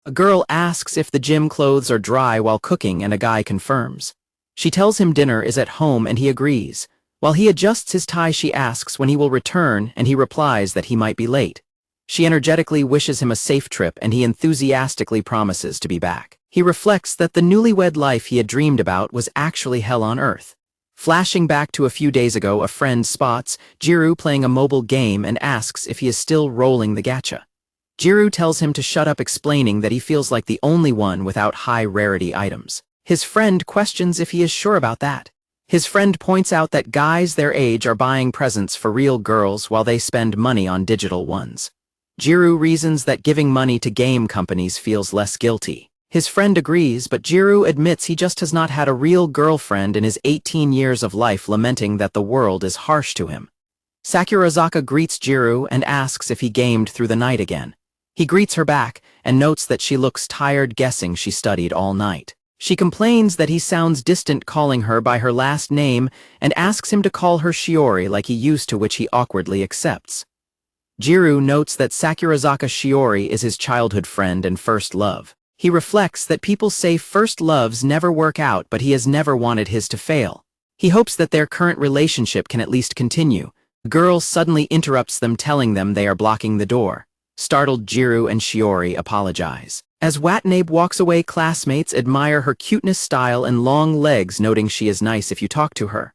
A girl asks if the gym clothes are dry while cooking and a guy confirms. She tells him dinner is at home and he agrees. While he adjusts his tie, she asks when he will return and he replies that he might be late. She energetically wishes him a safe trip and he enthusiastically promises to be back. He reflects that the newlywed life he had dreamed about was actually hell on earth. Flashing back to a few days ago, a friend spots Gyaru playing a mobile game and asks if he is still rolling the gacha. Gyaru tells him to shut up, explaining that he feels like the only one without high-rarity items. His friend questions if he is sure about that. His friend points out that guys their age are buying presents for real girls while they spend money on digital ones. Gyaru reasons that giving money to game companies feels less guilty. His friend agrees, but Gyaru admits he just has not had a real girlfriend in his 18 years of life, lamenting that the world is harsh to him. Sakurazaka greets Gyaru and asks if he gamed through the night again. He greets her back and notes that she looks tired, guessing she studied all night. She complains that he sounds distant, calling her by her last name, and asks him to call her Shiori like he used to, which he awkwardly accepts. Gyaru notes that Sakurazaka Shiori is his childhood friend and first love. He reflects that people say first loves never work out, but he has never wanted his to fail. He hopes that their current relationship can at least continue. The girl suddenly interrupts them, telling them they are blocking the door. Startled, Gyaru and Shiori apologize. As Watanabe walks away, classmates admire her cuteness, style, and long legs, noting she is nice if you talk to her.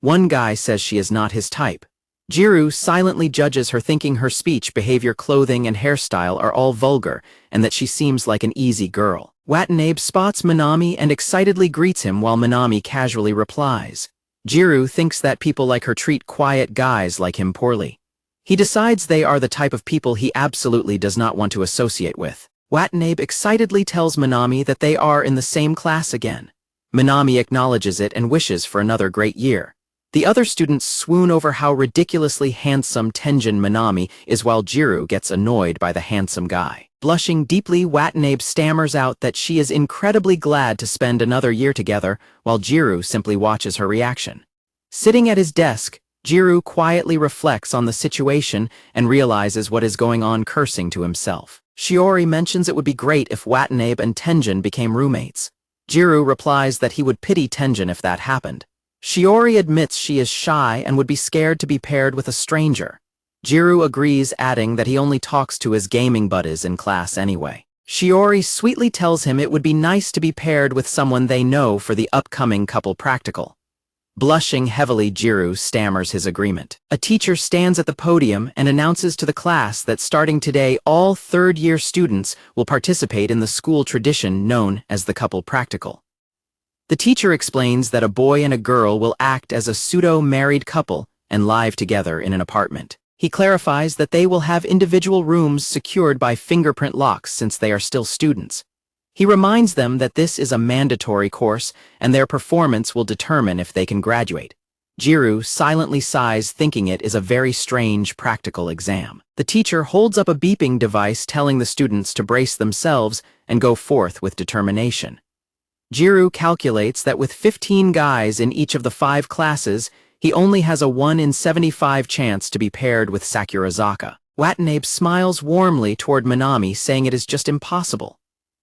One guy says she is not his type. Gyaru silently judges her, thinking her speech, behavior, clothing, and hairstyle are all vulgar, and that she seems like an easy girl. Watanabe spots Minami and excitedly greets him, while Minami casually replies. Gyaru thinks that people like her treat quiet guys like him poorly. He decides they are the type of people he absolutely does not want to associate with. Watanabe excitedly tells Minami that they are in the same class again. Minami acknowledges it and wishes for another great year. The other students swoon over how ridiculously handsome Tenjin Minami is, while Gyaru gets annoyed by the handsome guy. Blushing deeply, Watanabe stammers out that she is incredibly glad to spend another year together, while Gyaru simply watches her reaction. Sitting at his desk, Gyaru quietly reflects on the situation and realizes what is going on, cursing to himself. Shiori mentions it would be great if Watanabe and Tenjin became roommates. Gyaru replies that he would pity Tenjin if that happened. Shiori admits she is shy and would be scared to be paired with a stranger. Gyaru agrees, adding that he only talks to his gaming buddies in class anyway. Shiori sweetly tells him it would be nice to be paired with someone they know for the upcoming couple practical. Blushing heavily, Gyaru stammers his agreement. A teacher stands at the podium and announces to the class that starting today, all third-year students will participate in the school tradition known as the couple practical. The teacher explains that a boy and a girl will act as a pseudo-married couple and live together in an apartment. He clarifies that they will have individual rooms secured by fingerprint locks since they are still students. He reminds them that this is a mandatory course and their performance will determine if they can graduate. Gyaru silently sighs, thinking it is a very strange practical exam. The teacher holds up a beeping device, telling the students to brace themselves and go forth with determination. Gyaru calculates that with 15 guys in each of the 5 classes, he only has a 1 in 75 chance to be paired with Sakurazaka. Watanabe smiles warmly toward Minami, saying it is just impossible.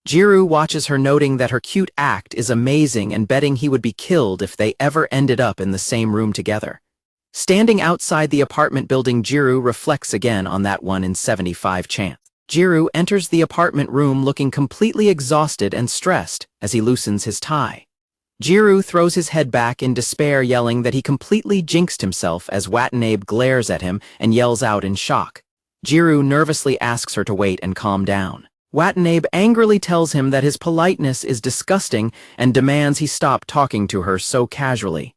Gyaru watches her, noting that her cute act is amazing and betting he would be killed if they ever ended up in the same room together. Standing outside the apartment building, Gyaru reflects again on that 1 in 75 chance. Gyaru enters the apartment room looking completely exhausted and stressed as he loosens his tie. Gyaru throws his head back in despair, yelling that he completely jinxed himself as Watanabe glares at him and yells out in shock. Gyaru nervously asks her to wait and calm down. Watanabe angrily tells him that his politeness is disgusting and demands he stop talking to her so casually.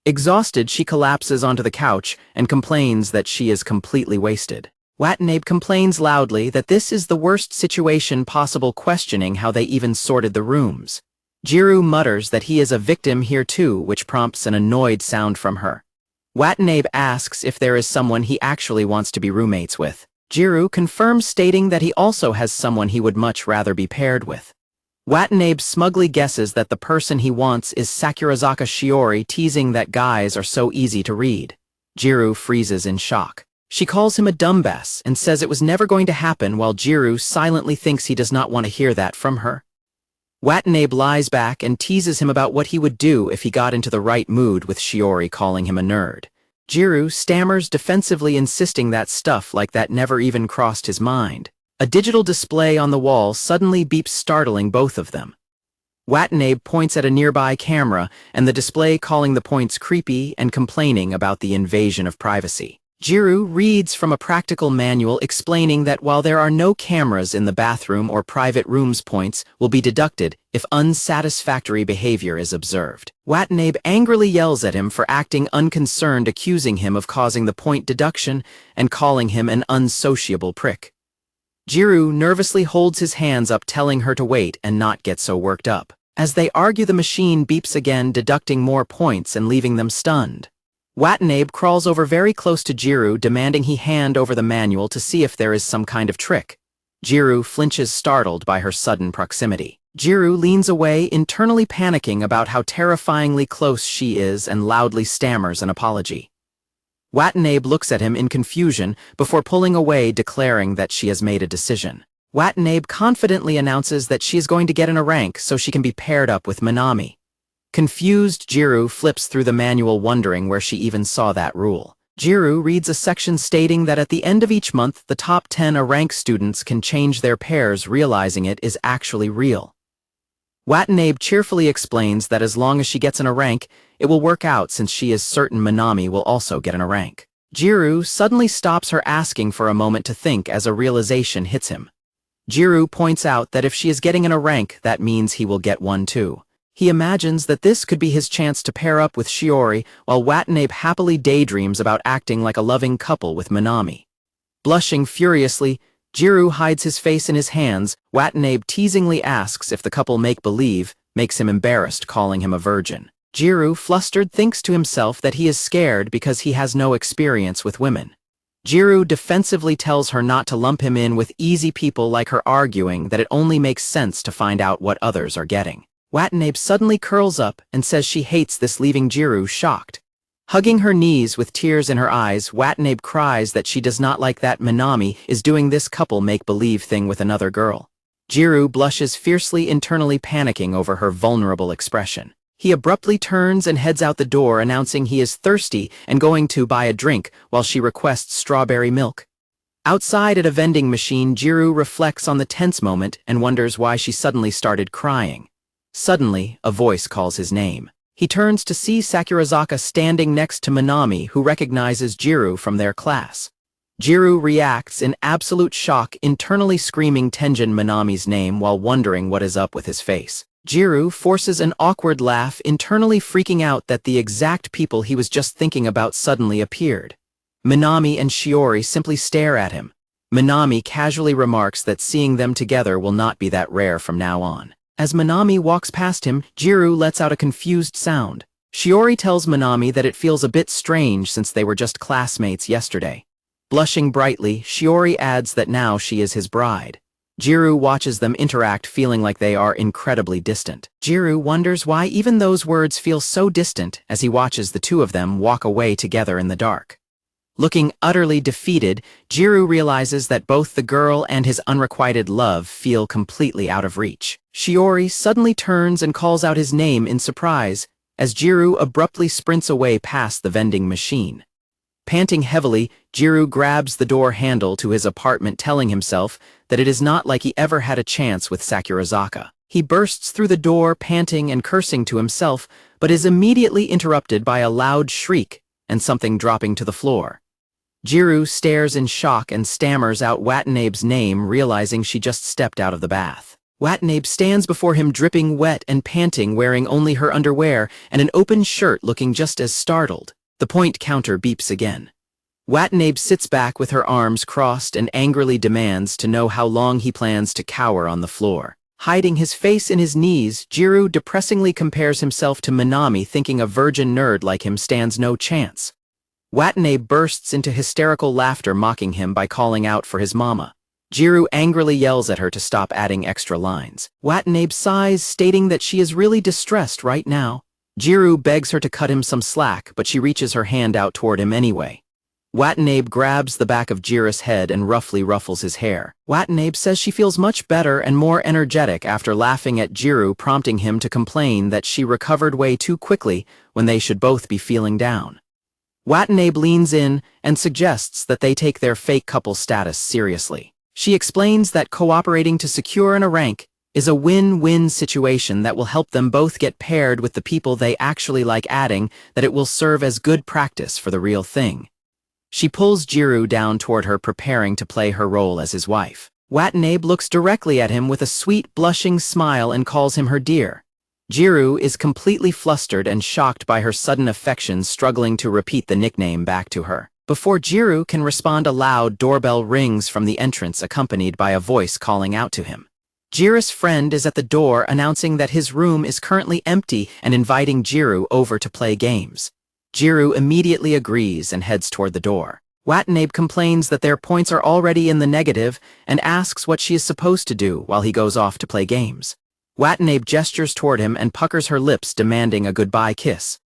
Exhausted, she collapses onto the couch and complains that she is completely wasted. Watanabe complains loudly that this is the worst situation possible, questioning how they even sorted the rooms. Gyaru mutters that he is a victim here too, which prompts an annoyed sound from her. Watanabe asks if there is someone he actually wants to be roommates with. Gyaru confirms, stating that he also has someone he would much rather be paired with. Watanabe smugly guesses that the person he wants is Sakurazaka Shiori, teasing that guys are so easy to read. Gyaru freezes in shock. She calls him a dumbass and says it was never going to happen while Gyaru silently thinks he does not want to hear that from her. Watanabe lies back and teases him about what he would do if he got into the right mood with Shiori calling him a nerd. Gyaru stammers defensively insisting that stuff like that never even crossed his mind. A digital display on the wall suddenly beeps startling both of them. Watanabe points at a nearby camera and the display calling the points creepy and complaining about the invasion of privacy. Gyaru reads from a practical manual explaining that while there are no cameras in the bathroom or private rooms, points will be deducted if unsatisfactory behavior is observed. Watanabe angrily yells at him for acting unconcerned, accusing him of causing the point deduction and calling him an unsociable prick. Gyaru nervously holds his hands up, telling her to wait and not get so worked up. As they argue, the machine beeps again, deducting more points and leaving them stunned. Watanabe crawls over very close to Gyaru, demanding he hand over the manual to see if there is some kind of trick. Gyaru flinches, startled by her sudden proximity. Gyaru leans away, internally panicking about how terrifyingly close she is, and loudly stammers an apology. Watanabe looks at him in confusion before pulling away, declaring that she has made a decision. Watanabe confidently announces that she is going to get in a rank so she can be paired up with Minami. Confused, Gyaru flips through the manual, wondering where she even saw that rule. Gyaru reads a section stating that at the end of each month, the top 10 A-rank students can change their pairs, realizing it is actually real. Watanabe cheerfully explains that as long as she gets in a rank, it will work out since she is certain Minami will also get in a rank. Gyaru suddenly stops her, asking for a moment to think as a realization hits him. Gyaru points out that if she is getting in a rank, that means he will get one too. He imagines that this could be his chance to pair up with Shiori, while Watanabe happily daydreams about acting like a loving couple with Minami. Blushing furiously, Gyaru hides his face in his hands. Watanabe teasingly asks if the couple make-believe, makes him embarrassed, calling him a virgin. Gyaru, flustered, thinks to himself that he is scared because he has no experience with women. Gyaru defensively tells her not to lump him in with easy people like her, arguing that it only makes sense to find out what others are getting. Watanabe suddenly curls up and says she hates this, leaving Gyaru shocked. Hugging her knees with tears in her eyes, Watanabe cries that she does not like that Minami is doing this couple make-believe thing with another girl. Gyaru blushes fiercely, internally panicking over her vulnerable expression. He abruptly turns and heads out the door, announcing he is thirsty and going to buy a drink while she requests strawberry milk. Outside at a vending machine, Gyaru reflects on the tense moment and wonders why she suddenly started crying. Suddenly, a voice calls his name. He turns to see Sakurazaka standing next to Minami, who recognizes Gyaru from their class. Gyaru reacts in absolute shock, internally screaming Tenjin Minami's name while wondering what is up with his face. Gyaru forces an awkward laugh, internally freaking out that the exact people he was just thinking about suddenly appeared. Minami and Shiori simply stare at him. Minami casually remarks that seeing them together will not be that rare from now on. As Minami walks past him, Gyaru lets out a confused sound. Shiori tells Minami that it feels a bit strange since they were just classmates yesterday. Blushing brightly, Shiori adds that now she is his bride. Gyaru watches them interact, feeling like they are incredibly distant. Gyaru wonders why even those words feel so distant as he watches the two of them walk away together in the dark. Looking utterly defeated, Gyaru realizes that both the girl and his unrequited love feel completely out of reach. Shiori suddenly turns and calls out his name in surprise, as Gyaru abruptly sprints away past the vending machine. Panting heavily, Gyaru grabs the door handle to his apartment, telling himself that it is not like he ever had a chance with Sakurazaka. He bursts through the door, panting and cursing to himself, but is immediately interrupted by a loud shriek and something dropping to the floor. Gyaru stares in shock and stammers out Watanabe's name, realizing she just stepped out of the bath. Watanabe stands before him, dripping wet and panting, wearing only her underwear and an open shirt, looking just as startled. The point counter beeps again. Watanabe sits back with her arms crossed and angrily demands to know how long he plans to cower on the floor. Hiding his face in his knees, Gyaru depressingly compares himself to Minami, thinking a virgin nerd like him stands no chance. Watanabe bursts into hysterical laughter, mocking him by calling out for his mama. Gyaru angrily yells at her to stop adding extra lines. Watanabe sighs, stating that she is really distressed right now. Gyaru begs her to cut him some slack, but she reaches her hand out toward him anyway. Watanabe grabs the back of Jiru's head and roughly ruffles his hair. Watanabe says she feels much better and more energetic after laughing at Gyaru, prompting him to complain that she recovered way too quickly when they should both be feeling down. Watanabe leans in and suggests that they take their fake couple status seriously. She explains that cooperating to secure a rank is a win-win situation that will help them both get paired with the people they actually like, adding that it will serve as good practice for the real thing. She pulls Gyaru down toward her, preparing to play her role as his wife. Watanabe looks directly at him with a sweet, blushing smile and calls him her dear. Gyaru is completely flustered and shocked by her sudden affection, struggling to repeat the nickname back to her. Before Gyaru can respond, a loud doorbell rings from the entrance, accompanied by a voice calling out to him. Gyaru's friend is at the door, announcing that his room is currently empty and inviting Gyaru over to play games. Gyaru immediately agrees and heads toward the door. Watanabe complains that their points are already in the negative and asks what she is supposed to do while he goes off to play games. Watanabe gestures toward him and puckers her lips, demanding a goodbye kiss.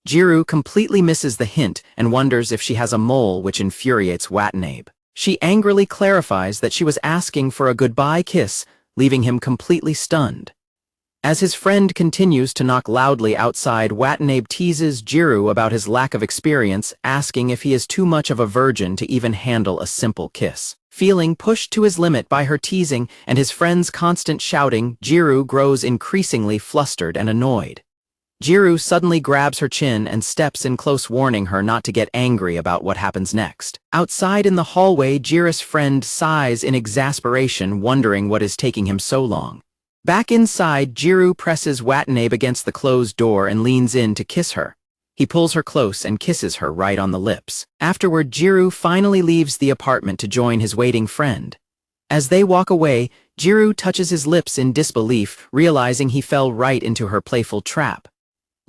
Gyaru completely misses the hint and wonders if she has a mole, which infuriates Watanabe. She angrily clarifies that she was asking for a goodbye kiss, leaving him completely stunned. As his friend continues to knock loudly outside, Watanabe teases Gyaru about his lack of experience, asking if he is too much of a virgin to even handle a simple kiss. Feeling pushed to his limit by her teasing and his friend's constant shouting, Gyaru grows increasingly flustered and annoyed. Gyaru suddenly grabs her chin and steps in close, warning her not to get angry about what happens next. Outside in the hallway, Gyaru's friend sighs in exasperation, wondering what is taking him so long. Back inside, Gyaru presses Watanabe against the closed door and leans in to kiss her. He pulls her close and kisses her right on the lips. Afterward, Gyaru finally leaves the apartment to join his waiting friend. As they walk away, Gyaru touches his lips in disbelief, realizing he fell right into her playful trap.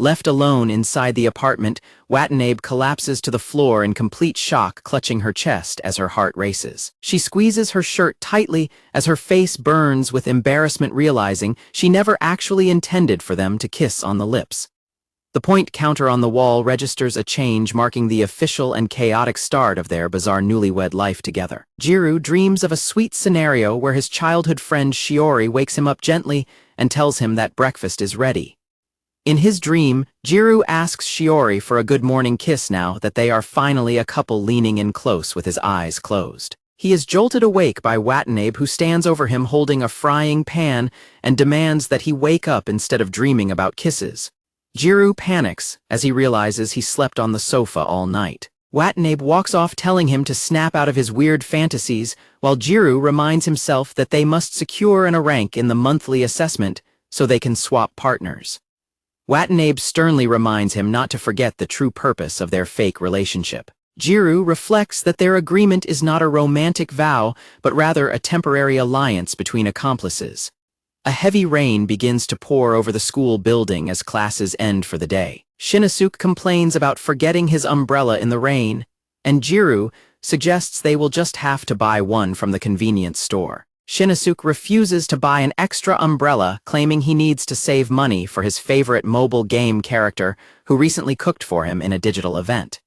Left alone inside the apartment, Watanabe collapses to the floor in complete shock, clutching her chest as her heart races. She squeezes her shirt tightly as her face burns with embarrassment, realizing she never actually intended for them to kiss on the lips. The point counter on the wall registers a change, marking the official and chaotic start of their bizarre newlywed life together. Gyaru dreams of a sweet scenario where his childhood friend Shiori wakes him up gently and tells him that breakfast is ready. In his dream, Gyaru asks Shiori for a good morning kiss now that they are finally a couple, leaning in close with his eyes closed. He is jolted awake by Watanabe, who stands over him holding a frying pan and demands that he wake up instead of dreaming about kisses. Gyaru panics as he realizes he slept on the sofa all night. Watanabe walks off, telling him to snap out of his weird fantasies, while Gyaru reminds himself that they must secure a rank in the monthly assessment so they can swap partners. Watanabe sternly reminds him not to forget the true purpose of their fake relationship. Gyaru reflects that their agreement is not a romantic vow, but rather a temporary alliance between accomplices. A heavy rain begins to pour over the school building as classes end for the day. Shinosuke complains about forgetting his umbrella in the rain, and Gyaru suggests they will just have to buy one from the convenience store. Shinosuke refuses to buy an extra umbrella, claiming he needs to save money for his favorite mobile game character who recently cooked for him in a digital event.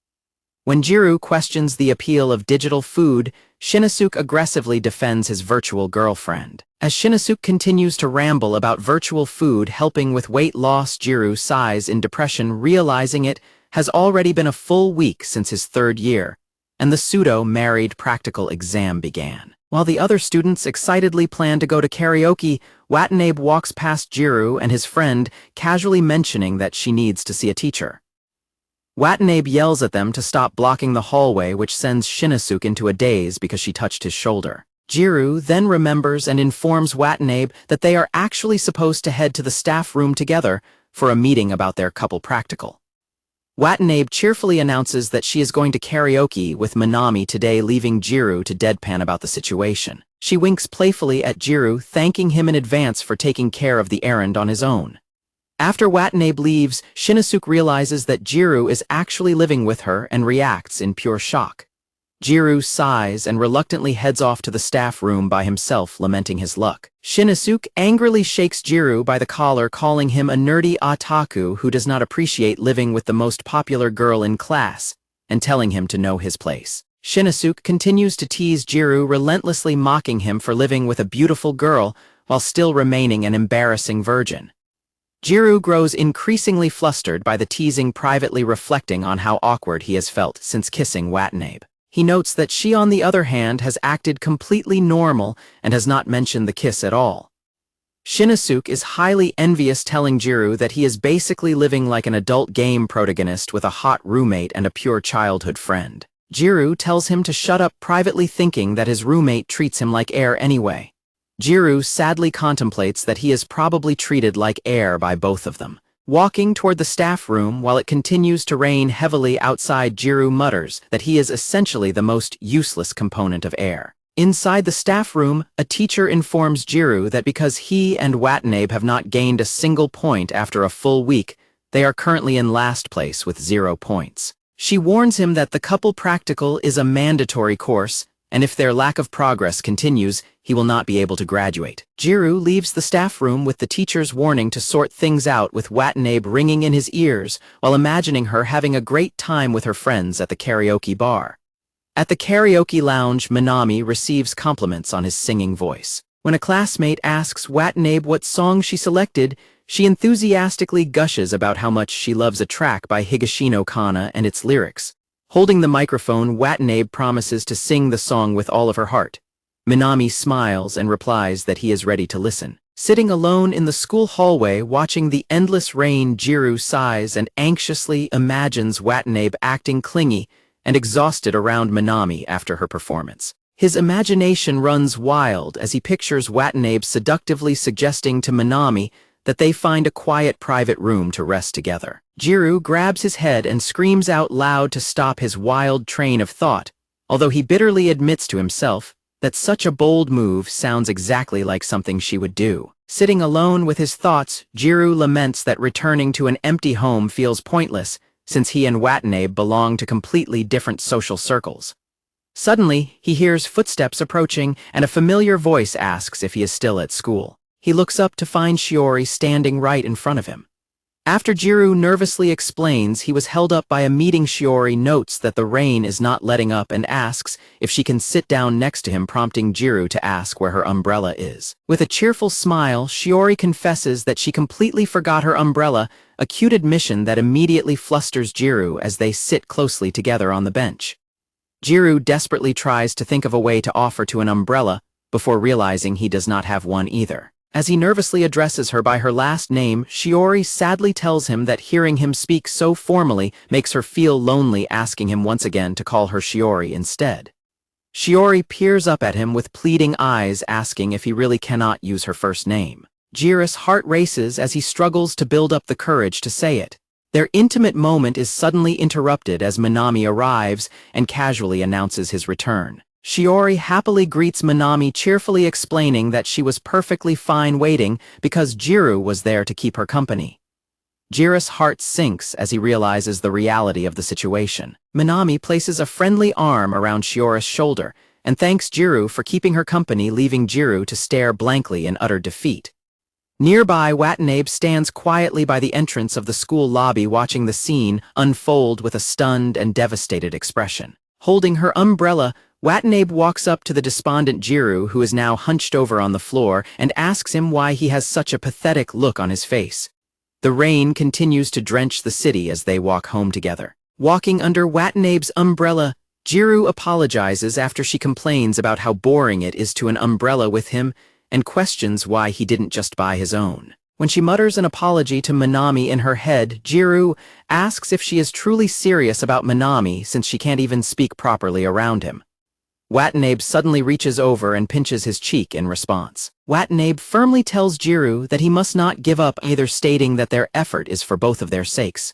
When Gyaru questions the appeal of digital food, Shinosuke aggressively defends his virtual girlfriend. As Shinosuke continues to ramble about virtual food helping with weight loss, Gyaru sighs in depression, realizing it has already been a full week since his third year, and the pseudo-married practical exam began. While the other students excitedly plan to go to karaoke, Watanabe walks past Gyaru and his friend, casually mentioning that she needs to see a teacher. Watanabe yells at them to stop blocking the hallway, which sends Shinosuke into a daze because she touched his shoulder. Gyaru then remembers and informs Watanabe that they are actually supposed to head to the staff room together for a meeting about their couple practical. Watanabe cheerfully announces that she is going to karaoke with Minami today, leaving Gyaru to deadpan about the situation. She winks playfully at Gyaru, thanking him in advance for taking care of the errand on his own. After Watanabe leaves, Shinosuke realizes that Gyaru is actually living with her and reacts in pure shock. Gyaru sighs and reluctantly heads off to the staff room by himself, lamenting his luck. Shinosuke angrily shakes Gyaru by the collar, calling him a nerdy otaku who does not appreciate living with the most popular girl in class, and telling him to know his place. Shinosuke continues to tease Gyaru, relentlessly mocking him for living with a beautiful girl while still remaining an embarrassing virgin. Gyaru grows increasingly flustered by the teasing, privately reflecting on how awkward he has felt since kissing Watanabe. He notes that she, on the other hand, has acted completely normal and has not mentioned the kiss at all. Shinosuke is highly envious, telling Gyaru that he is basically living like an adult game protagonist with a hot roommate and a pure childhood friend. Gyaru tells him to shut up, privately thinking that his roommate treats him like air anyway. Gyaru sadly contemplates that he is probably treated like air by both of them. Walking toward the staff room while it continues to rain heavily outside, Gyaru mutters that he is essentially the most useless component of air. Inside the staff room, a teacher informs Gyaru that because he and Watanabe have not gained a single point after a full week, they are currently in last place with 0 points. She warns him that the couple practical is a mandatory course, and if their lack of progress continues, he will not be able to graduate. Gyaru leaves the staff room with the teacher's warning to sort things out, with Watanabe ringing in his ears while imagining her having a great time with her friends at the karaoke bar. At the karaoke lounge, Minami receives compliments on his singing voice. When a classmate asks Watanabe what song she selected, she enthusiastically gushes about how much she loves a track by Higashino Kana and its lyrics. Holding the microphone, Watanabe promises to sing the song with all of her heart. Minami smiles and replies that he is ready to listen. Sitting alone in the school hallway watching the endless rain, Gyaru sighs and anxiously imagines Watanabe acting clingy and exhausted around Minami after her performance. His imagination runs wild as he pictures Watanabe seductively suggesting to Minami that they find a quiet private room to rest together. Gyaru grabs his head and screams out loud to stop his wild train of thought, although he bitterly admits to himself that such a bold move sounds exactly like something she would do. Sitting alone with his thoughts, Gyaru laments that returning to an empty home feels pointless, since he and Watanabe belong to completely different social circles. Suddenly, he hears footsteps approaching, and a familiar voice asks if he is still at school. He looks up to find Shiori standing right in front of him. After Gyaru nervously explains he was held up by a meeting, Shiori notes that the rain is not letting up and asks if she can sit down next to him, prompting Gyaru to ask where her umbrella is. With a cheerful smile, Shiori confesses that she completely forgot her umbrella, a cute admission that immediately flusters Gyaru as they sit closely together on the bench. Gyaru desperately tries to think of a way to offer to an umbrella before realizing he does not have one either. As he nervously addresses her by her last name, Shiori sadly tells him that hearing him speak so formally makes her feel lonely, asking him once again to call her Shiori instead. Shiori peers up at him with pleading eyes, asking if he really cannot use her first name. Gyaru's heart races as he struggles to build up the courage to say it. Their intimate moment is suddenly interrupted as Minami arrives and casually announces his return. Shiori happily greets Minami, cheerfully explaining that she was perfectly fine waiting because Gyaru was there to keep her company. Gyaru's heart sinks as he realizes the reality of the situation. Minami places a friendly arm around Shiori's shoulder and thanks Gyaru for keeping her company, leaving Gyaru to stare blankly in utter defeat. Nearby, Watanabe stands quietly by the entrance of the school lobby, watching the scene unfold with a stunned and devastated expression. Holding her umbrella, Watanabe walks up to the despondent Gyaru, who is now hunched over on the floor, and asks him why he has such a pathetic look on his face. The rain continues to drench the city as they walk home together. Walking under Watanabe's umbrella, Gyaru apologizes after she complains about how boring it is to an umbrella with him and questions why he didn't just buy his own. When she mutters an apology to Minami in her head, Gyaru asks if she is truly serious about Minami since she can't even speak properly around him. Watanabe suddenly reaches over and pinches his cheek in response. Watanabe firmly tells Gyaru that he must not give up either, stating that their effort is for both of their sakes.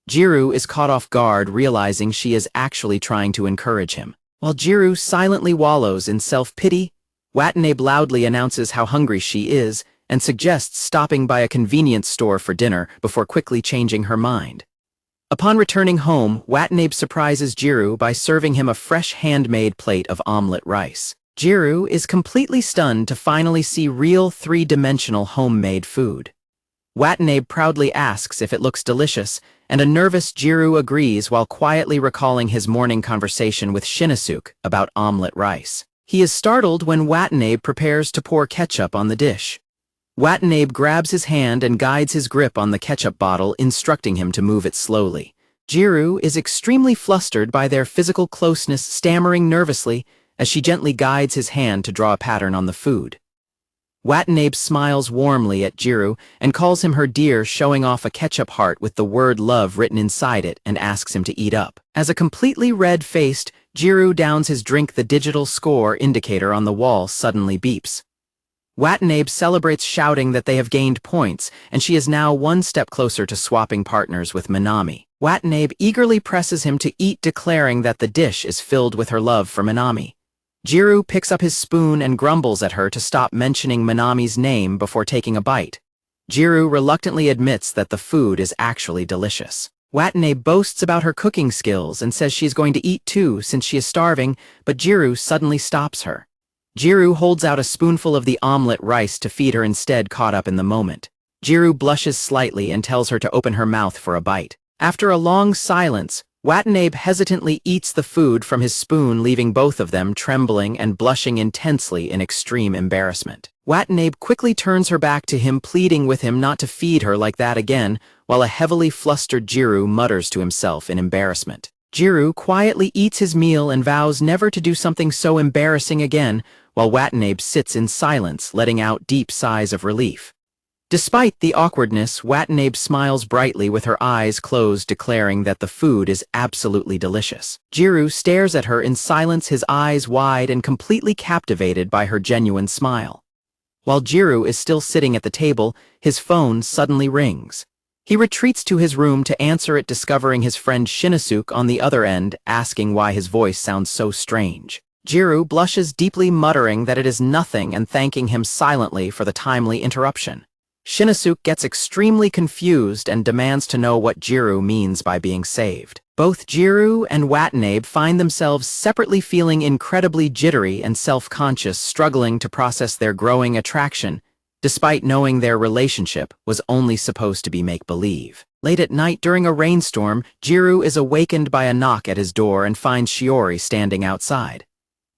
Gyaru is caught off guard, realizing she is actually trying to encourage him. While Gyaru silently wallows in self-pity, Watanabe loudly announces how hungry she is and suggests stopping by a convenience store for dinner before quickly changing her mind. Upon returning home, Watanabe surprises Gyaru by serving him a fresh handmade plate of omelet rice. Gyaru is completely stunned to finally see real three-dimensional homemade food. Watanabe proudly asks if it looks delicious, and a nervous Gyaru agrees while quietly recalling his morning conversation with Shinosuke about omelette rice. He is startled when Watanabe prepares to pour ketchup on the dish. Watanabe grabs his hand and guides his grip on the ketchup bottle, instructing him to move it slowly. Gyaru is extremely flustered by their physical closeness, stammering nervously as she gently guides his hand to draw a pattern on the food. Watanabe smiles warmly at Gyaru and calls him her dear, showing off a ketchup heart with the word love written inside it, and asks him to eat up. As a completely red-faced, Gyaru downs his drink. The digital score indicator on the wall suddenly beeps. Watanabe celebrates, shouting that they have gained points, and she is now one step closer to swapping partners with Minami. Watanabe eagerly presses him to eat, declaring that the dish is filled with her love for Minami. Gyaru picks up his spoon and grumbles at her to stop mentioning Minami's name before taking a bite. Gyaru reluctantly admits that the food is actually delicious. Watanabe boasts about her cooking skills and says she's going to eat too since she is starving, but Gyaru suddenly stops her. Gyaru holds out a spoonful of the omelette rice to feed her, instead caught up in the moment. Gyaru blushes slightly and tells her to open her mouth for a bite. After a long silence, Watanabe hesitantly eats the food from his spoon, leaving both of them trembling and blushing intensely in extreme embarrassment. Watanabe quickly turns her back to him, pleading with him not to feed her like that again, while a heavily flustered Gyaru mutters to himself in embarrassment. Gyaru quietly eats his meal and vows never to do something so embarrassing again, while Watanabe sits in silence, letting out deep sighs of relief. Despite the awkwardness, Watanabe smiles brightly with her eyes closed, declaring that the food is absolutely delicious. Gyaru stares at her in silence, his eyes wide and completely captivated by her genuine smile. While Gyaru is still sitting at the table, his phone suddenly rings. He retreats to his room to answer it, discovering his friend Shinosuke on the other end, asking why his voice sounds so strange. Gyaru blushes deeply, muttering that it is nothing and thanking him silently for the timely interruption. Shinosuke gets extremely confused and demands to know what Gyaru means by being saved. Both Gyaru and Watanabe find themselves separately feeling incredibly jittery and self-conscious, struggling to process their growing attraction, despite knowing their relationship was only supposed to be make-believe. Late at night during a rainstorm, Gyaru is awakened by a knock at his door and finds Shiori standing outside.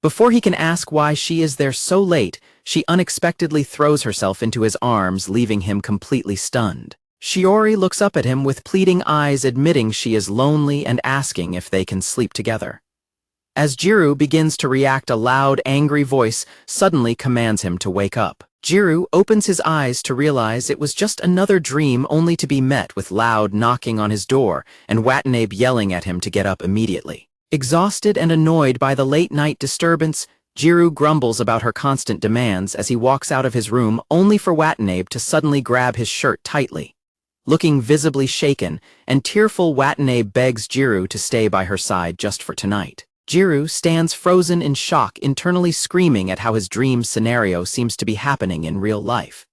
Before he can ask why she is there so late, she unexpectedly throws herself into his arms, leaving him completely stunned. Shiori looks up at him with pleading eyes, admitting she is lonely and asking if they can sleep together. As Gyaru begins to react, a loud, angry voice suddenly commands him to wake up. Gyaru opens his eyes to realize it was just another dream, only to be met with loud knocking on his door and Watanabe yelling at him to get up immediately. Exhausted and annoyed by the late-night disturbance, Gyaru grumbles about her constant demands as he walks out of his room, only for Watanabe to suddenly grab his shirt tightly. Looking visibly shaken and tearful, Watanabe begs Gyaru to stay by her side just for tonight. Gyaru stands frozen in shock, internally screaming at how his dream scenario seems to be happening in real life.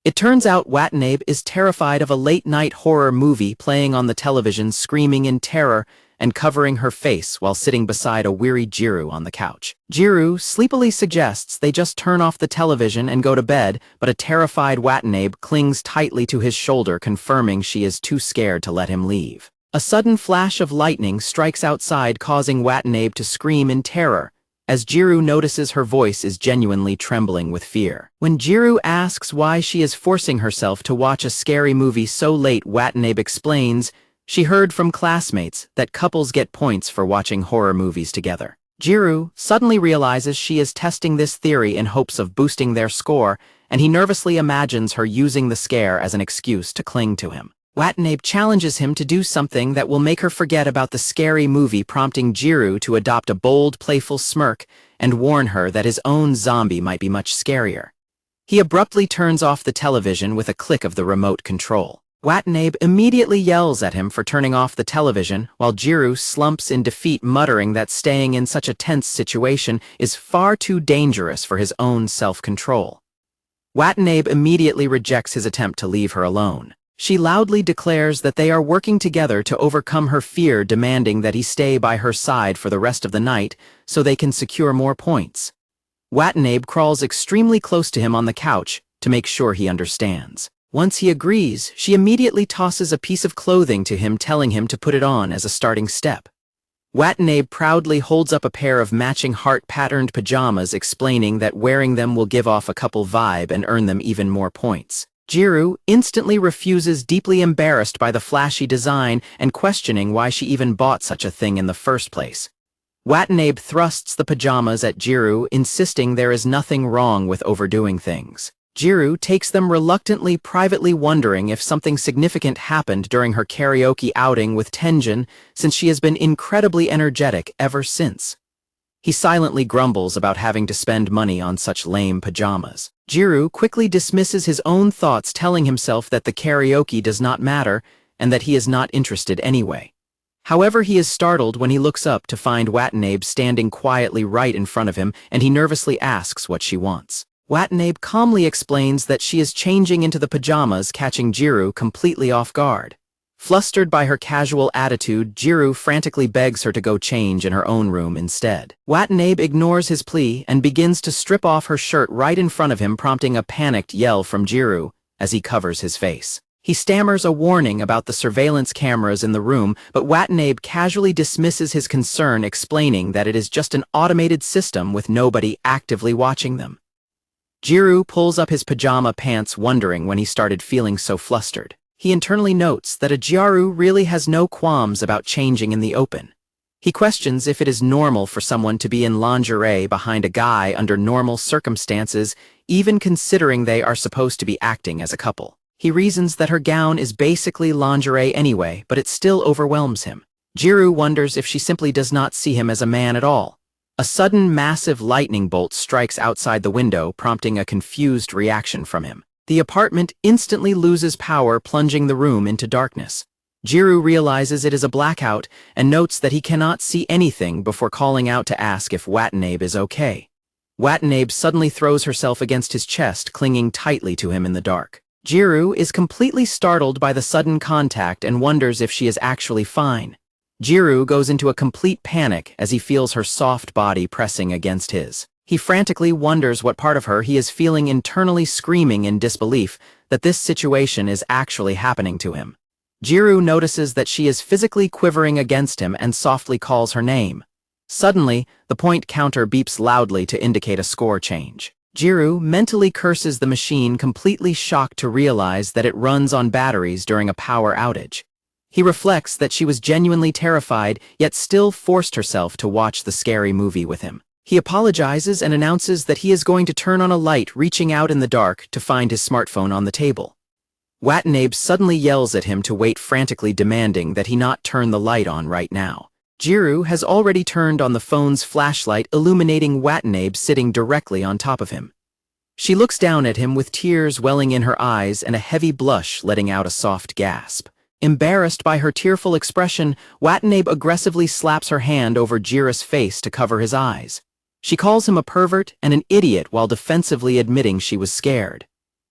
It turns out Watanabe is terrified of a late-night horror movie playing on the television, screaming in terror and covering her face while sitting beside a weary Gyaru on the couch. Gyaru sleepily suggests they just turn off the television and go to bed, but a terrified Watanabe clings tightly to his shoulder, confirming she is too scared to let him leave. A sudden flash of lightning strikes outside, causing Watanabe to scream in terror, as Gyaru notices her voice is genuinely trembling with fear. When Gyaru asks why she is forcing herself to watch a scary movie so late, Watanabe explains she heard from classmates that couples get points for watching horror movies together. Gyaru suddenly realizes she is testing this theory in hopes of boosting their score, and he nervously imagines her using the scare as an excuse to cling to him. Watanabe challenges him to do something that will make her forget about the scary movie, prompting Gyaru to adopt a bold, playful smirk and warn her that his own zombie might be much scarier. He abruptly turns off the television with a click of the remote control. Watanabe immediately yells at him for turning off the television, while Gyaru slumps in defeat, muttering that staying in such a tense situation is far too dangerous for his own self-control. Watanabe immediately rejects his attempt to leave her alone. She loudly declares that they are working together to overcome her fear, demanding that he stay by her side for the rest of the night so they can secure more points. Watanabe crawls extremely close to him on the couch to make sure he understands. Once he agrees, she immediately tosses a piece of clothing to him, telling him to put it on as a starting step. Watanabe proudly holds up a pair of matching heart-patterned pajamas, explaining that wearing them will give off a couple vibe and earn them even more points. Gyaru instantly refuses, deeply embarrassed by the flashy design and questioning why she even bought such a thing in the first place. Watanabe thrusts the pajamas at Gyaru, insisting there is nothing wrong with overdoing things. Gyaru takes them reluctantly, privately wondering if something significant happened during her karaoke outing with Tenjin, since she has been incredibly energetic ever since. He silently grumbles about having to spend money on such lame pajamas. Gyaru quickly dismisses his own thoughts, telling himself that the karaoke does not matter and that he is not interested anyway. However, he is startled when he looks up to find Watanabe standing quietly right in front of him, and he nervously asks what she wants. Watanabe calmly explains that she is changing into the pajamas, catching Gyaru completely off guard. Flustered by her casual attitude, Gyaru frantically begs her to go change in her own room instead. Watanabe ignores his plea and begins to strip off her shirt right in front of him, prompting a panicked yell from Gyaru as he covers his face. He stammers a warning about the surveillance cameras in the room, but Watanabe casually dismisses his concern, explaining that it is just an automated system with nobody actively watching them. Gyaru pulls up his pajama pants, wondering when he started feeling so flustered. He internally notes that a Gyaru really has no qualms about changing in the open. He questions if it is normal for someone to be in lingerie behind a guy under normal circumstances, even considering they are supposed to be acting as a couple. He reasons that her gown is basically lingerie anyway, but it still overwhelms him. Gyaru wonders if she simply does not see him as a man at all. A sudden massive lightning bolt strikes outside the window, prompting a confused reaction from him. The apartment instantly loses power, plunging the room into darkness. Gyaru realizes it is a blackout and notes that he cannot see anything before calling out to ask if Watanabe is okay. Watanabe suddenly throws herself against his chest, clinging tightly to him in the dark. Gyaru is completely startled by the sudden contact and wonders if she is actually fine. Gyaru goes into a complete panic as he feels her soft body pressing against his. He frantically wonders what part of her he is feeling, internally screaming in disbelief that this situation is actually happening to him. Gyaru notices that she is physically quivering against him and softly calls her name. Suddenly, the point counter beeps loudly to indicate a score change. Gyaru mentally curses the machine, completely shocked to realize that it runs on batteries during a power outage. He reflects that she was genuinely terrified, yet still forced herself to watch the scary movie with him. He apologizes and announces that he is going to turn on a light, reaching out in the dark to find his smartphone on the table. Watanabe suddenly yells at him to wait, frantically demanding that he not turn the light on right now. Gyaru has already turned on the phone's flashlight, illuminating Watanabe sitting directly on top of him. She looks down at him with tears welling in her eyes and a heavy blush, letting out a soft gasp. Embarrassed by her tearful expression, Watanabe aggressively slaps her hand over Gyaru's face to cover his eyes. She calls him a pervert and an idiot while defensively admitting she was scared.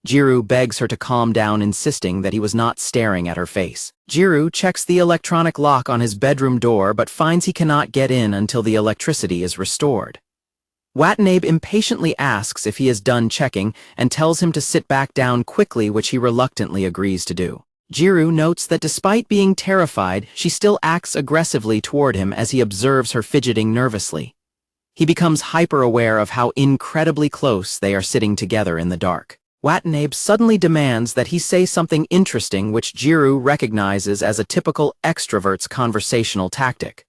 Gyaru begs her to calm down, insisting that he was not staring at her face. Gyaru checks the electronic lock on his bedroom door but finds he cannot get in until the electricity is restored. Watanabe impatiently asks if he is done checking and tells him to sit back down quickly, which he reluctantly agrees to do. Gyaru notes that despite being terrified, she still acts aggressively toward him as he observes her fidgeting nervously. He becomes hyper-aware of how incredibly close they are sitting together in the dark. Watanabe suddenly demands that he say something interesting, which Gyaru recognizes as a typical extrovert's conversational tactic.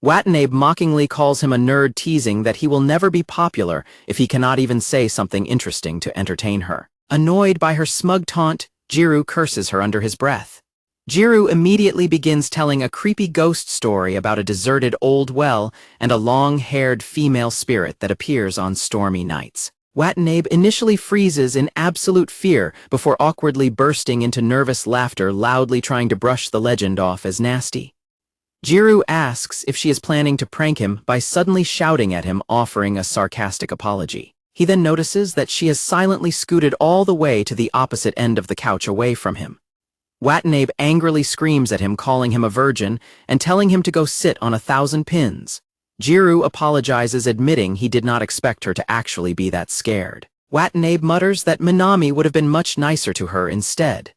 Watanabe mockingly calls him a nerd, teasing that he will never be popular if he cannot even say something interesting to entertain her. Annoyed by her smug taunt, Gyaru curses her under his breath. Gyaru immediately begins telling a creepy ghost story about a deserted old well and a long-haired female spirit that appears on stormy nights. Watanabe initially freezes in absolute fear before awkwardly bursting into nervous laughter, loudly trying to brush the legend off as nasty. Gyaru asks if she is planning to prank him by suddenly shouting at him, offering a sarcastic apology. He then notices that she has silently scooted all the way to the opposite end of the couch away from him. Watanabe angrily screams at him, calling him a virgin and telling him to go sit on 1,000 pins. Gyaru apologizes, admitting he did not expect her to actually be that scared. Watanabe mutters that Minami would have been much nicer to her instead.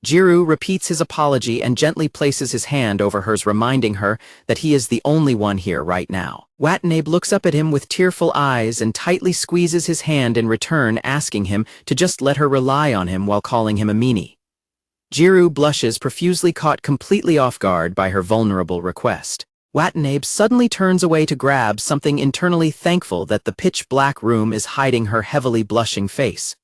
Gyaru repeats his apology and gently places his hand over hers, reminding her that he is the only one here right now. Watanabe looks up at him with tearful eyes and tightly squeezes his hand in return, asking him to just let her rely on him while calling him a meanie. Gyaru blushes, profusely, caught completely off guard by her vulnerable request. Watanabe suddenly turns away to grab something, internally thankful that the pitch-black room is hiding her heavily blushing face.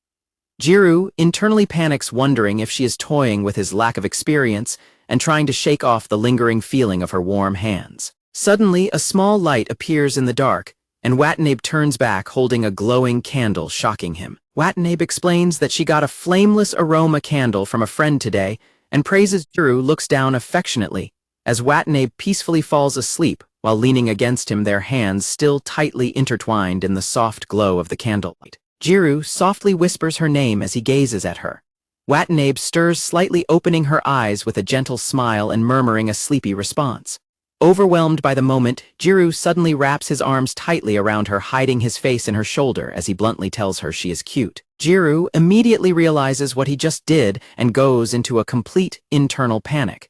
Gyaru internally panics, wondering if she is toying with his lack of experience and trying to shake off the lingering feeling of her warm hands. Suddenly, a small light appears in the dark, and Watanabe turns back holding a glowing candle, shocking him. Watanabe explains that she got a flameless aroma candle from a friend today and praises. Gyaru looks down affectionately as Watanabe peacefully falls asleep while leaning against him, their hands still tightly intertwined in the soft glow of the candlelight. Gyaru softly whispers her name as he gazes at her. Watanabe stirs slightly, opening her eyes with a gentle smile and murmuring a sleepy response. Overwhelmed by the moment, Gyaru suddenly wraps his arms tightly around her, hiding his face in her shoulder as he bluntly tells her she is cute. Gyaru immediately realizes what he just did and goes into a complete internal panic.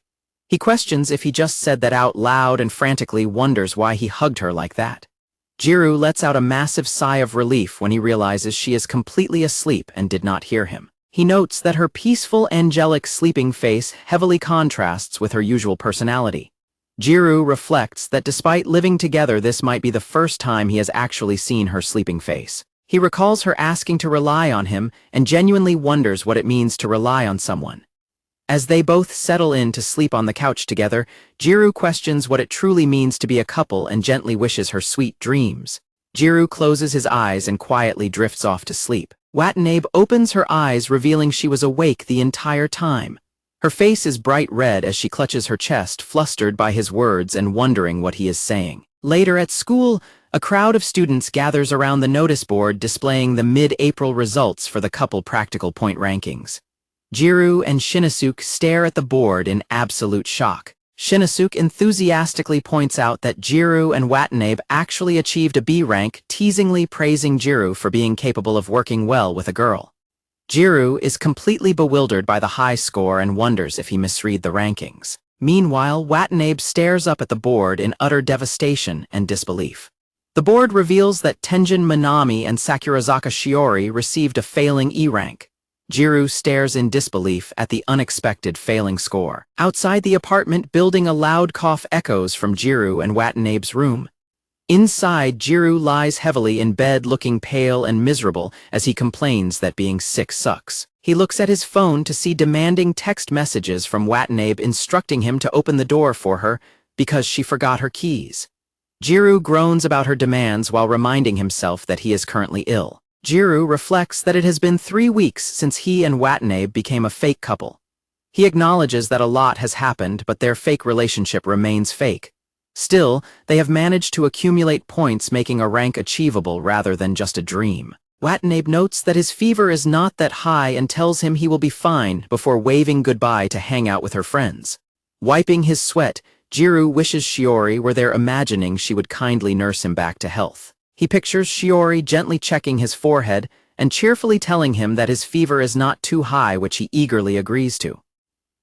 He questions if he just said that out loud and frantically wonders why he hugged her like that. Gyaru lets out a massive sigh of relief when he realizes she is completely asleep and did not hear him. He notes that her peaceful, angelic sleeping face heavily contrasts with her usual personality. Gyaru reflects that despite living together, this might be the first time he has actually seen her sleeping face. He recalls her asking to rely on him and genuinely wonders what it means to rely on someone. As they both settle in to sleep on the couch together, Gyaru questions what it truly means to be a couple and gently wishes her sweet dreams. Gyaru closes his eyes and quietly drifts off to sleep. Watanabe opens her eyes, revealing she was awake the entire time. Her face is bright red as she clutches her chest, flustered by his words and wondering what he is saying. Later at school, a crowd of students gathers around the notice board displaying the mid-April results for the couple practical point rankings. Gyaru and Shinosuke stare at the board in absolute shock. Shinosuke enthusiastically points out that Gyaru and Watanabe actually achieved a B rank, teasingly praising Gyaru for being capable of working well with a girl. Gyaru is completely bewildered by the high score and wonders if he misread the rankings. Meanwhile, Watanabe stares up at the board in utter devastation and disbelief. The board reveals that Tenjin Minami and Sakurazaka Shiori received a failing E rank. Gyaru stares in disbelief at the unexpected failing score. Outside the apartment building, a loud cough echoes from Gyaru and Watanabe's room. Inside, Gyaru lies heavily in bed, looking pale and miserable as he complains that being sick sucks. He looks at his phone to see demanding text messages from Watanabe instructing him to open the door for her because she forgot her keys. Gyaru groans about her demands while reminding himself that he is currently ill. Gyaru reflects that it has been 3 weeks since he and Watanabe became a fake couple. He acknowledges that a lot has happened, but their fake relationship remains fake. Still, they have managed to accumulate points, making a rank achievable rather than just a dream. Watanabe notes that his fever is not that high and tells him he will be fine before waving goodbye to hang out with her friends. Wiping his sweat, Gyaru wishes Shiori were there, imagining she would kindly nurse him back to health. He pictures Shiori gently checking his forehead and cheerfully telling him that his fever is not too high, which he eagerly agrees to.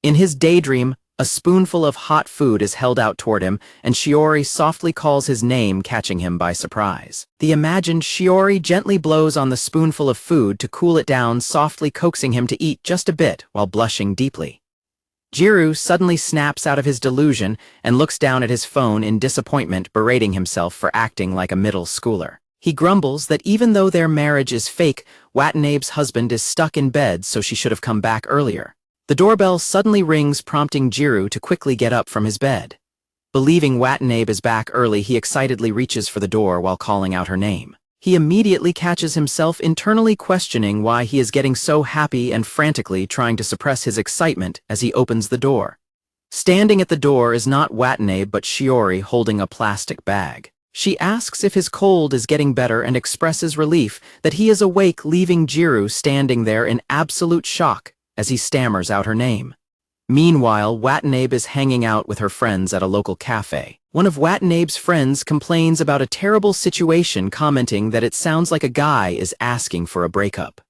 In his daydream, a spoonful of hot food is held out toward him, and Shiori softly calls his name, catching him by surprise. The imagined Shiori gently blows on the spoonful of food to cool it down, softly coaxing him to eat just a bit while blushing deeply. Gyaru suddenly snaps out of his delusion and looks down at his phone in disappointment, berating himself for acting like a middle schooler. He grumbles that even though their marriage is fake, Watanabe's husband is stuck in bed, so she should have come back earlier. The doorbell suddenly rings, prompting Gyaru to quickly get up from his bed. Believing Watanabe is back early, he excitedly reaches for the door while calling out her name. He immediately catches himself internally questioning why he is getting so happy and frantically trying to suppress his excitement as he opens the door. Standing at the door is not Watanabe but Shiori, holding a plastic bag. She asks if his cold is getting better and expresses relief that he is awake, leaving Gyaru standing there in absolute shock as he stammers out her name. Meanwhile, Watanabe is hanging out with her friends at a local cafe. One of Watanabe's friends complains about a terrible situation, commenting that it sounds like a guy is asking for a breakup.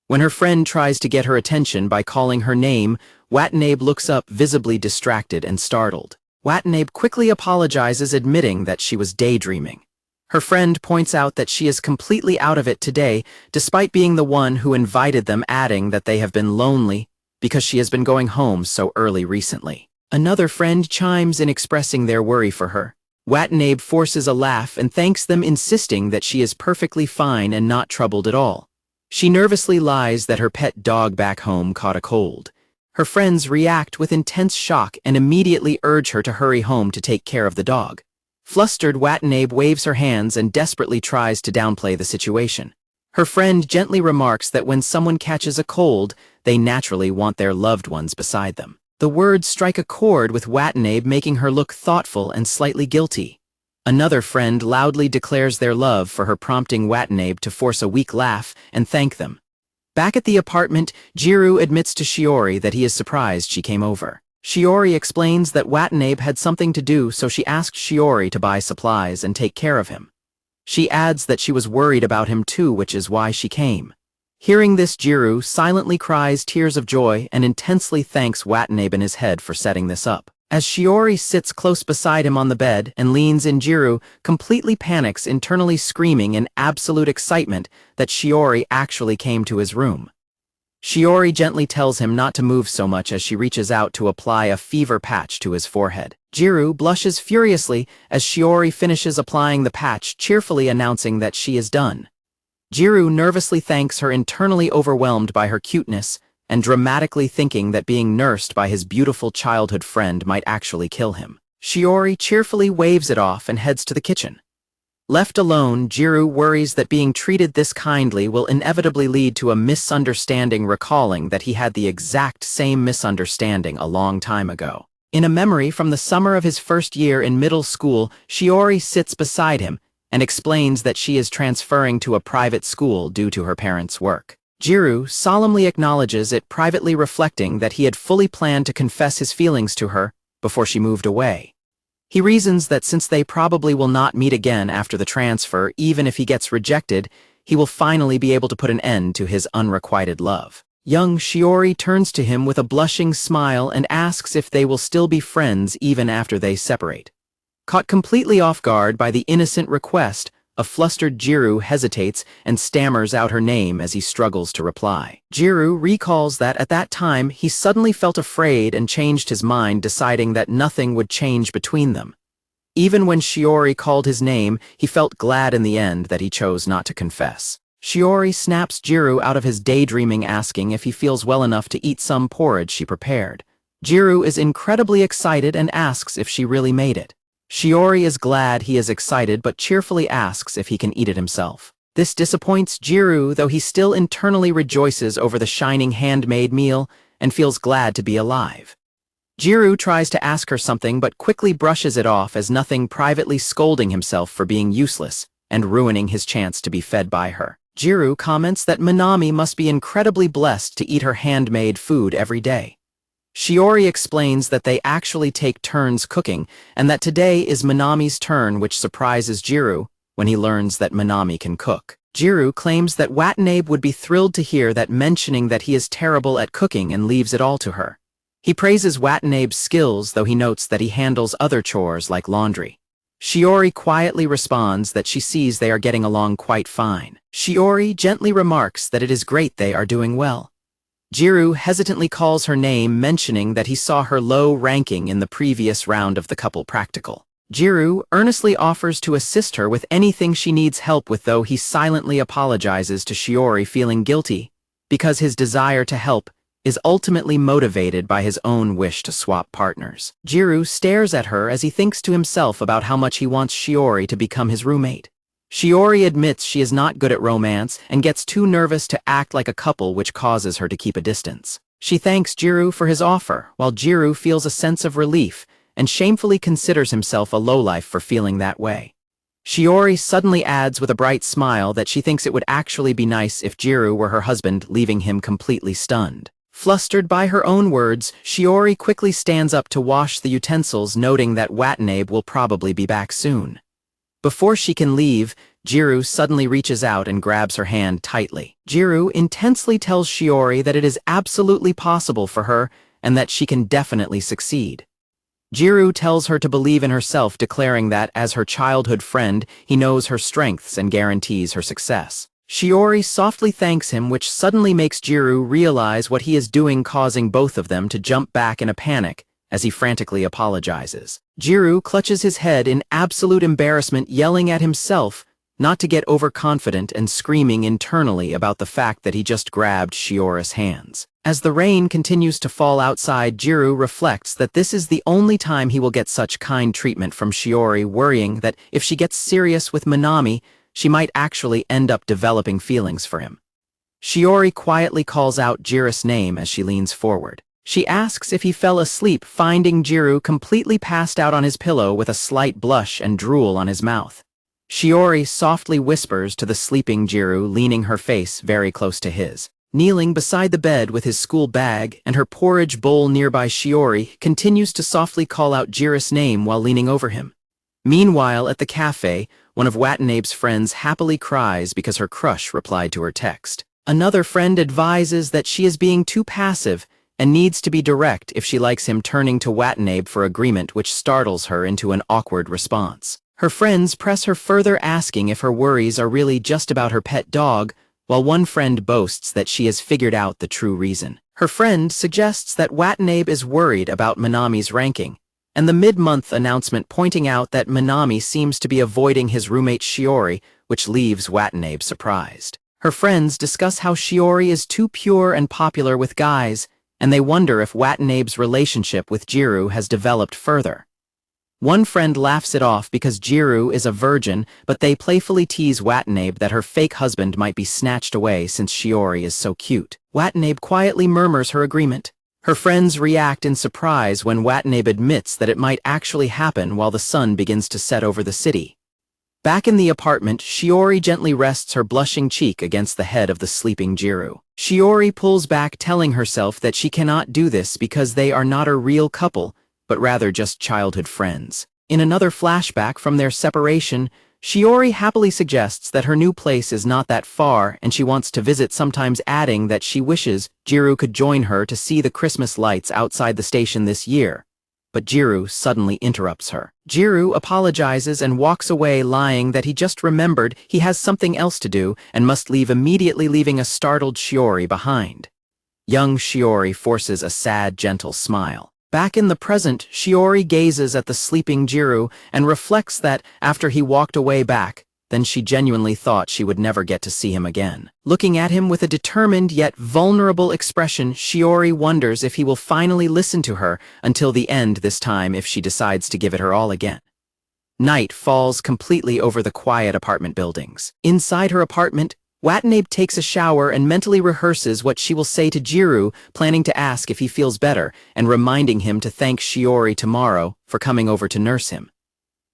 When her friend tries to get her attention by calling her name, Watanabe looks up, visibly distracted and startled. Watanabe quickly apologizes, admitting that she was daydreaming. Her friend points out that she is completely out of it today, despite being the one who invited them, adding that they have been lonely because she has been going home so early recently. Another friend chimes in, expressing their worry for her. Watanabe forces a laugh and thanks them, insisting that she is perfectly fine and not troubled at all. She nervously lies that her pet dog back home caught a cold. Her friends react with intense shock and immediately urge her to hurry home to take care of the dog. Flustered, Watanabe waves her hands and desperately tries to downplay the situation. Her friend gently remarks that when someone catches a cold, they naturally want their loved ones beside them. The words strike a chord with Watanabe, making her look thoughtful and slightly guilty. Another friend loudly declares their love for her, prompting Watanabe to force a weak laugh and thank them. Back at the apartment, Gyaru admits to Shiori that he is surprised she came over. Shiori explains that Watanabe had something to do, so she asked Shiori to buy supplies and take care of him. She adds that she was worried about him too, which is why she came. Hearing this, Gyaru silently cries tears of joy and intensely thanks Watanabe in his head for setting this up. As Shiori sits close beside him on the bed and leans in, Gyaru completely panics, internally screaming in absolute excitement that Shiori actually came to his room. Shiori gently tells him not to move so much as she reaches out to apply a fever patch to his forehead. Gyaru blushes furiously as Shiori finishes applying the patch, cheerfully announcing that she is done. Gyaru nervously thanks her, internally overwhelmed by her cuteness and dramatically thinking that being nursed by his beautiful childhood friend might actually kill him. Shiori cheerfully waves it off and heads to the kitchen. Left alone, Gyaru worries that being treated this kindly will inevitably lead to a misunderstanding, recalling that he had the exact same misunderstanding a long time ago. In a memory from the summer of his first year in middle school, Shiori sits beside him and explains that she is transferring to a private school due to her parents' work. Gyaru solemnly acknowledges it, privately reflecting that he had fully planned to confess his feelings to her before she moved away. He reasons that since they probably will not meet again after the transfer, even if he gets rejected, he will finally be able to put an end to his unrequited love. Young Shiori turns to him with a blushing smile and asks if they will still be friends even after they separate. Caught completely off guard by the innocent request, a flustered Gyaru hesitates and stammers out her name as he struggles to reply. Gyaru recalls that at that time he suddenly felt afraid and changed his mind, deciding that nothing would change between them. Even when Shiori called his name, he felt glad in the end that he chose not to confess. Shiori snaps Gyaru out of his daydreaming, asking if he feels well enough to eat some porridge she prepared. Gyaru is incredibly excited and asks if she really made it. Shiori is glad he is excited, but cheerfully asks if he can eat it himself. This disappoints Gyaru, though he still internally rejoices over the shining handmade meal and feels glad to be alive. Gyaru tries to ask her something but quickly brushes it off as nothing, privately scolding himself for being useless and ruining his chance to be fed by her. Gyaru comments that Minami must be incredibly blessed to eat her handmade food every day. Shiori explains that they actually take turns cooking and that today is Minami's turn, which surprises Gyaru when he learns that Minami can cook. Gyaru claims that Watanabe would be thrilled to hear that, mentioning that he is terrible at cooking and leaves it all to her. He praises Watanabe's skills, though he notes that he handles other chores like laundry. Shiori quietly responds that she sees they are getting along quite fine. Shiori gently remarks that it is great they are doing well. Gyaru hesitantly calls her name, mentioning that he saw her low ranking in the previous round of the couple practical. Gyaru earnestly offers to assist her with anything she needs help with, though he silently apologizes to Shiori, feeling guilty because his desire to help is ultimately motivated by his own wish to swap partners. Gyaru stares at her as he thinks to himself about how much he wants Shiori to become his roommate. Shiori admits she is not good at romance and gets too nervous to act like a couple, which causes her to keep a distance. She thanks Gyaru for his offer, while Gyaru feels a sense of relief and shamefully considers himself a lowlife for feeling that way. Shiori suddenly adds with a bright smile that she thinks it would actually be nice if Gyaru were her husband, leaving him completely stunned. Flustered by her own words, Shiori quickly stands up to wash the utensils, noting that Watanabe will probably be back soon. Before she can leave, Gyaru suddenly reaches out and grabs her hand tightly. Gyaru intensely tells Shiori that it is absolutely possible for her and that she can definitely succeed. Gyaru tells her to believe in herself, declaring that, as her childhood friend, he knows her strengths and guarantees her success. Shiori softly thanks him, which suddenly makes Gyaru realize what he is doing, causing both of them to jump back in a panic as he frantically apologizes. Gyaru clutches his head in absolute embarrassment, yelling at himself not to get overconfident and screaming internally about the fact that he just grabbed Shiori's hands. As the rain continues to fall outside, Gyaru reflects that this is the only time he will get such kind treatment from Shiori, worrying that if she gets serious with Minami, she might actually end up developing feelings for him. Shiori quietly calls out Gyaru's name as she leans forward. She asks if he fell asleep, finding Gyaru completely passed out on his pillow with a slight blush and drool on his mouth. Shiori softly whispers to the sleeping Gyaru, leaning her face very close to his. Kneeling beside the bed with his school bag and her porridge bowl nearby, Shiori continues to softly call out Gyaru's name while leaning over him. Meanwhile, at the cafe, one of Watanabe's friends happily cries because her crush replied to her text. Another friend advises that she is being too passive and needs to be direct if she likes him, turning to Watanabe for agreement, which startles her into an awkward response. Her friends press her further, asking if her worries are really just about her pet dog, while one friend boasts that she has figured out the true reason. Her friend suggests that Watanabe is worried about Minami's ranking, and the mid-month announcement pointing out that Minami seems to be avoiding his roommate Shiori, which leaves Watanabe surprised. Her friends discuss how Shiori is too pure and popular with guys, and they wonder if Watanabe's relationship with Gyaru has developed further. One friend laughs it off because Gyaru is a virgin, but they playfully tease Watanabe that her fake husband might be snatched away since Shiori is so cute. Watanabe quietly murmurs her agreement. Her friends react in surprise when Watanabe admits that it might actually happen while the sun begins to set over the city. Back in the apartment, Shiori gently rests her blushing cheek against the head of the sleeping Gyaru. Shiori pulls back, telling herself that she cannot do this because they are not a real couple, but rather just childhood friends. In another flashback from their separation, Shiori happily suggests that her new place is not that far and she wants to visit, sometimes adding that she wishes Gyaru could join her to see the Christmas lights outside the station this year. But Gyaru suddenly interrupts her. Gyaru apologizes and walks away, lying that he just remembered he has something else to do and must leave immediately, leaving a startled Shiori behind. Young Shiori forces a sad, gentle smile. Back in the present, Shiori gazes at the sleeping Gyaru and reflects that, after he walked away back, then she genuinely thought she would never get to see him again. Looking at him with a determined yet vulnerable expression, Shiori wonders if he will finally listen to her until the end, this time if she decides to give it her all again. Night falls completely over the quiet apartment buildings. Inside her apartment, Watanabe takes a shower and mentally rehearses what she will say to Gyaru, planning to ask if he feels better and reminding him to thank Shiori tomorrow for coming over to nurse him.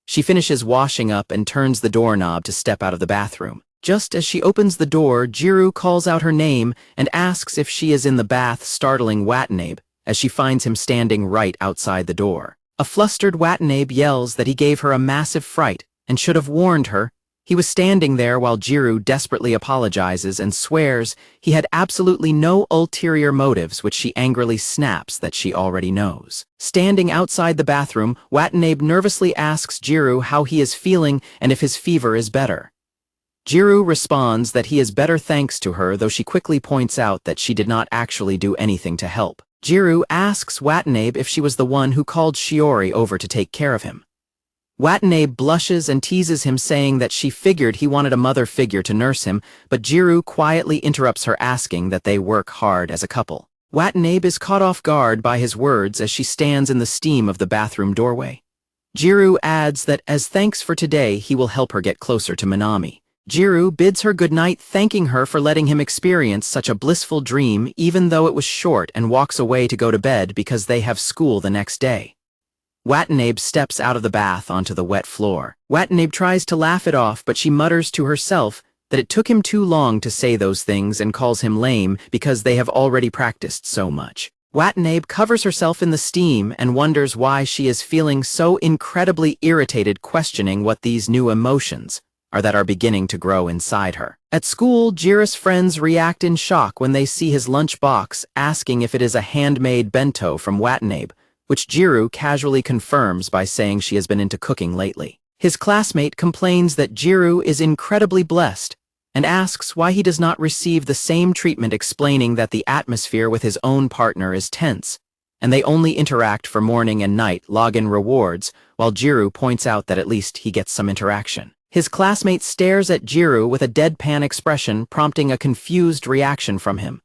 She finishes washing up and turns the doorknob to step out of the bathroom. Just as she opens the door, Gyaru calls out her name and asks if she is in the bath, startling Watanabe as she finds him standing right outside the door. A flustered Watanabe yells that he gave her a massive fright and should have warned her. He was standing there while Gyaru desperately apologizes and swears he had absolutely no ulterior motives, which she angrily snaps that she already knows. Standing outside the bathroom, Watanabe nervously asks Gyaru how he is feeling and if his fever is better. Gyaru responds that he is better thanks to her, though she quickly points out that she did not actually do anything to help. Gyaru asks Watanabe if she was the one who called Shiori over to take care of him. Watanabe blushes and teases him, saying that she figured he wanted a mother figure to nurse him, but Gyaru quietly interrupts her, asking that they work hard as a couple. Watanabe is caught off guard by his words as she stands in the steam of the bathroom doorway. Gyaru adds that as thanks for today, he will help her get closer to Minami. Gyaru bids her goodnight, thanking her for letting him experience such a blissful dream, even though it was short, and walks away to go to bed because they have school the next day. Watanabe steps out of the bath onto the wet floor. Watanabe tries to laugh it off, but she mutters to herself that it took him too long to say those things and calls him lame because they have already practiced so much. Watanabe covers herself in the steam and wonders why she is feeling so incredibly irritated, questioning what these new emotions are that are beginning to grow inside her. At school, Jiru's friends react in shock when they see his lunch box, asking if it is a handmade bento from Watanabe, which Gyaru casually confirms by saying she has been into cooking lately. His classmate complains that Gyaru is incredibly blessed and asks why he does not receive the same treatment, explaining that the atmosphere with his own partner is tense, and they only interact for morning and night login rewards, while Gyaru points out that at least he gets some interaction. His classmate stares at Gyaru with a deadpan expression, prompting a confused reaction from him.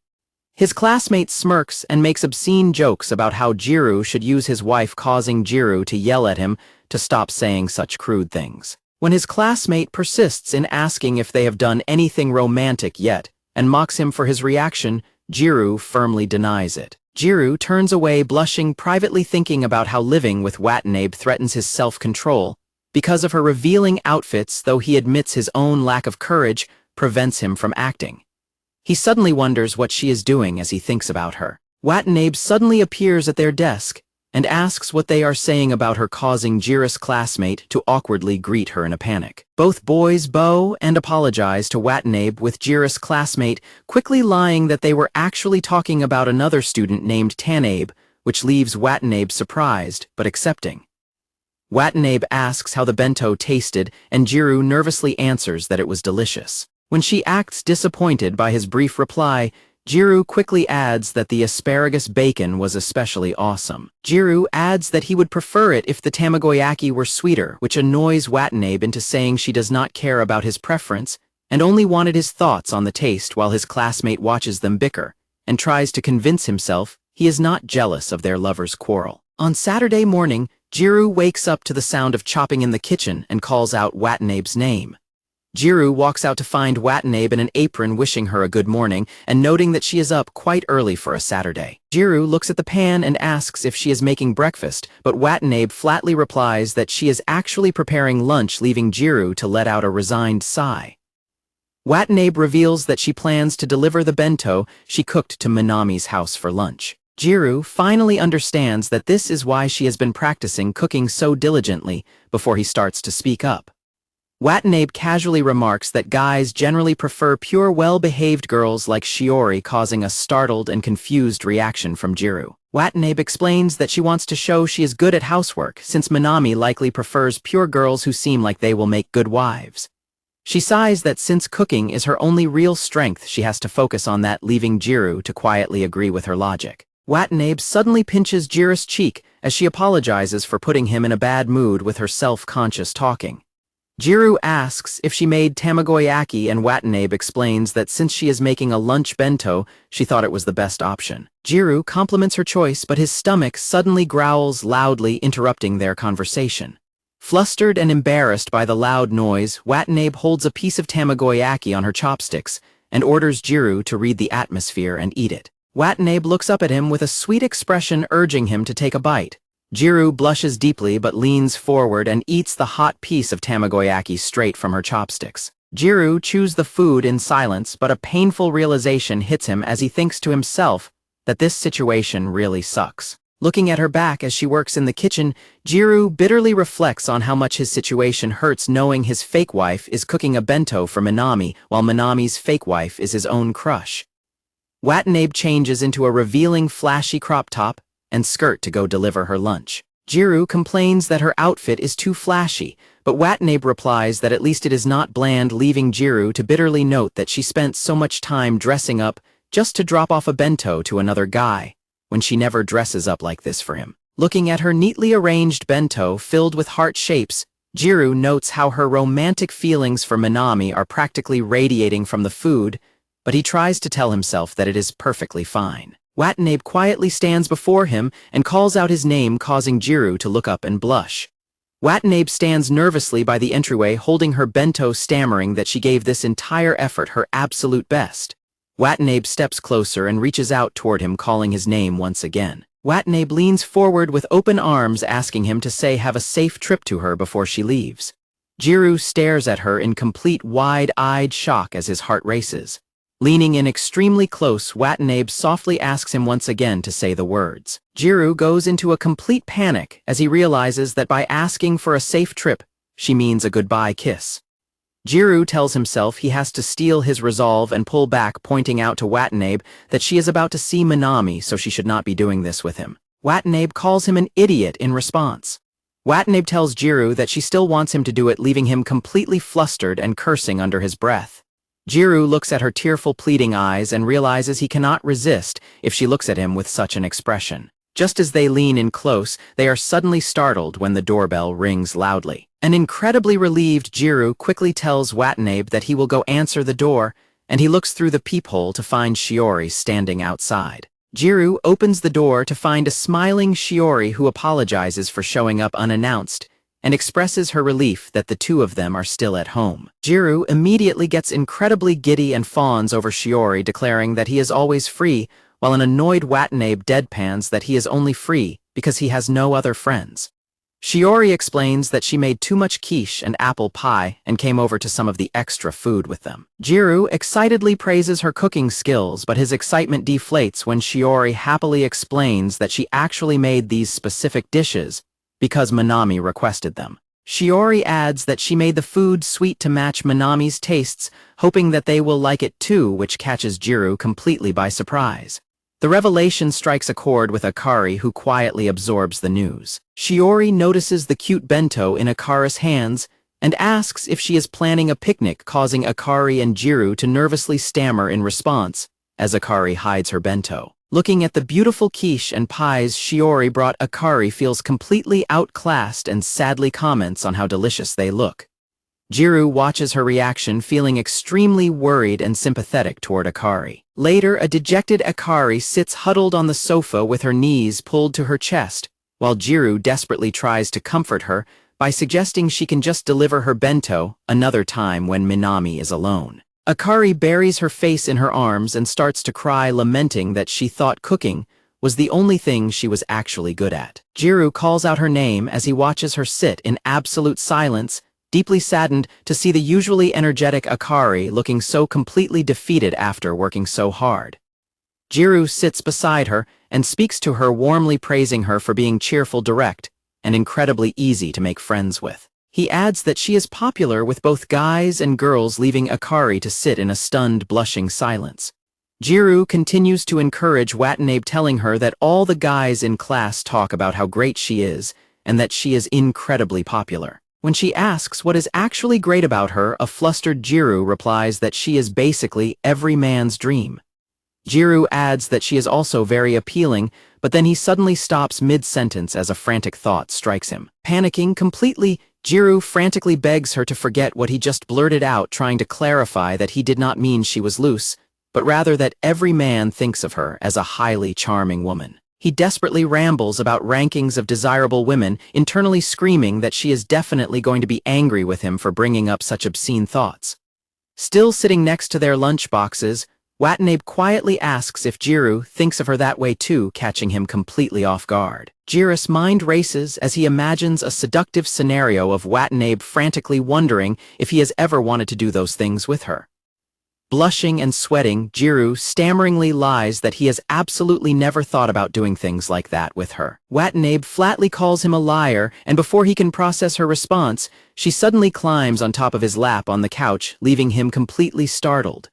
His classmate smirks and makes obscene jokes about how Gyaru should use his wife, causing Gyaru to yell at him to stop saying such crude things. When his classmate persists in asking if they have done anything romantic yet and mocks him for his reaction, Gyaru firmly denies it. Gyaru turns away, blushing, privately thinking about how living with Watanabe threatens his self-control because of her revealing outfits, though he admits his own lack of courage prevents him from acting. He suddenly wonders what she is doing as he thinks about her. Watanabe suddenly appears at their desk and asks what they are saying about her, causing Gyaru's classmate to awkwardly greet her in a panic. Both boys bow and apologize to Watanabe, with Gyaru's classmate quickly lying that they were actually talking about another student named Tanabe, which leaves Watanabe surprised but accepting. Watanabe asks how the bento tasted, and Gyaru nervously answers that it was delicious. When she acts disappointed by his brief reply, Gyaru quickly adds that the asparagus bacon was especially awesome. Gyaru adds that he would prefer it if the tamagoyaki were sweeter, which annoys Watanabe into saying she does not care about his preference and only wanted his thoughts on the taste, while his classmate watches them bicker and tries to convince himself he is not jealous of their lovers' quarrel. On Saturday morning, Gyaru wakes up to the sound of chopping in the kitchen and calls out Watanabe's name. Gyaru walks out to find Watanabe in an apron, wishing her a good morning and noting that she is up quite early for a Saturday. Gyaru looks at the pan and asks if she is making breakfast, but Watanabe flatly replies that she is actually preparing lunch, leaving Gyaru to let out a resigned sigh. Watanabe reveals that she plans to deliver the bento she cooked to Minami's house for lunch. Gyaru finally understands that this is why she has been practicing cooking so diligently before he starts to speak up. Watanabe casually remarks that guys generally prefer pure, well-behaved girls like Shiori, causing a startled and confused reaction from Gyaru. Watanabe explains that she wants to show she is good at housework, since Minami likely prefers pure girls who seem like they will make good wives. She sighs that since cooking is her only real strength, she has to focus on that, leaving Gyaru to quietly agree with her logic. Watanabe suddenly pinches Gyaru's cheek as she apologizes for putting him in a bad mood with her self-conscious talking. Gyaru asks if she made tamagoyaki, and Watanabe explains that since she is making a lunch bento, she thought it was the best option. Gyaru compliments her choice, but his stomach suddenly growls loudly, interrupting their conversation. Flustered and embarrassed by the loud noise, Watanabe holds a piece of tamagoyaki on her chopsticks and orders Gyaru to read the atmosphere and eat it. Watanabe looks up at him with a sweet expression, urging him to take a bite. Gyaru blushes deeply but leans forward and eats the hot piece of tamagoyaki straight from her chopsticks. Gyaru chews the food in silence, but a painful realization hits him as he thinks to himself that this situation really sucks. Looking at her back as she works in the kitchen, Gyaru bitterly reflects on how much his situation hurts, knowing his fake wife is cooking a bento for Minami, while Minami's fake wife is his own crush. Watanabe changes into a revealing flashy crop top and skirt to go deliver her lunch. Gyaru complains that her outfit is too flashy, but Watanabe replies that at least it is not bland, leaving Gyaru to bitterly note that she spent so much time dressing up just to drop off a bento to another guy, when she never dresses up like this for him. Looking at her neatly arranged bento filled with heart shapes, Gyaru notes how her romantic feelings for Minami are practically radiating from the food, but he tries to tell himself that it is perfectly fine. Watanabe quietly stands before him and calls out his name, causing Gyaru to look up and blush. Watanabe stands nervously by the entryway, holding her bento, stammering that she gave this entire effort her absolute best. Watanabe steps closer and reaches out toward him, calling his name once again. Watanabe leans forward with open arms, asking him to say have a safe trip to her before she leaves. Gyaru stares at her in complete wide-eyed shock as his heart races. Leaning in extremely close, Watanabe softly asks him once again to say the words. Gyaru goes into a complete panic as he realizes that by asking for a safe trip, she means a goodbye kiss. Gyaru tells himself he has to steel his resolve and pull back, pointing out to Watanabe that she is about to see Minami, so she should not be doing this with him. Watanabe calls him an idiot in response. Watanabe tells Gyaru that she still wants him to do it, leaving him completely flustered and cursing under his breath. Gyaru looks at her tearful, pleading eyes and realizes he cannot resist if she looks at him with such an expression. Just as they lean in close, they are suddenly startled when the doorbell rings loudly. An incredibly relieved Gyaru quickly tells Watanabe that he will go answer the door, and he looks through the peephole to find Shiori standing outside. Gyaru opens the door to find a smiling Shiori who apologizes for showing up unannounced and expresses her relief that the two of them are still at home. Gyaru immediately gets incredibly giddy and fawns over Shiori, declaring that he is always free, while an annoyed Watanabe deadpans that he is only free because he has no other friends. Shiori explains that she made too much quiche and apple pie and came over to some of the extra food with them. Gyaru excitedly praises her cooking skills, but his excitement deflates when Shiori happily explains that she actually made these specific dishes because Minami requested them. Shiori adds that she made the food sweet to match Minami's tastes, hoping that they will like it too, which catches Gyaru completely by surprise. The revelation strikes a chord with Akari, who quietly absorbs the news. Shiori notices the cute bento in Akari's hands and asks if she is planning a picnic, causing Akari and Gyaru to nervously stammer in response as Akari hides her bento. Looking at the beautiful quiche and pies Shiori brought, Akari feels completely outclassed and sadly comments on how delicious they look. Gyaru watches her reaction, feeling extremely worried and sympathetic toward Akari. Later, a dejected Akari sits huddled on the sofa with her knees pulled to her chest, while Gyaru desperately tries to comfort her by suggesting she can just deliver her bento another time when Minami is alone. Akari buries her face in her arms and starts to cry, lamenting that she thought cooking was the only thing she was actually good at. Gyaru calls out her name as he watches her sit in absolute silence, deeply saddened to see the usually energetic Akari looking so completely defeated after working so hard. Gyaru sits beside her and speaks to her, warmly praising her for being cheerful, direct, and incredibly easy to make friends with. He adds that she is popular with both guys and girls, leaving Akari to sit in a stunned, blushing silence. Gyaru continues to encourage Watanabe, telling her that all the guys in class talk about how great she is and that she is incredibly popular. When she asks what is actually great about her, a flustered Gyaru replies that she is basically every man's dream. Gyaru adds that she is also very appealing, but then he suddenly stops mid-sentence as a frantic thought strikes him. Panicking completely, Gyaru frantically begs her to forget what he just blurted out, trying to clarify that he did not mean she was loose, but rather that every man thinks of her as a highly charming woman. He desperately rambles about rankings of desirable women, internally screaming that she is definitely going to be angry with him for bringing up such obscene thoughts. Still sitting next to their lunchboxes, Watanabe quietly asks if Gyaru thinks of her that way too, catching him completely off guard. Gyaru's mind races as he imagines a seductive scenario of Watanabe frantically wondering if he has ever wanted to do those things with her. Blushing and sweating, Gyaru stammeringly lies that he has absolutely never thought about doing things like that with her. Watanabe flatly calls him a liar, and before he can process her response, she suddenly climbs on top of his lap on the couch, leaving him completely startled.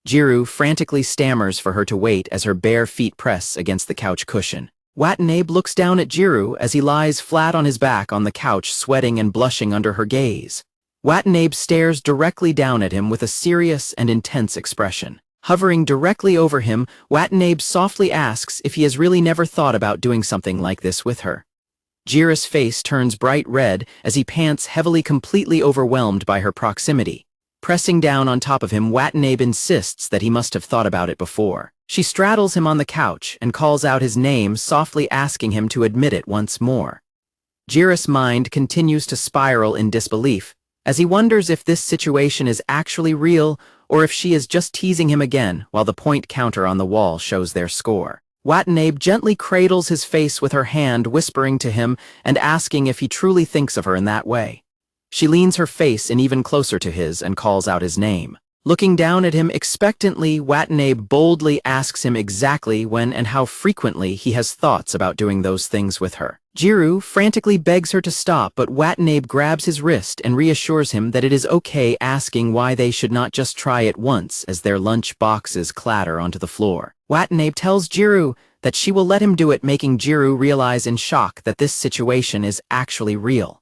Gyaru frantically stammers for her to wait as her bare feet press against the couch cushion. Watanabe looks down at Gyaru as he lies flat on his back on the couch, sweating and blushing under her gaze. Watanabe stares directly down at him with a serious and intense expression. Hovering directly over him, Watanabe softly asks if he has really never thought about doing something like this with her. Gyaru's face turns bright red as he pants heavily, completely overwhelmed by her proximity. Pressing down on top of him, Watanabe insists that he must have thought about it before. She straddles him on the couch and calls out his name, softly asking him to admit it once more. Gyaru's mind continues to spiral in disbelief, as he wonders if this situation is actually real or if she is just teasing him again, while the point counter on the wall shows their score. Watanabe gently cradles his face with her hand, whispering to him and asking if he truly thinks of her in that way. She leans her face in even closer to his and calls out his name. Looking down at him expectantly, Watanabe boldly asks him exactly when and how frequently he has thoughts about doing those things with her. Gyaru frantically begs her to stop, but Watanabe grabs his wrist and reassures him that it is okay, asking why they should not just try it once as their lunch boxes clatter onto the floor. Watanabe tells Gyaru that she will let him do it, making Gyaru realize in shock that this situation is actually real.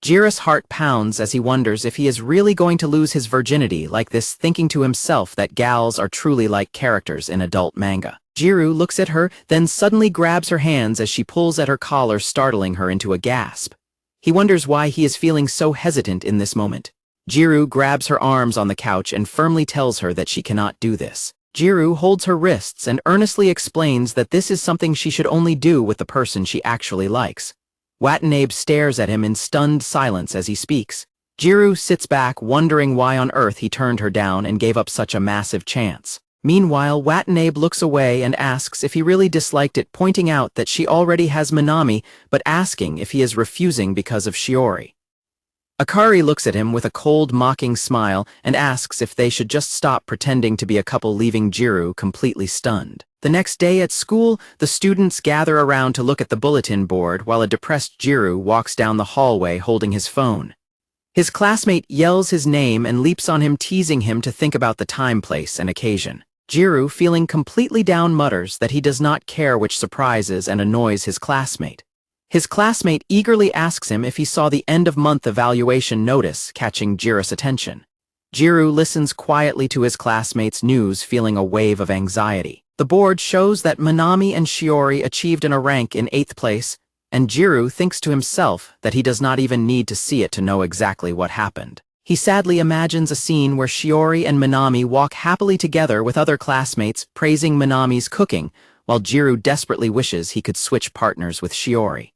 Gyaru's heart pounds as he wonders if he is really going to lose his virginity like this, thinking to himself that gals are truly like characters in adult manga. Gyaru looks at her, then suddenly grabs her hands as she pulls at her collar, startling her into a gasp. He wonders why he is feeling so hesitant in this moment. Gyaru grabs her arms on the couch and firmly tells her that she cannot do this. Gyaru holds her wrists and earnestly explains that this is something she should only do with the person she actually likes. Watanabe stares at him in stunned silence as he speaks. Gyaru sits back, wondering why on earth he turned her down and gave up such a massive chance. Meanwhile, Watanabe looks away and asks if he really disliked it, pointing out that she already has Minami, but asking if he is refusing because of Shiori. Akari looks at him with a cold, mocking smile and asks if they should just stop pretending to be a couple, leaving Gyaru completely stunned. The next day at school, the students gather around to look at the bulletin board while a depressed Gyaru walks down the hallway holding his phone. His classmate yells his name and leaps on him, teasing him to think about the time, place, and occasion. Gyaru, feeling completely down, mutters that he does not care, which surprises and annoys his classmate. His classmate eagerly asks him if he saw the end-of-month evaluation notice, catching Gyaru's attention. Gyaru listens quietly to his classmate's news, feeling a wave of anxiety. The board shows that Minami and Shiori achieved a rank in 8th place, and Gyaru thinks to himself that he does not even need to see it to know exactly what happened. He sadly imagines a scene where Shiori and Minami walk happily together with other classmates, praising Minami's cooking, while Gyaru desperately wishes he could switch partners with Shiori.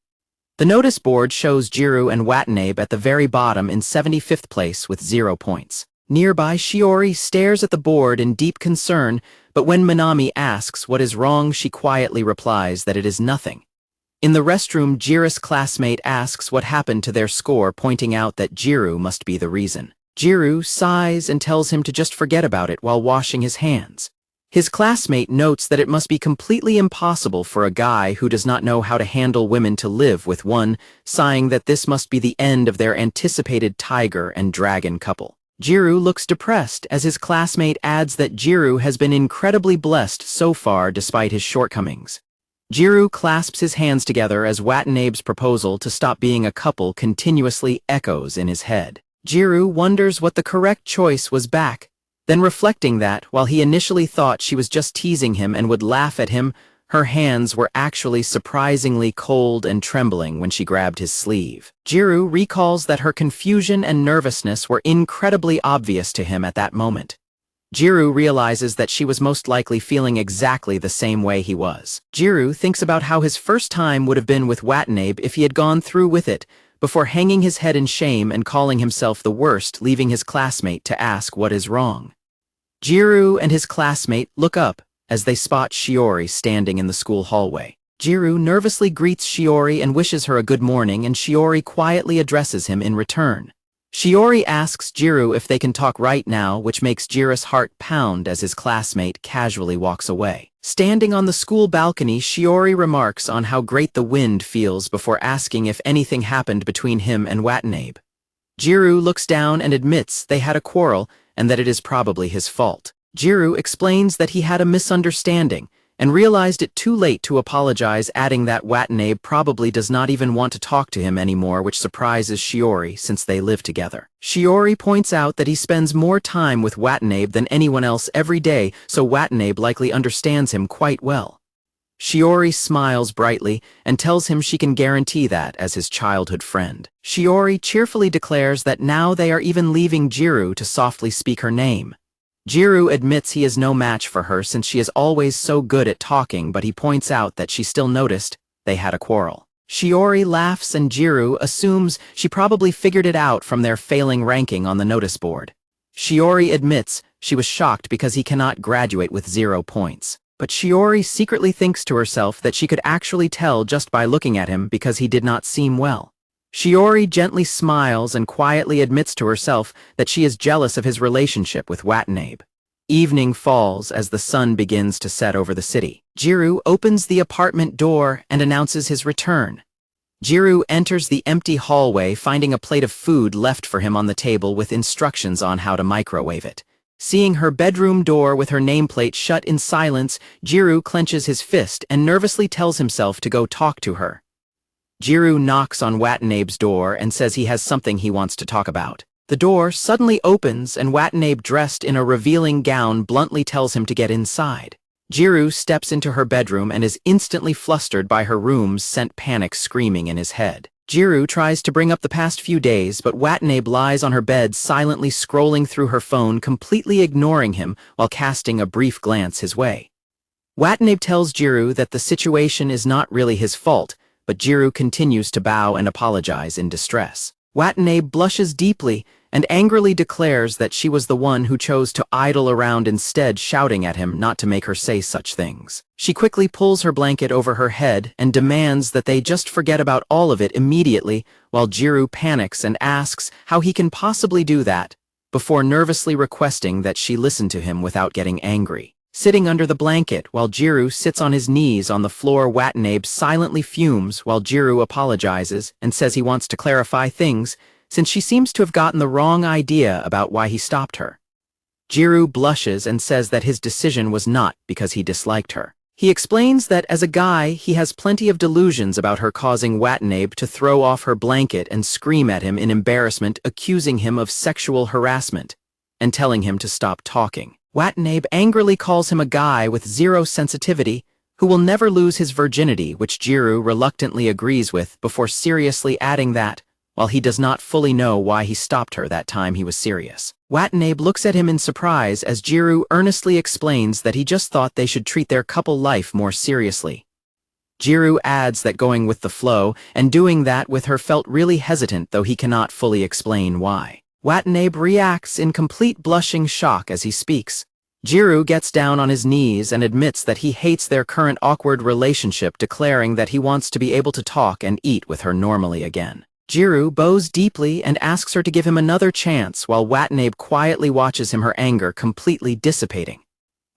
The notice board shows Gyaru and Watanabe at the very bottom in 75th place with 0 points. Nearby, Shiori stares at the board in deep concern, but when Minami asks what is wrong, she quietly replies that it is nothing. In the restroom, Gyaru's classmate asks what happened to their score, pointing out that Gyaru must be the reason. Gyaru sighs and tells him to just forget about it while washing his hands. His classmate notes that it must be completely impossible for a guy who does not know how to handle women to live with one, sighing that this must be the end of their anticipated tiger and dragon couple. Gyaru looks depressed as his classmate adds that Gyaru has been incredibly blessed so far despite his shortcomings. Gyaru clasps his hands together as Watanabe's proposal to stop being a couple continuously echoes in his head. Gyaru wonders what the correct choice was back, then reflecting that, while he initially thought she was just teasing him and would laugh at him, her hands were actually surprisingly cold and trembling when she grabbed his sleeve. Gyaru recalls that her confusion and nervousness were incredibly obvious to him at that moment. Gyaru realizes that she was most likely feeling exactly the same way he was. Gyaru thinks about how his first time would have been with Watanabe if he had gone through with it, before hanging his head in shame and calling himself the worst, leaving his classmate to ask what is wrong. Gyaru and his classmate look up as they spot Shiori standing in the school hallway. Gyaru nervously greets Shiori and wishes her a good morning, and Shiori quietly addresses him in return. Shiori asks Gyaru if they can talk right now, which makes Gyaru's heart pound as his classmate casually walks away. Standing on the school balcony, Shiori remarks on how great the wind feels before asking if anything happened between him and Watanabe. Gyaru looks down and admits they had a quarrel and that it is probably his fault. Gyaru explains that he had a misunderstanding and realized it too late to apologize, adding that Watanabe probably does not even want to talk to him anymore, which surprises Shiori since they live together. Shiori points out that he spends more time with Watanabe than anyone else every day, so Watanabe likely understands him quite well. Shiori smiles brightly and tells him she can guarantee that as his childhood friend. Shiori cheerfully declares that now they are even leaving Gyaru to softly speak her name. Gyaru admits he is no match for her since she is always so good at talking, but he points out that she still noticed they had a quarrel. Shiori laughs and Gyaru assumes she probably figured it out from their failing ranking on the notice board. Shiori admits she was shocked because he cannot graduate with 0 points. But Shiori secretly thinks to herself that she could actually tell just by looking at him because he did not seem well. Shiori gently smiles and quietly admits to herself that she is jealous of his relationship with Watanabe. Evening falls as the sun begins to set over the city. Gyaru opens the apartment door and announces his return. Gyaru enters the empty hallway, finding a plate of food left for him on the table with instructions on how to microwave it. Seeing her bedroom door with her nameplate shut in silence, Gyaru clenches his fist and nervously tells himself to go talk to her. Gyaru knocks on Watanabe's door and says he has something he wants to talk about. The door suddenly opens and Watanabe, dressed in a revealing gown, bluntly tells him to get inside. Gyaru steps into her bedroom and is instantly flustered by her room's scent, panic screaming in his head. Gyaru tries to bring up the past few days, but Watanabe lies on her bed silently scrolling through her phone, completely ignoring him while casting a brief glance his way. Watanabe tells Gyaru that the situation is not really his fault, but Gyaru continues to bow and apologize in distress. Watanabe blushes deeply and angrily declares that she was the one who chose to idle around instead, shouting at him not to make her say such things. She quickly pulls her blanket over her head and demands that they just forget about all of it immediately, while Gyaru panics and asks how he can possibly do that, before nervously requesting that she listen to him without getting angry. Sitting under the blanket while Gyaru sits on his knees on the floor, Watanabe silently fumes while Gyaru apologizes and says he wants to clarify things, since she seems to have gotten the wrong idea about why he stopped her. Gyaru blushes and says that his decision was not because he disliked her. He explains that as a guy, he has plenty of delusions about her, causing Watanabe to throw off her blanket and scream at him in embarrassment, accusing him of sexual harassment and telling him to stop talking. Watanabe angrily calls him a guy with zero sensitivity who will never lose his virginity, which Gyaru reluctantly agrees with, before seriously adding that, while he does not fully know why he stopped her that time, he was serious. Watanabe looks at him in surprise as Gyaru earnestly explains that he just thought they should treat their couple life more seriously. Gyaru adds that going with the flow and doing that with her felt really hesitant, though he cannot fully explain why. Watanabe reacts in complete blushing shock as he speaks. Gyaru gets down on his knees and admits that he hates their current awkward relationship, declaring that he wants to be able to talk and eat with her normally again. Gyaru bows deeply and asks her to give him another chance, while Watanabe quietly watches him, her anger completely dissipating.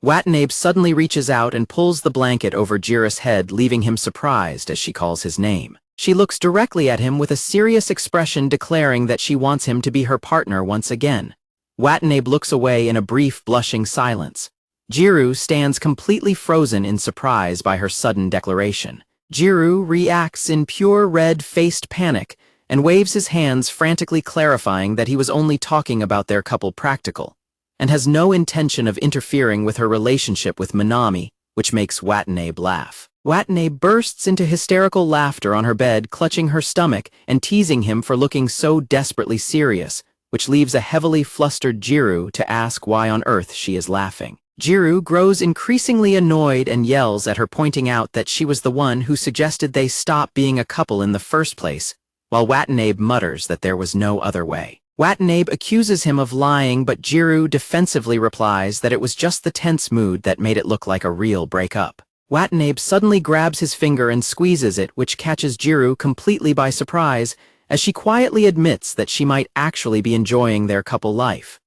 Watanabe suddenly reaches out and pulls the blanket over Gyaru's head, leaving him surprised as she calls his name. She looks directly at him with a serious expression, declaring that she wants him to be her partner once again. Watanabe looks away in a brief blushing silence. Gyaru stands completely frozen in surprise by her sudden declaration. Gyaru reacts in pure red-faced panic and waves his hands, frantically clarifying that he was only talking about their couple practical, and has no intention of interfering with her relationship with Minami, which makes Watanabe laugh. Watanabe bursts into hysterical laughter on her bed, clutching her stomach and teasing him for looking so desperately serious, which leaves a heavily flustered Gyaru to ask why on earth she is laughing. Gyaru grows increasingly annoyed and yells at her, pointing out that she was the one who suggested they stop being a couple in the first place, while Watanabe mutters that there was no other way. Watanabe accuses him of lying, but Gyaru defensively replies that it was just the tense mood that made it look like a real breakup. Watanabe suddenly grabs his finger and squeezes it, which catches Gyaru completely by surprise, as she quietly admits that she might actually be enjoying their couple life.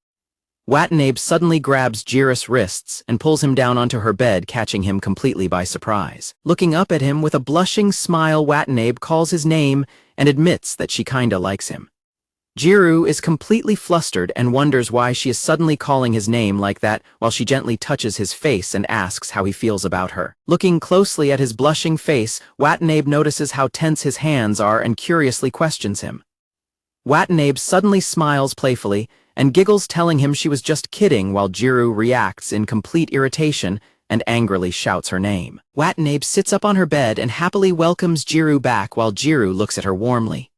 Watanabe suddenly grabs Gyaru's wrists and pulls him down onto her bed, catching him completely by surprise. Looking up at him with a blushing smile, Watanabe calls his name and admits that she kinda likes him. Gyaru is completely flustered and wonders why she is suddenly calling his name like that, while she gently touches his face and asks how he feels about her. Looking closely at his blushing face, Watanabe notices how tense his hands are and curiously questions him. Watanabe suddenly smiles playfully and giggles, telling him she was just kidding, while Gyaru reacts in complete irritation and angrily shouts her name. Watanabe sits up on her bed and happily welcomes Gyaru back, while Gyaru looks at her warmly.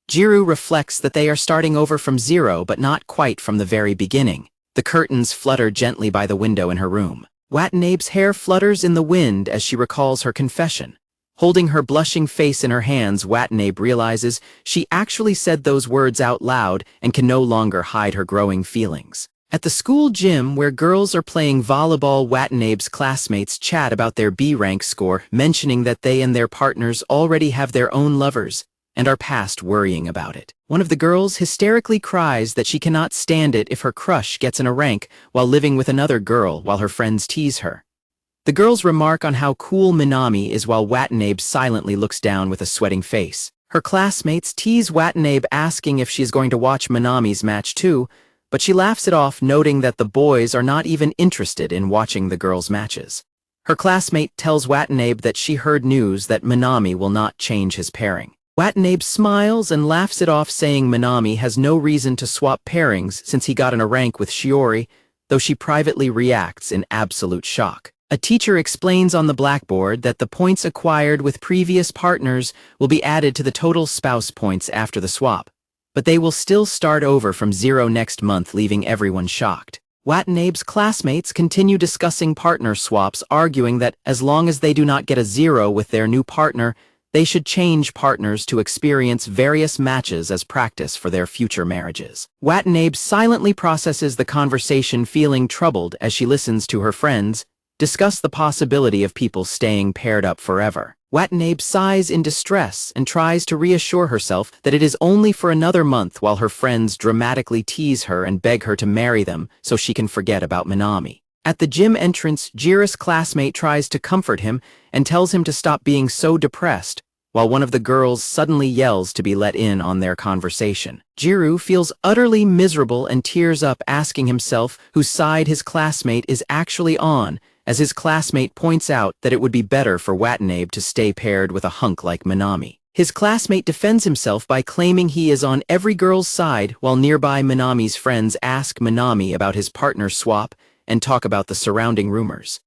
Gyaru reflects that they are starting over from zero, but not quite from the very beginning. The curtains flutter gently by the window in her room. Watanabe's hair flutters in the wind as she recalls her confession. Holding her blushing face in her hands, Watanabe realizes she actually said those words out loud and can no longer hide her growing feelings. At the school gym, where girls are playing volleyball, Watanabe's classmates chat about their B rank score, mentioning that they and their partners already have their own lovers, and are past worrying about it. One of the girls hysterically cries that she cannot stand it if her crush gets in a rank while living with another girl while her friends tease her. The girls remark on how cool Minami is while Watanabe silently looks down with a sweating face. Her classmates tease Watanabe asking if she is going to watch Minami's match too, but she laughs it off, noting that the boys are not even interested in watching the girls' matches. Her classmate tells Watanabe that she heard news that Minami will not change his pairing. Watanabe smiles and laughs it off, saying Minami has no reason to swap pairings since he got in a rank with Shiori, though she privately reacts in absolute shock. A teacher explains on the blackboard that the points acquired with previous partners will be added to the total spouse points after the swap, but they will still start over from 0 next month, leaving everyone shocked. Watanabe's classmates continue discussing partner swaps, arguing that as long as they do not get a 0 with their new partner, they should change partners to experience various matches as practice for their future marriages. Watanabe silently processes the conversation, feeling troubled as she listens to her friends discuss the possibility of people staying paired up forever. Watanabe sighs in distress and tries to reassure herself that it is only for another month, while her friends dramatically tease her and beg her to marry them so she can forget about Minami. At the gym entrance, Jiru's classmate tries to comfort him and tells him to stop being so depressed, while one of the girls suddenly yells to be let in on their conversation. Gyaru feels utterly miserable and tears up, asking himself whose side his classmate is actually on, as his classmate points out that it would be better for Watanabe to stay paired with a hunk like Minami. His classmate defends himself by claiming he is on every girl's side, while nearby Minami's friends ask Minami about his partner swap and talk about the surrounding rumors.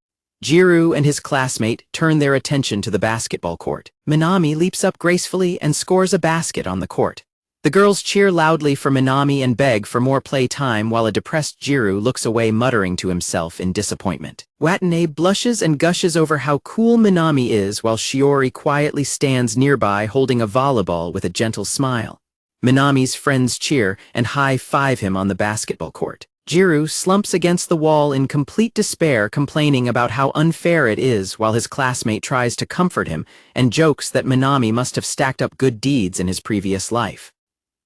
Gyaru and his classmate turn their attention to the basketball court. Minami leaps up gracefully and scores a basket on the court. The girls cheer loudly for Minami and beg for more play time, while a depressed Gyaru looks away, muttering to himself in disappointment. Watanabe blushes and gushes over how cool Minami is, while Shiori quietly stands nearby holding a volleyball with a gentle smile. Minami's friends cheer and high-five him on the basketball court. Gyaru slumps against the wall in complete despair, complaining about how unfair it is, while his classmate tries to comfort him and jokes that Minami must have stacked up good deeds in his previous life.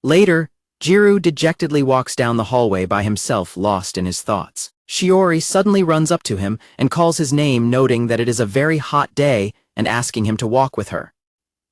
Later, Gyaru dejectedly walks down the hallway by himself, lost in his thoughts. Shiori suddenly runs up to him and calls his name, noting that it is a very hot day and asking him to walk with her.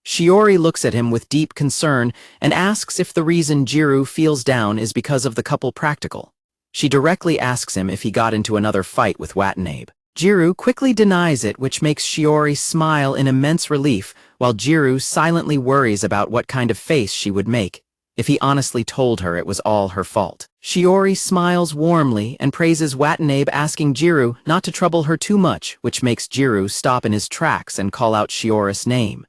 Shiori looks at him with deep concern and asks if the reason Gyaru feels down is because of the couple practical. She directly asks him if he got into another fight with Watanabe. Gyaru quickly denies it, which makes Shiori smile in immense relief, while Gyaru silently worries about what kind of face she would make if he honestly told her it was all her fault. Shiori smiles warmly and praises Watanabe, asking Gyaru not to trouble her too much, which makes Gyaru stop in his tracks and call out Shiori's name.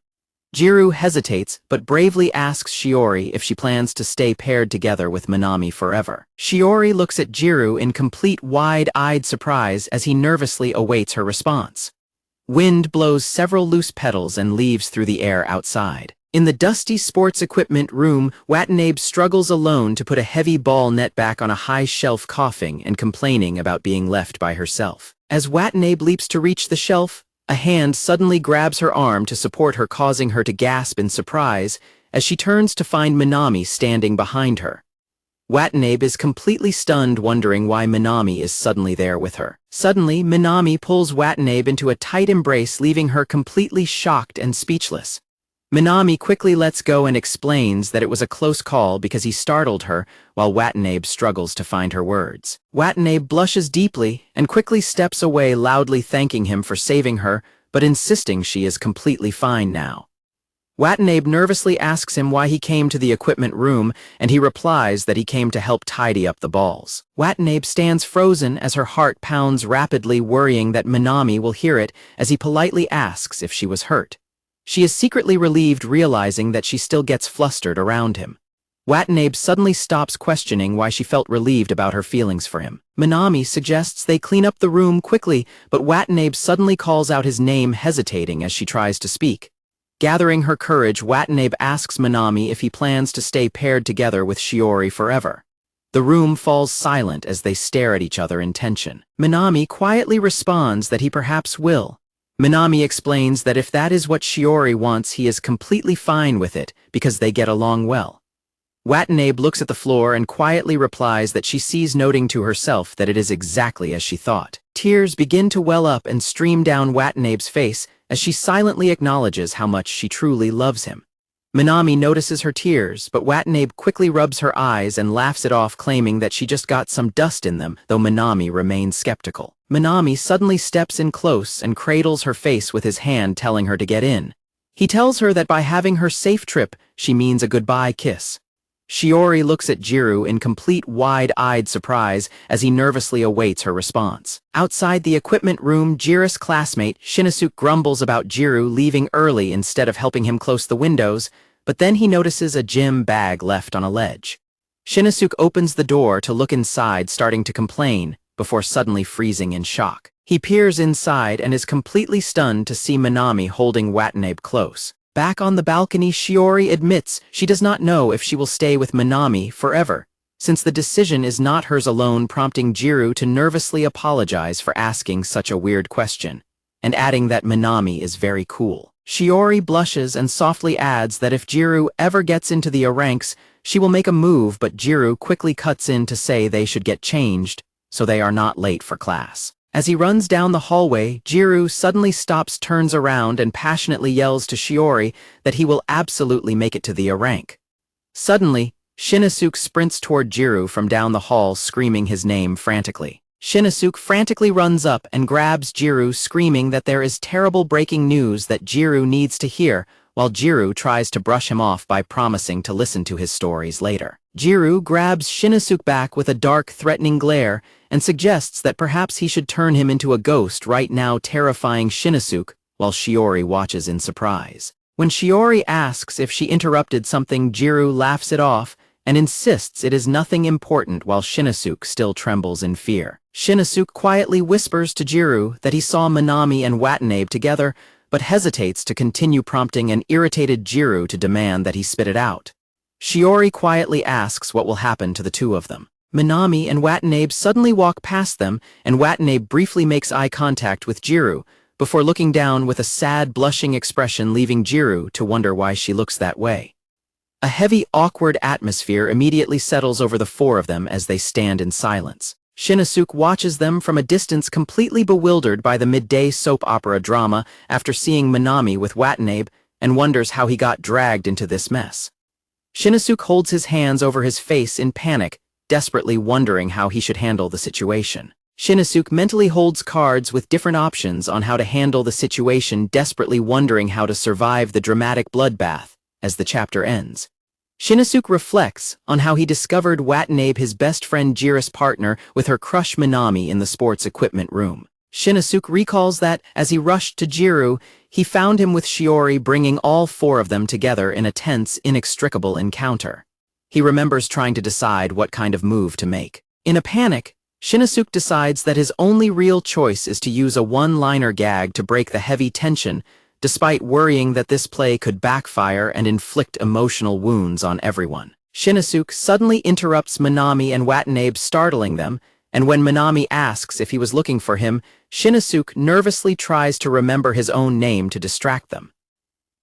Gyaru hesitates, but bravely asks Shiori if she plans to stay paired together with Minami forever. Shiori looks at Gyaru in complete wide-eyed surprise as he nervously awaits her response. Wind blows several loose petals and leaves through the air outside. In the dusty sports equipment room, Watanabe struggles alone to put a heavy ball net back on a high shelf, coughing and complaining about being left by herself. As Watanabe leaps to reach the shelf, a hand suddenly grabs her arm to support her, causing her to gasp in surprise as she turns to find Minami standing behind her. Watanabe is completely stunned, wondering why Minami is suddenly there with her. Suddenly, Minami pulls Watanabe into a tight embrace, leaving her completely shocked and speechless. Minami quickly lets go and explains that it was a close call because he startled her, while Watanabe struggles to find her words. Watanabe blushes deeply and quickly steps away, loudly thanking him for saving her, but insisting she is completely fine now. Watanabe nervously asks him why he came to the equipment room, and he replies that he came to help tidy up the balls. Watanabe stands frozen as her heart pounds rapidly, worrying that Minami will hear it, as he politely asks if she was hurt. She is secretly relieved, realizing that she still gets flustered around him. Watanabe suddenly stops, questioning why she felt relieved about her feelings for him. Minami suggests they clean up the room quickly, but Watanabe suddenly calls out his name, hesitating as she tries to speak. Gathering her courage, Watanabe asks Minami if he plans to stay paired together with Shiori forever. The room falls silent as they stare at each other in tension. Minami quietly responds that he perhaps will. Minami explains that if that is what Shiori wants, he is completely fine with it because they get along well. Watanabe looks at the floor and quietly replies that she sees, noting to herself that it is exactly as she thought. Tears begin to well up and stream down Watanabe's face as she silently acknowledges how much she truly loves him. Minami notices her tears, but Watanabe quickly rubs her eyes and laughs it off, claiming that she just got some dust in them, though Minami remains skeptical. Minami suddenly steps in close and cradles her face with his hand, telling her to get in. He tells her that by having her safe trip, she means a goodbye kiss. Shiori looks at Gyaru in complete wide-eyed surprise as he nervously awaits her response. Outside the equipment room, Gyaru's classmate Shinosuke grumbles about Gyaru leaving early instead of helping him close the windows, but then he notices a gym bag left on a ledge. Shinosuke opens the door to look inside, starting to complain, before suddenly freezing in shock. He peers inside and is completely stunned to see Minami holding Watanabe close. Back on the balcony, Shiori admits she does not know if she will stay with Minami forever, since the decision is not hers alone, prompting Gyaru to nervously apologize for asking such a weird question, and adding that Minami is very cool. Shiori blushes and softly adds that if Gyaru ever gets into the ranks, she will make a move, but Gyaru quickly cuts in to say they should get changed, so they are not late for class. As he runs down the hallway, Gyaru suddenly stops, turns around, and passionately yells to Shiori that he will absolutely make it to the A rank. Suddenly, Shinosuke sprints toward Gyaru from down the hall, screaming his name frantically. Shinosuke frantically runs up and grabs Gyaru, screaming that there is terrible breaking news that Gyaru needs to hear, while Gyaru tries to brush him off by promising to listen to his stories later. Gyaru grabs Shinosuke back with a dark, threatening glare and suggests that perhaps he should turn him into a ghost right now, terrifying Shinosuke, while Shiori watches in surprise. When Shiori asks if she interrupted something, Gyaru laughs it off and insists it is nothing important, while Shinosuke still trembles in fear. Shinosuke quietly whispers to Gyaru that he saw Minami and Watanabe together, but hesitates to continue, prompting an irritated Gyaru to demand that he spit it out. Shiori quietly asks what will happen to the two of them. Minami and Watanabe suddenly walk past them, and Watanabe briefly makes eye contact with Gyaru, before looking down with a sad, blushing expression, leaving Gyaru to wonder why she looks that way. A heavy, awkward atmosphere immediately settles over the four of them as they stand in silence. Shinosuke watches them from a distance, completely bewildered by the midday soap opera drama after seeing Minami with Watanabe, and wonders how he got dragged into this mess. Shinosuke holds his hands over his face in panic, desperately wondering how he should handle the situation. Shinosuke mentally holds cards with different options on how to handle the situation, desperately wondering how to survive the dramatic bloodbath as the chapter ends. Shinosuke reflects on how he discovered Watanabe, his best friend Gyaru's partner, with her crush Minami in the sports equipment room. Shinosuke recalls that, as he rushed to Gyaru, he found him with Shiori, bringing all four of them together in a tense, inextricable encounter. He remembers trying to decide what kind of move to make. In a panic, Shinosuke decides that his only real choice is to use a one-liner gag to break the heavy tension, despite worrying that this play could backfire and inflict emotional wounds on everyone. Shinosuke suddenly interrupts Minami and Watanabe, startling them, and when Minami asks if he was looking for him, Shinosuke nervously tries to remember his own name to distract them.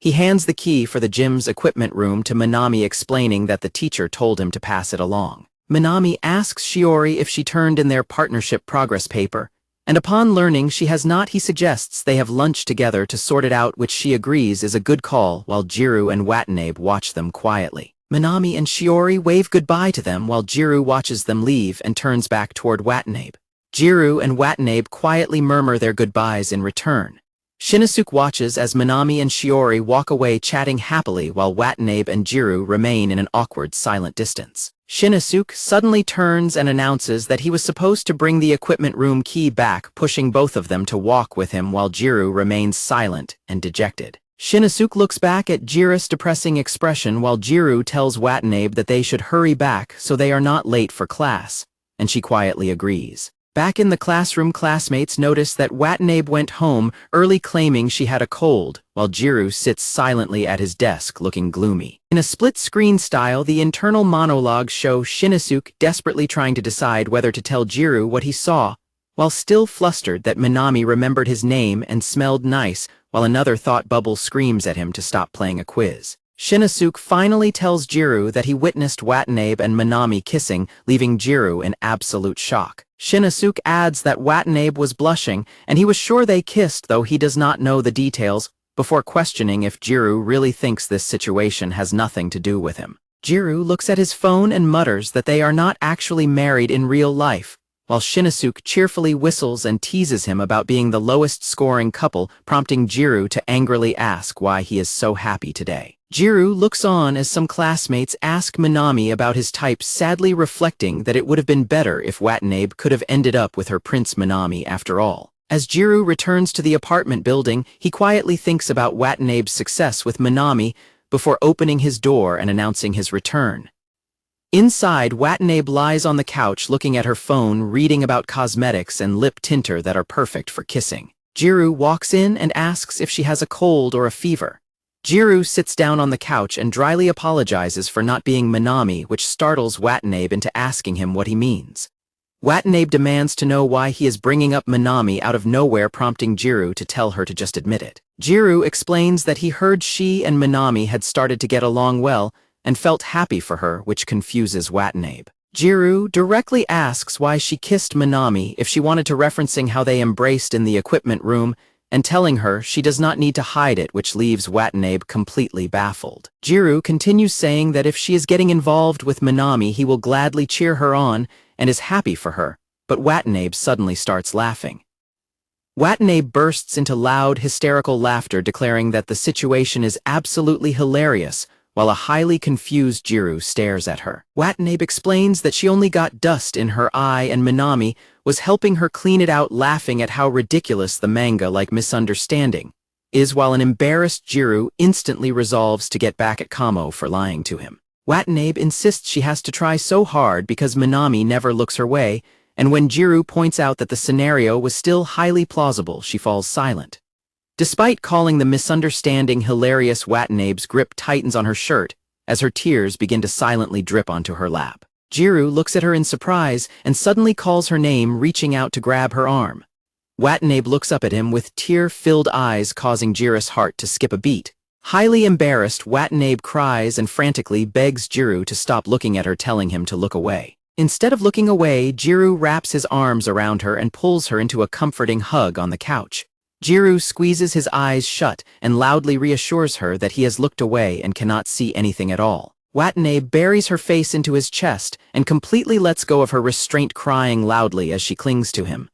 He hands the key for the gym's equipment room to Minami, explaining that the teacher told him to pass it along. Minami asks Shiori if she turned in their partnership progress paper, and upon learning she has not, he suggests they have lunch together to sort it out, which she agrees is a good call, while Gyaru and Watanabe watch them quietly. Minami and Shiori wave goodbye to them while Gyaru watches them leave and turns back toward Watanabe. Gyaru and Watanabe quietly murmur their goodbyes in return. Shinosuke watches as Minami and Shiori walk away, chatting happily, while Watanabe and Gyaru remain in an awkward, silent distance. Shinosuke suddenly turns and announces that he was supposed to bring the equipment room key back, pushing both of them to walk with him, while Gyaru remains silent and dejected. Shinosuke looks back at Gyaru's depressing expression while Gyaru tells Watanabe that they should hurry back so they are not late for class, and she quietly agrees. Back in the classroom, classmates notice that Watanabe went home early, claiming she had a cold, while Gyaru sits silently at his desk looking gloomy. In a split-screen style, the internal monologues show Shinosuke desperately trying to decide whether to tell Gyaru what he saw, while still flustered that Minami remembered his name and smelled nice, while another thought bubble screams at him to stop playing a quiz. Shinosuke finally tells Gyaru that he witnessed Watanabe and Minami kissing, leaving Gyaru in absolute shock. Shinosuke adds that Watanabe was blushing, and he was sure they kissed, though he does not know the details, before questioning if Gyaru really thinks this situation has nothing to do with him. Gyaru looks at his phone and mutters that they are not actually married in real life, while Shinosuke cheerfully whistles and teases him about being the lowest-scoring couple, prompting Gyaru to angrily ask why he is so happy today. Gyaru looks on as some classmates ask Minami about his type, sadly reflecting that it would have been better if Watanabe could have ended up with her Prince Minami after all. As Gyaru returns to the apartment building, he quietly thinks about Watanabe's success with Minami before opening his door and announcing his return. Inside, Watanabe lies on the couch looking at her phone, reading about cosmetics and lip tinter that are perfect for kissing. Gyaru walks in and asks if she has a cold or a fever. Gyaru sits down on the couch and dryly apologizes for not being Minami, which startles Watanabe into asking him what he means. Watanabe demands to know why he is bringing up Minami out of nowhere, prompting Gyaru to tell her to just admit it. Gyaru explains that he heard she and Minami had started to get along well and felt happy for her, which confuses Watanabe. Gyaru directly asks why she kissed Minami, if she wanted to, referencing how they embraced in the equipment room, and telling her she does not need to hide it, which leaves Watanabe completely baffled. Gyaru continues saying that if she is getting involved with Minami, he will gladly cheer her on and is happy for her, but Watanabe suddenly starts laughing. Watanabe bursts into loud, hysterical laughter, declaring that the situation is absolutely hilarious, while a highly confused Gyaru stares at her. Watanabe explains that she only got dust in her eye and Minami was helping her clean it out, laughing at how ridiculous the manga-like misunderstanding is, while an embarrassed Gyaru instantly resolves to get back at Kamo for lying to him. Watanabe insists she has to try so hard because Minami never looks her way, and when Gyaru points out that the scenario was still highly plausible, she falls silent. Despite calling the misunderstanding hilarious, Watanabe's grip tightens on her shirt as her tears begin to silently drip onto her lap. Gyaru looks at her in surprise and suddenly calls her name, reaching out to grab her arm. Watanabe looks up at him with tear-filled eyes, causing Gyaru's heart to skip a beat. Highly embarrassed, Watanabe cries and frantically begs Gyaru to stop looking at her, telling him to look away. Instead of looking away, Gyaru wraps his arms around her and pulls her into a comforting hug on the couch. Gyaru squeezes his eyes shut and loudly reassures her that he has looked away and cannot see anything at all. Watanabe buries her face into his chest and completely lets go of her restraint, crying loudly as she clings to him.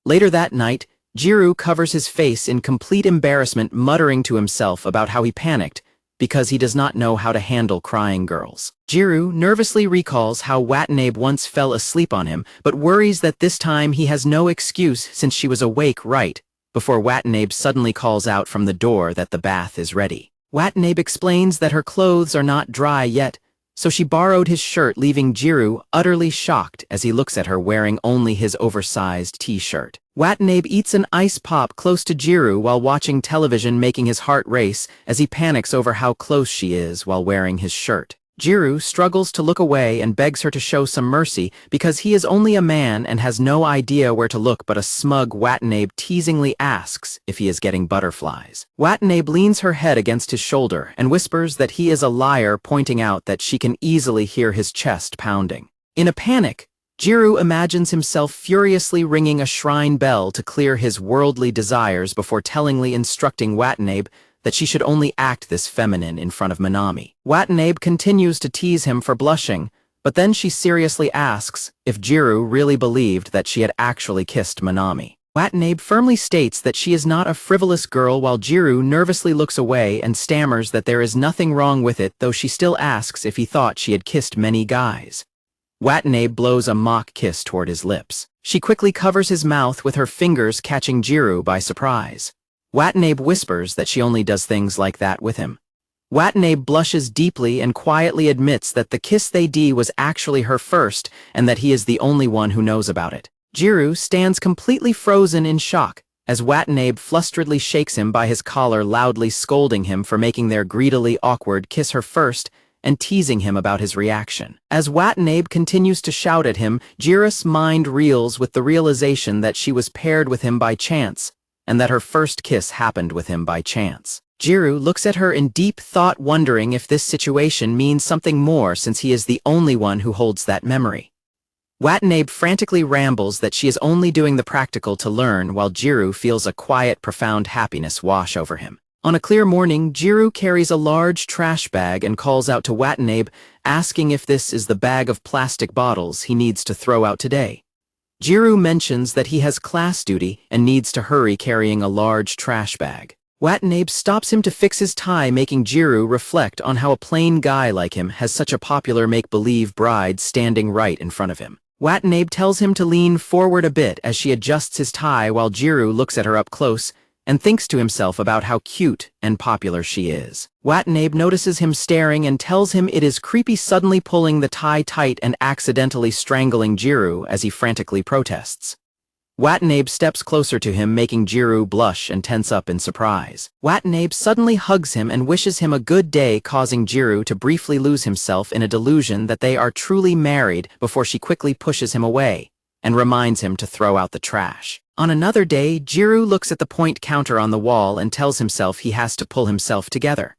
Later that night, Gyaru covers his face in complete embarrassment, muttering to himself about how he panicked because he does not know how to handle crying girls. Gyaru nervously recalls how Watanabe once fell asleep on him, but worries that this time he has no excuse since she was awake right before Watanabe suddenly calls out from the door that the bath is ready. Watanabe explains that her clothes are not dry yet, so she borrowed his shirt, leaving Gyaru utterly shocked as he looks at her wearing only his oversized t-shirt. Watanabe eats an ice pop close to Gyaru while watching television, making his heart race as he panics over how close she is while wearing his shirt. Gyaru struggles to look away and begs her to show some mercy because he is only a man and has no idea where to look, but a smug Watanabe teasingly asks if he is getting butterflies. Watanabe leans her head against his shoulder and whispers that he is a liar, pointing out that she can easily hear his chest pounding. In a panic, Gyaru imagines himself furiously ringing a shrine bell to clear his worldly desires before tellingly instructing Watanabe that she should only act this feminine in front of Minami. Watanabe continues to tease him for blushing, but then she seriously asks if Gyaru really believed that she had actually kissed Minami. Watanabe firmly states that she is not a frivolous girl, while Gyaru nervously looks away and stammers that there is nothing wrong with it, though she still asks if he thought she had kissed many guys. Watanabe blows a mock kiss toward his lips. She quickly covers his mouth with her fingers, catching Gyaru by surprise. Watanabe whispers that she only does things like that with him. Watanabe blushes deeply and quietly admits that the kiss they did was actually her first and that he is the only one who knows about it. Gyaru stands completely frozen in shock as Watanabe flusteredly shakes him by his collar, loudly scolding him for making their greedily awkward kiss her first and teasing him about his reaction. As Watanabe continues to shout at him, Jiru's mind reels with the realization that she was paired with him by chance, and that her first kiss happened with him by chance. Gyaru looks at her in deep thought, wondering if this situation means something more since he is the only one who holds that memory. Watanabe frantically rambles that she is only doing the practical to learn, while Gyaru feels a quiet, profound happiness wash over him. On a clear morning, Gyaru carries a large trash bag and calls out to Watanabe, asking if this is the bag of plastic bottles he needs to throw out today. Gyaru mentions that he has class duty and needs to hurry carrying a large trash bag. Watanabe stops him to fix his tie, making Gyaru reflect on how a plain guy like him has such a popular make-believe bride standing right in front of him. Watanabe tells him to lean forward a bit as she adjusts his tie, while Gyaru looks at her up close and thinks to himself about how cute and popular she is. Watanabe notices him staring and tells him it is creepy, suddenly pulling the tie tight and accidentally strangling Gyaru as he frantically protests. Watanabe steps closer to him, making Gyaru blush and tense up in surprise. Watanabe suddenly hugs him and wishes him a good day, causing Gyaru to briefly lose himself in a delusion that they are truly married before she quickly pushes him away and reminds him to throw out the trash. On another day, Gyaru looks at the point counter on the wall and tells himself he has to pull himself together.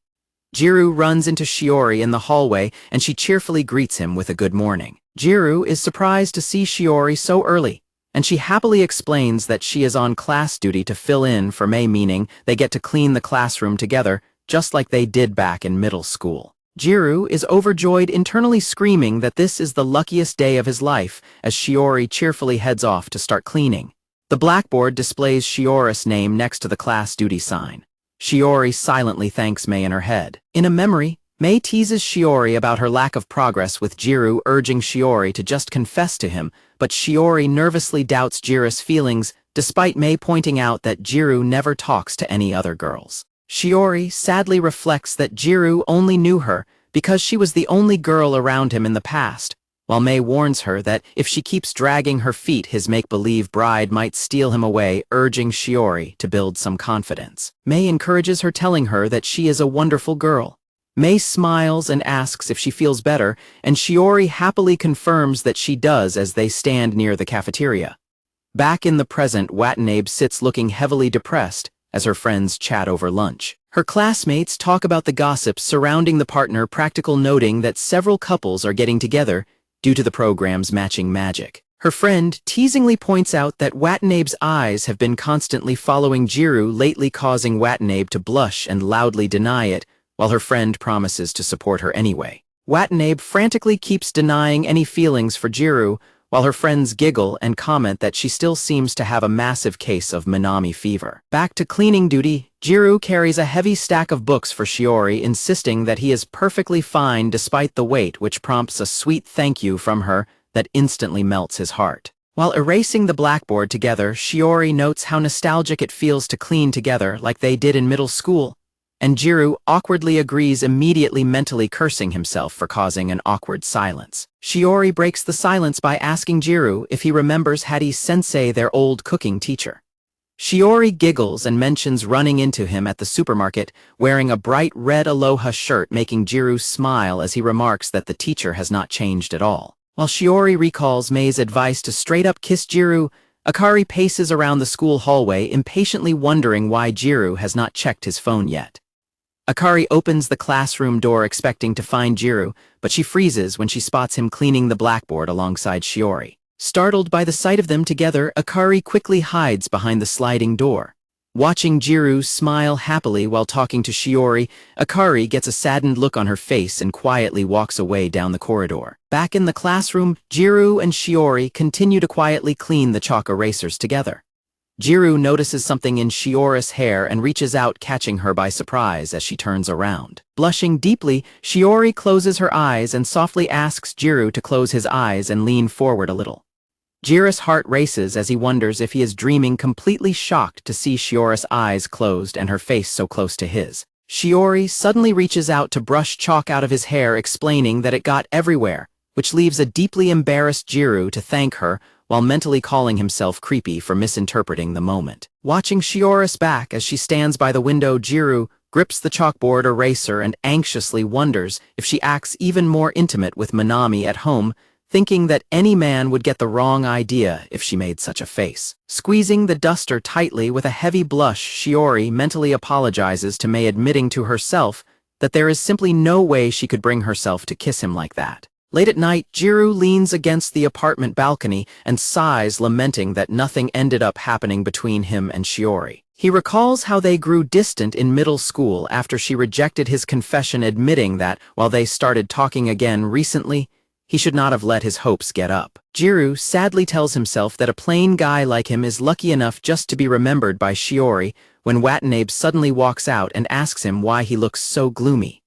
Gyaru runs into Shiori in the hallway and she cheerfully greets him with a good morning. Gyaru is surprised to see Shiori so early, and she happily explains that she is on class duty to fill in for May, meaning they get to clean the classroom together, just like they did back in middle school. Gyaru is overjoyed, internally screaming that this is the luckiest day of his life, as Shiori cheerfully heads off to start cleaning. The blackboard displays Shiori's name next to the class duty sign. Shiori silently thanks May in her head. In a memory, May teases Shiori about her lack of progress, with Gyaru urging Shiori to just confess to him, but Shiori nervously doubts Gyaru's feelings, despite May pointing out that Gyaru never talks to any other girls. Shiori sadly reflects that Gyaru only knew her because she was the only girl around him in the past, while May warns her that if she keeps dragging her feet, his make-believe bride might steal him away, urging Shiori to build some confidence. May encourages her, telling her that she is a wonderful girl. May smiles and asks if she feels better, and Shiori happily confirms that she does as they stand near the cafeteria. Back in the present, Watanabe sits looking heavily depressed as her friends chat over lunch. Her classmates talk about the gossips surrounding the partner practical, noting that several couples are getting together due to the program's matching magic. Her friend teasingly points out that Watanabe's eyes have been constantly following Gyaru lately, causing Watanabe to blush and loudly deny it, while her friend promises to support her anyway. Watanabe frantically keeps denying any feelings for Gyaru, while her friends giggle and comment that she still seems to have a massive case of Minami fever. Back to cleaning duty, Gyaru carries a heavy stack of books for Shiori, insisting that he is perfectly fine despite the weight, which prompts a sweet thank you from her that instantly melts his heart. While erasing the blackboard together, Shiori notes how nostalgic it feels to clean together like they did in middle school, and Gyaru awkwardly agrees, immediately mentally cursing himself for causing an awkward silence. Shiori breaks the silence by asking Gyaru if he remembers Hattie's sensei, their old cooking teacher. Shiori giggles and mentions running into him at the supermarket wearing a bright red aloha shirt, making Gyaru smile as he remarks that the teacher has not changed at all. While Shiori recalls May's advice to straight up kiss Gyaru, Akari paces around the school hallway, impatiently wondering why Gyaru has not checked his phone yet. Akari opens the classroom door expecting to find Gyaru, but she freezes when she spots him cleaning the blackboard alongside Shiori. Startled by the sight of them together, Akari quickly hides behind the sliding door. Watching Gyaru smile happily while talking to Shiori, Akari gets a saddened look on her face and quietly walks away down the corridor. Back in the classroom, Gyaru and Shiori continue to quietly clean the chalk erasers together. Gyaru notices something in Shiori's hair and reaches out, catching her by surprise as she turns around. Blushing deeply, Shiori closes her eyes and softly asks Gyaru to close his eyes and lean forward a little. Gyaru's heart races as he wonders if he is dreaming, completely shocked to see Shiori's eyes closed and her face so close to his. Shiori suddenly reaches out to brush chalk out of his hair, explaining that it got everywhere, which leaves a deeply embarrassed Gyaru to thank her, while mentally calling himself creepy for misinterpreting the moment. Watching Shiori's back as she stands by the window, Gyaru grips the chalkboard eraser and anxiously wonders if she acts even more intimate with Manami at home, thinking that any man would get the wrong idea if she made such a face. Squeezing the duster tightly with a heavy blush, Shiori mentally apologizes to Mei, admitting to herself that there is simply no way she could bring herself to kiss him like that. Late at night, Gyaru leans against the apartment balcony and sighs, lamenting that nothing ended up happening between him and Shiori. He recalls how they grew distant in middle school after she rejected his confession, admitting that, while they started talking again recently, he should not have let his hopes get up. Gyaru sadly tells himself that a plain guy like him is lucky enough just to be remembered by Shiori when Watanabe suddenly walks out and asks him why he looks so gloomy.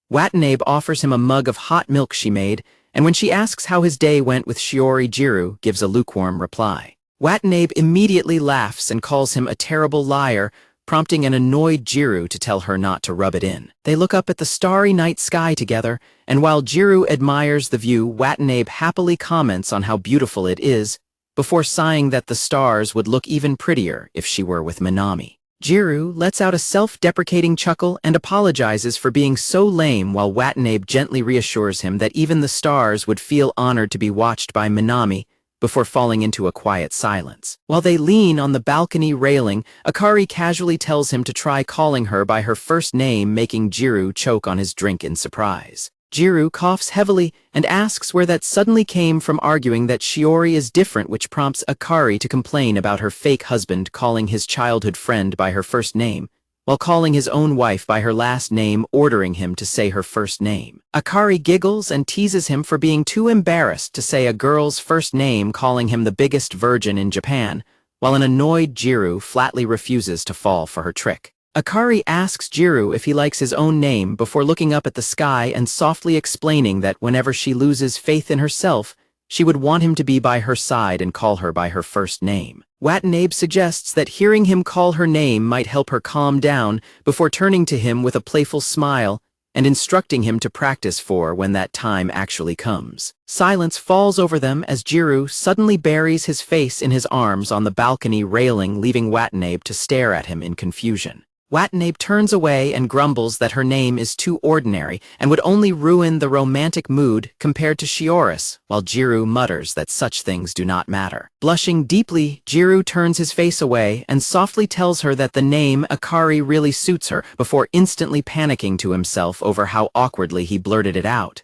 Watanabe offers him a mug of hot milk she made, and when she asks how his day went with Shiori, Gyaru gives a lukewarm reply. Watanabe immediately laughs and calls him a terrible liar, prompting an annoyed Gyaru to tell her not to rub it in. They look up at the starry night sky together, and while Gyaru admires the view, Watanabe happily comments on how beautiful it is, before sighing that the stars would look even prettier if she were with Minami. Gyaru lets out a self-deprecating chuckle and apologizes for being so lame, while Watanabe gently reassures him that even the stars would feel honored to be watched by Minami, before falling into a quiet silence. While they lean on the balcony railing, Akari casually tells him to try calling her by her first name, making Gyaru choke on his drink in surprise. Gyaru coughs heavily and asks where that suddenly came from, arguing that Shiori is different, which prompts Akari to complain about her fake husband calling his childhood friend by her first name, while calling his own wife by her last name, ordering him to say her first name. Akari giggles and teases him for being too embarrassed to say a girl's first name, calling him the biggest virgin in Japan, while an annoyed Gyaru flatly refuses to fall for her trick. Akari asks Gyaru if he likes his own name before looking up at the sky and softly explaining that whenever she loses faith in herself, she would want him to be by her side and call her by her first name. Watanabe suggests that hearing him call her name might help her calm down, before turning to him with a playful smile and instructing him to practice for when that time actually comes. Silence falls over them as Gyaru suddenly buries his face in his arms on the balcony railing, leaving Watanabe to stare at him in confusion. Watanabe turns away and grumbles that her name is too ordinary and would only ruin the romantic mood compared to Shiori's, while Gyaru mutters that such things do not matter. Blushing deeply, Gyaru turns his face away and softly tells her that the name Akari really suits her, before instantly panicking to himself over how awkwardly he blurted it out.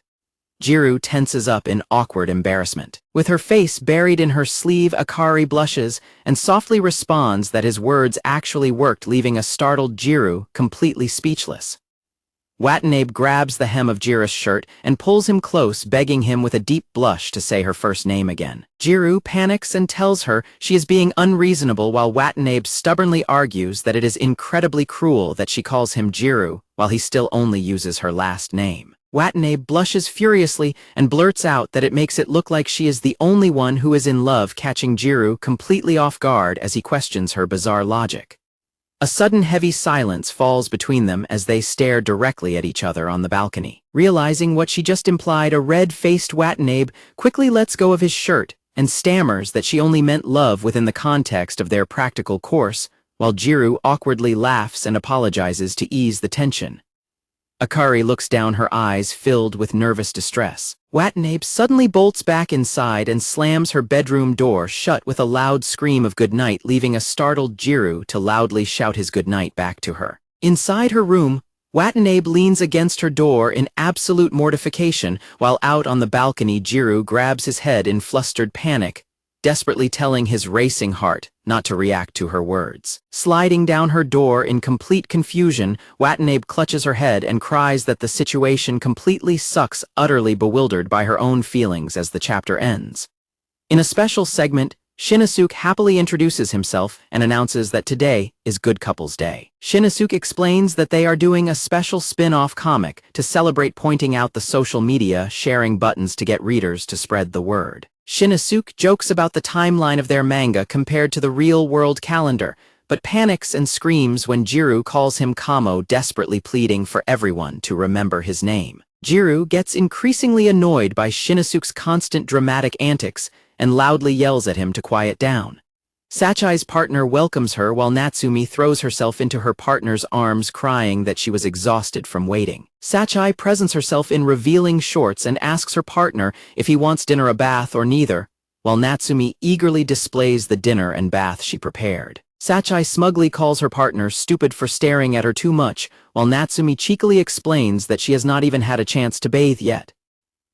Gyaru tenses up in awkward embarrassment. With her face buried in her sleeve, Akari blushes and softly responds that his words actually worked, leaving a startled Gyaru completely speechless. Watanabe grabs the hem of Gyaru's shirt and pulls him close, begging him with a deep blush to say her first name again. Gyaru panics and tells her she is being unreasonable, while Watanabe stubbornly argues that it is incredibly cruel that she calls him Gyaru while he still only uses her last name. Watanabe blushes furiously and blurts out that it makes it look like she is the only one who is in love, catching Gyaru completely off guard as he questions her bizarre logic. A sudden heavy silence falls between them as they stare directly at each other on the balcony. Realizing what she just implied, a red-faced Watanabe quickly lets go of his shirt and stammers that she only meant love within the context of their practical course, while Gyaru awkwardly laughs and apologizes to ease the tension. Akari looks down, her eyes filled with nervous distress. Watanabe suddenly bolts back inside and slams her bedroom door shut with a loud scream of goodnight, leaving a startled Gyaru to loudly shout his goodnight back to her. Inside her room, Watanabe leans against her door in absolute mortification, while out on the balcony, Gyaru grabs his head in flustered panic, desperately telling his racing heart not to react to her words. Sliding down her door in complete confusion, Watanabe clutches her head and cries that the situation completely sucks, utterly bewildered by her own feelings as the chapter ends. In a special segment, Shinosuke happily introduces himself and announces that today is Good Couples Day. Shinosuke explains that they are doing a special spin-off comic to celebrate, pointing out the social media sharing buttons to get readers to spread the word. Shinosuke jokes about the timeline of their manga compared to the real-world calendar, but panics and screams when Gyaru calls him Kamo, desperately pleading for everyone to remember his name. Gyaru gets increasingly annoyed by Shinosuke's constant dramatic antics and loudly yells at him to quiet down. Sachai's partner welcomes her while Natsumi throws herself into her partner's arms crying that she was exhausted from waiting. Sachai presents herself in revealing shorts and asks her partner if he wants dinner, a bath, or neither, while Natsumi eagerly displays the dinner and bath she prepared. Sachai smugly calls her partner stupid for staring at her too much, while Natsumi cheekily explains that she has not even had a chance to bathe yet.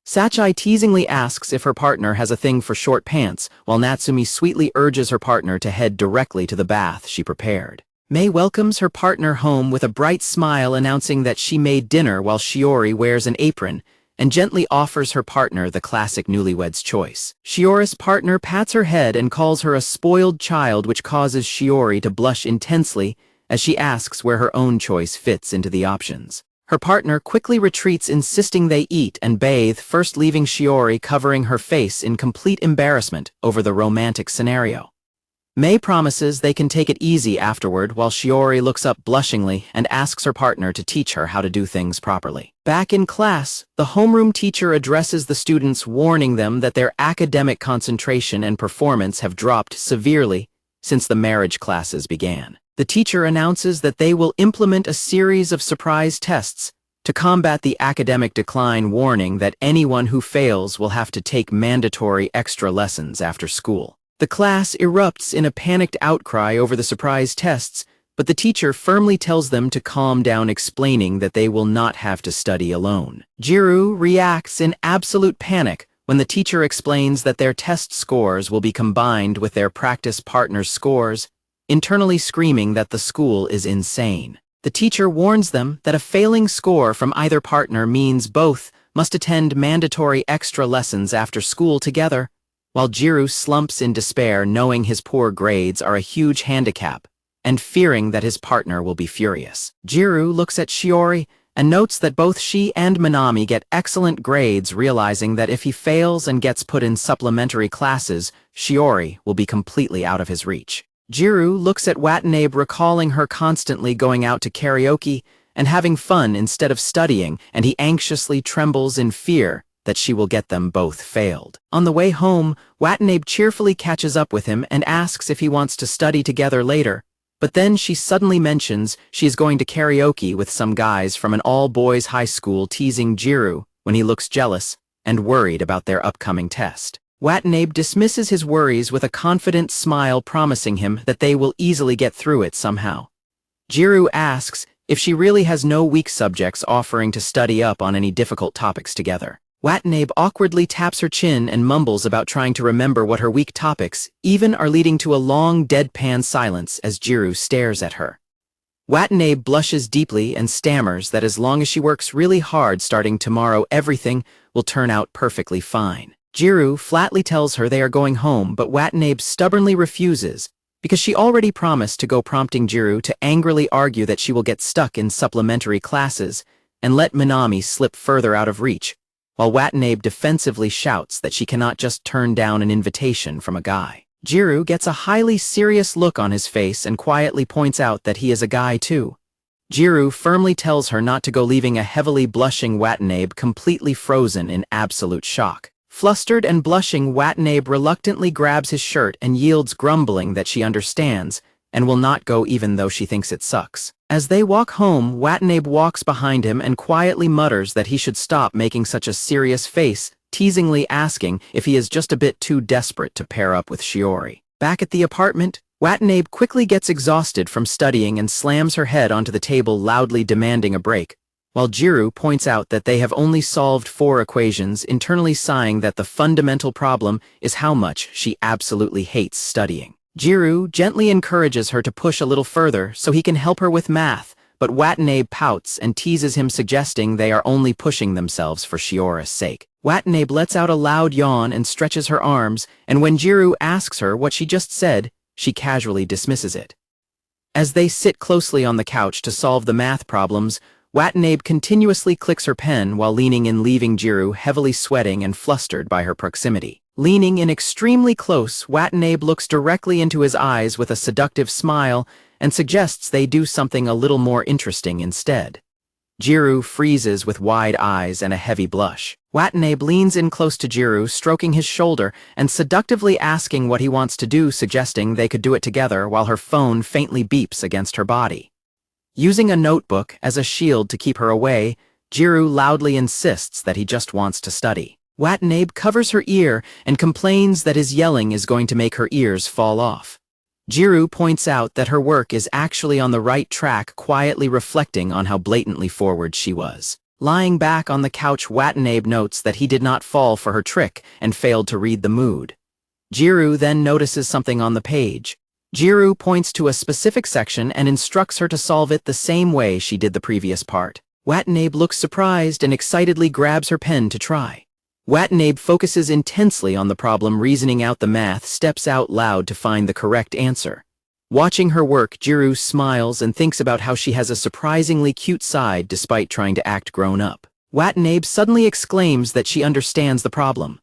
Sachai teasingly asks if her partner has a thing for short pants, while Natsumi sweetly urges her partner to head directly to the bath she prepared. Mei welcomes her partner home with a bright smile, announcing that she made dinner while Shiori wears an apron, and gently offers her partner the classic newlywed's choice. Shiori's partner pats her head and calls her a spoiled child, which causes Shiori to blush intensely as she asks where her own choice fits into the options. Her partner quickly retreats, insisting they eat and bathe, first leaving Shiori covering her face in complete embarrassment over the romantic scenario. Mei promises they can take it easy afterward, while Shiori looks up blushingly and asks her partner to teach her how to do things properly. Back in class, the homeroom teacher addresses the students, warning them that their academic concentration and performance have dropped severely since the marriage classes began. The teacher announces that they will implement a series of surprise tests to combat the academic decline, warning that anyone who fails will have to take mandatory extra lessons after school. The class erupts in a panicked outcry over the surprise tests, but the teacher firmly tells them to calm down, explaining that they will not have to study alone. Gyaru reacts in absolute panic when the teacher explains that their test scores will be combined with their practice partner's scores, internally screaming that the school is insane. The teacher warns them that a failing score from either partner means both must attend mandatory extra lessons after school together, while Gyaru slumps in despair, knowing his poor grades are a huge handicap and fearing that his partner will be furious. Gyaru looks at Shiori and notes that both she and Minami get excellent grades, realizing that if he fails and gets put in supplementary classes, Shiori will be completely out of his reach. Gyaru looks at Watanabe, recalling her constantly going out to karaoke and having fun instead of studying, and he anxiously trembles in fear that she will get them both failed. On the way home, Watanabe cheerfully catches up with him and asks if he wants to study together later, but then she suddenly mentions she is going to karaoke with some guys from an all-boys high school, teasing Gyaru when he looks jealous and worried about their upcoming test. Watanabe dismisses his worries with a confident smile, promising him that they will easily get through it somehow. Gyaru asks if she really has no weak subjects, offering to study up on any difficult topics together. Watanabe awkwardly taps her chin and mumbles about trying to remember what her weak topics even are, leading to a long deadpan silence as Gyaru stares at her. Watanabe blushes deeply and stammers that as long as she works really hard starting tomorrow, everything will turn out perfectly fine. Gyaru flatly tells her they are going home, but Watanabe stubbornly refuses because she already promised to go, prompting Gyaru to angrily argue that she will get stuck in supplementary classes and let Minami slip further out of reach, while Watanabe defensively shouts that she cannot just turn down an invitation from a guy. Gyaru gets a highly serious look on his face and quietly points out that he is a guy too. Gyaru firmly tells her not to go, leaving a heavily blushing Watanabe completely frozen in absolute shock. Flustered and blushing, Watanabe reluctantly grabs his shirt and yields, grumbling that she understands and will not go even though she thinks it sucks. As they walk home, Watanabe walks behind him and quietly mutters that he should stop making such a serious face, teasingly asking if he is just a bit too desperate to pair up with Shiori. Back at the apartment, Watanabe quickly gets exhausted from studying and slams her head onto the table, loudly demanding a break, while Gyaru points out that they have only solved 4 equations, internally sighing that the fundamental problem is how much she absolutely hates studying. Gyaru gently encourages her to push a little further so he can help her with math, but Watanabe pouts and teases him, suggesting they are only pushing themselves for Shiori's sake. Watanabe lets out a loud yawn and stretches her arms, and when Gyaru asks her what she just said, she casually dismisses it. As they sit closely on the couch to solve the math problems, Watanabe continuously clicks her pen while leaning in, leaving Gyaru heavily sweating and flustered by her proximity. Leaning in extremely close, Watanabe looks directly into his eyes with a seductive smile and suggests they do something a little more interesting instead. Gyaru freezes with wide eyes and a heavy blush. Watanabe leans in close to Gyaru, stroking his shoulder and seductively asking what he wants to do, suggesting they could do it together while her phone faintly beeps against her body. Using a notebook as a shield to keep her away, Gyaru loudly insists that he just wants to study. Watanabe covers her ear and complains that his yelling is going to make her ears fall off. Gyaru points out that her work is actually on the right track, quietly reflecting on how blatantly forward she was. Lying back on the couch, Watanabe notes that he did not fall for her trick and failed to read the mood. Gyaru then notices something on the page. Gyaru points to a specific section and instructs her to solve it the same way she did the previous part. Watanabe looks surprised and excitedly grabs her pen to try. Watanabe focuses intensely on the problem, reasoning out the math steps out loud to find the correct answer. Watching her work, Gyaru smiles and thinks about how she has a surprisingly cute side despite trying to act grown up. Watanabe suddenly exclaims that she understands the problem.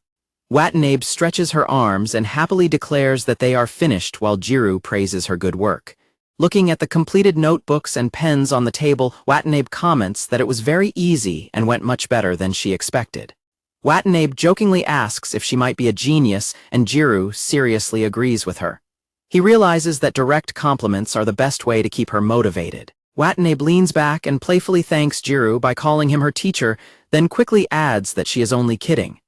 Watanabe stretches her arms and happily declares that they are finished while Gyaru praises her good work. Looking at the completed notebooks and pens on the table, Watanabe comments that it was very easy and went much better than she expected. Watanabe jokingly asks if she might be a genius, and Gyaru seriously agrees with her. He realizes that direct compliments are the best way to keep her motivated. Watanabe leans back and playfully thanks Gyaru by calling him her teacher, then quickly adds that she is only kidding.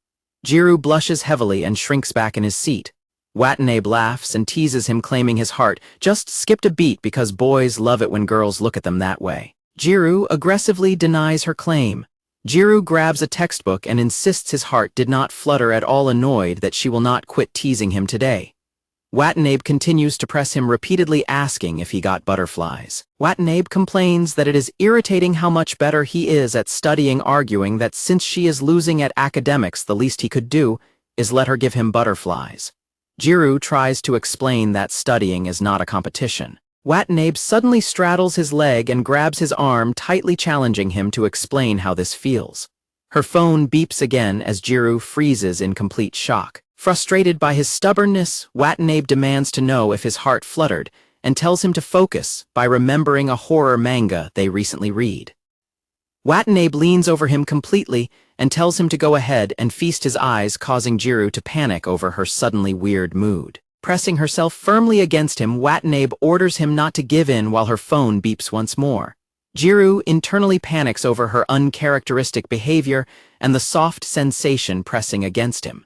Gyaru blushes heavily and shrinks back in his seat. Watanabe laughs and teases him, claiming his heart just skipped a beat because boys love it when girls look at them that way. Gyaru aggressively denies her claim. Gyaru grabs a textbook and insists his heart did not flutter, at all annoyed that she will not quit teasing him today. Watanabe continues to press him, repeatedly asking if he got butterflies. Watanabe complains that it is irritating how much better he is at studying, arguing that since she is losing at academics, the least he could do is let her give him butterflies. Gyaru tries to explain that studying is not a competition. Watanabe suddenly straddles his leg and grabs his arm, tightly challenging him to explain how this feels. Her phone beeps again as Gyaru freezes in complete shock. Frustrated by his stubbornness, Watanabe demands to know if his heart fluttered and tells him to focus by remembering a horror manga they recently read. Watanabe leans over him completely and tells him to go ahead and feast his eyes, causing Gyaru to panic over her suddenly weird mood. Pressing herself firmly against him, Watanabe orders him not to give in while her phone beeps once more. Gyaru internally panics over her uncharacteristic behavior and the soft sensation pressing against him.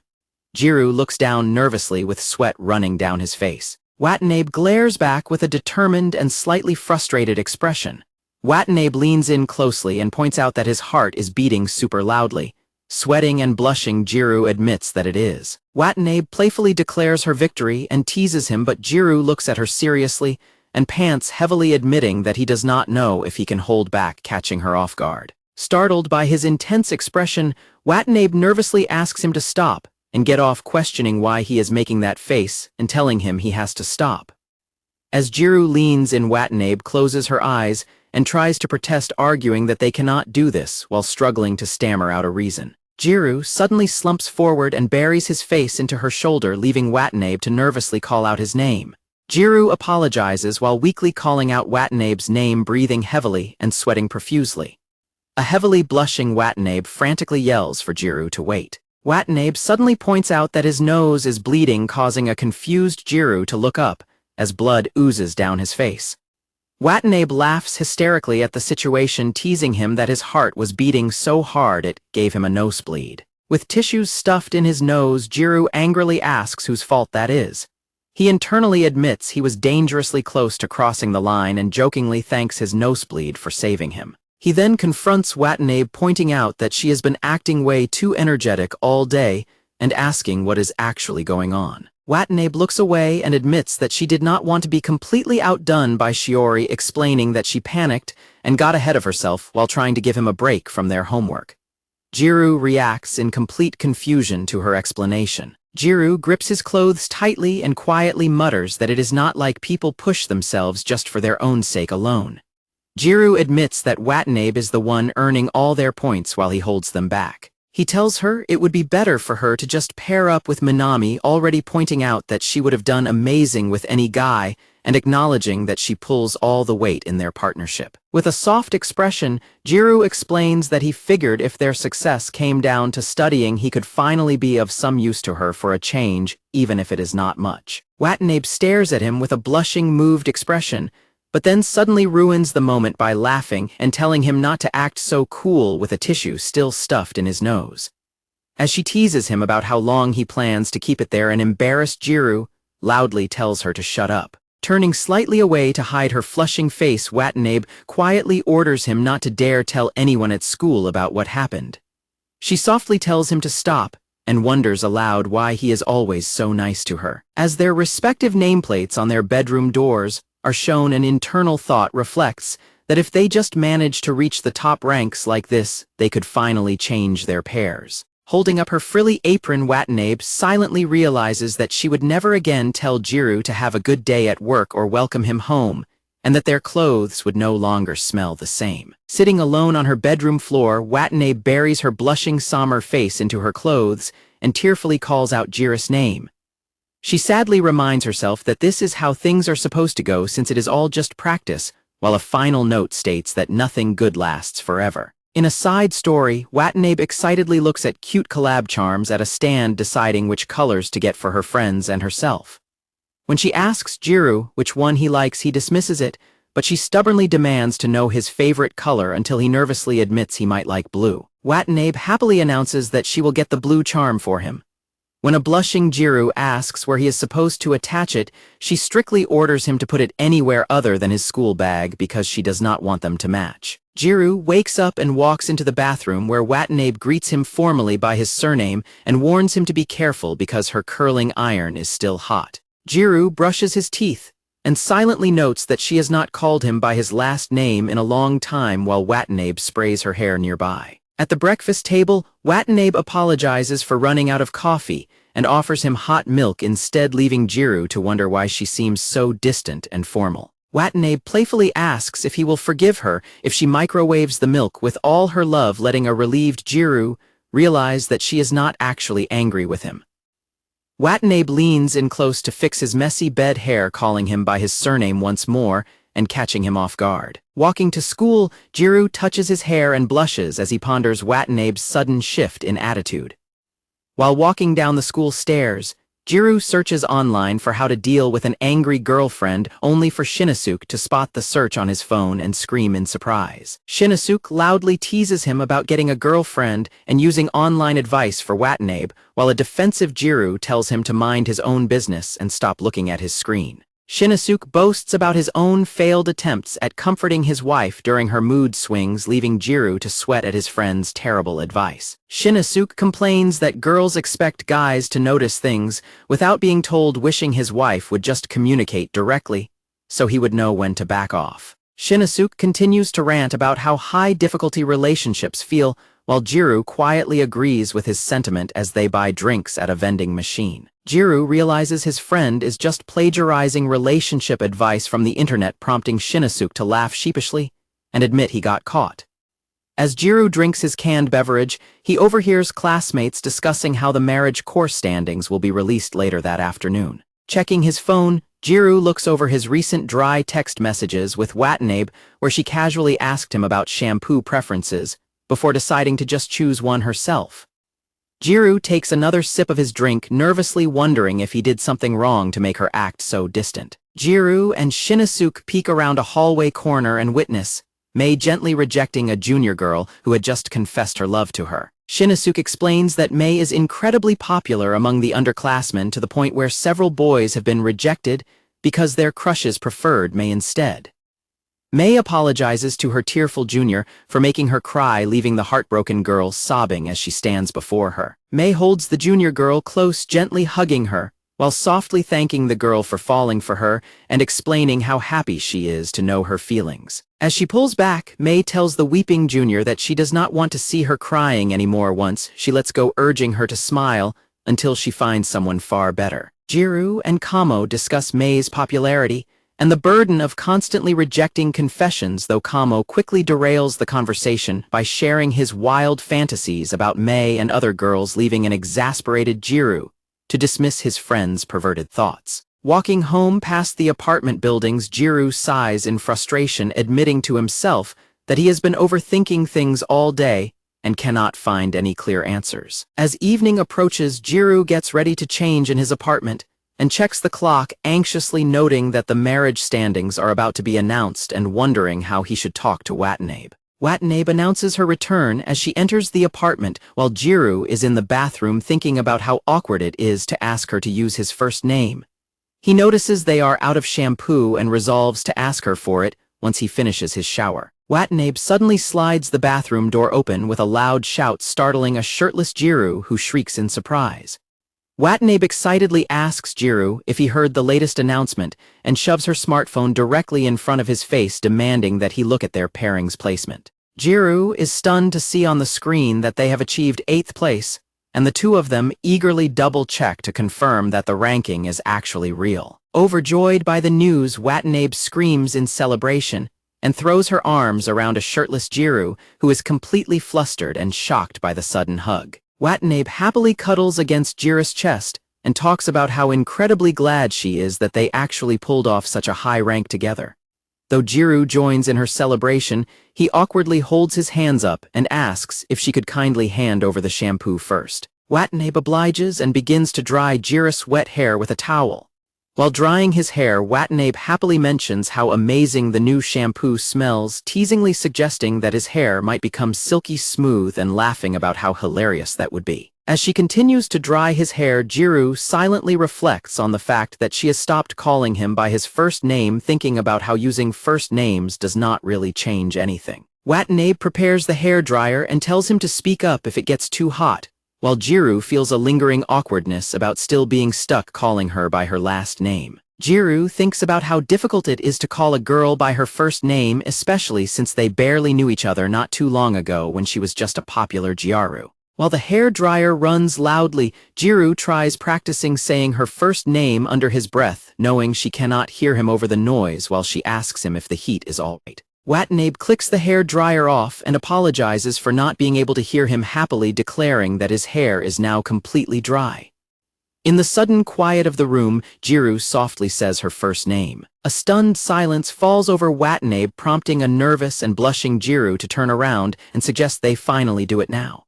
Gyaru looks down nervously with sweat running down his face. Watanabe glares back with a determined and slightly frustrated expression. Watanabe leans in closely and points out that his heart is beating super loudly. Sweating and blushing, Gyaru admits that it is. Watanabe playfully declares her victory and teases him, but Gyaru looks at her seriously and pants heavily, admitting that he does not know if he can hold back, catching her off guard. Startled by his intense expression, Watanabe nervously asks him to stop and get off, questioning why he is making that face and telling him he has to stop. As Gyaru leans in, Watanabe closes her eyes and tries to protest, arguing that they cannot do this while struggling to stammer out a reason. Gyaru suddenly slumps forward and buries his face into her shoulder, leaving Watanabe to nervously call out his name. Gyaru apologizes while weakly calling out Watanabe's name, breathing heavily and sweating profusely. A heavily blushing Watanabe frantically yells for Gyaru to wait. Watanabe suddenly points out that his nose is bleeding, causing a confused Gyaru to look up as blood oozes down his face. Watanabe laughs hysterically at the situation, teasing him that his heart was beating so hard it gave him a nosebleed. With tissues stuffed in his nose, Gyaru angrily asks whose fault that is. He internally admits he was dangerously close to crossing the line and jokingly thanks his nosebleed for saving him. He then confronts Watanabe, pointing out that she has been acting way too energetic all day and asking what is actually going on. Watanabe looks away and admits that she did not want to be completely outdone by Shiori, explaining that she panicked and got ahead of herself while trying to give him a break from their homework. Gyaru reacts in complete confusion to her explanation. Gyaru grips his clothes tightly and quietly mutters that it is not like people push themselves just for their own sake alone. Gyaru admits that Watanabe is the one earning all their points while he holds them back. He tells her it would be better for her to just pair up with Minami, already pointing out that she would have done amazing with any guy and acknowledging that she pulls all the weight in their partnership. With a soft expression, Gyaru explains that he figured if their success came down to studying, he could finally be of some use to her for a change, even if it is not much. Watanabe stares at him with a blushing, moved expression, but then suddenly ruins the moment by laughing and telling him not to act so cool with a tissue still stuffed in his nose. As she teases him about how long he plans to keep it there, an embarrassed Gyaru loudly tells her to shut up. Turning slightly away to hide her flushing face, Watanabe quietly orders him not to dare tell anyone at school about what happened. She softly tells him to stop and wonders aloud why he is always so nice to her. As their respective nameplates on their bedroom doors are shown, an internal thought reflects that if they just managed to reach the top ranks like this, they could finally change their pairs. Holding up her frilly apron, Watanabe silently realizes that she would never again tell Gyaru to have a good day at work or welcome him home, and that their clothes would no longer smell the same. Sitting alone on her bedroom floor, Watanabe buries her blushing somber face into her clothes and tearfully calls out Gyaru's name. She sadly reminds herself that this is how things are supposed to go, since it is all just practice, while a final note states that nothing good lasts forever. In a side story, Watanabe excitedly looks at cute collab charms at a stand, deciding which colors to get for her friends and herself. When she asks Gyaru which one he likes, he dismisses it, but she stubbornly demands to know his favorite color until he nervously admits he might like blue. Watanabe happily announces that she will get the blue charm for him. When a blushing Gyaru asks where he is supposed to attach it, she strictly orders him to put it anywhere other than his school bag because she does not want them to match. Gyaru wakes up and walks into the bathroom, where Watanabe greets him formally by his surname and warns him to be careful because her curling iron is still hot. Gyaru brushes his teeth and silently notes that she has not called him by his last name in a long time, while Watanabe sprays her hair nearby. At the breakfast table, Watanabe apologizes for running out of coffee and offers him hot milk instead, leaving Gyaru to wonder why she seems so distant and formal. Watanabe playfully asks if he will forgive her if she microwaves the milk with all her love, letting a relieved Gyaru realize that she is not actually angry with him. Watanabe leans in close to fix his messy bed hair, calling him by his surname once more and catching him off guard. Walking to school, Gyaru touches his hair and blushes as he ponders Watanabe's sudden shift in attitude. While walking down the school stairs, Gyaru searches online for how to deal with an angry girlfriend, only for Shinosuke to spot the search on his phone and scream in surprise. Shinosuke loudly teases him about getting a girlfriend and using online advice for Watanabe, while a defensive Gyaru tells him to mind his own business and stop looking at his screen. Shinosuke boasts about his own failed attempts at comforting his wife during her mood swings, leaving Gyaru to sweat at his friend's terrible advice. Shinosuke complains that girls expect guys to notice things without being told, wishing his wife would just communicate directly so he would know when to back off. Shinosuke continues to rant about how high difficulty relationships feel, while Gyaru quietly agrees with his sentiment as they buy drinks at a vending machine. Gyaru realizes his friend is just plagiarizing relationship advice from the internet, prompting Shinosuke to laugh sheepishly and admit he got caught. As Gyaru drinks his canned beverage, he overhears classmates discussing how the marriage course standings will be released later that afternoon. Checking his phone, Gyaru looks over his recent dry text messages with Watanabe, where she casually asked him about shampoo preferences before deciding to just choose one herself. Gyaru takes another sip of his drink, nervously wondering if he did something wrong to make her act so distant. Gyaru and Shinosuke peek around a hallway corner and witness Mei gently rejecting a junior girl who had just confessed her love to her. Shinosuke explains that Mei is incredibly popular among the underclassmen, to the point where several boys have been rejected because their crushes preferred Mei instead. Mei apologizes to her tearful junior for making her cry, leaving the heartbroken girl sobbing as she stands before her. Mei holds the junior girl close, gently hugging her, while softly thanking the girl for falling for her and explaining how happy she is to know her feelings. As she pulls back, Mei tells the weeping junior that she does not want to see her crying anymore once she lets go, urging her to smile until she finds someone far better. Gyaru and Kamo discuss Mei's popularity and the burden of constantly rejecting confessions, though Kamo quickly derails the conversation by sharing his wild fantasies about Mei and other girls, leaving an exasperated Gyaru to dismiss his friend's perverted thoughts. Walking home past the apartment buildings, Gyaru sighs in frustration, admitting to himself that he has been overthinking things all day and cannot find any clear answers. As evening approaches, Gyaru gets ready to change in his apartment and checks the clock, anxiously noting that the marriage standings are about to be announced and wondering how he should talk to Watanabe. Watanabe announces her return as she enters the apartment, while Gyaru is in the bathroom thinking about how awkward it is to ask her to use his first name. He notices they are out of shampoo and resolves to ask her for it once he finishes his shower. Watanabe suddenly slides the bathroom door open with a loud shout, startling a shirtless Gyaru who shrieks in surprise. Watanabe excitedly asks Gyaru if he heard the latest announcement and shoves her smartphone directly in front of his face, demanding that he look at their pairings placement. Gyaru is stunned to see on the screen that they have achieved 8th place, and the two of them eagerly double-check to confirm that the ranking is actually real. Overjoyed by the news, Watanabe screams in celebration and throws her arms around a shirtless Gyaru who is completely flustered and shocked by the sudden hug. Watanabe happily cuddles against Gyaru's chest and talks about how incredibly glad she is that they actually pulled off such a high rank together. Though Gyaru joins in her celebration, he awkwardly holds his hands up and asks if she could kindly hand over the shampoo first. Watanabe obliges and begins to dry Gyaru's wet hair with a towel. While drying his hair, Watanabe happily mentions how amazing the new shampoo smells, teasingly suggesting that his hair might become silky smooth and laughing about how hilarious that would be. As she continues to dry his hair, Gyaru silently reflects on the fact that she has stopped calling him by his first name, thinking about how using first names does not really change anything. Watanabe prepares the hairdryer and tells him to speak up if it gets too hot, while Gyaru feels a lingering awkwardness about still being stuck calling her by her last name. Gyaru thinks about how difficult it is to call a girl by her first name, especially since they barely knew each other not too long ago when she was just a popular Gyaru. While the hairdryer runs loudly, Gyaru tries practicing saying her first name under his breath, knowing she cannot hear him over the noise while she asks him if the heat is all right. Watanabe clicks the hair dryer off and apologizes for not being able to hear him, happily declaring that his hair is now completely dry. In the sudden quiet of the room, Gyaru softly says her first name. A stunned silence falls over Watanabe, prompting a nervous and blushing Gyaru to turn around and suggest they finally do it now.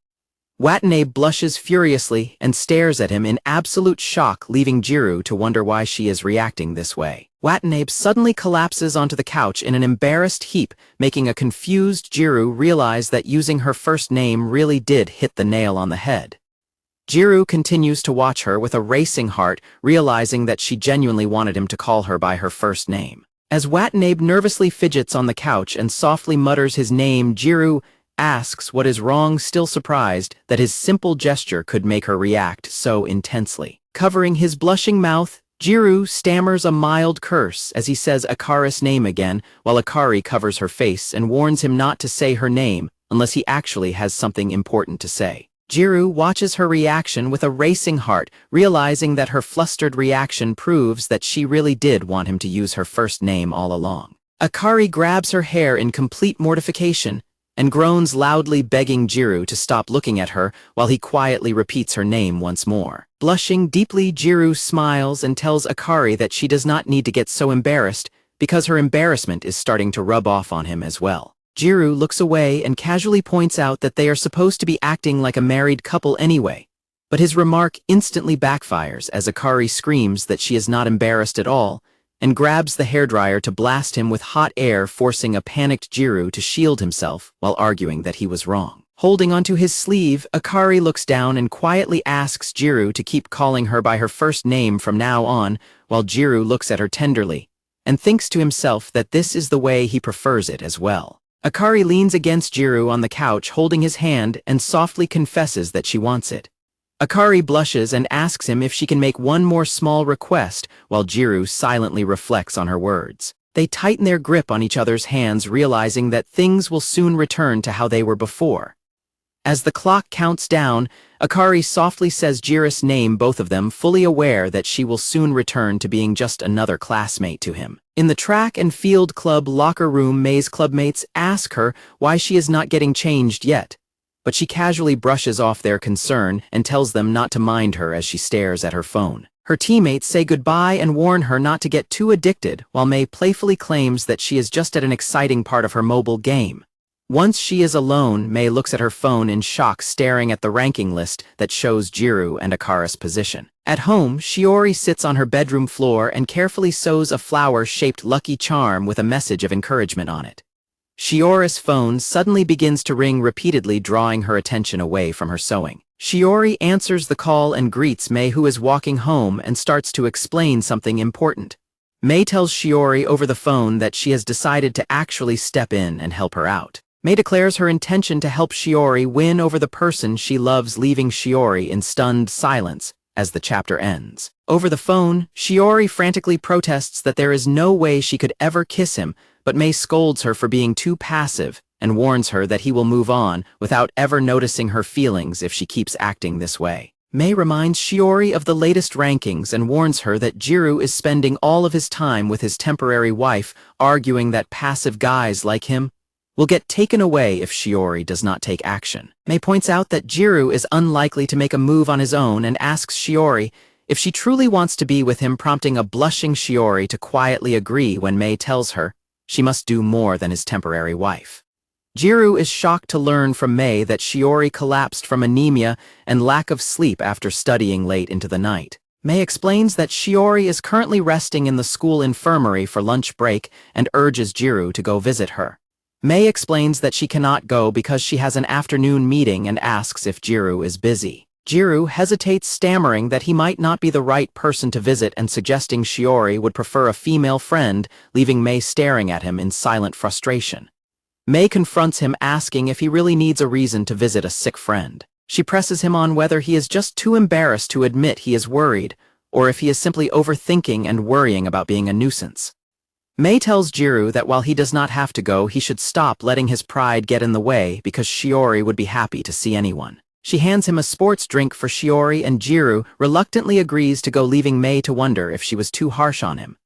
Watanabe blushes furiously and stares at him in absolute shock, leaving Gyaru to wonder why she is reacting this way. Watanabe suddenly collapses onto the couch in an embarrassed heap, making a confused Gyaru realize that using her first name really did hit the nail on the head. Gyaru continues to watch her with a racing heart, realizing that she genuinely wanted him to call her by her first name. As Watanabe nervously fidgets on the couch and softly mutters his name, Gyaru asks what is wrong, still surprised that his simple gesture could make her react so intensely. Covering his blushing mouth, Gyaru stammers a mild curse as he says Akari's name again, while Akari covers her face and warns him not to say her name unless he actually has something important to say. Gyaru watches her reaction with a racing heart, realizing that her flustered reaction proves that she really did want him to use her first name all along. Akari grabs her hair in complete mortification and groans loudly, begging Gyaru to stop looking at her while he quietly repeats her name once more. Blushing deeply, Gyaru smiles and tells Akari that she does not need to get so embarrassed because her embarrassment is starting to rub off on him as well. Gyaru looks away and casually points out that they are supposed to be acting like a married couple anyway, but his remark instantly backfires as Akari screams that she is not embarrassed at all and grabs the hairdryer to blast him with hot air, forcing a panicked Gyaru to shield himself while arguing that he was wrong. Holding onto his sleeve, Akari looks down and quietly asks Gyaru to keep calling her by her first name from now on, while Gyaru looks at her tenderly and thinks to himself that this is the way he prefers it as well. Akari leans against Gyaru on the couch, holding his hand, and softly confesses that she wants it. Akari blushes and asks him if she can make one more small request, while Gyaru silently reflects on her words. They tighten their grip on each other's hands, realizing that things will soon return to how they were before. As the clock counts down, Akari softly says Gyaru's name, both of them fully aware that she will soon return to being just another classmate to him. In the track and field club locker room, May's clubmates ask her why she is not getting changed yet, but she casually brushes off their concern and tells them not to mind her as she stares at her phone. Her teammates say goodbye and warn her not to get too addicted, while May playfully claims that she is just at an exciting part of her mobile game. Once she is alone, May looks at her phone in shock, staring at the ranking list that shows Gyaru and Akara's position. At home, Shiori sits on her bedroom floor and carefully sews a flower-shaped lucky charm with a message of encouragement on it. Shiori's phone suddenly begins to ring repeatedly, drawing her attention away from her sewing. Shiori answers the call and greets May, who is walking home, and starts to explain something important. May tells Shiori over the phone that she has decided to actually step in and help her out. May declares her intention to help Shiori win over the person she loves, leaving Shiori in stunned silence as the chapter ends. Over the phone, Shiori frantically protests that there is no way she could ever kiss him, but May scolds her for being too passive and warns her that he will move on without ever noticing her feelings if she keeps acting this way. May reminds Shiori of the latest rankings and warns her that Gyaru is spending all of his time with his temporary wife, arguing that passive guys like him will get taken away if Shiori does not take action. May points out that Gyaru is unlikely to make a move on his own and asks Shiori if she truly wants to be with him, prompting a blushing Shiori to quietly agree when May tells her she must do more than his temporary wife. Gyaru is shocked to learn from May that Shiori collapsed from anemia and lack of sleep after studying late into the night. May explains that Shiori is currently resting in the school infirmary for lunch break and urges Gyaru to go visit her. May explains that she cannot go because she has an afternoon meeting and asks if Gyaru is busy. Gyaru hesitates, stammering that he might not be the right person to visit and suggesting Shiori would prefer a female friend, leaving May staring at him in silent frustration. May confronts him, asking if he really needs a reason to visit a sick friend. She presses him on whether he is just too embarrassed to admit he is worried, or if he is simply overthinking and worrying about being a nuisance. May tells Gyaru that while he does not have to go, he should stop letting his pride get in the way because Shiori would be happy to see anyone. She hands him a sports drink for Shiori, and Gyaru reluctantly agrees to go, leaving May to wonder if she was too harsh on him.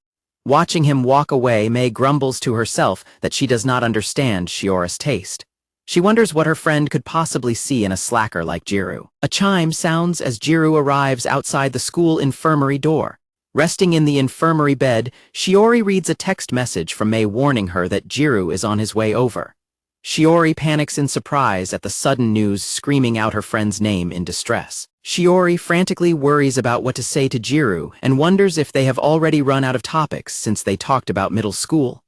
Watching him walk away, May grumbles to herself that she does not understand Shiori's taste. She wonders what her friend could possibly see in a slacker like Gyaru. A chime sounds as Gyaru arrives outside the school infirmary door. Resting in the infirmary bed, Shiori reads a text message from May warning her that Gyaru is on his way over. Shiori panics in surprise at the sudden news, screaming out her friend's name in distress. Shiori frantically worries about what to say to Gyaru and wonders if they have already run out of topics since they talked about middle school.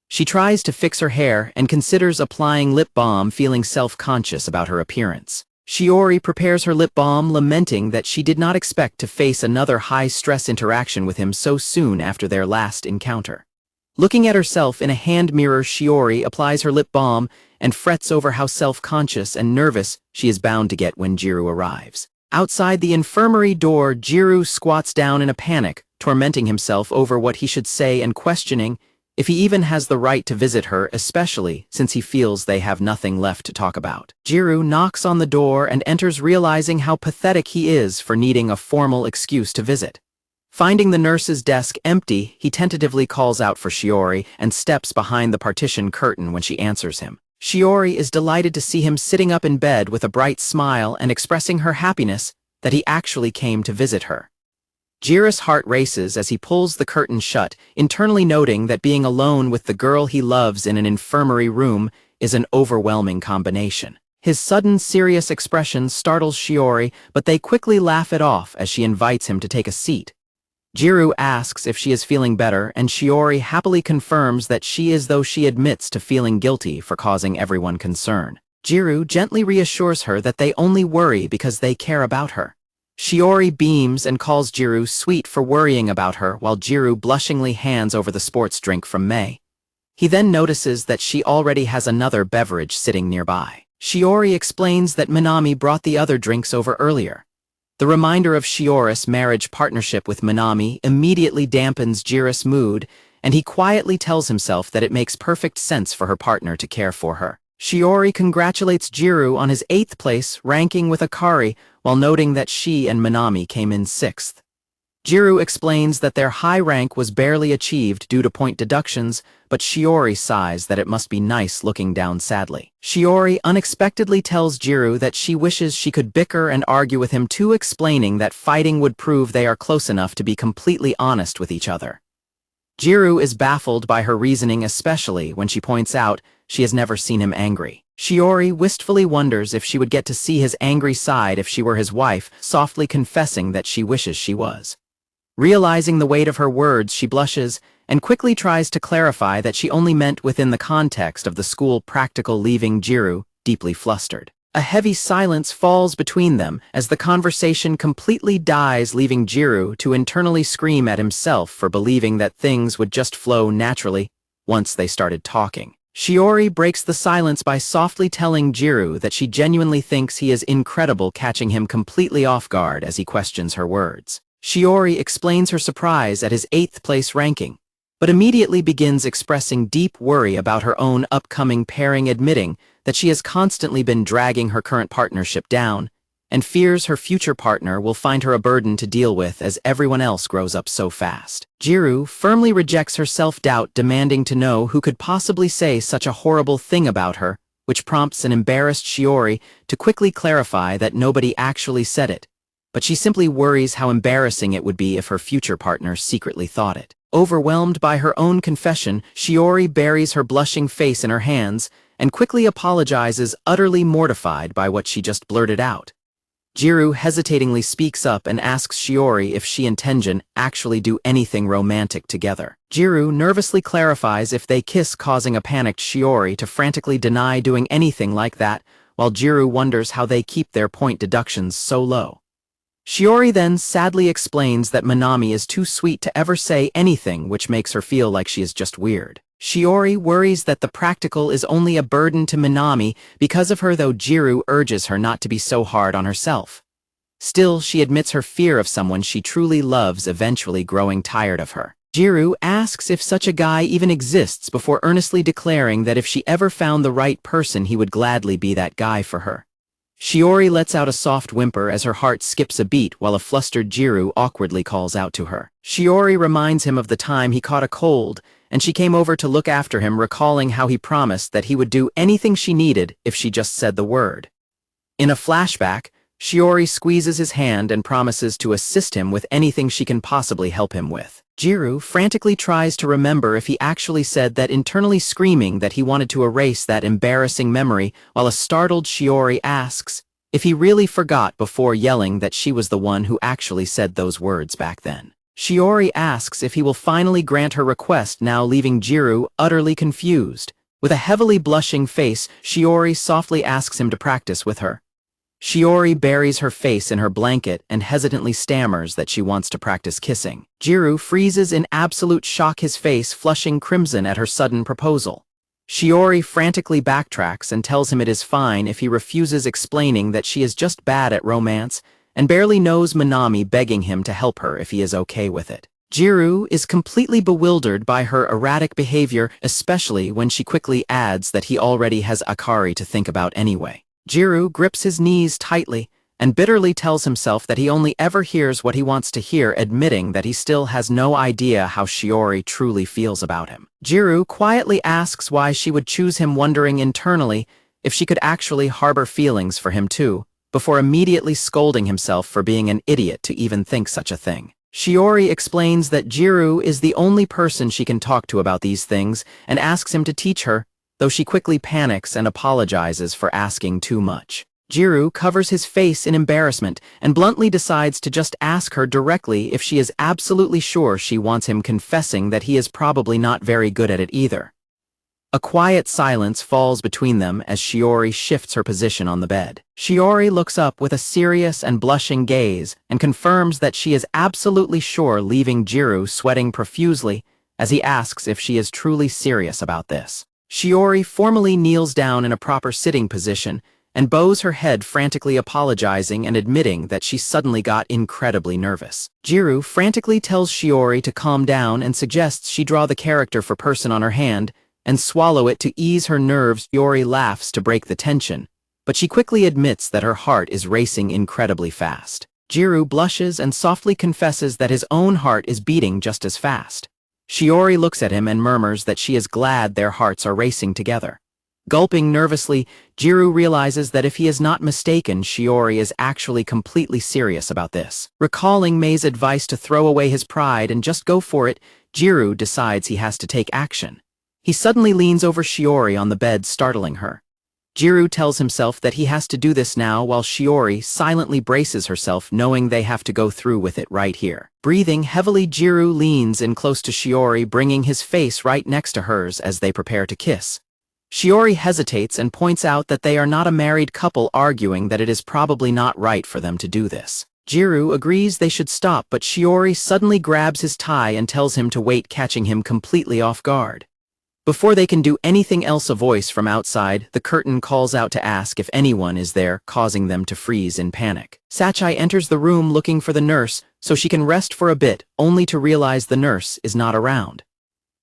She tries to fix her hair and considers applying lip balm, feeling self-conscious about her appearance. Shiori prepares her lip balm, lamenting that she did not expect to face another high-stress interaction with him so soon after their last encounter. Looking at herself in a hand mirror, Shiori applies her lip balm and frets over how self-conscious and nervous she is bound to get when Gyaru arrives. Outside the infirmary door, Gyaru squats down in a panic, tormenting himself over what he should say and questioning if he even has the right to visit her, especially since he feels they have nothing left to talk about. Gyaru knocks on the door and enters, realizing how pathetic he is for needing a formal excuse to visit. Finding the nurse's desk empty, he tentatively calls out for Shiori and steps behind the partition curtain when she answers him. Shiori is delighted to see him sitting up in bed with a bright smile and expressing her happiness that he actually came to visit her. Gyaru's heart races as he pulls the curtain shut, internally noting that being alone with the girl he loves in an infirmary room is an overwhelming combination. His sudden serious expression startles Shiori, but they quickly laugh it off as she invites him to take a seat. Gyaru asks if she is feeling better, and Shiori happily confirms that she is, though she admits to feeling guilty for causing everyone concern. Gyaru gently reassures her that they only worry because they care about her. Shiori beams and calls Gyaru sweet for worrying about her, while Gyaru blushingly hands over the sports drink from May. He then notices that she already has another beverage sitting nearby. Shiori explains that Minami brought the other drinks over earlier. The reminder of Shiori's marriage partnership with Minami immediately dampens Gyaru's mood, and he quietly tells himself that it makes perfect sense for her partner to care for her. Shiori congratulates Gyaru on his 8th place ranking with Akari, while noting that she and Minami came in 6th. Gyaru explains that their high rank was barely achieved due to point deductions, but Shiori sighs that it must be nice looking down sadly. Shiori unexpectedly tells Gyaru that she wishes she could bicker and argue with him too, explaining that fighting would prove they are close enough to be completely honest with each other. Gyaru is baffled by her reasoning, especially when she points out she has never seen him angry. Shiori wistfully wonders if she would get to see his angry side if she were his wife, softly confessing that she wishes she was. Realizing the weight of her words, she blushes and quickly tries to clarify that she only meant within the context of the school practical, leaving Gyaru deeply flustered. A heavy silence falls between them as the conversation completely dies, leaving Gyaru to internally scream at himself for believing that things would just flow naturally once they started talking. Shiori breaks the silence by softly telling Gyaru that she genuinely thinks he is incredible, catching him completely off guard as he questions her words. Shiori explains her surprise at his 8th place ranking, but immediately begins expressing deep worry about her own upcoming pairing, admitting that she has constantly been dragging her current partnership down and fears her future partner will find her a burden to deal with as everyone else grows up so fast. Gyaru firmly rejects her self-doubt, demanding to know who could possibly say such a horrible thing about her, which prompts an embarrassed Shiori to quickly clarify that nobody actually said it, but she simply worries how embarrassing it would be if her future partner secretly thought it. Overwhelmed by her own confession, Shiori buries her blushing face in her hands and quickly apologizes, utterly mortified by what she just blurted out. Gyaru hesitatingly speaks up and asks Shiori if she and Tenjin actually do anything romantic together. Gyaru nervously clarifies if they kiss, causing a panicked Shiori to frantically deny doing anything like that, while Gyaru wonders how they keep their point deductions so low. Shiori then sadly explains that Manami is too sweet to ever say anything, which makes her feel like she is just weird. Shiori worries that the practical is only a burden to Manami because of her, though Gyaru urges her not to be so hard on herself. Still, she admits her fear of someone she truly loves eventually growing tired of her. Gyaru asks if such a guy even exists before earnestly declaring that if she ever found the right person, he would gladly be that guy for her. Shiori lets out a soft whimper as her heart skips a beat while a flustered Gyaru awkwardly calls out to her. Shiori reminds him of the time he caught a cold, and she came over to look after him, recalling how he promised that he would do anything she needed if she just said the word. In a flashback, Shiori squeezes his hand and promises to assist him with anything she can possibly help him with. Gyaru frantically tries to remember if he actually said that, internally screaming that he wanted to erase that embarrassing memory, while a startled Shiori asks if he really forgot before yelling that she was the one who actually said those words back then. Shiori asks if he will finally grant her request now, leaving Gyaru utterly confused. With a heavily blushing face, Shiori softly asks him to practice with her. Shiori buries her face in her blanket and hesitantly stammers that she wants to practice kissing. Gyaru freezes in absolute shock, his face flushing crimson at her sudden proposal. Shiori frantically backtracks and tells him it is fine if he refuses, explaining that she is just bad at romance and barely knows Manami, begging him to help her if he is okay with it. Gyaru is completely bewildered by her erratic behavior, especially when she quickly adds that he already has Akari to think about anyway. Gyaru grips his knees tightly and bitterly tells himself that he only ever hears what he wants to hear, admitting that he still has no idea how Shiori truly feels about him. Gyaru quietly asks why she would choose him, wondering internally if she could actually harbor feelings for him too, before immediately scolding himself for being an idiot to even think such a thing. Shiori explains that Gyaru is the only person she can talk to about these things and asks him to teach her, though she quickly panics and apologizes for asking too much. Gyaru covers his face in embarrassment and bluntly decides to just ask her directly if she is absolutely sure she wants him, confessing that he is probably not very good at it either. A quiet silence falls between them as Shiori shifts her position on the bed. Shiori looks up with a serious and blushing gaze and confirms that she is absolutely sure, leaving Gyaru sweating profusely as he asks if she is truly serious about this. Shiori formally kneels down in a proper sitting position and bows her head, frantically apologizing and admitting that she suddenly got incredibly nervous. Gyaru frantically tells Shiori to calm down and suggests she draw the character for person on her hand and swallow it to ease her nerves. Shiori laughs to break the tension, but she quickly admits that her heart is racing incredibly fast. Gyaru blushes and softly confesses that his own heart is beating just as fast. Shiori looks at him and murmurs that she is glad their hearts are racing together. Gulping nervously, Gyaru realizes that if he is not mistaken, Shiori is actually completely serious about this. Recalling Mei's advice to throw away his pride and just go for it, Gyaru decides he has to take action. He suddenly leans over Shiori on the bed, startling her. Gyaru tells himself that he has to do this now while Shiori silently braces herself, knowing they have to go through with it right here. Breathing heavily, Gyaru leans in close to Shiori, bringing his face right next to hers as they prepare to kiss. Shiori hesitates and points out that they are not a married couple, arguing that it is probably not right for them to do this. Gyaru agrees they should stop, but Shiori suddenly grabs his tie and tells him to wait, catching him completely off guard. Before they can do anything else, a voice from outside the curtain calls out to ask if anyone is there, causing them to freeze in panic. Sachai enters the room looking for the nurse so she can rest for a bit, only to realize the nurse is not around.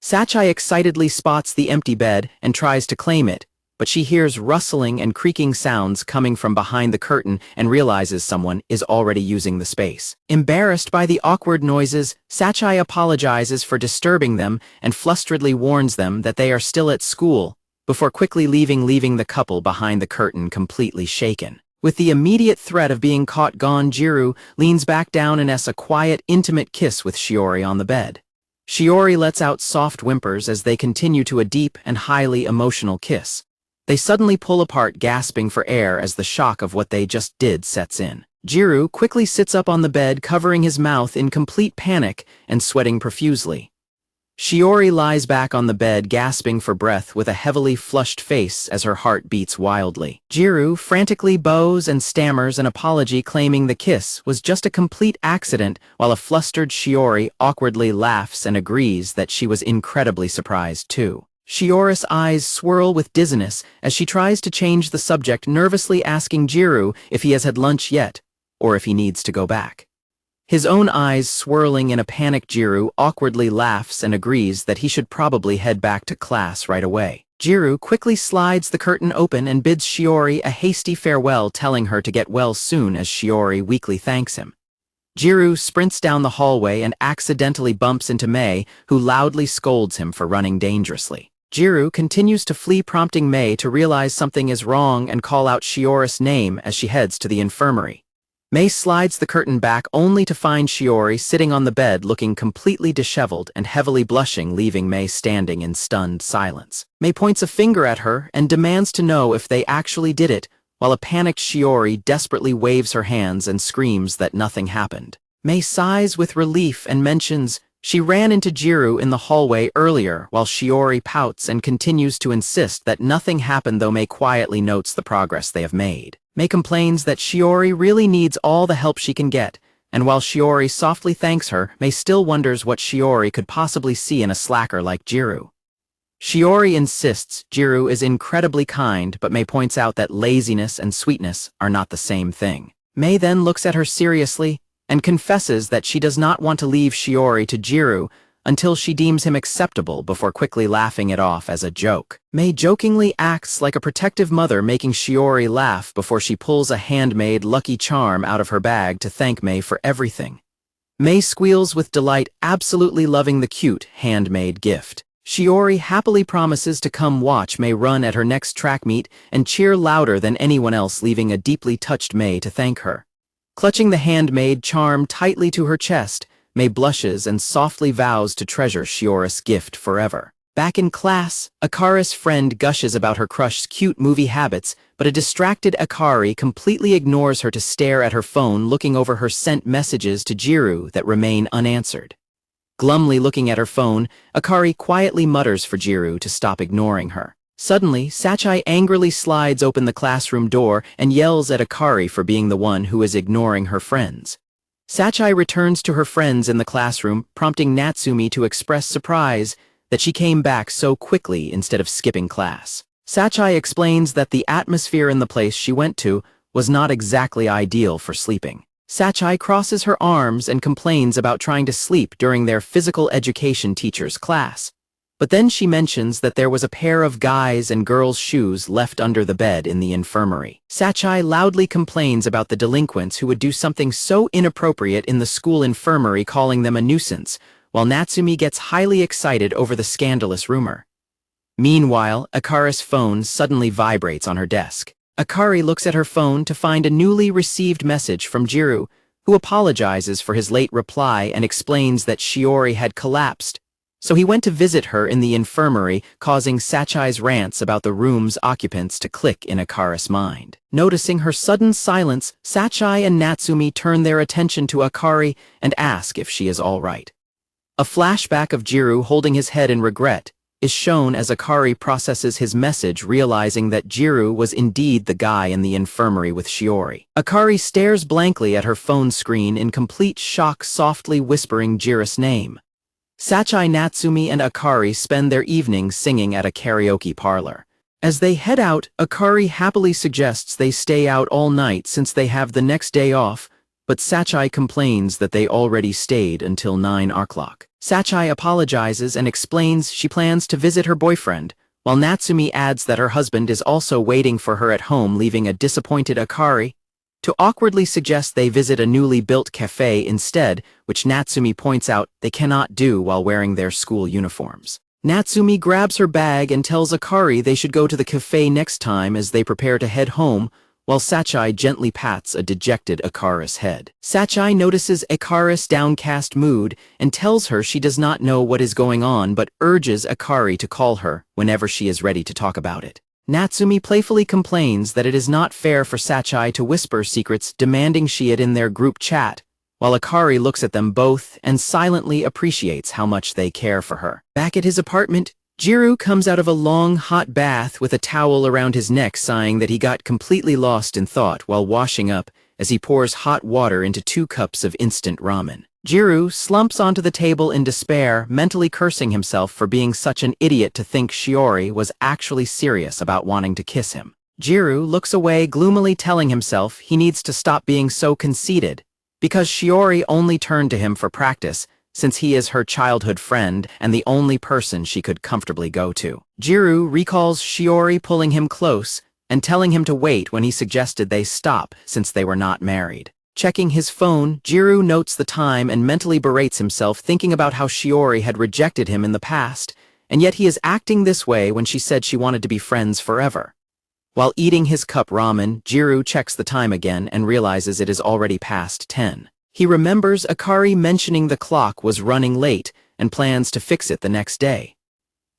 Sachai excitedly spots the empty bed and tries to claim it, but she hears rustling and creaking sounds coming from behind the curtain and realizes someone is already using the space. Embarrassed by the awkward noises, Sachai apologizes for disturbing them and flustredly warns them that they are still at school, before quickly leaving the couple behind the curtain completely shaken. With the immediate threat of being caught gone, Gyaru leans back down and has a quiet, intimate kiss with Shiori on the bed. Shiori lets out soft whimpers as they continue to a deep and highly emotional kiss. They suddenly pull apart, gasping for air as the shock of what they just did sets in. Gyaru quickly sits up on the bed, covering his mouth in complete panic and sweating profusely. Shiori lies back on the bed, gasping for breath with a heavily flushed face as her heart beats wildly. Gyaru frantically bows and stammers an apology, claiming the kiss was just a complete accident, while a flustered Shiori awkwardly laughs and agrees that she was incredibly surprised too. Shiori's eyes swirl with dizziness as she tries to change the subject, nervously asking Gyaru if he has had lunch yet, or if he needs to go back. His own eyes swirling in a panic, Gyaru awkwardly laughs and agrees that he should probably head back to class right away. Gyaru quickly slides the curtain open and bids Shiori a hasty farewell, telling her to get well soon as Shiori weakly thanks him. Gyaru sprints down the hallway and accidentally bumps into Mei, who loudly scolds him for running dangerously. Gyaru continues to flee, prompting Mei to realize something is wrong and call out Shiori's name as she heads to the infirmary. Mei slides the curtain back only to find Shiori sitting on the bed looking completely disheveled and heavily blushing, leaving Mei standing in stunned silence. Mei points a finger at her and demands to know if they actually did it, while a panicked Shiori desperately waves her hands and screams that nothing happened. Mei sighs with relief and mentions she ran into Gyaru in the hallway earlier, while Shiori pouts and continues to insist that nothing happened, though Mei quietly notes the progress they have made. Mei complains that Shiori really needs all the help she can get, and while Shiori softly thanks her, Mei still wonders what Shiori could possibly see in a slacker like Gyaru. Shiori insists Gyaru is incredibly kind, but Mei points out that laziness and sweetness are not the same thing. Mei then looks at her seriously and confesses that she does not want to leave Shiori to Gyaru until she deems him acceptable, before quickly laughing it off as a joke. Mei jokingly acts like a protective mother, making Shiori laugh before she pulls a handmade Lucky Charm out of her bag to thank Mei for everything. Mei squeals with delight, absolutely loving the cute handmade gift. Shiori happily promises to come watch Mei run at her next track meet and cheer louder than anyone else, leaving a deeply touched Mei to thank her. Clutching the handmade charm tightly to her chest, Mei blushes and softly vows to treasure Shiori's gift forever. Back in class, Akari's friend gushes about her crush's cute movie habits, but a distracted Akari completely ignores her to stare at her phone, looking over her sent messages to Gyaru that remain unanswered. Glumly looking at her phone, Akari quietly mutters for Gyaru to stop ignoring her. Suddenly, Sachai angrily slides open the classroom door and yells at Akari for being the one who is ignoring her friends. Sachai returns to her friends in the classroom, prompting Natsumi to express surprise that she came back so quickly instead of skipping class. Sachai explains that the atmosphere in the place she went to was not exactly ideal for sleeping. Sachai crosses her arms and complains about trying to sleep during their physical education teacher's class. But then she mentions that there was a pair of guys' and girls' shoes left under the bed in the infirmary. Sachai loudly complains about the delinquents who would do something so inappropriate in the school infirmary, calling them a nuisance, while Natsumi gets highly excited over the scandalous rumor. Meanwhile, Akari's phone suddenly vibrates on her desk. Akari looks at her phone to find a newly received message from Gyaru, who apologizes for his late reply and explains that Shiori had collapsed, so he went to visit her in the infirmary, causing Sachai's rants about the room's occupants to click in Akari's mind. Noticing her sudden silence, Sachai and Natsumi turn their attention to Akari and ask if she is all right. A flashback of Gyaru holding his head in regret is shown as Akari processes his message, realizing that Gyaru was indeed the guy in the infirmary with Shiori. Akari stares blankly at her phone screen in complete shock, softly whispering Gyaru's name. Sachai, Natsumi, and Akari spend their evenings singing at a karaoke parlor. As they head out, Akari happily suggests they stay out all night since they have the next day off, but Sachai complains that they already stayed until 9 o'clock. Sachai apologizes and explains she plans to visit her boyfriend, while Natsumi adds that her husband is also waiting for her at home, leaving a disappointed Akari to awkwardly suggest they visit a newly built cafe instead, which Natsumi points out they cannot do while wearing their school uniforms. Natsumi grabs her bag and tells Akari they should go to the cafe next time as they prepare to head home, while Sachai gently pats a dejected Akari's head. Sachai notices Akari's downcast mood and tells her she does not know what is going on, but urges Akari to call her whenever she is ready to talk about it. Natsumi playfully complains that it is not fair for Sachai to whisper secrets, demanding she it in their group chat, while Akari looks at them both and silently appreciates how much they care for her. Back at his apartment, Gyaru comes out of a long, hot bath with a towel around his neck, sighing that he got completely lost in thought while washing up as he pours hot water into 2 cups of instant ramen. Gyaru slumps onto the table in despair, mentally cursing himself for being such an idiot to think Shiori was actually serious about wanting to kiss him. Gyaru looks away, gloomily telling himself he needs to stop being so conceited, because Shiori only turned to him for practice, since he is her childhood friend and the only person she could comfortably go to. Gyaru recalls Shiori pulling him close and telling him to wait when he suggested they stop since they were not married. Checking his phone, Gyaru notes the time and mentally berates himself, thinking about how Shiori had rejected him in the past, and yet he is acting this way when she said she wanted to be friends forever. While eating his cup ramen, Gyaru checks the time again and realizes it is already past 10. He remembers Akari mentioning the clock was running late and plans to fix it the next day.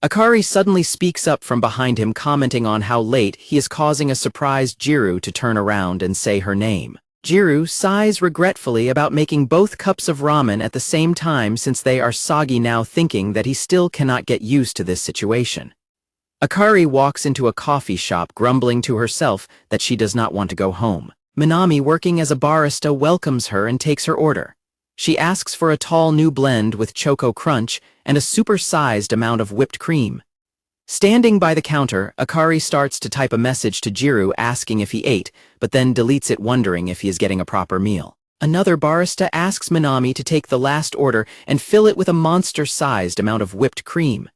Akari suddenly speaks up from behind him, commenting on how late he is, causing a surprised Gyaru to turn around and say her name. Gyaru sighs regretfully about making both cups of ramen at the same time since they are soggy now, thinking that he still cannot get used to this situation. Akari walks into a coffee shop, grumbling to herself that she does not want to go home. Minami, working as a barista, welcomes her and takes her order. She asks for a tall new blend with Choco Crunch and a super-sized amount of whipped cream. Standing by the counter, Akari starts to type a message to Gyaru asking if he ate, but then deletes it, wondering if he is getting a proper meal. Another barista asks Minami to take the last order and fill it with a monster-sized amount of whipped cream.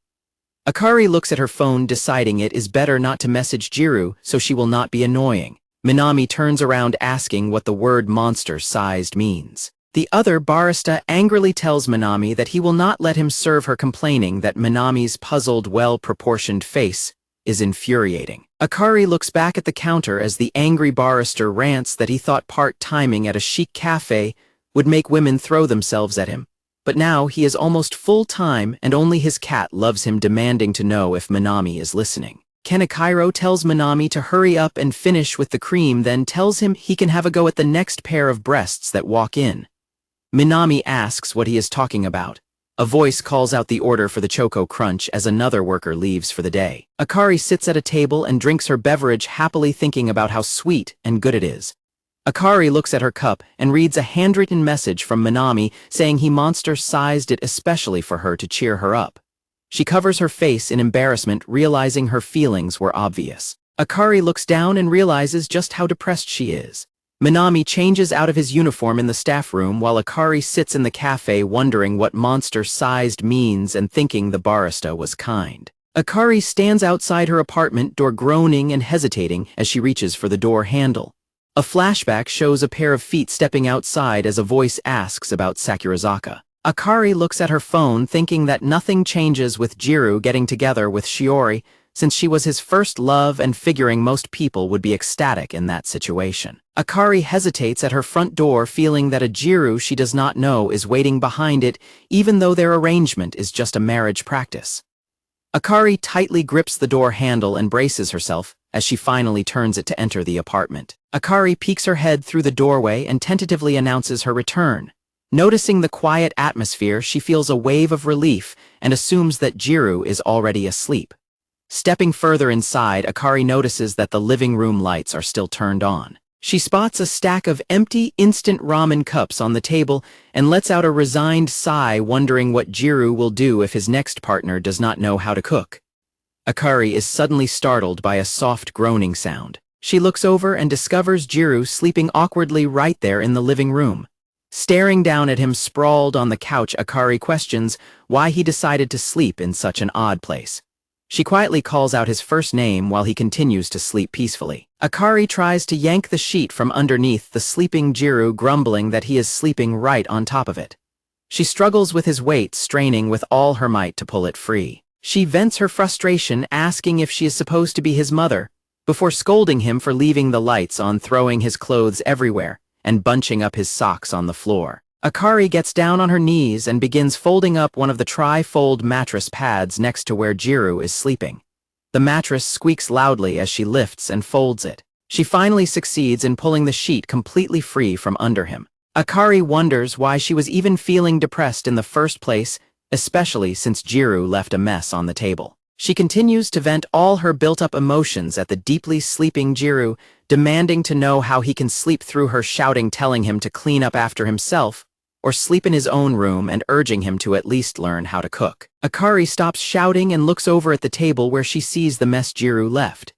Akari looks at her phone, deciding it is better not to message Gyaru so she will not be annoying. Minami turns around asking what the word monster-sized means. The other barista angrily tells Minami that he will not let him serve her, complaining that Minami's puzzled, well-proportioned face is infuriating. Akari looks back at the counter as the angry barista rants that he thought part-timing at a chic cafe would make women throw themselves at him, but now he is almost full-time and only his cat loves him, demanding to know if Minami is listening. Kanekairo tells Minami to hurry up and finish with the cream, then tells him he can have a go at the next pair of breasts that walk in. Minami asks what he is talking about. A voice calls out the order for the Choco Crunch as another worker leaves for the day. Akari sits at a table and drinks her beverage, happily thinking about how sweet and good it is. Akari looks at her cup and reads a handwritten message from Minami saying he monster-sized it especially for her to cheer her up. She covers her face in embarrassment, realizing her feelings were obvious. Akari looks down and realizes just how depressed she is. Minami changes out of his uniform in the staff room while Akari sits in the cafe wondering what monster-sized means and thinking the barista was kind. Akari stands outside her apartment door groaning and hesitating as she reaches for the door handle. A flashback shows a pair of feet stepping outside as a voice asks about Sakurazaka. Akari looks at her phone thinking that nothing changes with Gyaru getting together with Shiori since she was his first love and figuring most people would be ecstatic in that situation. Akari hesitates at her front door feeling that a Gyaru she does not know is waiting behind it even though their arrangement is just a marriage practice. Akari tightly grips the door handle and braces herself as she finally turns it to enter the apartment. Akari peeks her head through the doorway and tentatively announces her return. Noticing the quiet atmosphere, she feels a wave of relief and assumes that Gyaru is already asleep. Stepping further inside, Akari notices that the living room lights are still turned on. She spots a stack of empty instant ramen cups on the table and lets out a resigned sigh wondering what Gyaru will do if his next partner does not know how to cook. Akari is suddenly startled by a soft groaning sound. She looks over and discovers Gyaru sleeping awkwardly right there in the living room. Staring down at him sprawled on the couch, Akari questions why he decided to sleep in such an odd place. She quietly calls out his first name while he continues to sleep peacefully. Akari tries to yank the sheet from underneath the sleeping Gyaru, grumbling that he is sleeping right on top of it. She struggles with his weight, straining with all her might to pull it free. She vents her frustration, asking if she is supposed to be his mother, before scolding him for leaving the lights on, throwing his clothes everywhere, and bunching up his socks on the floor. Akari gets down on her knees and begins folding up one of the tri-fold mattress pads next to where Gyaru is sleeping. The mattress squeaks loudly as she lifts and folds it. She finally succeeds in pulling the sheet completely free from under him. Akari wonders why she was even feeling depressed in the first place, especially since Gyaru left a mess on the table. She continues to vent all her built-up emotions at the deeply sleeping Gyaru, demanding to know how he can sleep through her shouting, telling him to clean up after himself, or sleep in his own room and urging him to at least learn how to cook. Akari stops shouting and looks over at the table where she sees the mess Gyaru left.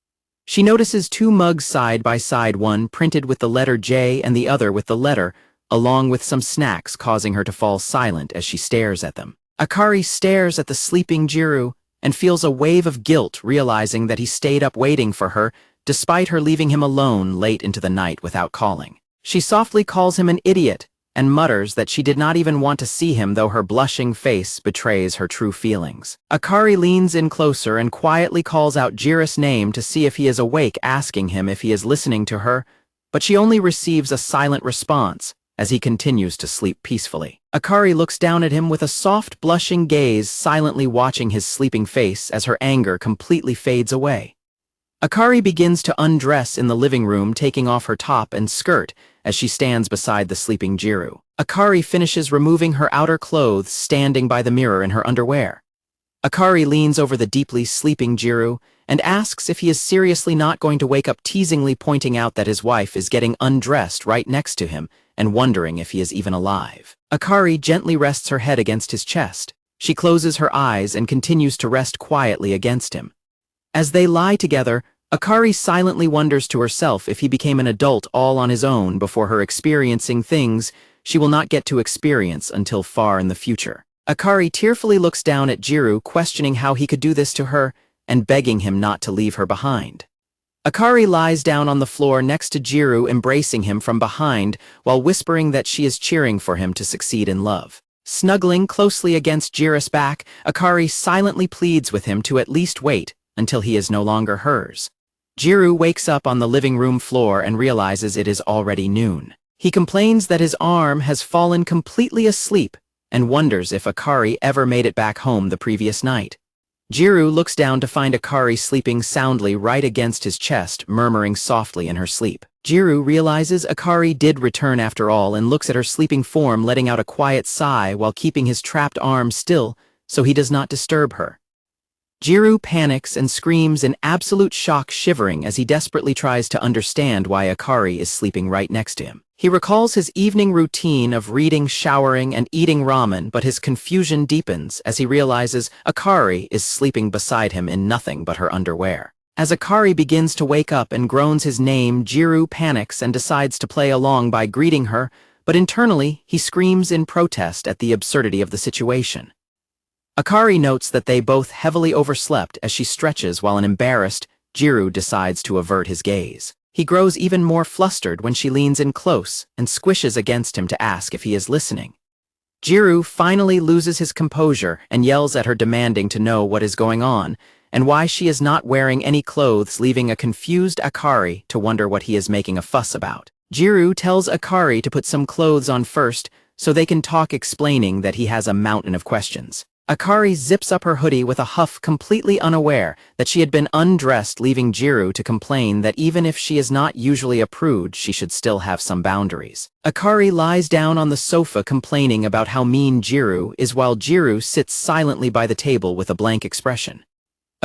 She notices two mugs side by side, one printed with the letter J and the other with the letter, along with some snacks, causing her to fall silent as she stares at them. Akari stares at the sleeping Gyaru and feels a wave of guilt, realizing that he stayed up waiting for her despite her leaving him alone late into the night without calling. She softly calls him an idiot and mutters that she did not even want to see him, though her blushing face betrays her true feelings. Akari leans in closer and quietly calls out Gyaru's name to see if he is awake, asking him if he is listening to her, but she only receives a silent response as he continues to sleep peacefully. Akari looks down at him with a soft, blushing gaze, silently watching his sleeping face as her anger completely fades away. Akari begins to undress in the living room, taking off her top and skirt as she stands beside the sleeping Gyaru. Akari finishes removing her outer clothes, standing by the mirror in her underwear. Akari leans over the deeply sleeping Gyaru and asks if he is seriously not going to wake up, teasingly pointing out that his wife is getting undressed right next to him and wondering if he is even alive. Akari gently rests her head against his chest. She closes her eyes and continues to rest quietly against him. As they lie together, Akari silently wonders to herself if he became an adult all on his own before her, experiencing things she will not get to experience until far in the future. Akari tearfully looks down at Gyaru, questioning how he could do this to her and begging him not to leave her behind. Akari lies down on the floor next to Gyaru, embracing him from behind while whispering that she is cheering for him to succeed in love. Snuggling closely against Gyaru's back, Akari silently pleads with him to at least wait until he is no longer hers. Gyaru wakes up on the living room floor and realizes it is already noon. He complains that his arm has fallen completely asleep and wonders if Akari ever made it back home the previous night. Gyaru looks down to find Akari sleeping soundly right against his chest, murmuring softly in her sleep. Gyaru realizes Akari did return after all and looks at her sleeping form, letting out a quiet sigh while keeping his trapped arm still so he does not disturb her. Gyaru panics and screams in absolute shock, shivering as he desperately tries to understand why Akari is sleeping right next to him. He recalls his evening routine of reading, showering, and eating ramen, but his confusion deepens as he realizes Akari is sleeping beside him in nothing but her underwear. As Akari begins to wake up and groans his name, Gyaru panics and decides to play along by greeting her, but internally, he screams in protest at the absurdity of the situation. Akari notes that they both heavily overslept as she stretches while an embarrassed Gyaru decides to avert his gaze. He grows even more flustered when she leans in close and squishes against him to ask if he is listening. Gyaru finally loses his composure and yells at her, demanding to know what is going on and why she is not wearing any clothes, leaving a confused Akari to wonder what he is making a fuss about. Gyaru tells Akari to put some clothes on first so they can talk, explaining that he has a mountain of questions. Akari zips up her hoodie with a huff, completely unaware that she had been undressed, leaving Gyaru to complain that even if she is not usually a prude, she should still have some boundaries. Akari lies down on the sofa complaining about how mean Gyaru is while Gyaru sits silently by the table with a blank expression.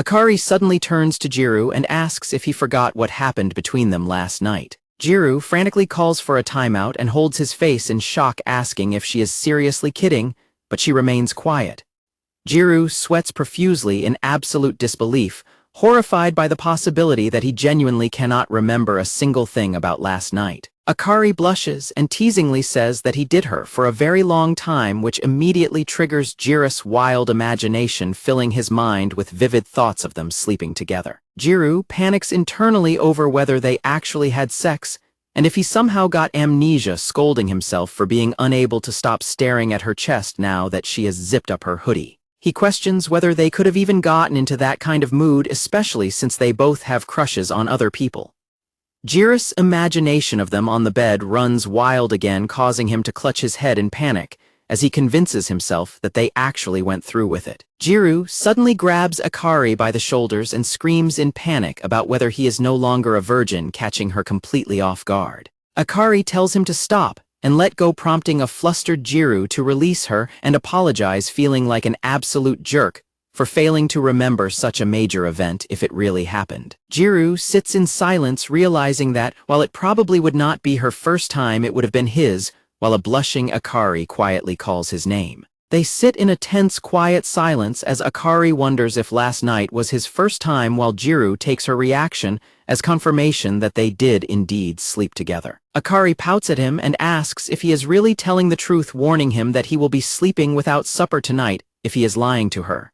Akari suddenly turns to Gyaru and asks if he forgot what happened between them last night. Gyaru frantically calls for a timeout and holds his face in shock, asking if she is seriously kidding, but she remains quiet. Gyaru sweats profusely in absolute disbelief, horrified by the possibility that he genuinely cannot remember a single thing about last night. Akari blushes and teasingly says that he did her for a very long time, which immediately triggers Gyaru's wild imagination, filling his mind with vivid thoughts of them sleeping together. Gyaru panics internally over whether they actually had sex, and if he somehow got amnesia, scolding himself for being unable to stop staring at her chest now that she has zipped up her hoodie. He questions whether they could have even gotten into that kind of mood, especially since they both have crushes on other people. Gyaru's imagination of them on the bed runs wild again, causing him to clutch his head in panic as he convinces himself that they actually went through with it. Gyaru suddenly grabs Akari by the shoulders and screams in panic about whether he is no longer a virgin, catching her completely off guard. Akari tells him to stop and let go, prompting a flustered Gyaru to release her and apologize, feeling like an absolute jerk for failing to remember such a major event if it really happened. Gyaru sits in silence, realizing that, while it probably would not be her first time, it would have been his, while a blushing Akari quietly calls his name. They sit in a tense, quiet silence as Akari wonders if last night was his first time, while Gyaru takes her reaction as confirmation that they did indeed sleep together. Akari pouts at him and asks if he is really telling the truth, warning him that he will be sleeping without supper tonight if he is lying to her.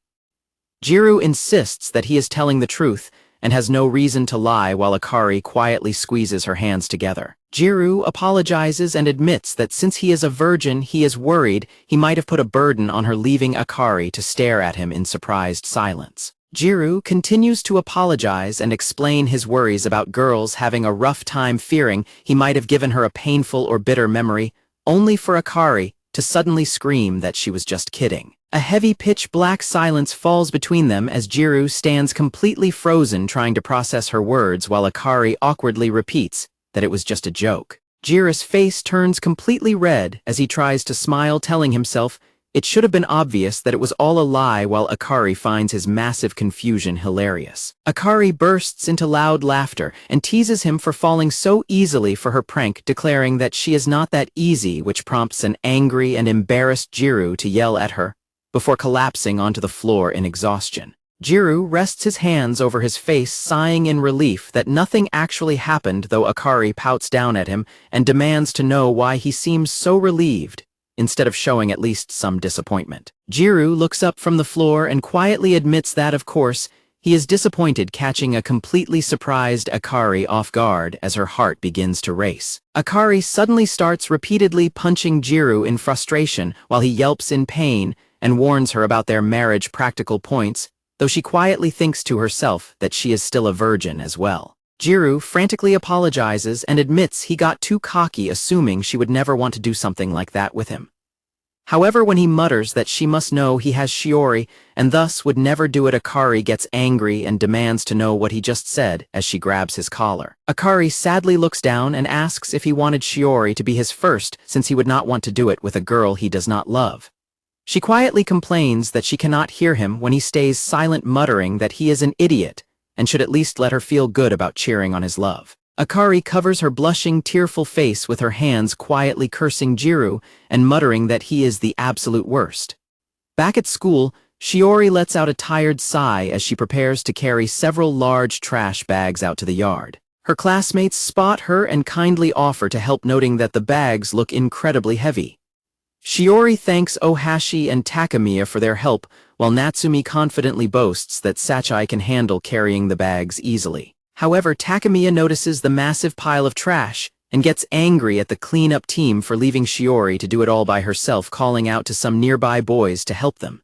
Gyaru insists that he is telling the truth and has no reason to lie, while Akari quietly squeezes her hands together. Gyaru apologizes and admits that since he is a virgin, he is worried he might have put a burden on her, leaving Akari to stare at him in surprised silence. Gyaru continues to apologize and explain his worries about girls having a rough time, fearing he might have given her a painful or bitter memory, only for Akari to suddenly scream that she was just kidding. A heavy pitch-black silence falls between them as Gyaru stands completely frozen, trying to process her words, while Akari awkwardly repeats that it was just a joke. Gyaru's face turns completely red as he tries to smile, telling himself it should have been obvious that it was all a lie, while Akari finds his massive confusion hilarious. Akari bursts into loud laughter and teases him for falling so easily for her prank, declaring that she is not that easy, which prompts an angry and embarrassed Gyaru to yell at her before collapsing onto the floor in exhaustion. Gyaru rests his hands over his face, sighing in relief that nothing actually happened, though Akari pouts down at him and demands to know why he seems so relieved, instead of showing at least some disappointment. Gyaru looks up from the floor and quietly admits that, of course, he is disappointed, catching a completely surprised Akari off guard as her heart begins to race. Akari suddenly starts repeatedly punching Gyaru in frustration while he yelps in pain and warns her about their marriage practical points, though she quietly thinks to herself that she is still a virgin as well. Gyaru frantically apologizes and admits he got too cocky, assuming she would never want to do something like that with him. However, when he mutters that she must know he has Shiori and thus would never do it, Akari gets angry and demands to know what he just said as she grabs his collar. Akari sadly looks down and asks if he wanted Shiori to be his first, since he would not want to do it with a girl he does not love. She quietly complains that she cannot hear him when he stays silent, muttering that he is an idiot and should at least let her feel good about cheering on his love. Akari covers her blushing, tearful face with her hands, quietly cursing Gyaru and muttering that he is the absolute worst. Back at school, Shiori lets out a tired sigh as she prepares to carry several large trash bags out to the yard. Her classmates spot her and kindly offer to help, noting that the bags look incredibly heavy. Shiori thanks Ohashi and Takemiya for their help, while Natsumi confidently boasts that Sachai can handle carrying the bags easily. However, Takemiya notices the massive pile of trash and gets angry at the cleanup team for leaving Shiori to do it all by herself, calling out to some nearby boys to help them.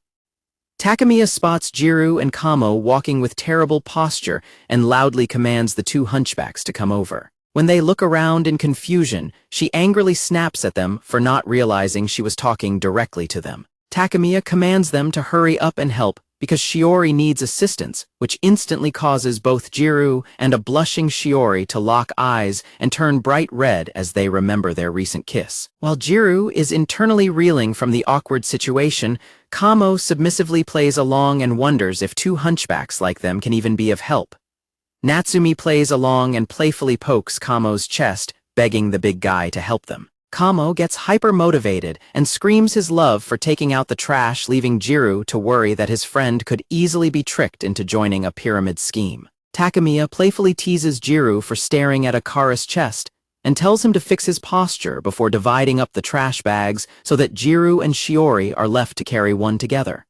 Takemiya spots Gyaru and Kamo walking with terrible posture and loudly commands the two hunchbacks to come over. When they look around in confusion, she angrily snaps at them for not realizing she was talking directly to them. Takemiya commands them to hurry up and help because Shiori needs assistance, which instantly causes both Gyaru and a blushing Shiori to lock eyes and turn bright red as they remember their recent kiss. While Gyaru is internally reeling from the awkward situation, Kamo submissively plays along and wonders if two hunchbacks like them can even be of help. Natsumi plays along and playfully pokes Kamo's chest, begging the big guy to help them. Kamo gets hyper-motivated and screams his love for taking out the trash, leaving Gyaru to worry that his friend could easily be tricked into joining a pyramid scheme. Takemiya playfully teases Gyaru for staring at Akara's chest and tells him to fix his posture before dividing up the trash bags so that Gyaru and Shiori are left to carry one together.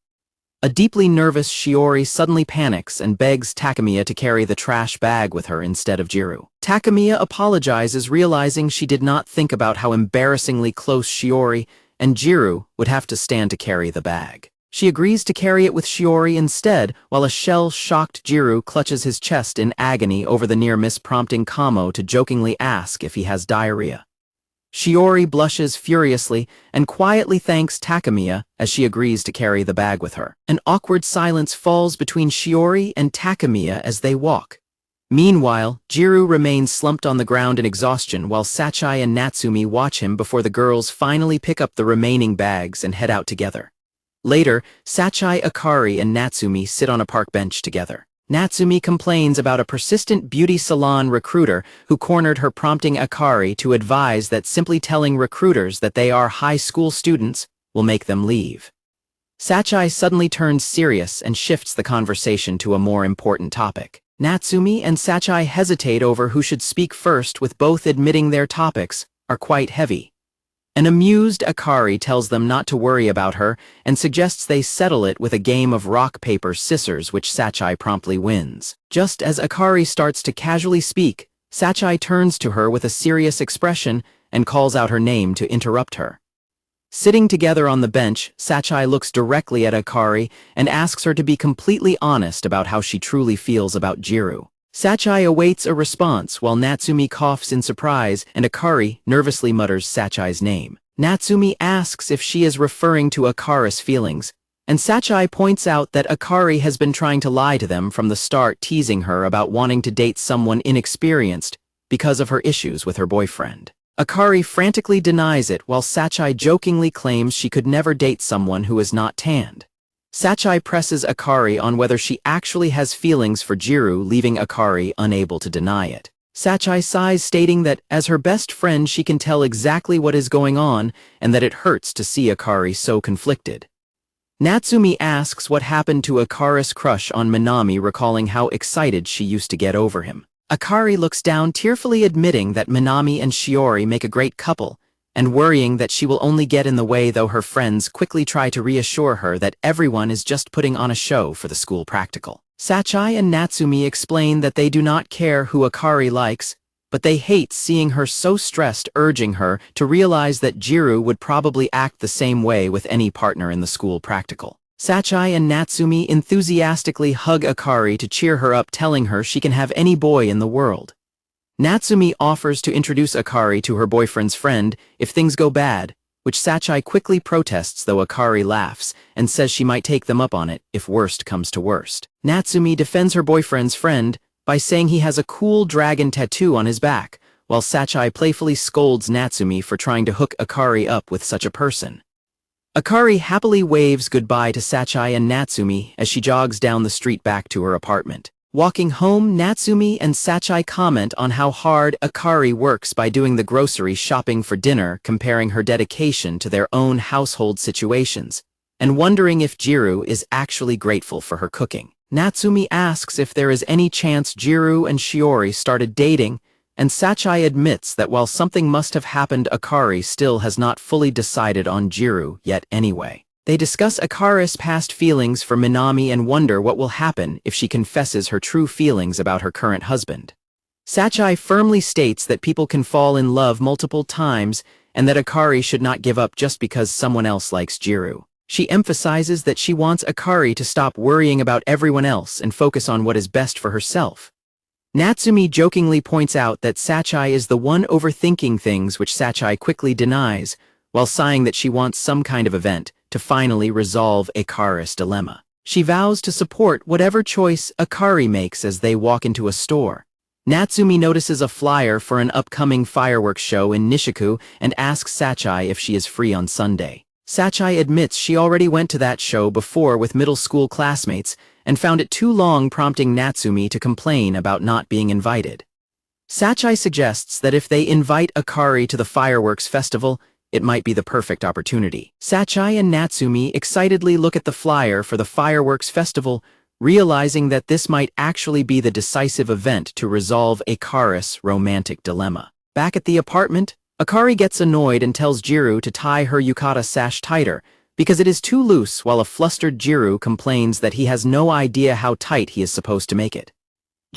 A deeply nervous Shiori suddenly panics and begs Takemiya to carry the trash bag with her instead of Gyaru. Takemiya apologizes, realizing she did not think about how embarrassingly close Shiori and Gyaru would have to stand to carry the bag. She agrees to carry it with Shiori instead, while a shell-shocked Gyaru clutches his chest in agony over the near miss, prompting Kamo to jokingly ask if he has diarrhea. Shiori blushes furiously and quietly thanks Takemiya as she agrees to carry the bag with her. An awkward silence falls between Shiori and Takemiya as they walk. Meanwhile, Gyaru remains slumped on the ground in exhaustion while Sachai and Natsumi watch him before the girls finally pick up the remaining bags and head out together. Later, Sachai, Akari, and Natsumi sit on a park bench together. Natsumi complains about a persistent beauty salon recruiter who cornered her, prompting Akari to advise that simply telling recruiters that they are high school students will make them leave. Sachai suddenly turns serious and shifts the conversation to a more important topic. Natsumi and Sachai hesitate over who should speak first, with both admitting their topics are quite heavy. An amused Akari tells them not to worry about her and suggests they settle it with a game of rock, paper, scissors, which Sachai promptly wins. Just as Akari starts to casually speak, Sachai turns to her with a serious expression and calls out her name to interrupt her. Sitting together on the bench, Sachai looks directly at Akari and asks her to be completely honest about how she truly feels about Gyaru. Sachai awaits a response while Natsumi coughs in surprise and Akari nervously mutters Sachai's name. Natsumi asks if she is referring to Akara's feelings, and Sachai points out that Akari has been trying to lie to them from the start, teasing her about wanting to date someone inexperienced because of her issues with her boyfriend. Akari frantically denies it while Sachai jokingly claims she could never date someone who is not tanned. Sachai presses Akari on whether she actually has feelings for Gyaru, leaving Akari unable to deny it. Sachai sighs, stating that as her best friend she can tell exactly what is going on and that it hurts to see Akari so conflicted. Natsumi asks what happened to Akari's crush on Minami, recalling how excited she used to get over him. Akari looks down, tearfully admitting that Minami and Shiori make a great couple, and worrying that she will only get in the way, though her friends quickly try to reassure her that everyone is just putting on a show for the school practical. Sachai and Natsumi explain that they do not care who Akari likes, but they hate seeing her so stressed, urging her to realize that Gyaru would probably act the same way with any partner in the school practical. Sachai and Natsumi enthusiastically hug Akari to cheer her up, telling her she can have any boy in the world. Natsumi offers to introduce Akari to her boyfriend's friend if things go bad, which Sachai quickly protests, though Akari laughs and says she might take them up on it if worst comes to worst. Natsumi defends her boyfriend's friend by saying he has a cool dragon tattoo on his back, while Sachai playfully scolds Natsumi for trying to hook Akari up with such a person. Akari happily waves goodbye to Sachai and Natsumi as she jogs down the street back to her apartment. Walking home, Natsumi and Sachai comment on how hard Akari works by doing the grocery shopping for dinner, comparing her dedication to their own household situations, and wondering if Gyaru is actually grateful for her cooking. Natsumi asks if there is any chance Gyaru and Shiori started dating, and Sachai admits that while something must have happened, Akari still has not fully decided on Gyaru yet anyway. They discuss Akari's past feelings for Minami and wonder what will happen if she confesses her true feelings about her current husband. Sachai firmly states that people can fall in love multiple times and that Akari should not give up just because someone else likes Gyaru. She emphasizes that she wants Akari to stop worrying about everyone else and focus on what is best for herself. Natsumi jokingly points out that Sachai is the one overthinking things, which Sachai quickly denies, while sighing that she wants some kind of event to finally resolve Akari's dilemma. She vows to support whatever choice Akari makes as they walk into a store. Natsumi notices a flyer for an upcoming fireworks show in Nishiku and asks Sachai if she is free on Sunday. Sachai admits she already went to that show before with middle school classmates and found it too long, prompting Natsumi to complain about not being invited. Sachai suggests that if they invite Akari to the fireworks festival, it might be the perfect opportunity. Sachai and Natsumi excitedly look at the flyer for the fireworks festival, realizing that this might actually be the decisive event to resolve Akari's romantic dilemma. Back at the apartment, Akari gets annoyed and tells Gyaru to tie her yukata sash tighter because it is too loose, while a flustered Gyaru complains that he has no idea how tight he is supposed to make it.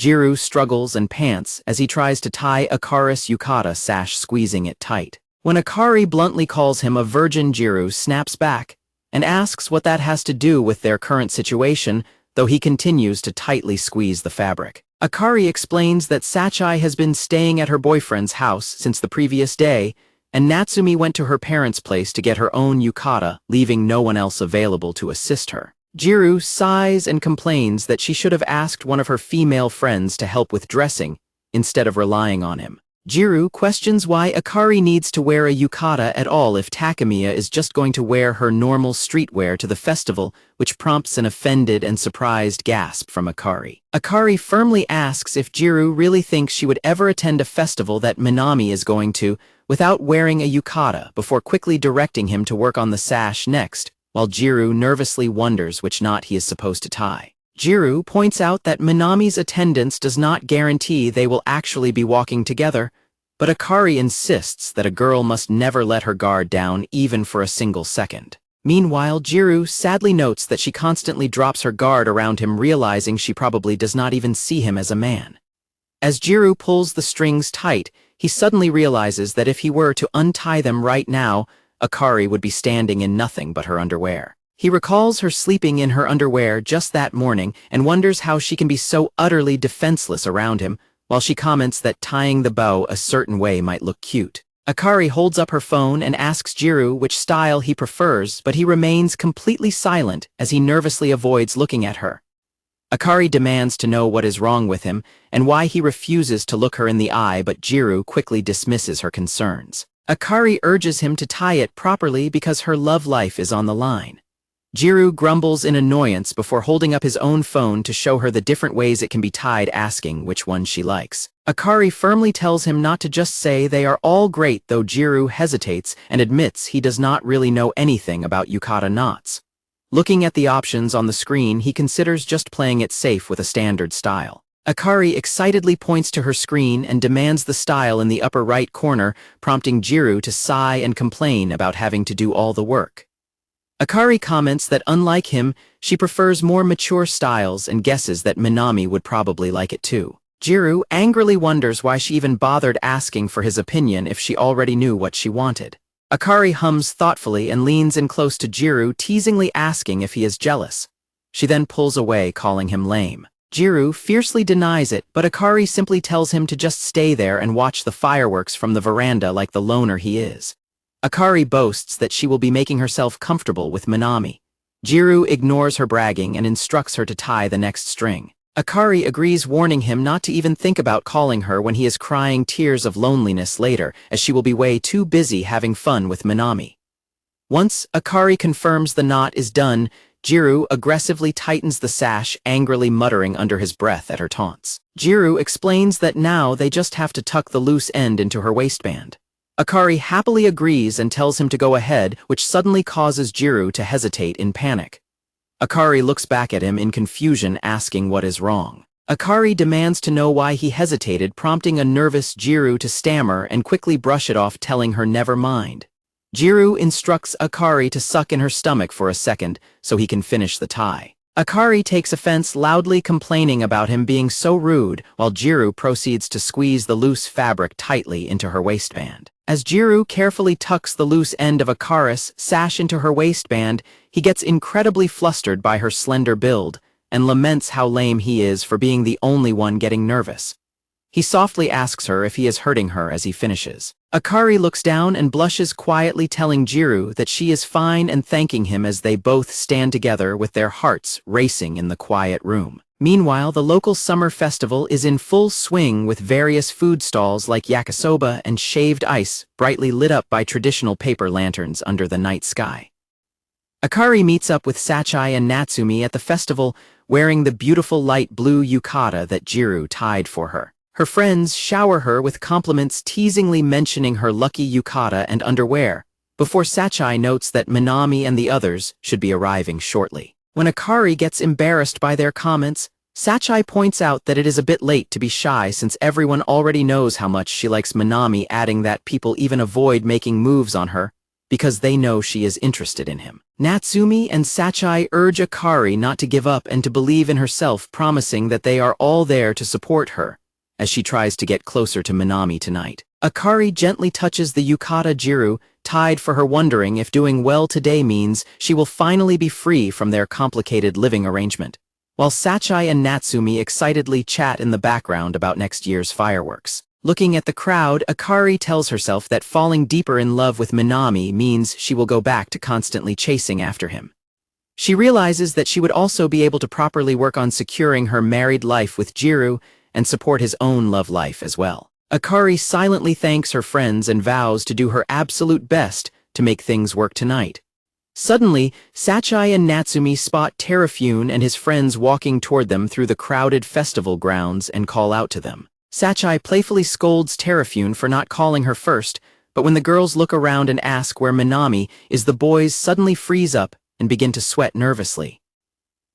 Gyaru struggles and pants as he tries to tie Akari's yukata sash, squeezing it tight. When Akari bluntly calls him a virgin, Gyaru snaps back and asks what that has to do with their current situation, though he continues to tightly squeeze the fabric. Akari explains that Sachai has been staying at her boyfriend's house since the previous day, and Natsumi went to her parents' place to get her own yukata, leaving no one else available to assist her. Gyaru sighs and complains that she should have asked one of her female friends to help with dressing, instead of relying on him. Gyaru questions why Akari needs to wear a yukata at all if Takemiya is just going to wear her normal streetwear to the festival, which prompts an offended and surprised gasp from Akari. Akari firmly asks if Gyaru really thinks she would ever attend a festival that Minami is going to without wearing a yukata, before quickly directing him to work on the sash next, while Gyaru nervously wonders which knot he is supposed to tie. Gyaru points out that Minami's attendance does not guarantee they will actually be walking together, but Akari insists that a girl must never let her guard down even for a single second. Meanwhile, Gyaru sadly notes that she constantly drops her guard around him, realizing she probably does not even see him as a man. As Gyaru pulls the strings tight, he suddenly realizes that if he were to untie them right now, Akari would be standing in nothing but her underwear. He recalls her sleeping in her underwear just that morning and wonders how she can be so utterly defenseless around him, while she comments that tying the bow a certain way might look cute. Akari holds up her phone and asks Gyaru which style he prefers, but he remains completely silent as he nervously avoids looking at her. Akari demands to know what is wrong with him and why he refuses to look her in the eye, but Gyaru quickly dismisses her concerns. Akari urges him to tie it properly because her love life is on the line. Gyaru grumbles in annoyance before holding up his own phone to show her the different ways it can be tied, asking which one she likes. Akari firmly tells him not to just say they are all great, though Gyaru hesitates and admits he does not really know anything about yukata knots. Looking at the options on the screen, he considers just playing it safe with a standard style. Akari excitedly points to her screen and demands the style in the upper right corner, prompting Gyaru to sigh and complain about having to do all the work. Akari comments that unlike him, she prefers more mature styles and guesses that Minami would probably like it too. Gyaru angrily wonders why she even bothered asking for his opinion if she already knew what she wanted. Akari hums thoughtfully and leans in close to Gyaru, teasingly asking if he is jealous. She then pulls away, calling him lame. Gyaru fiercely denies it, but Akari simply tells him to just stay there and watch the fireworks from the veranda like the loner he is. Akari boasts that she will be making herself comfortable with Minami. Gyaru ignores her bragging and instructs her to tie the next string. Akari agrees, warning him not to even think about calling her when he is crying tears of loneliness later, as she will be way too busy having fun with Minami. Once Akari confirms the knot is done, Gyaru aggressively tightens the sash, angrily muttering under his breath at her taunts. Gyaru explains that now they just have to tuck the loose end into her waistband. Akari happily agrees and tells him to go ahead, which suddenly causes Gyaru to hesitate in panic. Akari looks back at him in confusion, asking what is wrong. Akari demands to know why he hesitated, prompting a nervous Gyaru to stammer and quickly brush it off, telling her never mind. Gyaru instructs Akari to suck in her stomach for a second so he can finish the tie. Akari takes offense, loudly complaining about him being so rude, while Gyaru proceeds to squeeze the loose fabric tightly into her waistband. As Gyaru carefully tucks the loose end of Akari's sash into her waistband, he gets incredibly flustered by her slender build and laments how lame he is for being the only one getting nervous. He softly asks her if he is hurting her as he finishes. Akari looks down and blushes quietly, telling Gyaru that she is fine and thanking him as they both stand together with their hearts racing in the quiet room. Meanwhile, the local summer festival is in full swing with various food stalls like yakisoba and shaved ice brightly lit up by traditional paper lanterns under the night sky. Akari meets up with Sachai and Natsumi at the festival, wearing the beautiful light blue yukata that Gyaru tied for her. Her friends shower her with compliments, teasingly mentioning her lucky yukata and underwear, before Sachai notes that Minami and the others should be arriving shortly. When Akari gets embarrassed by their comments, Sachai points out that it is a bit late to be shy since everyone already knows how much she likes Minami, adding that people even avoid making moves on her because they know she is interested in him. Natsumi and Sachai urge Akari not to give up and to believe in herself, promising that they are all there to support her as she tries to get closer to Minami tonight. Akari gently touches the yukata Gyaru tied for her, wondering if doing well today means she will finally be free from their complicated living arrangement, while Sachai and Natsumi excitedly chat in the background about next year's fireworks. Looking at the crowd, Akari tells herself that falling deeper in love with Minami means she will go back to constantly chasing after him. She realizes that she would also be able to properly work on securing her married life with Gyaru and support his own love life as well. Akari silently thanks her friends and vows to do her absolute best to make things work tonight. Suddenly, Sachai and Natsumi spot Terafune and his friends walking toward them through the crowded festival grounds and call out to them. Sachai playfully scolds Terafune for not calling her first, but when the girls look around and ask where Minami is, the boys suddenly freeze up and begin to sweat nervously.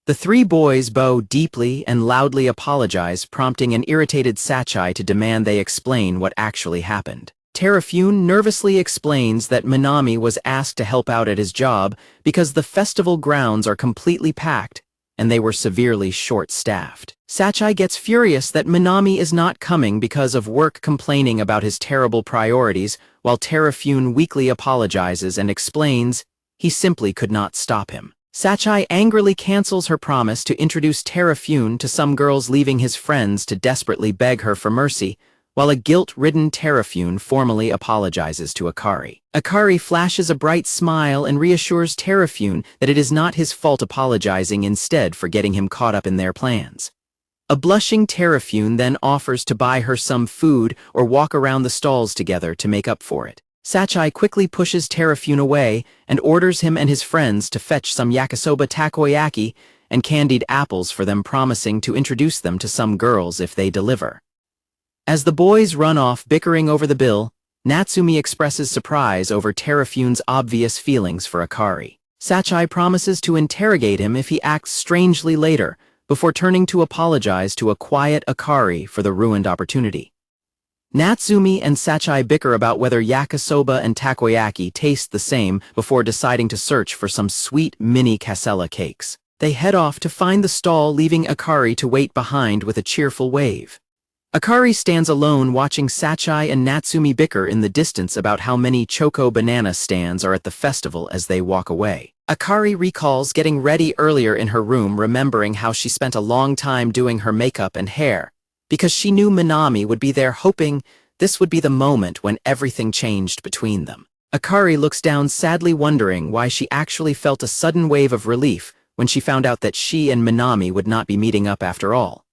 The three boys bow deeply and loudly apologize, prompting an irritated Sachai to demand they explain what actually happened. Terafune nervously explains that Minami was asked to help out at his job because the festival grounds are completely packed and they were severely short-staffed. Sachai gets furious that Minami is not coming because of work, complaining about his terrible priorities, while Terafune weakly apologizes and explains he simply could not stop him. Sachai angrily cancels her promise to introduce Terafune to some girls, leaving his friends to desperately beg her for mercy, while a guilt-ridden Terafune formally apologizes to Akari. Akari flashes a bright smile and reassures Terafune that it is not his fault, apologizing instead for getting him caught up in their plans. A blushing Terafune then offers to buy her some food or walk around the stalls together to make up for it. Sachai quickly pushes Terafune away and orders him and his friends to fetch some yakisoba takoyaki and candied apples for them, promising to introduce them to some girls if they deliver. As the boys run off bickering over the bill, Natsumi expresses surprise over Terafune's obvious feelings for Akari. Sachai promises to interrogate him if he acts strangely later, before turning to apologize to a quiet Akari for the ruined opportunity. Natsumi and Sachai bicker about whether yakisoba and takoyaki taste the same before deciding to search for some sweet mini cassella cakes. They head off to find the stall, leaving Akari to wait behind with a cheerful wave. Akari stands alone, watching Sachai and Natsumi bicker in the distance about how many choco banana stands are at the festival as they walk away. Akari recalls getting ready earlier in her room, remembering how she spent a long time doing her makeup and hair, because she knew Minami would be there, hoping this would be the moment when everything changed between them. Akari looks down, sadly wondering why she actually felt a sudden wave of relief when she found out that she and Minami would not be meeting up after all.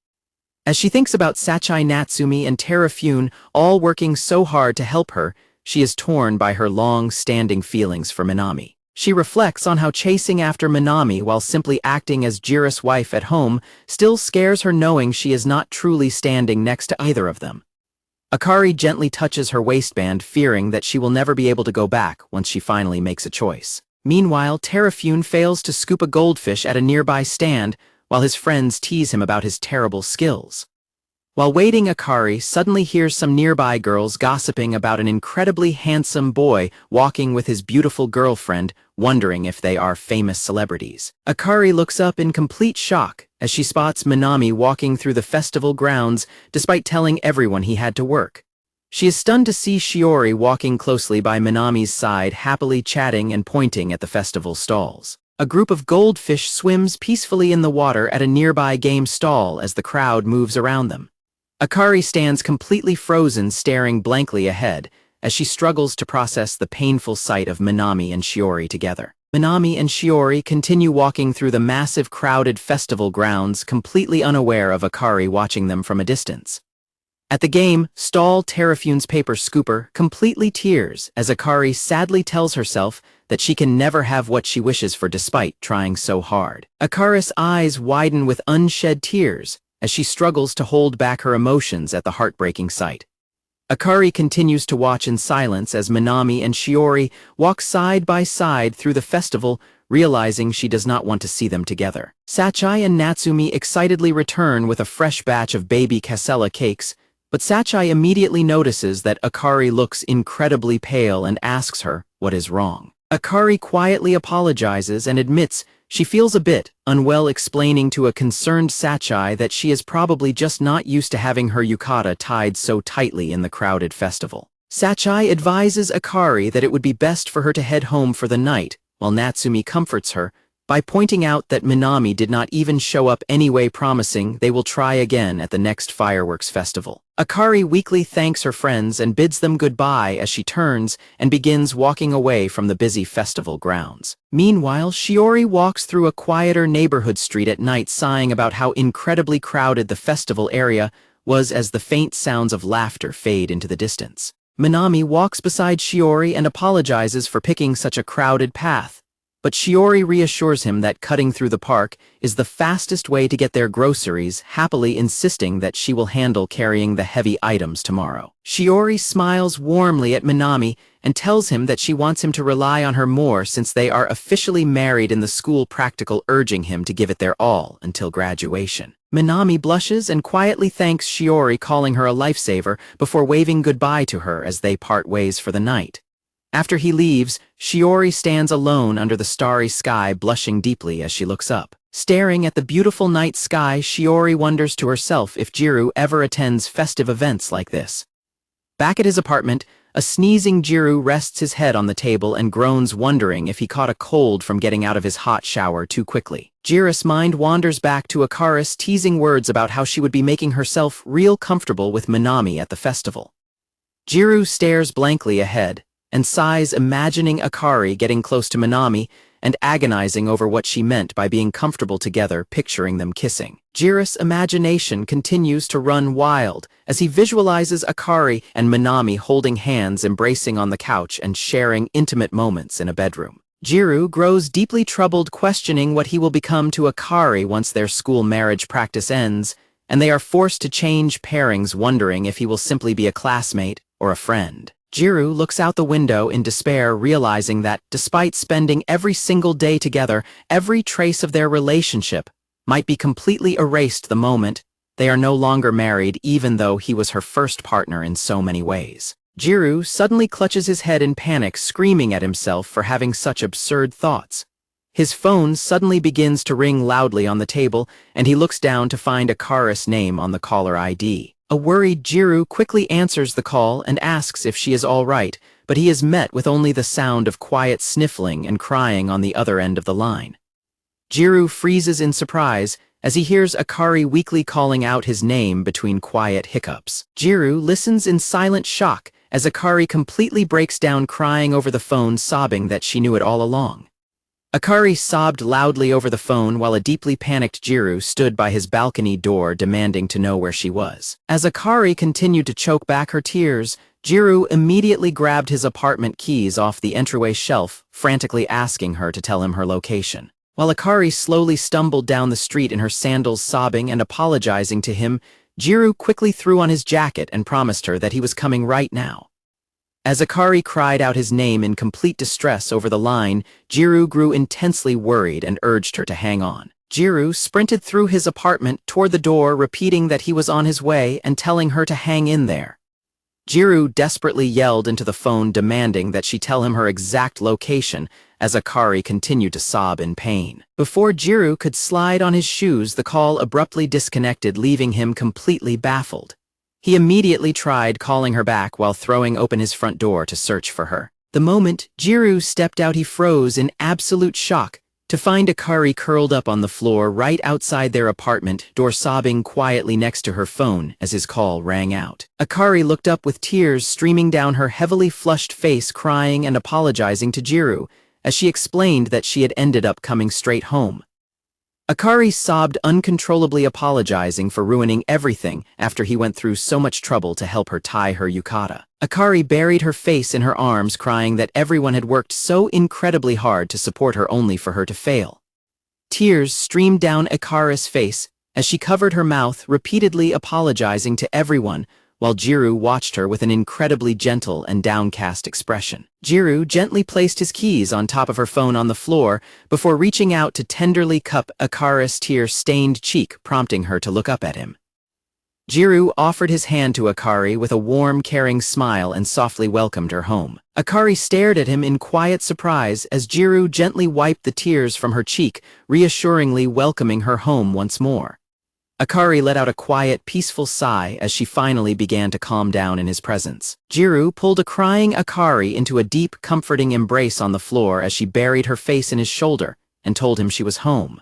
As she thinks about Sachai, Natsumi, and Terafune all working so hard to help her, she is torn by her long-standing feelings for Minami. She reflects on how chasing after Minami while simply acting as Gyaru's wife at home still scares her, knowing she is not truly standing next to either of them. Akari gently touches her waistband, fearing that she will never be able to go back once she finally makes a choice. Meanwhile, Terrafune fails to scoop a goldfish at a nearby stand while his friends tease him about his terrible skills. While waiting, Akari suddenly hears some nearby girls gossiping about an incredibly handsome boy walking with his beautiful girlfriend, wondering if they are famous celebrities. Akari looks up in complete shock as she spots Minami walking through the festival grounds despite telling everyone he had to work. She is stunned to see Shiori walking closely by Minami's side, happily chatting and pointing at the festival stalls. A group of goldfish swims peacefully in the water at a nearby game stall as the crowd moves around them. Akari stands completely frozen, staring blankly ahead as she struggles to process the painful sight of Minami and Shiori together. Minami and Shiori continue walking through the massive crowded festival grounds, completely unaware of Akari watching them from a distance. At the game stall, Terrafune's paper scooper completely tears as Akari sadly tells herself that she can never have what she wishes for despite trying so hard. Akari's eyes widen with unshed tears as she struggles to hold back her emotions at the heartbreaking sight. Akari continues to watch in silence as Minami and Shiori walk side by side through the festival, realizing she does not want to see them together. Sachai and Natsumi excitedly return with a fresh batch of baby cassella cakes, but Sachai immediately notices that Akari looks incredibly pale and asks her what is wrong. Akari quietly apologizes and admits she feels a bit unwell, explaining to a concerned Sachai that she is probably just not used to having her yukata tied so tightly in the crowded festival. Sachai advises Akari that it would be best for her to head home for the night, while Natsumi comforts her by pointing out that Minami did not even show up anyway, promising they will try again at the next fireworks festival. Akari weakly thanks her friends and bids them goodbye as she turns and begins walking away from the busy festival grounds. Meanwhile, Shiori walks through a quieter neighborhood street at night, sighing about how incredibly crowded the festival area was as the faint sounds of laughter fade into the distance. Minami walks beside Shiori and apologizes for picking such a crowded path, but Shiori reassures him that cutting through the park is the fastest way to get their groceries, happily insisting that she will handle carrying the heavy items tomorrow. Shiori smiles warmly at Minami and tells him that she wants him to rely on her more since they are officially married in the school practical, urging him to give it their all until graduation. Minami blushes and quietly thanks Shiori, calling her a lifesaver, before waving goodbye to her as they part ways for the night. After he leaves, Shiori stands alone under the starry sky, blushing deeply as she looks up. Staring at the beautiful night sky, Shiori wonders to herself if Gyaru ever attends festive events like this. Back at his apartment, a sneezing Gyaru rests his head on the table and groans, wondering if he caught a cold from getting out of his hot shower too quickly. Gyaru's mind wanders back to Akari's teasing words about how she would be making herself real comfortable with Minami at the festival. Gyaru stares blankly ahead and sighs, imagining Akari getting close to Minami and agonizing over what she meant by being comfortable together, picturing them kissing. Gyaru's imagination continues to run wild as he visualizes Akari and Minami holding hands, embracing on the couch and sharing intimate moments in a bedroom. Gyaru grows deeply troubled, questioning what he will become to Akari once their school marriage practice ends, and they are forced to change pairings, wondering if he will simply be a classmate or a friend. Gyaru looks out the window in despair, realizing that, despite spending every single day together, every trace of their relationship might be completely erased the moment they are no longer married, even though he was her first partner in so many ways. Gyaru suddenly clutches his head in panic, screaming at himself for having such absurd thoughts. His phone suddenly begins to ring loudly on the table, and he looks down to find Akari's name on the caller ID. A worried Gyaru quickly answers the call and asks if she is all right, but he is met with only the sound of quiet sniffling and crying on the other end of the line. Gyaru freezes in surprise as he hears Akari weakly calling out his name between quiet hiccups. Gyaru listens in silent shock as Akari completely breaks down, crying over the phone, sobbing that she knew it all along. Akari sobbed loudly over the phone while a deeply panicked Gyaru stood by his balcony door, demanding to know where she was. As Akari continued to choke back her tears, Gyaru immediately grabbed his apartment keys off the entryway shelf, frantically asking her to tell him her location. While Akari slowly stumbled down the street in her sandals, sobbing and apologizing to him, Gyaru quickly threw on his jacket and promised her that he was coming right now. As Akari cried out his name in complete distress over the line, Gyaru grew intensely worried and urged her to hang on. Gyaru sprinted through his apartment toward the door, repeating that he was on his way and telling her to hang in there. Gyaru desperately yelled into the phone, demanding that she tell him her exact location, as Akari continued to sob in pain. Before Gyaru could slide on his shoes, the call abruptly disconnected, leaving him completely baffled. He immediately tried calling her back while throwing open his front door to search for her. The moment Gyaru stepped out, he froze in absolute shock to find Akari curled up on the floor right outside their apartment door, sobbing quietly next to her phone as his call rang out. Akari looked up with tears streaming down her heavily flushed face, crying and apologizing to Gyaru as she explained that she had ended up coming straight home. Akari sobbed uncontrollably, apologizing for ruining everything after he went through so much trouble to help her tie her yukata. Akari buried her face in her arms, crying that everyone had worked so incredibly hard to support her only for her to fail. Tears streamed down Akari's face as she covered her mouth, repeatedly apologizing to everyone, while Gyaru watched her with an incredibly gentle and downcast expression. Gyaru gently placed his keys on top of her phone on the floor before reaching out to tenderly cup Akari's tear-stained cheek, prompting her to look up at him. Gyaru offered his hand to Akari with a warm, caring smile and softly welcomed her home. Akari stared at him in quiet surprise as Gyaru gently wiped the tears from her cheek, reassuringly welcoming her home once more. Akari let out a quiet, peaceful sigh as she finally began to calm down in his presence. Gyaru pulled a crying Akari into a deep, comforting embrace on the floor as she buried her face in his shoulder and told him she was home.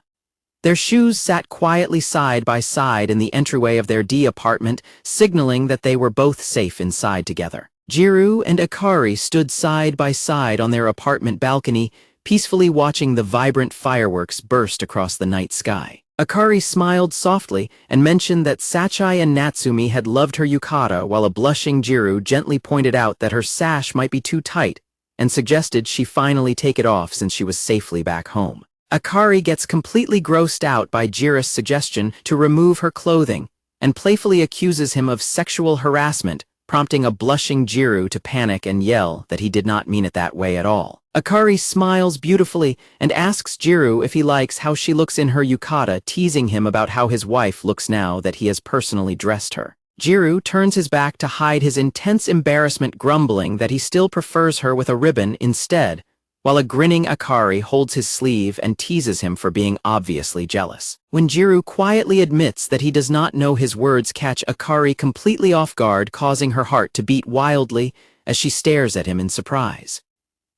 Their shoes sat quietly side by side in the entryway of their apartment, signaling that they were both safe inside together. Gyaru and Akari stood side by side on their apartment balcony, peacefully watching the vibrant fireworks burst across the night sky. Akari smiled softly and mentioned that Sachai and Natsumi had loved her yukata, while a blushing Gyaru gently pointed out that her sash might be too tight and suggested she finally take it off since she was safely back home. Akari gets completely grossed out by Gyaru's suggestion to remove her clothing and playfully accuses him of sexual harassment, prompting a blushing Gyaru to panic and yell that he did not mean it that way at all. Akari smiles beautifully and asks Gyaru if he likes how she looks in her yukata, teasing him about how his wife looks now that he has personally dressed her. Gyaru turns his back to hide his intense embarrassment, grumbling that he still prefers her with a ribbon instead, while a grinning Akari holds his sleeve and teases him for being obviously jealous. When Gyaru quietly admits that he does not know, his words catch Akari completely off guard, causing her heart to beat wildly as she stares at him in surprise.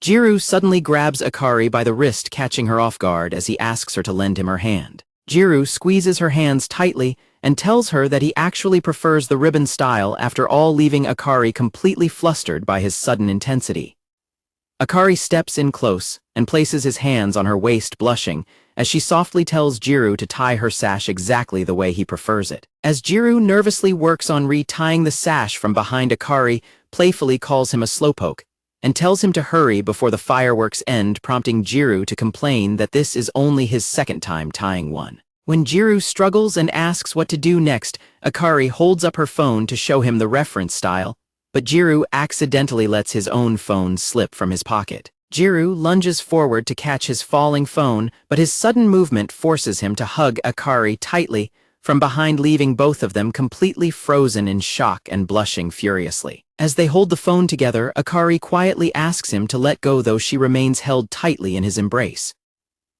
Gyaru suddenly grabs Akari by the wrist, catching her off guard as he asks her to lend him her hand. Gyaru squeezes her hands tightly and tells her that he actually prefers the ribbon style, after all, leaving Akari completely flustered by his sudden intensity. Akari steps in close and places his hands on her waist, blushing, as she softly tells Gyaru to tie her sash exactly the way he prefers it. As Gyaru nervously works on retying the sash from behind, Akari playfully calls him a slowpoke and tells him to hurry before the fireworks end, prompting Gyaru to complain that this is only his second time tying one. When Gyaru struggles and asks what to do next, Akari holds up her phone to show him the reference style, but Gyaru accidentally lets his own phone slip from his pocket. Gyaru lunges forward to catch his falling phone, but his sudden movement forces him to hug Akari tightly from behind, leaving both of them completely frozen in shock and blushing furiously. As they hold the phone together, Akari quietly asks him to let go, though she remains held tightly in his embrace.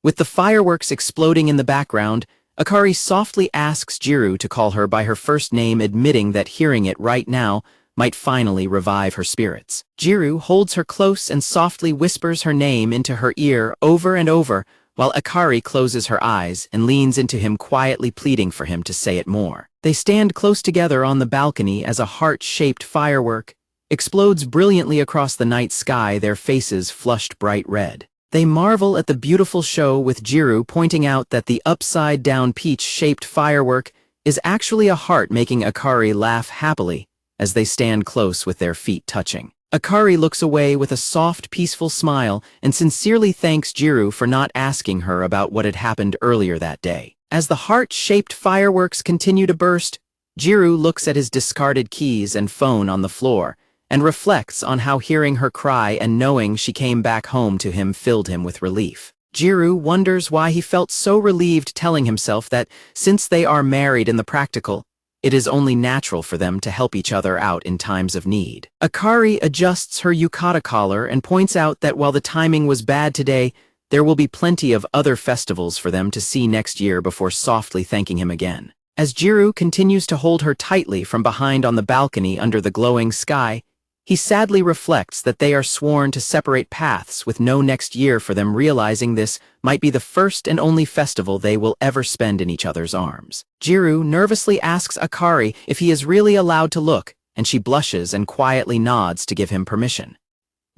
With the fireworks exploding in the background, Akari softly asks Gyaru to call her by her first name, admitting that hearing it right now might finally revive her spirits. Gyaru holds her close and softly whispers her name into her ear over and over, while Akari closes her eyes and leans into him, quietly pleading for him to say it more. They stand close together on the balcony as a heart-shaped firework explodes brilliantly across the night sky, their faces flushed bright red. They marvel at the beautiful show, with Gyaru pointing out that the upside-down peach-shaped firework is actually a heart, making Akari laugh happily as they stand close with their feet touching. Akari looks away with a soft, peaceful smile and sincerely thanks Gyaru for not asking her about what had happened earlier that day. As the heart-shaped fireworks continue to burst, Gyaru looks at his discarded keys and phone on the floor, and reflects on how hearing her cry and knowing she came back home to him filled him with relief. Gyaru wonders why he felt so relieved, telling himself that, since they are married in the practical, it is only natural for them to help each other out in times of need. Akari adjusts her yukata collar and points out that while the timing was bad today, there will be plenty of other festivals for them to see next year before softly thanking him again. As Gyaru continues to hold her tightly from behind on the balcony under the glowing sky, he sadly reflects that they are sworn to separate paths with no next year for them, realizing this might be the first and only festival they will ever spend in each other's arms. Gyaru nervously asks Akari if he is really allowed to look, and she blushes and quietly nods to give him permission.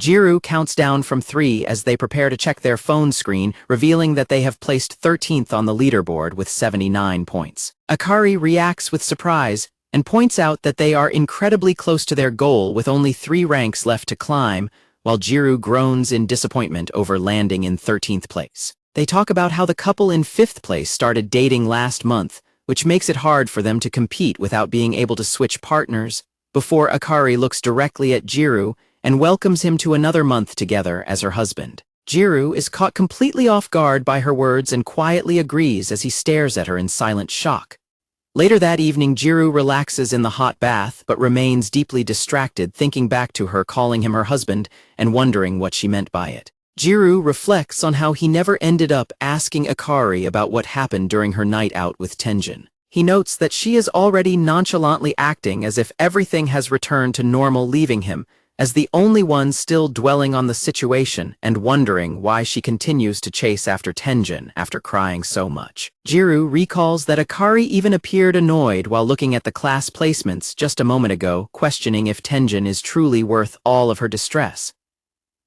Gyaru counts down from 3 as they prepare to check their phone screen, revealing that they have placed 13th on the leaderboard with 79 points. Akari reacts with surprise and points out that they are incredibly close to their goal with only 3 ranks left to climb, while Gyaru groans in disappointment over landing in 13th place. They talk about how the couple in 5th place started dating last month, which makes it hard for them to compete without being able to switch partners, before Akari looks directly at Gyaru and welcomes him to another month together as her husband. Gyaru is caught completely off guard by her words and quietly agrees as he stares at her in silent shock. Later that evening, Gyaru relaxes in the hot bath but remains deeply distracted, thinking back to her calling him her husband and wondering what she meant by it. Gyaru reflects on how he never ended up asking Akari about what happened during her night out with Tenjin. He notes that she is already nonchalantly acting as if everything has returned to normal, leaving him as the only one still dwelling on the situation and wondering why she continues to chase after Tenjin after crying so much. Gyaru recalls that Akari even appeared annoyed while looking at the class placements just a moment ago, questioning if Tenjin is truly worth all of her distress.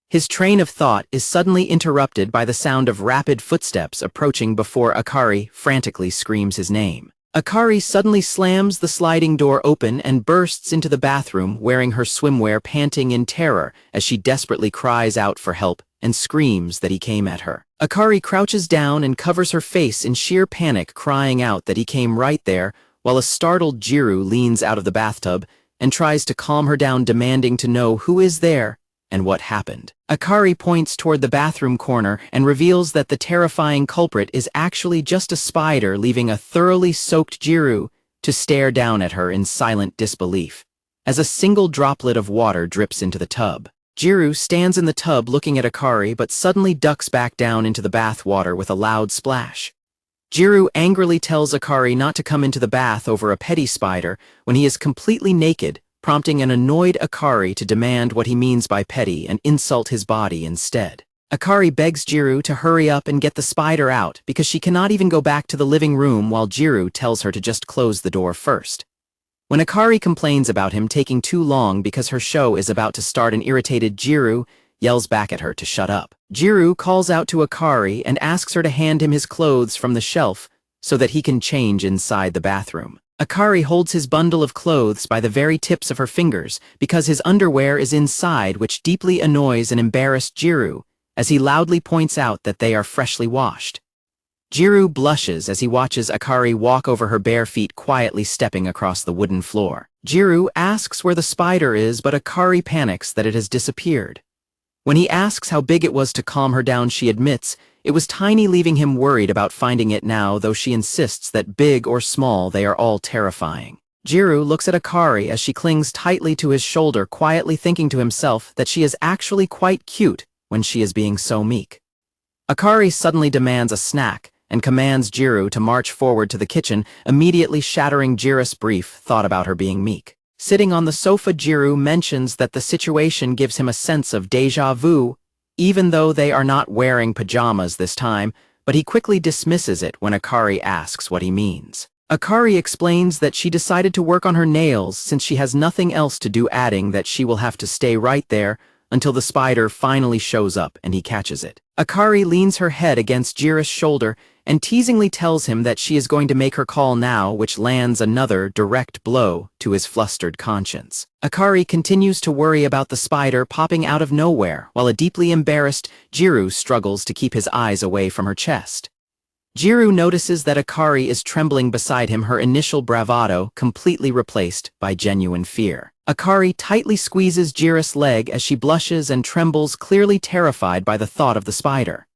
His train of thought is suddenly interrupted by the sound of rapid footsteps approaching before Akari frantically screams his name. Akari suddenly slams the sliding door open and bursts into the bathroom wearing her swimwear, panting in terror as she desperately cries out for help and screams that he came at her. Akari crouches down and covers her face in sheer panic, crying out that he came right there, while a startled Gyaru leans out of the bathtub and tries to calm her down, demanding to know who is there and what happened. Akari points toward the bathroom corner and reveals that the terrifying culprit is actually just a spider, leaving a thoroughly soaked Gyaru to stare down at her in silent disbelief, as a single droplet of water drips into the tub. Gyaru stands in the tub looking at Akari but suddenly ducks back down into the bath water with a loud splash. Gyaru angrily tells Akari not to come into the bath over a petty spider when he is completely naked, prompting an annoyed Akari to demand what he means by petty and insult his body instead. Akari begs Gyaru to hurry up and get the spider out because she cannot even go back to the living room, while Gyaru tells her to just close the door first. When Akari complains about him taking too long because her show is about to start, an irritated Gyaru yells back at her to shut up. Gyaru calls out to Akari and asks her to hand him his clothes from the shelf so that he can change inside the bathroom. Akari holds his bundle of clothes by the very tips of her fingers because his underwear is inside, which deeply annoys and embarrassed Gyaru as he loudly points out that they are freshly washed. Gyaru blushes as he watches Akari walk over her bare feet, quietly stepping across the wooden floor. Gyaru asks where the spider is, but Akari panics that it has disappeared. When he asks how big it was to calm her down, she admits it was tiny, leaving him worried about finding it now, though she insists that big or small, they are all terrifying. Gyaru looks at Akari as she clings tightly to his shoulder, quietly thinking to himself that she is actually quite cute when she is being so meek. Akari suddenly demands a snack and commands Gyaru to march forward to the kitchen, immediately shattering Gyaru's brief thought about her being meek. Sitting on the sofa, Gyaru mentions that the situation gives him a sense of déjà vu, even though they are not wearing pajamas this time, but he quickly dismisses it when Akari asks what he means. Akari explains that she decided to work on her nails since she has nothing else to do, adding that she will have to stay right there until the spider finally shows up and he catches it. Akari leans her head against Gyaru's shoulder and teasingly tells him that she is going to make her call now, which lands another direct blow to his flustered conscience. Akari continues to worry about the spider popping out of nowhere, while a deeply embarrassed Gyaru struggles to keep his eyes away from her chest. Gyaru notices that Akari is trembling beside him, her initial bravado completely replaced by genuine fear. Akari tightly squeezes Gyaru's leg as she blushes and trembles, clearly terrified by the thought of the spider.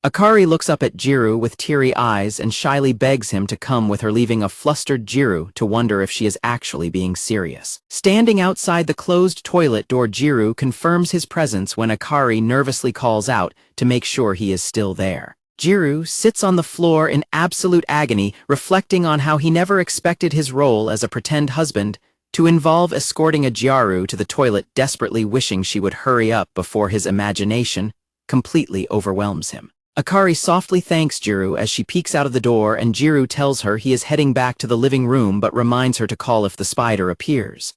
Akari looks up at Gyaru with teary eyes and shyly begs him to come with her, leaving a flustered Gyaru to wonder if she is actually being serious. Standing outside the closed toilet door, Gyaru confirms his presence when Akari nervously calls out to make sure he is still there. Gyaru sits on the floor in absolute agony, reflecting on how he never expected his role as a pretend husband to involve escorting a Gyaru to the toilet, desperately wishing she would hurry up before his imagination completely overwhelms him. Akari softly thanks Gyaru as she peeks out of the door, and Gyaru tells her he is heading back to the living room but reminds her to call if the spider appears.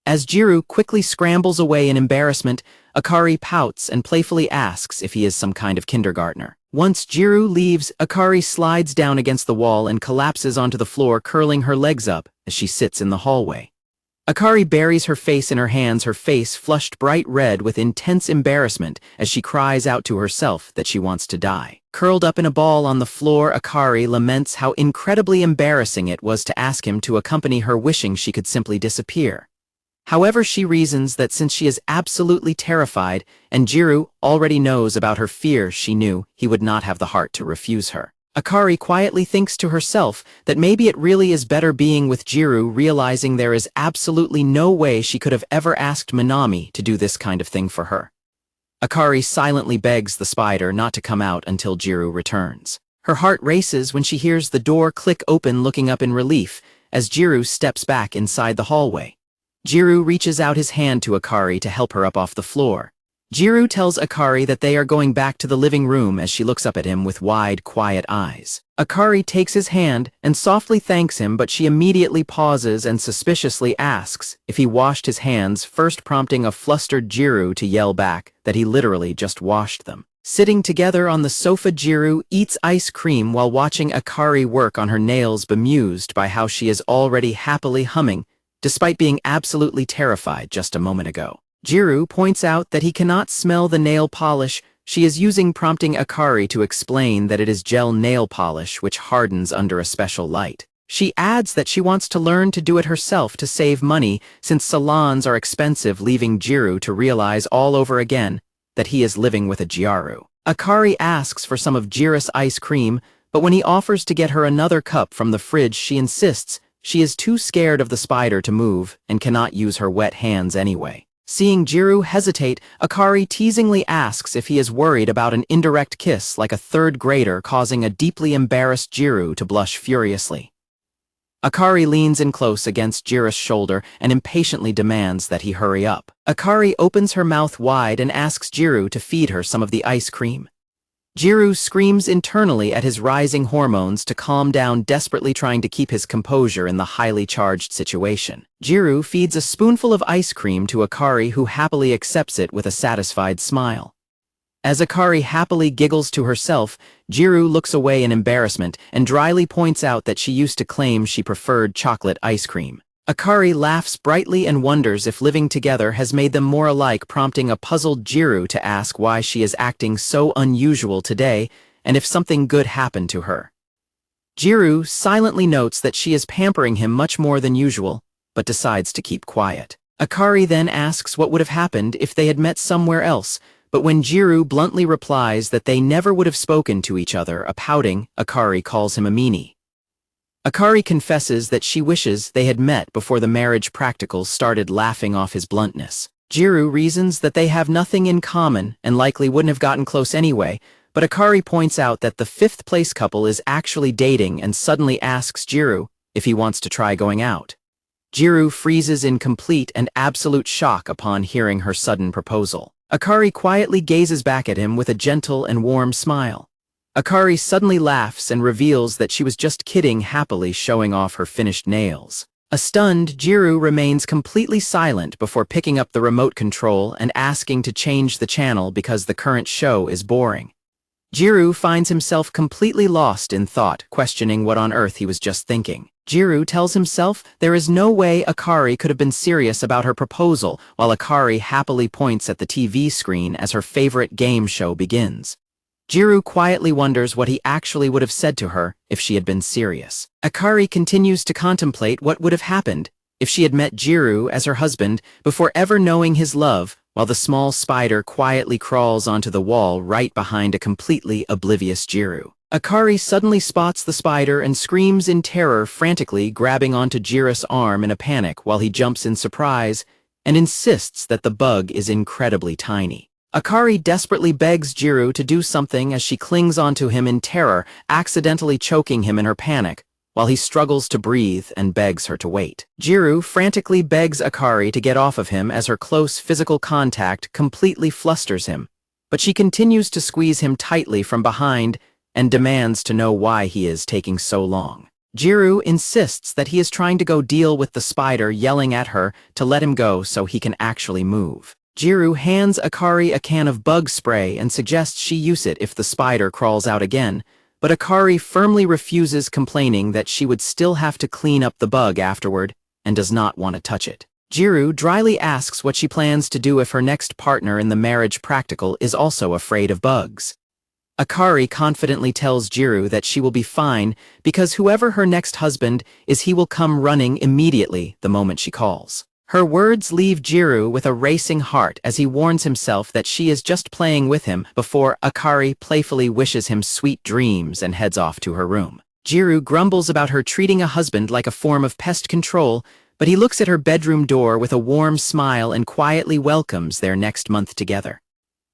As Gyaru quickly scrambles away in embarrassment, Akari pouts and playfully asks if he is some kind of kindergartner. Once Gyaru leaves, Akari slides down against the wall and collapses onto the floor, curling her legs up as she sits in the hallway. Akari buries her face in her hands, her face flushed bright red with intense embarrassment as she cries out to herself that she wants to die. Curled up in a ball on the floor, Akari laments how incredibly embarrassing it was to ask him to accompany her, wishing she could simply disappear. However, she reasons that since she is absolutely terrified and Gyaru already knows about her fear, she knew he would not have the heart to refuse her. Akari quietly thinks to herself that maybe it really is better being with Gyaru, realizing there is absolutely no way she could have ever asked Minami to do this kind of thing for her. Akari silently begs the spider not to come out until Gyaru returns. Her heart races when she hears the door click open, looking up in relief as Gyaru steps back inside the hallway. Gyaru reaches out his hand to Akari to help her up off the floor. Gyaru tells Akari that they are going back to the living room as she looks up at him with wide, quiet eyes. Akari takes his hand and softly thanks him, but she immediately pauses and suspiciously asks if he washed his hands, first prompting a flustered Gyaru to yell back that he literally just washed them. Sitting together on the sofa, Gyaru eats ice cream while watching Akari work on her nails, bemused by how she is already happily humming, despite being absolutely terrified just a moment ago. Gyaru points out that he cannot smell the nail polish she is using, prompting Akari to explain that it is gel nail polish which hardens under a special light. She adds that she wants to learn to do it herself to save money since salons are expensive, leaving Gyaru to realize all over again that he is living with a Gyaru. Akari asks for some of Gyaru's ice cream, but when he offers to get her another cup from the fridge, she insists she is too scared of the spider to move and cannot use her wet hands anyway. Seeing Gyaru hesitate, Akari teasingly asks if he is worried about an indirect kiss like a third grader, causing a deeply embarrassed Gyaru to blush furiously. Akari leans in close against Gyaru's shoulder and impatiently demands that he hurry up. Akari opens her mouth wide and asks Gyaru to feed her some of the ice cream. Gyaru screams internally at his rising hormones to calm down, desperately trying to keep his composure in the highly charged situation. Gyaru feeds a spoonful of ice cream to Akari, who happily accepts it with a satisfied smile. As Akari happily giggles to herself, Gyaru looks away in embarrassment and dryly points out that she used to claim she preferred chocolate ice cream. Akari laughs brightly and wonders if living together has made them more alike, prompting a puzzled Gyaru to ask why she is acting so unusual today and if something good happened to her. Gyaru silently notes that she is pampering him much more than usual, but decides to keep quiet. Akari then asks what would have happened if they had met somewhere else, but when Gyaru bluntly replies that they never would have spoken to each other, pouting, Akari calls him a meanie. Akari confesses that she wishes they had met before the marriage practicals started, laughing off his bluntness. Gyaru reasons that they have nothing in common and likely wouldn't have gotten close anyway, but Akari points out that the fifth-place couple is actually dating and suddenly asks Gyaru if he wants to try going out. Gyaru freezes in complete and absolute shock upon hearing her sudden proposal. Akari quietly gazes back at him with a gentle and warm smile. Akari suddenly laughs and reveals that she was just kidding, happily showing off her finished nails. A stunned Gyaru remains completely silent before picking up the remote control and asking to change the channel because the current show is boring. Gyaru finds himself completely lost in thought, questioning what on earth he was just thinking. Gyaru tells himself there is no way Akari could have been serious about her proposal, while Akari happily points at the TV screen as her favorite game show begins. Gyaru quietly wonders what he actually would have said to her if she had been serious. Akari continues to contemplate what would have happened if she had met Gyaru as her husband before ever knowing his love, while the small spider quietly crawls onto the wall right behind a completely oblivious Gyaru. Akari suddenly spots the spider and screams in terror, frantically grabbing onto Gyaru's arm in a panic while he jumps in surprise and insists that the bug is incredibly tiny. Akari desperately begs Gyaru to do something as she clings onto him in terror, accidentally choking him in her panic, while he struggles to breathe and begs her to wait. Gyaru frantically begs Akari to get off of him as her close physical contact completely flusters him, but she continues to squeeze him tightly from behind and demands to know why he is taking so long. Gyaru insists that he is trying to go deal with the spider, yelling at her to let him go so he can actually move. Gyaru hands Akari a can of bug spray and suggests she use it if the spider crawls out again, but Akari firmly refuses, complaining that she would still have to clean up the bug afterward and does not want to touch it. Gyaru dryly asks what she plans to do if her next partner in the marriage practical is also afraid of bugs. Akari confidently tells Gyaru that she will be fine because whoever her next husband is, he will come running immediately the moment she calls. Her words leave Gyaru with a racing heart as he warns himself that she is just playing with him before Akari playfully wishes him sweet dreams and heads off to her room. Gyaru grumbles about her treating a husband like a form of pest control, but he looks at her bedroom door with a warm smile and quietly welcomes their next month together.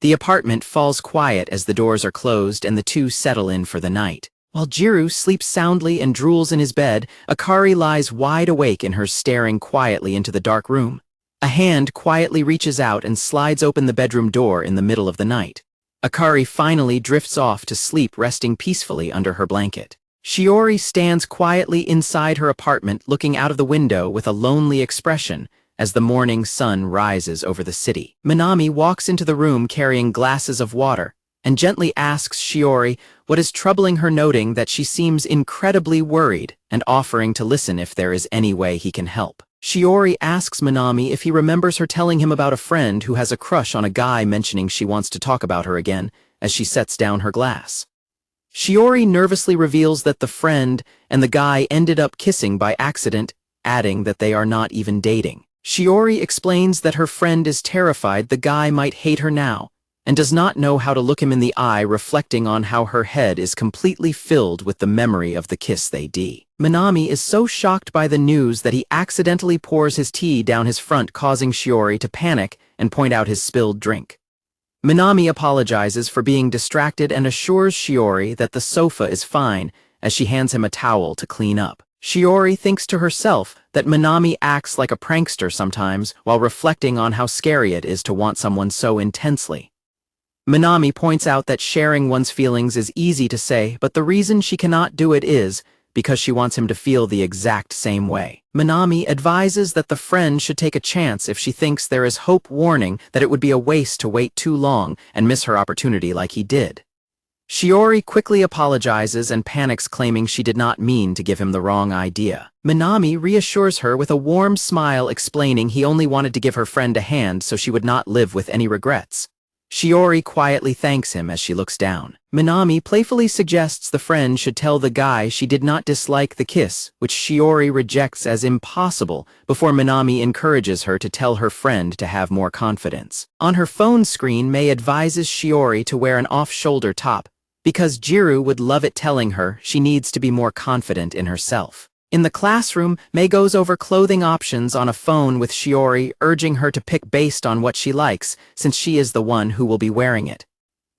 The apartment falls quiet as the doors are closed and the two settle in for the night. While Gyaru sleeps soundly and drools in his bed, Akari lies wide awake in hers, staring quietly into the dark room. A hand quietly reaches out and slides open the bedroom door in the middle of the night. Akari finally drifts off to sleep, resting peacefully under her blanket. Shiori stands quietly inside her apartment, looking out of the window with a lonely expression as the morning sun rises over the city. Minami walks into the room carrying glasses of water and gently asks Shiori what is troubling her, noting that she seems incredibly worried and offering to listen if there is any way he can help. Shiori asks Minami if he remembers her telling him about a friend who has a crush on a guy, mentioning she wants to talk about her again as she sets down her glass. Shiori nervously reveals that the friend and the guy ended up kissing by accident, adding that they are not even dating. Shiori explains that her friend is terrified the guy might hate her now, and does not know how to look him in the eye, reflecting on how her head is completely filled with the memory of the kiss they did. Minami is so shocked by the news that he accidentally pours his tea down his front, causing Shiori to panic and point out his spilled drink. Minami apologizes for being distracted and assures Shiori that the sofa is fine as she hands him a towel to clean up. Shiori thinks to herself that Minami acts like a prankster sometimes, while reflecting on how scary it is to want someone so intensely. Minami points out that sharing one's feelings is easy to say, but the reason she cannot do it is because she wants him to feel the exact same way. Minami advises that the friend should take a chance if she thinks there is hope, warning that it would be a waste to wait too long and miss her opportunity like he did. Shiori quickly apologizes and panics, claiming she did not mean to give him the wrong idea. Minami reassures her with a warm smile, explaining he only wanted to give her friend a hand so she would not live with any regrets. Shiori quietly thanks him as she looks down. Minami playfully suggests the friend should tell the guy she did not dislike the kiss, which Shiori rejects as impossible, before Minami encourages her to tell her friend to have more confidence. On her phone screen, Mei advises Shiori to wear an off-shoulder top, because Gyaru would love it, telling her she needs to be more confident in herself. In the classroom, Mei goes over clothing options on a phone with Shiori, urging her to pick based on what she likes, since she is the one who will be wearing it.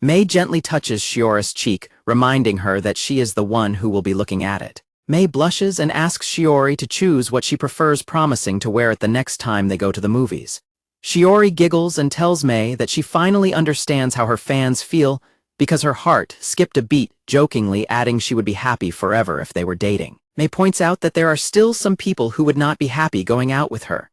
Mei gently touches Shiori's cheek, reminding her that she is the one who will be looking at it. Mei blushes and asks Shiori to choose what she prefers, promising to wear it the next time they go to the movies. Shiori giggles and tells Mei that she finally understands how her fans feel, because her heart skipped a beat, jokingly adding she would be happy forever if they were dating. Mei points out that there are still some people who would not be happy going out with her.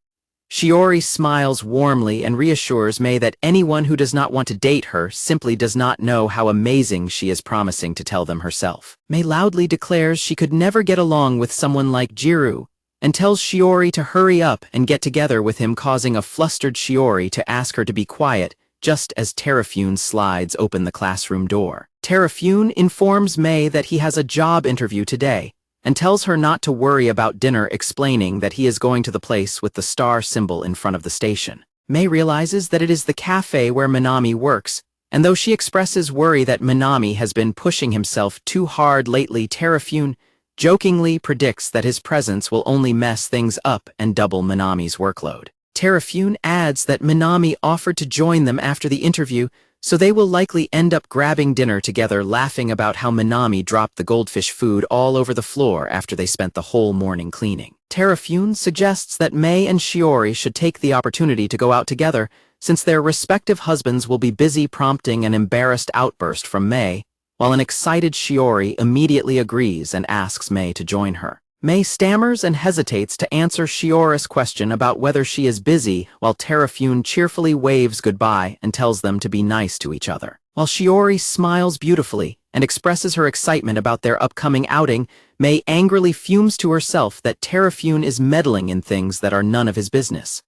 Shiori smiles warmly and reassures Mei that anyone who does not want to date her simply does not know how amazing she is, promising to tell them herself. Mei loudly declares she could never get along with someone like Gyaru, and tells Shiori to hurry up and get together with him, causing a flustered Shiori to ask her to be quiet, just as Terafune slides open the classroom door. Terafune informs Mei that he has a job interview today, and tells her not to worry about dinner, explaining that he is going to the place with the star symbol in front of the station. Mei realizes that it is the cafe where Minami works, and though she expresses worry that Minami has been pushing himself too hard lately, Terafune jokingly predicts that his presence will only mess things up and double Minami's workload. Terafune adds that Minami offered to join them after the interview, so they will likely end up grabbing dinner together, laughing about how Minami dropped the goldfish food all over the floor after they spent the whole morning cleaning. Terafune suggests that Mei and Shiori should take the opportunity to go out together, since their respective husbands will be busy, prompting an embarrassed outburst from Mei, while an excited Shiori immediately agrees and asks Mei to join her. Mei stammers and hesitates to answer Shiori's question about whether she is busy, while Terafune cheerfully waves goodbye and tells them to be nice to each other. While Shiori smiles beautifully and expresses her excitement about their upcoming outing, Mei angrily fumes to herself that Terafune is meddling in things that are none of his business.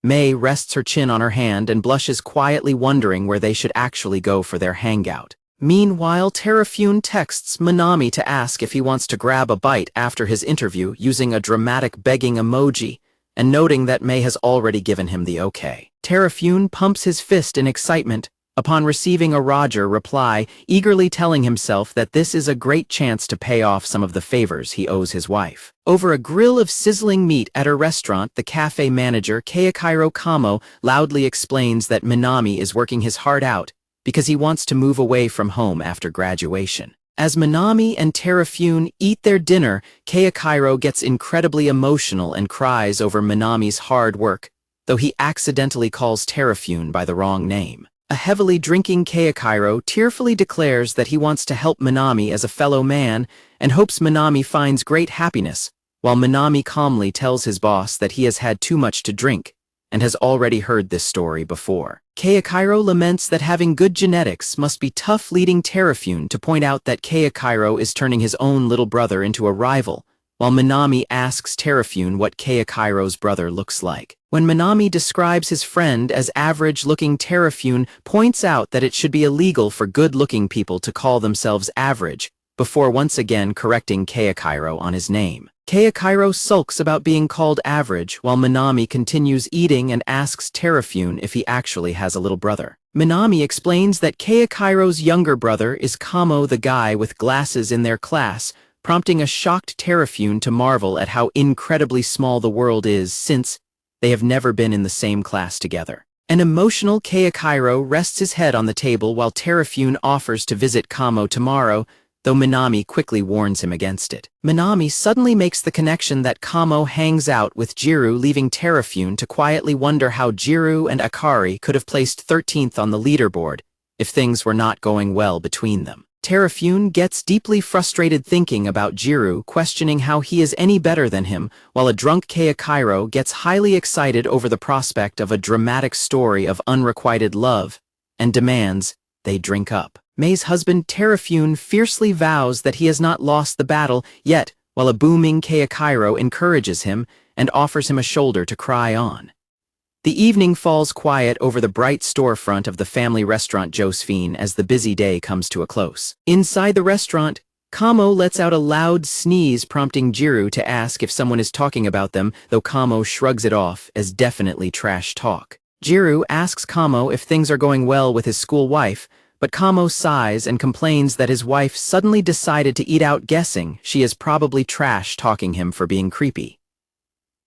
Mei rests her chin on her hand and blushes, quietly wondering where they should actually go for their hangout. Meanwhile, Terafune texts Minami to ask if he wants to grab a bite after his interview, using a dramatic begging emoji, and noting that Mei has already given him the okay. Terafune pumps his fist in excitement upon receiving a Roger reply, eagerly telling himself that this is a great chance to pay off some of the favors he owes his wife. Over a grill of sizzling meat at a restaurant, the cafe manager, Keiichiro Kamo, loudly explains that Minami is working his heart out because he wants to move away from home after graduation. As Minami and Terafune eat their dinner, Keiichiro gets incredibly emotional and cries over Minami's hard work, though he accidentally calls Terafune by the wrong name. A heavily drinking Keiichiro tearfully declares that he wants to help Minami as a fellow man and hopes Minami finds great happiness, while Minami calmly tells his boss that he has had too much to drink and has already heard this story before. Keiichiro laments that having good genetics must be tough, leading Terafune to point out that Keiichiro is turning his own little brother into a rival, while Minami asks Terafune what Keiichiro's brother looks like. When Minami describes his friend as average-looking, Terafune points out that it should be illegal for good-looking people to call themselves average, before once again correcting Keiichiro on his name. Keiichiro sulks about being called average, while Minami continues eating and asks Terafune if he actually has a little brother. Minami explains that Keiichiro's younger brother is Kamo, the guy with glasses in their class, prompting a shocked Terafune to marvel at how incredibly small the world is, since they have never been in the same class together. An emotional Keiichiro rests his head on the table while Terafune offers to visit Kamo tomorrow, though Minami quickly warns him against it. Minami suddenly makes the connection that Kamo hangs out with Gyaru, leaving Terafune to quietly wonder how Gyaru and Akari could have placed 13th on the leaderboard if things were not going well between them. Terafune gets deeply frustrated thinking about Gyaru, questioning how he is any better than him, while a drunk Keiichiro gets highly excited over the prospect of a dramatic story of unrequited love and demands they drink up. Mei's husband Terafune fiercely vows that he has not lost the battle yet, while a booming Keiichiro encourages him and offers him a shoulder to cry on. The evening falls quiet over the bright storefront of the family restaurant Josephine as the busy day comes to a close. Inside the restaurant, Kamo lets out a loud sneeze, prompting Gyaru to ask if someone is talking about them, though Kamo shrugs it off as definitely trash talk. Gyaru asks Kamo if things are going well with his school wife, but Kamo sighs and complains that his wife suddenly decided to eat out, guessing she is probably trash-talking him for being creepy.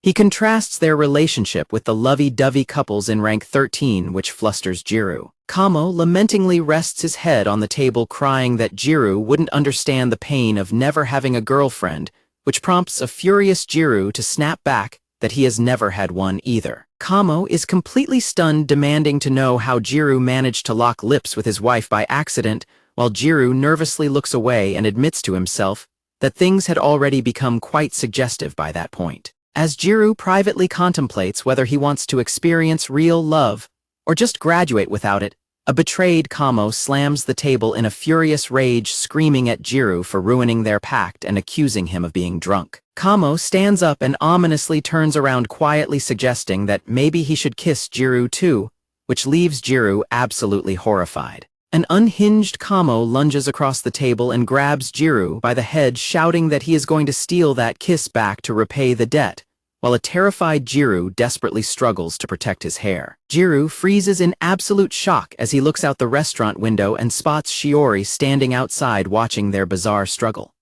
He contrasts their relationship with the lovey-dovey couples in rank 13, which flusters Gyaru. Kamo lamentingly rests his head on the table, crying that Gyaru wouldn't understand the pain of never having a girlfriend, which prompts a furious Gyaru to snap back that he has never had one either. Kamo is completely stunned, demanding to know how Gyaru managed to lock lips with his wife by accident, while Gyaru nervously looks away and admits to himself that things had already become quite suggestive by that point. As Gyaru privately contemplates whether he wants to experience real love or just graduate without it, a betrayed Kamo slams the table in a furious rage, screaming at Gyaru for ruining their pact and accusing him of being drunk. Kamo stands up and ominously turns around, quietly suggesting that maybe he should kiss Gyaru too, which leaves Gyaru absolutely horrified. An unhinged Kamo lunges across the table and grabs Gyaru by the head, shouting that he is going to steal that kiss back to repay the debt, while a terrified Gyaru desperately struggles to protect his hair. Gyaru freezes in absolute shock as he looks out the restaurant window and spots Shiori standing outside watching their bizarre struggle.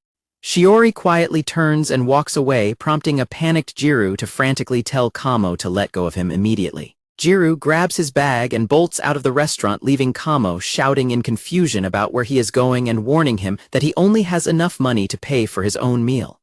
Shiori quietly turns and walks away, prompting a panicked Gyaru to frantically tell Kamo to let go of him immediately. Gyaru grabs his bag and bolts out of the restaurant, leaving Kamo shouting in confusion about where he is going and warning him that he only has enough money to pay for his own meal.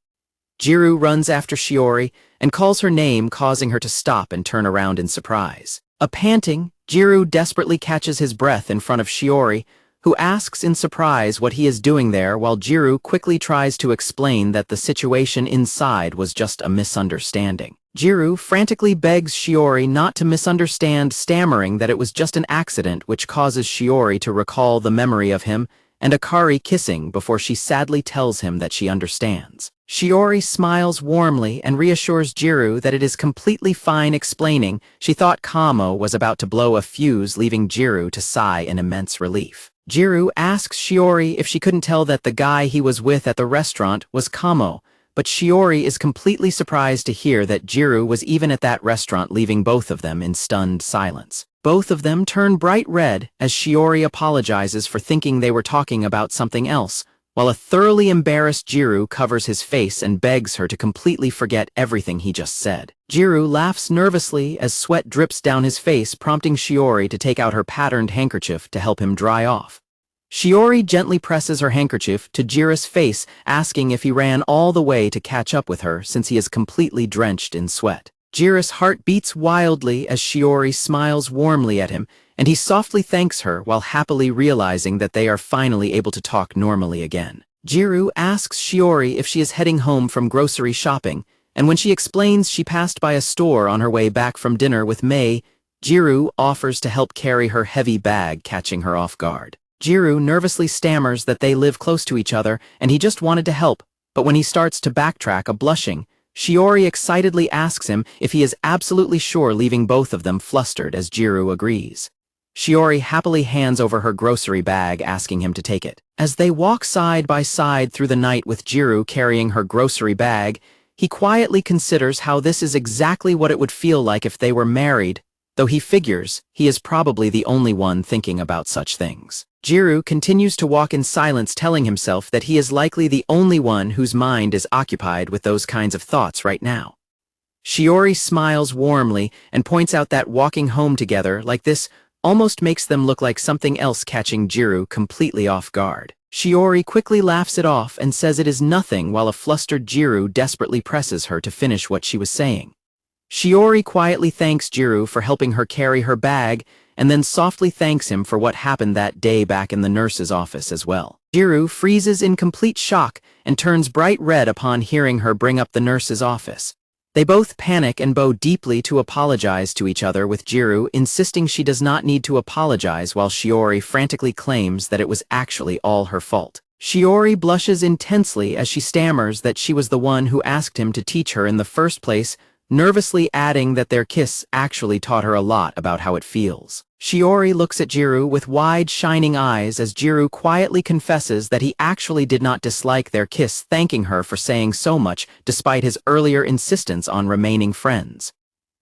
Gyaru runs after Shiori and calls her name, causing her to stop and turn around in surprise. Panting, Gyaru desperately catches his breath in front of Shiori, who asks in surprise what he is doing there, while Gyaru quickly tries to explain that the situation inside was just a misunderstanding. Gyaru frantically begs Shiori not to misunderstand, stammering that it was just an accident, which causes Shiori to recall the memory of him and Akari kissing before she sadly tells him that she understands. Shiori smiles warmly and reassures Gyaru that it is completely fine, explaining she thought Kamo was about to blow a fuse, leaving Gyaru to sigh in immense relief. Gyaru asks Shiori if she couldn't tell that the guy he was with at the restaurant was Kamo, but Shiori is completely surprised to hear that Gyaru was even at that restaurant, leaving both of them in stunned silence. Both of them turn bright red as Shiori apologizes for thinking they were talking about something else, while a thoroughly embarrassed Gyaru covers his face and begs her to completely forget everything he just said. Gyaru laughs nervously as sweat drips down his face, prompting Shiori to take out her patterned handkerchief to help him dry off. Shiori gently presses her handkerchief to Gyaru's face, asking if he ran all the way to catch up with her since he is completely drenched in sweat. Gyaru's heart beats wildly as Shiori smiles warmly at him, and he softly thanks her while happily realizing that they are finally able to talk normally again. Gyaru asks Shiori if she is heading home from grocery shopping, and when she explains she passed by a store on her way back from dinner with Mei, Gyaru offers to help carry her heavy bag, catching her off guard. Gyaru nervously stammers that they live close to each other and he just wanted to help, but when he starts to backtrack, blushing, Shiori excitedly asks him if he is absolutely sure, leaving both of them flustered as Gyaru agrees. Shiori happily hands over her grocery bag, asking him to take it. As they walk side by side through the night with Gyaru carrying her grocery bag, he quietly considers how this is exactly what it would feel like if they were married, though he figures he is probably the only one thinking about such things. Gyaru continues to walk in silence, telling himself that he is likely the only one whose mind is occupied with those kinds of thoughts right now. Shiori smiles warmly and points out that walking home together like this almost makes them look like something else, catching Gyaru completely off guard. Shiori quickly laughs it off and says it is nothing, while a flustered Gyaru desperately presses her to finish what she was saying. Shiori quietly thanks Gyaru for helping her carry her bag, and then softly thanks him for what happened that day back in the nurse's office as well. Gyaru freezes in complete shock and turns bright red upon hearing her bring up the nurse's office. They both panic and bow deeply to apologize to each other, with Gyaru insisting she does not need to apologize, while Shiori frantically claims that it was actually all her fault. Shiori blushes intensely as she stammers that she was the one who asked him to teach her in the first place, nervously adding that their kiss actually taught her a lot about how it feels. Shiori looks at Gyaru with wide, shining eyes as Gyaru quietly confesses that he actually did not dislike their kiss, thanking her for saying so much despite his earlier insistence on remaining friends.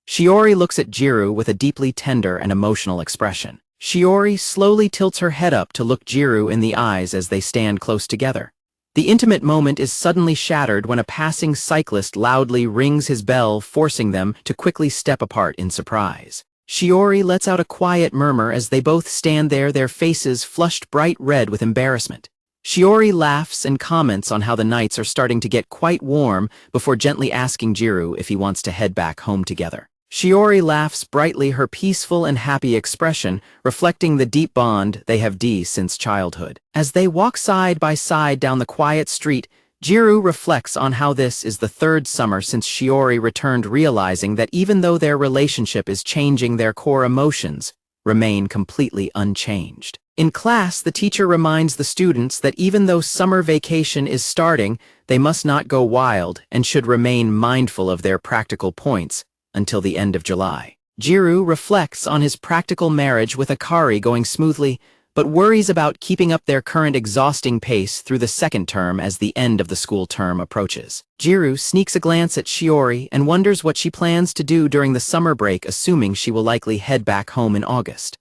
Shiori looks at Gyaru with a deeply tender and emotional expression. Shiori slowly tilts her head up to look Gyaru in the eyes as they stand close together. The intimate moment is suddenly shattered when a passing cyclist loudly rings his bell, forcing them to quickly step apart in surprise. Shiori lets out a quiet murmur as they both stand there, their faces flushed bright red with embarrassment. Shiori laughs and comments on how the nights are starting to get quite warm before gently asking Gyaru if he wants to head back home together. Shiori laughs brightly, her peaceful and happy expression reflecting the deep bond they have since childhood. As they walk side by side down the quiet street, Gyaru reflects on how this is the third summer since Shiori returned, realizing that even though their relationship is changing, their core emotions remain completely unchanged. In class, the teacher reminds the students that even though summer vacation is starting, they must not go wild and should remain mindful of their practical points until the end of July. Gyaru reflects on his practical marriage with Akari going smoothly, but worries about keeping up their current exhausting pace through the second term as the end of the school term approaches. Gyaru sneaks a glance at Shiori and wonders what she plans to do during the summer break, assuming she will likely head back home in August.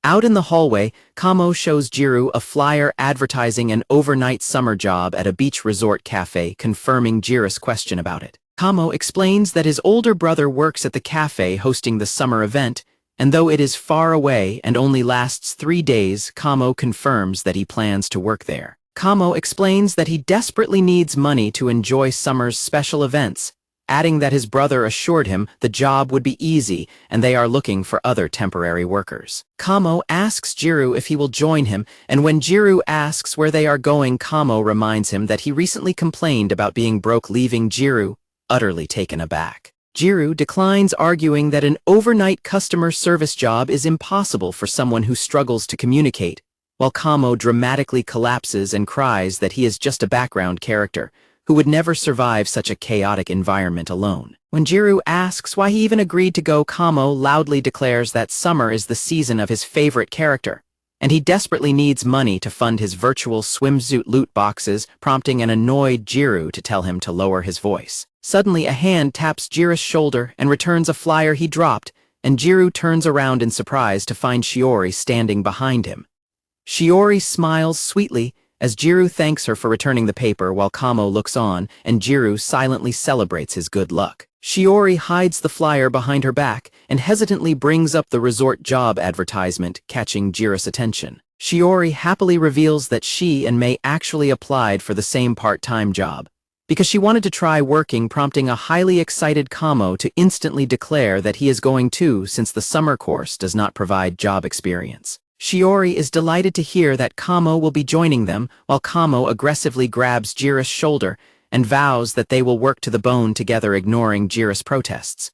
Out in the hallway, Kamo shows Gyaru a flyer advertising an overnight summer job at a beach resort cafe, confirming Gyaru's question about it. Kamo explains that his older brother works at the cafe hosting the summer event, and though it is far away and only lasts 3 days, Kamo confirms that he plans to work there. Kamo explains that he desperately needs money to enjoy summer's special events, adding that his brother assured him the job would be easy and they are looking for other temporary workers. Kamo asks Gyaru if he will join him, and when Gyaru asks where they are going, Kamo reminds him that he recently complained about being broke, leaving Gyaru utterly taken aback. Gyaru declines, arguing that an overnight customer service job is impossible for someone who struggles to communicate, while Kamo dramatically collapses and cries that he is just a background character who would never survive such a chaotic environment alone. When Gyaru asks why he even agreed to go, Kamo loudly declares that summer is the season of his favorite character, and he desperately needs money to fund his virtual swimsuit loot boxes, prompting an annoyed Gyaru to tell him to lower his voice. Suddenly, a hand taps Gyaru's shoulder and returns a flyer he dropped, and Gyaru turns around in surprise to find Shiori standing behind him. Shiori smiles sweetly as Gyaru thanks her for returning the paper, while Kamo looks on and Gyaru silently celebrates his good luck. Shiori hides the flyer behind her back and hesitantly brings up the resort job advertisement, catching Gyaru's attention. Shiori happily reveals that she and Mei actually applied for the same part-time job because she wanted to try working, prompting a highly excited Kamo to instantly declare that he is going too, since the summer course does not provide job experience. Shiori is delighted to hear that Kamo will be joining them, while Kamo aggressively grabs Gyaru's shoulder and vows that they will work to the bone together, ignoring Gyaru's protests.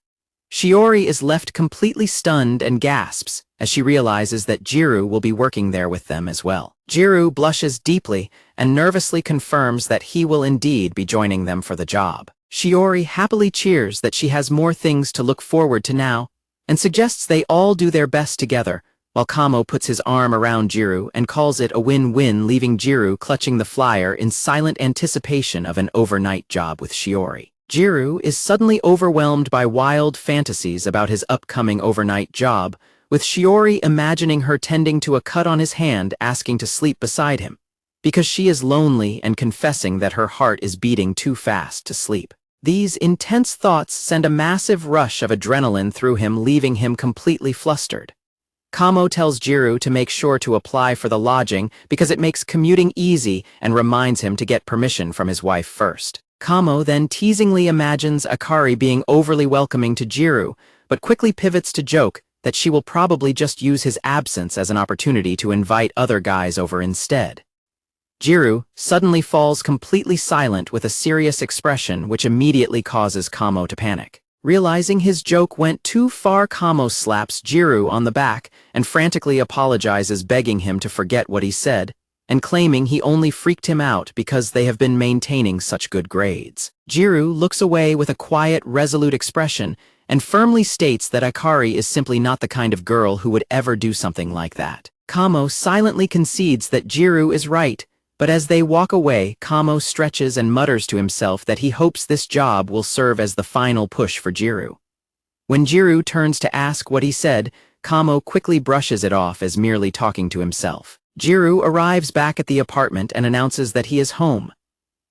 Shiori is left completely stunned and gasps as she realizes that Gyaru will be working there with them as well. Gyaru blushes deeply and nervously confirms that he will indeed be joining them for the job. Shiori happily cheers that she has more things to look forward to now and suggests they all do their best together, while Kamo puts his arm around Gyaru and calls it a win-win, leaving Gyaru clutching the flyer in silent anticipation of an overnight job with Shiori. Gyaru is suddenly overwhelmed by wild fantasies about his upcoming overnight job, with Shiori imagining her tending to a cut on his hand, asking to sleep beside him, because she is lonely, and confessing that her heart is beating too fast to sleep. These intense thoughts send a massive rush of adrenaline through him, leaving him completely flustered. Kamo tells Gyaru to make sure to apply for the lodging because it makes commuting easy and reminds him to get permission from his wife first. Kamo then teasingly imagines Akari being overly welcoming to Gyaru, but quickly pivots to joke that she will probably just use his absence as an opportunity to invite other guys over instead. Gyaru suddenly falls completely silent with a serious expression, which immediately causes Kamo to panic. Realizing his joke went too far, Kamo slaps Gyaru on the back and frantically apologizes, begging him to forget what he said, and claiming he only freaked him out because they have been maintaining such good grades. Gyaru looks away with a quiet, resolute expression and firmly states that Akari is simply not the kind of girl who would ever do something like that. Kamo silently concedes that Gyaru is right, but as they walk away, Kamo stretches and mutters to himself that he hopes this job will serve as the final push for Gyaru. When Gyaru turns to ask what he said, Kamo quickly brushes it off as merely talking to himself. Gyaru arrives back at the apartment and announces that he is home.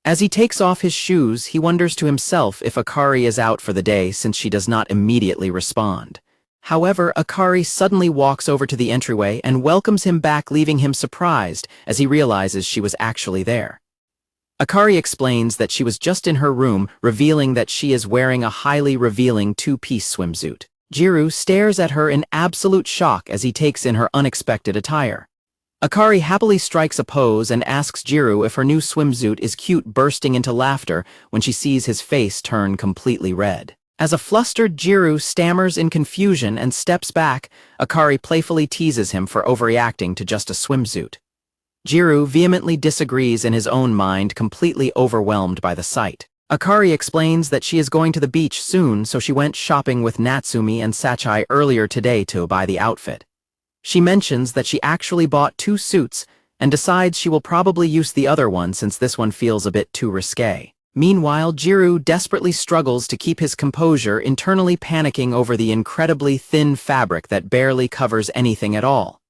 As he takes off his shoes, he wonders to himself if Akari is out for the day, since she does not immediately respond. However, Akari suddenly walks over to the entryway and welcomes him back, leaving him surprised as he realizes she was actually there. Akari explains that she was just in her room, revealing that she is wearing a highly revealing two-piece swimsuit. Gyaru stares at her in absolute shock as he takes in her unexpected attire. Akari happily strikes a pose and asks Gyaru if her new swimsuit is cute, bursting into laughter when she sees his face turn completely red. As a flustered Gyaru stammers in confusion and steps back, Akari playfully teases him for overreacting to just a swimsuit. Gyaru vehemently disagrees in his own mind, completely overwhelmed by the sight. Akari explains that she is going to the beach soon, so she went shopping with Natsumi and Sachai earlier today to buy the outfit. She mentions that she actually bought 2 suits and decides she will probably use the other one since this one feels a bit too risque. Meanwhile, Gyaru desperately struggles to keep his composure, internally panicking over the incredibly thin fabric that barely covers anything at all.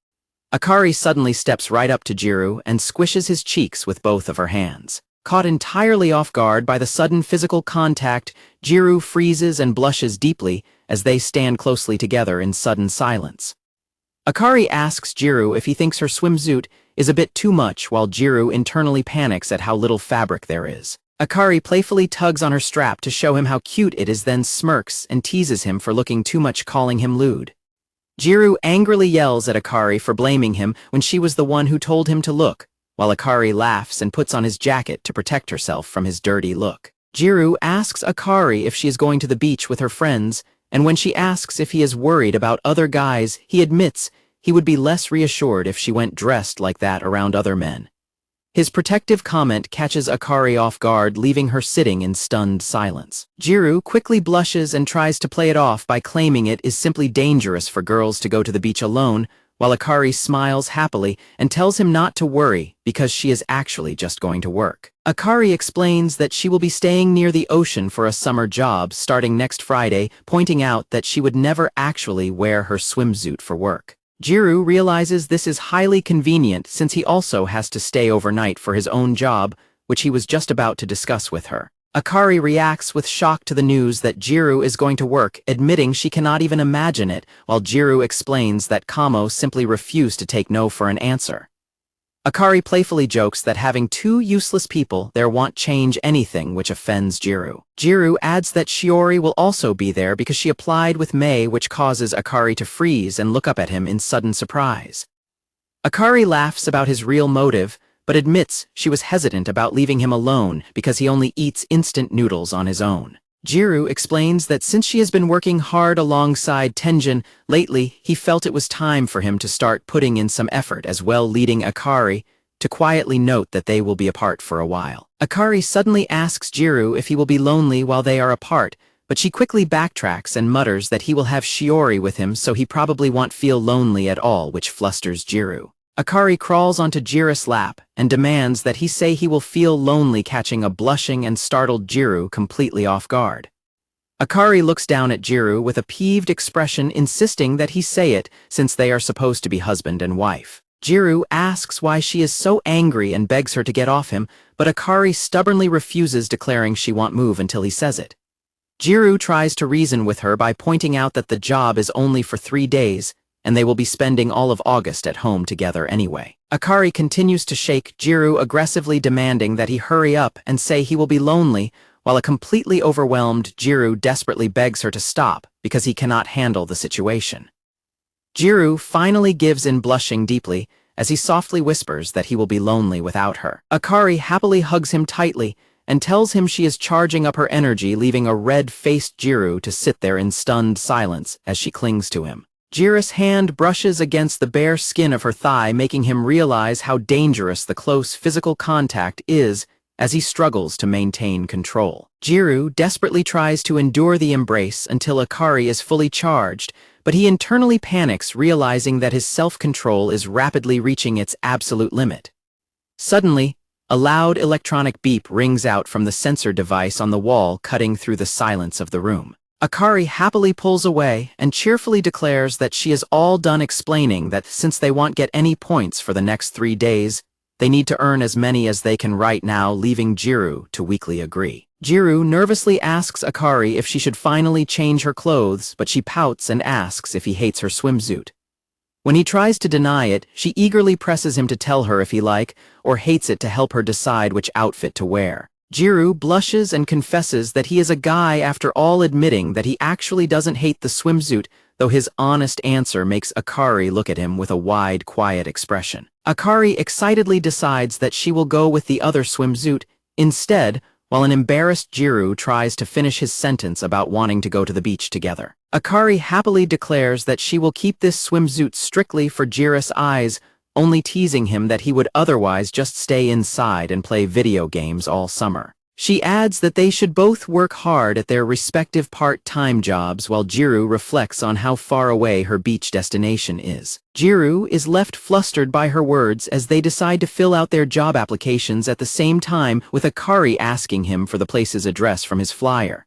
Akari suddenly steps right up to Gyaru and squishes his cheeks with both of her hands. Caught entirely off guard by the sudden physical contact, Gyaru freezes and blushes deeply as they stand closely together in sudden silence. Akari asks Gyaru if he thinks her swimsuit is a bit too much, while Gyaru internally panics at how little fabric there is. Akari playfully tugs on her strap to show him how cute it is, then smirks and teases him for looking too much, calling him lewd. Gyaru angrily yells at Akari for blaming him when she was the one who told him to look, while Akari laughs and puts on his jacket to protect herself from his dirty look. Gyaru asks Akari if she is going to the beach with her friends, and when she asks if he is worried about other guys, he admits he would be less reassured if she went dressed like that around other men. His protective comment catches Akari off guard, leaving her sitting in stunned silence. Gyaru quickly blushes and tries to play it off by claiming it is simply dangerous for girls to go to the beach alone, while Akari smiles happily and tells him not to worry because she is actually just going to work. Akari explains that she will be staying near the ocean for a summer job starting next Friday, pointing out that she would never actually wear her swimsuit for work. Gyaru realizes this is highly convenient since he also has to stay overnight for his own job, which he was just about to discuss with her. Akari reacts with shock to the news that Gyaru is going to work, admitting she cannot even imagine it, while Gyaru explains that Kamo simply refused to take no for an answer. Akari playfully jokes that having 2 useless people there won't change anything, which offends Gyaru. Gyaru adds that Shiori will also be there because she applied with Mei, which causes Akari to freeze and look up at him in sudden surprise. Akari laughs about his real motive, but admits she was hesitant about leaving him alone because he only eats instant noodles on his own. Gyaru explains that since she has been working hard alongside Tenjin lately, he felt it was time for him to start putting in some effort as well, leading Akari to quietly note that they will be apart for a while. Akari suddenly asks Gyaru if he will be lonely while they are apart, but she quickly backtracks and mutters that he will have Shiori with him, so he probably won't feel lonely at all, which flusters Gyaru. Akari crawls onto Gyaru's lap and demands that he say he will feel lonely, catching a blushing and startled Gyaru completely off guard. Akari looks down at Gyaru with a peeved expression, insisting that he say it since they are supposed to be husband and wife. Gyaru asks why she is so angry and begs her to get off him, but Akari stubbornly refuses, declaring she won't move until he says it. Gyaru tries to reason with her by pointing out that the job is only for 3 days, and they will be spending all of August at home together anyway. Akari continues to shake Gyaru, aggressively demanding that he hurry up and say he will be lonely, while a completely overwhelmed Gyaru desperately begs her to stop because he cannot handle the situation. Gyaru finally gives in, blushing deeply, as he softly whispers that he will be lonely without her. Akari happily hugs him tightly and tells him she is charging up her energy, leaving a red-faced Gyaru to sit there in stunned silence as she clings to him. Gyaru's hand brushes against the bare skin of her thigh, making him realize how dangerous the close physical contact is as he struggles to maintain control. Gyaru desperately tries to endure the embrace until Akari is fully charged, but he internally panics, realizing that his self-control is rapidly reaching its absolute limit. Suddenly, a loud electronic beep rings out from the sensor device on the wall, cutting through the silence of the room. Akari happily pulls away and cheerfully declares that she is all done, explaining that since they won't get any points for the next 3 days, they need to earn as many as they can right now, leaving Gyaru to weakly agree. Gyaru nervously asks Akari if she should finally change her clothes, but she pouts and asks if he hates her swimsuit. When he tries to deny it, she eagerly presses him to tell her if he like or hates it to help her decide which outfit to wear. Gyaru blushes and confesses that he is a guy after all, admitting that he actually doesn't hate the swimsuit, though his honest answer makes Akari look at him with a wide, quiet expression. Akari excitedly decides that she will go with the other swimsuit instead, while an embarrassed Gyaru tries to finish his sentence about wanting to go to the beach together. Akari happily declares that she will keep this swimsuit strictly for Gyaru's eyes, only teasing him that he would otherwise just stay inside and play video games all summer. She adds that they should both work hard at their respective part-time jobs while Gyaru reflects on how far away her beach destination is. Gyaru is left flustered by her words as they decide to fill out their job applications at the same time, with Akari asking him for the place's address from his flyer.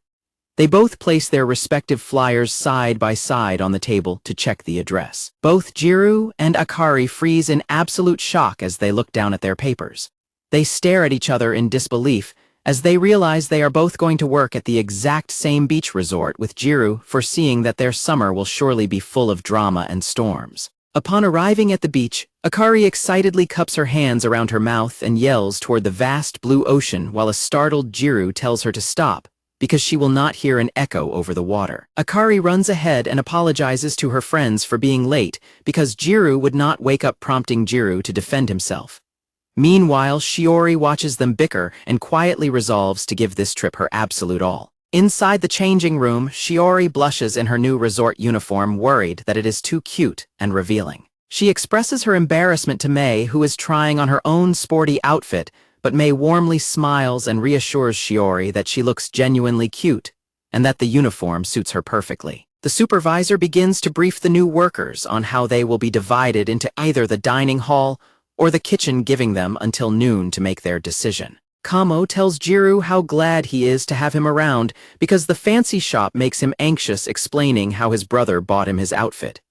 They both place their respective flyers side by side on the table to check the address. Both Gyaru and Akari freeze in absolute shock as they look down at their papers. They stare at each other in disbelief as they realize they are both going to work at the exact same beach resort, with Gyaru foreseeing that their summer will surely be full of drama and storms. Upon arriving at the beach, Akari excitedly cups her hands around her mouth and yells toward the vast blue ocean while a startled Gyaru tells her to stop, because she will not hear an echo over the water. Akari runs ahead and apologizes to her friends for being late because Gyaru would not wake up, prompting Gyaru to defend himself. Meanwhile, Shiori watches them bicker and quietly resolves to give this trip her absolute all. Inside the changing room, Shiori blushes in her new resort uniform, worried that it is too cute and revealing. She expresses her embarrassment to Mei, who is trying on her own sporty outfit, but Mei warmly smiles and reassures Shiori that she looks genuinely cute and that the uniform suits her perfectly. The supervisor begins to brief the new workers on how they will be divided into either the dining hall or the kitchen, giving them until noon to make their decision. Kamo tells Gyaru how glad he is to have him around because the fancy shop makes him anxious, explaining how his brother bought him his outfit.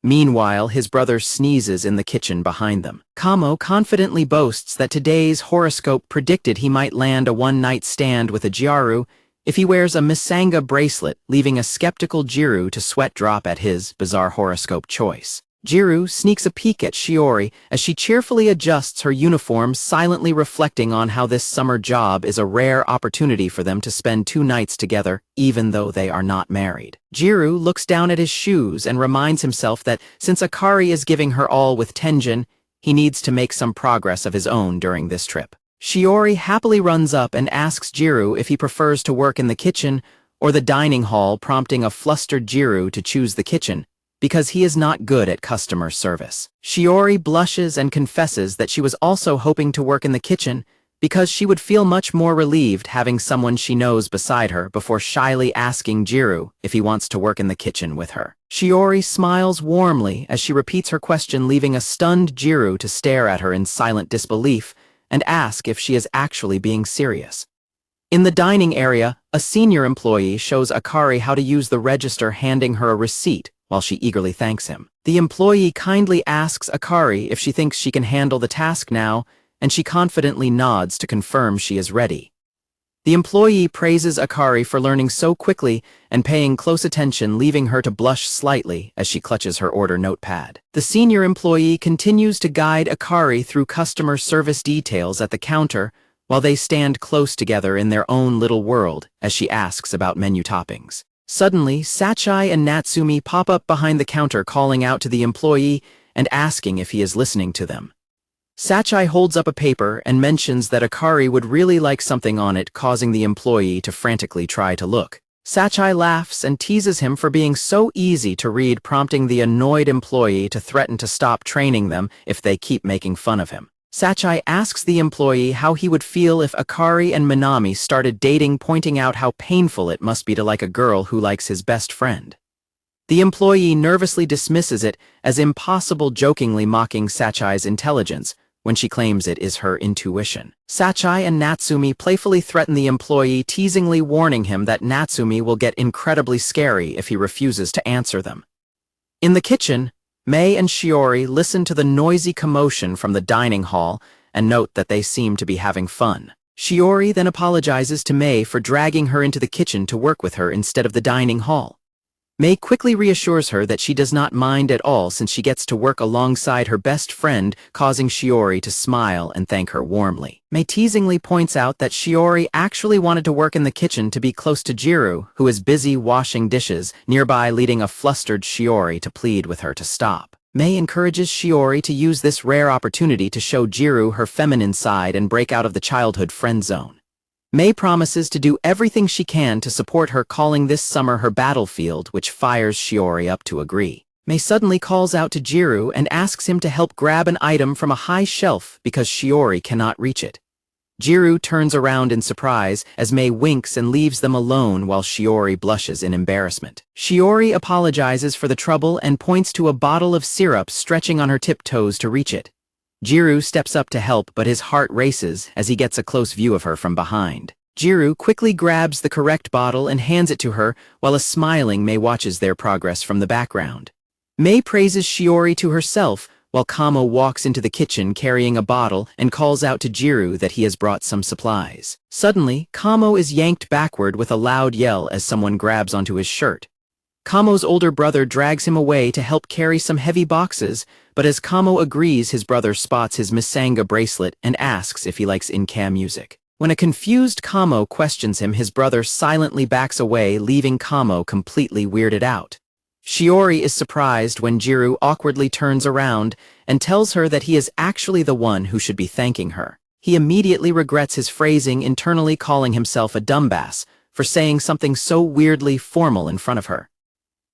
Meanwhile, his brother sneezes in the kitchen behind them. Kamo confidently boasts that today's horoscope predicted he might land a one-night stand with a Gyaru if he wears a Manga bracelet, leaving a skeptical Gyaru to sweat drop at his bizarre horoscope choice. Gyaru sneaks a peek at Shiori as she cheerfully adjusts her uniform, silently reflecting on how this summer job is a rare opportunity for them to spend 2 nights together, even though they are not married. Gyaru looks down at his shoes and reminds himself that since Akari is giving her all with Tenjin, he needs to make some progress of his own during this trip. Shiori happily runs up and asks Gyaru if he prefers to work in the kitchen or the dining hall, prompting a flustered Gyaru to choose the kitchen, because he is not good at customer service. Shiori blushes and confesses that she was also hoping to work in the kitchen because she would feel much more relieved having someone she knows beside her, before shyly asking Gyaru if he wants to work in the kitchen with her. Shiori smiles warmly as she repeats her question, leaving a stunned Gyaru to stare at her in silent disbelief and ask if she is actually being serious. In the dining area, a senior employee shows Akari how to use the register, handing her a receipt while she eagerly thanks him. The employee kindly asks Akari if she thinks she can handle the task now, and she confidently nods to confirm she is ready. The employee praises Akari for learning so quickly and paying close attention, leaving her to blush slightly as she clutches her order notepad. The senior employee continues to guide Akari through customer service details at the counter while they stand close together in their own little world as she asks about menu toppings. Suddenly, Sachai and Natsumi pop up behind the counter, calling out to the employee and asking if he is listening to them. Sachai holds up a paper and mentions that Akari would really like something on it, causing the employee to frantically try to look. Sachai laughs and teases him for being so easy to read, prompting the annoyed employee to threaten to stop training them if they keep making fun of him. Sachai asks the employee how he would feel if Akari and Minami started dating, pointing out how painful it must be to like a girl who likes his best friend. The employee nervously dismisses it as impossible, jokingly mocking Sachai's intelligence when she claims it is her intuition. Sachai and Natsumi playfully threaten the employee, teasingly warning him that Natsumi will get incredibly scary if he refuses to answer them. In the kitchen, Mei and Shiori listen to the noisy commotion from the dining hall and note that they seem to be having fun. Shiori then apologizes to Mei for dragging her into the kitchen to work with her instead of the dining hall. Mei quickly reassures her that she does not mind at all since she gets to work alongside her best friend, causing Shiori to smile and thank her warmly. Mei teasingly points out that Shiori actually wanted to work in the kitchen to be close to Gyaru, who is busy washing dishes nearby, leading a flustered Shiori to plead with her to stop. Mei encourages Shiori to use this rare opportunity to show Gyaru her feminine side and break out of the childhood friend zone. Mei promises to do everything she can to support her, calling this summer her battlefield, which fires Shiori up to agree. Mei suddenly calls out to Gyaru and asks him to help grab an item from a high shelf because Shiori cannot reach it. Gyaru turns around in surprise as Mei winks and leaves them alone while Shiori blushes in embarrassment. Shiori apologizes for the trouble and points to a bottle of syrup stretching on her tiptoes to reach it. Gyaru steps up to help, but his heart races as he gets a close view of her from behind. Gyaru quickly grabs the correct bottle and hands it to her while a smiling Mei watches their progress from the background. Mei praises Shiori to herself while Kamo walks into the kitchen carrying a bottle and calls out to Gyaru that he has brought some supplies. Suddenly, Kamo is yanked backward with a loud yell as someone grabs onto his shirt. Kamo's older brother drags him away to help carry some heavy boxes, but as Kamo agrees, his brother spots his Manga bracelet and asks if he likes in-cam music. When a confused Kamo questions him, his brother silently backs away, leaving Kamo completely weirded out. Shiori is surprised when Gyaru awkwardly turns around and tells her that he is actually the one who should be thanking her. He immediately regrets his phrasing, internally calling himself a dumbass for saying something so weirdly formal in front of her.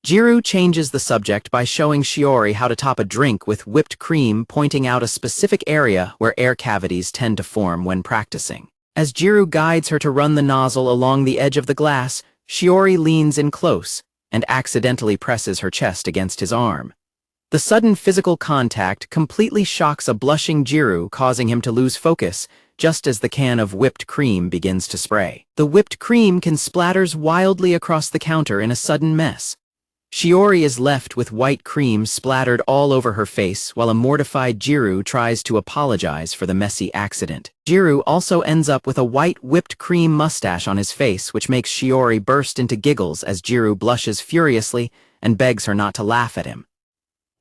Gyaru changes the subject by showing Shiori how to top a drink with whipped cream, pointing out a specific area where air cavities tend to form when practicing. As Gyaru guides her to run the nozzle along the edge of the glass, Shiori leans in close and accidentally presses her chest against his arm. The sudden physical contact completely shocks a blushing Gyaru, causing him to lose focus just as the can of whipped cream begins to spray. The whipped cream can splatters wildly across the counter in a sudden mess. Shiori is left with white cream splattered all over her face while a mortified Gyaru tries to apologize for the messy accident. Gyaru also ends up with a white whipped cream mustache on his face, which makes Shiori burst into giggles as Gyaru blushes furiously and begs her not to laugh at him.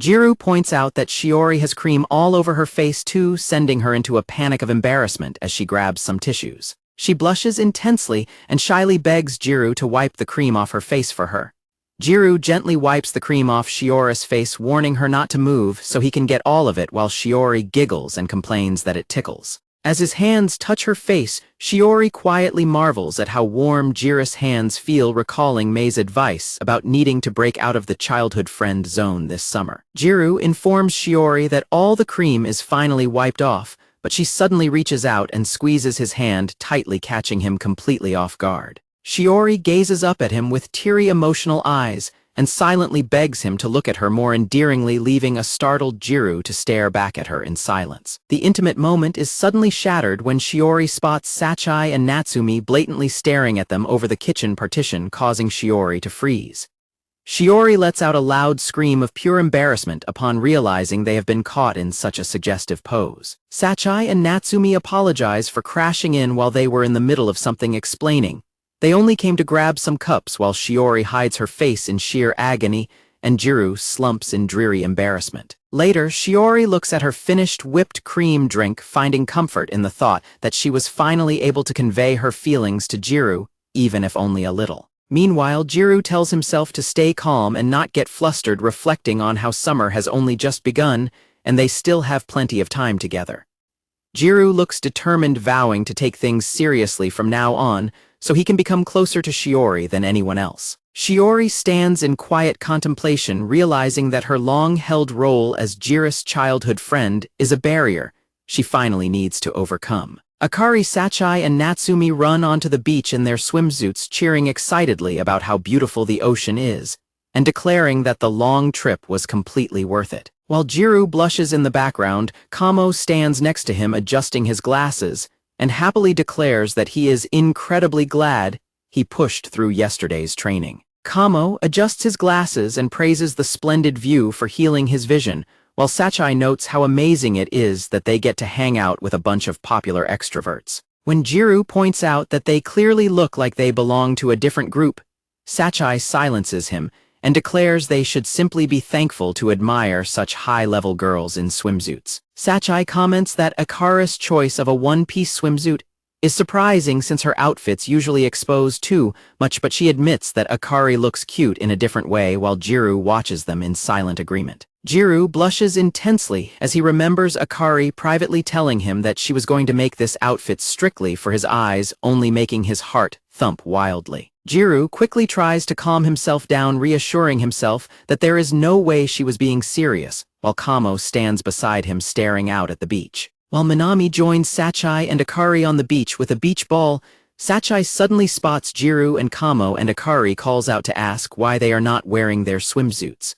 Gyaru points out that Shiori has cream all over her face too, sending her into a panic of embarrassment as she grabs some tissues. She blushes intensely and shyly begs Gyaru to wipe the cream off her face for her. Gyaru gently wipes the cream off Shiori's face, warning her not to move so he can get all of it, while Shiori giggles and complains that it tickles. As his hands touch her face, Shiori quietly marvels at how warm Gyaru's hands feel, recalling Mei's advice about needing to break out of the childhood friend zone this summer. Gyaru informs Shiori that all the cream is finally wiped off, but she suddenly reaches out and squeezes his hand tightly, catching him completely off guard. Shiori gazes up at him with teary, emotional eyes and silently begs him to look at her more endearingly, leaving a startled Gyaru to stare back at her in silence. The intimate moment is suddenly shattered when Shiori spots Sachai and Natsumi blatantly staring at them over the kitchen partition, causing Shiori to freeze. Shiori lets out a loud scream of pure embarrassment upon realizing they have been caught in such a suggestive pose. Sachai and Natsumi apologize for crashing in while they were in the middle of something, explaining they only came to grab some cups, while Shiori hides her face in sheer agony and Gyaru slumps in dreary embarrassment. Later, Shiori looks at her finished whipped cream drink, finding comfort in the thought that she was finally able to convey her feelings to Gyaru, even if only a little. Meanwhile, Gyaru tells himself to stay calm and not get flustered, reflecting on how summer has only just begun and they still have plenty of time together. Gyaru looks determined, vowing to take things seriously from now on, so he can become closer to Shiori than anyone else. Shiori stands in quiet contemplation, realizing that her long-held role as Gyaru's childhood friend is a barrier she finally needs to overcome. Akari, Sachai, and Natsumi run onto the beach in their swimsuits, cheering excitedly about how beautiful the ocean is, and declaring that the long trip was completely worth it. While Gyaru blushes in the background, Kamo stands next to him adjusting his glasses, and happily declares that he is incredibly glad he pushed through yesterday's training. Kamo adjusts his glasses and praises the splendid view for healing his vision, while Sachai notes how amazing it is that they get to hang out with a bunch of popular extroverts. When Gyaru points out that they clearly look like they belong to a different group, Sachai silences him and declares they should simply be thankful to admire such high-level girls in swimsuits. Sachai comments that Akari's choice of a one-piece swimsuit is surprising since her outfits usually expose too much, but she admits that Akari looks cute in a different way, while Gyaru watches them in silent agreement. Gyaru blushes intensely as he remembers Akari privately telling him that she was going to make this outfit strictly for his eyes, only making his heart thump wildly. Gyaru quickly tries to calm himself down, reassuring himself that there is no way she was being serious, while Kamo stands beside him staring out at the beach. While Minami joins Sachai and Akari on the beach with a beach ball, Sachai suddenly spots Gyaru and Kamo, and Akari calls out to ask why they are not wearing their swimsuits.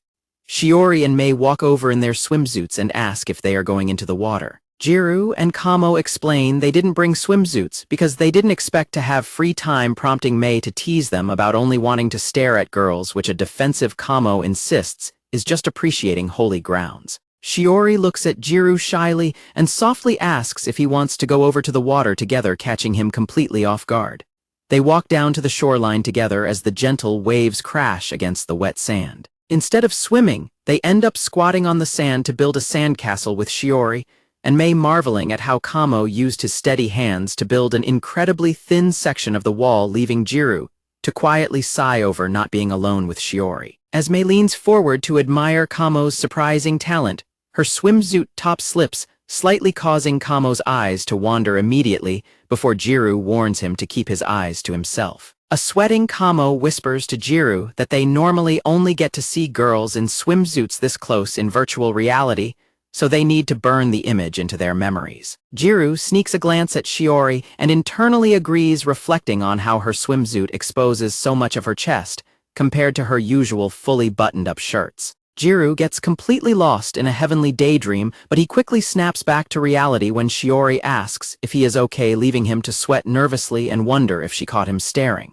Shiori and Mei walk over in their swimsuits and ask if they are going into the water. Gyaru and Kamo explain they didn't bring swimsuits because they didn't expect to have free time, prompting Mei to tease them about only wanting to stare at girls, which a defensive Kamo insists is just appreciating holy grounds. Shiori looks at Gyaru shyly and softly asks if he wants to go over to the water together, catching him completely off guard. They walk down to the shoreline together as the gentle waves crash against the wet sand. Instead of swimming, they end up squatting on the sand to build a sandcastle with Shiori, and Mei marveling at how Kamo used his steady hands to build an incredibly thin section of the wall, leaving Gyaru to quietly sigh over not being alone with Shiori. As Mei leans forward to admire Kamo's surprising talent, her swimsuit top slips, slightly causing Kamo's eyes to wander immediately before Gyaru warns him to keep his eyes to himself. A sweating Kamo whispers to Gyaru that they normally only get to see girls in swimsuits this close in virtual reality, so they need to burn the image into their memories. Gyaru sneaks a glance at Shiori and internally agrees, reflecting on how her swimsuit exposes so much of her chest compared to her usual fully buttoned-up shirts. Gyaru gets completely lost in a heavenly daydream, but he quickly snaps back to reality when Shiori asks if he is okay, leaving him to sweat nervously and wonder if she caught him staring.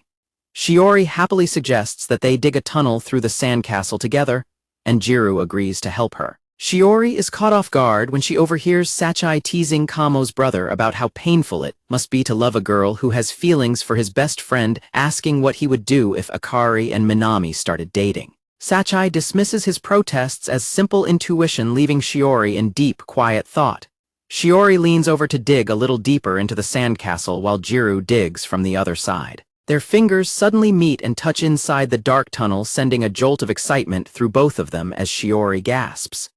Shiori happily suggests that they dig a tunnel through the sandcastle together, and Gyaru agrees to help her. Shiori is caught off guard when she overhears Sachai teasing Kamo's brother about how painful it must be to love a girl who has feelings for his best friend, asking what he would do if Akari and Minami started dating. Sachai dismisses his protests as simple intuition, leaving Shiori in deep, quiet thought. Shiori leans over to dig a little deeper into the sandcastle while Gyaru digs from the other side. Their fingers suddenly meet and touch inside the dark tunnel, sending a jolt of excitement through both of them as Shiori gasps.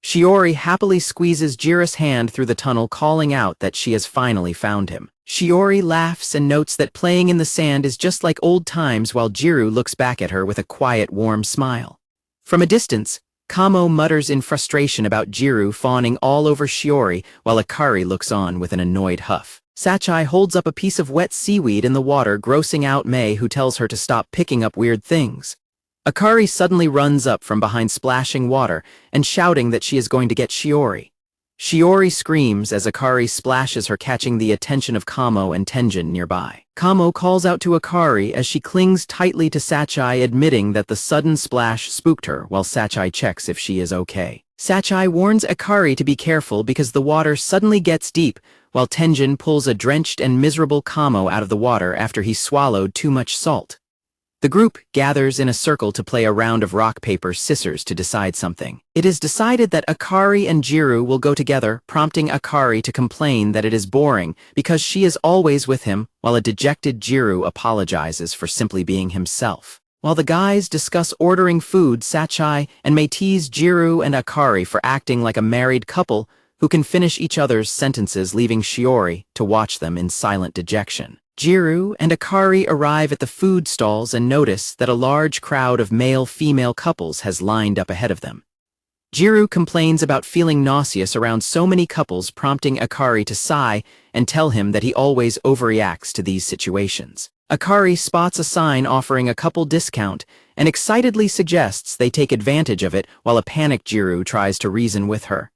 Shiori happily squeezes Gyaru's hand through the tunnel, calling out that she has finally found him. Shiori laughs and notes that playing in the sand is just like old times, while Gyaru looks back at her with a quiet, warm smile. From a distance, Kamo mutters in frustration about Gyaru fawning all over Shiori, while Akari looks on with an annoyed huff. Sachai holds up a piece of wet seaweed in the water, grossing out Mei, who tells her to stop picking up weird things. Akari suddenly runs up from behind splashing water and shouting that she is going to get Shiori. Shiori screams as Akari splashes her, catching the attention of Kamo and Tenjin nearby. Kamo calls out to Akari as she clings tightly to Sachai, admitting that the sudden splash spooked her, while Sachai checks if she is okay. Sachai warns Akari to be careful because the water suddenly gets deep, while Tenjin pulls a drenched and miserable Kamo out of the water after he swallowed too much salt. The group gathers in a circle to play a round of rock, paper, scissors to decide something. It is decided that Akari and Gyaru will go together, prompting Akari to complain that it is boring because she is always with him, while a dejected Gyaru apologizes for simply being himself. While the guys discuss ordering food, Sachai and Mei tease Gyaru and Akari for acting like a married couple who can finish each other's sentences, leaving Shiori to watch them in silent dejection. Gyaru and Akari arrive at the food stalls and notice that a large crowd of male-female couples has lined up ahead of them. Gyaru complains about feeling nauseous around so many couples, prompting Akari to sigh and tell him that he always overreacts to these situations. Akari spots a sign offering a couple discount and excitedly suggests they take advantage of it, while a panicked Gyaru tries to reason with her.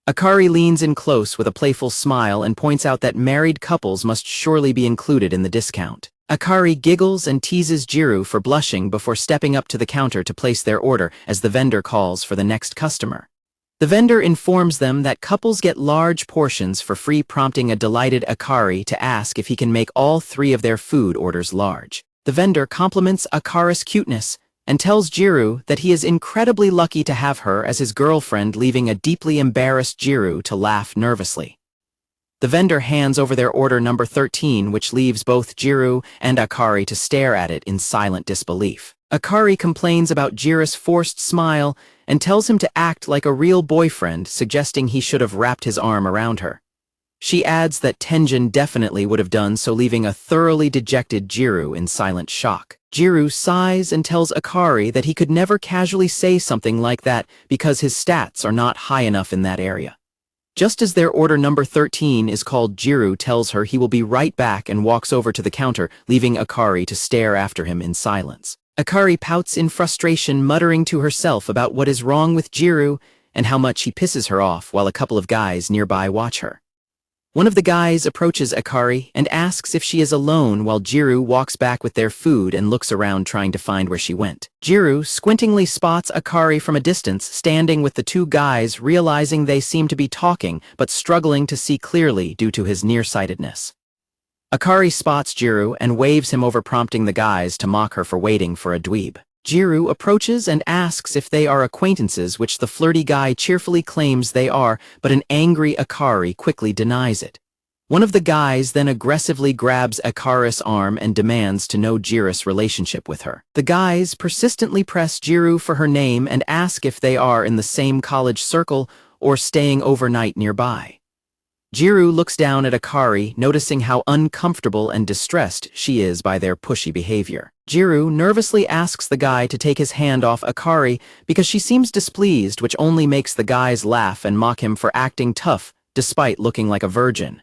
Akari leans in close with a playful smile and points out that married couples must surely be included in the discount. Akari giggles and teases Gyaru for blushing before stepping up to the counter to place their order as the vendor calls for the next customer. The vendor informs them that couples get large portions for free, prompting a delighted Akari to ask if he can make all three of their food orders large. The vendor compliments Akari's cuteness and tells Gyaru that he is incredibly lucky to have her as his girlfriend, leaving a deeply embarrassed Gyaru to laugh nervously. The vendor hands over their order number 13, which leaves both Gyaru and Akari to stare at it in silent disbelief. Akari complains about Gyaru's forced smile and tells him to act like a real boyfriend, suggesting he should have wrapped his arm around her. She adds that Tenjin definitely would have done so, leaving a thoroughly dejected Gyaru in silent shock. Gyaru sighs and tells Akari that he could never casually say something like that because his stats are not high enough in that area. Just as their order number 13 is called, Gyaru tells her he will be right back and walks over to the counter, leaving Akari to stare after him in silence. Akari pouts in frustration, muttering to herself about what is wrong with Gyaru and how much he pisses her off, while a couple of guys nearby watch her. One of the guys approaches Akari and asks if she is alone, while Gyaru walks back with their food and looks around trying to find where she went. Gyaru squintingly spots Akari from a distance, standing with the two guys, realizing they seem to be talking but struggling to see clearly due to his nearsightedness. Akari spots Gyaru and waves him over, prompting the guys to mock her for waiting for a dweeb. Gyaru approaches and asks if they are acquaintances, which the flirty guy cheerfully claims they are, but an angry Akari quickly denies it. One of the guys then aggressively grabs Akari's arm and demands to know Gyaru's relationship with her. The guys persistently press Gyaru for her name and ask if they are in the same college circle or staying overnight nearby. Gyaru looks down at Akari, noticing how uncomfortable and distressed she is by their pushy behavior. Gyaru nervously asks the guy to take his hand off Akari because she seems displeased, which only makes the guys laugh and mock him for acting tough despite looking like a virgin.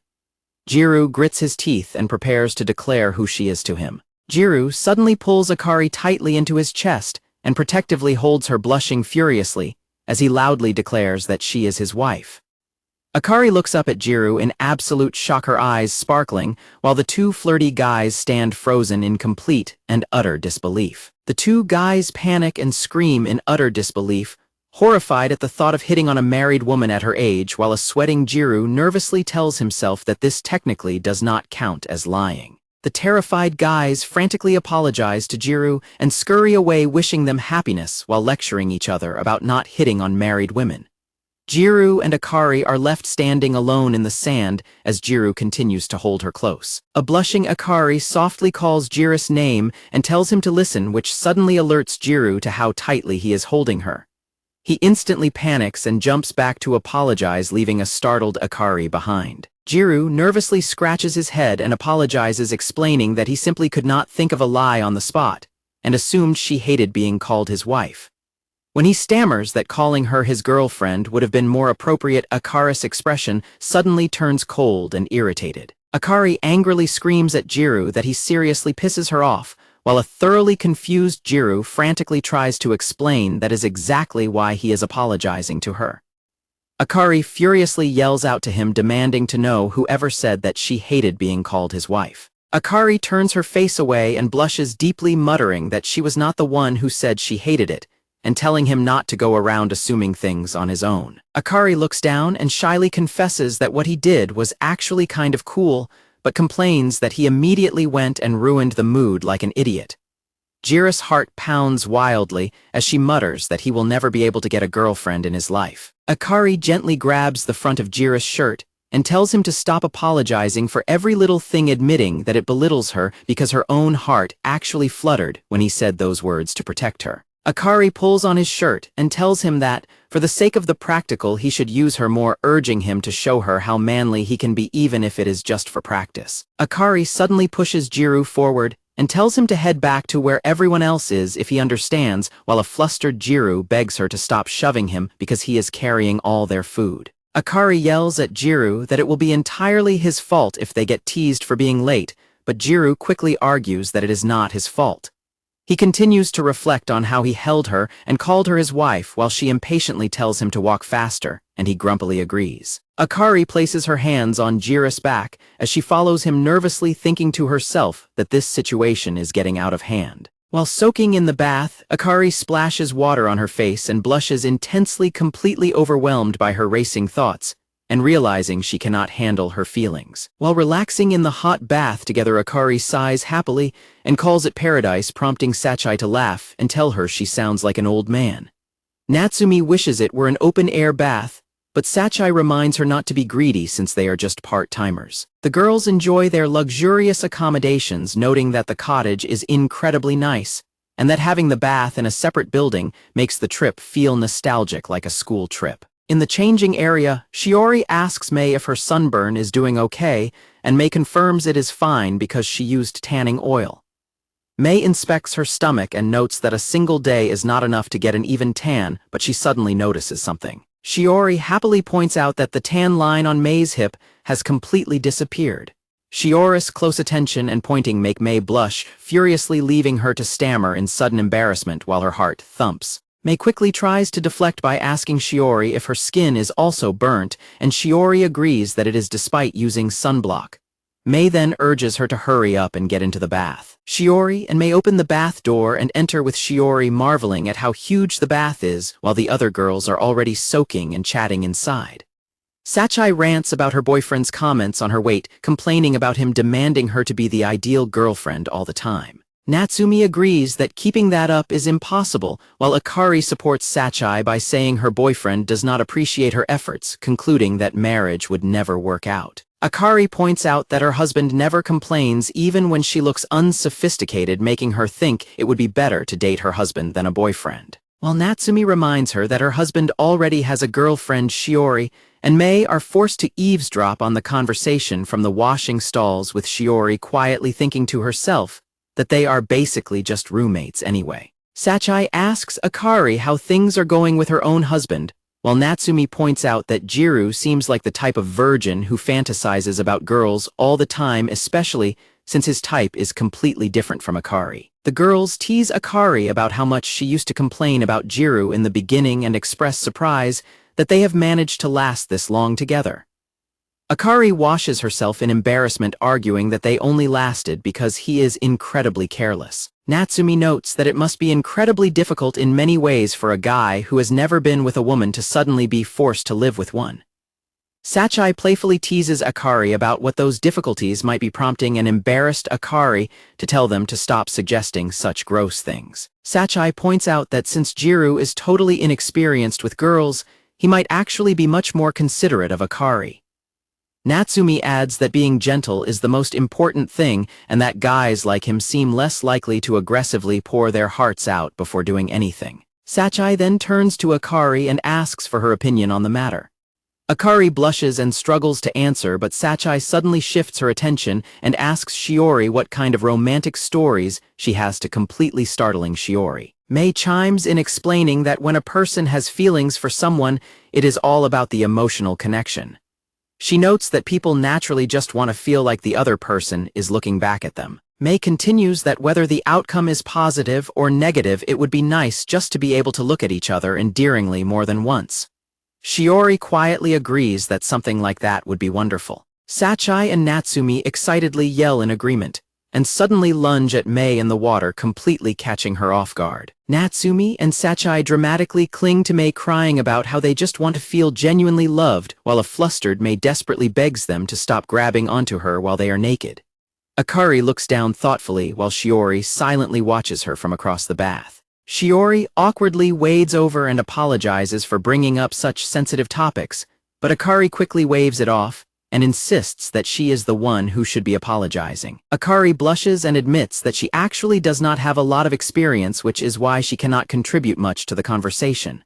Gyaru grits his teeth and prepares to declare who she is to him. Gyaru suddenly pulls Akari tightly into his chest and protectively holds her, blushing furiously as he loudly declares that she is his wife. Akari looks up at Gyaru in absolute shock, her eyes sparkling, while the two flirty guys stand frozen in complete and utter disbelief. The two guys panic and scream in utter disbelief, horrified at the thought of hitting on a married woman at her age, while a sweating Gyaru nervously tells himself that this technically does not count as lying. The terrified guys frantically apologize to Gyaru and scurry away, wishing them happiness while lecturing each other about not hitting on married women. Gyaru and Akari are left standing alone in the sand as Gyaru continues to hold her close. A blushing Akari softly calls Gyaru's name and tells him to listen, which suddenly alerts Gyaru to how tightly he is holding her. He instantly panics and jumps back to apologize, leaving a startled Akari behind. Gyaru nervously scratches his head and apologizes, explaining that he simply could not think of a lie on the spot and assumed she hated being called his wife. When he stammers that calling her his girlfriend would have been more appropriate, Akari's expression suddenly turns cold and irritated. Akari angrily screams at Gyaru that he seriously pisses her off, while a thoroughly confused Gyaru frantically tries to explain that is exactly why he is apologizing to her. Akari furiously yells out to him, demanding to know whoever said that she hated being called his wife. Akari turns her face away and blushes deeply, muttering that she was not the one who said she hated it, and telling him not to go around assuming things on his own. Akari looks down and shyly confesses that what he did was actually kind of cool, but complains that he immediately went and ruined the mood like an idiot. Gyaru's heart pounds wildly as she mutters that he will never be able to get a girlfriend in his life. Akari gently grabs the front of Gyaru's shirt and tells him to stop apologizing for every little thing, admitting that it belittles her because her own heart actually fluttered when he said those words to protect her. Akari pulls on his shirt and tells him that, for the sake of the practical, he should use her more, urging him to show her how manly he can be even if it is just for practice. Akari suddenly pushes Gyaru forward and tells him to head back to where everyone else is if he understands, while a flustered Gyaru begs her to stop shoving him because he is carrying all their food. Akari yells at Gyaru that it will be entirely his fault if they get teased for being late, but Gyaru quickly argues that it is not his fault. He continues to reflect on how he held her and called her his wife, while she impatiently tells him to walk faster, and he grumpily agrees. Akari places her hands on Gyaru's back as she follows him, nervously thinking to herself that this situation is getting out of hand. While soaking in the bath, Akari splashes water on her face and blushes intensely, completely overwhelmed by her racing thoughts, and realizing she cannot handle her feelings. While relaxing in the hot bath together, Akari sighs happily and calls it paradise, prompting Sachai to laugh and tell her she sounds like an old man. Natsumi wishes it were an open-air bath, but Sachai reminds her not to be greedy since they are just part-timers. The girls enjoy their luxurious accommodations, noting that the cottage is incredibly nice, and that having the bath in a separate building makes the trip feel nostalgic, like a school trip. In the changing area, Shiori asks Mei if her sunburn is doing okay, and Mei confirms it is fine because she used tanning oil. Mei inspects her stomach and notes that a single day is not enough to get an even tan, but she suddenly notices something. Shiori happily points out that the tan line on Mei's hip has completely disappeared. Shiori's close attention and pointing make Mei blush, furiously leaving her to stammer in sudden embarrassment while her heart thumps. Mei quickly tries to deflect by asking Shiori if her skin is also burnt, and Shiori agrees that it is despite using sunblock. Mei then urges her to hurry up and get into the bath. Shiori and Mei open the bath door and enter with Shiori marveling at how huge the bath is, while the other girls are already soaking and chatting inside. Sachai rants about her boyfriend's comments on her weight, complaining about him demanding her to be the ideal girlfriend all the time. Natsumi agrees that keeping that up is impossible, while Akari supports Sachai by saying her boyfriend does not appreciate her efforts, concluding that marriage would never work out. Akari points out that her husband never complains even when she looks unsophisticated, making her think it would be better to date her husband than a boyfriend. While Natsumi reminds her that her husband already has a girlfriend, Shiori and Mei are forced to eavesdrop on the conversation from the washing stalls, with Shiori quietly thinking to herself that they are basically just roommates anyway. Sachai asks Akari how things are going with her own husband, while Natsumi points out that Gyaru seems like the type of virgin who fantasizes about girls all the time, especially since his type is completely different from Akari. The girls tease Akari about how much she used to complain about Gyaru in the beginning and express surprise that they have managed to last this long together. Akari washes herself in embarrassment, arguing that they only lasted because he is incredibly careless. Natsumi notes that it must be incredibly difficult in many ways for a guy who has never been with a woman to suddenly be forced to live with one. Sachai playfully teases Akari about what those difficulties might be, prompting an embarrassed Akari to tell them to stop suggesting such gross things. Sachai points out that since Gyaru is totally inexperienced with girls, he might actually be much more considerate of Akari. Natsumi adds that being gentle is the most important thing and that guys like him seem less likely to aggressively pour their hearts out before doing anything. Sachai then turns to Akari and asks for her opinion on the matter. Akari blushes and struggles to answer, but Sachai suddenly shifts her attention and asks Shiori what kind of romantic stories she has, to completely startling Shiori. Mei chimes in, explaining that when a person has feelings for someone, it is all about the emotional connection. She notes that people naturally just want to feel like the other person is looking back at them. Mei continues that whether the outcome is positive or negative, it would be nice just to be able to look at each other endearingly more than once. Shiori quietly agrees that something like that would be wonderful. Sachai and Natsumi excitedly yell in agreement, and suddenly lunge at Mei in the water, completely catching her off guard. Natsumi and Sachai dramatically cling to Mei, crying about how they just want to feel genuinely loved, while a flustered Mei desperately begs them to stop grabbing onto her while they are naked. Akari looks down thoughtfully while Shiori silently watches her from across the bath. Shiori awkwardly wades over and apologizes for bringing up such sensitive topics, but Akari quickly waves it off and insists that she is the one who should be apologizing. Akari blushes and admits that she actually does not have a lot of experience, which is why she cannot contribute much to the conversation.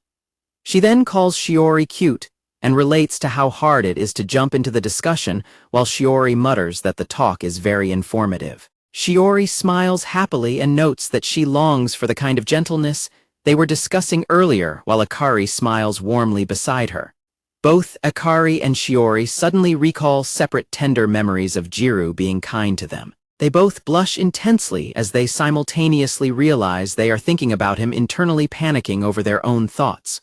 She then calls Shiori cute and relates to how hard it is to jump into the discussion, while Shiori mutters that the talk is very informative. Shiori smiles happily and notes that she longs for the kind of gentleness they were discussing earlier, while Akari smiles warmly beside her. Both Akari and Shiori suddenly recall separate tender memories of Gyaru being kind to them. They both blush intensely as they simultaneously realize they are thinking about him, internally panicking over their own thoughts.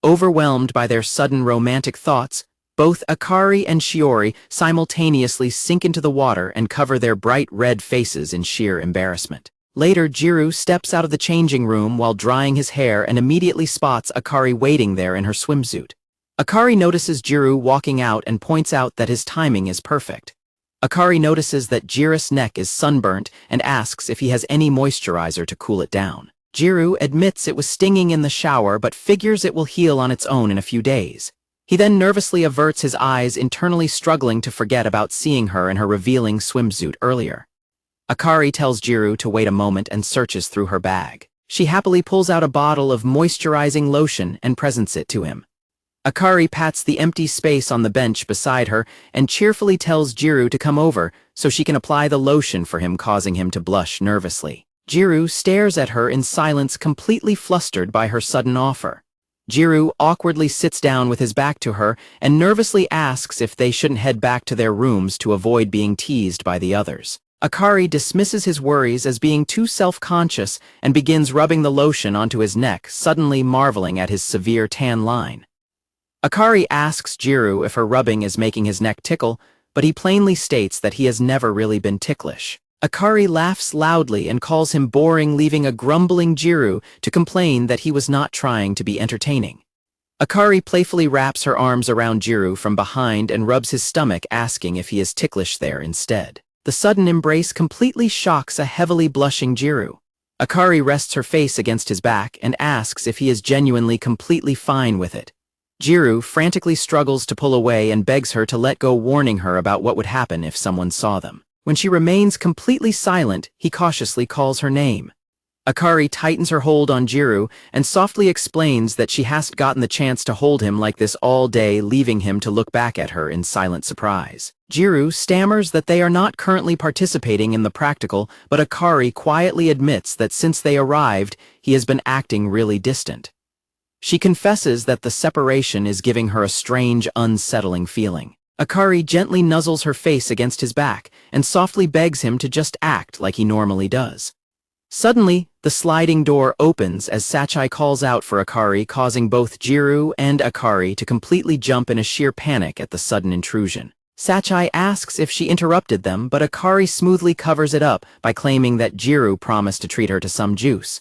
Overwhelmed by their sudden romantic thoughts, both Akari and Shiori simultaneously sink into the water and cover their bright red faces in sheer embarrassment. Later, Gyaru steps out of the changing room while drying his hair and immediately spots Akari waiting there in her swimsuit. Akari notices Gyaru walking out and points out that his timing is perfect. Akari notices that Gyaru's neck is sunburnt and asks if he has any moisturizer to cool it down. Gyaru admits it was stinging in the shower but figures it will heal on its own in a few days. He then nervously averts his eyes, internally struggling to forget about seeing her in her revealing swimsuit earlier. Akari tells Gyaru to wait a moment and searches through her bag. She happily pulls out a bottle of moisturizing lotion and presents it to him. Akari pats the empty space on the bench beside her and cheerfully tells Gyaru to come over so she can apply the lotion for him, causing him to blush nervously. Gyaru stares at her in silence, completely flustered by her sudden offer. Gyaru awkwardly sits down with his back to her and nervously asks if they shouldn't head back to their rooms to avoid being teased by the others. Akari dismisses his worries as being too self-conscious and begins rubbing the lotion onto his neck, suddenly marveling at his severe tan line. Akari asks Gyaru if her rubbing is making his neck tickle, but he plainly states that he has never really been ticklish. Akari laughs loudly and calls him boring, leaving a grumbling Gyaru to complain that he was not trying to be entertaining. Akari playfully wraps her arms around Gyaru from behind and rubs his stomach, asking if he is ticklish there instead. The sudden embrace completely shocks a heavily blushing Gyaru. Akari rests her face against his back and asks if he is genuinely completely fine with it. Gyaru frantically struggles to pull away and begs her to let go, warning her about what would happen if someone saw them. When she remains completely silent, he cautiously calls her name. Akari tightens her hold on Gyaru and softly explains that she hasn't gotten the chance to hold him like this all day, leaving him to look back at her in silent surprise. Gyaru stammers that they are not currently participating in the practical, but Akari quietly admits that since they arrived, he has been acting really distant. She confesses that the separation is giving her a strange, unsettling feeling. Akari gently nuzzles her face against his back and softly begs him to just act like he normally does. Suddenly, the sliding door opens as Sachai calls out for Akari, causing both Gyaru and Akari to completely jump in a sheer panic at the sudden intrusion. Sachai asks if she interrupted them, but Akari smoothly covers it up by claiming that Gyaru promised to treat her to some juice.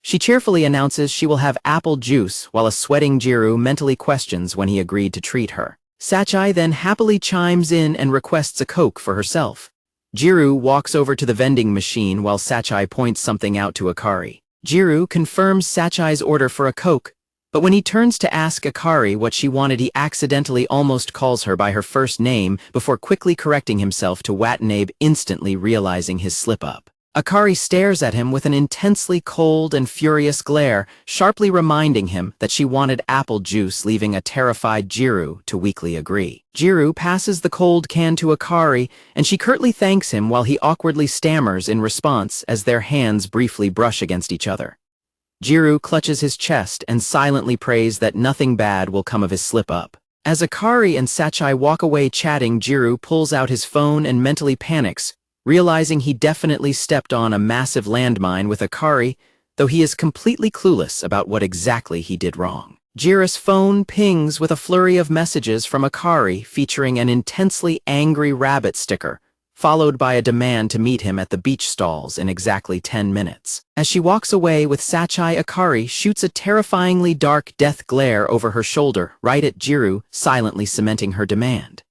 She cheerfully announces she will have apple juice, while a sweating Gyaru mentally questions when he agreed to treat her. Sachai then happily chimes in and requests a Coke for herself. Gyaru walks over to the vending machine while Sachai points something out to Akari. Gyaru confirms Sachai's order for a Coke, but when he turns to ask Akari what she wanted, he accidentally almost calls her by her first name before quickly correcting himself to Watanabe, instantly realizing his slip-up. Akari stares at him with an intensely cold and furious glare, sharply reminding him that she wanted apple juice, leaving a terrified Gyaru to weakly agree. Gyaru passes the cold can to Akari, and she curtly thanks him while he awkwardly stammers in response as their hands briefly brush against each other. Gyaru clutches his chest and silently prays that nothing bad will come of his slip-up. As Akari and Sachai walk away chatting, Gyaru pulls out his phone and mentally panics, realizing he definitely stepped on a massive landmine with Akari, though he is completely clueless about what exactly he did wrong. Gyaru's phone pings with a flurry of messages from Akari featuring an intensely angry rabbit sticker, followed by a demand to meet him at the beach stalls in exactly 10 minutes. As she walks away with Sachai, Akari shoots a terrifyingly dark death glare over her shoulder right at Gyaru, silently cementing her demand.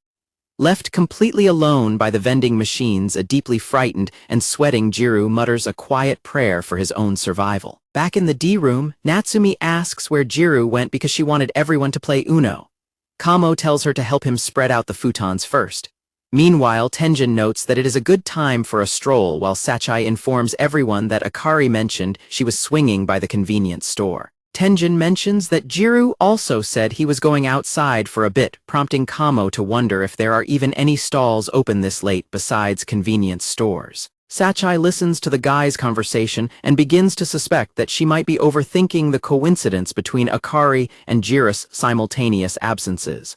Left completely alone by the vending machines, a deeply frightened and sweating Gyaru mutters a quiet prayer for his own survival. Back in the D room, Natsumi asks where Gyaru went because she wanted everyone to play Uno. Kamo tells her to help him spread out the futons first. Meanwhile, Tenjin notes that it is a good time for a stroll, while Sachai informs everyone that Akari mentioned she was swinging by the convenience store. Tenjin mentions that Gyaru also said he was going outside for a bit, prompting Kamo to wonder if there are even any stalls open this late besides convenience stores. Sachai listens to the guys' conversation and begins to suspect that she might be overthinking the coincidence between Akari and Gyaru's simultaneous absences.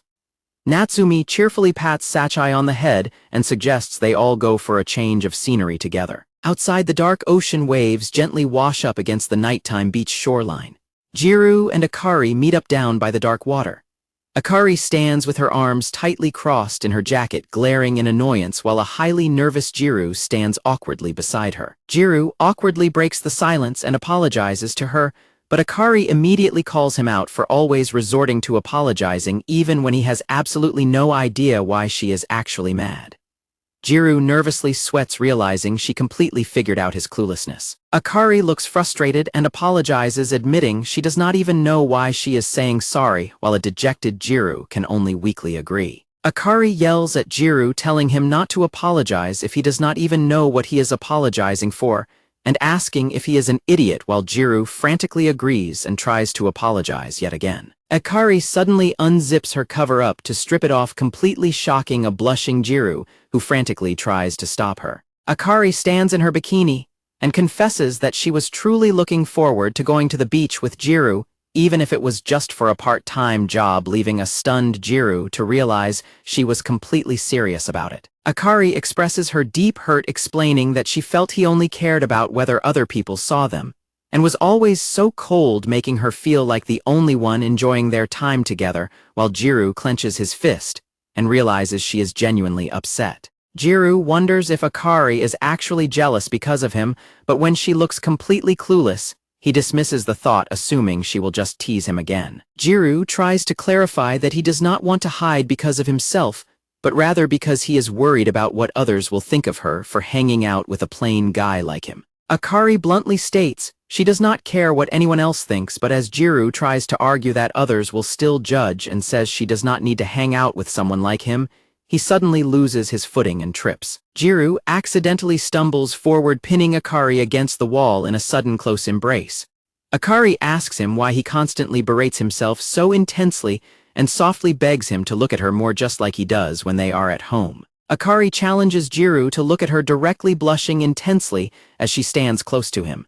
Natsumi cheerfully pats Sachai on the head and suggests they all go for a change of scenery together. Outside, the dark ocean waves gently wash up against the nighttime beach shoreline. Gyaru and Akari meet up down by the dark water. Akari stands with her arms tightly crossed in her jacket, glaring in annoyance, while a highly nervous Gyaru stands awkwardly beside her. Gyaru awkwardly breaks the silence and apologizes to her, but Akari immediately calls him out for always resorting to apologizing even when he has absolutely no idea why she is actually mad. Gyaru nervously sweats, realizing she completely figured out his cluelessness. Akari looks frustrated and apologizes, admitting she does not even know why she is saying sorry, while a dejected Gyaru can only weakly agree. Akari yells at Gyaru, telling him not to apologize if he does not even know what he is apologizing for, and asking if he is an idiot, while Gyaru frantically agrees and tries to apologize yet again. Akari suddenly unzips her cover-up to strip it off, completely shocking a blushing Gyaru, who frantically tries to stop her. Akari stands in her bikini and confesses that she was truly looking forward to going to the beach with Gyaru, even if it was just for a part-time job, leaving a stunned Gyaru to realize she was completely serious about it. Akari expresses her deep hurt, explaining that she felt he only cared about whether other people saw them, and was always so cold, making her feel like the only one enjoying their time together, while Gyaru clenches his fist and realizes she is genuinely upset. Gyaru wonders if Akari is actually jealous because of him, but when she looks completely clueless, he dismisses the thought, assuming she will just tease him again. Gyaru tries to clarify that he does not want to hide because of himself, but rather because he is worried about what others will think of her for hanging out with a plain guy like him. Akari bluntly states she does not care what anyone else thinks, but as Gyaru tries to argue that others will still judge and says she does not need to hang out with someone like him, he suddenly loses his footing and trips. Gyaru accidentally stumbles forward, pinning Akari against the wall in a sudden close embrace. Akari asks him why he constantly berates himself so intensely and softly begs him to look at her more, just like he does when they are at home. Akari challenges Gyaru to look at her directly, blushing intensely as she stands close to him.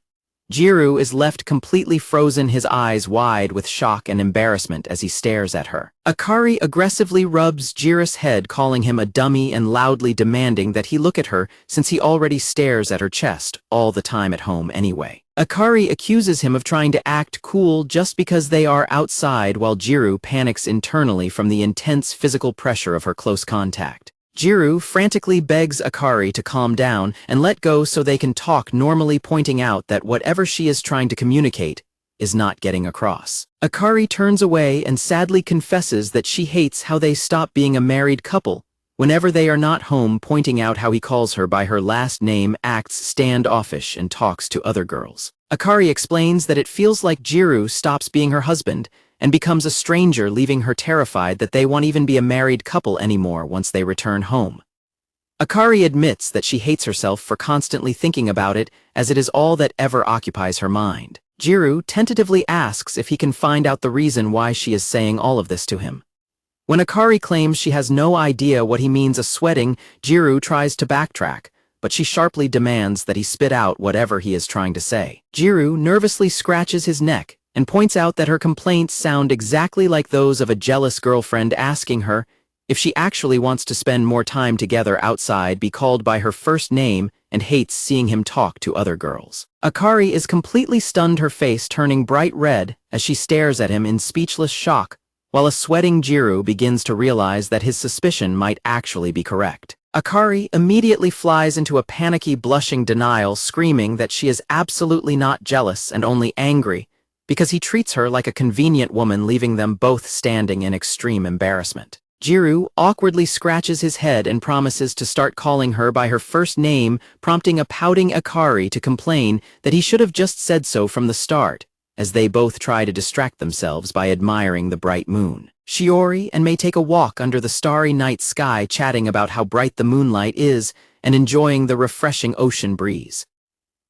Gyaru is left completely frozen, his eyes wide with shock and embarrassment as he stares at her. Akari aggressively rubs Gyaru's head, calling him a dummy and loudly demanding that he look at her since he already stares at her chest all the time at home anyway. Akari accuses him of trying to act cool just because they are outside, while Gyaru panics internally from the intense physical pressure of her close contact. Gyaru frantically begs Akari to calm down and let go so they can talk normally, pointing out that whatever she is trying to communicate is not getting across. Akari turns away and sadly confesses that she hates how they stop being a married couple whenever they are not home, pointing out how he calls her by her last name, acts standoffish, and talks to other girls. Akari explains that it feels like Gyaru stops being her husband and becomes a stranger, leaving her terrified that they won't even be a married couple anymore once they return home. Akari admits that she hates herself for constantly thinking about it, as it is all that ever occupies her mind. Gyaru tentatively asks if he can find out the reason why she is saying all of this to him. When Akari claims she has no idea what he means a sweating, Gyaru tries to backtrack, but she sharply demands that he spit out whatever he is trying to say. Gyaru nervously scratches his neck and points out that her complaints sound exactly like those of a jealous girlfriend asking her if she actually wants to spend more time together outside, be called by her first name, and hates seeing him talk to other girls. Akari is completely stunned, her face turning bright red as she stares at him in speechless shock, while a sweating Gyaru begins to realize that his suspicion might actually be correct. Akari immediately flies into a panicky, blushing denial, screaming that she is absolutely not jealous and only angry because he treats her like a convenient woman, leaving them both standing in extreme embarrassment. Gyaru awkwardly scratches his head and promises to start calling her by her first name, prompting a pouting Akari to complain that he should have just said so from the start, as they both try to distract themselves by admiring the bright moon. Shiori and Mei take a walk under the starry night sky, chatting about how bright the moonlight is and enjoying the refreshing ocean breeze.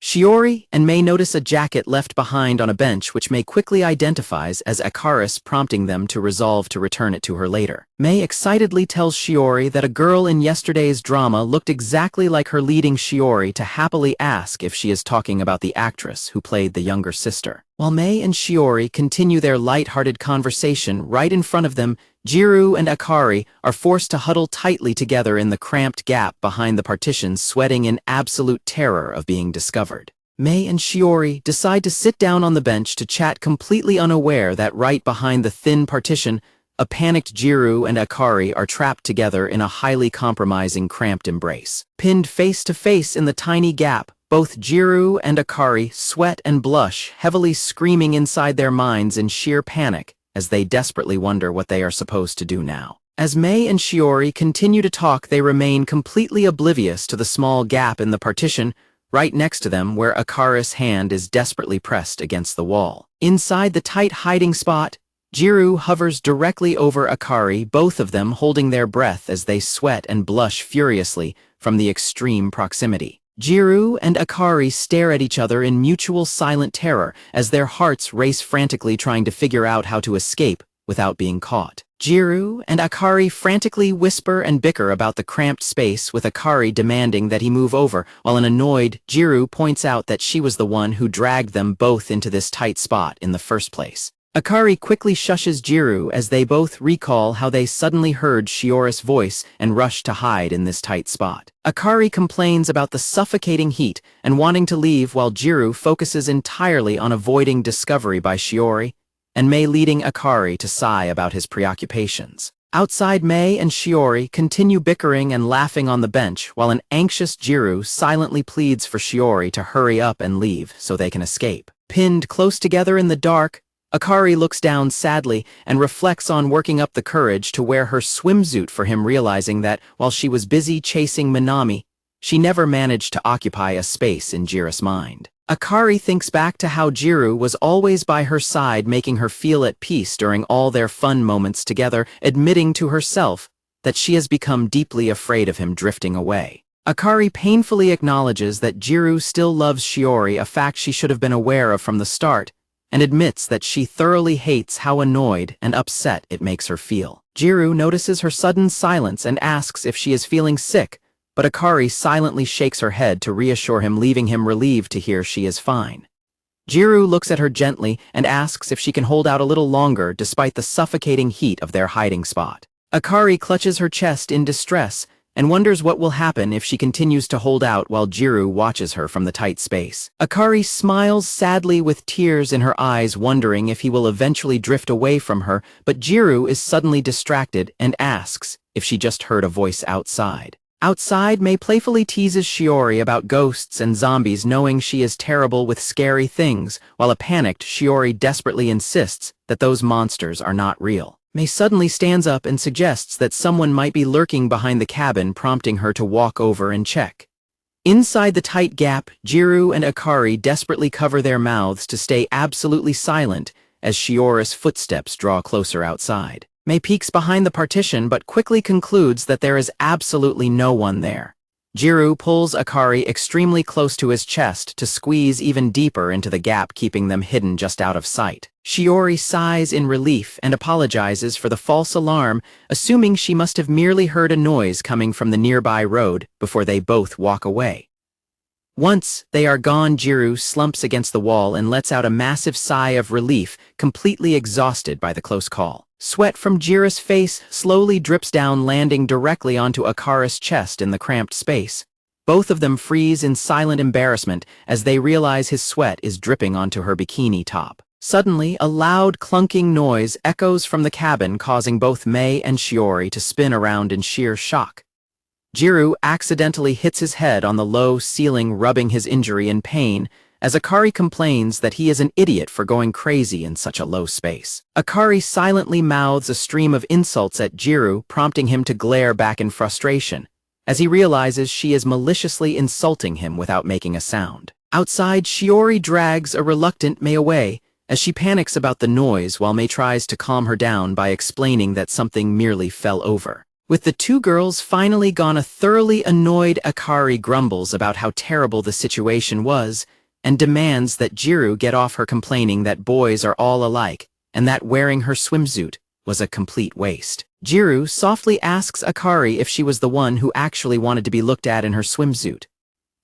Shiori and Mei notice a jacket left behind on a bench, which Mei quickly identifies as Akari's, prompting them to resolve to return it to her later. Mei excitedly tells Shiori that a girl in yesterday's drama looked exactly like her, leading Shiori to happily ask if she is talking about the actress who played the younger sister. While Mei and Shiori continue their light-hearted conversation, right in front of them, Gyaru and Akari are forced to huddle tightly together in the cramped gap behind the partitions, sweating in absolute terror of being discovered. Mei and Shiori decide to sit down on the bench to chat, completely unaware that right behind the thin partition, a panicked Gyaru and Akari are trapped together in a highly compromising, cramped embrace. Pinned face to face in the tiny gap, both Gyaru and Akari sweat and blush, heavily screaming inside their minds in sheer panic as they desperately wonder what they are supposed to do now. As Mei and Shiori continue to talk, they remain completely oblivious to the small gap in the partition right next to them, where Akari's hand is desperately pressed against the wall. Inside the tight hiding spot, Gyaru hovers directly over Akari, both of them holding their breath as they sweat and blush furiously from the extreme proximity. Gyaru and Akari stare at each other in mutual silent terror as their hearts race frantically, trying to figure out how to escape without being caught. Gyaru and Akari frantically whisper and bicker about the cramped space, with Akari demanding that he move over, while an annoyed Gyaru points out that she was the one who dragged them both into this tight spot in the first place. Akari quickly shushes Gyaru as they both recall how they suddenly heard Shiori's voice and rush to hide in this tight spot. Akari complains about the suffocating heat and wanting to leave while Gyaru focuses entirely on avoiding discovery by Shiori, and Mei leading Akari to sigh about his preoccupations. Outside, Mei and Shiori continue bickering and laughing on the bench while an anxious Gyaru silently pleads for Shiori to hurry up and leave so they can escape. Pinned close together in the dark, Akari looks down sadly and reflects on working up the courage to wear her swimsuit for him, realizing that while she was busy chasing Minami, she never managed to occupy a space in Gyaru's mind. Akari thinks back to how Gyaru was always by her side, making her feel at peace during all their fun moments together, admitting to herself that she has become deeply afraid of him drifting away. Akari painfully acknowledges that Gyaru still loves Shiori, a fact she should have been aware of from the start, and admits that she thoroughly hates how annoyed and upset it makes her feel. Gyaru notices her sudden silence and asks if she is feeling sick, but Akari silently shakes her head to reassure him, leaving him relieved to hear she is fine. Gyaru looks at her gently and asks if she can hold out a little longer despite the suffocating heat of their hiding spot. Akari clutches her chest in distress and wonders what will happen if she continues to hold out while Gyaru watches her from the tight space. Akari smiles sadly with tears in her eyes, wondering if he will eventually drift away from her, but Gyaru is suddenly distracted and asks if she just heard a voice outside. Outside, Mei playfully teases Shiori about ghosts and zombies, knowing she is terrible with scary things, while a panicked Shiori desperately insists that those monsters are not real. Mei suddenly stands up and suggests that someone might be lurking behind the cabin, prompting her to walk over and check. Inside the tight gap, Gyaru and Akari desperately cover their mouths to stay absolutely silent as Shiori's footsteps draw closer outside. Mei peeks behind the partition but quickly concludes that there is absolutely no one there. Gyaru pulls Akari extremely close to his chest to squeeze even deeper into the gap, keeping them hidden just out of sight. Shiori sighs in relief and apologizes for the false alarm, assuming she must have merely heard a noise coming from the nearby road before they both walk away. Once they are gone, Gyaru slumps against the wall and lets out a massive sigh of relief, completely exhausted by the close call. Sweat from Gyaru's face slowly drips down, landing directly onto Akari's chest in the cramped space. Both of them freeze in silent embarrassment as they realize his sweat is dripping onto her bikini top. Suddenly, a loud clunking noise echoes from the cabin, causing both Mei and Shiori to spin around in sheer shock. Gyaru accidentally hits his head on the low ceiling, rubbing his injury in pain, as Akari complains that he is an idiot for going crazy in such a low space. Akari silently mouths a stream of insults at Gyaru, prompting him to glare back in frustration, as he realizes she is maliciously insulting him without making a sound. Outside, Shiori drags a reluctant Mei away, as she panics about the noise while Mei tries to calm her down by explaining that something merely fell over. With the two girls finally gone, a thoroughly annoyed Akari grumbles about how terrible the situation was and demands that Gyaru get off her, complaining that boys are all alike and that wearing her swimsuit was a complete waste. Gyaru softly asks Akari if she was the one who actually wanted to be looked at in her swimsuit.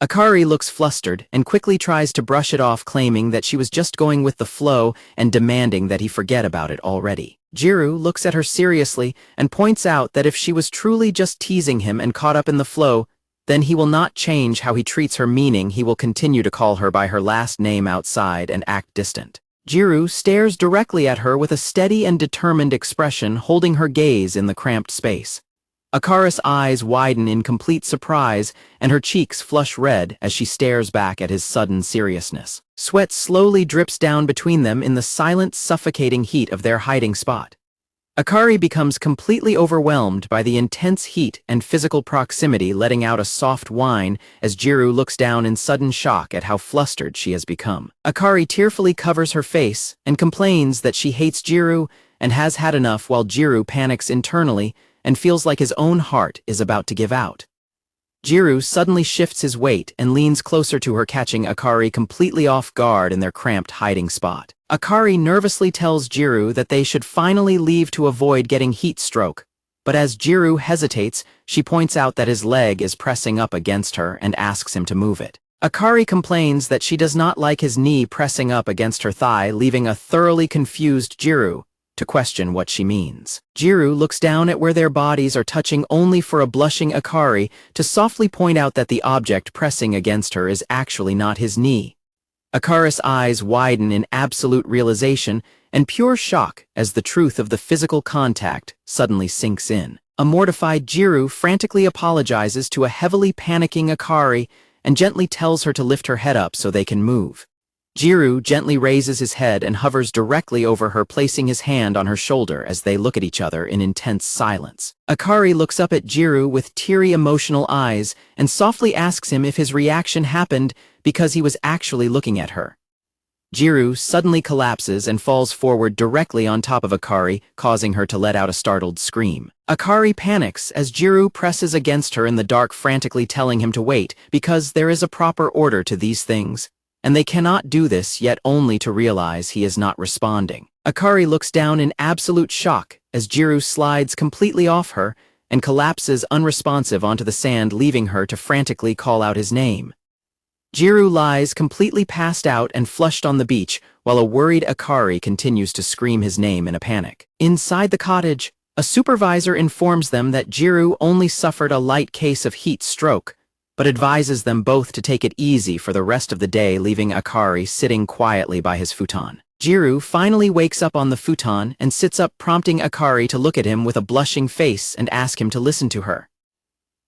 Akari looks flustered and quickly tries to brush it off, claiming that she was just going with the flow and demanding that he forget about it already. Gyaru looks at her seriously and points out that if she was truly just teasing him and caught up in the flow, then he will not change how he treats her, meaning he will continue to call her by her last name outside and act distant. Gyaru stares directly at her with a steady and determined expression, holding her gaze in the cramped space. Akari's eyes widen in complete surprise, and her cheeks flush red as she stares back at his sudden seriousness. Sweat slowly drips down between them in the silent, suffocating heat of their hiding spot. Akari becomes completely overwhelmed by the intense heat and physical proximity, letting out a soft whine as Gyaru looks down in sudden shock at how flustered she has become. Akari tearfully covers her face and complains that she hates Gyaru and has had enough, while Gyaru panics internally and feels like his own heart is about to give out. Gyaru suddenly shifts his weight and leans closer to her, catching Akari completely off guard in their cramped hiding spot. Akari nervously tells Gyaru that they should finally leave to avoid getting heat stroke, but as Gyaru hesitates, she points out that his leg is pressing up against her and asks him to move it. Akari complains that she does not like his knee pressing up against her thigh, leaving a thoroughly confused Gyaru to question what she means. Gyaru looks down at where their bodies are touching only for a blushing Akari to softly point out that the object pressing against her is actually not his knee. Akari's eyes widen in absolute realization and pure shock as the truth of the physical contact suddenly sinks in. A mortified Gyaru frantically apologizes to a heavily panicking Akari and gently tells her to lift her head up so they can move. Gyaru gently raises his head and hovers directly over her, placing his hand on her shoulder as they look at each other in intense silence. Akari looks up at Gyaru with teary, emotional eyes and softly asks him if his reaction happened because he was actually looking at her. Gyaru suddenly collapses and falls forward directly on top of Akari, causing her to let out a startled scream. Akari panics as Gyaru presses against her in the dark, frantically telling him to wait because there is a proper order to these things, and they cannot do this, yet only to realize he is not responding. Akari looks down in absolute shock as Gyaru slides completely off her and collapses unresponsive onto the sand, leaving her to frantically call out his name. Gyaru lies completely passed out and flushed on the beach, while a worried Akari continues to scream his name in a panic. Inside the cottage, a supervisor informs them that Gyaru only suffered a light case of heat stroke, but advises them both to take it easy for the rest of the day, leaving Akari sitting quietly by his futon. Gyaru finally wakes up on the futon and sits up, prompting Akari to look at him with a blushing face and ask him to listen to her.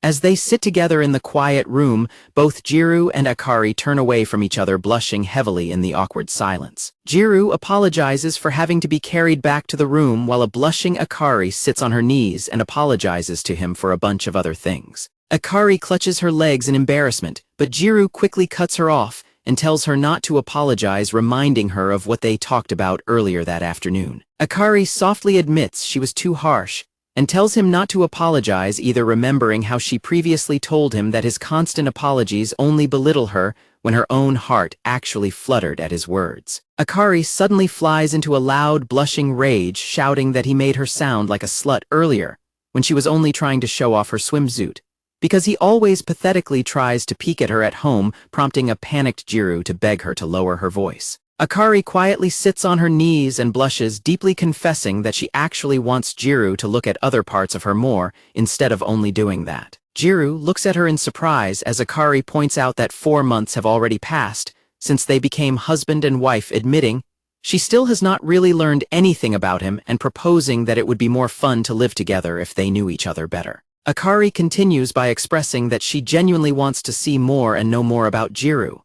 As they sit together in the quiet room, both Gyaru and Akari turn away from each other, blushing heavily in the awkward silence. Gyaru apologizes for having to be carried back to the room while a blushing Akari sits on her knees and apologizes to him for a bunch of other things. Akari clutches her legs in embarrassment, but Gyaru quickly cuts her off and tells her not to apologize, reminding her of what they talked about earlier that afternoon. Akari softly admits she was too harsh and tells him not to apologize either, remembering how she previously told him that his constant apologies only belittle her when her own heart actually fluttered at his words. Akari suddenly flies into a loud, blushing rage, shouting that he made her sound like a slut earlier when she was only trying to show off her swimsuit, because he always pathetically tries to peek at her at home, prompting a panicked Gyaru to beg her to lower her voice. Akari quietly sits on her knees and blushes, deeply confessing that she actually wants Gyaru to look at other parts of her more, instead of only doing that. Gyaru looks at her in surprise as Akari points out that 4 months have already passed since they became husband and wife, admitting she still has not really learned anything about him and proposing that it would be more fun to live together if they knew each other better. Akari continues by expressing that she genuinely wants to see more and know more about Gyaru.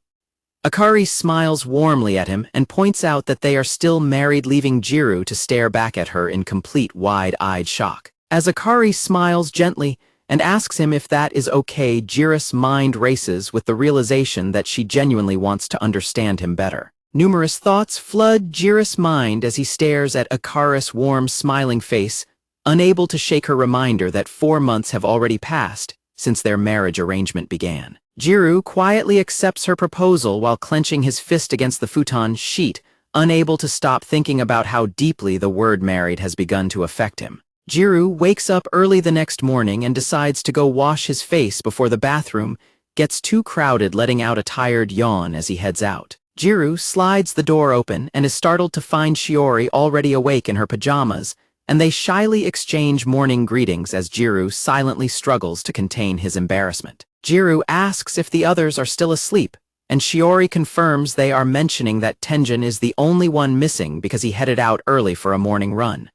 Akari smiles warmly at him and points out that they are still married, leaving Gyaru to stare back at her in complete wide-eyed shock. As Akari smiles gently and asks him if that is okay, Gyaru's mind races with the realization that she genuinely wants to understand him better. Numerous thoughts flood Gyaru's mind as he stares at Akari's warm, smiling face, unable to shake her reminder that 4 months have already passed since their marriage arrangement began. Gyaru quietly accepts her proposal while clenching his fist against the futon sheet, unable to stop thinking about how deeply the word married has begun to affect him. Gyaru wakes up early the next morning and decides to go wash his face before the bathroom gets too crowded, letting out a tired yawn as he heads out. Gyaru slides the door open and is startled to find Shiori already awake in her pajamas, and they shyly exchange morning greetings as Gyaru silently struggles to contain his embarrassment. Gyaru asks if the others are still asleep, and Shiori confirms they are, mentioning that Tenjin is the only one missing because he headed out early for a morning run.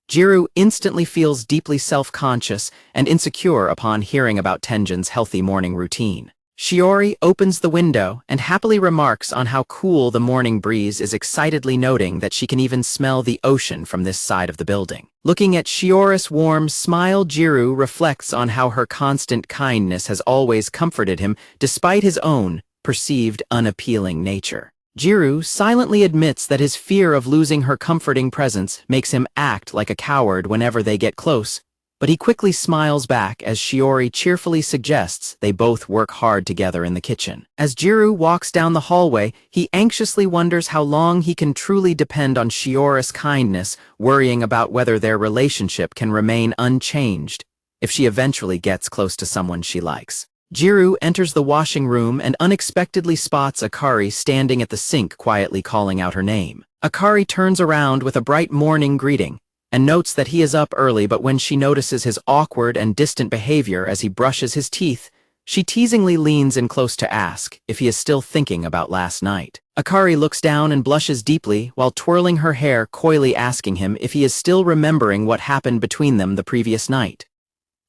Gyaru instantly feels deeply self-conscious and insecure upon hearing about Tenjin's healthy morning routine. Shiori opens the window and happily remarks on how cool the morning breeze is, excitedly noting that she can even smell the ocean from this side of the building. Looking at Shiori's warm smile, Gyaru reflects on how her constant kindness has always comforted him despite his own perceived unappealing nature. Gyaru silently admits that his fear of losing her comforting presence makes him act like a coward whenever they get close, but he quickly smiles back as Shiori cheerfully suggests they both work hard together in the kitchen. As Gyaru walks down the hallway, he anxiously wonders how long he can truly depend on Shiori's kindness, worrying about whether their relationship can remain unchanged if she eventually gets close to someone she likes. Gyaru enters the washing room and unexpectedly spots Akari standing at the sink quietly calling out her name. Akari turns around with a bright morning greeting and notes that he is up early, but when she notices his awkward and distant behavior as he brushes his teeth, she teasingly leans in close to ask if he is still thinking about last night. Akari looks down and blushes deeply while twirling her hair, coyly asking him if he is still remembering what happened between them the previous night.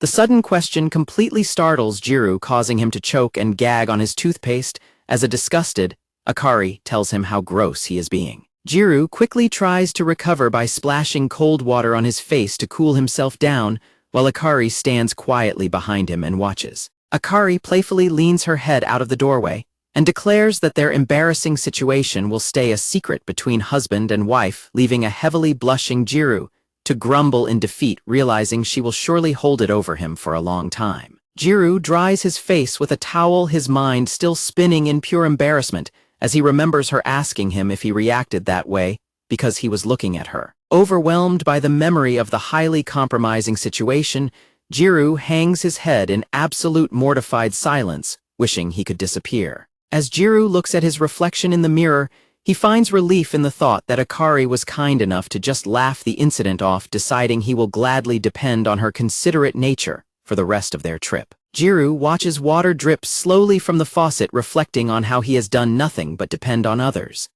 The sudden question completely startles Gyaru, causing him to choke and gag on his toothpaste as a disgusted Akari tells him how gross he is being. Gyaru quickly tries to recover by splashing cold water on his face to cool himself down, while Akari stands quietly behind him and watches. Akari playfully leans her head out of the doorway and declares that their embarrassing situation will stay a secret between husband and wife, leaving a heavily blushing Gyaru to grumble in defeat, realizing she will surely hold it over him for a long time. Gyaru dries his face with a towel, his mind still spinning in pure embarrassment as he remembers her asking him if he reacted that way because he was looking at her. Overwhelmed by the memory of the highly compromising situation, Gyaru hangs his head in absolute mortified silence, wishing he could disappear. As Gyaru looks at his reflection in the mirror, he finds relief in the thought that Akari was kind enough to just laugh the incident off, deciding he will gladly depend on her considerate nature for the rest of their trip. Gyaru watches water drip slowly from the faucet, reflecting on how he has done nothing but depend on others.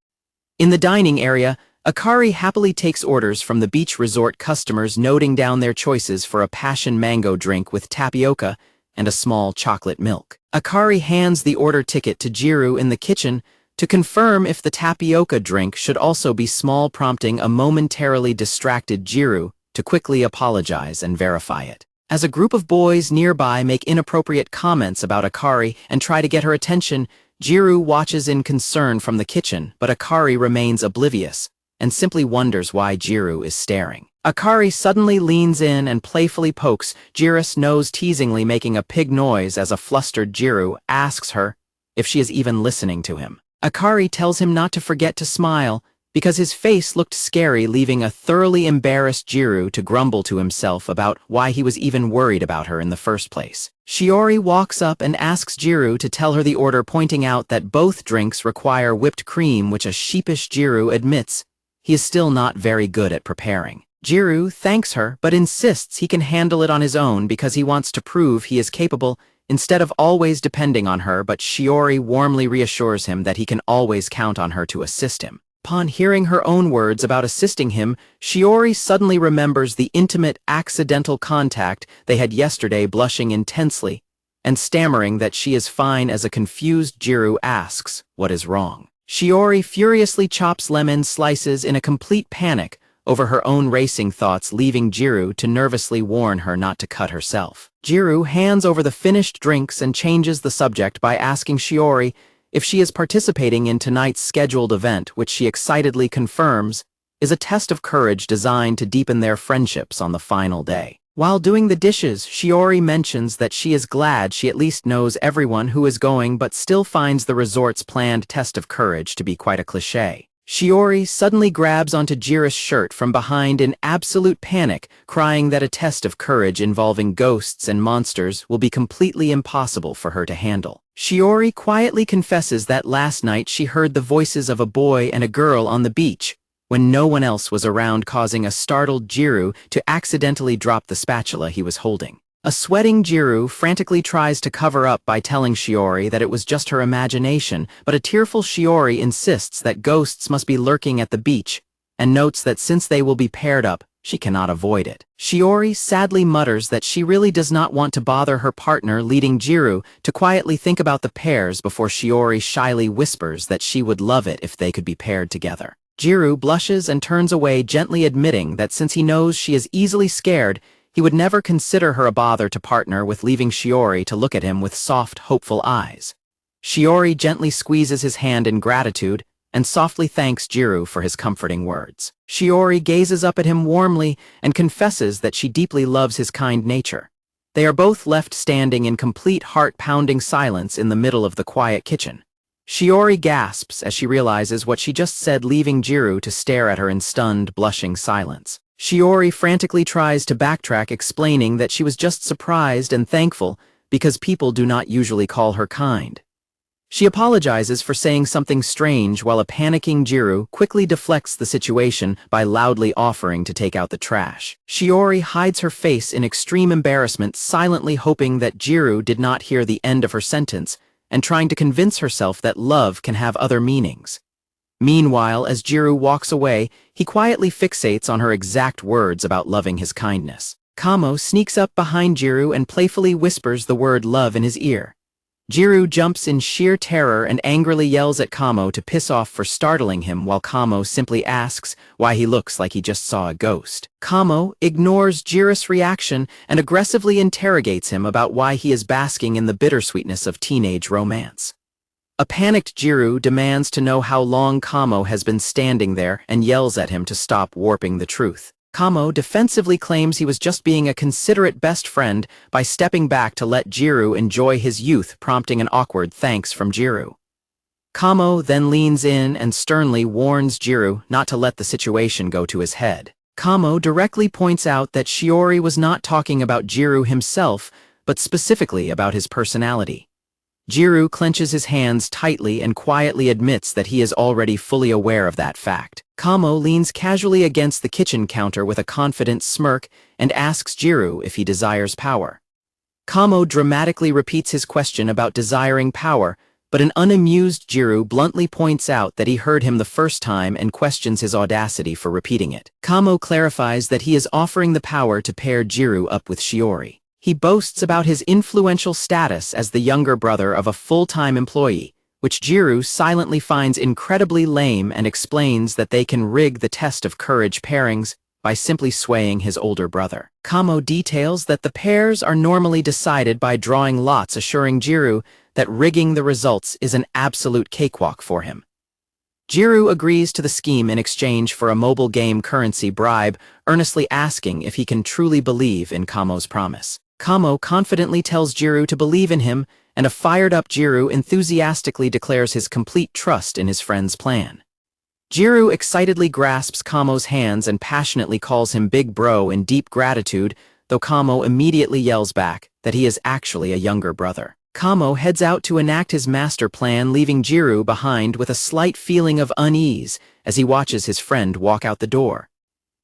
In the dining area, Akari happily takes orders from the beach resort customers, noting down their choices for a passion mango drink with tapioca and a small chocolate milk. Akari hands the order ticket to Gyaru in the kitchen to confirm if the tapioca drink should also be small, prompting a momentarily distracted Gyaru to quickly apologize and verify it. As a group of boys nearby make inappropriate comments about Akari and try to get her attention, Gyaru watches in concern from the kitchen, but Akari remains oblivious and simply wonders why Gyaru is staring. Akari suddenly leans in and playfully pokes Gyaru's nose, teasingly making a pig noise as a flustered Gyaru asks her if she is even listening to him. Akari tells him not to forget to smile because his face looked scary, leaving a thoroughly embarrassed Gyaru to grumble to himself about why he was even worried about her in the first place. Shiori walks up and asks Gyaru to tell her the order, pointing out that both drinks require whipped cream, which a sheepish Gyaru admits he is still not very good at preparing. Gyaru thanks her but insists he can handle it on his own because he wants to prove he is capable instead of always depending on her, but Shiori warmly reassures him that he can always count on her to assist him. Upon hearing her own words about assisting him, Shiori suddenly remembers the intimate, accidental contact they had yesterday, blushing intensely and stammering that she is fine as a confused Gyaru asks what is wrong. Shiori furiously chops lemon slices in a complete panic over her own racing thoughts, leaving Gyaru to nervously warn her not to cut herself. Gyaru hands over the finished drinks and changes the subject by asking Shiori if she is participating in tonight's scheduled event, which she excitedly confirms is a test of courage designed to deepen their friendships on the final day. While doing the dishes, Shiori mentions that she is glad she at least knows everyone who is going, but still finds the resort's planned test of courage to be quite a cliché. Shiori suddenly grabs onto Gyaru's shirt from behind in absolute panic, crying that a test of courage involving ghosts and monsters will be completely impossible for her to handle. Shiori quietly confesses that last night she heard the voices of a boy and a girl on the beach when no one else was around, causing a startled Gyaru to accidentally drop the spatula he was holding. A sweating Gyaru frantically tries to cover up by telling Shiori that it was just her imagination, but a tearful Shiori insists that ghosts must be lurking at the beach and notes that since they will be paired up, she cannot avoid it. Shiori sadly mutters that she really does not want to bother her partner, leading Gyaru to quietly think about the pairs before Shiori shyly whispers that she would love it if they could be paired together. Gyaru blushes and turns away, gently admitting that since he knows she is easily scared, he would never consider her a bother to partner with, leaving Shiori to look at him with soft, hopeful eyes. Shiori gently squeezes his hand in gratitude and softly thanks Gyaru for his comforting words. Shiori gazes up at him warmly and confesses that she deeply loves his kind nature. They are both left standing in complete heart-pounding silence in the middle of the quiet kitchen. Shiori gasps as she realizes what she just said, leaving Gyaru to stare at her in stunned, blushing silence. Shiori frantically tries to backtrack, explaining that she was just surprised and thankful because people do not usually call her kind. She apologizes for saying something strange while a panicking Gyaru quickly deflects the situation by loudly offering to take out the trash. Shiori hides her face in extreme embarrassment, silently hoping that Gyaru did not hear the end of her sentence and trying to convince herself that love can have other meanings. Meanwhile, as Gyaru walks away, he quietly fixates on her exact words about loving his kindness. Kamo sneaks up behind Gyaru and playfully whispers the word love in his ear. Gyaru jumps in sheer terror and angrily yells at Kamo to piss off for startling him, while Kamo simply asks why he looks like he just saw a ghost. Kamo ignores Gyaru's reaction and aggressively interrogates him about why he is basking in the bittersweetness of teenage romance. A panicked Gyaru demands to know how long Kamo has been standing there and yells at him to stop warping the truth. Kamo defensively claims he was just being a considerate best friend by stepping back to let Gyaru enjoy his youth, prompting an awkward thanks from Gyaru. Kamo then leans in and sternly warns Gyaru not to let the situation go to his head. Kamo directly points out that Shiori was not talking about Gyaru himself, but specifically about his personality. Gyaru clenches his hands tightly and quietly admits that he is already fully aware of that fact. Kamo leans casually against the kitchen counter with a confident smirk and asks Gyaru if he desires power. Kamo dramatically repeats his question about desiring power, but an unamused Gyaru bluntly points out that he heard him the first time and questions his audacity for repeating it. Kamo clarifies that he is offering the power to pair Gyaru up with Shiori. He boasts about his influential status as the younger brother of a full-time employee, which Gyaru silently finds incredibly lame and explains that they can rig the test of courage pairings by simply swaying his older brother. Kamo details that the pairs are normally decided by drawing lots, assuring Gyaru that rigging the results is an absolute cakewalk for him. Gyaru agrees to the scheme in exchange for a mobile game currency bribe, earnestly asking if he can truly believe in Kamo's promise. Kamo confidently tells Gyaru to believe in him, and a fired-up Gyaru enthusiastically declares his complete trust in his friend's plan. Gyaru excitedly grasps Kamo's hands and passionately calls him Big Bro in deep gratitude, though Kamo immediately yells back that he is actually a younger brother. Kamo heads out to enact his master plan, leaving Gyaru behind with a slight feeling of unease as he watches his friend walk out the door.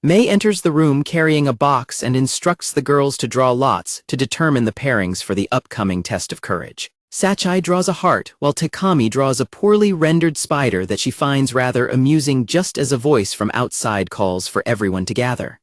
Mei enters the room carrying a box and instructs the girls to draw lots to determine the pairings for the upcoming test of courage. Sachai draws a heart, while Takami draws a poorly rendered spider that she finds rather amusing just as a voice from outside calls for everyone to gather.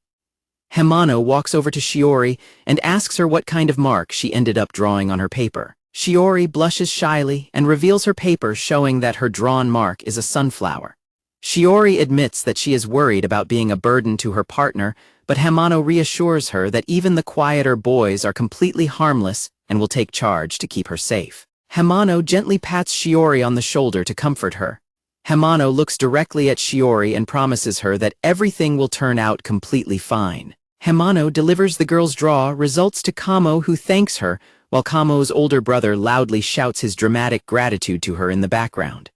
Hamano walks over to Shiori and asks her what kind of mark she ended up drawing on her paper. Shiori blushes shyly and reveals her paper, showing that her drawn mark is a sunflower. Shiori admits that she is worried about being a burden to her partner, but Hamano reassures her that even the quieter boys are completely harmless and will take charge to keep her safe. Hamano gently pats Shiori on the shoulder to comfort her. Hamano looks directly at Shiori and promises her that everything will turn out completely fine. Hamano delivers the girl's draw results to Kamo, who thanks her, while Kamo's older brother loudly shouts his dramatic gratitude to her in the background.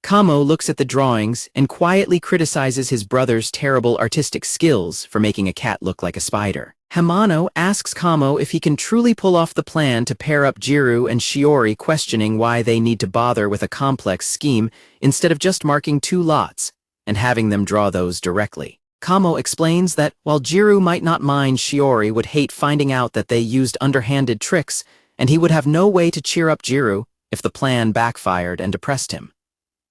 Kamo looks at the drawings and quietly criticizes his brother's terrible artistic skills for making a cat look like a spider. Hamano asks Kamo if he can truly pull off the plan to pair up Gyaru and Shiori, questioning why they need to bother with a complex scheme instead of just marking 2 lots and having them draw those directly. Kamo explains that while Gyaru might not mind, Shiori would hate finding out that they used underhanded tricks, and he would have no way to cheer up Gyaru if the plan backfired and depressed him.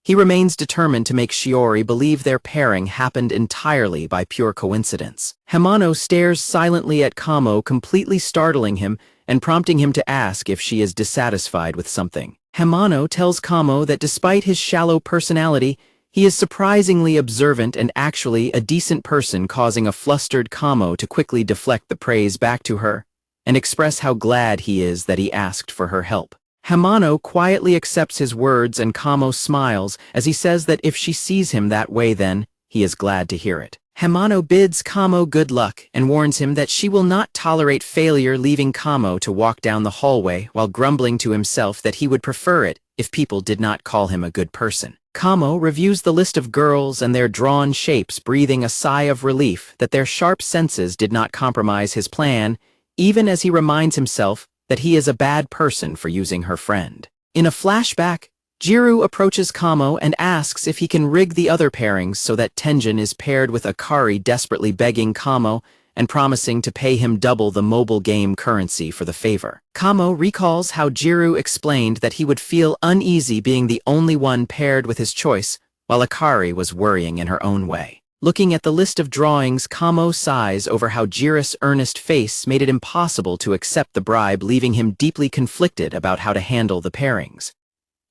He remains determined to make Shiori believe their pairing happened entirely by pure coincidence. Hamano stares silently at Kamo, completely startling him and prompting him to ask if she is dissatisfied with something. Hamano tells Kamo that despite his shallow personality, he is surprisingly observant and actually a decent person, causing a flustered Kamo to quickly deflect the praise back to her and express how glad he is that he asked for her help. Hamano quietly accepts his words, and Kamo smiles as he says that if she sees him that way, then he is glad to hear it. Hamano bids Kamo good luck and warns him that she will not tolerate failure, leaving Kamo to walk down the hallway while grumbling to himself that he would prefer it if people did not call him a good person. Kamo reviews the list of girls and their drawn shapes, breathing a sigh of relief that their sharp senses did not compromise his plan, even as he reminds himself that he is a bad person for using her friend. In a flashback, Gyaru approaches Kamo and asks if he can rig the other pairings so that Tenjin is paired with Akari, desperately begging Kamo and promising to pay him double the mobile game currency for the favor. Kamo recalls how Gyaru explained that he would feel uneasy being the only one paired with his choice, while Akari was worrying in her own way. Looking at the list of drawings, Kamo sighs over how Jiru's earnest face made it impossible to accept the bribe, leaving him deeply conflicted about how to handle the pairings.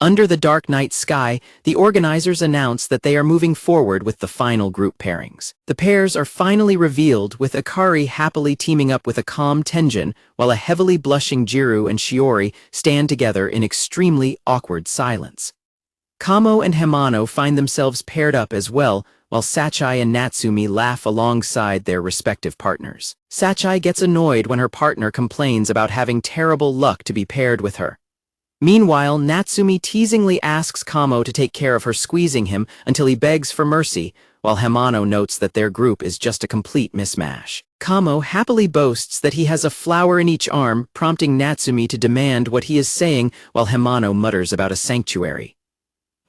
Under the dark night sky, the organizers announce that they are moving forward with the final group pairings. The pairs are finally revealed, with Akari happily teaming up with a calm Tenjin, while a heavily blushing Gyaru and Shiori stand together in extremely awkward silence. Kamo and Hamano find themselves paired up as well, while Sachai and Natsumi laugh alongside their respective partners. Sachai gets annoyed when her partner complains about having terrible luck to be paired with her. Meanwhile, Natsumi teasingly asks Kamo to take care of her, squeezing him until he begs for mercy, while Hamano notes that their group is just a complete mismatch. Kamo happily boasts that he has a flower in each arm, prompting Natsumi to demand what he is saying, while Hamano mutters about a sanctuary.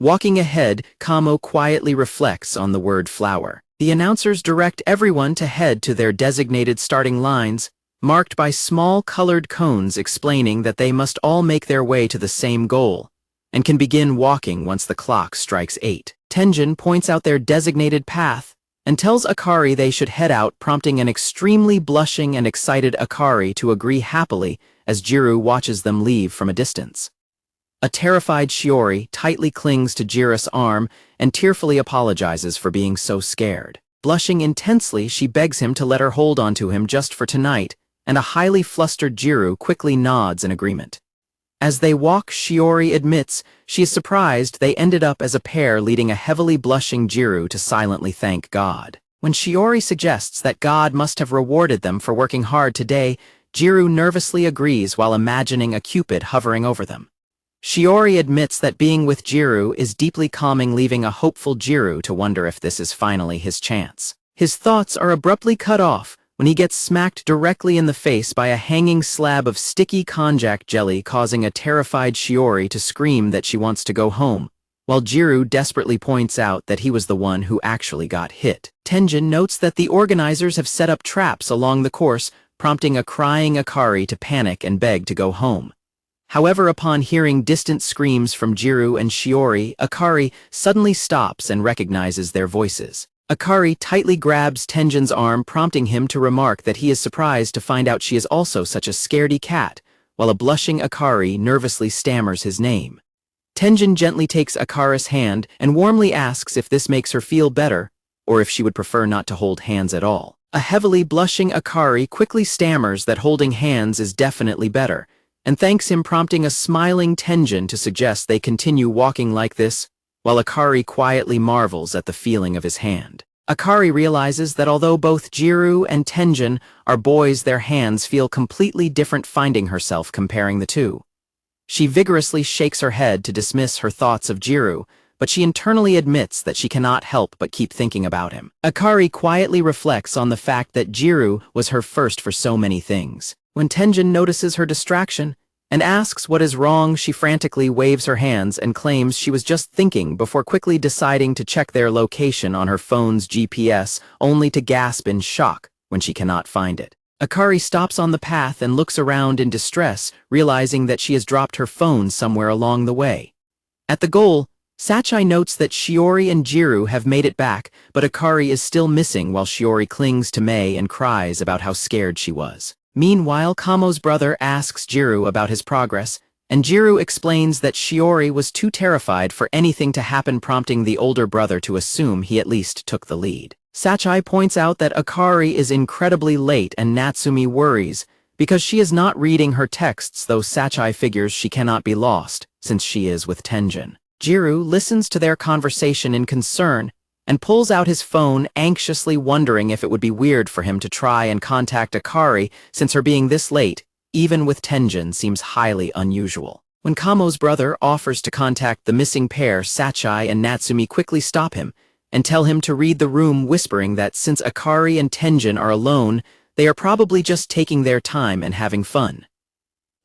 Walking ahead, Kamo quietly reflects on the word flower. The announcers direct everyone to head to their designated starting lines, marked by small colored cones explaining that they must all make their way to the same goal, and can begin walking once the clock strikes 8. Tenjin points out their designated path and tells Akari they should head out, prompting an extremely blushing and excited Akari to agree happily as Gyaru watches them leave from a distance. A terrified Shiori tightly clings to Jiru's arm and tearfully apologizes for being so scared. Blushing intensely, she begs him to let her hold onto him just for tonight, and a highly flustered Gyaru quickly nods in agreement. As they walk, Shiori admits she is surprised they ended up as a pair, leading a heavily blushing Gyaru to silently thank God. When Shiori suggests that God must have rewarded them for working hard today, Gyaru nervously agrees while imagining a cupid hovering over them. Shiori admits that being with Gyaru is deeply calming, leaving a hopeful Gyaru to wonder if this is finally his chance. His thoughts are abruptly cut off when he gets smacked directly in the face by a hanging slab of sticky konjac jelly, causing a terrified Shiori to scream that she wants to go home, while Gyaru desperately points out that he was the one who actually got hit. Tenjin notes that the organizers have set up traps along the course, prompting a crying Akari to panic and beg to go home. However, upon hearing distant screams from Gyaru and Shiori, Akari suddenly stops and recognizes their voices. Akari tightly grabs Tenjin's arm, prompting him to remark that he is surprised to find out she is also such a scaredy cat, while a blushing Akari nervously stammers his name. Tenjin gently takes Akari's hand and warmly asks if this makes her feel better, or if she would prefer not to hold hands at all. A heavily blushing Akari quickly stammers that holding hands is definitely better, and thanks him, prompting a smiling Tenjin to suggest they continue walking like this, while Akari quietly marvels at the feeling of his hand. Akari realizes that although both Gyaru and Tenjin are boys, their hands feel completely different, finding herself comparing the two. She vigorously shakes her head to dismiss her thoughts of Gyaru, but she internally admits that she cannot help but keep thinking about him. Akari quietly reflects on the fact that Gyaru was her first for so many things. When Tenjin notices her distraction and asks what is wrong, she frantically waves her hands and claims she was just thinking, before quickly deciding to check their location on her phone's GPS, only to gasp in shock when she cannot find it. Akari stops on the path and looks around in distress, realizing that she has dropped her phone somewhere along the way. At the goal, Sachai notes that Shiori and Gyaru have made it back, but Akari is still missing, while Shiori clings to Mei and cries about how scared she was. Meanwhile, Kamo's brother asks Gyaru about his progress, and Gyaru explains that Shiori was too terrified for anything to happen, prompting the older brother to assume he at least took the lead. Sachai points out that Akari is incredibly late, and Natsumi worries because she is not reading her texts, though Sachai figures she cannot be lost since she is with Tenjin. Gyaru listens to their conversation in concern and pulls out his phone, anxiously wondering if it would be weird for him to try and contact Akari, since her being this late, even with Tenjin, seems highly unusual. When Kamo's brother offers to contact the missing pair, Sachai and Natsumi quickly stop him and tell him to read the room, whispering that since Akari and Tenjin are alone, they are probably just taking their time and having fun.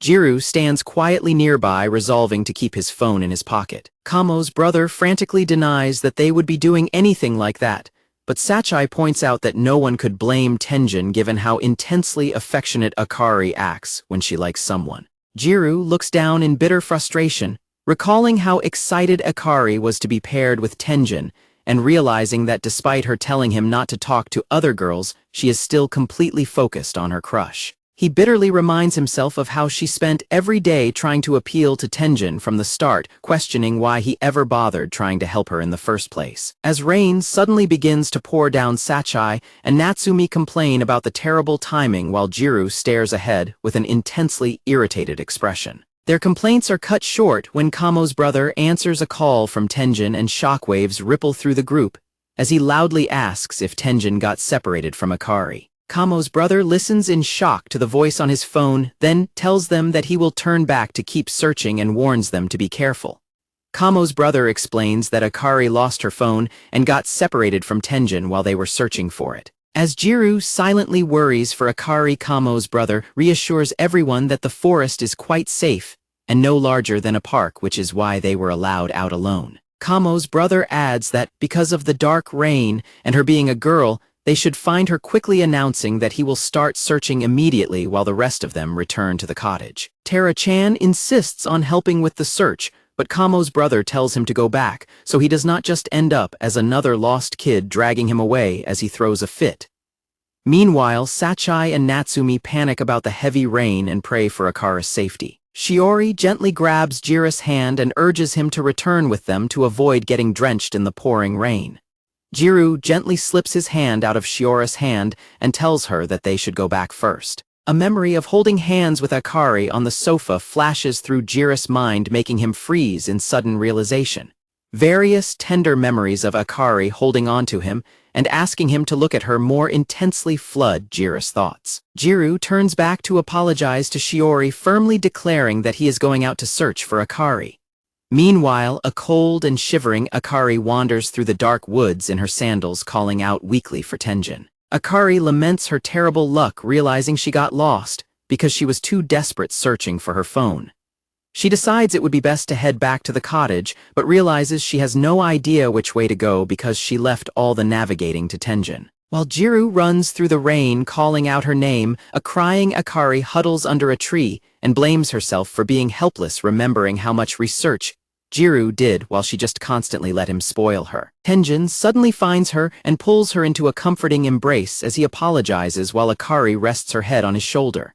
Gyaru stands quietly nearby, resolving to keep his phone in his pocket. Kamo's brother frantically denies that they would be doing anything like that, but Sachai points out that no one could blame Tenjin given how intensely affectionate Akari acts when she likes someone. Gyaru looks down in bitter frustration, recalling how excited Akari was to be paired with Tenjin, and realizing that despite her telling him not to talk to other girls, she is still completely focused on her crush. He bitterly reminds himself of how she spent every day trying to appeal to Tenjin from the start, questioning why he ever bothered trying to help her in the first place. As rain suddenly begins to pour down, Sachai and Natsumi complain about the terrible timing while Gyaru stares ahead with an intensely irritated expression. Their complaints are cut short when Kamo's brother answers a call from Tenjin and shockwaves ripple through the group as he loudly asks if Tenjin got separated from Akari. Kamo's brother listens in shock to the voice on his phone, then tells them that he will turn back to keep searching and warns them to be careful. Kamo's brother explains that Akari lost her phone and got separated from Tenjin while they were searching for it. As Gyaru silently worries for Akari, Kamo's brother reassures everyone that the forest is quite safe and no larger than a park, which is why they were allowed out alone. Kamo's brother adds that because of the dark rain and her being a girl, they should find her, quickly announcing that he will start searching immediately while the rest of them return to the cottage. Tara-chan insists on helping with the search, but Kamo's brother tells him to go back, so he does not just end up as another lost kid dragging him away as he throws a fit. Meanwhile, Sachai and Natsumi panic about the heavy rain and pray for Akara's safety. Shiori gently grabs Jira's hand and urges him to return with them to avoid getting drenched in the pouring rain. Gyaru gently slips his hand out of Shiori's hand and tells her that they should go back first. A memory of holding hands with Akari on the sofa flashes through Jira's mind, making him freeze in sudden realization. Various tender memories of Akari holding on to him and asking him to look at her more intensely flood Jira's thoughts. Gyaru turns back to apologize to Shiori, firmly declaring that he is going out to search for Akari. Meanwhile, a cold and shivering Akari wanders through the dark woods in her sandals, calling out weakly for Tenjin. Akari laments her terrible luck, realizing she got lost because she was too desperate searching for her phone. She decides it would be best to head back to the cottage, but realizes she has no idea which way to go because she left all the navigating to Tenjin. While Gyaru runs through the rain calling out her name, a crying Akari huddles under a tree and blames herself for being helpless, remembering how much research Gyaru did while she just constantly let him spoil her. Tenjin suddenly finds her and pulls her into a comforting embrace as he apologizes while Akari rests her head on his shoulder.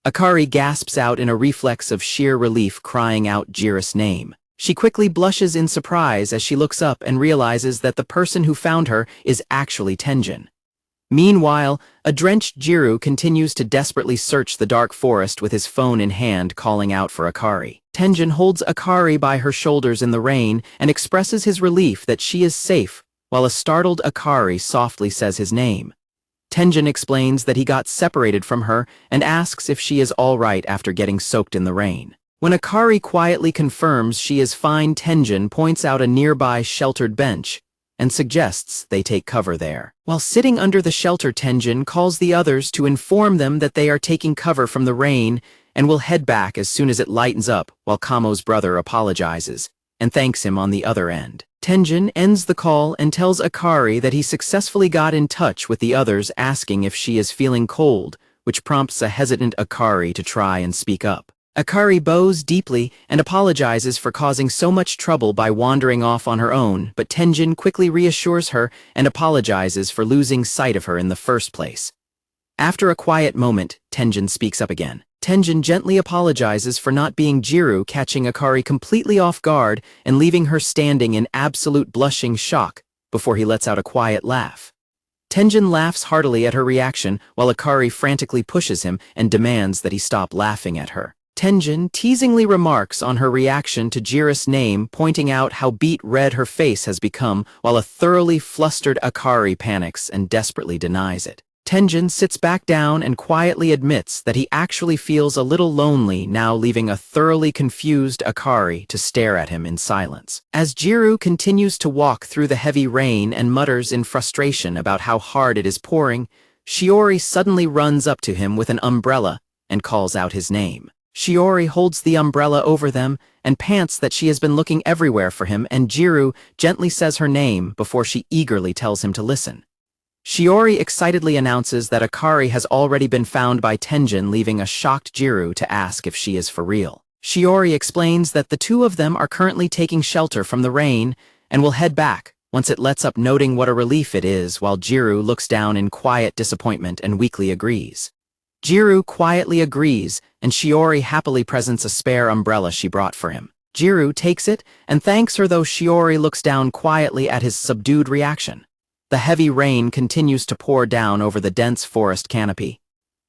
Akari gasps out in a reflex of sheer relief, crying out Jira's name. She quickly blushes in surprise as she looks up and realizes that the person who found her is actually Tenjin. Meanwhile, a drenched Gyaru continues to desperately search the dark forest with his phone in hand, calling out for Akari. Tenjin holds Akari by her shoulders in the rain and expresses his relief that she is safe, while a startled Akari softly says his name. Tenjin explains that he got separated from her and asks if she is all right after getting soaked in the rain. When Akari quietly confirms she is fine, Tenjin points out a nearby sheltered bench and suggests they take cover there. While sitting under the shelter, Tenjin calls the others to inform them that they are taking cover from the rain and will head back as soon as it lightens up, while Kamo's brother apologizes and thanks him on the other end. Tenjin ends the call and tells Akari that he successfully got in touch with the others, asking if she is feeling cold, which prompts a hesitant Akari to try and speak up. Akari bows deeply and apologizes for causing so much trouble by wandering off on her own, but Tenjin quickly reassures her and apologizes for losing sight of her in the first place. After a quiet moment, Tenjin speaks up again. Tenjin gently apologizes for not being Gyaru, catching Akari completely off guard and leaving her standing in absolute blushing shock before he lets out a quiet laugh. Tenjin laughs heartily at her reaction while Akari frantically pushes him and demands that he stop laughing at her. Tenjin teasingly remarks on her reaction to Jira's name, pointing out how beet red her face has become, while a thoroughly flustered Akari panics and desperately denies it. Tenjin sits back down and quietly admits that he actually feels a little lonely now, leaving a thoroughly confused Akari to stare at him in silence. As Gyaru continues to walk through the heavy rain and mutters in frustration about how hard it is pouring, Shiori suddenly runs up to him with an umbrella and calls out his name. Shiori holds the umbrella over them and pants that she has been looking everywhere for him, and Gyaru gently says her name before she eagerly tells him to listen. Shiori excitedly announces that Akari has already been found by Tenjin, leaving a shocked Gyaru to ask if she is for real. Shiori explains that the two of them are currently taking shelter from the rain and will head back once it lets up, noting what a relief it is, while Gyaru looks down in quiet disappointment and weakly agrees. Gyaru quietly agrees, and Shiori happily presents a spare umbrella she brought for him. Gyaru takes it and thanks her, though Shiori looks down quietly at his subdued reaction. The heavy rain continues to pour down over the dense forest canopy.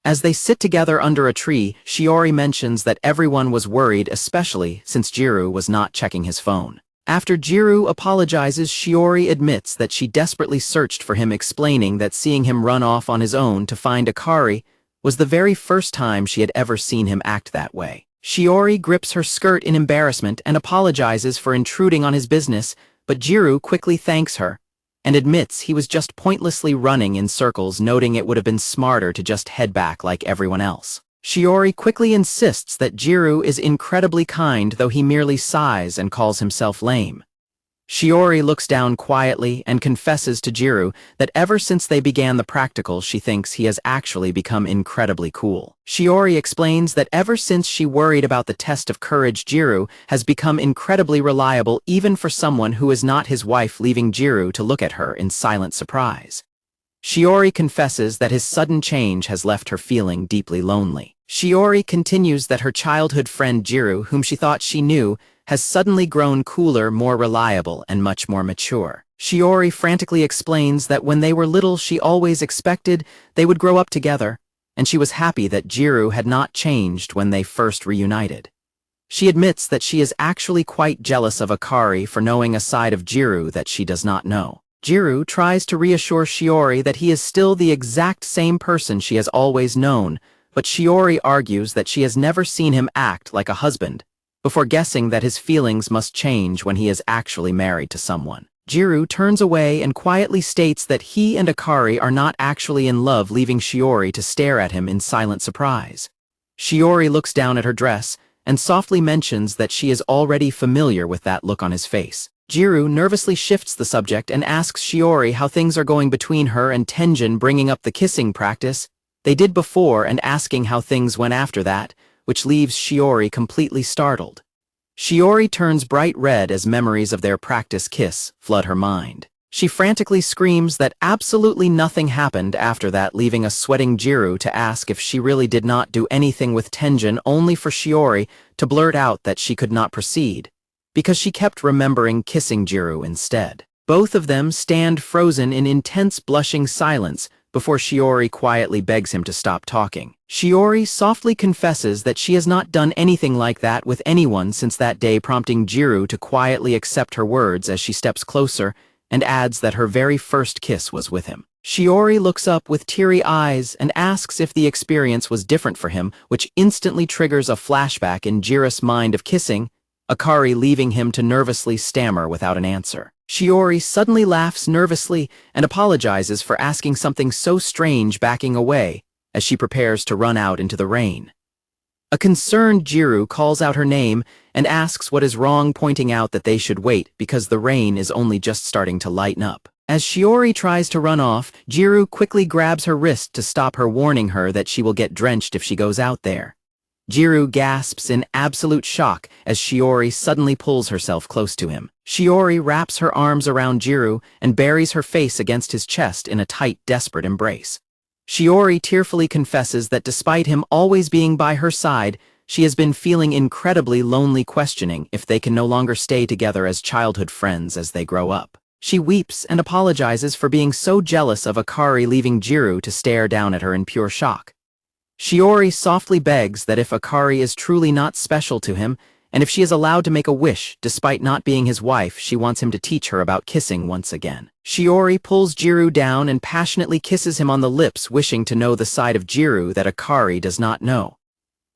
As they sit together under a tree, Shiori mentions that everyone was worried, especially since Gyaru was not checking his phone. After Gyaru apologizes, Shiori admits that she desperately searched for him, explaining that seeing him run off on his own to find Akari was the very first time she had ever seen him act that way. Shiori grips her skirt in embarrassment and apologizes for intruding on his business, but Gyaru quickly thanks her and admits he was just pointlessly running in circles, noting it would have been smarter to just head back like everyone else. Shiori quickly insists that Gyaru is incredibly kind, though he merely sighs and calls himself lame. Shiori looks down quietly and confesses to Gyaru that ever since they began the practical, she thinks he has actually become incredibly cool. Shiori explains that ever since she worried about the test of courage, Gyaru has become incredibly reliable, even for someone who is not his wife, leaving Gyaru to look at her in silent surprise. Shiori confesses that his sudden change has left her feeling deeply lonely. Shiori continues that her childhood friend Gyaru, whom she thought she knew, has suddenly grown cooler, more reliable, and much more mature. Shiori frantically explains that when they were little, she always expected they would grow up together, and she was happy that Gyaru had not changed when they first reunited. She admits that she is actually quite jealous of Akari for knowing a side of Gyaru that she does not know. Gyaru tries to reassure Shiori that he is still the exact same person she has always known, but Shiori argues that she has never seen him act like a husband, before guessing that his feelings must change when he is actually married to someone. Gyaru turns away and quietly states that he and Akari are not actually in love, leaving Shiori to stare at him in silent surprise. Shiori looks down at her dress and softly mentions that she is already familiar with that look on his face. Gyaru nervously shifts the subject and asks Shiori how things are going between her and Tenjin, bringing up the kissing practice they did before and asking how things went after that, which leaves Shiori completely startled. Shiori turns bright red as memories of their practice kiss flood her mind. She frantically screams that absolutely nothing happened after that, leaving a sweating Gyaru to ask if she really did not do anything with Tenjin, only for Shiori to blurt out that she could not proceed, because she kept remembering kissing Gyaru instead. Both of them stand frozen in intense blushing silence before Shiori quietly begs him to stop talking. Shiori softly confesses that she has not done anything like that with anyone since that day, prompting Gyaru to quietly accept her words as she steps closer and adds that her very first kiss was with him. Shiori looks up with teary eyes and asks if the experience was different for him, which instantly triggers a flashback in Gyaru's mind of kissing Akari, leaving him to nervously stammer without an answer. Shiori suddenly laughs nervously and apologizes for asking something so strange, backing away as she prepares to run out into the rain. A concerned Gyaru calls out her name and asks what is wrong, pointing out that they should wait because the rain is only just starting to lighten up. As Shiori tries to run off, Gyaru quickly grabs her wrist to stop her, warning her that she will get drenched if she goes out there. Gyaru gasps in absolute shock as Shiori suddenly pulls herself close to him. Shiori wraps her arms around Gyaru and buries her face against his chest in a tight, desperate embrace. Shiori tearfully confesses that despite him always being by her side, she has been feeling incredibly lonely, questioning if they can no longer stay together as childhood friends as they grow up. She weeps and apologizes for being so jealous of Akari, leaving Gyaru to stare down at her in pure shock. Shiori softly begs that if Akari is truly not special to him, and if she is allowed to make a wish despite not being his wife, she wants him to teach her about kissing once again. Shiori pulls Gyaru down and passionately kisses him on the lips, wishing to know the side of Gyaru that Akari does not know.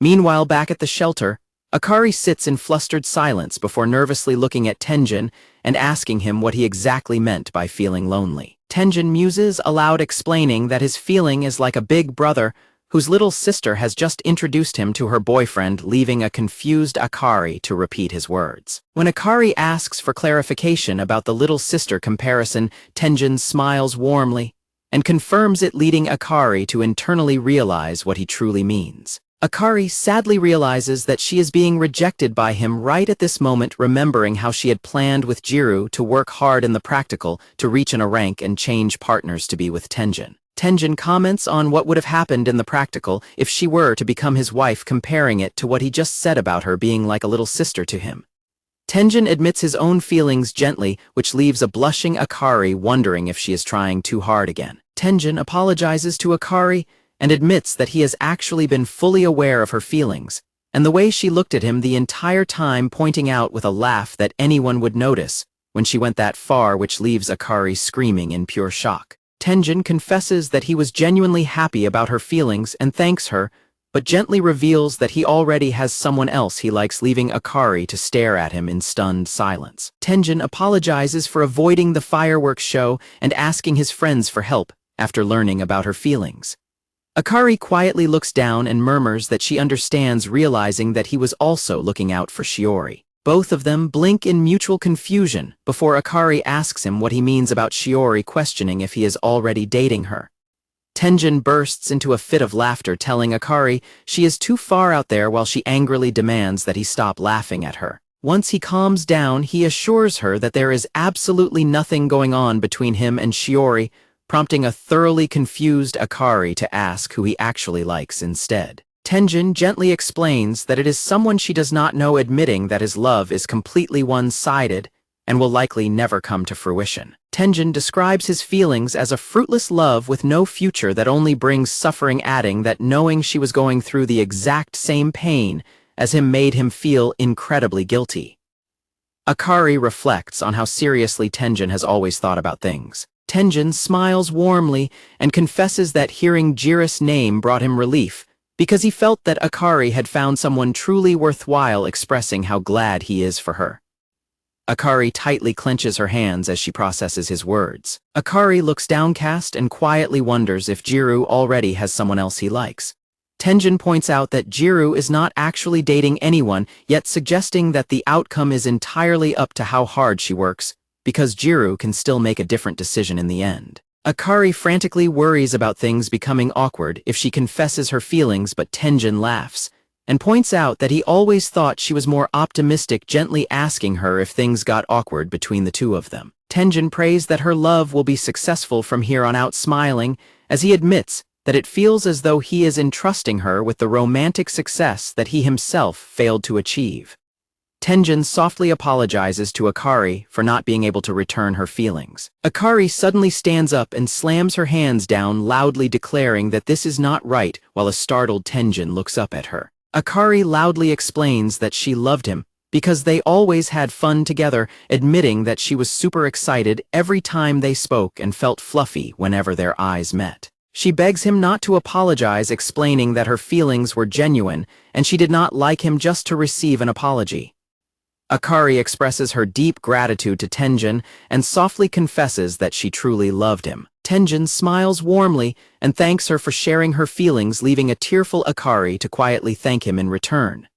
Meanwhile, back at the shelter, Akari sits in flustered silence before nervously looking at Tenjin and asking him what he exactly meant by feeling lonely. Tenjin muses aloud, explaining that his feeling is like a big brother whose little sister has just introduced him to her boyfriend, leaving a confused Akari to repeat his words. When Akari asks for clarification about the little sister comparison, Tenjin smiles warmly and confirms it, leading Akari to internally realize what he truly means. Akari sadly realizes that she is being rejected by him right at this moment, remembering how she had planned with Gyaru to work hard in the practical to reach a rank and change partners to be with Tenjin. Tenjin comments on what would have happened in the practical if she were to become his wife, comparing it to what he just said about her being like a little sister to him. Tenjin admits his own feelings gently, which leaves a blushing Akari wondering if she is trying too hard again. Tenjin apologizes to Akari and admits that he has actually been fully aware of her feelings, and the way she looked at him the entire time, pointing out with a laugh that anyone would notice when she went that far, which leaves Akari screaming in pure shock. Tenjin confesses that he was genuinely happy about her feelings and thanks her, but gently reveals that he already has someone else he likes, leaving Akari to stare at him in stunned silence. Tenjin apologizes for avoiding the fireworks show and asking his friends for help after learning about her feelings. Akari quietly looks down and murmurs that she understands, realizing that he was also looking out for Shiori. Both of them blink in mutual confusion before Akari asks him what he means about Shiori, questioning if he is already dating her. Tenjin bursts into a fit of laughter, telling Akari she is too far out there, while she angrily demands that he stop laughing at her. Once he calms down, he assures her that there is absolutely nothing going on between him and Shiori, prompting a thoroughly confused Akari to ask who he actually likes instead. Tenjin gently explains that it is someone she does not know, admitting that his love is completely one-sided and will likely never come to fruition. Tenjin describes his feelings as a fruitless love with no future that only brings suffering, adding that knowing she was going through the exact same pain as him made him feel incredibly guilty. Akari reflects on how seriously Tenjin has always thought about things. Tenjin smiles warmly and confesses that hearing Jiru's name brought him relief, because he felt that Akari had found someone truly worthwhile, expressing how glad he is for her. Akari tightly clenches her hands as she processes his words. Akari looks downcast and quietly wonders if Gyaru already has someone else he likes. Tenjin points out that Gyaru is not actually dating anyone, yet suggesting that the outcome is entirely up to how hard she works, because Gyaru can still make a different decision in the end. Akari frantically worries about things becoming awkward if she confesses her feelings, but Tenjin laughs and points out that he always thought she was more optimistic, gently asking her if things got awkward between the two of them. Tenjin prays that her love will be successful from here on out, smiling as he admits that it feels as though he is entrusting her with the romantic success that he himself failed to achieve. Tenjin softly apologizes to Akari for not being able to return her feelings. Akari suddenly stands up and slams her hands down, loudly declaring that this is not right, while a startled Tenjin looks up at her. Akari loudly explains that she loved him because they always had fun together, admitting that she was super excited every time they spoke and felt fluffy whenever their eyes met. She begs him not to apologize, explaining that her feelings were genuine and she did not like him just to receive an apology. Akari expresses her deep gratitude to Tenjin and softly confesses that she truly loved him. Tenjin smiles warmly and thanks her for sharing her feelings, leaving a tearful Akari to quietly thank him in return.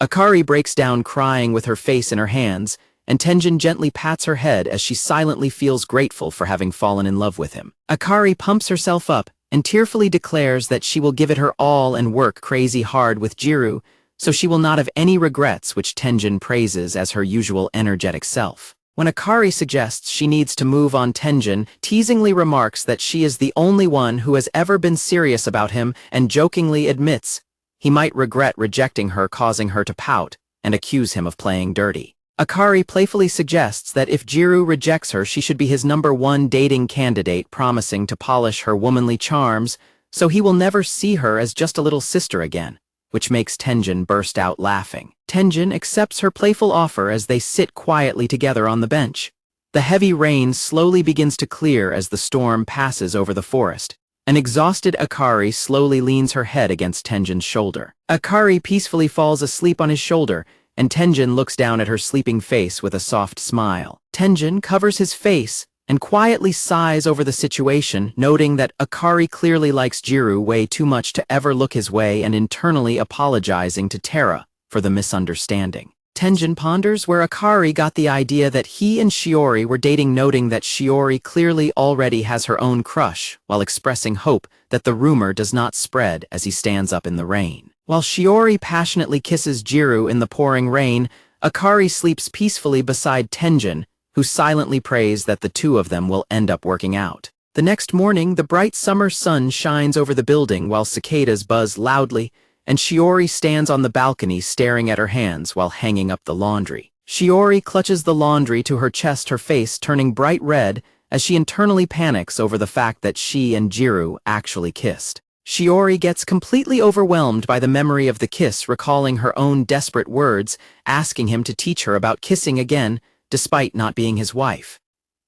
Akari breaks down crying with her face in her hands, and Tenjin gently pats her head as she silently feels grateful for having fallen in love with him. Akari pumps herself up and tearfully declares that she will give it her all and work crazy hard with Gyaru, so she will not have any regrets, which Tenjin praises as her usual energetic self. When Akari suggests she needs to move on, Tenjin teasingly remarks that she is the only one who has ever been serious about him and jokingly admits he might regret rejecting her, causing her to pout and accuse him of playing dirty. Akari playfully suggests that if Gyaru rejects her, she should be his #1 dating candidate, promising to polish her womanly charms so he will never see her as just a little sister again, which makes Tenjin burst out laughing. Tenjin accepts her playful offer as they sit quietly together on the bench. The heavy rain slowly begins to clear as the storm passes over the forest. An exhausted Akari slowly leans her head against Tenjin's shoulder. Akari peacefully falls asleep on his shoulder, and Tenjin looks down at her sleeping face with a soft smile. Tenjin covers his face and quietly sighs over the situation, noting that Akari clearly likes Gyaru way too much to ever look his way and internally apologizing to Terra for the misunderstanding. Tenjin ponders where Akari got the idea that he and Shiori were dating, noting that Shiori clearly already has her own crush, while expressing hope that the rumor does not spread as he stands up in the rain. While Shiori passionately kisses Gyaru in the pouring rain, Akari sleeps peacefully beside Tenjin, who silently prays that the two of them will end up working out. The next morning, the bright summer sun shines over the building while cicadas buzz loudly, and Shiori stands on the balcony staring at her hands while hanging up the laundry. Shiori clutches the laundry to her chest, her face turning bright red as she internally panics over the fact that she and Gyaru actually kissed. Shiori gets completely overwhelmed by the memory of the kiss, recalling her own desperate words, asking him to teach her about kissing again, despite not being his wife.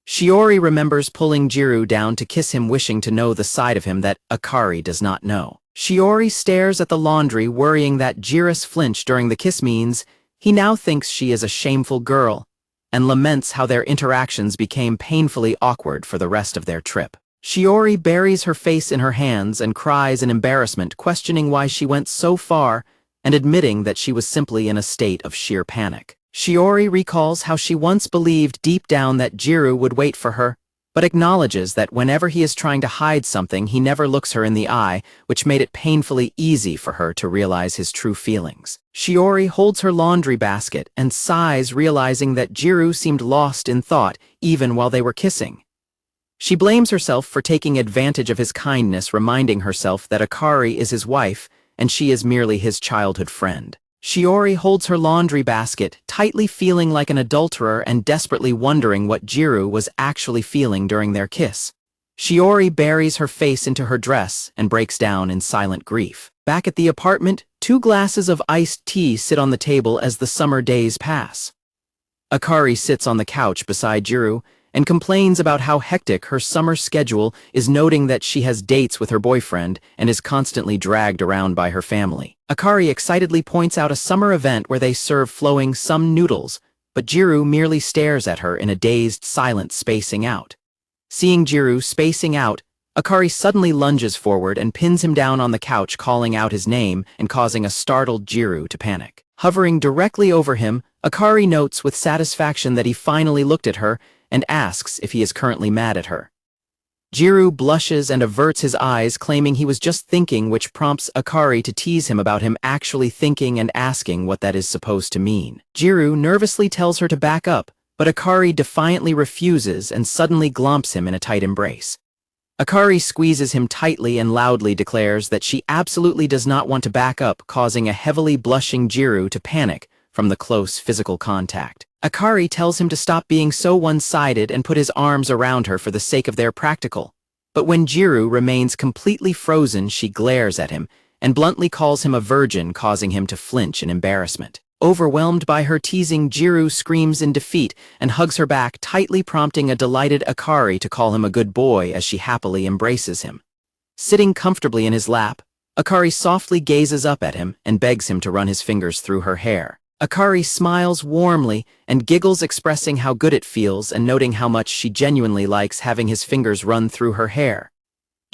Shiori remembers pulling Gyaru down to kiss him, wishing to know the side of him that Akari does not know. Shiori stares at the laundry, worrying that Gyaru's flinch during the kiss means he now thinks she is a shameful girl, and laments how their interactions became painfully awkward for the rest of their trip. Shiori buries her face in her hands and cries in embarrassment, questioning why she went so far and admitting that she was simply in a state of sheer panic. Shiori recalls how she once believed deep down that Gyaru would wait for her, but acknowledges that whenever he is trying to hide something, he never looks her in the eye, which made it painfully easy for her to realize his true feelings. Shiori holds her laundry basket and sighs, realizing that Gyaru seemed lost in thought even while they were kissing. She blames herself for taking advantage of his kindness, reminding herself that Akari is his wife and she is merely his childhood friend. Shiori holds her laundry basket, tightly feeling like an adulterer and desperately wondering what Gyaru was actually feeling during their kiss. Shiori buries her face into her dress and breaks down in silent grief. Back at the apartment, 2 glasses of iced tea sit on the table as the summer days pass. Akari sits on the couch beside Gyaru and complains about how hectic her summer schedule is, noting that she has dates with her boyfriend and is constantly dragged around by her family. Akari excitedly points out a summer event where they serve flowing some noodles, but Gyaru merely stares at her in a dazed silence, spacing out. Seeing Gyaru spacing out, Akari suddenly lunges forward and pins him down on the couch, calling out his name and causing a startled Gyaru to panic. Hovering directly over him, Akari notes with satisfaction that he finally looked at her and asks if he is currently mad at her. Gyaru blushes and averts his eyes, claiming he was just thinking, which prompts Akari to tease him about him actually thinking and asking what that is supposed to mean. Gyaru nervously tells her to back up, but Akari defiantly refuses and suddenly glomps him in a tight embrace. Akari squeezes him tightly and loudly declares that she absolutely does not want to back up, causing a heavily blushing Gyaru to panic from the close physical contact. Akari tells him to stop being so one-sided and put his arms around her for the sake of their practical. But when Gyaru remains completely frozen, she glares at him and bluntly calls him a virgin, causing him to flinch in embarrassment. Overwhelmed by her teasing, Gyaru screams in defeat and hugs her back tightly, prompting a delighted Akari to call him a good boy as she happily embraces him. Sitting comfortably in his lap, Akari softly gazes up at him and begs him to run his fingers through her hair. Akari smiles warmly and giggles, expressing how good it feels and noting how much she genuinely likes having his fingers run through her hair.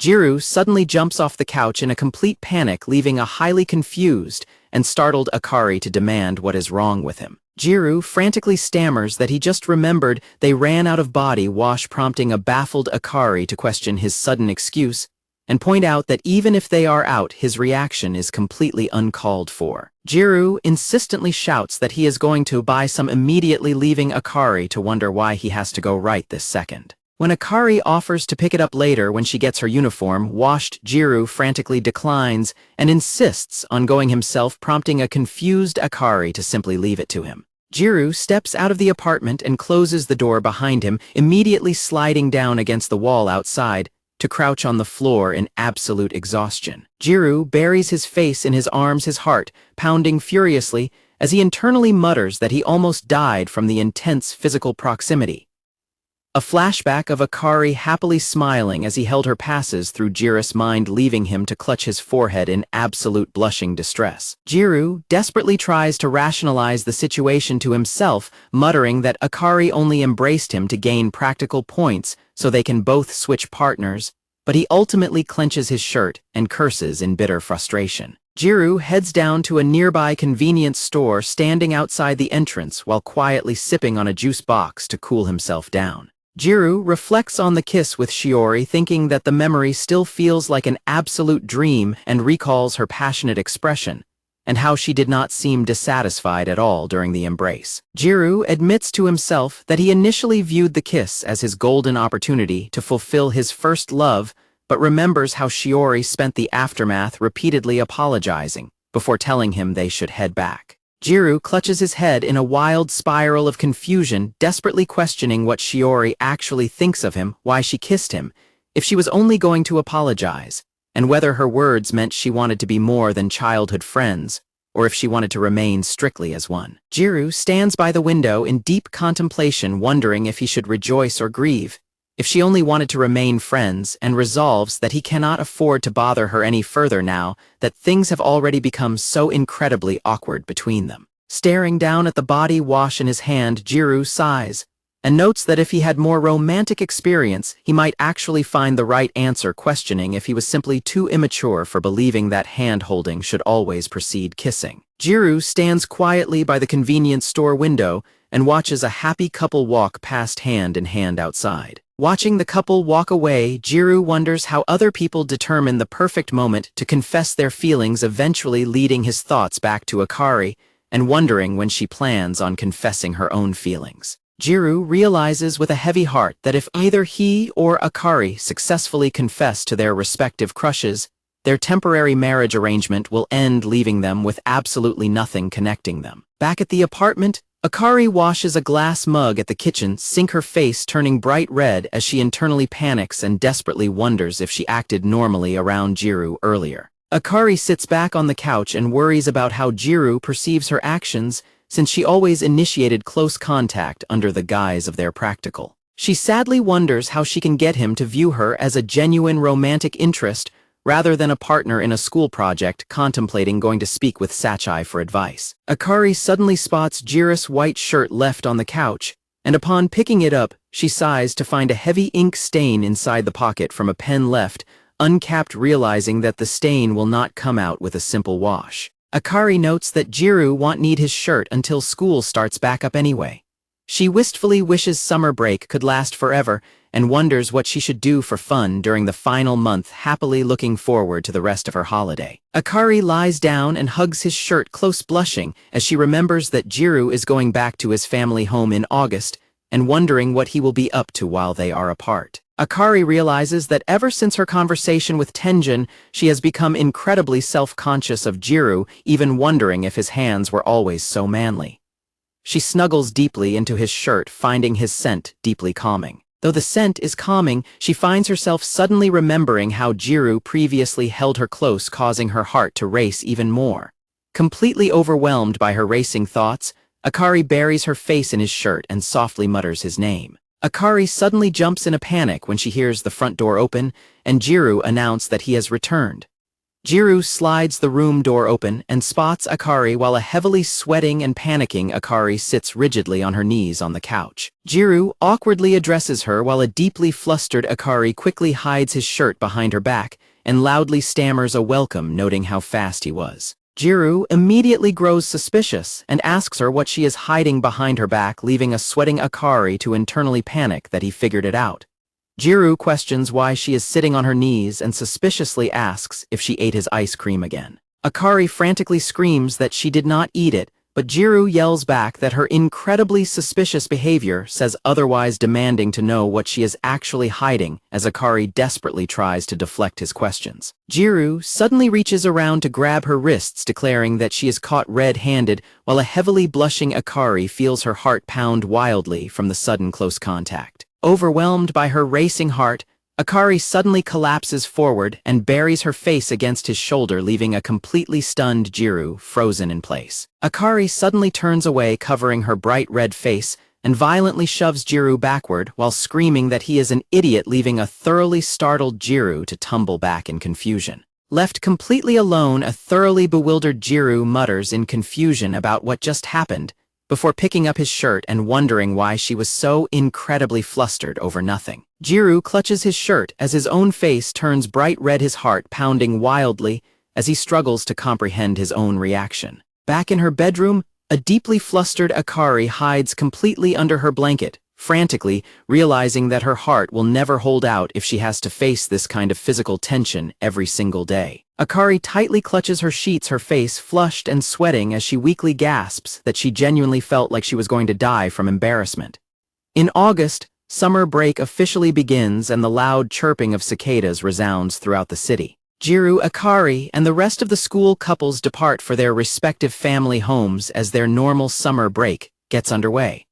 Gyaru suddenly jumps off the couch in a complete panic, leaving a highly confused and startled Akari to demand what is wrong with him. Gyaru frantically stammers that he just remembered they ran out of body wash, prompting a baffled Akari to question his sudden excuse and point out that even if they are out, his reaction is completely uncalled for. Gyaru insistently shouts that he is going to buy some immediately, leaving Akari to wonder why he has to go right this second. When Akari offers to pick it up later when she gets her uniform washed, Gyaru frantically declines and insists on going himself, prompting a confused Akari to simply leave it to him. Gyaru steps out of the apartment and closes the door behind him, immediately sliding down against the wall outside to crouch on the floor in absolute exhaustion. Gyaru buries his face in his arms, his heart pounding furiously as he internally mutters that he almost died from the intense physical proximity. A flashback of Akari happily smiling as he held her passes through Jiru's mind, leaving him to clutch his forehead in absolute blushing distress. Gyaru desperately tries to rationalize the situation to himself, muttering that Akari only embraced him to gain practical points so they can both switch partners, but he ultimately clenches his shirt and curses in bitter frustration. Gyaru heads down to a nearby convenience store, standing outside the entrance while quietly sipping on a juice box to cool himself down. Gyaru reflects on the kiss with Shiori, thinking that the memory still feels like an absolute dream, and recalls her passionate expression, and how she did not seem dissatisfied at all during the embrace. Gyaru admits to himself that he initially viewed the kiss as his golden opportunity to fulfill his first love, but remembers how Shiori spent the aftermath repeatedly apologizing before telling him they should head back. Gyaru clutches his head in a wild spiral of confusion, desperately questioning what Shiori actually thinks of him, why she kissed him, if she was only going to apologize, and whether her words meant she wanted to be more than childhood friends, or if she wanted to remain strictly as one. Gyaru stands by the window in deep contemplation, wondering if he should rejoice or grieve, if she only wanted to remain friends, and resolves that he cannot afford to bother her any further now that things have already become so incredibly awkward between them. Staring down at the body wash in his hand, Gyaru sighs, and notes that if he had more romantic experience, he might actually find the right answer, questioning if he was simply too immature for believing that hand-holding should always precede kissing. Gyaru stands quietly by the convenience store window and watches a happy couple walk past hand in hand outside. Watching the couple walk away, Gyaru wonders how other people determine the perfect moment to confess their feelings, eventually leading his thoughts back to Akari and wondering when she plans on confessing her own feelings. Gyaru realizes with a heavy heart that if either he or Akari successfully confess to their respective crushes, their temporary marriage arrangement will end, leaving them with absolutely nothing connecting them. Back at the apartment, Akari washes a glass mug at the kitchen sink, her face turning bright red as she internally panics and desperately wonders if she acted normally around Gyaru earlier. Akari sits back on the couch and worries about how Gyaru perceives her actions, since she always initiated close contact under the guise of their practical. She sadly wonders how she can get him to view her as a genuine romantic interest rather than a partner in a school project, contemplating going to speak with Sachai for advice. Akari suddenly spots Gyaru's white shirt left on the couch, and upon picking it up, she sighs to find a heavy ink stain inside the pocket from a pen left uncapped, realizing that the stain will not come out with a simple wash. Akari notes that Gyaru won't need his shirt until school starts back up anyway. She wistfully wishes summer break could last forever and wonders what she should do for fun during the final month, happily looking forward to the rest of her holiday. Akari lies down and hugs his shirt close, blushing as she remembers that Gyaru is going back to his family home in August and wondering what he will be up to while they are apart. Akari realizes that ever since her conversation with Tenjin, she has become incredibly self-conscious of Gyaru, even wondering if his hands were always so manly. She snuggles deeply into his shirt, finding his scent deeply calming. Though the scent is calming, she finds herself suddenly remembering how Gyaru previously held her close, causing her heart to race even more. Completely overwhelmed by her racing thoughts, Akari buries her face in his shirt and softly mutters his name. Akari suddenly jumps in a panic when she hears the front door open and Gyaru announce that he has returned. Gyaru slides the room door open and spots Akari, while a heavily sweating and panicking Akari sits rigidly on her knees on the couch. Gyaru awkwardly addresses her while a deeply flustered Akari quickly hides his shirt behind her back and loudly stammers a welcome, noting how fast he was. Gyaru immediately grows suspicious and asks her what she is hiding behind her back, leaving a sweating Akari to internally panic that he figured it out. Gyaru questions why she is sitting on her knees and suspiciously asks if she ate his ice cream again. Akari frantically screams that she did not eat it, but Gyaru yells back that her incredibly suspicious behavior says otherwise, demanding to know what she is actually hiding as Akari desperately tries to deflect his questions. Gyaru suddenly reaches around to grab her wrists, declaring that she is caught red-handed, while a heavily blushing Akari feels her heart pound wildly from the sudden close contact. Overwhelmed by her racing heart, Akari suddenly collapses forward and buries her face against his shoulder, leaving a completely stunned Gyaru frozen in place. Akari suddenly turns away, covering her bright red face and violently shoves Gyaru backward while screaming that he is an idiot, leaving a thoroughly startled Gyaru to tumble back in confusion. Left completely alone, a thoroughly bewildered Gyaru mutters in confusion about what just happened, before picking up his shirt and wondering why she was so incredibly flustered over nothing. Gyaru clutches his shirt as his own face turns bright red, his heart pounding wildly as he struggles to comprehend his own reaction. Back in her bedroom, a deeply flustered Akari hides completely under her blanket, frantically realizing that her heart will never hold out if she has to face this kind of physical tension every single day. Akari tightly clutches her sheets, her face flushed and sweating as she weakly gasps that she genuinely felt like she was going to die from embarrassment. In August, summer break officially begins and the loud chirping of cicadas resounds throughout the city. Gyaru, Akari, and the rest of the school couples depart for their respective family homes as their normal summer break gets underway.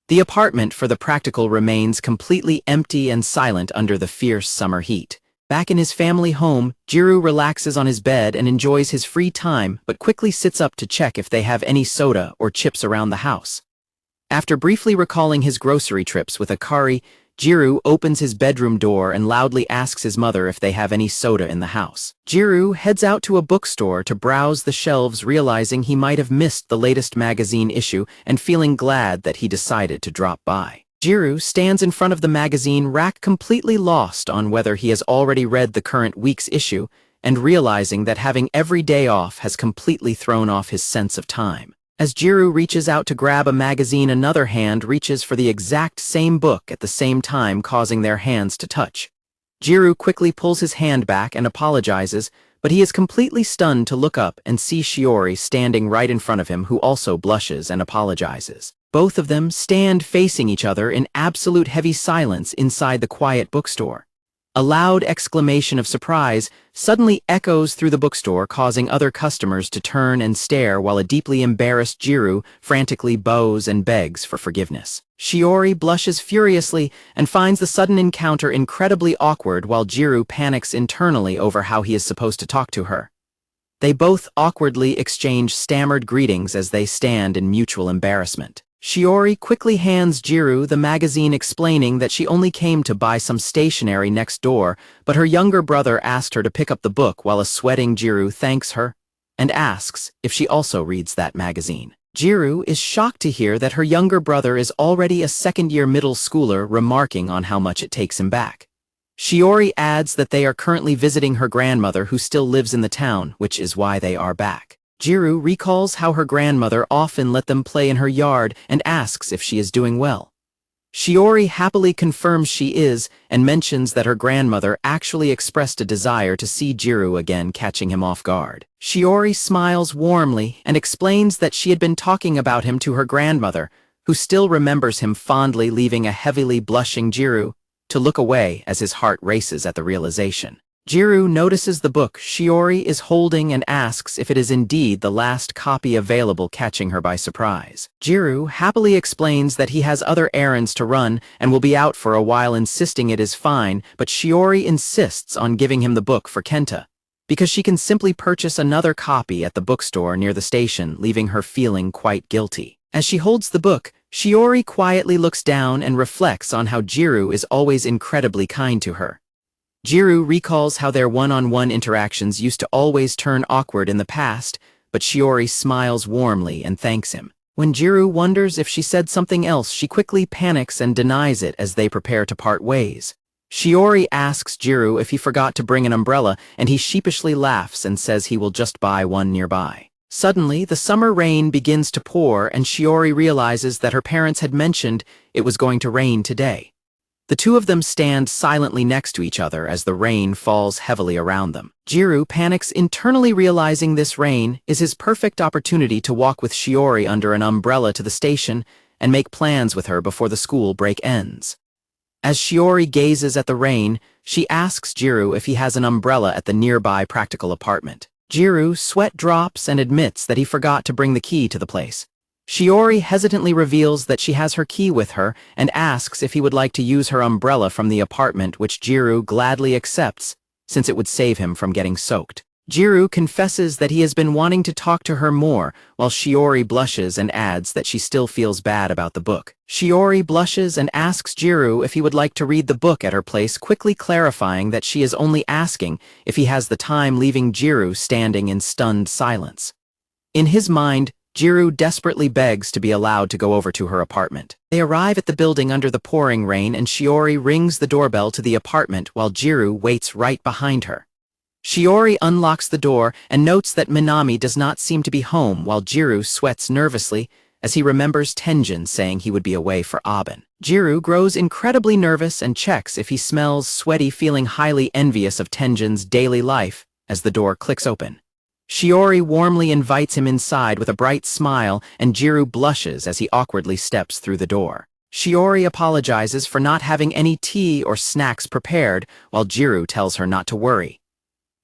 The apartment for the practical remains completely empty and silent under the fierce summer heat. Back in his family home, Gyaru relaxes on his bed and enjoys his free time, but quickly sits up to check if they have any soda or chips around the house. After briefly recalling his grocery trips with Akari, Gyaru opens his bedroom door and loudly asks his mother if they have any soda in the house. Gyaru heads out to a bookstore to browse the shelves, realizing he might have missed the latest magazine issue and feeling glad that he decided to drop by. Gyaru stands in front of the magazine rack, completely lost on whether he has already read the current week's issue and realizing that having every day off has completely thrown off his sense of time. As Gyaru reaches out to grab a magazine, another hand reaches for the exact same book at the same time, causing their hands to touch. Gyaru quickly pulls his hand back and apologizes, but he is completely stunned to look up and see Shiori standing right in front of him, who also blushes and apologizes. Both of them stand facing each other in absolute heavy silence inside the quiet bookstore. A loud exclamation of surprise suddenly echoes through the bookstore, causing other customers to turn and stare while a deeply embarrassed Gyaru frantically bows and begs for forgiveness. Shiori blushes furiously and finds the sudden encounter incredibly awkward, while Gyaru panics internally over how he is supposed to talk to her. They both awkwardly exchange stammered greetings as they stand in mutual embarrassment. Shiori quickly hands Gyaru the magazine, explaining that she only came to buy some stationery next door, but her younger brother asked her to pick up the book, while a sweating Gyaru thanks her and asks if she also reads that magazine. Gyaru is shocked to hear that her younger brother is already a second-year middle schooler, remarking on how much it takes him back. Shiori adds that they are currently visiting her grandmother, who still lives in the town, which is why they are back. Gyaru recalls how her grandmother often let them play in her yard and asks if she is doing well. Shiori happily confirms she is and mentions that her grandmother actually expressed a desire to see Gyaru again, catching him off guard. Shiori smiles warmly and explains that she had been talking about him to her grandmother, who still remembers him fondly, leaving a heavily blushing Gyaru to look away as his heart races at the realization. Gyaru notices the book Shiori is holding and asks if it is indeed the last copy available, catching her by surprise. Gyaru happily explains that he has other errands to run and will be out for a while, insisting it is fine, but Shiori insists on giving him the book for Kenta, because she can simply purchase another copy at the bookstore near the station, leaving her feeling quite guilty. As she holds the book, Shiori quietly looks down and reflects on how Gyaru is always incredibly kind to her. Gyaru recalls how their one-on-one interactions used to always turn awkward in the past, but Shiori smiles warmly and thanks him. When Gyaru wonders if she said something else, she quickly panics and denies it as they prepare to part ways. Shiori asks Gyaru if he forgot to bring an umbrella, and he sheepishly laughs and says he will just buy one nearby. Suddenly, the summer rain begins to pour, and Shiori realizes that her parents had mentioned it was going to rain today. The two of them stand silently next to each other as the rain falls heavily around them. Gyaru panics internally, realizing this rain is his perfect opportunity to walk with Shiori under an umbrella to the station and make plans with her before the school break ends. As Shiori gazes at the rain, she asks Gyaru if he has an umbrella at the nearby practical apartment. Gyaru sweat drops and admits that he forgot to bring the key to the place. Shiori hesitantly reveals that she has her key with her and asks if he would like to use her umbrella from the apartment, which Gyaru gladly accepts, since it would save him from getting soaked. Gyaru confesses that he has been wanting to talk to her more, while Shiori blushes and adds that she still feels bad about the book. Shiori blushes and asks Gyaru if he would like to read the book at her place, quickly clarifying that she is only asking if he has the time, leaving Gyaru standing in stunned silence. In his mind, Gyaru desperately begs to be allowed to go over to her apartment. They arrive at the building under the pouring rain, and Shiori rings the doorbell to the apartment while Gyaru waits right behind her. Shiori unlocks the door and notes that Minami does not seem to be home, while Gyaru sweats nervously as he remembers Tenjin saying he would be away for Aben. Gyaru grows incredibly nervous and checks if he smells sweaty, feeling highly envious of Tenjin's daily life as the door clicks open. Shiori warmly invites him inside with a bright smile, and Gyaru blushes as he awkwardly steps through the door. Shiori apologizes for not having any tea or snacks prepared, while Gyaru tells her not to worry.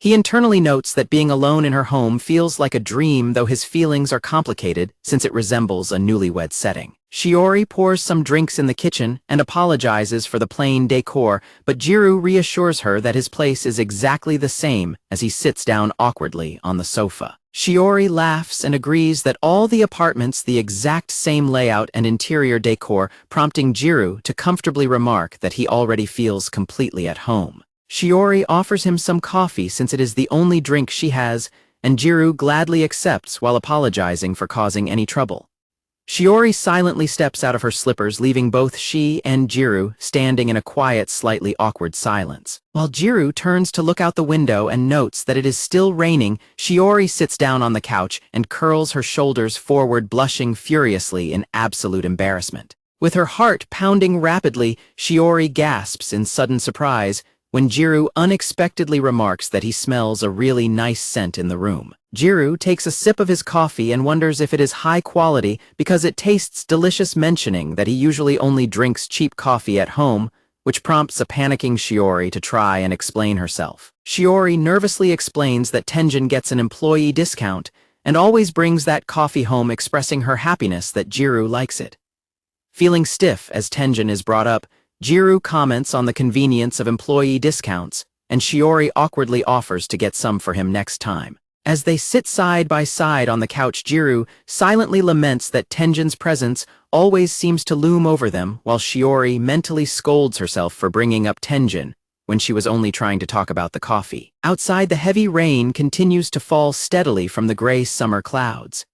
He internally notes that being alone in her home feels like a dream, though his feelings are complicated since it resembles a newlywed setting. Shiori pours some drinks in the kitchen and apologizes for the plain decor, but Gyaru reassures her that his place is exactly the same as he sits down awkwardly on the sofa. Shiori laughs and agrees that all the apartments the exact same layout and interior decor, prompting Gyaru to comfortably remark that he already feels completely at home. Shiori offers him some coffee since it is the only drink she has, and Gyaru gladly accepts while apologizing for causing any trouble. Shiori silently steps out of her slippers, leaving both she and Gyaru standing in a quiet, slightly awkward silence. While Gyaru turns to look out the window and notes that it is still raining, Shiori sits down on the couch and curls her shoulders forward, blushing furiously in absolute embarrassment. With her heart pounding rapidly, Shiori gasps in sudden surprise when Gyaru unexpectedly remarks that he smells a really nice scent in the room. Gyaru takes a sip of his coffee and wonders if it is high quality because it tastes delicious, mentioning that he usually only drinks cheap coffee at home, which prompts a panicking Shiori to try and explain herself. Shiori nervously explains that Tenjin gets an employee discount and always brings that coffee home, expressing her happiness that Gyaru likes it. Feeling stiff as Tenjin is brought up, Gyaru comments on the convenience of employee discounts, and Shiori awkwardly offers to get some for him next time. As they sit side by side on the couch, Gyaru silently laments that Tenjin's presence always seems to loom over them, while Shiori mentally scolds herself for bringing up Tenjin when she was only trying to talk about the coffee. Outside, the heavy rain continues to fall steadily from the gray summer clouds.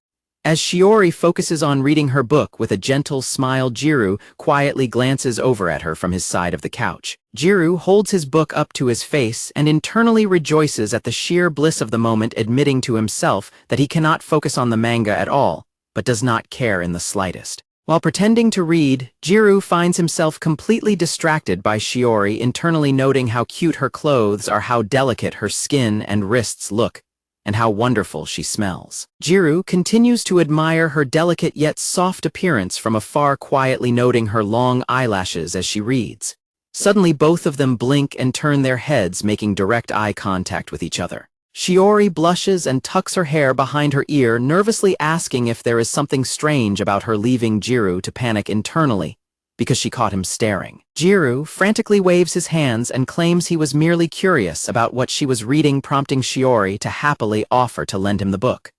As Shiori focuses on reading her book with a gentle smile, Gyaru quietly glances over at her from his side of the couch. Gyaru holds his book up to his face and internally rejoices at the sheer bliss of the moment, admitting to himself that he cannot focus on the manga at all, but does not care in the slightest. While pretending to read, Gyaru finds himself completely distracted by Shiori, internally noting how cute her clothes are, how delicate her skin and wrists look, and how wonderful she smells. Gyaru continues to admire her delicate yet soft appearance from afar, quietly noting her long eyelashes as she reads. Suddenly, both of them blink and turn their heads, making direct eye contact with each other. Shiori blushes and tucks her hair behind her ear, nervously asking if there is something strange about her, leaving Gyaru to panic internally because she caught him staring. Gyaru frantically waves his hands and claims he was merely curious about what she was reading, prompting Shiori to happily offer to lend him the book.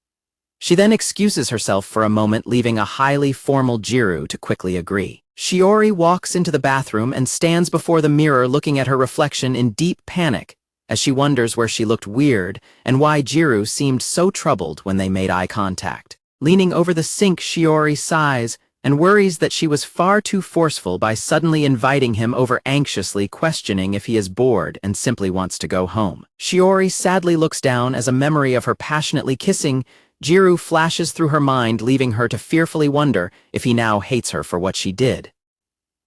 She then excuses herself for a moment, leaving a highly formal Gyaru to quickly agree. Shiori walks into the bathroom and stands before the mirror, looking at her reflection in deep panic as she wonders where she looked weird and why Gyaru seemed so troubled when they made eye contact. Leaning over the sink, Shiori sighs and worries that she was far too forceful by suddenly inviting him over, anxiously questioning if he is bored and simply wants to go home. Shiori sadly looks down as a memory of her passionately kissing Gyaru flashes through her mind, leaving her to fearfully wonder if he now hates her for what she did.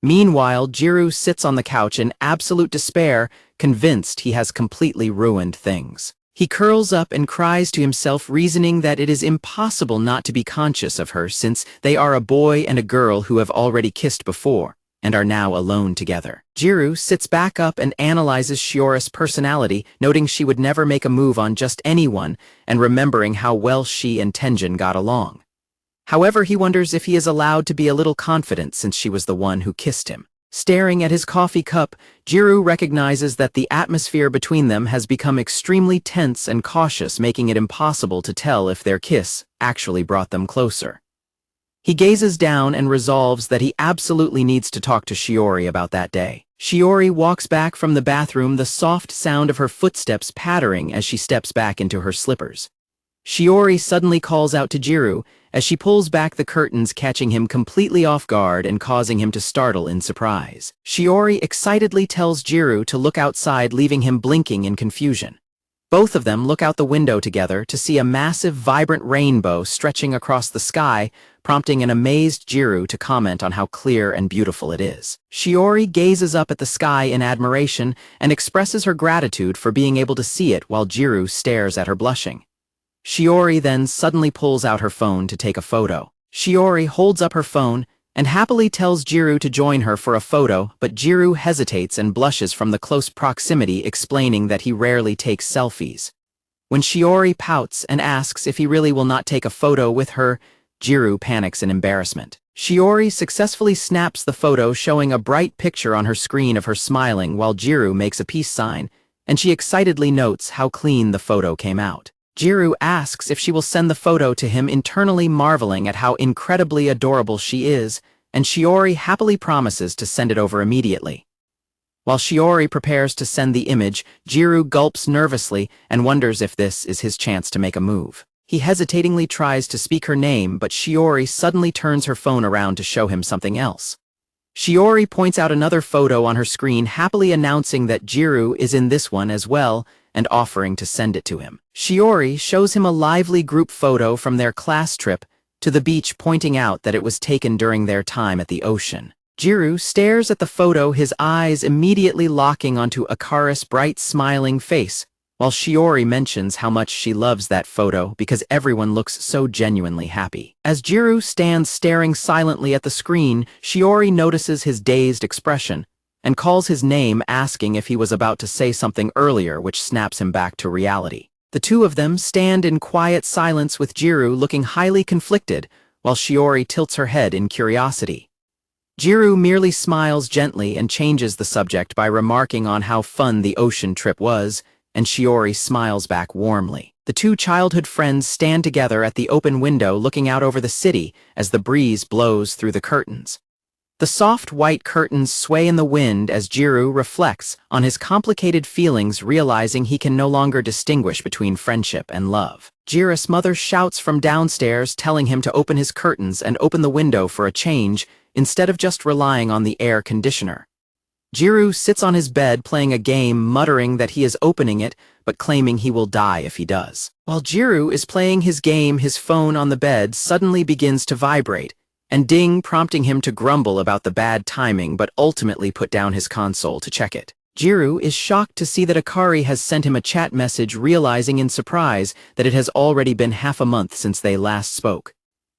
Meanwhile, Gyaru sits on the couch in absolute despair, convinced he has completely ruined things. He curls up and cries to himself, reasoning that it is impossible not to be conscious of her since they are a boy and a girl who have already kissed before and are now alone together. Gyaru sits back up and analyzes Shiori's personality, noting she would never make a move on just anyone and remembering how well she and Tenjin got along. However, he wonders if he is allowed to be a little confident since she was the one who kissed him. Staring at his coffee cup, Gyaru recognizes that the atmosphere between them has become extremely tense and cautious, making it impossible to tell if their kiss actually brought them closer. He gazes down and resolves that he absolutely needs to talk to Shiori about that day. Shiori walks back from the bathroom, the soft sound of her footsteps pattering as she steps back into her slippers. Shiori suddenly calls out to Gyaru as she pulls back the curtains, catching him completely off guard and causing him to startle in surprise. Shiori excitedly tells Gyaru to look outside, leaving him blinking in confusion. Both of them look out the window together to see a massive, vibrant rainbow stretching across the sky, prompting an amazed Gyaru to comment on how clear and beautiful it is. Shiori gazes up at the sky in admiration and expresses her gratitude for being able to see it while Gyaru stares at her blushing. Shiori then suddenly pulls out her phone to take a photo. Shiori holds up her phone and happily tells Gyaru to join her for a photo, but Gyaru hesitates and blushes from the close proximity, explaining that he rarely takes selfies. When Shiori pouts and asks if he really will not take a photo with her, Gyaru panics in embarrassment. Shiori successfully snaps the photo, showing a bright picture on her screen of her smiling while Gyaru makes a peace sign, and she excitedly notes how clean the photo came out. Gyaru asks if she will send the photo to him, internally marveling at how incredibly adorable she is, and Shiori happily promises to send it over immediately. While Shiori prepares to send the image, Gyaru gulps nervously and wonders if this is his chance to make a move. He hesitatingly tries to speak her name, but Shiori suddenly turns her phone around to show him something else. Shiori points out another photo on her screen, happily announcing that Gyaru is in this one as well, and offering to send it to him. Shiori shows him a lively group photo from their class trip to the beach, pointing out that it was taken during their time at the ocean. Gyaru stares at the photo, his eyes immediately locking onto Akari's bright, smiling face, while Shiori mentions how much she loves that photo because everyone looks so genuinely happy. As Gyaru stands staring silently at the screen, Shiori notices his dazed expression and calls his name, asking if he was about to say something earlier, which snaps him back to reality. The two of them stand in quiet silence, with Gyaru looking highly conflicted, while Shiori tilts her head in curiosity. Gyaru merely smiles gently and changes the subject by remarking on how fun the ocean trip was, and Shiori smiles back warmly. The two childhood friends stand together at the open window, looking out over the city as the breeze blows through the curtains. The soft white curtains sway in the wind as Gyaru reflects on his complicated feelings, realizing he can no longer distinguish between friendship and love. Gyaru's mother shouts from downstairs, telling him to open his curtains and open the window for a change, instead of just relying on the air conditioner. Gyaru sits on his bed playing a game, muttering that he is opening it, but claiming he will die if he does. While Gyaru is playing his game, his phone on the bed suddenly begins to vibrate and ding, prompting him to grumble about the bad timing, but ultimately put down his console to check it. Gyaru is shocked to see that Akari has sent him a chat message, realizing in surprise that it has already been half a month since they last spoke.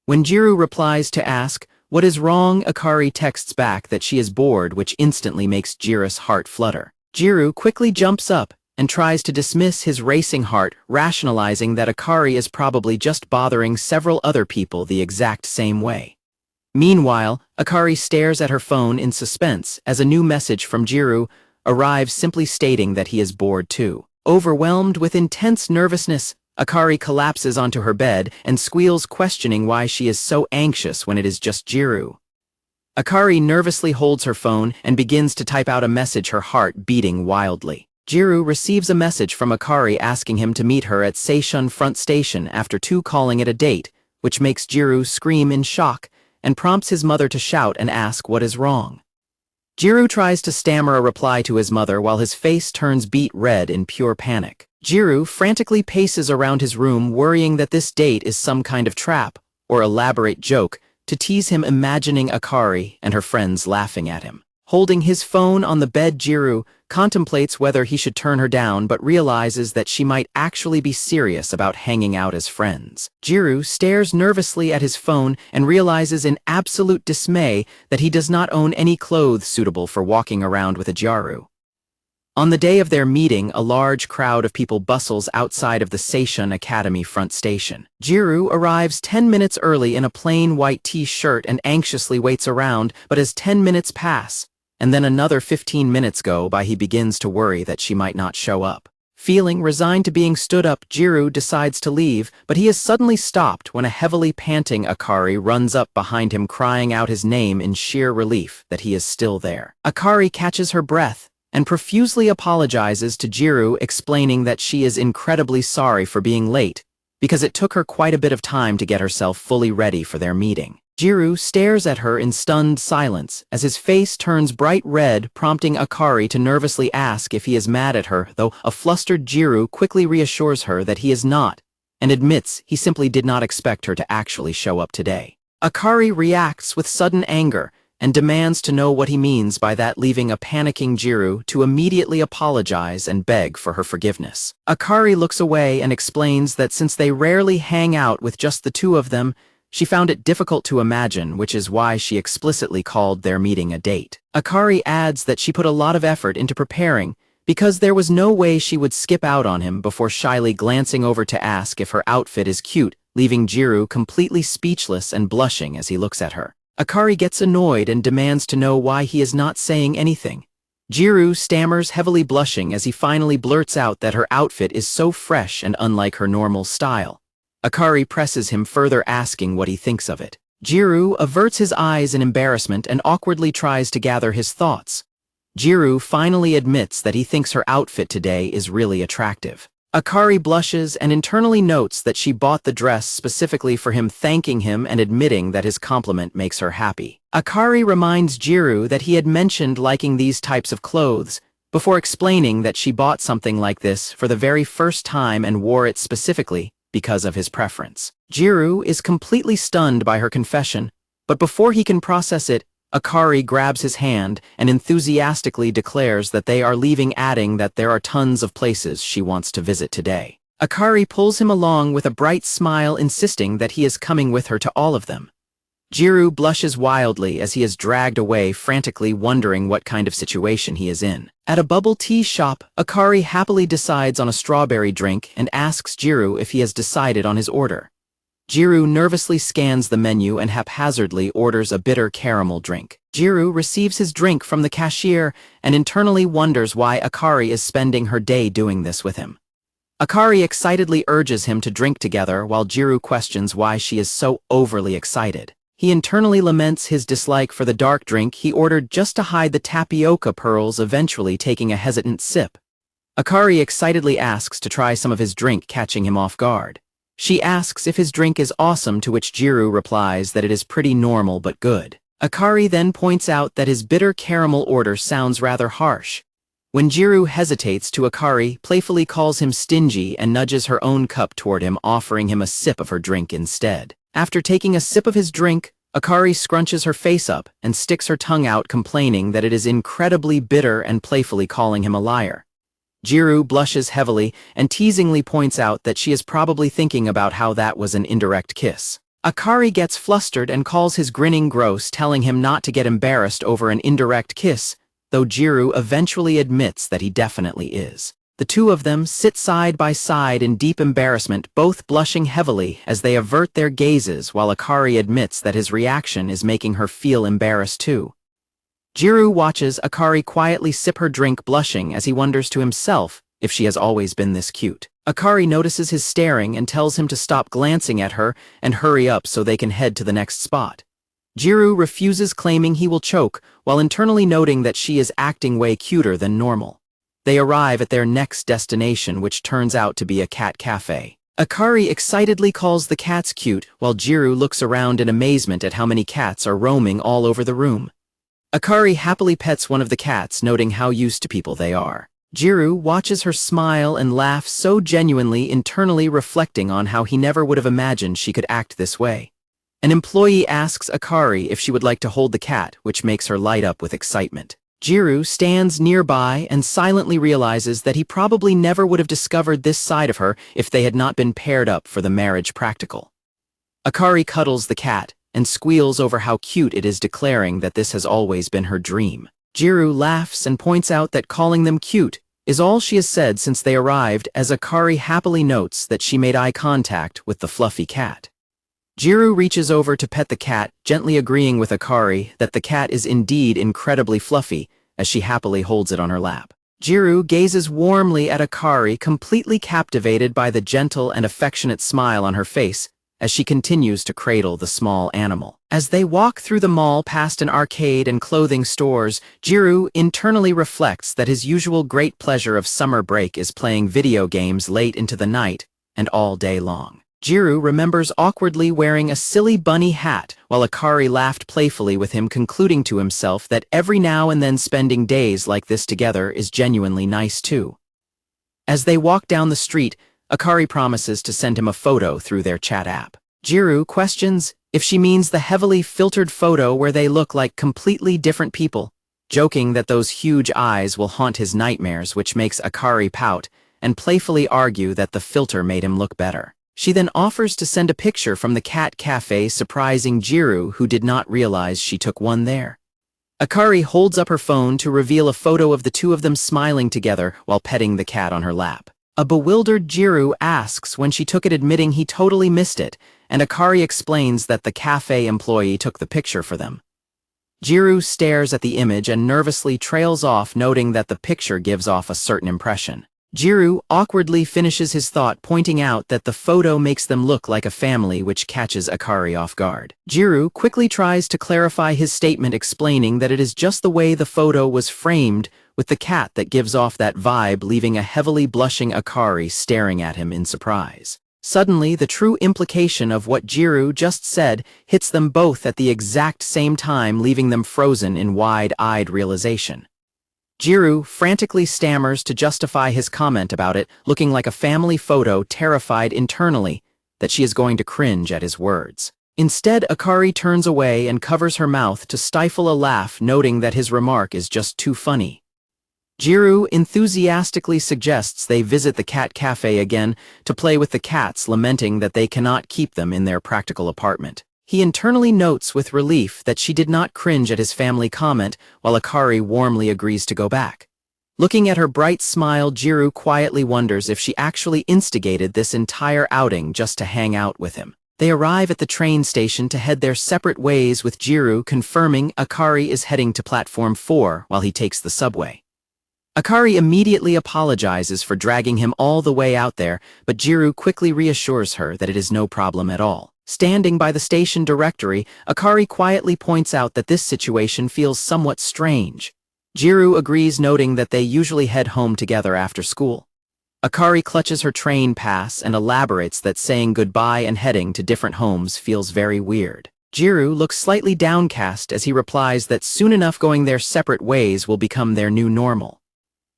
When Gyaru replies to ask what is wrong, Akari texts back that she is bored, which instantly makes Gyaru's heart flutter. Gyaru quickly jumps up and tries to dismiss his racing heart, rationalizing that Akari is probably just bothering several other people the exact same way. Meanwhile, Akari stares at her phone in suspense as a new message from Gyaru arrives, simply stating that he is bored too. Overwhelmed with intense nervousness, Akari collapses onto her bed and squeals, questioning why she is so anxious when it is just Gyaru. Akari nervously holds her phone and begins to type out a message, her heart beating wildly. Gyaru receives a message from Akari asking him to meet her at Seishun Front Station after calling it a date, which makes Gyaru scream in shock and prompts his mother to shout and ask what is wrong. Gyaru tries to stammer a reply to his mother while his face turns beet red in pure panic. Gyaru frantically paces around his room, worrying that this date is some kind of trap or elaborate joke to tease him, imagining Akari and her friends laughing at him. Holding his phone on the bed, Gyaru contemplates whether he should turn her down, but realizes that she might actually be serious about hanging out as friends. Gyaru stares nervously at his phone and realizes in absolute dismay that he does not own any clothes suitable for walking around with a Gyaru. On the day of their meeting, a large crowd of people bustles outside of the Seishun Academy Front Station. Gyaru arrives 10 minutes early in a plain white t-shirt and anxiously waits around, but as 10 minutes pass, and then another 15 minutes go by. He begins to worry that she might not show up. Feeling resigned to being stood up, Gyaru decides to leave, but he is suddenly stopped when a heavily panting Akari runs up behind him crying out his name in sheer relief that he is still there. Akari catches her breath and profusely apologizes to Gyaru, explaining that she is incredibly sorry for being late, because it took her quite a bit of time to get herself fully ready for their meeting. Gyaru stares at her in stunned silence as his face turns bright red, prompting Akari to nervously ask if he is mad at her, though a flustered Gyaru quickly reassures her that he is not, and admits he simply did not expect her to actually show up today. Akari reacts with sudden anger and demands to know what he means by that, leaving a panicking Gyaru to immediately apologize and beg for her forgiveness. Akari looks away and explains that since they rarely hang out with just the two of them, she found it difficult to imagine, which is why she explicitly called their meeting a date. Akari adds that she put a lot of effort into preparing because there was no way she would skip out on him, before shyly glancing over to ask if her outfit is cute, leaving Gyaru completely speechless and blushing as he looks at her. Akari gets annoyed and demands to know why he is not saying anything. Gyaru stammers, heavily blushing, as he finally blurts out that her outfit is so fresh and unlike her normal style. Akari presses him further, asking what he thinks of it. Gyaru averts his eyes in embarrassment and awkwardly tries to gather his thoughts. Gyaru finally admits that he thinks her outfit today is really attractive. Akari blushes and internally notes that she bought the dress specifically for him, thanking him and admitting that his compliment makes her happy. Akari reminds Gyaru that he had mentioned liking these types of clothes, before explaining that she bought something like this for the very first time and wore it specifically because of his preference. Gyaru is completely stunned by her confession, but before he can process it, Akari grabs his hand and enthusiastically declares that they are leaving, adding that there are tons of places she wants to visit today. Akari pulls him along with a bright smile, insisting that he is coming with her to all of them. Gyaru blushes wildly as he is dragged away, frantically wondering what kind of situation he is in. At a bubble tea shop, Akari happily decides on a strawberry drink and asks Gyaru if he has decided on his order. Gyaru nervously scans the menu and haphazardly orders a bitter caramel drink. Gyaru receives his drink from the cashier and internally wonders why Akari is spending her day doing this with him. Akari excitedly urges him to drink together, while Gyaru questions why she is so overly excited. He internally laments his dislike for the dark drink he ordered just to hide the tapioca pearls, eventually taking a hesitant sip. Akari excitedly asks to try some of his drink, catching him off guard. She asks if his drink is awesome, to which Gyaru replies that it is pretty normal but good. Akari then points out that his bitter caramel order sounds rather harsh. When Gyaru hesitates, Akari playfully calls him stingy and nudges her own cup toward him, offering him a sip of her drink instead. After taking a sip of his drink, Akari scrunches her face up and sticks her tongue out, complaining that it is incredibly bitter and playfully calling him a liar. Gyaru blushes heavily and teasingly points out that she is probably thinking about how that was an indirect kiss. Akari gets flustered and calls his grinning gross, telling him not to get embarrassed over an indirect kiss, though Gyaru eventually admits that he definitely is. The two of them sit side by side in deep embarrassment, both blushing heavily as they avert their gazes, while Akari admits that his reaction is making her feel embarrassed too. Gyaru watches Akari quietly sip her drink, blushing as he wonders to himself if she has always been this cute. Akari notices his staring and tells him to stop glancing at her and hurry up so they can head to the next spot. Gyaru refuses, claiming he will choke, while internally noting that she is acting way cuter than normal. They arrive at their next destination, which turns out to be a cat cafe. Akari excitedly calls the cats cute, while Gyaru looks around in amazement at how many cats are roaming all over the room. Akari happily pets one of the cats, noting how used to people they are. Gyaru watches her smile and laugh so genuinely, internally reflecting on how he never would have imagined she could act this way. An employee asks Akari if she would like to hold the cat, which makes her light up with excitement. Gyaru stands nearby and silently realizes that he probably never would have discovered this side of her if they had not been paired up for the marriage practical. Akari cuddles the cat and squeals over how cute it is, declaring that this has always been her dream. Gyaru laughs and points out that calling them cute is all she has said since they arrived, as Akari happily notes that she made eye contact with the fluffy cat. Gyaru reaches over to pet the cat, gently agreeing with Akari that the cat is indeed incredibly fluffy, as she happily holds it on her lap. Gyaru gazes warmly at Akari, completely captivated by the gentle and affectionate smile on her face, as she continues to cradle the small animal. As they walk through the mall past an arcade and clothing stores, Gyaru internally reflects that his usual great pleasure of summer break is playing video games late into the night and all day long. Gyaru remembers awkwardly wearing a silly bunny hat while Akari laughed playfully with him, concluding to himself that every now and then spending days like this together is genuinely nice too. As they walk down the street, Akari promises to send him a photo through their chat app. Gyaru questions if she means the heavily filtered photo where they look like completely different people, joking that those huge eyes will haunt his nightmares, which makes Akari pout and playfully argue that the filter made him look better. She then offers to send a picture from the cat cafe, surprising Gyaru, who did not realize she took one there. Akari holds up her phone to reveal a photo of the two of them smiling together while petting the cat on her lap. A bewildered Gyaru asks when she took it, admitting he totally missed it, and Akari explains that the cafe employee took the picture for them. Gyaru stares at the image and nervously trails off, noting that the picture gives off a certain impression. Gyaru awkwardly finishes his thought, pointing out that the photo makes them look like a family, which catches Akari off guard. Gyaru quickly tries to clarify his statement, explaining that it is just the way the photo was framed with the cat that gives off that vibe, leaving a heavily blushing Akari staring at him in surprise. Suddenly, the true implication of what Gyaru just said hits them both at the exact same time, leaving them frozen in wide-eyed realization. Gyaru frantically stammers to justify his comment about it looking like a family photo, terrified internally that she is going to cringe at his words. Instead, Akari turns away and covers her mouth to stifle a laugh, noting that his remark is just too funny. Gyaru enthusiastically suggests they visit the cat cafe again to play with the cats, lamenting that they cannot keep them in their practical apartment. He internally notes with relief that she did not cringe at his family comment, while Akari warmly agrees to go back. Looking at her bright smile, Gyaru quietly wonders if she actually instigated this entire outing just to hang out with him. They arrive at the train station to head their separate ways, with Gyaru confirming Akari is heading to platform 4 while he takes the subway. Akari immediately apologizes for dragging him all the way out there, but Gyaru quickly reassures her that it is no problem at all. Standing by the station directory, Akari quietly points out that this situation feels somewhat strange. Gyaru agrees, noting that they usually head home together after school. Akari clutches her train pass and elaborates that saying goodbye and heading to different homes feels very weird. Gyaru looks slightly downcast as he replies that soon enough going their separate ways will become their new normal.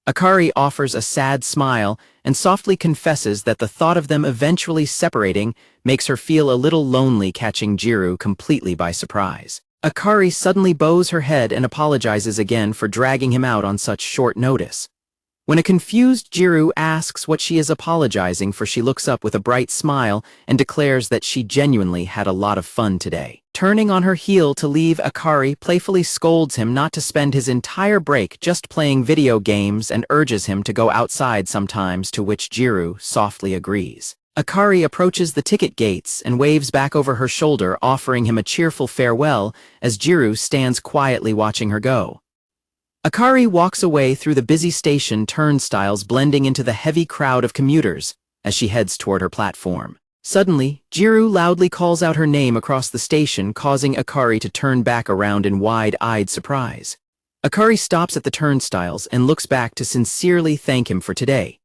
Akari offers a sad smile and softly confesses that the thought of them eventually separating makes her feel a little lonely, catching Gyaru completely by surprise. Akari suddenly bows her head and apologizes again for dragging him out on such short notice. When a confused Gyaru asks what she is apologizing for, she looks up with a bright smile and declares that she genuinely had a lot of fun today. Turning on her heel to leave, Akari playfully scolds him not to spend his entire break just playing video games and urges him to go outside sometimes, to which Gyaru softly agrees. Akari approaches the ticket gates and waves back over her shoulder, offering him a cheerful farewell as Gyaru stands quietly watching her go. Akari walks away through the busy station turnstiles, blending into the heavy crowd of commuters as she heads toward her platform. Suddenly, Gyaru loudly calls out her name across the station, causing Akari to turn back around in wide-eyed surprise. Akari stops at the turnstiles and looks back to sincerely thank him for today.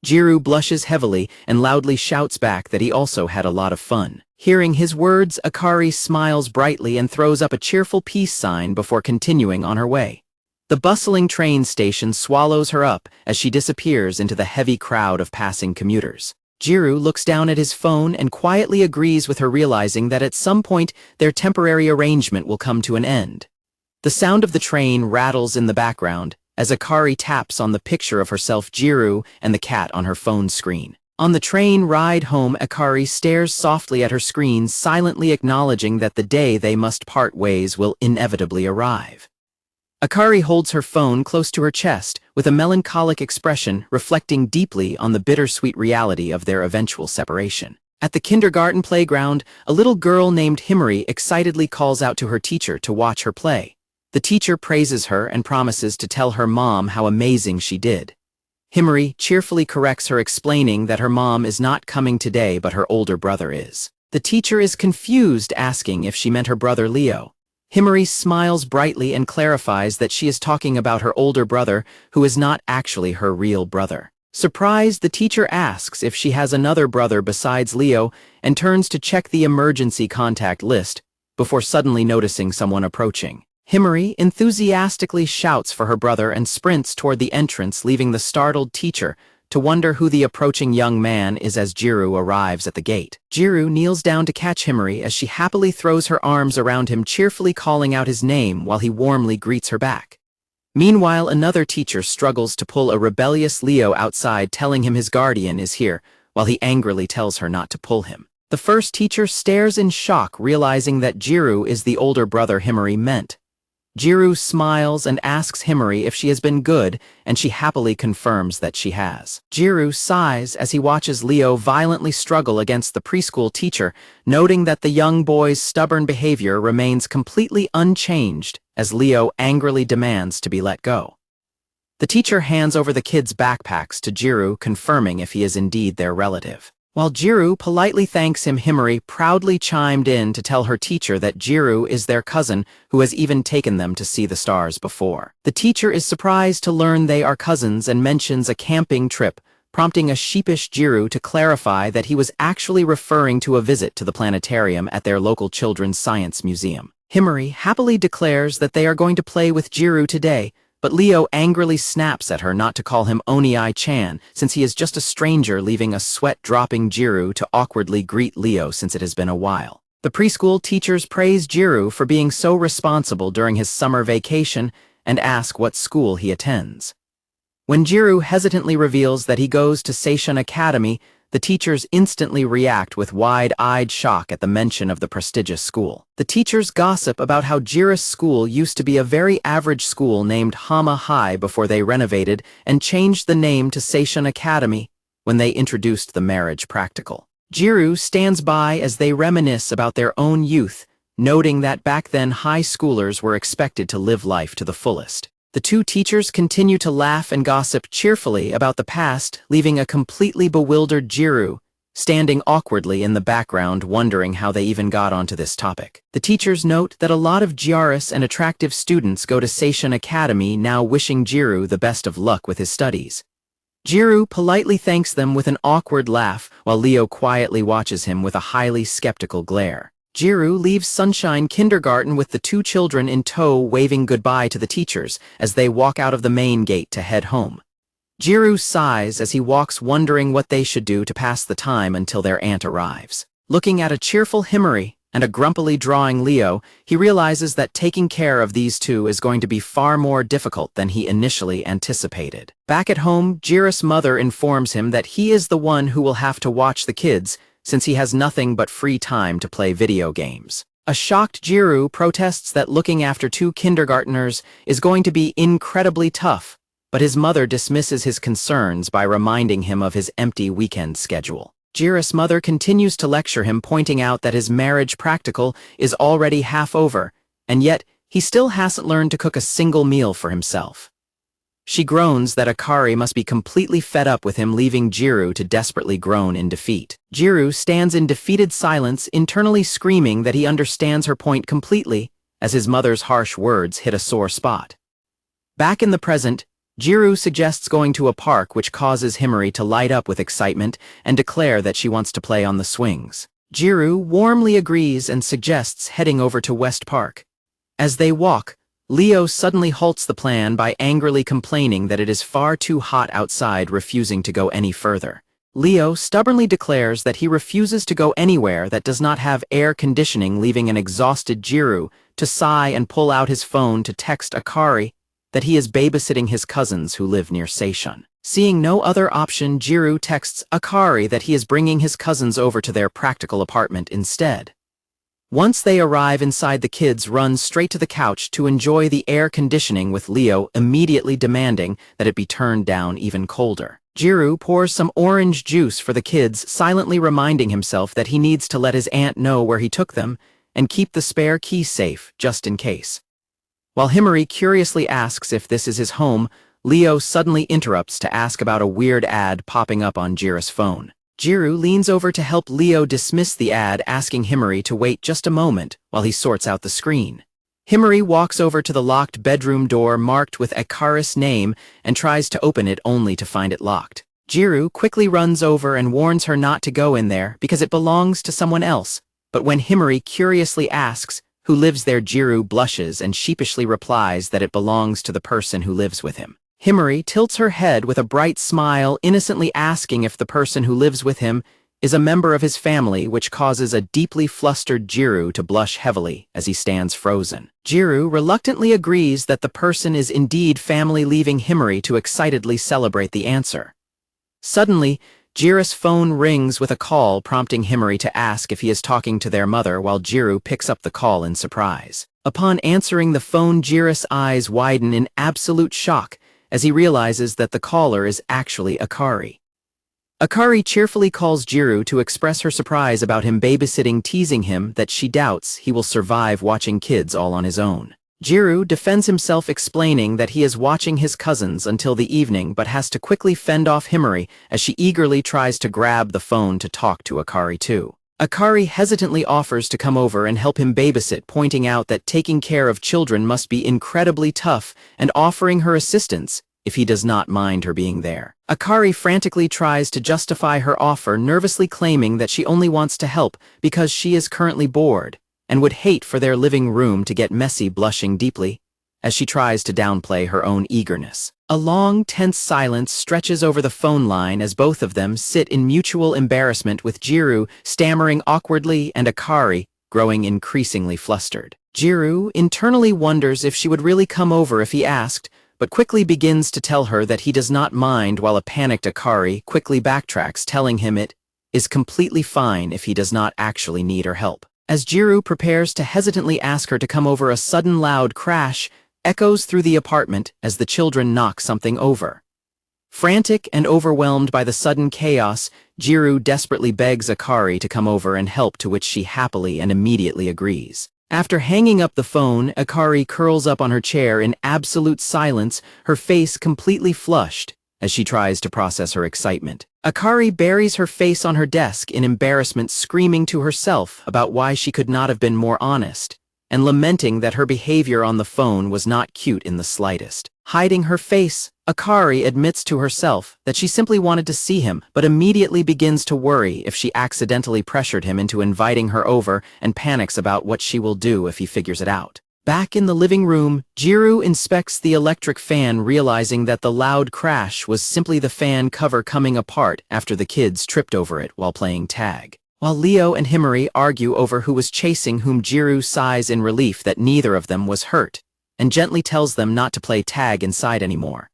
Gyaru blushes heavily and loudly shouts back that he also had a lot of fun. Hearing his words, Akari smiles brightly and throws up a cheerful peace sign before continuing on her way. The bustling train station swallows her up as she disappears into the heavy crowd of passing commuters. Gyaru looks down at his phone and quietly agrees with her, realizing that at some point their temporary arrangement will come to an end. The sound of the train rattles in the background as Akari taps on the picture of herself, Gyaru, and the cat on her phone screen. On the train ride home, Akari stares softly at her screen, silently acknowledging that the day they must part ways will inevitably arrive. Akari holds her phone close to her chest with a melancholic expression, reflecting deeply on the bittersweet reality of their eventual separation. At the kindergarten playground, a little girl named Himari excitedly calls out to her teacher to watch her play. The teacher praises her and promises to tell her mom how amazing she did. Himari cheerfully corrects her, explaining that her mom is not coming today but her older brother is. The teacher is confused, asking if she meant her brother Leo. Himari smiles brightly and clarifies that she is talking about her older brother, who is not actually her real brother. Surprised, the teacher asks if she has another brother besides Leo and turns to check the emergency contact list before suddenly noticing someone approaching. Himari enthusiastically shouts for her brother and sprints toward the entrance, leaving the startled teacher to wonder who the approaching young man is as Gyaru arrives at the gate. Gyaru kneels down to catch Himari as she happily throws her arms around him, cheerfully calling out his name while he warmly greets her back. Meanwhile, another teacher struggles to pull a rebellious Leo outside, telling him his guardian is here, while he angrily tells her not to pull him. The first teacher stares in shock, realizing that Gyaru is the older brother Himari meant. Gyaru smiles and asks Himari if she has been good, and she happily confirms that she has. Gyaru sighs as he watches Leo violently struggle against the preschool teacher, noting that the young boy's stubborn behavior remains completely unchanged as Leo angrily demands to be let go. The teacher hands over the kids' backpacks to Gyaru, confirming if he is indeed their relative. While Gyaru politely thanks him, Himari proudly chimed in to tell her teacher that Gyaru is their cousin who has even taken them to see the stars before. The teacher is surprised to learn they are cousins and mentions a camping trip, prompting a sheepish Gyaru to clarify that he was actually referring to a visit to the planetarium at their local children's science museum. Himari happily declares that they are going to play with Gyaru today, but Leo angrily snaps at her not to call him Oni-chan, since he is just a stranger, leaving a sweat-dropping Gyaru to awkwardly greet Leo since it has been a while. The preschool teachers praise Gyaru for being so responsible during his summer vacation and ask what school he attends. When Gyaru hesitantly reveals that he goes to Seishun Academy, the teachers instantly react with wide-eyed shock at the mention of the prestigious school. The teachers gossip about how Gyaru's school used to be a very average school named Hama High before they renovated and changed the name to Seishun Academy when they introduced the marriage practical. Gyaru stands by as they reminisce about their own youth, noting that back then high schoolers were expected to live life to the fullest. The two teachers continue to laugh and gossip cheerfully about the past, leaving a completely bewildered Gyaru standing awkwardly in the background, wondering how they even got onto this topic. The teachers note that a lot of Gyaris and attractive students go to Seishun Academy now, wishing Gyaru the best of luck with his studies. Gyaru politely thanks them with an awkward laugh, while Leo quietly watches him with a highly skeptical glare. Gyaru leaves Sunshine Kindergarten with the two children in tow, waving goodbye to the teachers as they walk out of the main gate to head home. Gyaru sighs as he walks, wondering what they should do to pass the time until their aunt arrives. Looking at a cheerful Himari and a grumpily drawing Leo, he realizes that taking care of these two is going to be far more difficult than he initially anticipated. Back at home, Gyaru's mother informs him that he is the one who will have to watch the kids, since he has nothing but free time to play video games. A shocked Gyaru protests that looking after two kindergartners is going to be incredibly tough, but his mother dismisses his concerns by reminding him of his empty weekend schedule. Gyaru's mother continues to lecture him, pointing out that his marriage practical is already half over, and yet he still hasn't learned to cook a single meal for himself. She groans that Akari must be completely fed up with him, leaving Gyaru to desperately groan in defeat. Gyaru stands in defeated silence, internally screaming that he understands her point completely, as his mother's harsh words hit a sore spot. Back in the present, Gyaru suggests going to a park, which causes Himari to light up with excitement and declare that she wants to play on the swings. Gyaru warmly agrees and suggests heading over to West Park. As they walk, Leo suddenly halts the plan by angrily complaining that it is far too hot outside, refusing to go any further. Leo stubbornly declares that he refuses to go anywhere that does not have air conditioning, leaving an exhausted Gyaru to sigh and pull out his phone to text Akari that he is babysitting his cousins who live near Seishun. Seeing no other option, Gyaru texts Akari that he is bringing his cousins over to their practical apartment instead. Once they arrive inside, the kids run straight to the couch to enjoy the air conditioning, with Leo immediately demanding that it be turned down even colder. Gyaru pours some orange juice for the kids, silently reminding himself that he needs to let his aunt know where he took them and keep the spare key safe, just in case. While Himari curiously asks if this is his home, Leo suddenly interrupts to ask about a weird ad popping up on Gyaru's phone. Gyaru leans over to help Leo dismiss the ad, asking Himari to wait just a moment while he sorts out the screen. Himari walks over to the locked bedroom door marked with Akari's name and tries to open it only to find it locked. Gyaru quickly runs over and warns her not to go in there because it belongs to someone else, but when Himari curiously asks who lives there, Gyaru blushes and sheepishly replies that it belongs to the person who lives with him. Himari tilts her head with a bright smile, innocently asking if the person who lives with him is a member of his family, which causes a deeply flustered Gyaru to blush heavily as he stands frozen. Gyaru reluctantly agrees that the person is indeed family, leaving Himari to excitedly celebrate the answer. Suddenly, Gyaru's phone rings with a call, prompting Himari to ask if he is talking to their mother, while Gyaru picks up the call in surprise. Upon answering the phone, Gyaru's eyes widen in absolute shock as he realizes that the caller is actually Akari. Akari cheerfully calls Gyaru to express her surprise about him babysitting, teasing him that she doubts he will survive watching kids all on his own. Gyaru defends himself, explaining that he is watching his cousins until the evening but has to quickly fend off Himari as she eagerly tries to grab the phone to talk to Akari too. Akari hesitantly offers to come over and help him babysit, pointing out that taking care of children must be incredibly tough and offering her assistance if he does not mind her being there. Akari frantically tries to justify her offer, nervously claiming that she only wants to help because she is currently bored and would hate for their living room to get messy, blushing deeply as she tries to downplay her own eagerness. A long, tense silence stretches over the phone line as both of them sit in mutual embarrassment, with Gyaru stammering awkwardly and Akari growing increasingly flustered. Gyaru internally wonders if she would really come over if he asked, but quickly begins to tell her that he does not mind, while a panicked Akari quickly backtracks, telling him it is completely fine if he does not actually need her help. As Gyaru prepares to hesitantly ask her to come over, a sudden loud crash echoes through the apartment as the children knock something over. Frantic and overwhelmed by the sudden chaos, Gyaru desperately begs Akari to come over and help, to which she happily and immediately agrees. After hanging up the phone, Akari curls up on her chair in absolute silence, her face completely flushed as she tries to process her excitement. Akari buries her face on her desk in embarrassment, screaming to herself about why she could not have been more honest, and lamenting that her behavior on the phone was not cute in the slightest. Hiding her face, Akari admits to herself that she simply wanted to see him, but immediately begins to worry if she accidentally pressured him into inviting her over, and panics about what she will do if he figures it out. Back in the living room, Gyaru inspects the electric fan, realizing that the loud crash was simply the fan cover coming apart after the kids tripped over it while playing tag. While Leo and Himari argue over who was chasing whom, Gyaru sighs in relief that neither of them was hurt, and gently tells them not to play tag inside anymore.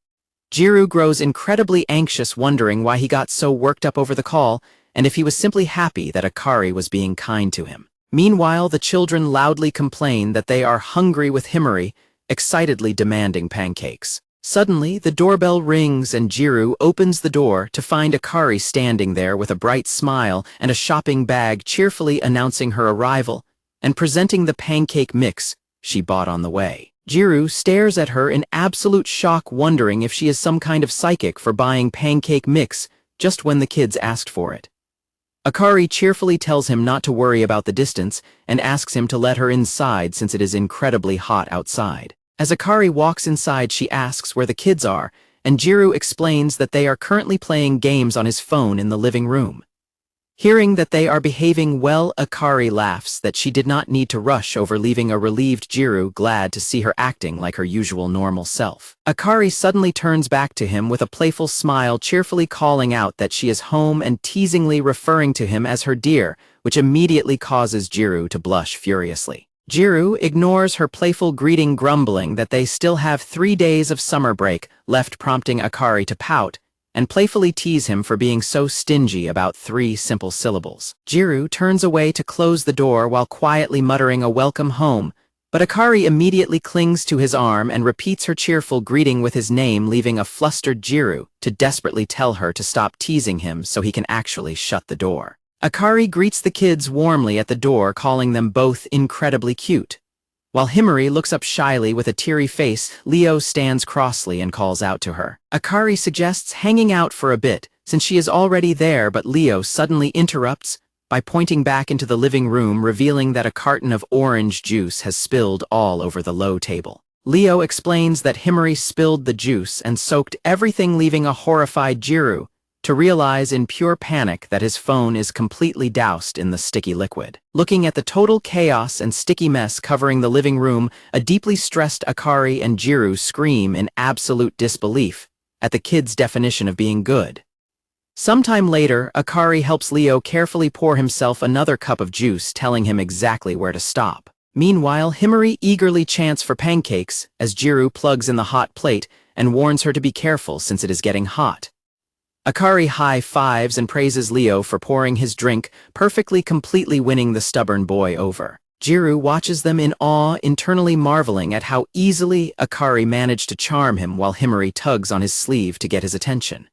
Gyaru grows incredibly anxious, wondering why he got so worked up over the call, and if he was simply happy that Akari was being kind to him. Meanwhile, the children loudly complain that they are hungry, with Himari excitedly demanding pancakes. Suddenly, the doorbell rings and Gyaru opens the door to find Akari standing there with a bright smile and a shopping bag, cheerfully announcing her arrival and presenting the pancake mix she bought on the way. Gyaru stares at her in absolute shock, wondering if she is some kind of psychic for buying pancake mix just when the kids asked for it. Akari cheerfully tells him not to worry about the distance and asks him to let her inside since it is incredibly hot outside. As Akari walks inside, she asks where the kids are, and Gyaru explains that they are currently playing games on his phone in the living room. Hearing that they are behaving well, Akari laughs that she did not need to rush over, leaving a relieved Gyaru glad to see her acting like her usual normal self. Akari suddenly turns back to him with a playful smile, cheerfully calling out that she is home and teasingly referring to him as her dear, which immediately causes Gyaru to blush furiously. Gyaru ignores her playful greeting, grumbling that they still have 3 days of summer break left, prompting Akari to pout and playfully tease him for being so stingy about 3 simple syllables. Gyaru turns away to close the door while quietly muttering a welcome home, But Akari immediately clings to his arm and repeats her cheerful greeting with his name, leaving a flustered Gyaru to desperately tell her to stop teasing him so he can actually shut the door. Akari greets the kids warmly at the door, calling them both incredibly cute. While Himari looks up shyly with a teary face, Leo stands crossly and calls out to her. Akari suggests hanging out for a bit, since she is already there, but Leo suddenly interrupts by pointing back into the living room, revealing that a carton of orange juice has spilled all over the low table. Leo explains that Himari spilled the juice and soaked everything, leaving a horrified Gyaru to realize in pure panic that his phone is completely doused in the sticky liquid. Looking at the total chaos and sticky mess covering the living room, a deeply stressed Akari and Gyaru scream in absolute disbelief at the kid's definition of being good. Sometime later, Akari helps Leo carefully pour himself another cup of juice, telling him exactly where to stop. Meanwhile, Himari eagerly chants for pancakes as Gyaru plugs in the hot plate and warns her to be careful since it is getting hot. Akari high-fives and praises Leo for pouring his drink, completely winning the stubborn boy over. Gyaru watches them in awe, internally marveling at how easily Akari managed to charm him while Himari tugs on his sleeve to get his attention.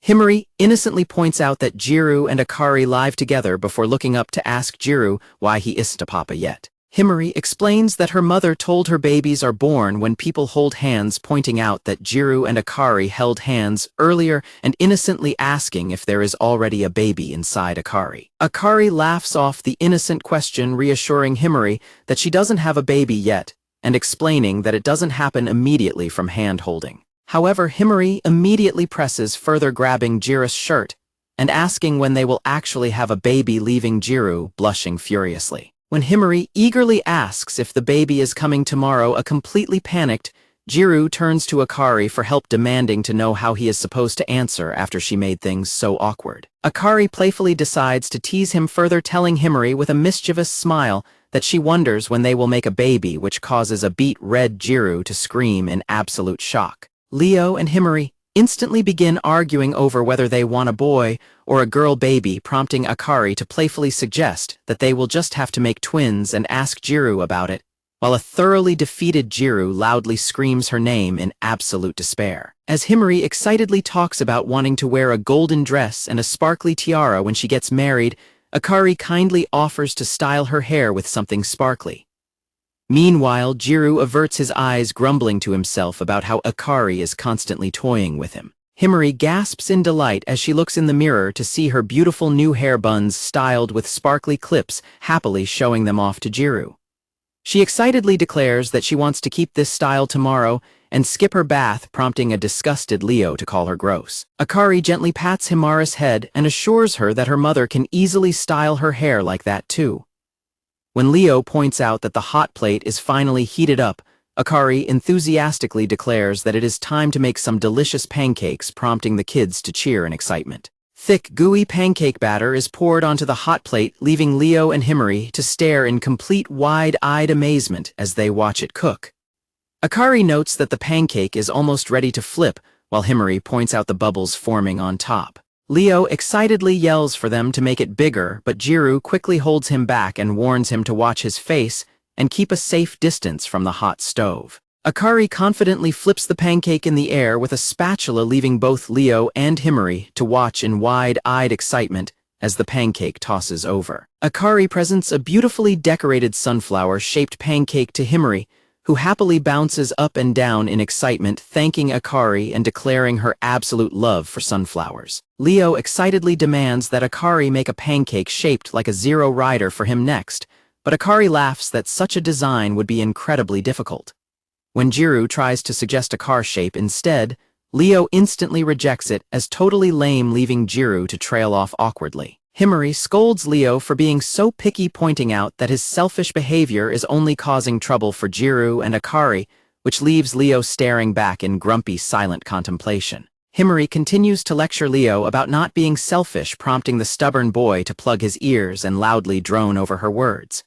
Himari innocently points out that Gyaru and Akari live together before looking up to ask Gyaru why he isn't a papa yet. Himari explains that her mother told her babies are born when people hold hands, pointing out that Gyaru and Akari held hands earlier and innocently asking if there is already a baby inside Akari. Akari laughs off the innocent question, reassuring Himari that she doesn't have a baby yet and explaining that it doesn't happen immediately from hand-holding. However, Himari immediately presses, further grabbing Gyaru's shirt and asking when they will actually have a baby, leaving Gyaru blushing furiously. When Himari eagerly asks if the baby is coming tomorrow, a completely panicked Gyaru turns to Akari for help, demanding to know how he is supposed to answer after she made things so awkward. Akari playfully decides to tease him further, telling Himari with a mischievous smile that she wonders when they will make a baby, which causes a beet red Gyaru to scream in absolute shock. Leo and Himari instantly begin arguing over whether they want a boy or a girl baby, prompting Akari to playfully suggest that they will just have to make twins and ask Gyaru about it, while a thoroughly defeated Gyaru loudly screams her name in absolute despair. As Himari excitedly talks about wanting to wear a golden dress and a sparkly tiara when she gets married, Akari kindly offers to style her hair with something sparkly. Meanwhile, Gyaru averts his eyes, grumbling to himself about how Akari is constantly toying with him. Himari gasps in delight as she looks in the mirror to see her beautiful new hair buns styled with sparkly clips, happily showing them off to Gyaru. She excitedly declares that she wants to keep this style tomorrow and skip her bath, prompting a disgusted Leo to call her gross. Akari gently pats Himari's head and assures her that her mother can easily style her hair like that too. When Leo points out that the hot plate is finally heated up, Akari enthusiastically declares that it is time to make some delicious pancakes, prompting the kids to cheer in excitement. Thick, gooey pancake batter is poured onto the hot plate, leaving Leo and Himari to stare in complete wide-eyed amazement as they watch it cook. Akari notes that the pancake is almost ready to flip, while Himari points out the bubbles forming on top. Leo excitedly yells for them to make it bigger, but Gyaru quickly holds him back and warns him to watch his face and keep a safe distance from the hot stove. Akari confidently flips the pancake in the air with a spatula, leaving both Leo and Himari to watch in wide-eyed excitement as the pancake tosses over. Akari presents a beautifully decorated sunflower-shaped pancake to Himari, who happily bounces up and down in excitement, thanking Akari and declaring her absolute love for sunflowers. Leo excitedly demands that Akari make a pancake shaped like a Zero Rider for him next, but Akari laughs that such a design would be incredibly difficult. When Gyaru tries to suggest a car shape instead, Leo instantly rejects it as totally lame, leaving Gyaru to trail off awkwardly. Himari scolds Leo for being so picky, pointing out that his selfish behavior is only causing trouble for Gyaru and Akari, which leaves Leo staring back in grumpy, silent contemplation. Himari continues to lecture Leo about not being selfish, prompting the stubborn boy to plug his ears and loudly drone over her words.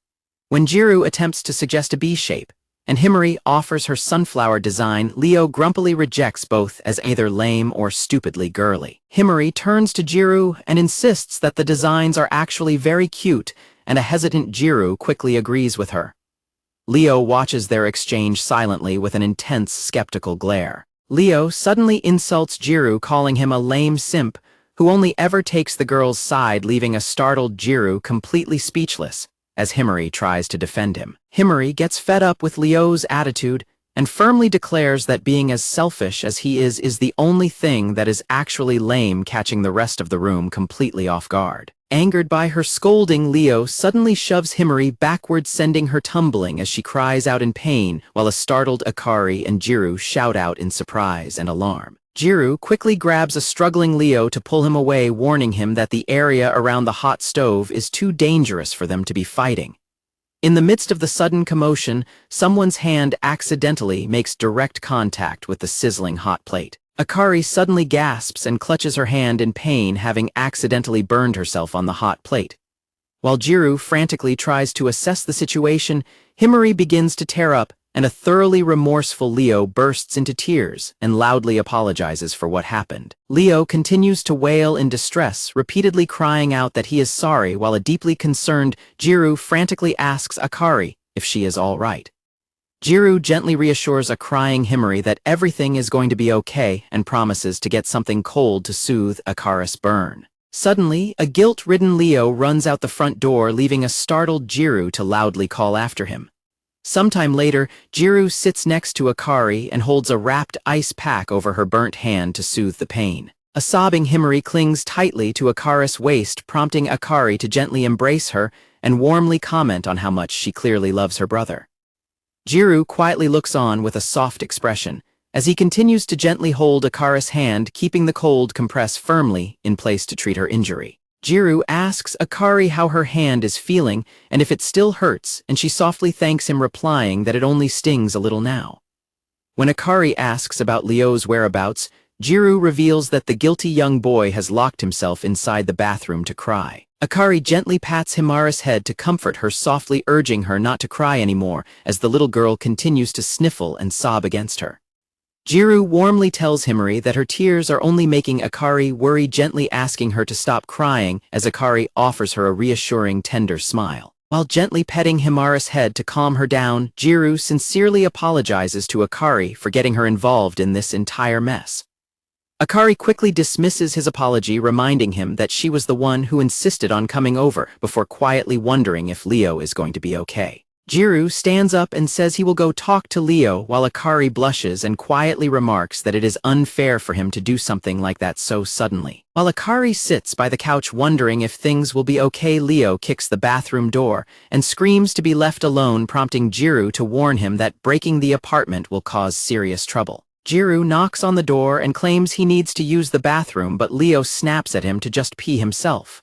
When Gyaru attempts to suggest a B shape, and Himari offers her sunflower design, Leo grumpily rejects both as either lame or stupidly girly. Himari turns to Gyaru and insists that the designs are actually very cute, and a hesitant Gyaru quickly agrees with her. Leo watches their exchange silently with an intense, skeptical glare. Leo suddenly insults Gyaru, calling him a lame simp who only ever takes the girl's side, leaving a startled Gyaru completely speechless as Himari tries to defend him. Himari gets fed up with Leo's attitude and firmly declares that being as selfish as he is the only thing that is actually lame, catching the rest of the room completely off guard. Angered by her scolding, Leo suddenly shoves Himari backwards, sending her tumbling as she cries out in pain, while a startled Akari and Gyaru shout out in surprise and alarm. Gyaru quickly grabs a struggling Leo to pull him away, warning him that the area around the hot stove is too dangerous for them to be fighting. In the midst of the sudden commotion, someone's hand accidentally makes direct contact with the sizzling hot plate. Akari suddenly gasps and clutches her hand in pain, having accidentally burned herself on the hot plate. While Gyaru frantically tries to assess the situation, Himari begins to tear up, and a thoroughly remorseful Leo bursts into tears and loudly apologizes for what happened. Leo continues to wail in distress, repeatedly crying out that he is sorry, while a deeply concerned Gyaru frantically asks Akari if she is all right. Gyaru gently reassures a crying Himari that everything is going to be okay and promises to get something cold to soothe Akari's burn. Suddenly, a guilt-ridden Leo runs out the front door, leaving a startled Gyaru to loudly call after him. Sometime later, Gyaru sits next to Akari and holds a wrapped ice pack over her burnt hand to soothe the pain. A sobbing Himari clings tightly to Akari's waist, prompting Akari to gently embrace her and warmly comment on how much she clearly loves her brother. Gyaru quietly looks on with a soft expression as he continues to gently hold Akari's hand, keeping the cold compress firmly in place to treat her injury. Gyaru asks Akari how her hand is feeling and if it still hurts, and she softly thanks him, replying that it only stings a little now. When Akari asks about Leo's whereabouts, Gyaru reveals that the guilty young boy has locked himself inside the bathroom to cry. Akari gently pats Himari's head to comfort her, softly urging her not to cry anymore as the little girl continues to sniffle and sob against her. Gyaru warmly tells Himari that her tears are only making Akari worry, gently asking her to stop crying as Akari offers her a reassuring, tender smile. While gently petting Himari's head to calm her down, Gyaru sincerely apologizes to Akari for getting her involved in this entire mess. Akari quickly dismisses his apology, reminding him that she was the one who insisted on coming over, before quietly wondering if Leo is going to be okay. Gyaru stands up and says he will go talk to Leo, while Akari blushes and quietly remarks that it is unfair for him to do something like that so suddenly. While Akari sits by the couch wondering if things will be okay, Leo kicks the bathroom door and screams to be left alone, prompting Gyaru to warn him that breaking the apartment will cause serious trouble. Gyaru knocks on the door and claims he needs to use the bathroom, but Leo snaps at him to just pee himself.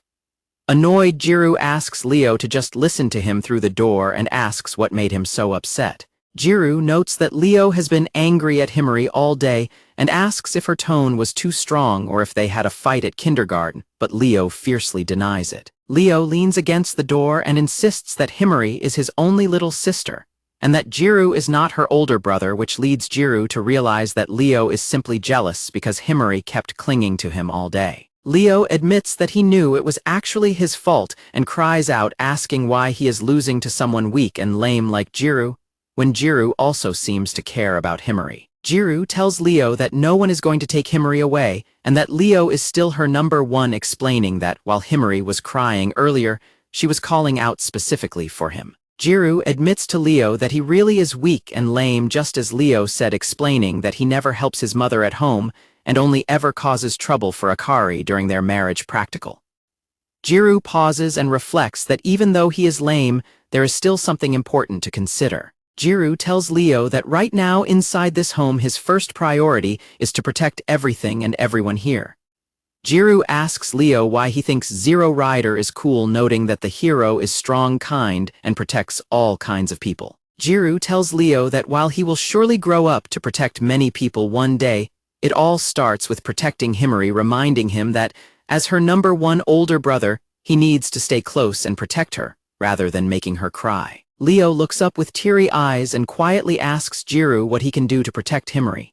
Annoyed, Gyaru asks Leo to just listen to him through the door and asks what made him so upset. Gyaru notes that Leo has been angry at Himari all day and asks if her tone was too strong or if they had a fight at kindergarten, but Leo fiercely denies it. Leo leans against the door and insists that Himari is his only little sister, and that Gyaru is not her older brother, which leads Gyaru to realize that Leo is simply jealous because Himari kept clinging to him all day. Leo admits that he knew it was actually his fault and cries out, asking why he is losing to someone weak and lame like Gyaru, when Gyaru also seems to care about Himari. Gyaru tells Leo that no one is going to take Himari away and that Leo is still her number one, explaining that while Himari was crying earlier, she was calling out specifically for him. Gyaru admits to Leo that he really is weak and lame, just as Leo said, explaining that he never helps his mother at home and only ever causes trouble for Akari during their marriage practical. Gyaru pauses and reflects that even though he is lame, there is still something important to consider. Gyaru tells Leo that right now inside this home his first priority is to protect everything and everyone here. Gyaru asks Leo why he thinks Zero Rider is cool, noting that the hero is strong, kind, and protects all kinds of people. Gyaru tells Leo that while he will surely grow up to protect many people one day, it all starts with protecting Himari, reminding him that, as her number one older brother, he needs to stay close and protect her, rather than making her cry. Leo looks up with teary eyes and quietly asks Gyaru what he can do to protect Himari.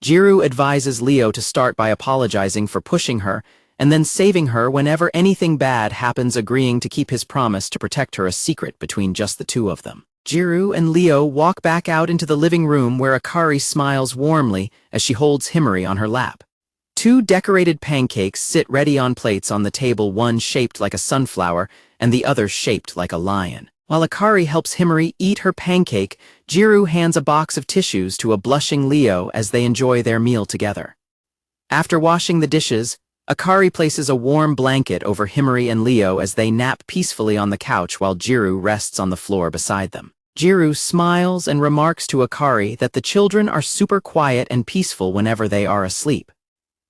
Gyaru advises Leo to start by apologizing for pushing her, and then saving her whenever anything bad happens, agreeing to keep his promise to protect her a secret between just the two of them. Gyaru and Leo walk back out into the living room where Akari smiles warmly as she holds Himari on her lap. Two decorated pancakes sit ready on plates on the table, one shaped like a sunflower and the other shaped like a lion. While Akari helps Himari eat her pancake, Gyaru hands a box of tissues to a blushing Leo as they enjoy their meal together. After washing the dishes, Akari places a warm blanket over Himari and Leo as they nap peacefully on the couch while Gyaru rests on the floor beside them. Gyaru smiles and remarks to Akari that the children are super quiet and peaceful whenever they are asleep.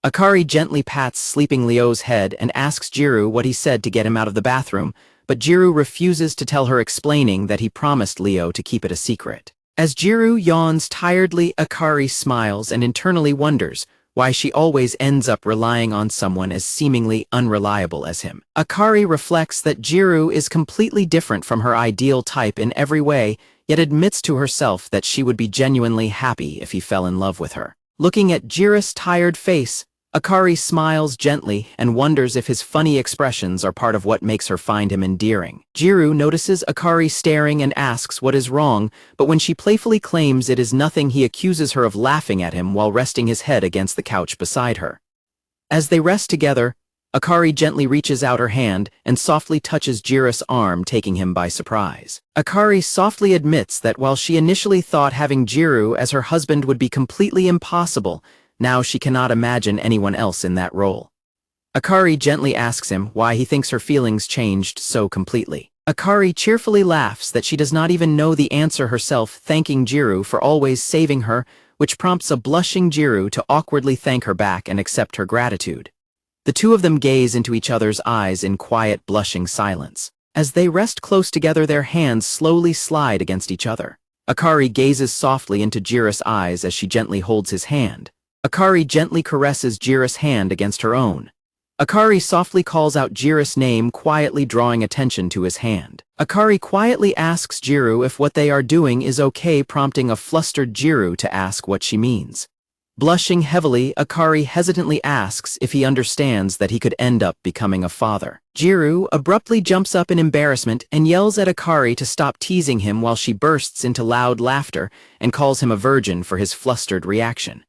Akari gently pats sleeping Leo's head and asks Gyaru what he said to get him out of the bathroom, but Gyaru refuses to tell her, explaining that he promised Leo to keep it a secret. As Gyaru yawns tiredly, Akari smiles and internally wonders why she always ends up relying on someone as seemingly unreliable as him. Akari reflects that Gyaru is completely different from her ideal type in every way, yet admits to herself that she would be genuinely happy if he fell in love with her. Looking at Gyaru's tired face, Akari smiles gently and wonders if his funny expressions are part of what makes her find him endearing. Gyaru notices Akari staring and asks what is wrong, but when she playfully claims it is nothing, he accuses her of laughing at him while resting his head against the couch beside her. As they rest together, Akari gently reaches out her hand and softly touches Gyaru's arm, taking him by surprise. Akari softly admits that while she initially thought having Gyaru as her husband would be completely impossible, now she cannot imagine anyone else in that role. Akari gently asks him why he thinks her feelings changed so completely. Akari cheerfully laughs that she does not even know the answer herself, thanking Gyaru for always saving her, which prompts a blushing Gyaru to awkwardly thank her back and accept her gratitude. The two of them gaze into each other's eyes in quiet, blushing silence. As they rest close together, their hands slowly slide against each other. Akari gazes softly into Gyaru's eyes as she gently holds his hand. Akari gently caresses Gyaru's hand against her own. Akari softly calls out Gyaru's name, quietly drawing attention to his hand. Akari quietly asks Gyaru if what they are doing is okay, prompting a flustered Gyaru to ask what she means. Blushing heavily, Akari hesitantly asks if he understands that he could end up becoming a father. Gyaru abruptly jumps up in embarrassment and yells at Akari to stop teasing him while she bursts into loud laughter and calls him a virgin for his flustered reaction.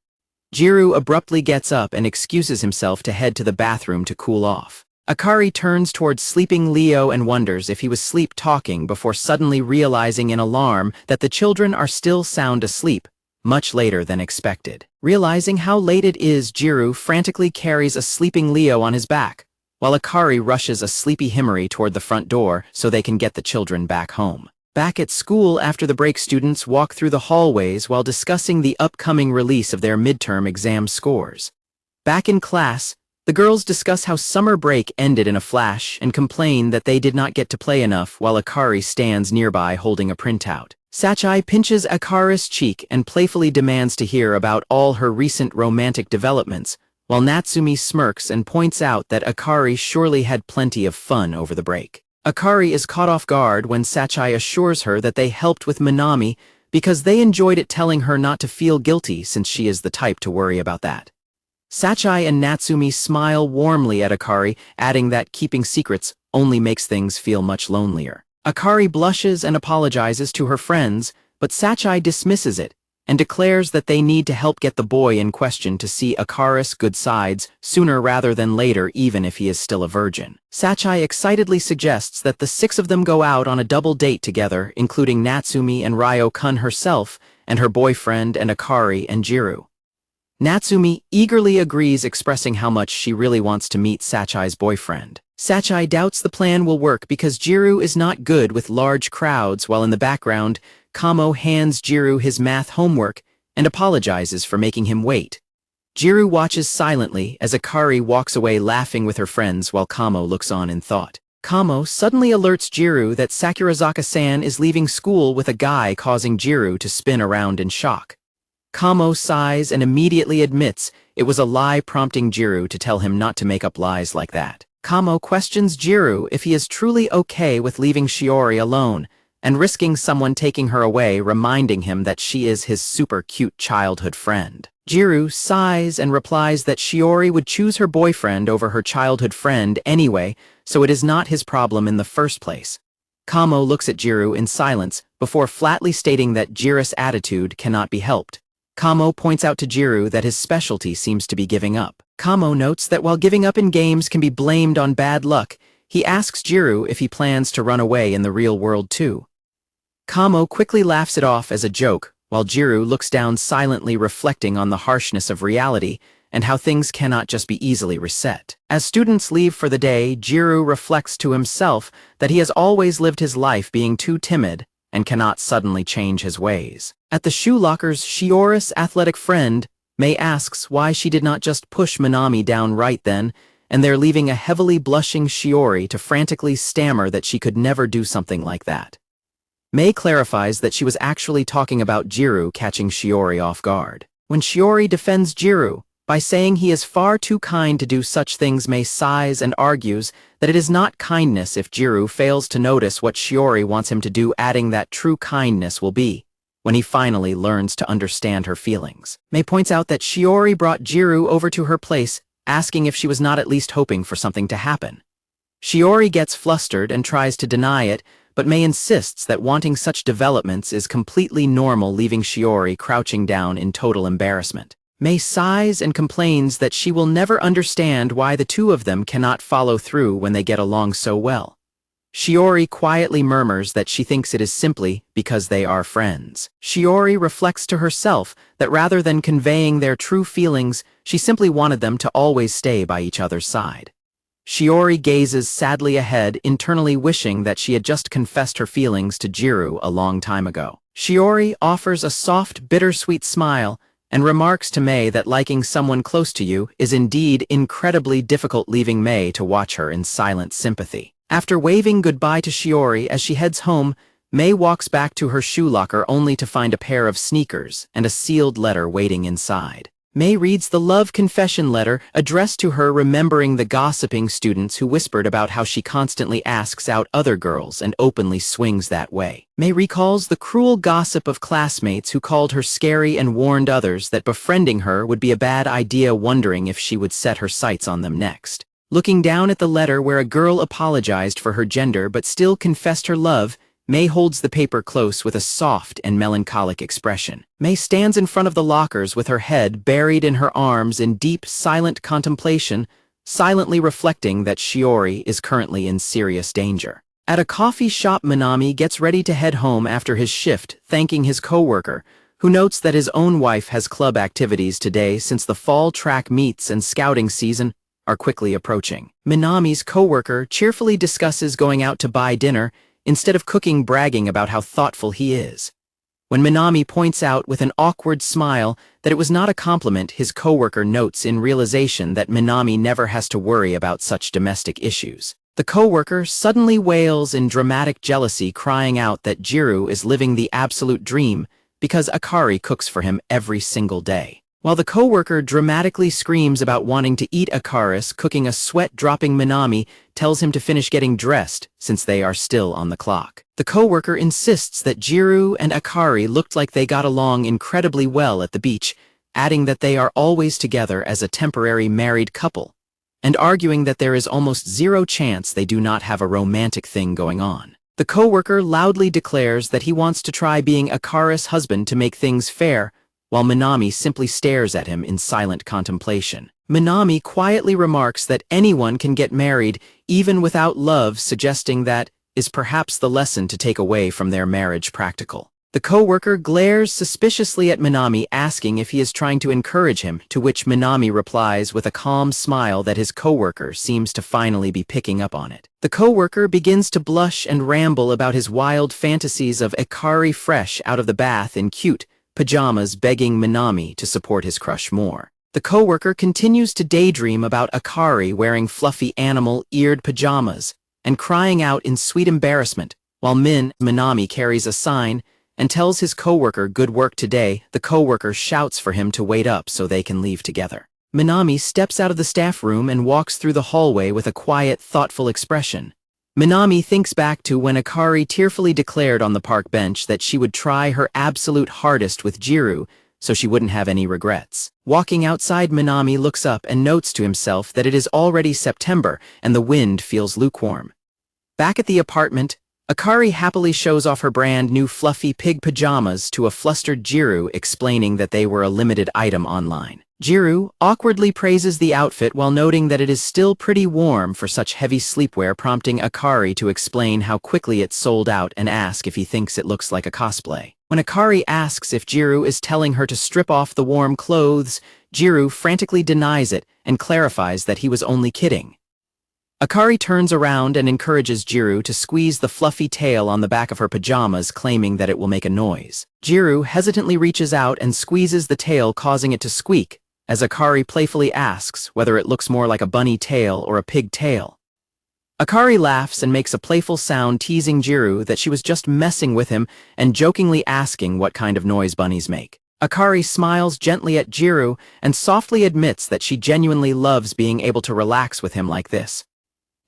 Gyaru abruptly gets up and excuses himself to head to the bathroom to cool off. Akari turns towards sleeping Leo and wonders if he was sleep-talking before suddenly realizing in alarm that the children are still sound asleep, much later than expected. Realizing how late it is, Gyaru frantically carries a sleeping Leo on his back, while Akari rushes a sleepy Himari toward the front door so they can get the children back home. Back at school after the break, students walk through the hallways while discussing the upcoming release of their midterm exam scores. Back in class, the girls discuss how summer break ended in a flash and complain that they did not get to play enough, while Akari stands nearby holding a printout. Sachi pinches Akari's cheek and playfully demands to hear about all her recent romantic developments, while Natsumi smirks and points out that Akari surely had plenty of fun over the break. Akari is caught off guard when Sachi assures her that they helped with Minami because they enjoyed it, telling her not to feel guilty since she is the type to worry about that. Sachi and Natsumi smile warmly at Akari, adding that keeping secrets only makes things feel much lonelier. Akari blushes and apologizes to her friends, but Sachi dismisses it and declares that they need to help get the boy in question to see Akari's good sides sooner rather than later, even if he is still a virgin. Sachi excitedly suggests that the six of them go out on a double date together, including Natsumi and Ryo-kun herself and her boyfriend and Akari and Gyaru. Natsumi eagerly agrees, expressing how much she really wants to meet Sachi's boyfriend. Sachi doubts the plan will work because Gyaru is not good with large crowds, while in the background, Kamo hands Gyaru his math homework and apologizes for making him wait. Gyaru watches silently as Akari walks away laughing with her friends while Kamo looks on in thought. Kamo suddenly alerts Gyaru that Sakurazaka-san is leaving school with a guy, causing Gyaru to spin around in shock. Kamo sighs and immediately admits it was a lie, prompting Gyaru to tell him not to make up lies like that. Kamo questions Gyaru if he is truly okay with leaving Shiori alone and risking someone taking her away, reminding him that she is his super cute childhood friend. Gyaru sighs and replies that Shiori would choose her boyfriend over her childhood friend anyway, so it is not his problem in the first place. Kamo looks at Gyaru in silence, before flatly stating that Jiru's attitude cannot be helped. Kamo points out to Gyaru that his specialty seems to be giving up. Kamo notes that while giving up in games can be blamed on bad luck, he asks Gyaru if he plans to run away in the real world too. Kamo quickly laughs it off as a joke, while Gyaru looks down silently reflecting on the harshness of reality and how things cannot just be easily reset. As students leave for the day, Gyaru reflects to himself that he has always lived his life being too timid and cannot suddenly change his ways. At the shoe lockers, Shiori's athletic friend, Mei, asks why she did not just push Minami down right then, and they're leaving a heavily blushing Shiori to frantically stammer that she could never do something like that. Mei clarifies that she was actually talking about Gyaru catching Shiori off guard. When Shiori defends Gyaru by saying he is far too kind to do such things, Mei sighs and argues that it is not kindness if Gyaru fails to notice what Shiori wants him to do, adding that true kindness will be when he finally learns to understand her feelings. Mei points out that Shiori brought Gyaru over to her place, asking if she was not at least hoping for something to happen. Shiori gets flustered and tries to deny it, but Mei insists that wanting such developments is completely normal, leaving Shiori crouching down in total embarrassment. Mei sighs and complains that she will never understand why the two of them cannot follow through when they get along so well. Shiori quietly murmurs that she thinks it is simply because they are friends. Shiori reflects to herself that rather than conveying their true feelings, she simply wanted them to always stay by each other's side. Shiori gazes sadly ahead, internally wishing that she had just confessed her feelings to Gyaru a long time ago. Shiori offers a soft, bittersweet smile and remarks to Mei that liking someone close to you is indeed incredibly difficult, leaving Mei to watch her in silent sympathy. After waving goodbye to Shiori as she heads home, Mei walks back to her shoe locker only to find a pair of sneakers and a sealed letter waiting inside. Mei reads the love confession letter addressed to her, remembering the gossiping students who whispered about how she constantly asks out other girls and openly swings that way. Mei recalls the cruel gossip of classmates who called her scary and warned others that befriending her would be a bad idea, wondering if she would set her sights on them next. Looking down at the letter where a girl apologized for her gender but still confessed her love, Mei holds the paper close with a soft and melancholic expression. Mei stands in front of the lockers with her head buried in her arms in deep, silent contemplation, silently reflecting that Shiori is currently in serious danger. At a coffee shop, Minami gets ready to head home after his shift, thanking his coworker, who notes that his own wife has club activities today since the fall track meets and scouting season are quickly approaching. Minami's coworker cheerfully discusses going out to buy dinner instead of cooking, bragging about how thoughtful he is. When Minami points out with an awkward smile that it was not a compliment, his coworker notes in realization that Minami never has to worry about such domestic issues. The coworker suddenly wails in dramatic jealousy, crying out that Gyaru is living the absolute dream because Akari cooks for him every single day. While the coworker dramatically screams about wanting to eat Akari's cooking, a sweat-dropping Minami tells him to finish getting dressed since they are still on the clock. The coworker insists that Gyaru and Akari looked like they got along incredibly well at the beach, adding that they are always together as a temporary married couple, and arguing that there is almost zero chance they do not have a romantic thing going on. The coworker loudly declares that he wants to try being Akari's husband to make things fair, while Minami simply stares at him in silent contemplation. Minami quietly remarks that anyone can get married even without love, suggesting that is perhaps the lesson to take away from their marriage practical. The coworker glares suspiciously at Minami, asking if he is trying to encourage him, to which Minami replies with a calm smile that his coworker seems to finally be picking up on it. The coworker begins to blush and ramble about his wild fantasies of Akari fresh out of the bath in cute pajamas, begging Minami to support his crush more. The coworker continues to daydream about Akari wearing fluffy animal-eared pajamas and crying out in sweet embarrassment, while Minami carries a sign and tells his coworker good work today. The coworker shouts for him to wait up so they can leave together. Minami steps out of the staff room and walks through the hallway with a quiet, thoughtful expression. Minami thinks back to when Akari tearfully declared on the park bench that she would try her absolute hardest with Gyaru so she wouldn't have any regrets. Walking outside, Minami looks up and notes to himself that it is already September and the wind feels lukewarm. Back at the apartment, Akari happily shows off her brand new fluffy pig pajamas to a flustered Gyaru, explaining that they were a limited item online. Gyaru awkwardly praises the outfit while noting that it is still pretty warm for such heavy sleepwear, prompting Akari to explain how quickly it sold out and ask if he thinks it looks like a cosplay. When Akari asks if Gyaru is telling her to strip off the warm clothes, Gyaru frantically denies it and clarifies that he was only kidding. Akari turns around and encourages Gyaru to squeeze the fluffy tail on the back of her pajamas, claiming that it will make a noise. Gyaru hesitantly reaches out and squeezes the tail, causing it to squeak, as Akari playfully asks whether it looks more like a bunny tail or a pig tail. Akari laughs and makes a playful sound, teasing Gyaru that she was just messing with him and jokingly asking what kind of noise bunnies make. Akari smiles gently at Gyaru and softly admits that she genuinely loves being able to relax with him like this.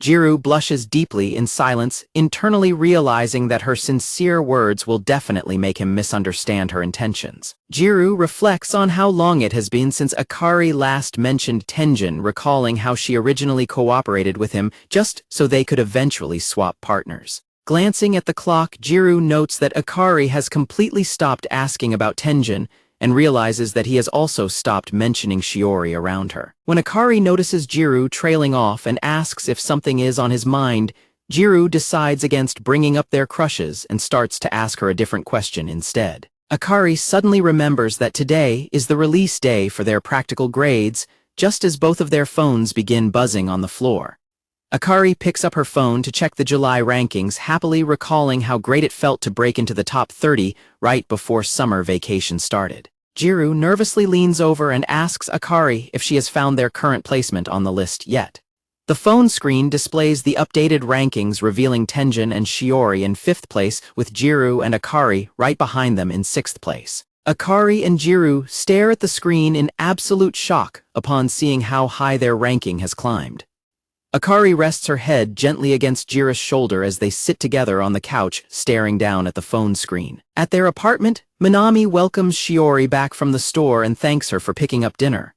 Gyaru blushes deeply in silence, internally realizing that her sincere words will definitely make him misunderstand her intentions. Gyaru reflects on how long it has been since Akari last mentioned Tenjin, recalling how she originally cooperated with him just so they could eventually swap partners. Glancing at the clock, Gyaru notes that Akari has completely stopped asking about Tenjin and realizes that he has also stopped mentioning Shiori around her. When Akari notices Gyaru trailing off and asks if something is on his mind, Gyaru decides against bringing up their crushes and starts to ask her a different question instead. Akari suddenly remembers that today is the release day for their practical grades, just as both of their phones begin buzzing on the floor. Akari picks up her phone to check the July rankings, happily recalling how great it felt to break into the top 30 right before summer vacation started. Gyaru nervously leans over and asks Akari if she has found their current placement on the list yet. The phone screen displays the updated rankings, revealing Tenjin and Shiori in 5th place, with Gyaru and Akari right behind them in 6th place. Akari and Gyaru stare at the screen in absolute shock upon seeing how high their ranking has climbed. Akari rests her head gently against Gyaru's shoulder as they sit together on the couch, staring down at the phone screen. At their apartment, Minami welcomes Shiori back from the store and thanks her for picking up dinner.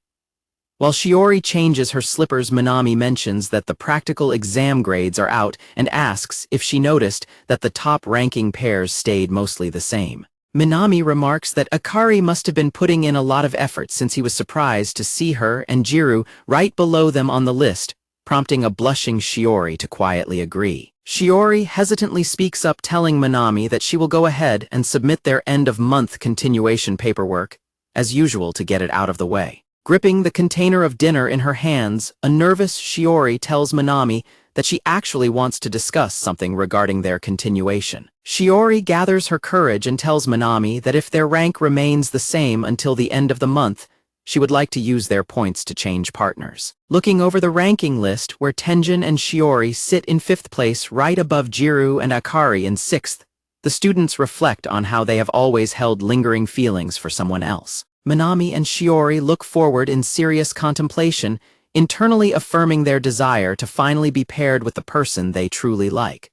While Shiori changes her slippers, Minami mentions that the practical exam grades are out and asks if she noticed that the top-ranking pairs stayed mostly the same. Minami remarks that Akari must have been putting in a lot of effort since he was surprised to see her and Gyaru right below them on the list, prompting a blushing Shiori to quietly agree. Shiori hesitantly speaks up, telling Minami that she will go ahead and submit their end-of-month continuation paperwork, as usual, to get it out of the way. Gripping the container of dinner in her hands, a nervous Shiori tells Minami that she actually wants to discuss something regarding their continuation. Shiori gathers her courage and tells Minami that if their rank remains the same until the end of the month, she would like to use their points to change partners. Looking over the ranking list, where Tenjin and Shiori sit in 5th place right above Gyaru and Akari in 6th, the students reflect on how they have always held lingering feelings for someone else. Minami and Shiori look forward in serious contemplation, internally affirming their desire to finally be paired with the person they truly like.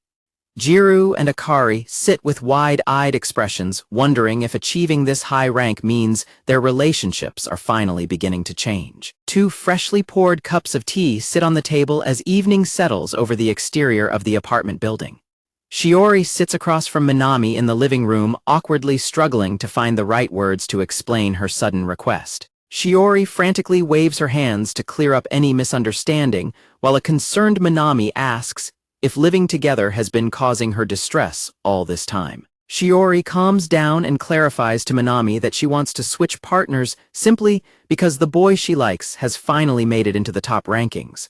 Gyaru and Akari sit with wide-eyed expressions, wondering if achieving this high rank means their relationships are finally beginning to change. 2 freshly poured cups of tea sit on the table as evening settles over the exterior of the apartment building. Shiori sits across from Minami in the living room, awkwardly struggling to find the right words to explain her sudden request. Shiori frantically waves her hands to clear up any misunderstanding, while a concerned Minami asks if living together has been causing her distress all this time. Shiori calms down and clarifies to Minami that she wants to switch partners simply because the boy she likes has finally made it into the top rankings.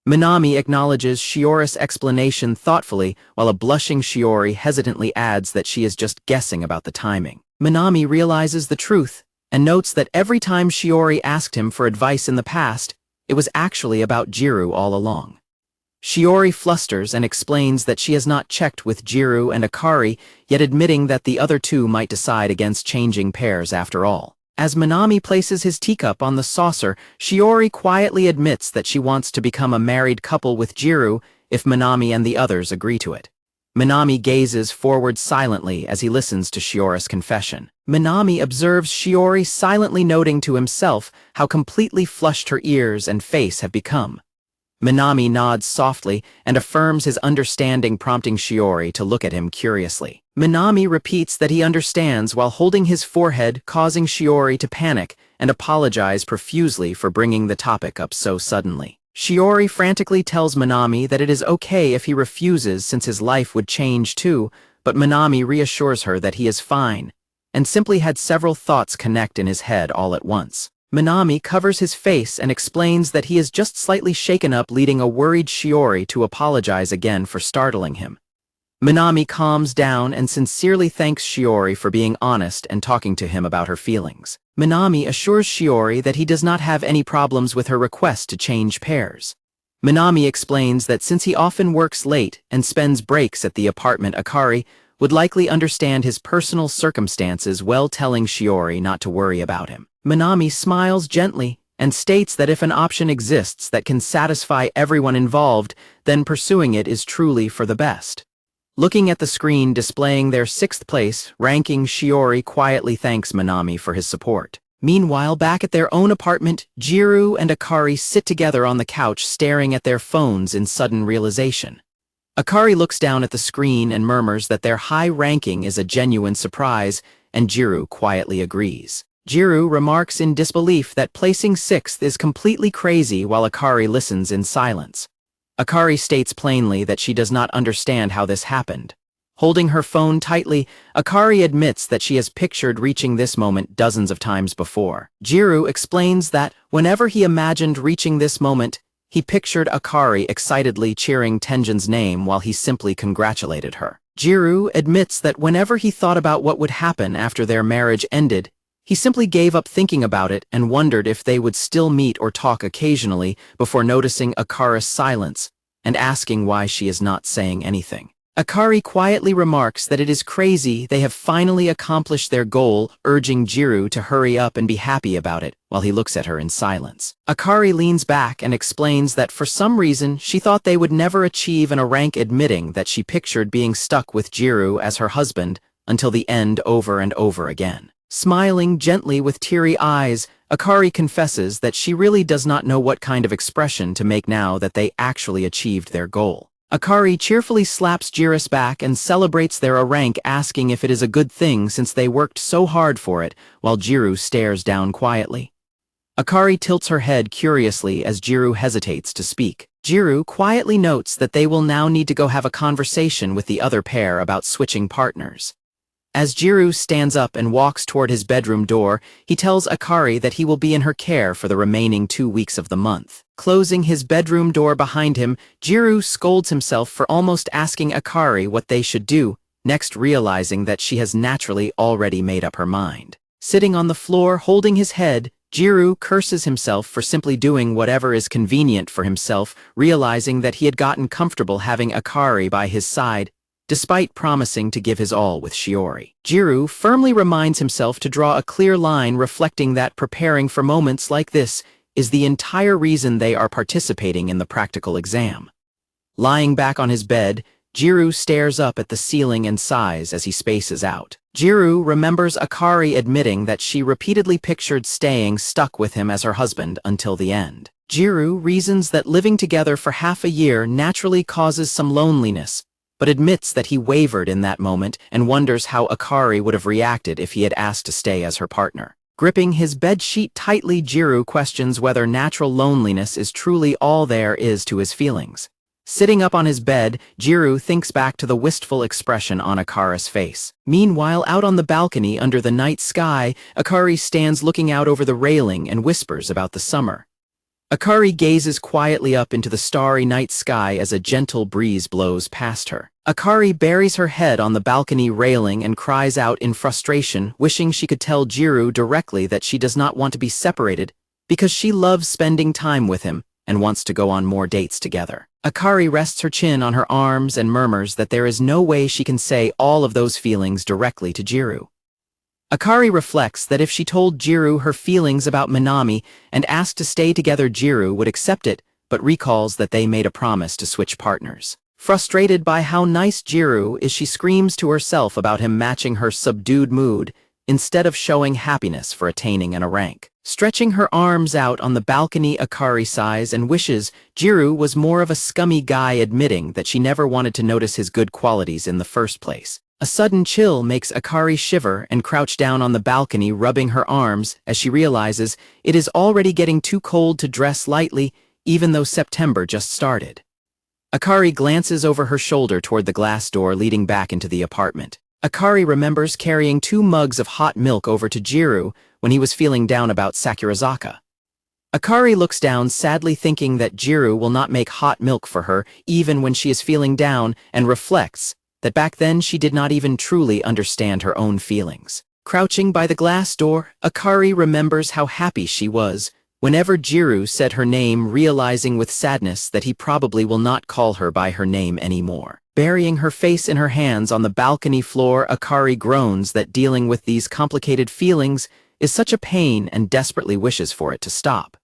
Minami acknowledges Shiori's explanation thoughtfully, while a blushing Shiori hesitantly adds that she is just guessing about the timing. Minami realizes the truth and notes that every time Shiori asked him for advice in the past, it was actually about Gyaru all along. Shiori flusters and explains that she has not checked with Gyaru and Akari, yet admitting that the other two might decide against changing pairs after all. As Minami places his teacup on the saucer, Shiori quietly admits that she wants to become a married couple with Gyaru if Minami and the others agree to it. Minami gazes forward silently as he listens to Shiori's confession. Minami observes Shiori silently noting to himself how completely flushed her ears and face have become. Minami nods softly and affirms his understanding, prompting Shiori to look at him curiously. Minami repeats that he understands while holding his forehead, causing Shiori to panic and apologize profusely for bringing the topic up so suddenly. Shiori frantically tells Minami that it is okay if he refuses since his life would change too, but Minami reassures her that he is fine and simply had several thoughts connect in his head all at once. Minami covers his face and explains that he is just slightly shaken up, leading a worried Shiori to apologize again for startling him. Minami calms down and sincerely thanks Shiori for being honest and talking to him about her feelings. Minami assures Shiori that he does not have any problems with her request to change pairs. Minami explains that since he often works late and spends breaks at the apartment, Akari would likely understand his personal circumstances, well, telling Shiori not to worry about him. Minami smiles gently and states that if an option exists that can satisfy everyone involved, then pursuing it is truly for the best. Looking at the screen displaying their 6th place ranking, Shiori quietly thanks Minami for his support. Meanwhile, back at their own apartment, Gyaru and Akari sit together on the couch staring at their phones in sudden realization. Akari looks down at the screen and murmurs that their high ranking is a genuine surprise, and Gyaru quietly agrees. Gyaru remarks in disbelief that placing 6th is completely crazy, while Akari listens in silence. Akari states plainly that she does not understand how this happened. Holding her phone tightly, Akari admits that she has pictured reaching this moment dozens of times before. Gyaru explains that whenever he imagined reaching this moment, he pictured Akari excitedly cheering Tenjin's name while he simply congratulated her. Gyaru admits that whenever he thought about what would happen after their marriage ended, he simply gave up thinking about it and wondered if they would still meet or talk occasionally before noticing Akari's silence and asking why she is not saying anything. Akari quietly remarks that it is crazy they have finally accomplished their goal, urging Gyaru to hurry up and be happy about it while he looks at her in silence. Akari leans back and explains that for some reason she thought they would never achieve an rank, admitting that she pictured being stuck with Gyaru as her husband until the end over and over again. Smiling gently with teary eyes, Akari confesses that she really does not know what kind of expression to make now that they actually achieved their goal. Akari cheerfully slaps Gyaru's back and celebrates their rank, asking if it is a good thing since they worked so hard for it, while Gyaru stares down quietly. Akari tilts her head curiously as Gyaru hesitates to speak. Gyaru quietly notes that they will now need to go have a conversation with the other pair about switching partners. As Gyaru stands up and walks toward his bedroom door, he tells Akari that he will be in her care for the remaining 2 weeks of the month. Closing his bedroom door behind him, Gyaru scolds himself for almost asking Akari what they should do, next realizing that she has naturally already made up her mind. Sitting on the floor holding his head, Gyaru curses himself for simply doing whatever is convenient for himself, realizing that he had gotten comfortable having Akari by his side, despite promising to give his all with Shiori. Gyaru firmly reminds himself to draw a clear line, reflecting that preparing for moments like this is the entire reason they are participating in the practical exam. Lying back on his bed, Gyaru stares up at the ceiling and sighs as he spaces out. Gyaru remembers Akari admitting that she repeatedly pictured staying stuck with him as her husband until the end. Gyaru reasons that living together for half a year naturally causes some loneliness, but admits that he wavered in that moment and wonders how Akari would have reacted if he had asked to stay as her partner. Gripping his bedsheet tightly, Gyaru questions whether natural loneliness is truly all there is to his feelings. Sitting up on his bed, Gyaru thinks back to the wistful expression on Akari's face. Meanwhile, out on the balcony under the night sky, Akari stands looking out over the railing and whispers about the summer. Akari gazes quietly up into the starry night sky as a gentle breeze blows past her. Akari buries her head on the balcony railing and cries out in frustration, wishing she could tell Gyaru directly that she does not want to be separated because she loves spending time with him and wants to go on more dates together. Akari rests her chin on her arms and murmurs that there is no way she can say all of those feelings directly to Gyaru. Akari reflects that if she told Gyaru her feelings about Minami and asked to stay together, Gyaru would accept it, but recalls that they made a promise to switch partners. Frustrated by how nice Gyaru is, she screams to herself about him matching her subdued mood instead of showing happiness for attaining a rank. Stretching her arms out on the balcony, Akari sighs and wishes Gyaru was more of a scummy guy, admitting that she never wanted to notice his good qualities in the first place. A sudden chill makes Akari shiver and crouch down on the balcony, rubbing her arms as she realizes it is already getting too cold to dress lightly, even though September just started. Akari glances over her shoulder toward the glass door leading back into the apartment. Akari remembers carrying 2 mugs of hot milk over to Gyaru when he was feeling down about Sakurazaka. Akari looks down, sadly thinking that Gyaru will not make hot milk for her even when she is feeling down, and reflects that back then she did not even truly understand her own feelings. Crouching by the glass door, Akari remembers how happy she was whenever Gyaru said her name, realizing with sadness that he probably will not call her by her name anymore. Burying her face in her hands on the balcony floor, Akari groans that dealing with these complicated feelings is such a pain and desperately wishes for it to stop.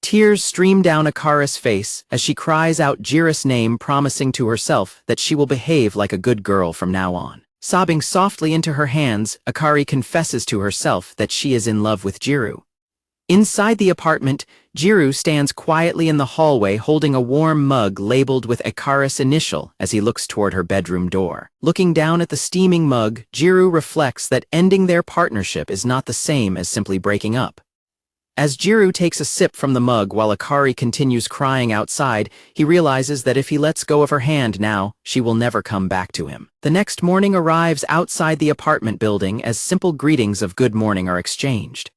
Tears stream down Akari's face as she cries out Gyaru's name, promising to herself that she will behave like a good girl from now on. Sobbing softly into her hands, Akari confesses to herself that she is in love with Gyaru. Inside the apartment, Gyaru stands quietly in the hallway holding a warm mug labeled with Akari's initial as he looks toward her bedroom door. Looking down at the steaming mug, Gyaru reflects that ending their partnership is not the same as simply breaking up. As Gyaru takes a sip from the mug while Akari continues crying outside, he realizes that if he lets go of her hand now, she will never come back to him. The next morning arrives outside the apartment building as simple greetings of good morning are exchanged.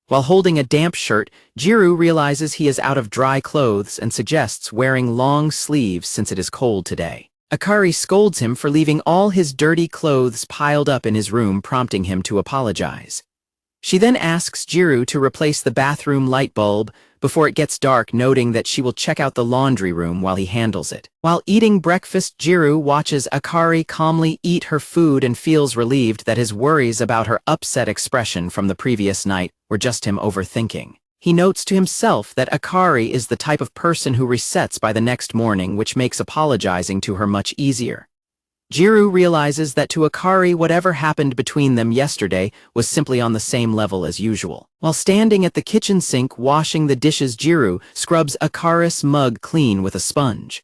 While holding a damp shirt, Gyaru realizes he is out of dry clothes and suggests wearing long sleeves since it is cold today. Akari scolds him for leaving all his dirty clothes piled up in his room, prompting him to apologize. She then asks Gyaru to replace the bathroom light bulb before it gets dark, noting that she will check out the laundry room while he handles it. While eating breakfast, Gyaru watches Akari calmly eat her food and feels relieved that his worries about her upset expression from the previous night were just him overthinking. He notes to himself that Akari is the type of person who resets by the next morning, which makes apologizing to her much easier. Gyaru realizes that to Akari whatever happened between them yesterday was simply on the same level as usual. While standing at the kitchen sink washing the dishes, Gyaru scrubs Akari's mug clean with a sponge.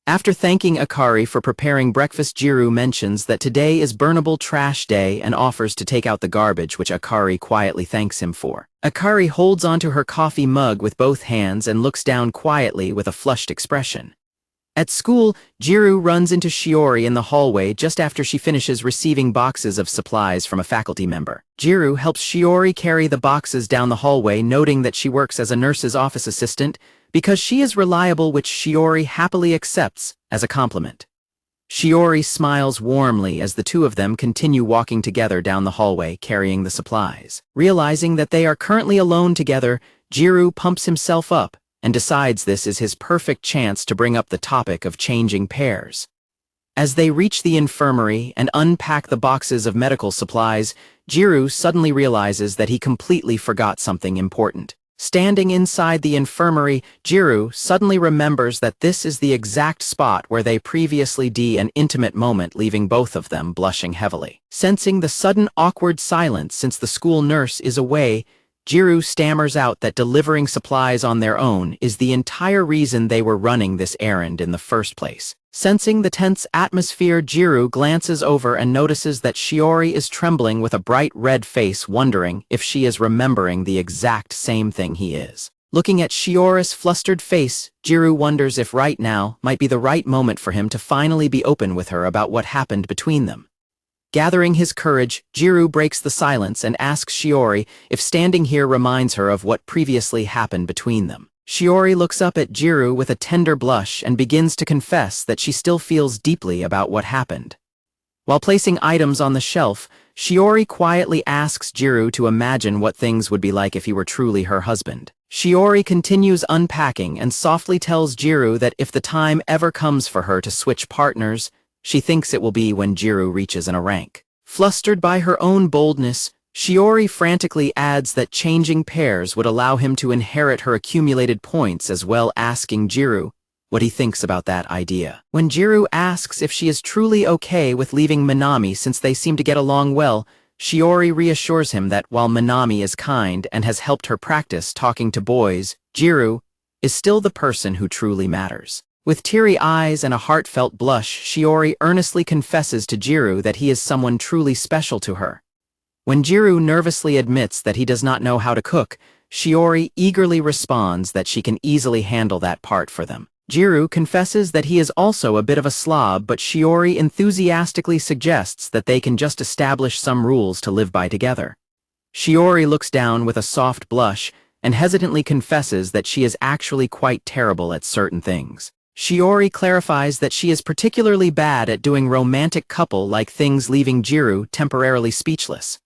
After thanking Akari for preparing breakfast, Gyaru mentions that today is burnable trash day and offers to take out the garbage, which Akari quietly thanks him for. Akari holds onto her coffee mug with both hands and looks down quietly with a flushed expression. At school, Gyaru runs into Shiori in the hallway just after she finishes receiving boxes of supplies from a faculty member. Gyaru helps Shiori carry the boxes down the hallway, noting that she works as a nurse's office assistant because she is reliable, which Shiori happily accepts as a compliment. Shiori smiles warmly as the two of them continue walking together down the hallway carrying the supplies. Realizing that they are currently alone together, Gyaru pumps himself up and decides this is his perfect chance to bring up the topic of changing pairs. As they reach the infirmary and unpack the boxes of medical supplies, Gyaru suddenly realizes that he completely forgot something important. Standing inside the infirmary, Gyaru suddenly remembers that this is the exact spot where they previously had an intimate moment, leaving both of them blushing heavily. Sensing the sudden awkward silence since the school nurse is away, Gyaru stammers out that delivering supplies on their own is the entire reason they were running this errand in the first place. Sensing the tense atmosphere, Gyaru glances over and notices that Shiori is trembling with a bright red face, wondering if she is remembering the exact same thing he is. Looking at Shiori's flustered face, Gyaru wonders if right now might be the right moment for him to finally be open with her about what happened between them. Gathering his courage, Gyaru breaks the silence and asks Shiori if standing here reminds her of what previously happened between them. Shiori looks up at Gyaru with a tender blush and begins to confess that she still feels deeply about what happened. While placing items on the shelf, Shiori quietly asks Gyaru to imagine what things would be like if he were truly her husband. Shiori continues unpacking and softly tells Gyaru that if the time ever comes for her to switch partners, she thinks it will be when Gyaru reaches a rank. Flustered by her own boldness, Shiori frantically adds that changing pairs would allow him to inherit her accumulated points, as well, asking Gyaru what he thinks about that idea. When Gyaru asks if she is truly okay with leaving Minami since they seem to get along well, Shiori reassures him that while Minami is kind and has helped her practice talking to boys, Gyaru is still the person who truly matters. With teary eyes and a heartfelt blush, Shiori earnestly confesses to Gyaru that he is someone truly special to her. When Gyaru nervously admits that he does not know how to cook, Shiori eagerly responds that she can easily handle that part for them. Gyaru confesses that he is also a bit of a slob, but Shiori enthusiastically suggests that they can just establish some rules to live by together. Shiori looks down with a soft blush and hesitantly confesses that she is actually quite terrible at certain things. Shiori clarifies that she is particularly bad at doing romantic couple-like things, leaving Gyaru temporarily speechless.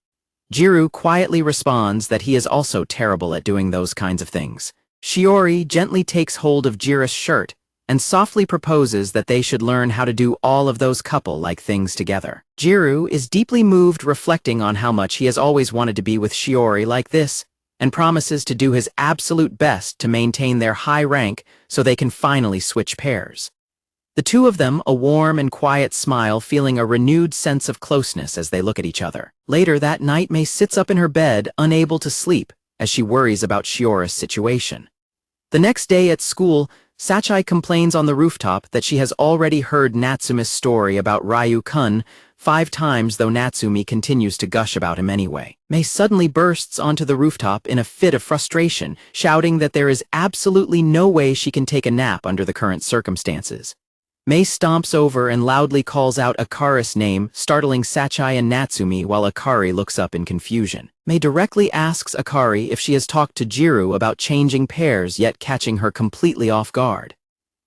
Gyaru quietly responds that he is also terrible at doing those kinds of things. Shiori gently takes hold of Gyaru's shirt and softly proposes that they should learn how to do all of those couple-like things together. Gyaru is deeply moved, reflecting on how much he has always wanted to be with Shiori like this, and promises to do his absolute best to maintain their high rank so they can finally switch pairs. The two of them, a warm and quiet smile, feeling a renewed sense of closeness as they look at each other. Later that night, Mei sits up in her bed, unable to sleep, as she worries about Shiori's situation. The next day at school, Sachai complains on the rooftop that she has already heard Natsumi's story about Ryu-kun 5 times, though Natsumi continues to gush about him anyway. Mei suddenly bursts onto the rooftop in a fit of frustration, shouting that there is absolutely no way she can take a nap under the current circumstances. Mei stomps over and loudly calls out Akari's name, startling Sachai and Natsumi while Akari looks up in confusion. Mei directly asks Akari if she has talked to Gyaru about changing pairs, yet catching her completely off guard.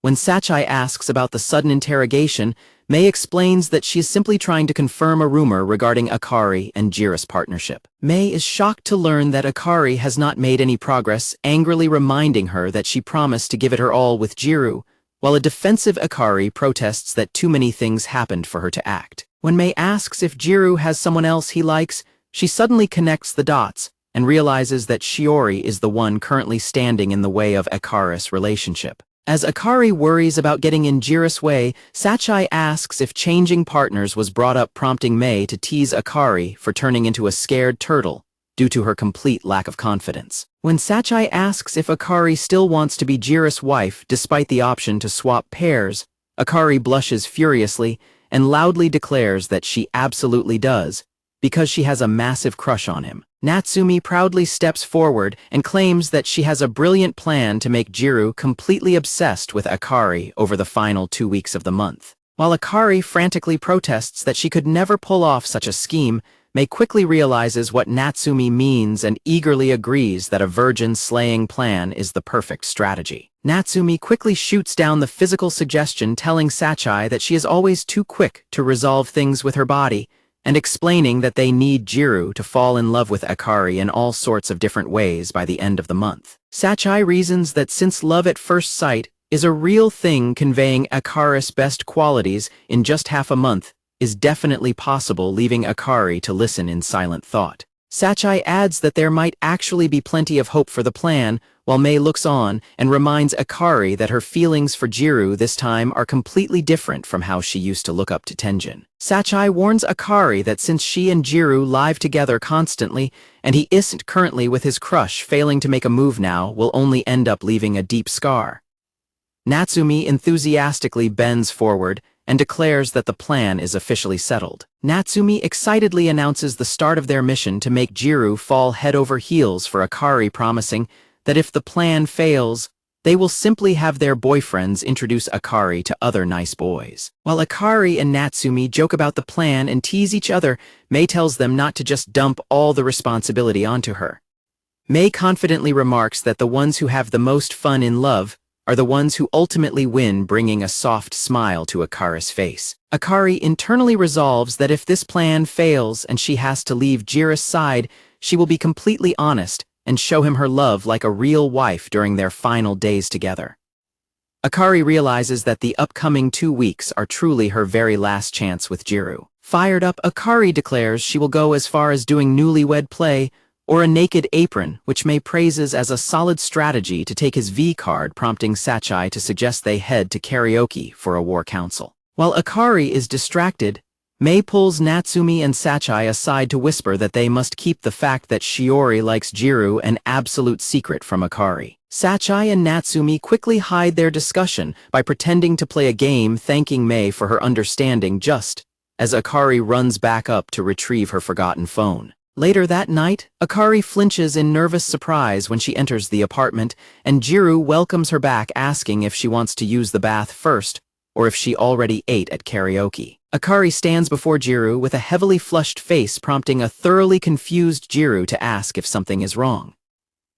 When Sachai asks about the sudden interrogation, Mei explains that she is simply trying to confirm a rumor regarding Akari and Gyaru's partnership. Mei is shocked to learn that Akari has not made any progress, angrily reminding her that she promised to give it her all with Gyaru, while a defensive Akari protests that too many things happened for her to act. When Mei asks if Gyaru has someone else he likes, she suddenly connects the dots and realizes that Shiori is the one currently standing in the way of Akari's relationship. As Akari worries about getting in Gyaru's way, Sachai asks if changing partners was brought up, prompting Mei to tease Akari for turning into a scared turtle due to her complete lack of confidence. When Sachai asks if Akari still wants to be Gyaru's wife despite the option to swap pairs, Akari blushes furiously and loudly declares that she absolutely does, because she has a massive crush on him. Natsumi proudly steps forward and claims that she has a brilliant plan to make Gyaru completely obsessed with Akari over the final 2 weeks of the month. While Akari frantically protests that she could never pull off such a scheme, Mei quickly realizes what Natsumi means and eagerly agrees that a virgin-slaying plan is the perfect strategy. Natsumi quickly shoots down the physical suggestion, telling Sachai that she is always too quick to resolve things with her body, and explaining that they need Gyaru to fall in love with Akari in all sorts of different ways by the end of the month. Sachai reasons that since love at first sight is a real thing, conveying Akari's best qualities in just half a month is definitely possible, leaving Akari to listen in silent thought. Sachai adds that there might actually be plenty of hope for the plan, while Mei looks on and reminds Akari that her feelings for Gyaru this time are completely different from how she used to look up to Tenjin. Sachai warns Akari that since she and Gyaru live together constantly, and he isn't currently with his crush, failing to make a move now will only end up leaving a deep scar. Natsumi enthusiastically bends forward and declares that the plan is officially settled. Natsumi excitedly announces the start of their mission to make Gyaru fall head over heels for Akari, promising that if the plan fails, they will simply have their boyfriends introduce Akari to other nice boys. While Akari and Natsumi joke about the plan and tease each other, Mei tells them not to just dump all the responsibility onto her. Mei confidently remarks that the ones who have the most fun in love are the ones who ultimately win, bringing a soft smile to Akari's face. Akari internally resolves that if this plan fails and she has to leave Gyaru's side, she will be completely honest and show him her love like a real wife during their final days together. Akari realizes that the upcoming 2 weeks are truly her very last chance with Gyaru. Fired up, Akari declares she will go as far as doing newlywed play or a naked apron, which Mei praises as a solid strategy to take his V card, prompting Sachai to suggest they head to karaoke for a war council. While Akari is distracted, Mei pulls Natsumi and Sachai aside to whisper that they must keep the fact that Shiori likes Gyaru an absolute secret from Akari. Sachai and Natsumi quickly hide their discussion by pretending to play a game, thanking Mei for her understanding just as Akari runs back up to retrieve her forgotten phone. Later that night, Akari flinches in nervous surprise when she enters the apartment, and Gyaru welcomes her back, asking if she wants to use the bath first or if she already ate at karaoke. Akari stands before Gyaru with a heavily flushed face, prompting a thoroughly confused Gyaru to ask if something is wrong.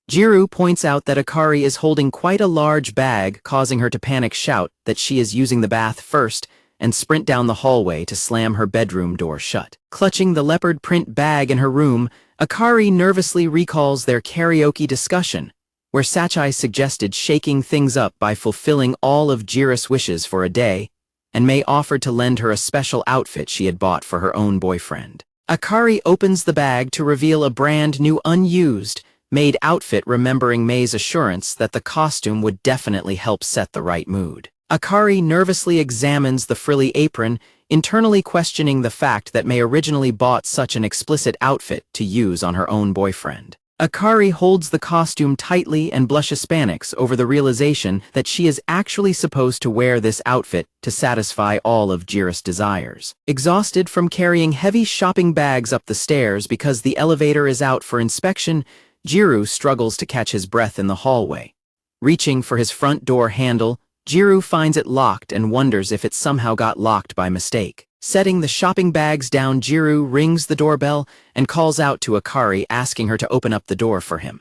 Gyaru points out that Akari is holding quite a large bag, causing her to panic, shout that she is using the bath first, and sprint down the hallway to slam her bedroom door shut. Clutching the leopard print bag in her room, Akari nervously recalls their karaoke discussion, where Sachai suggested shaking things up by fulfilling all of Gyaru's wishes for a day, and Mei offered to lend her a special outfit she had bought for her own boyfriend. Akari opens the bag to reveal a brand new unused, made outfit, remembering Mei's assurance that the costume would definitely help set the right mood. Akari nervously examines the frilly apron, internally questioning the fact that Mei originally bought such an explicit outfit to use on her own boyfriend. Akari holds the costume tightly and blushes Hispanics over the realization that she is actually supposed to wear this outfit to satisfy all of Gyaru's desires. Exhausted from carrying heavy shopping bags up the stairs because the elevator is out for inspection, Gyaru struggles to catch his breath in the hallway. Reaching for his front door handle, Gyaru finds it locked and wonders if it somehow got locked by mistake. Setting the shopping bags down, Gyaru rings the doorbell and calls out to Akari, asking her to open up the door for him.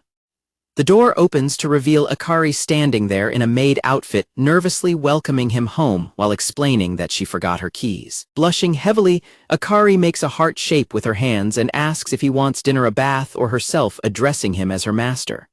The door opens to reveal Akari standing there in a maid outfit, nervously welcoming him home while explaining that she forgot her keys. Blushing heavily, Akari makes a heart shape with her hands and asks if he wants dinner, a bath, or herself, addressing him as her master.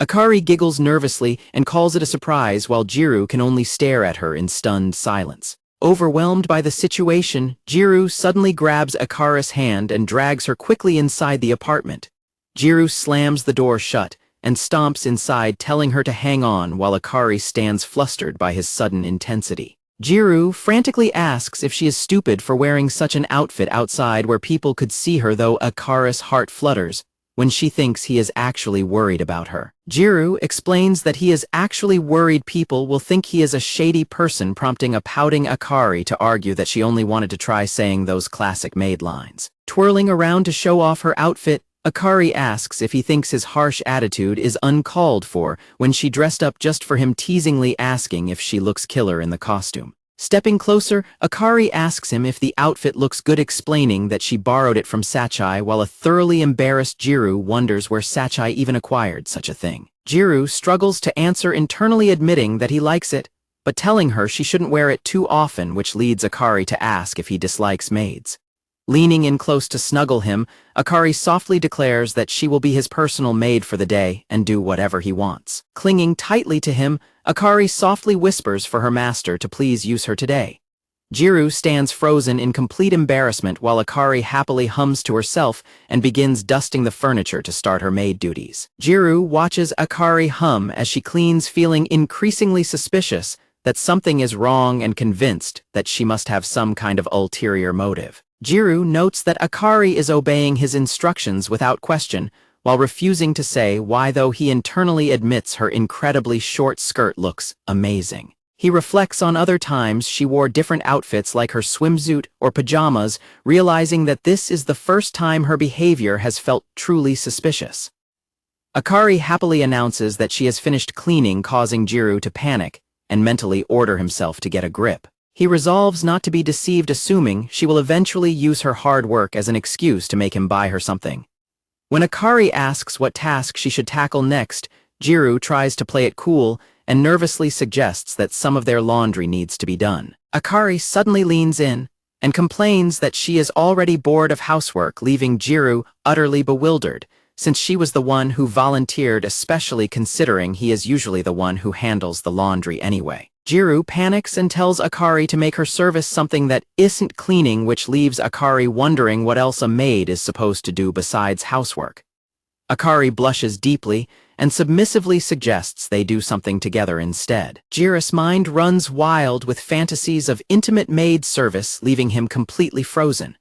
Akari giggles nervously and calls it a surprise, while Gyaru can only stare at her in stunned silence. Overwhelmed by the situation, Gyaru suddenly grabs Akari's hand and drags her quickly inside the apartment. Gyaru slams the door shut and stomps inside, telling her to hang on, while Akari stands flustered by his sudden intensity. Gyaru frantically asks if she is stupid for wearing such an outfit outside where people could see her, though Akari's heart flutters when she thinks he is actually worried about her. Gyaru explains that he is actually worried people will think he is a shady person, prompting a pouting Akari to argue that she only wanted to try saying those classic maid lines. Twirling around to show off her outfit, Akari asks if he thinks his harsh attitude is uncalled for when she dressed up just for him, teasingly asking if she looks killer in the costume. Stepping closer, Akari asks him if the outfit looks good, explaining that she borrowed it from Sachai, while a thoroughly embarrassed Gyaru wonders where Sachai even acquired such a thing. Gyaru struggles to answer, internally admitting that he likes it, but telling her she shouldn't wear it too often, which leads Akari to ask if he dislikes maids. Leaning in close to snuggle him, Akari softly declares that she will be his personal maid for the day and do whatever he wants. Clinging tightly to him, Akari softly whispers for her master to please use her today. Gyaru stands frozen in complete embarrassment while Akari happily hums to herself and begins dusting the furniture to start her maid duties. Gyaru watches Akari hum as she cleans, feeling increasingly suspicious that something is wrong and convinced that she must have some kind of ulterior motive. Gyaru notes that Akari is obeying his instructions without question, while refusing to say why, though he internally admits her incredibly short skirt looks amazing. He reflects on other times she wore different outfits like her swimsuit or pajamas, realizing that this is the first time her behavior has felt truly suspicious. Akari happily announces that she has finished cleaning, causing Gyaru to panic and mentally order himself to get a grip. He resolves not to be deceived, assuming she will eventually use her hard work as an excuse to make him buy her something. When Akari asks what task she should tackle next, Gyaru tries to play it cool and nervously suggests that some of their laundry needs to be done. Akari suddenly leans in and complains that she is already bored of housework, leaving Gyaru utterly bewildered, since she was the one who volunteered, especially considering he is usually the one who handles the laundry anyway. Gyaru panics and tells Akari to make her service something that isn't cleaning, which leaves Akari wondering what else a maid is supposed to do besides housework. Akari blushes deeply and submissively suggests they do something together instead. Jiru's mind runs wild with fantasies of intimate maid service, leaving him completely frozen.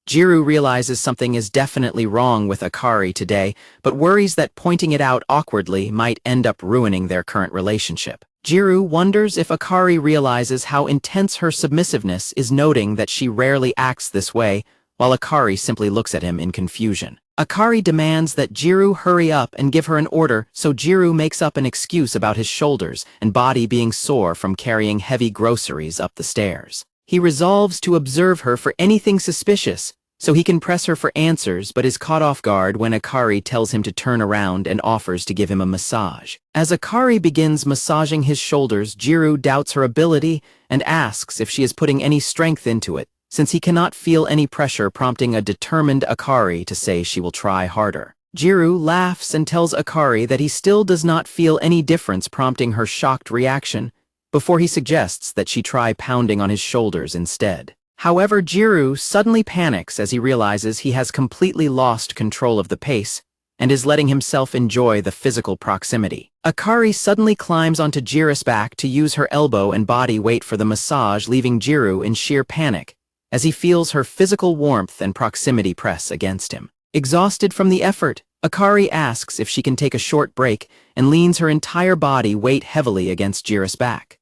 Gyaru realizes something is definitely wrong with Akari today, but worries that pointing it out awkwardly might end up ruining their current relationship. Gyaru wonders if Akari realizes how intense her submissiveness is, noting that she rarely acts this way, while Akari simply looks at him in confusion. Akari demands that Gyaru hurry up and give her an order, so Gyaru makes up an excuse about his shoulders and body being sore from carrying heavy groceries up the stairs. He resolves to observe her for anything suspicious, so he can press her for answers, but is caught off guard when Akari tells him to turn around and offers to give him a massage. As Akari begins massaging his shoulders, Gyaru doubts her ability and asks if she is putting any strength into it, since he cannot feel any pressure, prompting a determined Akari to say she will try harder. Gyaru laughs and tells Akari that he still does not feel any difference, prompting her shocked reaction, before he suggests that she try pounding on his shoulders instead. However, Gyaru suddenly panics as he realizes he has completely lost control of the pace and is letting himself enjoy the physical proximity. Akari suddenly climbs onto Gyaru's back to use her elbow and body weight for the massage, leaving Gyaru in sheer panic as he feels her physical warmth and proximity press against him. Exhausted from the effort, Akari asks if she can take a short break and leans her entire body weight heavily against Gyaru's back.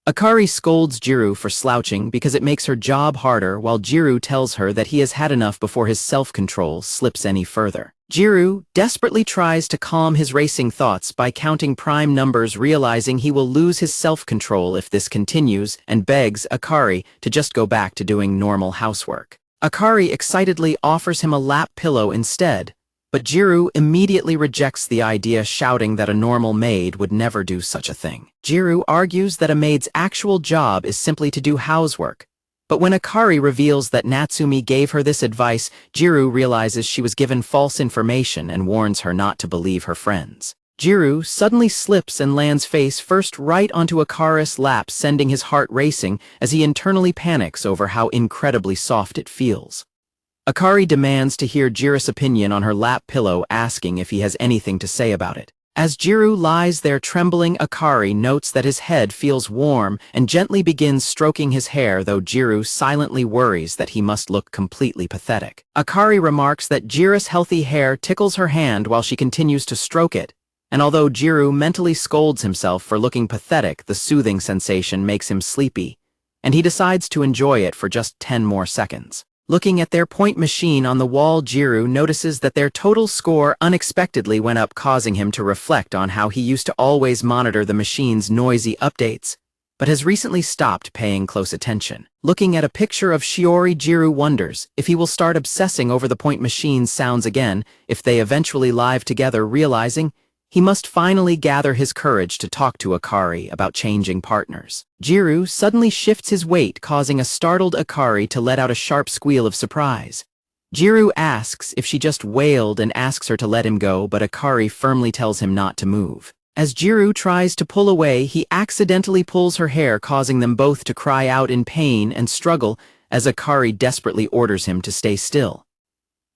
Akari scolds Gyaru for slouching because it makes her job harder, while Gyaru tells her that he has had enough before his self-control slips any further. Gyaru desperately tries to calm his racing thoughts by counting prime numbers, realizing he will lose his self-control if this continues, and begs Akari to just go back to doing normal housework. Akari excitedly offers him a lap pillow instead, but Gyaru immediately rejects the idea, shouting that a normal maid would never do such a thing. Gyaru argues that a maid's actual job is simply to do housework, but when Akari reveals that Natsumi gave her this advice, Gyaru realizes she was given false information and warns her not to believe her friends. Gyaru suddenly slips and lands face first right onto Akari's lap, sending his heart racing as he internally panics over how incredibly soft it feels. Akari demands to hear Gyaru's opinion on her lap pillow, asking if he has anything to say about it. As Gyaru lies there trembling, Akari notes that his head feels warm and gently begins stroking his hair, though Gyaru silently worries that he must look completely pathetic. Akari remarks that Gyaru's healthy hair tickles her hand while she continues to stroke it, and although Gyaru mentally scolds himself for looking pathetic, the soothing sensation makes him sleepy, and he decides to enjoy it for just 10 more seconds. Looking at their point machine on the wall, Gyaru notices that their total score unexpectedly went up, causing him to reflect on how he used to always monitor the machine's noisy updates, but has recently stopped paying close attention. Looking at a picture of Shiori, Gyaru wonders if he will start obsessing over the point machine's sounds again if they eventually live together, realizing he must finally gather his courage to talk to Akari about changing partners. Gyaru suddenly shifts his weight, causing a startled Akari to let out a sharp squeal of surprise. Gyaru asks if she just wailed and asks her to let him go, but Akari firmly tells him not to move. As Gyaru tries to pull away, he accidentally pulls her hair, causing them both to cry out in pain and struggle as Akari desperately orders him to stay still.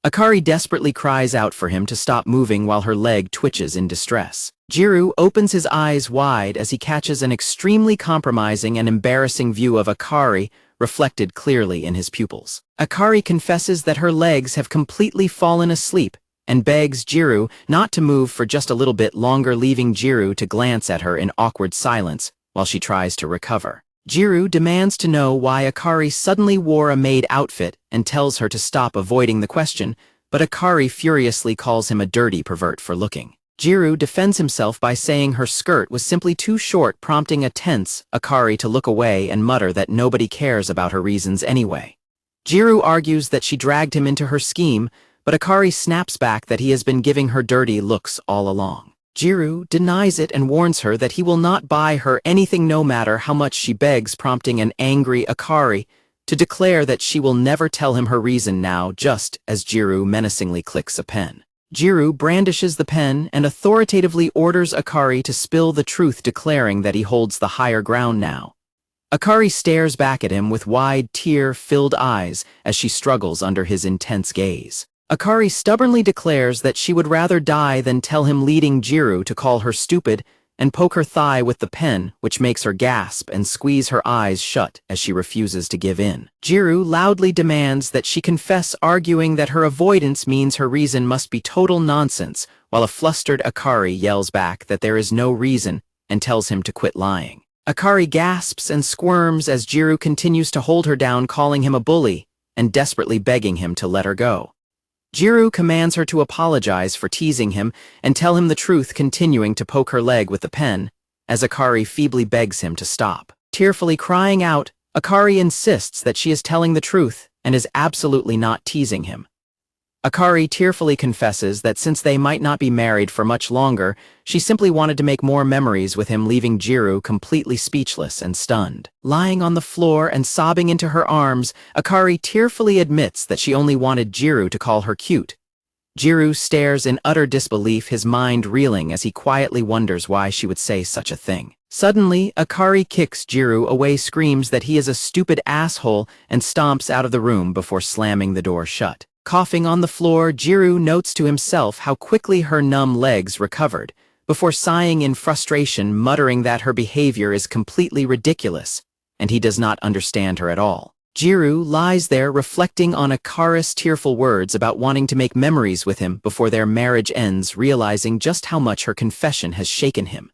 Akari desperately cries out for him to stop moving while her leg twitches in distress. Gyaru opens his eyes wide as he catches an extremely compromising and embarrassing view of Akari reflected clearly in his pupils. Akari confesses that her legs have completely fallen asleep and begs Gyaru not to move for just a little bit longer, leaving Gyaru to glance at her in awkward silence while she tries to recover. Gyaru demands to know why Akari suddenly wore a maid outfit and tells her to stop avoiding the question, but Akari furiously calls him a dirty pervert for looking. Gyaru defends himself by saying her skirt was simply too short, prompting a tense Akari to look away and mutter that nobody cares about her reasons anyway. Gyaru argues that she dragged him into her scheme, but Akari snaps back that he has been giving her dirty looks all along. Gyaru denies it and warns her that he will not buy her anything no matter how much she begs, prompting an angry Akari to declare that she will never tell him her reason now, just as Gyaru menacingly clicks a pen. Gyaru brandishes the pen and authoritatively orders Akari to spill the truth, declaring that he holds the higher ground now. Akari stares back at him with wide, tear-filled eyes as she struggles under his intense gaze. Akari stubbornly declares that she would rather die than tell him, leading Gyaru to call her stupid and poke her thigh with the pen, which makes her gasp and squeeze her eyes shut as she refuses to give in. Gyaru loudly demands that she confess, arguing that her avoidance means her reason must be total nonsense, while a flustered Akari yells back that there is no reason and tells him to quit lying. Akari gasps and squirms as Gyaru continues to hold her down, calling him a bully and desperately begging him to let her go. Gyaru commands her to apologize for teasing him and tell him the truth, continuing to poke her leg with the pen, as Akari feebly begs him to stop. Tearfully crying out, Akari insists that she is telling the truth and is absolutely not teasing him. Akari tearfully confesses that since they might not be married for much longer, she simply wanted to make more memories with him, leaving Gyaru completely speechless and stunned. Lying on the floor and sobbing into her arms, Akari tearfully admits that she only wanted Gyaru to call her cute. Gyaru stares in utter disbelief, his mind reeling as he quietly wonders why she would say such a thing. Suddenly, Akari kicks Gyaru away, screams that he is a stupid asshole, and stomps out of the room before slamming the door shut. Coughing on the floor, Gyaru notes to himself how quickly her numb legs recovered, before sighing in frustration, muttering that her behavior is completely ridiculous, and he does not understand her at all. Gyaru lies there reflecting on Akari's tearful words about wanting to make memories with him before their marriage ends, realizing just how much her confession has shaken him.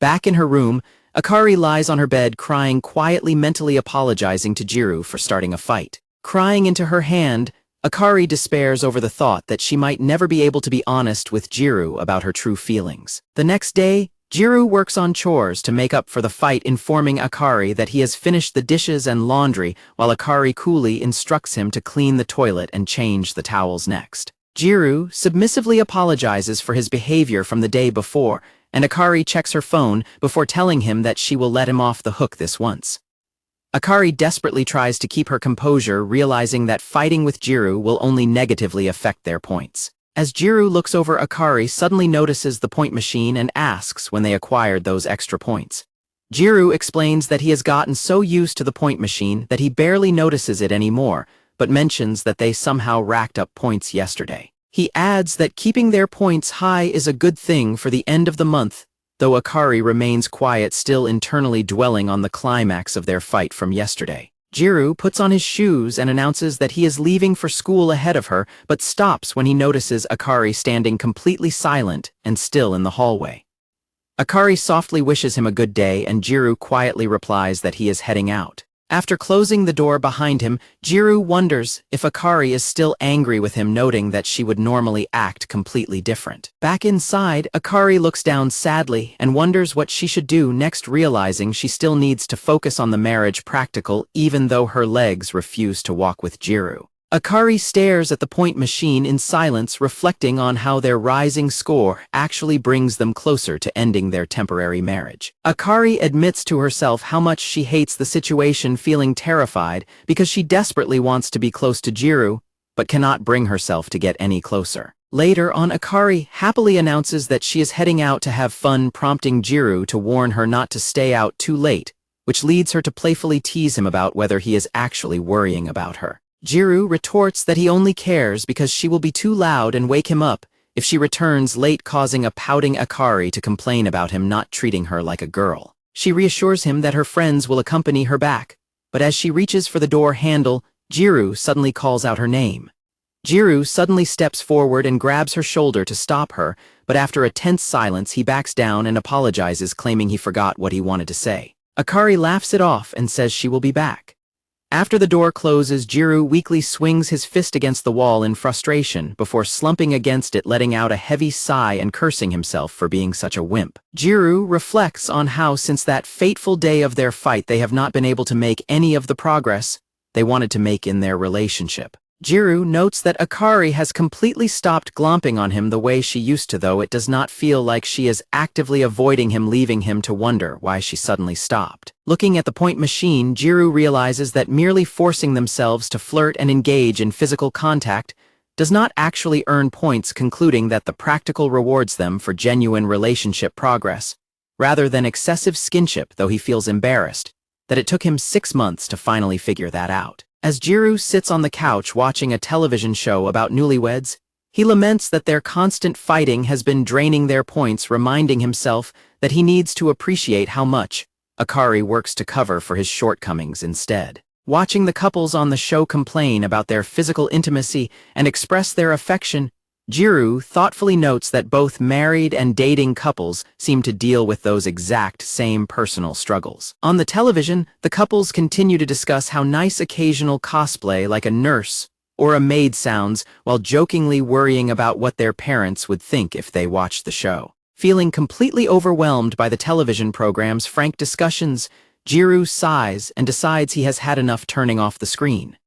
Back in her room, Akari lies on her bed crying quietly, mentally apologizing to Gyaru for starting a fight. Crying into her hand, Akari despairs over the thought that she might never be able to be honest with Gyaru about her true feelings. The next day, Gyaru works on chores to make up for the fight, informing Akari that he has finished the dishes and laundry, while Akari coolly instructs him to clean the toilet and change the towels next. Gyaru submissively apologizes for his behavior from the day before, and Akari checks her phone before telling him that she will let him off the hook this once. Akari desperately tries to keep her composure, realizing that fighting with Gyaru will only negatively affect their points. As Gyaru looks over, Akari suddenly notices the point machine and asks when they acquired those extra points. Gyaru explains that he has gotten so used to the point machine that he barely notices it anymore, but mentions that they somehow racked up points yesterday. He adds that keeping their points high is a good thing for the end of the month, though Akari remains quiet, still internally dwelling on the climax of their fight from yesterday. Gyaru puts on his shoes and announces that he is leaving for school ahead of her, but stops when he notices Akari standing completely silent and still in the hallway. Akari softly wishes him a good day, and Gyaru quietly replies that he is heading out. After closing the door behind him, Gyaru wonders if Akari is still angry with him, noting that she would normally act completely different. Back inside, Akari looks down sadly and wonders what she should do next, realizing she still needs to focus on the marriage practical even though her legs refuse to walk with Gyaru. Akari stares at the point machine in silence, reflecting on how their rising score actually brings them closer to ending their temporary marriage. Akari admits to herself how much she hates the situation, feeling terrified because she desperately wants to be close to Gyaru, but cannot bring herself to get any closer. Later on, Akari happily announces that she is heading out to have fun, prompting Gyaru to warn her not to stay out too late, which leads her to playfully tease him about whether he is actually worrying about her. Gyaru retorts that he only cares because she will be too loud and wake him up if she returns late, causing a pouting Akari to complain about him not treating her like a girl. She reassures him that her friends will accompany her back, but as she reaches for the door handle, Gyaru suddenly calls out her name. Gyaru suddenly steps forward and grabs her shoulder to stop her, but after a tense silence he backs down and apologizes, claiming he forgot what he wanted to say. Akari laughs it off and says she will be back. After the door closes, Gyaru weakly swings his fist against the wall in frustration before slumping against it, letting out a heavy sigh and cursing himself for being such a wimp. Gyaru reflects on how since that fateful day of their fight they have not been able to make any of the progress they wanted to make in their relationship. Gyaru notes that Akari has completely stopped glomping on him the way she used to, though it does not feel like she is actively avoiding him, leaving him to wonder why she suddenly stopped. Looking at the point machine, Gyaru realizes that merely forcing themselves to flirt and engage in physical contact does not actually earn points, concluding that the practical rewards them for genuine relationship progress, rather than excessive skinship, though he feels embarrassed that it took him 6 months to finally figure that out. As Gyaru sits on the couch watching a television show about newlyweds, he laments that their constant fighting has been draining their points, reminding himself that he needs to appreciate how much Akari works to cover for his shortcomings instead. Watching the couples on the show complain about their physical intimacy and express their affection, Gyaru thoughtfully notes that both married and dating couples seem to deal with those exact same personal struggles. On the television, the couples continue to discuss how nice occasional cosplay like a nurse or a maid sounds, while jokingly worrying about what their parents would think if they watched the show. Feeling completely overwhelmed by the television program's frank discussions, Gyaru sighs and decides he has had enough turning off the screen.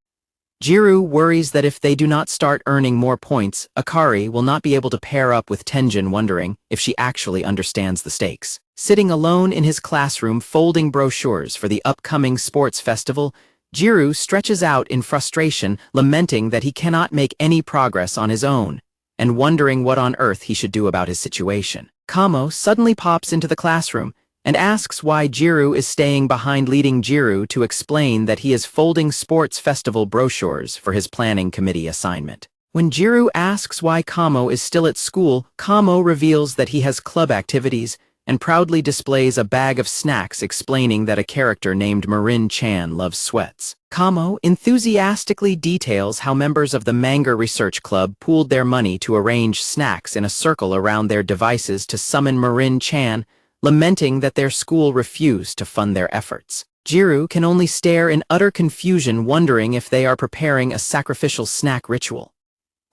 Gyaru worries that if they do not start earning more points, Akari will not be able to pair up with Tenjin, wondering if she actually understands the stakes. Sitting alone in his classroom folding brochures for the upcoming sports festival, Gyaru stretches out in frustration, lamenting that he cannot make any progress on his own, and wondering what on earth he should do about his situation. Kamo suddenly pops into the classroom and asks why Gyaru is staying behind, leading Gyaru to explain that he is folding sports festival brochures for his planning committee assignment. When Gyaru asks why Kamo is still at school, Kamo reveals that he has club activities and proudly displays a bag of snacks, explaining that a character named Marin-chan loves sweats. Kamo enthusiastically details how members of the Manga Research Club pooled their money to arrange snacks in a circle around their devices to summon Marin-chan, lamenting that their school refused to fund their efforts. Gyaru can only stare in utter confusion, wondering if they are preparing a sacrificial snack ritual.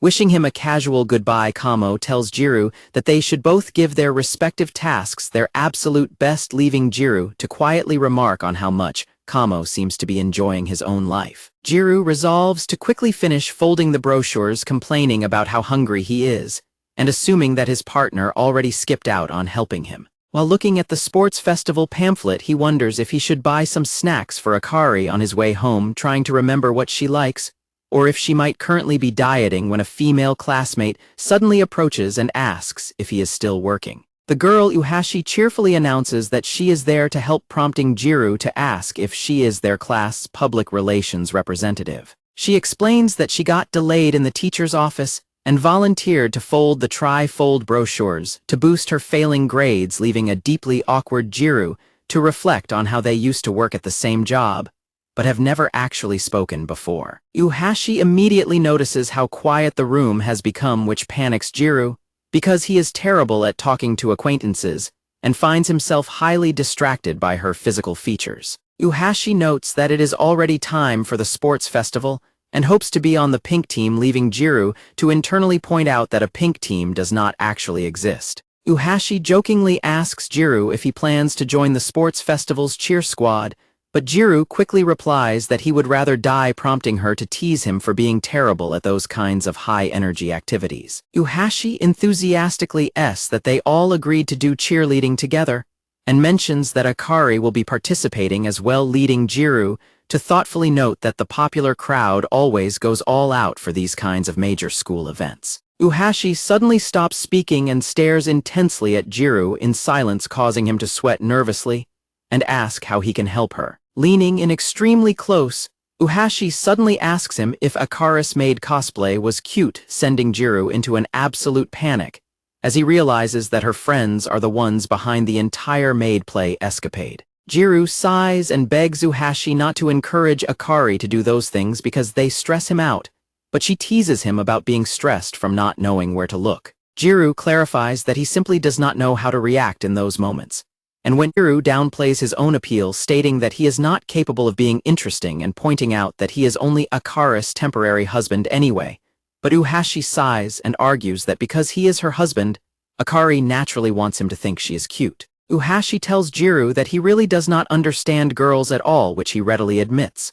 Wishing him a casual goodbye, Kamo tells Gyaru that they should both give their respective tasks their absolute best, leaving Gyaru to quietly remark on how much Kamo seems to be enjoying his own life. Gyaru resolves to quickly finish folding the brochures, complaining about how hungry he is, and assuming that his partner already skipped out on helping him. While looking at the sports festival pamphlet, he wonders if he should buy some snacks for Akari on his way home, trying to remember what she likes, or if she might currently be dieting, when a female classmate suddenly approaches and asks if he is still working. The girl Uhashi cheerfully announces that she is there to help, prompting Gyaru to ask if she is their class public relations representative. She explains that she got delayed in the teacher's office and volunteered to fold the tri-fold brochures to boost her failing grades, leaving a deeply awkward Gyaru to reflect on how they used to work at the same job, but have never actually spoken before. Uhashi immediately notices how quiet the room has become, which panics Gyaru, because he is terrible at talking to acquaintances and finds himself highly distracted by her physical features. Uhashi notes that it is already time for the sports festival and hopes to be on the pink team, leaving Gyaru to internally point out that a pink team does not actually exist. Uhashi jokingly asks Gyaru if he plans to join the sports festival's cheer squad, but Gyaru quickly replies that he would rather die, prompting her to tease him for being terrible at those kinds of high-energy activities. Uhashi enthusiastically asks that they all agreed to do cheerleading together, and mentions that Akari will be participating as well, leading Gyaru to thoughtfully note that the popular crowd always goes all out for these kinds of major school events. Uhashi suddenly stops speaking and stares intensely at Gyaru in silence, causing him to sweat nervously and ask how he can help her. Leaning in extremely close, Uhashi suddenly asks him if Akari's maid cosplay was cute, sending Gyaru into an absolute panic, as he realizes that her friends are the ones behind the entire maid play escapade. Gyaru sighs and begs Uhashi not to encourage Akari to do those things because they stress him out, but she teases him about being stressed from not knowing where to look. Gyaru clarifies that he simply does not know how to react in those moments, and when Gyaru downplays his own appeal, stating that he is not capable of being interesting and pointing out that he is only Akari's temporary husband anyway, but Uhashi sighs and argues that because he is her husband, Akari naturally wants him to think she is cute. Uhashi tells Gyaru that he really does not understand girls at all, which he readily admits.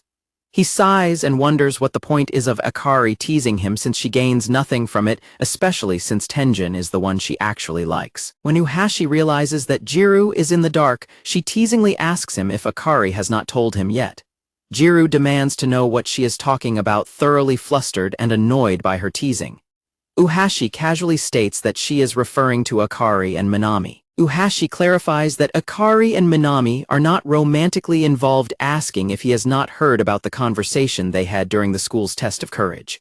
He sighs and wonders what the point is of Akari teasing him, since she gains nothing from it, especially since Tenjin is the one she actually likes. When Uhashi realizes that Gyaru is in the dark, she teasingly asks him if Akari has not told him yet. Gyaru demands to know what she is talking about, thoroughly flustered and annoyed by her teasing. Uhashi casually states that she is referring to Akari and Minami. Uhashi clarifies that Akari and Minami are not romantically involved, asking if he has not heard about the conversation they had during the school's test of courage.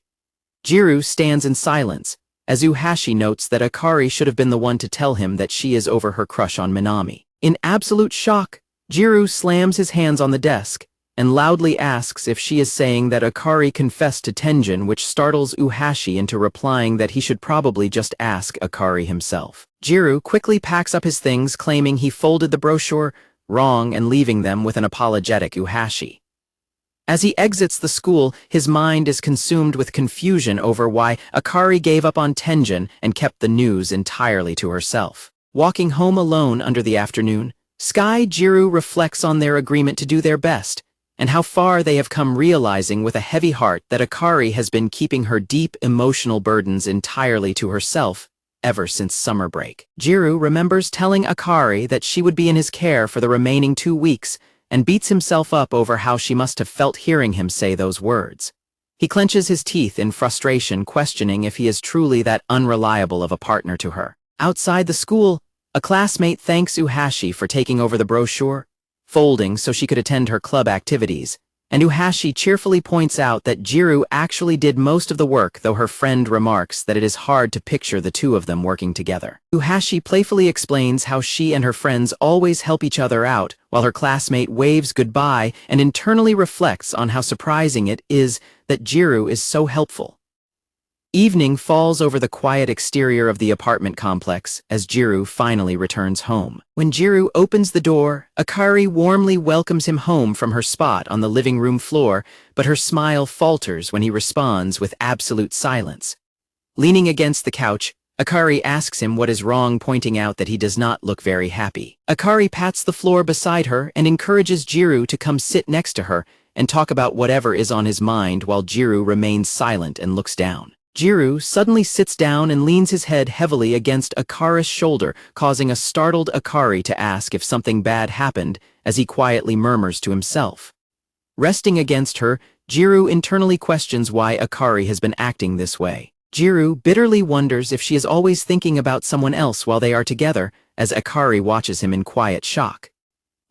Gyaru stands in silence, as Uhashi notes that Akari should have been the one to tell him that she is over her crush on Minami. In absolute shock, Gyaru slams his hands on the desk and loudly asks if she is saying that Akari confessed to Tenjin, which startles Uhashi into replying that he should probably just ask Akari himself. Gyaru quickly packs up his things, claiming he folded the brochure wrong and leaving them with an apologetic Uhashi. As he exits the school, his mind is consumed with confusion over why Akari gave up on Tenjin and kept the news entirely to herself. Walking home alone under the afternoon, Gyaru reflects on their agreement to do their best, and how far they have come, realizing with a heavy heart that Akari has been keeping her deep emotional burdens entirely to herself ever since summer break. Gyaru remembers telling Akari that she would be in his care for the remaining 2 weeks, and beats himself up over how she must have felt hearing him say those words. He clenches his teeth in frustration, questioning if he is truly that unreliable of a partner to her. Outside the school, a classmate thanks Uhashi for taking over the brochure, folding so she could attend her club activities, and Uhashi cheerfully points out that Gyaru actually did most of the work, though her friend remarks that it is hard to picture the two of them working together. Uhashi playfully explains how she and her friends always help each other out, while her classmate waves goodbye and internally reflects on how surprising it is that Gyaru is so helpful. Evening falls over the quiet exterior of the apartment complex as Gyaru finally returns home. When Gyaru opens the door, Akari warmly welcomes him home from her spot on the living room floor, but her smile falters when he responds with absolute silence. Leaning against the couch, Akari asks him what is wrong, pointing out that he does not look very happy. Akari pats the floor beside her and encourages Gyaru to come sit next to her and talk about whatever is on his mind, while Gyaru remains silent and looks down. Gyaru suddenly sits down and leans his head heavily against Akari's shoulder, causing a startled Akari to ask if something bad happened, as he quietly murmurs to himself. Resting against her, Gyaru internally questions why Akari has been acting this way. Gyaru bitterly wonders if she is always thinking about someone else while they are together, as Akari watches him in quiet shock.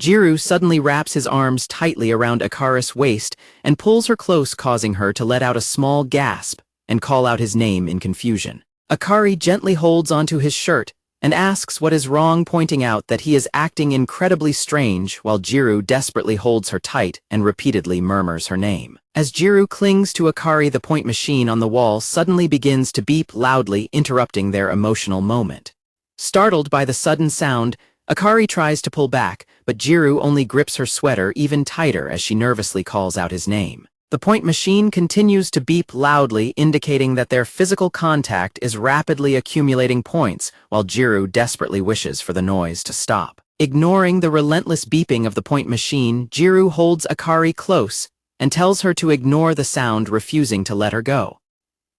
Gyaru suddenly wraps his arms tightly around Akari's waist and pulls her close, causing her to let out a small gasp and call out his name in confusion. Akari gently holds onto his shirt and asks what is wrong, pointing out that he is acting incredibly strange, while Gyaru desperately holds her tight and repeatedly murmurs her name. As Gyaru clings to Akari, the point machine on the wall suddenly begins to beep loudly, interrupting their emotional moment. Startled by the sudden sound, Akari tries to pull back, but Gyaru only grips her sweater even tighter as she nervously calls out his name. The point machine continues to beep loudly, indicating that their physical contact is rapidly accumulating points, while Gyaru desperately wishes for the noise to stop. Ignoring the relentless beeping of the point machine, Gyaru holds Akari close and tells her to ignore the sound, refusing to let her go.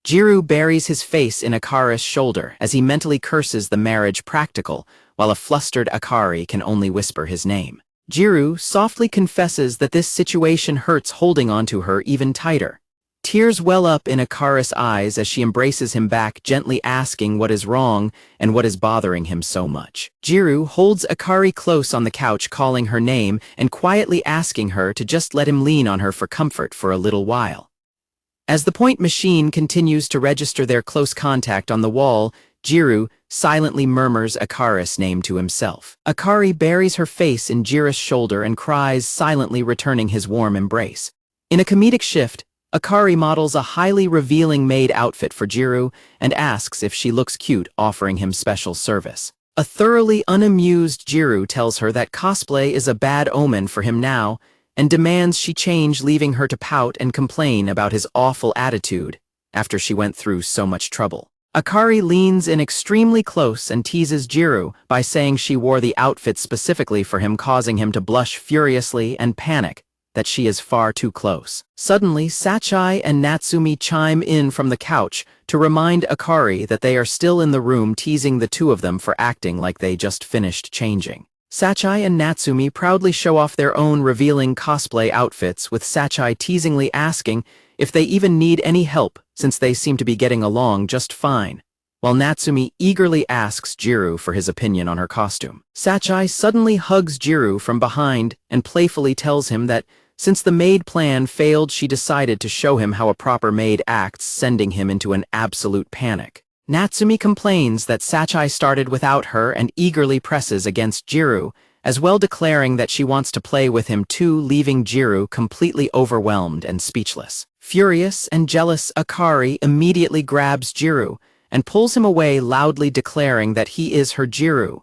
Gyaru buries his face in Akari's shoulder as he mentally curses the marriage practical, while a flustered Akari can only whisper his name. Gyaru softly confesses that this situation hurts, holding onto her even tighter. Tears well up in Akari's eyes as she embraces him back, gently asking what is wrong and what is bothering him so much. Gyaru holds Akari close on the couch, calling her name and quietly asking her to just let him lean on her for comfort for a little while. As the point machine continues to register their close contact on the wall, Gyaru silently murmurs Akari's name to himself. Akari buries her face in Gyaru's shoulder and cries, silently returning his warm embrace. In a comedic shift, Akari models a highly revealing maid outfit for Gyaru and asks if she looks cute, offering him special service. A thoroughly unamused Gyaru tells her that cosplay is a bad omen for him now and demands she change, leaving her to pout and complain about his awful attitude after she went through so much trouble. Akari leans in extremely close and teases Gyaru by saying she wore the outfit specifically for him, causing him to blush furiously and panic that she is far too close. Suddenly, Sachai and Natsumi chime in from the couch to remind Akari that they are still in the room, teasing the two of them for acting like they just finished changing. Sachai and Natsumi proudly show off their own revealing cosplay outfits, with Sachai teasingly asking if they even need any help since they seem to be getting along just fine, while Natsumi eagerly asks Gyaru for his opinion on her costume. Sachai suddenly hugs Gyaru from behind and playfully tells him that since the maid plan failed, she decided to show him how a proper maid acts, sending him into an absolute panic. Natsumi complains that Sachai started without her and eagerly presses against Gyaru, as well declaring that she wants to play with him too, leaving Gyaru completely overwhelmed and speechless. Furious and jealous, Akari immediately grabs Gyaru and pulls him away, loudly declaring that he is her Gyaru,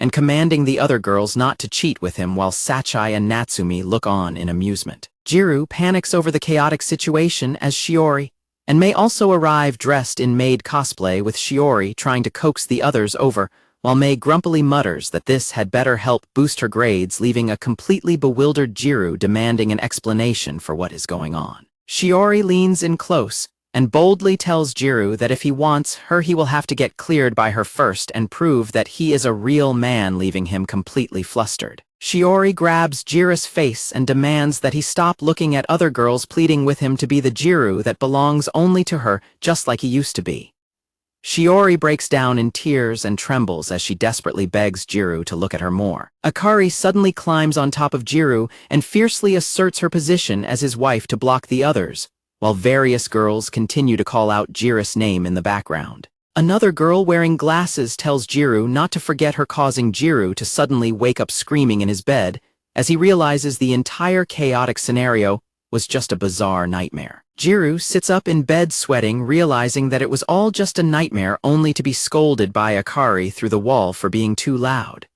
and commanding the other girls not to cheat with him while Sachai and Natsumi look on in amusement. Gyaru panics over the chaotic situation as Shiori, and Mei also arrive dressed in maid cosplay, with Shiori trying to coax the others over, while Mei grumpily mutters that this had better help boost her grades, leaving a completely bewildered Gyaru demanding an explanation for what is going on. Shiori leans in close and boldly tells Gyaru that if he wants her, he will have to get cleared by her first and prove that he is a real man, leaving him completely flustered. Shiori grabs Gyaru's face and demands that he stop looking at other girls, pleading with him to be the Gyaru that belongs only to her, just like he used to be. Shiori breaks down in tears and trembles as she desperately begs Gyaru to look at her more. Akari suddenly climbs on top of Gyaru and fiercely asserts her position as his wife to block the others, while various girls continue to call out Gyaru's name in the background. Another girl wearing glasses tells Gyaru not to forget her, causing Gyaru to suddenly wake up screaming in his bed as he realizes the entire chaotic scenario was just a bizarre nightmare. Gyaru sits up in bed sweating, realizing that it was all just a nightmare, only to be scolded by Akari through the wall for being too loud.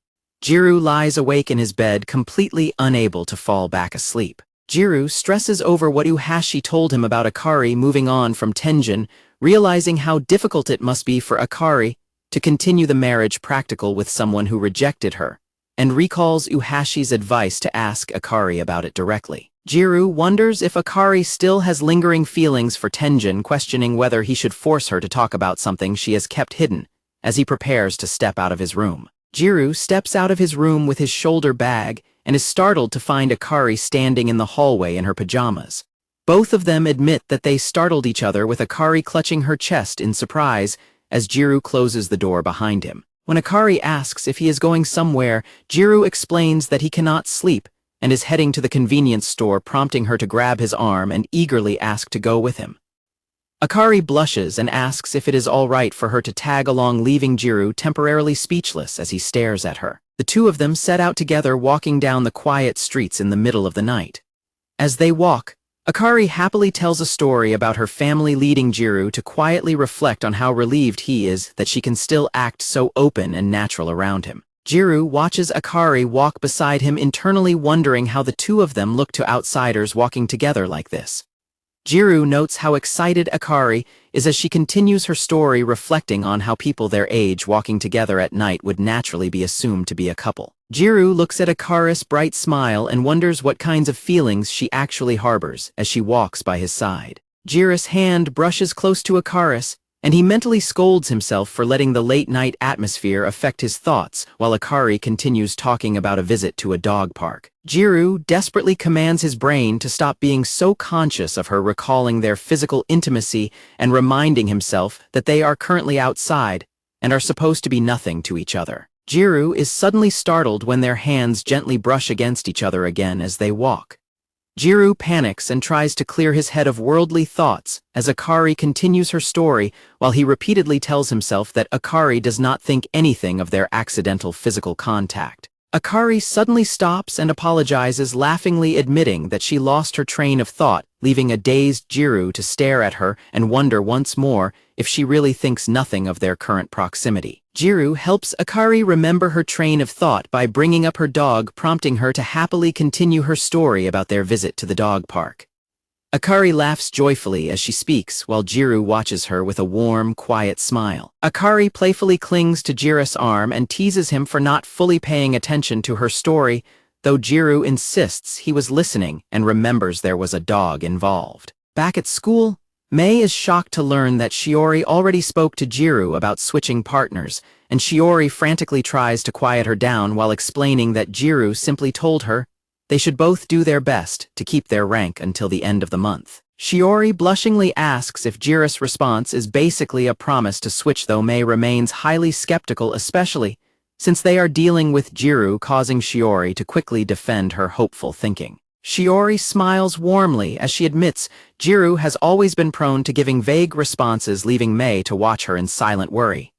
Gyaru lies awake in his bed, completely unable to fall back asleep. Gyaru stresses over what Uhashi told him about Akari moving on from Tenjin, realizing how difficult it must be for Akari to continue the marriage practical with someone who rejected her, and recalls Uhashi's advice to ask Akari about it directly. Gyaru wonders if Akari still has lingering feelings for Tenjin, questioning whether he should force her to talk about something she has kept hidden, as he prepares to step out of his room. Gyaru steps out of his room with his shoulder bag and is startled to find Akari standing in the hallway in her pajamas. Both of them admit that they startled each other, with Akari clutching her chest in surprise as Gyaru closes the door behind him. When Akari asks if he is going somewhere, Gyaru explains that he cannot sleep and is heading to the convenience store, prompting her to grab his arm and eagerly ask to go with him. Akari blushes and asks if it is all right for her to tag along, leaving Gyaru temporarily speechless as he stares at her. The two of them set out together, walking down the quiet streets in the middle of the night. As they walk, Akari happily tells a story about her family, leading Gyaru to quietly reflect on how relieved he is that she can still act so open and natural around him. Gyaru watches Akari walk beside him, internally wondering how the two of them look to outsiders walking together like this. Gyaru notes how excited Akari is as she continues her story, reflecting on how people their age walking together at night would naturally be assumed to be a couple. Gyaru looks at Akari's bright smile and wonders what kinds of feelings she actually harbors as she walks by his side. Gyaru's hand brushes close to Akari's, and he mentally scolds himself for letting the late-night atmosphere affect his thoughts, while Akari continues talking about a visit to a dog park. Gyaru desperately commands his brain to stop being so conscious of her, recalling their physical intimacy and reminding himself that they are currently outside and are supposed to be nothing to each other. Gyaru is suddenly startled when their hands gently brush against each other again as they walk. Gyaru panics and tries to clear his head of worldly thoughts as Akari continues her story, while he repeatedly tells himself that Akari does not think anything of their accidental physical contact. Akari suddenly stops and apologizes, laughingly admitting that she lost her train of thought, leaving a dazed Gyaru to stare at her and wonder once more if she really thinks nothing of their current proximity. Gyaru helps Akari remember her train of thought by bringing up her dog, prompting her to happily continue her story about their visit to the dog park. Akari laughs joyfully as she speaks, while Gyaru watches her with a warm, quiet smile. Akari playfully clings to Gyaru's arm and teases him for not fully paying attention to her story, though Gyaru insists he was listening and remembers there was a dog involved. Back at school, Mei is shocked to learn that Shiori already spoke to Gyaru about switching partners, and Shiori frantically tries to quiet her down while explaining that Gyaru simply told her they should both do their best to keep their rank until the end of the month. Shiori blushingly asks if Jiru's response is basically a promise to switch, though Mei remains highly skeptical, especially since they are dealing with Gyaru, causing Shiori to quickly defend her hopeful thinking. Shiori smiles warmly as she admits Gyaru has always been prone to giving vague responses, leaving Mei to watch her in silent worry.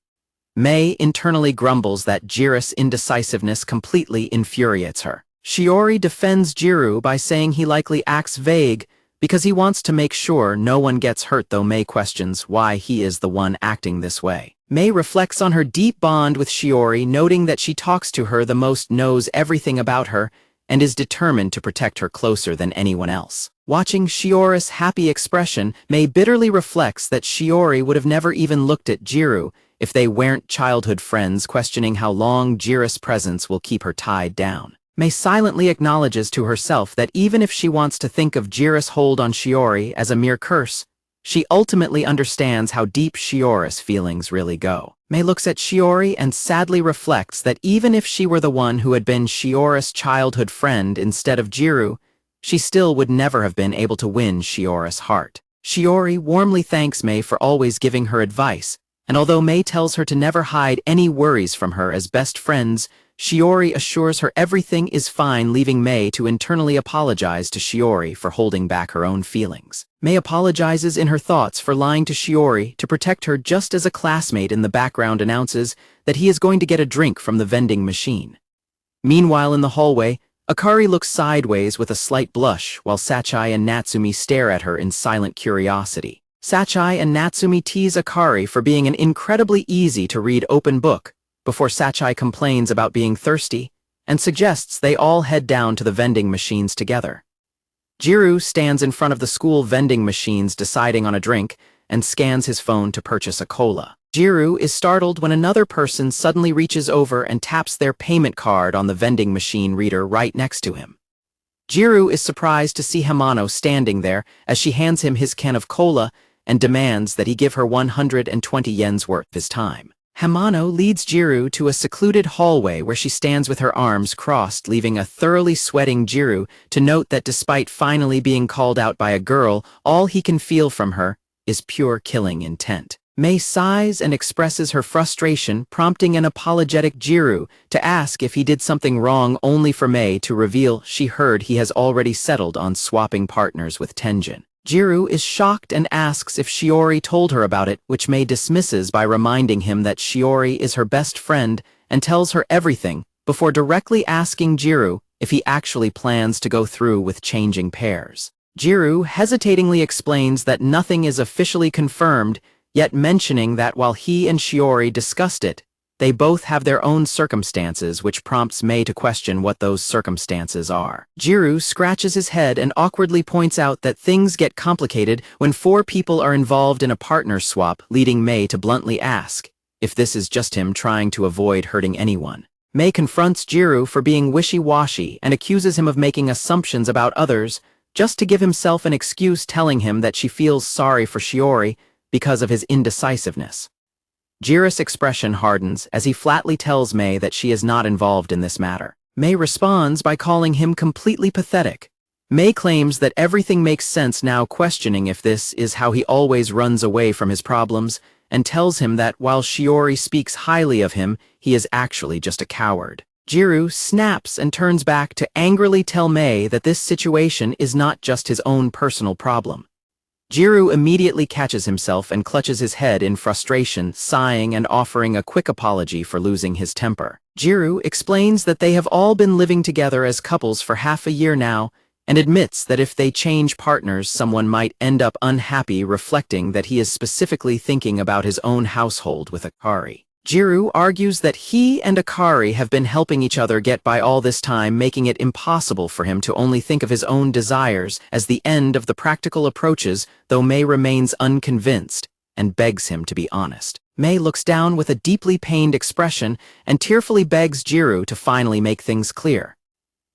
Mei internally grumbles that Gyaru's indecisiveness completely infuriates her. Shiori defends Gyaru by saying he likely acts vague because he wants to make sure no one gets hurt, though Mei questions why he is the one acting this way. Mei reflects on her deep bond with Shiori, noting that she talks to her the most, knows everything about her, and is determined to protect her closer than anyone else. Watching Shiori's happy expression, Mei bitterly reflects that Shiori would have never even looked at Gyaru if they weren't childhood friends, questioning how long Gyaru's presence will keep her tied down. Mei silently acknowledges to herself that even if she wants to think of Gyaru's hold on Shiori as a mere curse, she ultimately understands how deep Shiori's feelings really go. Mei looks at Shiori and sadly reflects that even if she were the one who had been Shiori's childhood friend instead of Gyaru, she still would never have been able to win Shiori's heart. Shiori warmly thanks Mei for always giving her advice, and although Mei tells her to never hide any worries from her as best friends, Shiori assures her everything is fine, leaving Mei to internally apologize to Shiori for holding back her own feelings. Mei apologizes in her thoughts for lying to Shiori to protect her, just as a classmate in the background announces that he is going to get a drink from the vending machine. Meanwhile, in the hallway, Akari looks sideways with a slight blush while Sachai and Natsumi stare at her in silent curiosity. Sachai and Natsumi tease Akari for being an incredibly easy-to-read open book, before Sachai complains about being thirsty and suggests they all head down to the vending machines together. Gyaru stands in front of the school vending machines deciding on a drink and scans his phone to purchase a cola. Gyaru is startled when another person suddenly reaches over and taps their payment card on the vending machine reader right next to him. Gyaru is surprised to see Hamano standing there as she hands him his can of cola and demands that he give her 120 yen's worth of his time. Hamano leads Gyaru to a secluded hallway where she stands with her arms crossed, leaving a thoroughly sweating Gyaru to note that despite finally being called out by a girl, all he can feel from her is pure killing intent. Mei sighs and expresses her frustration, prompting an apologetic Gyaru to ask if he did something wrong, only for Mei to reveal she heard he has already settled on swapping partners with Tenjin. Gyaru is shocked and asks if Shiori told her about it, which Mei dismisses by reminding him that Shiori is her best friend and tells her everything, before directly asking Gyaru if he actually plans to go through with changing pairs. Gyaru hesitatingly explains that nothing is officially confirmed, yet mentioning that while he and Shiori discussed it, they both have their own circumstances, which prompts Mei to question what those circumstances are. Gyaru scratches his head and awkwardly points out that things get complicated when 4 people are involved in a partner swap, leading Mei to bluntly ask if this is just him trying to avoid hurting anyone. Mei confronts Gyaru for being wishy-washy and accuses him of making assumptions about others just to give himself an excuse, telling him that she feels sorry for Shiori because of his indecisiveness. Gyaru's expression hardens as he flatly tells Mei that she is not involved in this matter. Mei responds by calling him completely pathetic. Mei claims that everything makes sense now, questioning if this is how he always runs away from his problems, and tells him that while Shiori speaks highly of him, he is actually just a coward. Gyaru snaps and turns back to angrily tell Mei that this situation is not just his own personal problem. Gyaru immediately catches himself and clutches his head in frustration, sighing and offering a quick apology for losing his temper. Gyaru explains that they have all been living together as couples for half a year now, and admits that if they change partners, someone might end up unhappy, reflecting that he is specifically thinking about his own household with Akari. Gyaru argues that he and Akari have been helping each other get by all this time, making it impossible for him to only think of his own desires as the end of the practical approaches, though Mei remains unconvinced and begs him to be honest. Mei looks down with a deeply pained expression and tearfully begs Gyaru to finally make things clear.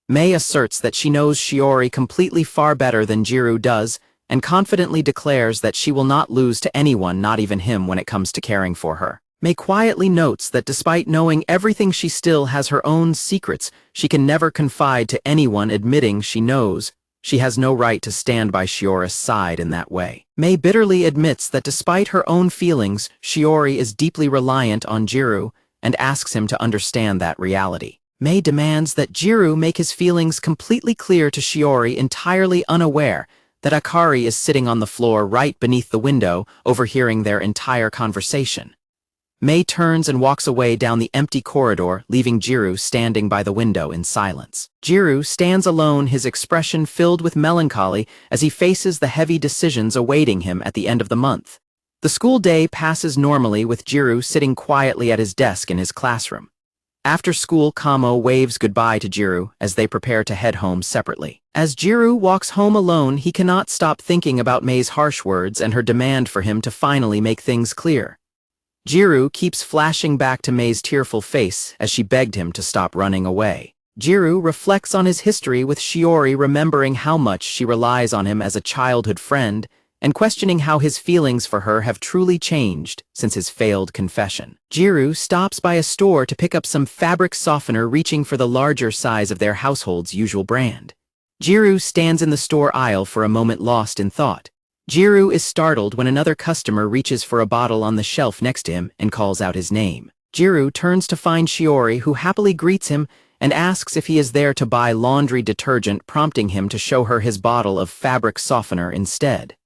Mei asserts that she knows Shiori completely far better than Gyaru does, and confidently declares that she will not lose to anyone, not even him, when it comes to caring for her. Mei quietly notes that despite knowing everything, she still has her own secrets she can never confide to anyone, admitting she knows She has no right to stand by Shiori's side in that way. Mei bitterly admits that despite her own feelings, Shiori is deeply reliant on Gyaru and asks him to understand that reality. Mei demands that Gyaru make his feelings completely clear to Shiori, entirely unaware that Akari is sitting on the floor right beneath the window, overhearing their entire conversation. Mei turns and walks away down the empty corridor, leaving Gyaru standing by the window in silence. Gyaru stands alone, his expression filled with melancholy as he faces the heavy decisions awaiting him at the end of the month. The school day passes normally, with Gyaru sitting quietly at his desk in his classroom. After school, Kamo waves goodbye to Gyaru as they prepare to head home separately. As Gyaru walks home alone, he cannot stop thinking about Mei's harsh words and her demand for him to finally make things clear. Gyaru keeps flashing back to Mei's tearful face as she begged him to stop running away. Gyaru reflects on his history with Shiori, remembering how much she relies on him as a childhood friend, and questioning how his feelings for her have truly changed since his failed confession. Gyaru stops by a store to pick up some fabric softener, reaching for the larger size of their household's usual brand. Gyaru stands in the store aisle for a moment, lost in thought. Gyaru is startled when another customer reaches for a bottle on the shelf next to him and calls out his name. Gyaru turns to find Shiori, who happily greets him and asks if he is there to buy laundry detergent, prompting him to show her his bottle of fabric softener instead.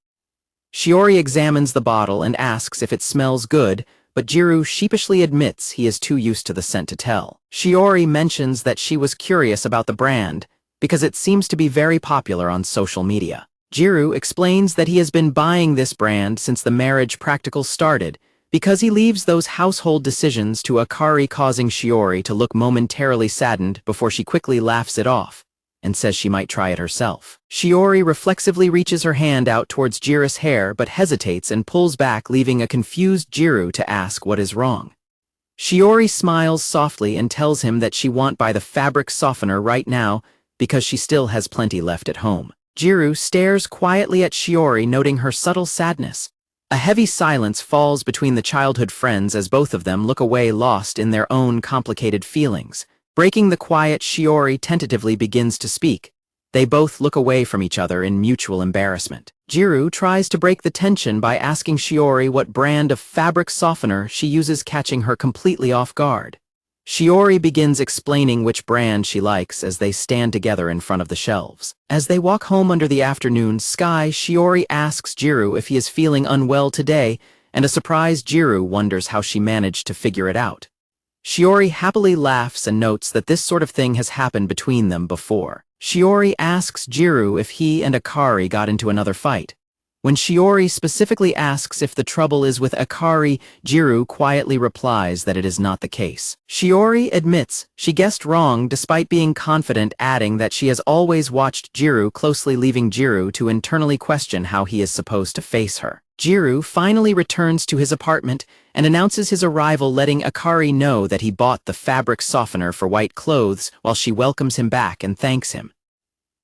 Shiori examines the bottle and asks if it smells good, but Gyaru sheepishly admits he is too used to the scent to tell. Shiori mentions that she was curious about the brand because it seems to be very popular on social media. Gyaru explains that he has been buying this brand since the marriage practical started because he leaves those household decisions to Akari, causing Shiori to look momentarily saddened before she quickly laughs it off and says she might try it herself. Shiori reflexively reaches her hand out towards Gyaru's hair but hesitates and pulls back, leaving a confused Gyaru to ask what is wrong. Shiori smiles softly and tells him that she won't buy the fabric softener right now because she still has plenty left at home. Gyaru stares quietly at Shiori, noting her subtle sadness. A heavy silence falls between the childhood friends as both of them look away, lost in their own complicated feelings. Breaking the quiet, Shiori tentatively begins to speak. They both look away from each other in mutual embarrassment. Gyaru tries to break the tension by asking Shiori what brand of fabric softener she uses, catching her completely off guard. Shiori begins explaining which brand she likes as they stand together in front of the shelves. As they walk home under the afternoon sky, Shiori asks Gyaru if he is feeling unwell today, and a surprised Gyaru wonders how she managed to figure it out. Shiori happily laughs and notes that this sort of thing has happened between them before. Shiori asks Gyaru if he and Akari got into another fight. When Shiori specifically asks if the trouble is with Akari, Gyaru quietly replies that it is not the case. Shiori admits she guessed wrong despite being confident, adding that she has always watched Gyaru closely, leaving Gyaru to internally question how he is supposed to face her. Gyaru finally returns to his apartment and announces his arrival, letting Akari know that he bought the fabric softener for white clothes while she welcomes him back and thanks him.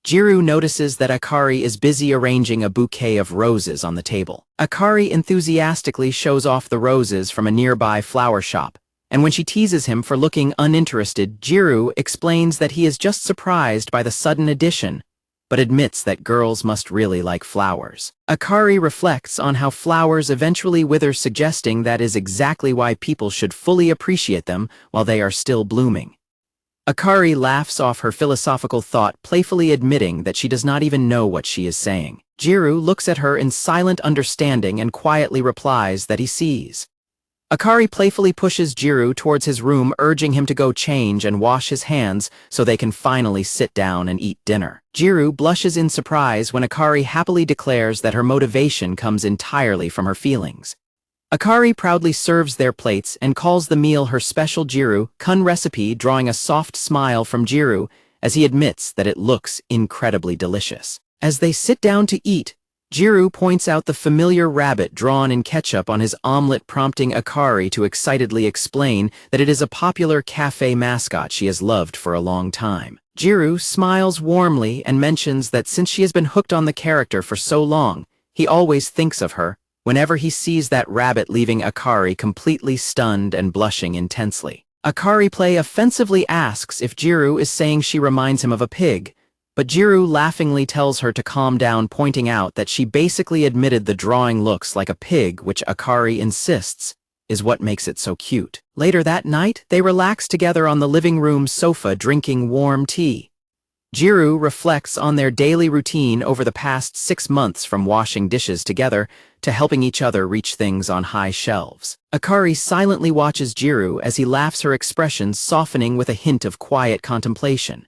Gyaru notices that Akari is busy arranging a bouquet of roses on the table. Akari enthusiastically shows off the roses from a nearby flower shop, and when she teases him for looking uninterested, Gyaru explains that he is just surprised by the sudden addition, but admits that girls must really like flowers. Akari reflects on how flowers eventually wither, suggesting that is exactly why people should fully appreciate them while they are still blooming. Akari laughs off her philosophical thought, playfully admitting that she does not even know what she is saying. Gyaru looks at her in silent understanding and quietly replies that he sees. Akari playfully pushes Gyaru towards his room, urging him to go change and wash his hands so they can finally sit down and eat dinner. Gyaru blushes in surprise when Akari happily declares that her motivation comes entirely from her feelings. Akari proudly serves their plates and calls the meal her special Gyaru-kun recipe, drawing a soft smile from Gyaru as he admits that it looks incredibly delicious. As they sit down to eat, Gyaru points out the familiar rabbit drawn in ketchup on his omelet, prompting Akari to excitedly explain that it is a popular cafe mascot she has loved for a long time. Gyaru smiles warmly and mentions that since she has been hooked on the character for so long, he always thinks of her whenever he sees that rabbit, leaving Akari completely stunned and blushing intensely. Akari offensively asks if Gyaru is saying she reminds him of a pig, But Gyaru laughingly tells her to calm down, pointing out that she basically admitted the drawing looks like a pig, which Akari insists is what makes it so cute. Later that night, they relax together on the living room sofa drinking warm tea. Gyaru reflects on their daily routine over the past 6 months, from washing dishes together to helping each other reach things on high shelves. Akari silently watches Gyaru as he laughs, her expression softening with a hint of quiet contemplation.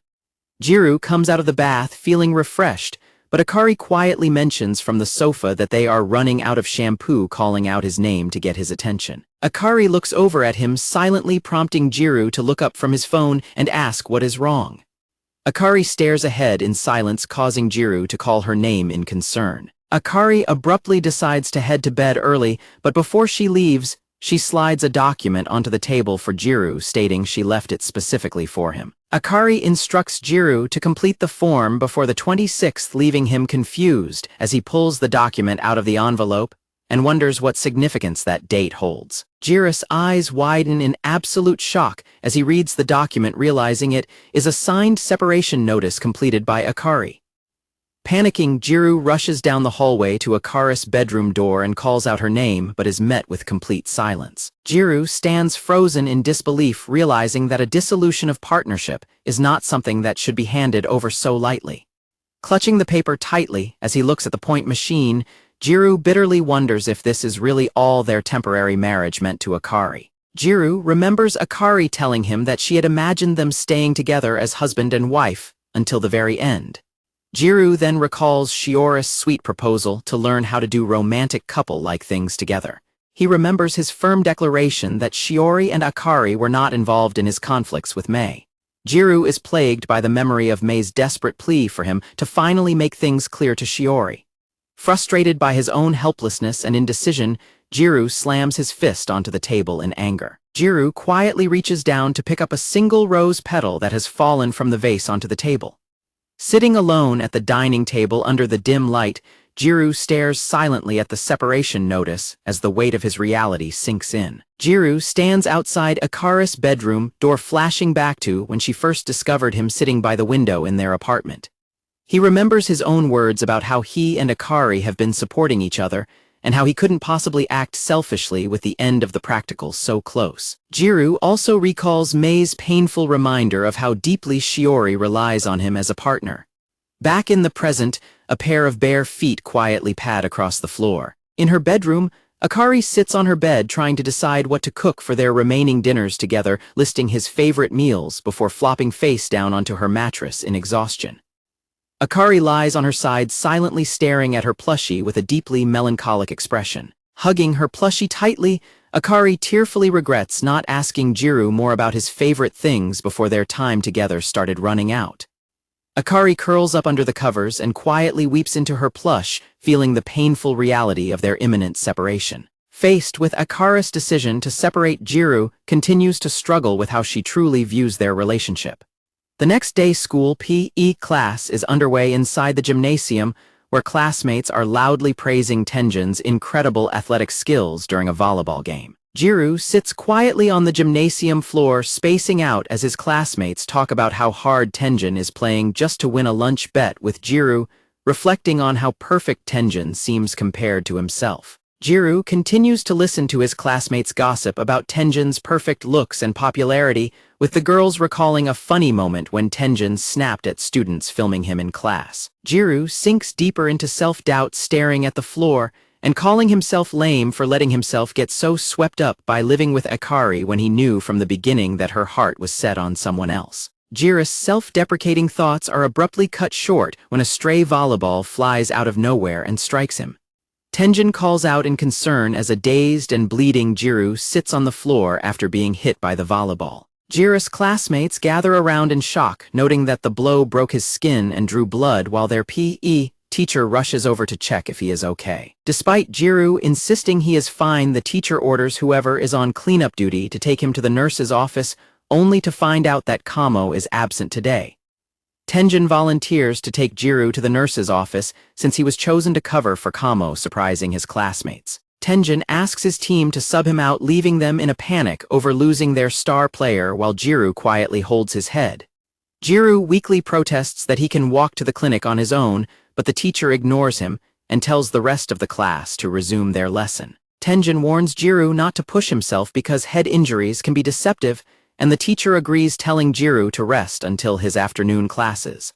Gyaru comes out of the bath feeling refreshed, but Akari quietly mentions from the sofa that they are running out of shampoo, calling out his name to get his attention. Akari looks over at him, silently prompting Gyaru to look up from his phone and ask what is wrong. Akari stares ahead in silence, causing Gyaru to call her name in concern. Akari abruptly decides to head to bed early, but before she leaves, she slides a document onto the table for Gyaru, stating she left it specifically for him. Akari instructs Gyaru to complete the form before the 26th, leaving him confused as he pulls the document out of the envelope and wonders what significance that date holds. Gyaru's eyes widen in absolute shock as he reads the document, realizing it is a signed separation notice completed by Akari. Panicking, Gyaru rushes down the hallway to Akari's bedroom door and calls out her name, but is met with complete silence. Gyaru stands frozen in disbelief, realizing that a dissolution of partnership is not something that should be handed over so lightly. Clutching the paper tightly as he looks at the point machine, Gyaru bitterly wonders if this is really all their temporary marriage meant to Akari. Gyaru remembers Akari telling him that she had imagined them staying together as husband and wife until the very end. Gyaru then recalls Shiori's sweet proposal to learn how to do romantic couple-like things together. He remembers his firm declaration that Shiori and Akari were not involved in his conflicts with Mei. Gyaru is plagued by the memory of Mei's desperate plea for him to finally make things clear to Shiori. Frustrated by his own helplessness and indecision, Gyaru slams his fist onto the table in anger. Gyaru quietly reaches down to pick up a single rose petal that has fallen from the vase onto the table. Sitting alone at the dining table under the dim light, Gyaru stares silently at the separation notice as the weight of his reality sinks in. Gyaru stands outside Akari's bedroom, door flashing back to when she first discovered him sitting by the window in their apartment. He remembers his own words about how he and Akari have been supporting each other, and how he couldn't possibly act selfishly with the end of the practical so close. Gyaru also recalls Mei's painful reminder of how deeply Shiori relies on him as a partner. Back in the present, a pair of bare feet quietly pad across the floor. In her bedroom, Akari sits on her bed trying to decide what to cook for their remaining dinners together, listing his favorite meals before flopping face down onto her mattress in exhaustion. Akari lies on her side, silently staring at her plushie with a deeply melancholic expression. Hugging her plushie tightly, Akari tearfully regrets not asking Gyaru more about his favorite things before their time together started running out. Akari curls up under the covers and quietly weeps into her plush, feeling the painful reality of their imminent separation. Faced with Akari's decision to separate, Gyaru continues to struggle with how she truly views their relationship. The next day, school PE class is underway inside the gymnasium, where classmates are loudly praising Tenjin's incredible athletic skills during a volleyball game. Gyaru sits quietly on the gymnasium floor, spacing out as his classmates talk about how hard Tenjin is playing just to win a lunch bet, with Gyaru reflecting on how perfect Tenjin seems compared to himself. Gyaru continues to listen to his classmates' gossip about Tenjin's perfect looks and popularity, with the girls recalling a funny moment when Tenjin snapped at students filming him in class. Gyaru sinks deeper into self-doubt, staring at the floor and calling himself lame for letting himself get so swept up by living with Akari when he knew from the beginning that her heart was set on someone else. Gyaru's self-deprecating thoughts are abruptly cut short when a stray volleyball flies out of nowhere and strikes him. Tenjin calls out in concern as a dazed and bleeding Gyaru sits on the floor after being hit by the volleyball. Gyaru's classmates gather around in shock, noting that the blow broke his skin and drew blood, while their PE teacher rushes over to check if he is okay. Despite Gyaru insisting he is fine, the teacher orders whoever is on cleanup duty to take him to the nurse's office, only to find out that Kamo is absent today. Tenjin volunteers to take Gyaru to the nurse's office since he was chosen to cover for Kamo, surprising his classmates. Tenjin asks his team to sub him out, leaving them in a panic over losing their star player, while Gyaru quietly holds his head. Gyaru weakly protests that he can walk to the clinic on his own, but the teacher ignores him and tells the rest of the class to resume their lesson. Tenjin warns Gyaru not to push himself because head injuries can be deceptive, and the teacher agrees, telling Gyaru to rest until his afternoon classes.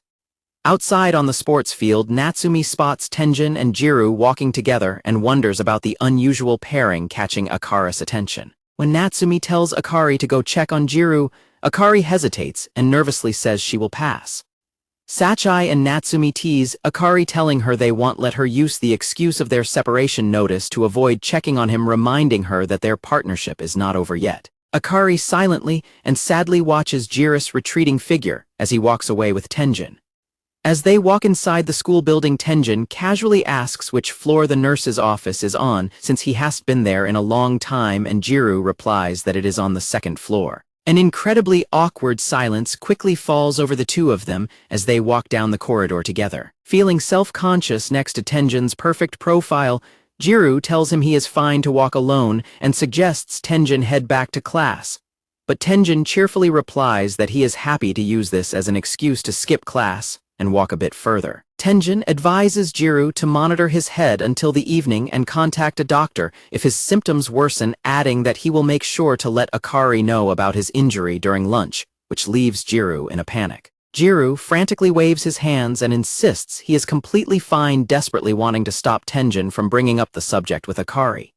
Outside on the sports field, Natsumi spots Tenjin and Gyaru walking together and wonders about the unusual pairing catching Akari's attention. When Natsumi tells Akari to go check on Gyaru, Akari hesitates and nervously says she will pass. Sachai and Natsumi tease Akari, telling her they won't let her use the excuse of their separation notice to avoid checking on him, reminding her that their partnership is not over yet. Akari silently and sadly watches Gyaru's retreating figure as he walks away with Tenjin. As they walk inside the school building, Tenjin casually asks which floor the nurse's office is on, since he hasn't been there in a long time, and Gyaru replies that it is on the second floor. An incredibly awkward silence quickly falls over the two of them as they walk down the corridor together. Feeling self-conscious next to Tenjin's perfect profile, Gyaru tells him he is fine to walk alone and suggests Tenjin head back to class. But Tenjin cheerfully replies that he is happy to use this as an excuse to skip class and walk a bit further. Tenjin advises Gyaru to monitor his head until the evening and contact a doctor if his symptoms worsen, adding that he will make sure to let Akari know about his injury during lunch, which leaves Gyaru in a panic. Gyaru frantically waves his hands and insists he is completely fine, desperately wanting to stop Tenjin from bringing up the subject with Akari.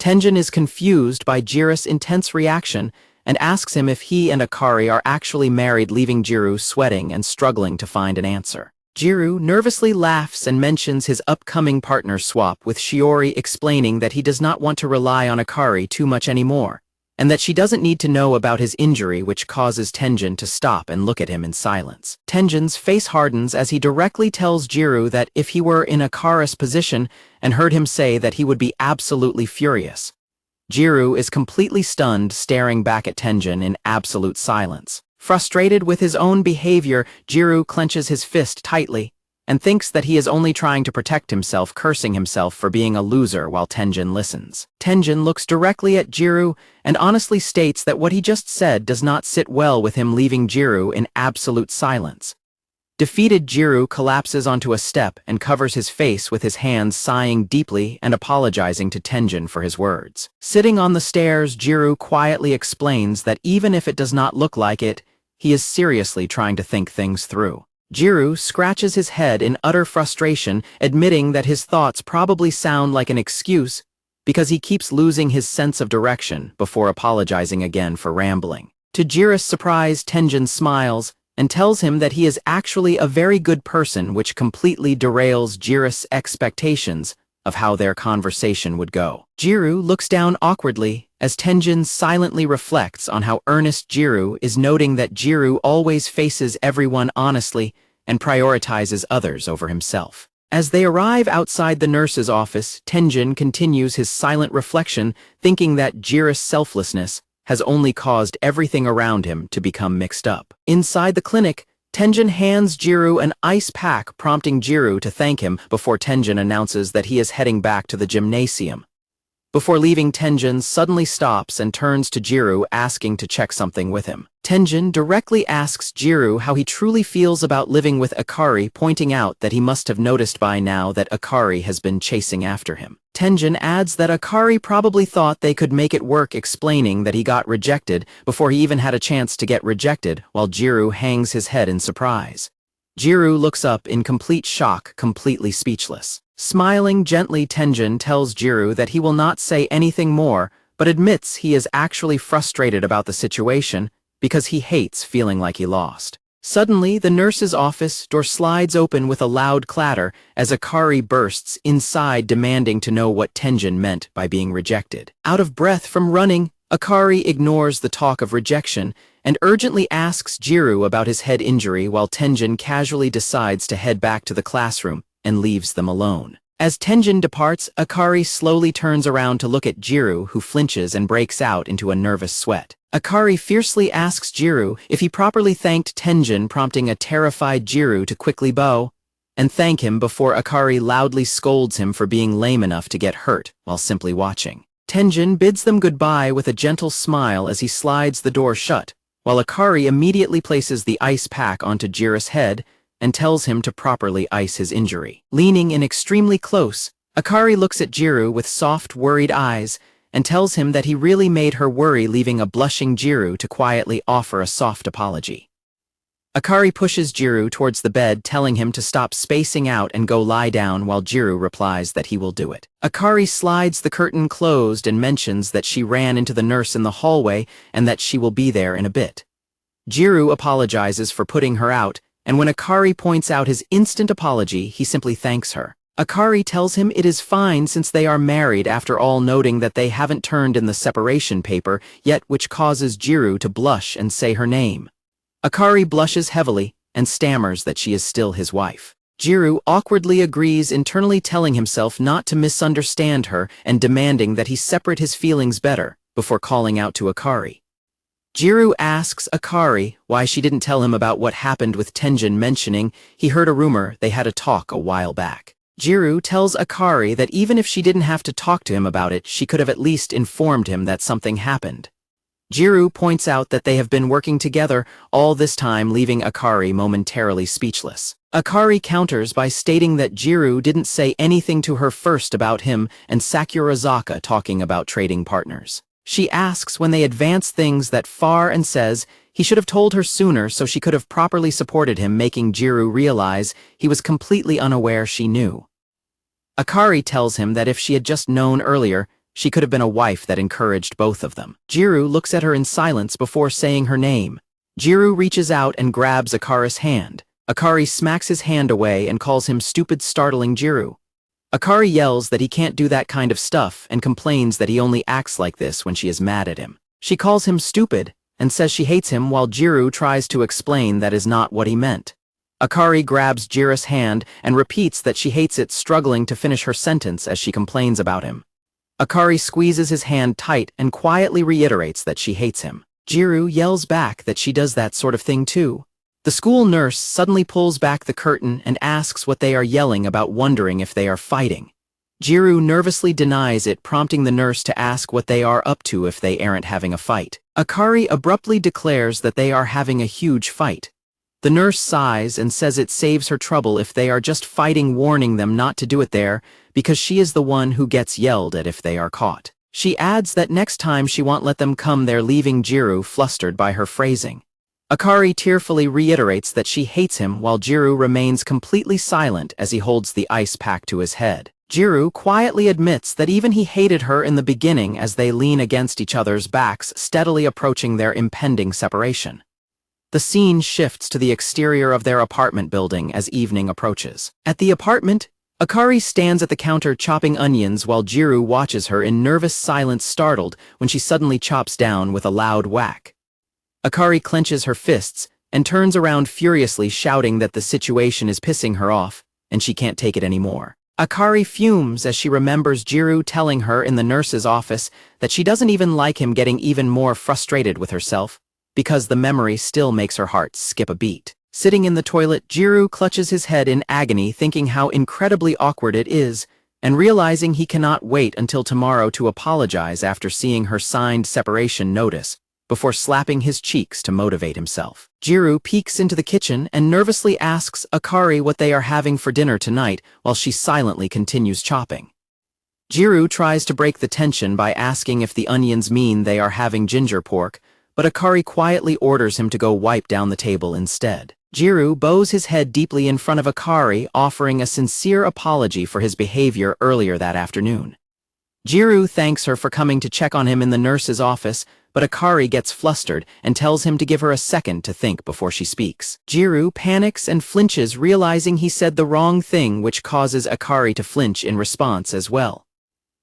Tenjin is confused by Gyaru's intense reaction and asks him if he and Akari are actually married, leaving Gyaru sweating and struggling to find an answer. Gyaru nervously laughs and mentions his upcoming partner swap, with Shiori explaining that he does not want to rely on Akari too much anymore, and that she doesn't need to know about his injury, which causes Tenjin to stop and look at him in silence. Tenjin's face hardens as he directly tells Gyaru that if he were in Akari's position and heard him say that, he would be absolutely furious. Gyaru is completely stunned, staring back at Tenjin in absolute silence. Frustrated with his own behavior, Gyaru clenches his fist tightly and thinks that he is only trying to protect himself, cursing himself for being a loser while Tenjin listens. Tenjin looks directly at Gyaru and honestly states that what he just said does not sit well with him, leaving Gyaru in absolute silence. Defeated, Gyaru collapses onto a step and covers his face with his hands, sighing deeply and apologizing to Tenjin for his words. Sitting on the stairs, Gyaru quietly explains that even if it does not look like it, he is seriously trying to think things through. Gyaru scratches his head in utter frustration, admitting that his thoughts probably sound like an excuse because he keeps losing his sense of direction, before apologizing again for rambling. To Gyaru's surprise, Tenjin smiles and tells him that he is actually a very good person, which completely derails Gyaru's expectations of how their conversation would go. Gyaru looks down awkwardly as Tenjin silently reflects on how earnest Gyaru is, noting that Gyaru always faces everyone honestly and prioritizes others over himself. As they arrive outside the nurse's office, Tenjin continues his silent reflection, thinking that Gyaru's selflessness has only caused everything around him to become mixed up. Inside the clinic, Tenjin hands Gyaru an ice pack, prompting Gyaru to thank him before Tenjin announces that he is heading back to the gymnasium. Before leaving, Tenjin suddenly stops and turns to Gyaru, asking to check something with him. Tenjin directly asks Gyaru how he truly feels about living with Akari, pointing out that he must have noticed by now that Akari has been chasing after him. Tenjin adds that Akari probably thought they could make it work, explaining that he got rejected before he even had a chance to get rejected, while Gyaru hangs his head in surprise. Gyaru looks up in complete shock, completely speechless. Smiling gently, Tenjin tells Gyaru that he will not say anything more, but admits he is actually frustrated about the situation because he hates feeling like he lost. Suddenly, the nurse's office door slides open with a loud clatter as Akari bursts inside, demanding to know what Tenjin meant by being rejected. Out of breath from running, Akari ignores the talk of rejection and urgently asks Gyaru about his head injury, while Tenjin casually decides to head back to the classroom and leaves them alone. As Tenjin departs, Akari slowly turns around to look at Gyaru, who flinches and breaks out into a nervous sweat. Akari fiercely asks Gyaru if he properly thanked Tenjin, prompting a terrified Gyaru to quickly bow and thank him before Akari loudly scolds him for being lame enough to get hurt while simply watching. Tenjin bids them goodbye with a gentle smile as he slides the door shut, while Akari immediately places the ice pack onto Jiru's head and tells him to properly ice his injury. Leaning in extremely close, Akari looks at Gyaru with soft, worried eyes and tells him that he really made her worry, leaving a blushing Gyaru to quietly offer a soft apology. Akari pushes Gyaru towards the bed, telling him to stop spacing out and go lie down, while Gyaru replies that he will do it. Akari slides the curtain closed and mentions that she ran into the nurse in the hallway and that she will be there in a bit. Gyaru apologizes for putting her out, and when Akari points out his instant apology, he simply thanks her. Akari tells him it is fine since they are married after all, noting that they haven't turned in the separation paper yet, which causes Gyaru to blush and say her name. Akari blushes heavily and stammers that she is still his wife. Gyaru awkwardly agrees, internally telling himself not to misunderstand her and demanding that he separate his feelings better, before calling out to Akari. Gyaru asks Akari why she didn't tell him about what happened with Tenjin, mentioning he heard a rumor they had a talk a while back. Gyaru tells Akari that even if she didn't have to talk to him about it, she could have at least informed him that something happened. Gyaru points out that they have been working together all this time, leaving Akari momentarily speechless. Akari counters by stating that Gyaru didn't say anything to her first about him and Sakurazaka talking about trading partners. She asks when they advance things that far and says he should have told her sooner so she could have properly supported him, making Gyaru realize he was completely unaware she knew. Akari tells him that if she had just known earlier, she could have been a wife that encouraged both of them. Gyaru looks at her in silence before saying her name. Gyaru reaches out and grabs Akari's hand. Akari smacks his hand away and calls him stupid, startling Gyaru. Akari yells that he can't do that kind of stuff and complains that he only acts like this when she is mad at him. She calls him stupid and says she hates him, while Gyaru tries to explain that is not what he meant. Akari grabs Gyaru's hand and repeats that she hates it, struggling to finish her sentence as she complains about him. Akari squeezes his hand tight and quietly reiterates that she hates him. Gyaru yells back that she does that sort of thing too. The school nurse suddenly pulls back the curtain and asks what they are yelling about, wondering if they are fighting. Gyaru nervously denies it, prompting the nurse to ask what they are up to if they aren't having a fight. Akari abruptly declares that they are having a huge fight. The nurse sighs and says it saves her trouble if they are just fighting, warning them not to do it there because she is the one who gets yelled at if they are caught. She adds that next time she won't let them come there, leaving Gyaru flustered by her phrasing. Akari tearfully reiterates that she hates him, while Gyaru remains completely silent as he holds the ice pack to his head. Gyaru quietly admits that even he hated her in the beginning as they lean against each other's backs, steadily approaching their impending separation. The scene shifts to the exterior of their apartment building as evening approaches. At the apartment, Akari stands at the counter chopping onions while Gyaru watches her in nervous silence, startled when she suddenly chops down with a loud whack. Akari clenches her fists and turns around furiously, shouting that the situation is pissing her off and she can't take it anymore. Akari fumes as she remembers Gyaru telling her in the nurse's office that she doesn't even like him, getting even more frustrated with herself because the memory still makes her heart skip a beat. Sitting in the toilet, Gyaru clutches his head in agony, thinking how incredibly awkward it is, and realizing he cannot wait until tomorrow to apologize after seeing her signed separation notice, before slapping his cheeks to motivate himself. Gyaru peeks into the kitchen and nervously asks Akari what they are having for dinner tonight while she silently continues chopping. Gyaru tries to break the tension by asking if the onions mean they are having ginger pork, but Akari quietly orders him to go wipe down the table instead. Gyaru bows his head deeply in front of Akari, offering a sincere apology for his behavior earlier that afternoon. Gyaru thanks her for coming to check on him in the nurse's office, but Akari gets flustered and tells him to give her a second to think before she speaks. Gyaru panics and flinches, realizing he said the wrong thing, which causes Akari to flinch in response as well.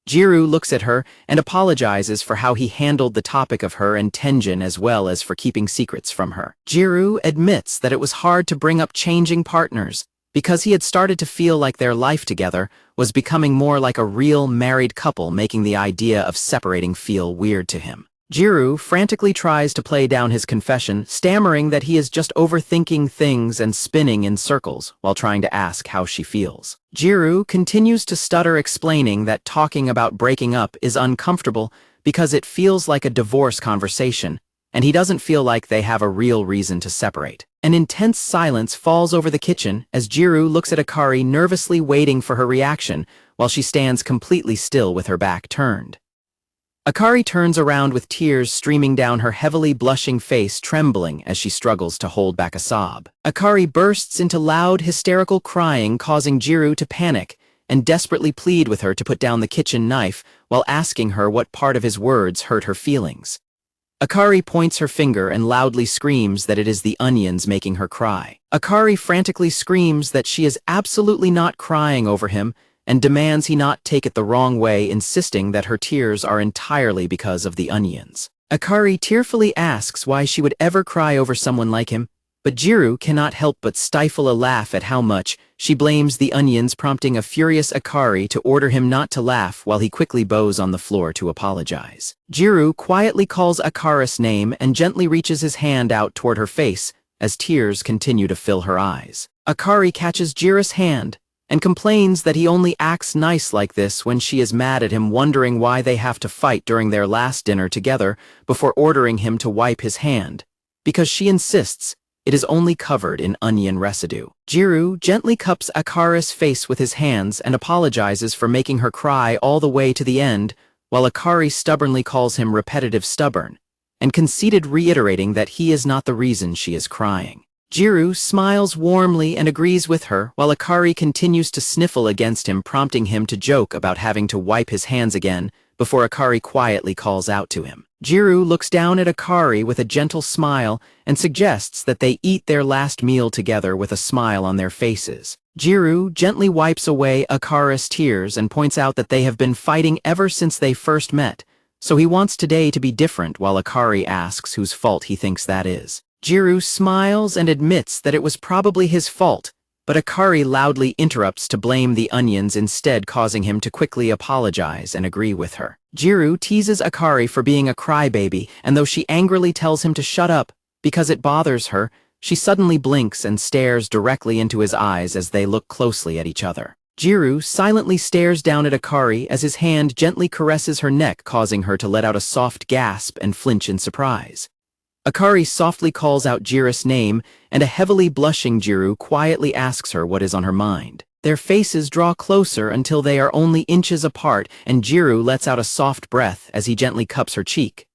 Gyaru looks at her and apologizes for how he handled the topic of her and Tenjin, as well as for keeping secrets from her. Gyaru admits that it was hard to bring up changing partners because he had started to feel like their life together was becoming more like a real married couple, making the idea of separating feel weird to him. Gyaru frantically tries to play down his confession, stammering that he is just overthinking things and spinning in circles while trying to ask how she feels. Gyaru continues to stutter, explaining that talking about breaking up is uncomfortable because it feels like a divorce conversation, and he doesn't feel like they have a real reason to separate. An intense silence falls over the kitchen as Gyaru looks at Akari nervously waiting for her reaction while she stands completely still with her back turned. Akari turns around with tears streaming down her heavily blushing face, trembling as she struggles to hold back a sob. Akari bursts into loud, hysterical crying, causing Gyaru to panic and desperately plead with her to put down the kitchen knife while asking her what part of his words hurt her feelings. Akari points her finger and loudly screams that it is the onions making her cry. Akari frantically screams that she is absolutely not crying over him and demands he not take it the wrong way, insisting that her tears are entirely because of the onions. Akari tearfully asks why she would ever cry over someone like him, but Gyaru cannot help but stifle a laugh at how much she blames the onions, prompting a furious Akari to order him not to laugh while he quickly bows on the floor to apologize. Gyaru quietly calls Akari's name and gently reaches his hand out toward her face as tears continue to fill her eyes. Akari catches Gyaru's hand and complains that he only acts nice like this when she is mad at him, wondering why they have to fight during their last dinner together before ordering him to wipe his hand, because she insists it is only covered in onion residue. Gyaru gently cups Akari's face with his hands and apologizes for making her cry all the way to the end, while Akari stubbornly calls him repetitive stubborn, and conceited, reiterating that he is not the reason she is crying. Gyaru smiles warmly and agrees with her, while Akari continues to sniffle against him, prompting him to joke about having to wipe his hands again before Akari quietly calls out to him. Gyaru looks down at Akari with a gentle smile and suggests that they eat their last meal together with a smile on their faces. Gyaru gently wipes away Akari's tears and points out that they have been fighting ever since they first met, so he wants today to be different, while Akari asks whose fault he thinks that is. Gyaru smiles and admits that it was probably his fault, but Akari loudly interrupts to blame the onions instead, causing him to quickly apologize and agree with her. Gyaru teases Akari for being a crybaby, and though she angrily tells him to shut up because it bothers her, she suddenly blinks and stares directly into his eyes as they look closely at each other. Gyaru silently stares down at Akari as his hand gently caresses her neck, causing her to let out a soft gasp and flinch in surprise. Akari softly calls out Gyaru's name, and a heavily blushing Gyaru quietly asks her what is on her mind. Their faces draw closer until they are only inches apart, and Gyaru lets out a soft breath as he gently cups her cheek.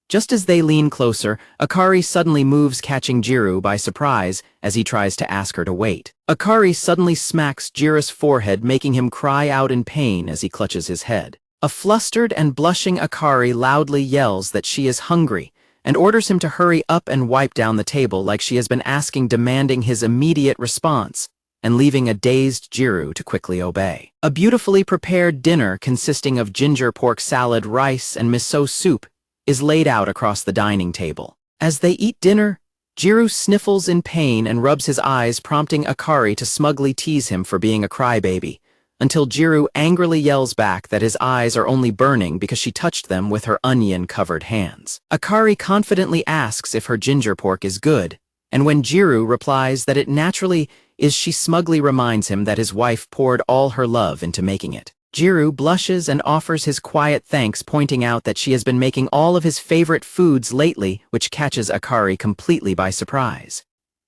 Just as they lean closer, Akari suddenly moves, catching Gyaru by surprise as he tries to ask her to wait. Akari suddenly smacks Gyaru's forehead, making him cry out in pain as he clutches his head. A flustered and blushing Akari loudly yells that she is hungry, and orders him to hurry up and wipe down the table like she has been asking, demanding his immediate response, and leaving a dazed Gyaru to quickly obey. A beautifully prepared dinner consisting of ginger pork salad, rice, and miso soup is laid out across the dining table. As they eat dinner, Gyaru sniffles in pain and rubs his eyes, prompting Akari to smugly tease him for being a crybaby, until Gyaru angrily yells back that his eyes are only burning because she touched them with her onion-covered hands. Akari confidently asks if her ginger pork is good, and when Gyaru replies that it naturally is, she smugly reminds him that his wife poured all her love into making it. Gyaru blushes and offers his quiet thanks, pointing out that she has been making all of his favorite foods lately, which catches Akari completely by surprise.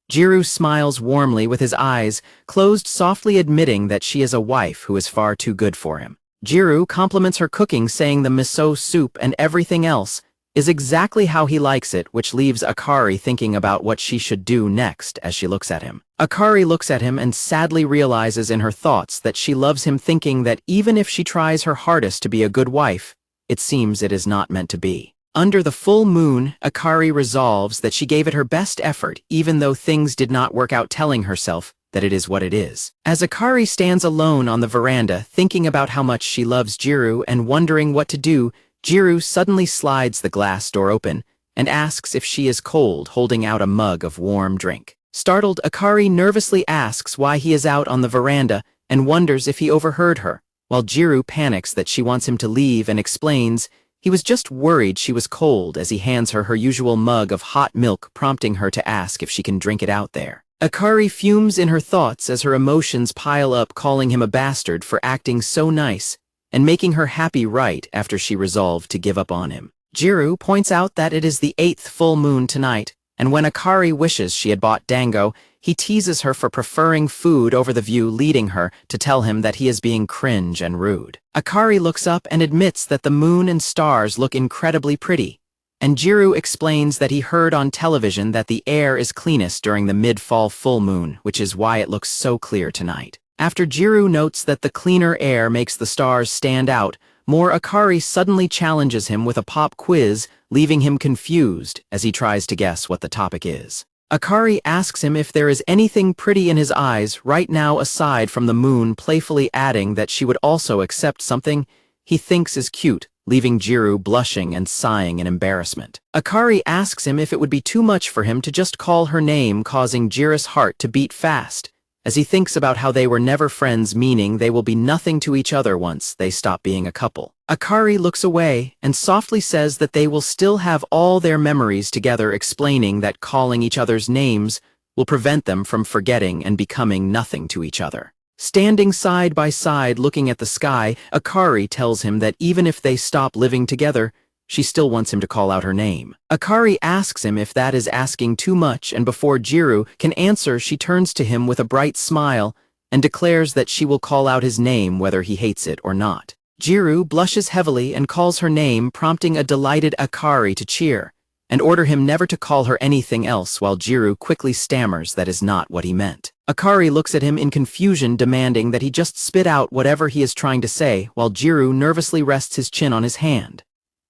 Gyaru smiles warmly with his eyes closed, softly admitting that she is a wife who is far too good for him. Gyaru compliments her cooking, saying the miso soup and everything else is exactly how he likes it, which leaves Akari thinking about what she should do next as she looks at him. Akari looks at him and sadly realizes in her thoughts that she loves him, thinking that even if she tries her hardest to be a good wife, it seems it is not meant to be. Under the full moon, Akari resolves that she gave it her best effort, even though things did not work out, telling herself that it is what it is. As Akari stands alone on the veranda, thinking about how much she loves Gyaru and wondering what to do, Gyaru suddenly slides the glass door open and asks if she is cold, holding out a mug of warm drink. Startled, Akari nervously asks why he is out on the veranda and wonders if he overheard her, while Gyaru panics that she wants him to leave and explains he was just worried she was cold as he hands her her usual mug of hot milk, prompting her to ask if she can drink it out there. Akari fumes in her thoughts as her emotions pile up, calling him a bastard for acting so nice and making her happy right after she resolved to give up on him. Gyaru points out that it is the 8th full moon tonight, and when Akari wishes she had bought dango, he teases her for preferring food over the view, leading her to tell him that he is being cringe and rude. Akari looks up and admits that the moon and stars look incredibly pretty, and Gyaru explains that he heard on television that the air is cleanest during the mid-fall full moon, which is why it looks so clear tonight. After Gyaru notes that the cleaner air makes the stars stand out, Akari suddenly challenges him with a pop quiz, leaving him confused as he tries to guess what the topic is. Akari asks him if there is anything pretty in his eyes right now aside from the moon, playfully adding that she would also accept something he thinks is cute, leaving Gyaru blushing and sighing in embarrassment. Akari asks him if it would be too much for him to just call her name, causing Gyaru's heart to beat fast, as he thinks about how they were never friends, meaning they will be nothing to each other once they stop being a couple. Akari looks away and softly says that they will still have all their memories together, explaining that calling each other's names will prevent them from forgetting and becoming nothing to each other. Standing side by side looking at the sky, Akari tells him that even if they stop living together, she still wants him to call out her name. Akari asks him if that is asking too much, and before Gyaru can answer, she turns to him with a bright smile and declares that she will call out his name whether he hates it or not. Gyaru blushes heavily and calls her name, prompting a delighted Akari to cheer and order him never to call her anything else, while Gyaru quickly stammers that is not what he meant. Akari looks at him in confusion, demanding that he just spit out whatever he is trying to say, while Gyaru nervously rests his chin on his hand.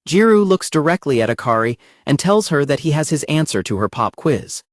Gyaru looks directly at Akari and tells her that he has his answer to her pop quiz.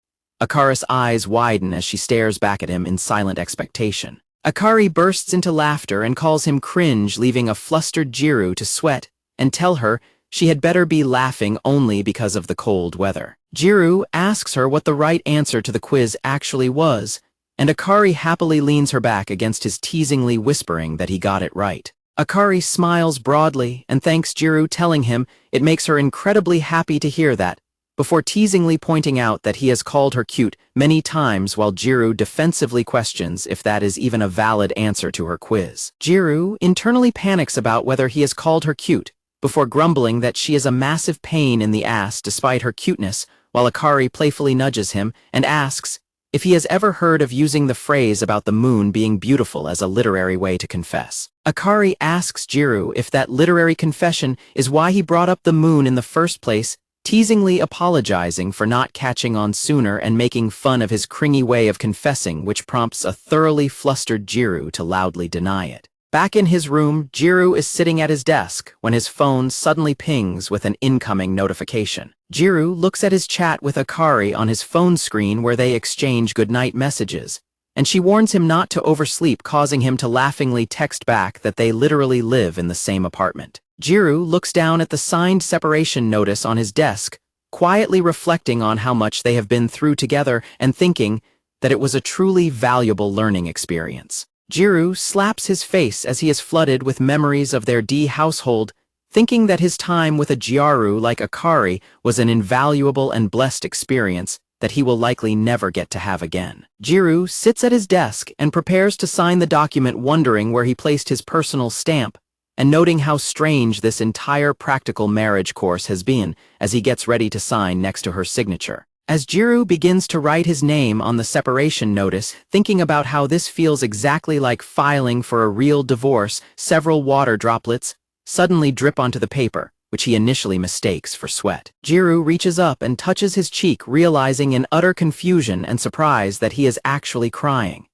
Akari's eyes widen as she stares back at him in silent expectation. Akari bursts into laughter and calls him cringe, leaving a flustered Gyaru to sweat and tell her she had better be laughing only because of the cold weather. Gyaru asks her what the right answer to the quiz actually was, and Akari happily leans her back against his, teasingly whispering that he got it right. Akari smiles broadly and thanks Gyaru, telling him it makes her incredibly happy to hear that, before teasingly pointing out that he has called her cute many times, while Gyaru defensively questions if that is even a valid answer to her quiz. Gyaru internally panics about whether he has called her cute, before grumbling that she is a massive pain in the ass despite her cuteness, while Akari playfully nudges him and asks if he has ever heard of using the phrase about the moon being beautiful as a literary way to confess. Akari asks Gyaru if that literary confession is why he brought up the moon in the first place, teasingly apologizing for not catching on sooner and making fun of his cringy way of confessing, which prompts a thoroughly flustered Gyaru to loudly deny it. Back in his room, Gyaru is sitting at his desk when his phone suddenly pings with an incoming notification. Gyaru looks at his chat with Akari on his phone screen, where they exchange goodnight messages, and she warns him not to oversleep, causing him to laughingly text back that they literally live in the same apartment. Gyaru looks down at the signed separation notice on his desk, quietly reflecting on how much they have been through together and thinking that it was a truly valuable learning experience. Gyaru slaps his face as he is flooded with memories of their household, thinking that his time with a Gyaru like Akari was an invaluable and blessed experience that he will likely never get to have again. Gyaru sits at his desk and prepares to sign the document, wondering where he placed his personal stamp, and noting how strange this entire practical marriage course has been as he gets ready to sign next to her signature. As Gyaru begins to write his name on the separation notice, thinking about how this feels exactly like filing for a real divorce, several water droplets suddenly drip onto the paper, which he initially mistakes for sweat. Gyaru reaches up and touches his cheek, realizing in utter confusion and surprise that he is actually crying.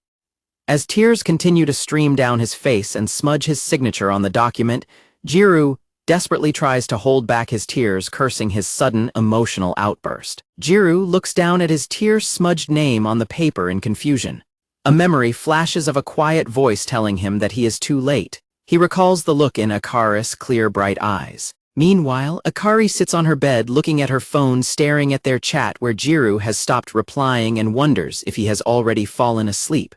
As tears continue to stream down his face and smudge his signature on the document, Gyaru desperately tries to hold back his tears, cursing his sudden emotional outburst. Gyaru looks down at his tear-smudged name on the paper in confusion. A memory flashes of a quiet voice telling him that he is too late. He recalls the look in Akari's clear, bright eyes. Meanwhile, Akari sits on her bed looking at her phone, staring at their chat where Gyaru has stopped replying, and wonders if he has already fallen asleep.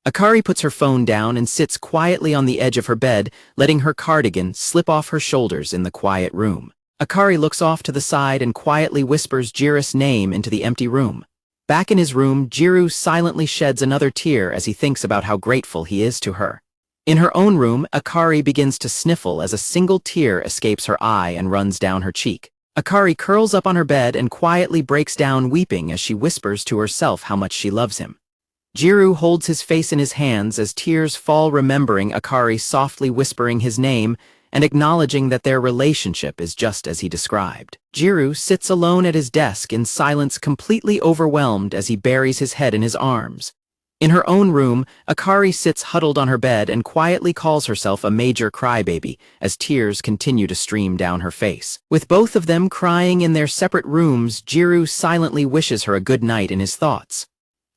Akari puts her phone down and sits quietly on the edge of her bed, letting her cardigan slip off her shoulders in the quiet room. Akari looks off to the side and quietly whispers Gyaru's name into the empty room. Back in his room, Gyaru silently sheds another tear as he thinks about how grateful he is to her. In her own room, Akari begins to sniffle as a single tear escapes her eye and runs down her cheek. Akari curls up on her bed and quietly breaks down weeping as she whispers to herself how much she loves him. Gyaru holds his face in his hands as tears fall, remembering Akari softly whispering his name and acknowledging that their relationship is just as he described. Gyaru sits alone at his desk in silence, completely overwhelmed as he buries his head in his arms. In her own room, Akari sits huddled on her bed and quietly calls herself a major crybaby as tears continue to stream down her face. With both of them crying in their separate rooms, Gyaru silently wishes her a good night in his thoughts.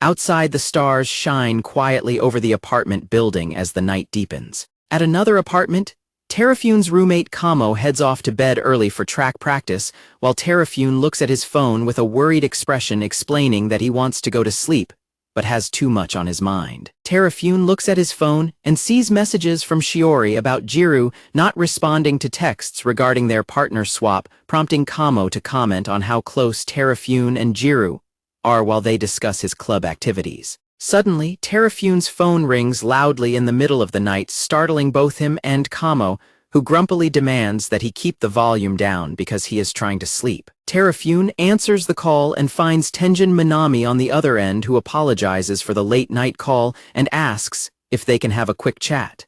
Outside, the stars shine quietly over the apartment building as the night deepens. At another apartment, Terrafune's roommate Kamo heads off to bed early for track practice, while Terrafune looks at his phone with a worried expression, explaining that he wants to go to sleep, but has too much on his mind. Terrafune looks at his phone and sees messages from Shiori about Gyaru not responding to texts regarding their partner swap, prompting Kamo to comment on how close Terrafune and Gyaru are while they discuss his club activities. Suddenly, Terrafune's phone rings loudly in the middle of the night, startling both him and Kamo, who grumpily demands that he keep the volume down because he is trying to sleep. Terrafune answers the call and finds Tenjin Minami on the other end, who apologizes for the late-night call and asks if they can have a quick chat.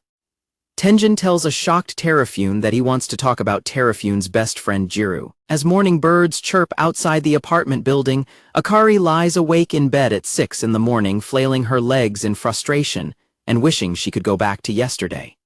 Tenjin tells a shocked Terrafune that he wants to talk about Terrafune's best friend Gyaru. As morning birds chirp outside the apartment building, Akari lies awake in bed at 6 in the morning, flailing her legs in frustration and wishing she could go back to yesterday.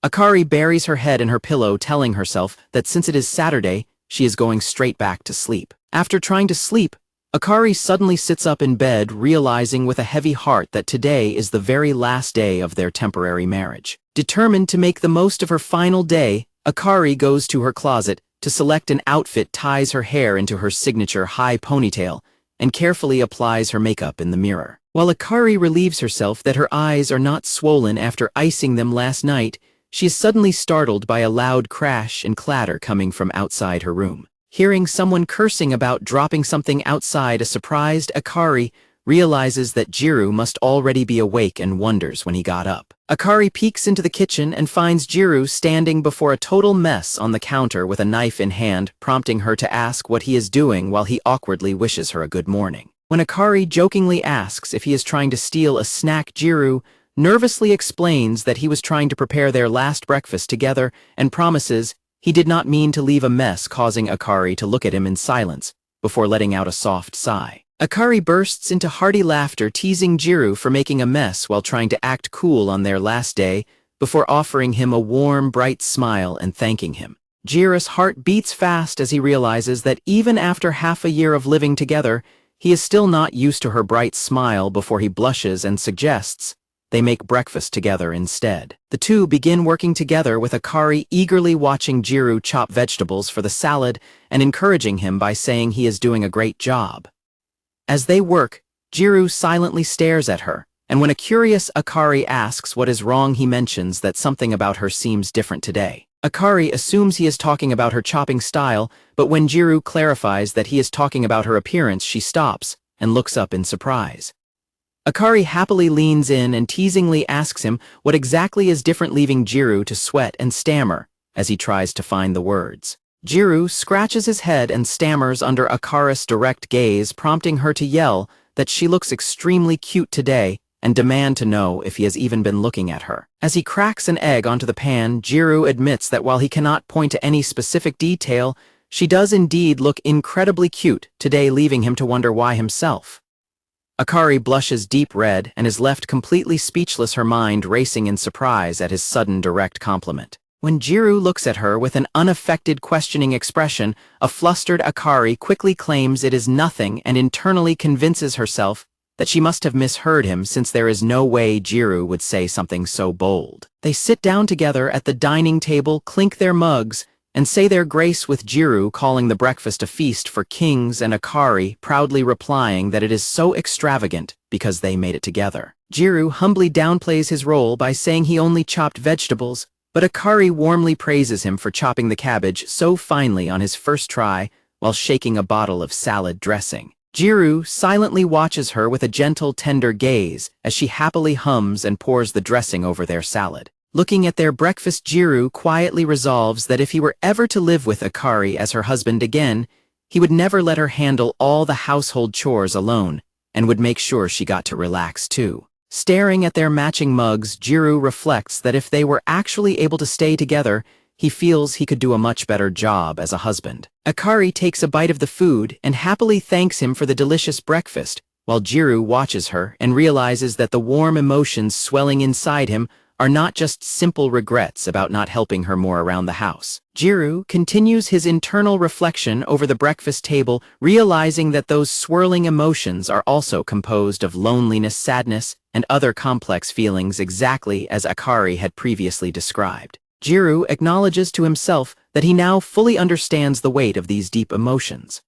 Akari buries her head in her pillow, telling herself that since it is Saturday, she is going straight back to sleep. After trying to sleep, Akari suddenly sits up in bed, realizing with a heavy heart that today is the very last day of their temporary marriage. Determined to make the most of her final day, Akari goes to her closet to select an outfit, ties her hair into her signature high ponytail, and carefully applies her makeup in the mirror. While Akari relieves herself that her eyes are not swollen after icing them last night, she is suddenly startled by a loud crash and clatter coming from outside her room. Hearing someone cursing about dropping something outside, a surprised Akari realizes that Gyaru must already be awake and wonders when he got up. Akari peeks into the kitchen and finds Gyaru standing before a total mess on the counter with a knife in hand, prompting her to ask what he is doing while he awkwardly wishes her a good morning. When Akari jokingly asks if he is trying to steal a snack, Gyaru nervously explains that he was trying to prepare their last breakfast together and promises he did not mean to leave a mess, causing Akari to look at him in silence before letting out a soft sigh. Akari bursts into hearty laughter, teasing Gyaru for making a mess while trying to act cool on their last day, before offering him a warm, bright smile and thanking him. Gyaru's heart beats fast as he realizes that even after half a year of living together, he is still not used to her bright smile, before he blushes and suggests they make breakfast together instead. The two begin working together, with Akari eagerly watching Gyaru chop vegetables for the salad and encouraging him by saying he is doing a great job. As they work, Gyaru silently stares at her, and when a curious Akari asks what is wrong, he mentions that something about her seems different today. Akari assumes he is talking about her chopping style, but when Gyaru clarifies that he is talking about her appearance, she stops and looks up in surprise. Akari happily leans in and teasingly asks him what exactly is different, leaving Gyaru to sweat and stammer as he tries to find the words. Gyaru scratches his head and stammers under Akari's direct gaze, prompting her to yell that she looks extremely cute today and demand to know if he has even been looking at her. As he cracks an egg onto the pan, Gyaru admits that while he cannot point to any specific detail, she does indeed look incredibly cute today, leaving him to wonder why himself. Akari blushes deep red and is left completely speechless, her mind racing in surprise at his sudden direct compliment. When Gyaru looks at her with an unaffected, questioning expression, a flustered Akari quickly claims it is nothing and internally convinces herself that she must have misheard him, since there is no way Gyaru would say something so bold. They sit down together at the dining table, clink their mugs, and say their grace, with Gyaru calling the breakfast a feast for kings and Akari proudly replying that it is so extravagant because they made it together. Gyaru humbly downplays his role by saying he only chopped vegetables, but Akari warmly praises him for chopping the cabbage so finely on his first try while shaking a bottle of salad dressing. Gyaru silently watches her with a gentle, tender gaze as she happily hums and pours the dressing over their salad. Looking at their breakfast, Gyaru quietly resolves that if he were ever to live with Akari as her husband again, he would never let her handle all the household chores alone, and would make sure she got to relax too. Staring at their matching mugs, Gyaru reflects that if they were actually able to stay together, he feels he could do a much better job as a husband. Akari takes a bite of the food and happily thanks him for the delicious breakfast, while Gyaru watches her and realizes that the warm emotions swelling inside him are not just simple regrets about not helping her more around the house. Gyaru continues his internal reflection over the breakfast table, realizing that those swirling emotions are also composed of loneliness, sadness, and other complex feelings exactly as Akari had previously described. Gyaru acknowledges to himself that he now fully understands the weight of these deep emotions.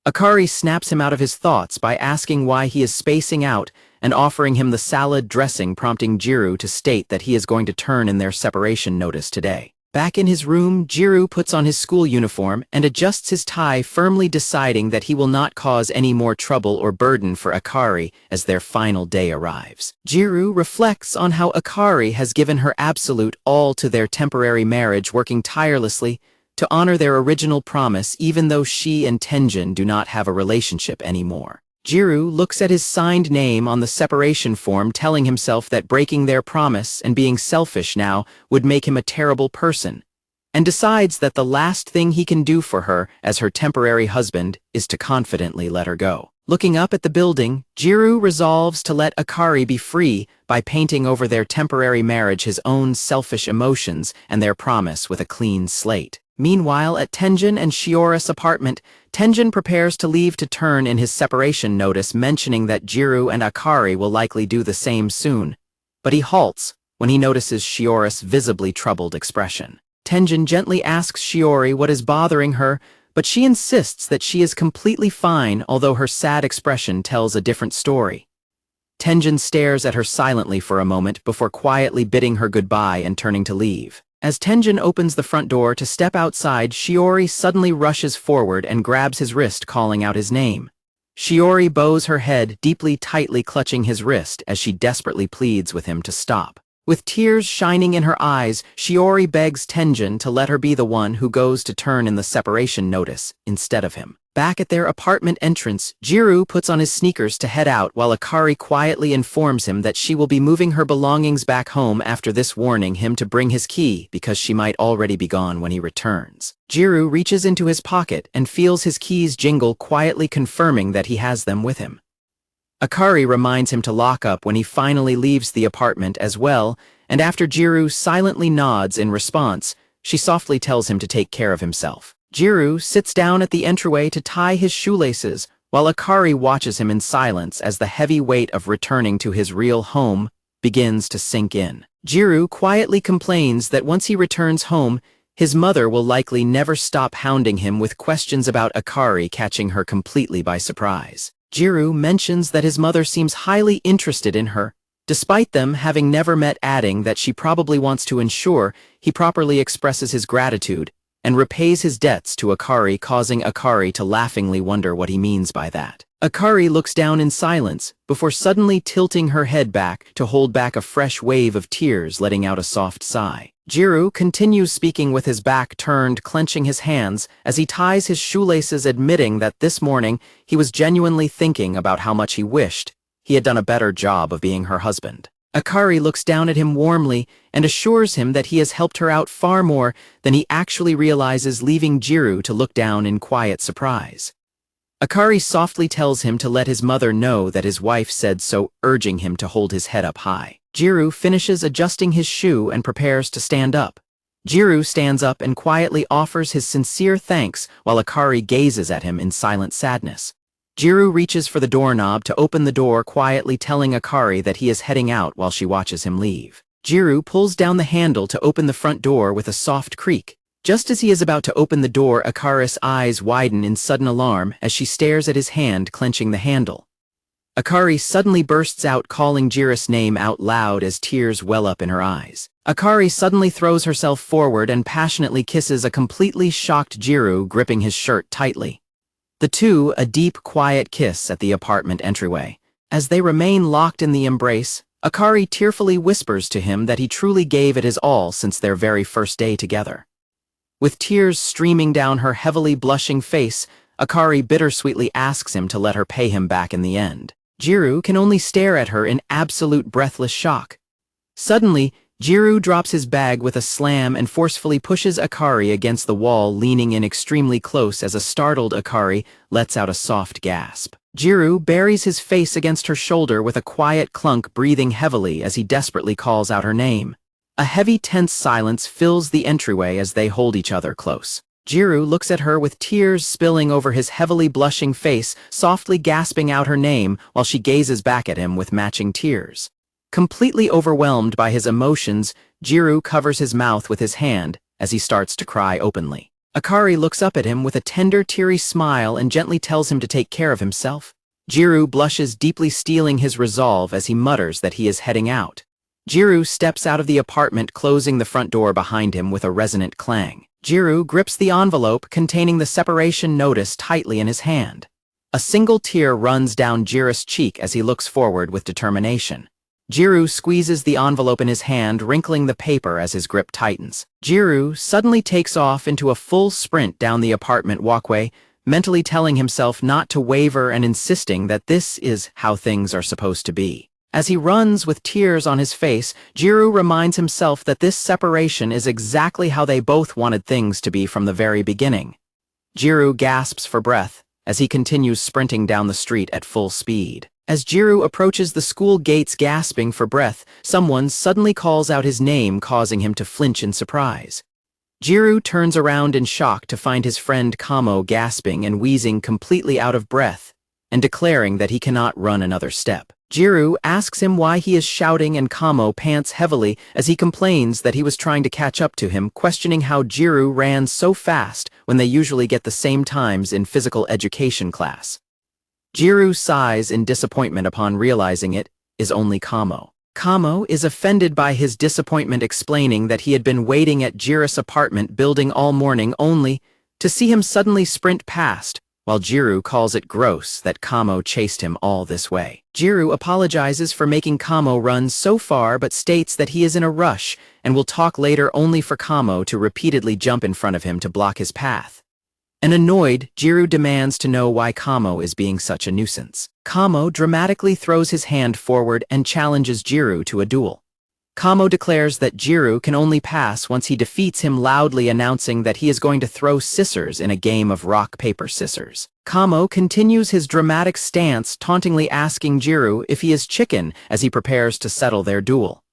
Akari snaps him out of his thoughts by asking why he is spacing out and offering him the salad dressing, prompting Gyaru to state that he is going to turn in their separation notice today. Back in his room, Gyaru puts on his school uniform and adjusts his tie, firmly deciding that he will not cause any more trouble or burden for Akari as their final day arrives. Gyaru reflects on how Akari has given her absolute all to their temporary marriage, working tirelessly to honor their original promise even though she and Tenjin do not have a relationship anymore. Gyaru looks at his signed name on the separation form, telling himself that breaking their promise and being selfish now would make him a terrible person, and decides that the last thing he can do for her as her temporary husband is to confidently let her go. Looking up at the building, Gyaru resolves to let Akari be free by painting over their temporary marriage his own selfish emotions and their promise with a clean slate. Meanwhile, at Tenjin and Shiора's apartment, Tenjin prepares to leave to turn in his separation notice, mentioning that Gyaru and Akari will likely do the same soon. But he halts when he notices Shiора's visibly troubled expression. Tenjin gently asks Shiori what is bothering her, but she insists that she is completely fine, although her sad expression tells a different story. Tenjin stares at her silently for a moment before quietly bidding her goodbye and turning to leave. As Tenjin opens the front door to step outside, Shiori suddenly rushes forward and grabs his wrist, calling out his name. Shiori bows her head, tightly clutching his wrist as she desperately pleads with him to stop. With tears shining in her eyes, Shiori begs Tenjin to let her be the one who goes to turn in the separation notice instead of him. Back at their apartment entrance, Gyaru puts on his sneakers to head out while Akari quietly informs him that she will be moving her belongings back home after this, warning him to bring his key because she might already be gone when he returns. Gyaru reaches into his pocket and feels his keys jingle, quietly confirming that he has them with him. Akari reminds him to lock up when he finally leaves the apartment as well, and after Gyaru silently nods in response, she softly tells him to take care of himself. Gyaru sits down at the entryway to tie his shoelaces, while Akari watches him in silence as the heavy weight of returning to his real home begins to sink in. Gyaru quietly complains that once he returns home, his mother will likely never stop hounding him with questions about Akari, catching her completely by surprise. Gyaru mentions that his mother seems highly interested in her, despite them having never met, adding that she probably wants to ensure he properly expresses his gratitude and repays his debts to Akari, causing Akari to laughingly wonder what he means by that. Akari looks down in silence before suddenly tilting her head back to hold back a fresh wave of tears, letting out a soft sigh. Gyaru continues speaking with his back turned, clenching his hands as he ties his shoelaces, admitting that this morning he was genuinely thinking about how much he wished he had done a better job of being her husband. Akari looks down at him warmly and assures him that he has helped her out far more than he actually realizes, leaving Gyaru to look down in quiet surprise. Akari softly tells him to let his mother know that his wife said so, urging him to hold his head up high. Gyaru finishes adjusting his shoe and prepares to stand up. Gyaru stands up and quietly offers his sincere thanks while Akari gazes at him in silent sadness. Gyaru reaches for the doorknob to open the door, quietly telling Akari that he is heading out while she watches him leave. Gyaru pulls down the handle to open the front door with a soft creak. Just as he is about to open the door, Akari's eyes widen in sudden alarm as she stares at his hand clenching the handle. Akari suddenly bursts out, calling Gyaru's name out loud as tears well up in her eyes. Akari suddenly throws herself forward and passionately kisses a completely shocked Gyaru, gripping his shirt tightly. The two, a deep, quiet kiss at the apartment entryway. As they remain locked in the embrace, Akari tearfully whispers to him that he truly gave it his all since their very first day together. With tears streaming down her heavily blushing face, Akari bittersweetly asks him to let her pay him back in the end. Gyaru can only stare at her in absolute breathless shock. Suddenly, Gyaru drops his bag with a slam and forcefully pushes Akari against the wall, leaning in extremely close as a startled Akari lets out a soft gasp. Gyaru buries his face against her shoulder with a quiet clunk, breathing heavily as he desperately calls out her name. A heavy, tense silence fills the entryway as they hold each other close. Gyaru looks at her with tears spilling over his heavily blushing face, softly gasping out her name while she gazes back at him with matching tears. Completely overwhelmed by his emotions, Gyaru covers his mouth with his hand as he starts to cry openly. Akari looks up at him with a tender, teary smile and gently tells him to take care of himself. Gyaru blushes, deeply steeling his resolve as he mutters that he is heading out. Gyaru steps out of the apartment, closing the front door behind him with a resonant clang. Gyaru grips the envelope containing the separation notice tightly in his hand. A single tear runs down Gyaru's cheek as he looks forward with determination. Gyaru squeezes the envelope in his hand, wrinkling the paper as his grip tightens. Gyaru suddenly takes off into a full sprint down the apartment walkway, mentally telling himself not to waver and insisting that this is how things are supposed to be. As he runs with tears on his face, Gyaru reminds himself that this separation is exactly how they both wanted things to be from the very beginning. Gyaru gasps for breath as he continues sprinting down the street at full speed. As Gyaru approaches the school gates gasping for breath, someone suddenly calls out his name, causing him to flinch in surprise. Gyaru turns around in shock to find his friend Kamo gasping and wheezing, completely out of breath, and declaring that he cannot run another step. Gyaru asks him why he is shouting, and Kamo pants heavily as he complains that he was trying to catch up to him, questioning how Gyaru ran so fast when they usually get the same times in physical education class. Gyaru sighs in disappointment upon realizing it is only Kamo. Kamo is offended by his disappointment, explaining that he had been waiting at Gyaru's apartment building all morning only to see him suddenly sprint past, while Gyaru calls it gross that Kamo chased him all this way. Gyaru apologizes for making Kamo run so far but states that he is in a rush and will talk later, only for Kamo to repeatedly jump in front of him to block his path. And annoyed, Gyaru demands to know why Kamo is being such a nuisance. Kamo dramatically throws his hand forward and challenges Gyaru to a duel. Kamo declares that Gyaru can only pass once he defeats him, loudly announcing that he is going to throw scissors in a game of rock, paper, scissors. Kamo continues his dramatic stance, tauntingly asking Gyaru if he is chicken as he prepares to settle their duel.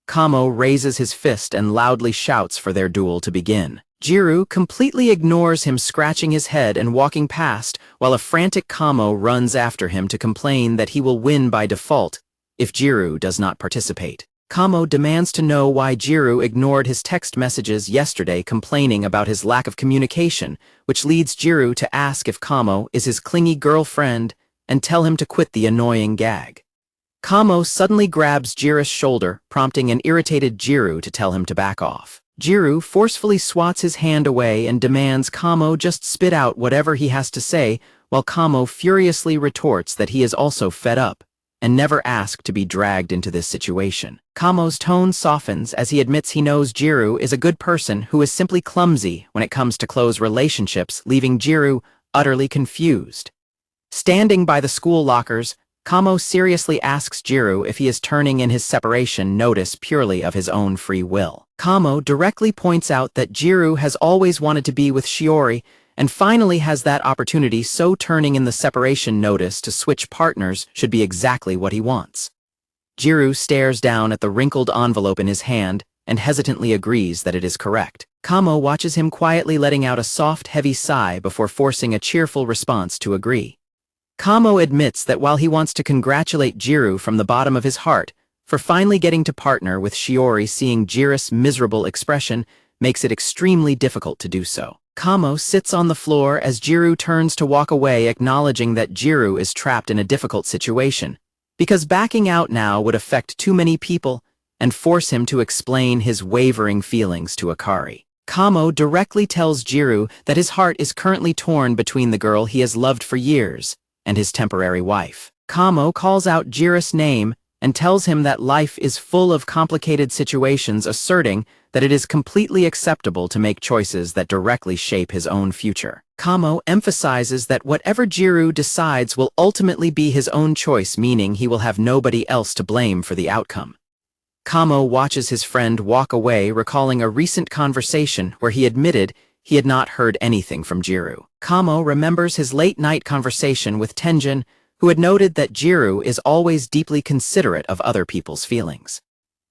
Kamo raises his fist and loudly shouts for their duel to begin. Gyaru completely ignores him, scratching his head and walking past, while a frantic Kamo runs after him to complain that he will win by default if Gyaru does not participate. Kamo demands to know why Gyaru ignored his text messages yesterday, complaining about his lack of communication, which leads Gyaru to ask if Kamo is his clingy girlfriend and tell him to quit the annoying gag. Kamo suddenly grabs Gyaru's shoulder, prompting an irritated Gyaru to tell him to back off. Gyaru forcefully swats his hand away and demands Kamo just spit out whatever he has to say, while Kamo furiously retorts that he is also fed up and never asked to be dragged into this situation. Kamo's tone softens as he admits he knows Gyaru is a good person who is simply clumsy when it comes to close relationships, leaving Gyaru utterly confused. Standing by the school lockers, Kamo seriously asks Gyaru if he is turning in his separation notice purely of his own free will. Kamo directly points out that Gyaru has always wanted to be with Shiori and finally has that opportunity, so turning in the separation notice to switch partners should be exactly what he wants. Gyaru stares down at the wrinkled envelope in his hand and hesitantly agrees that it is correct. Kamo watches him quietly, letting out a soft, heavy sigh before forcing a cheerful response to agree. Kamo admits that while he wants to congratulate Gyaru from the bottom of his heart for finally getting to partner with Shiori, seeing Gyaru's miserable expression makes it extremely difficult to do so. Kamo sits on the floor as Gyaru turns to walk away, acknowledging that Gyaru is trapped in a difficult situation, because backing out now would affect too many people and force him to explain his wavering feelings to Akari. Kamo directly tells Gyaru that his heart is currently torn between the girl he has loved for years and his temporary wife. Kamo calls out Gyaru's name and tells him that life is full of complicated situations, asserting that it is completely acceptable to make choices that directly shape his own future. Kamo emphasizes that whatever Gyaru decides will ultimately be his own choice, meaning he will have nobody else to blame for the outcome. Kamo watches his friend walk away, recalling a recent conversation where he admitted he had not heard anything from Gyaru. Kamo remembers his late-night conversation with Tenjin, who had noted that Gyaru is always deeply considerate of other people's feelings.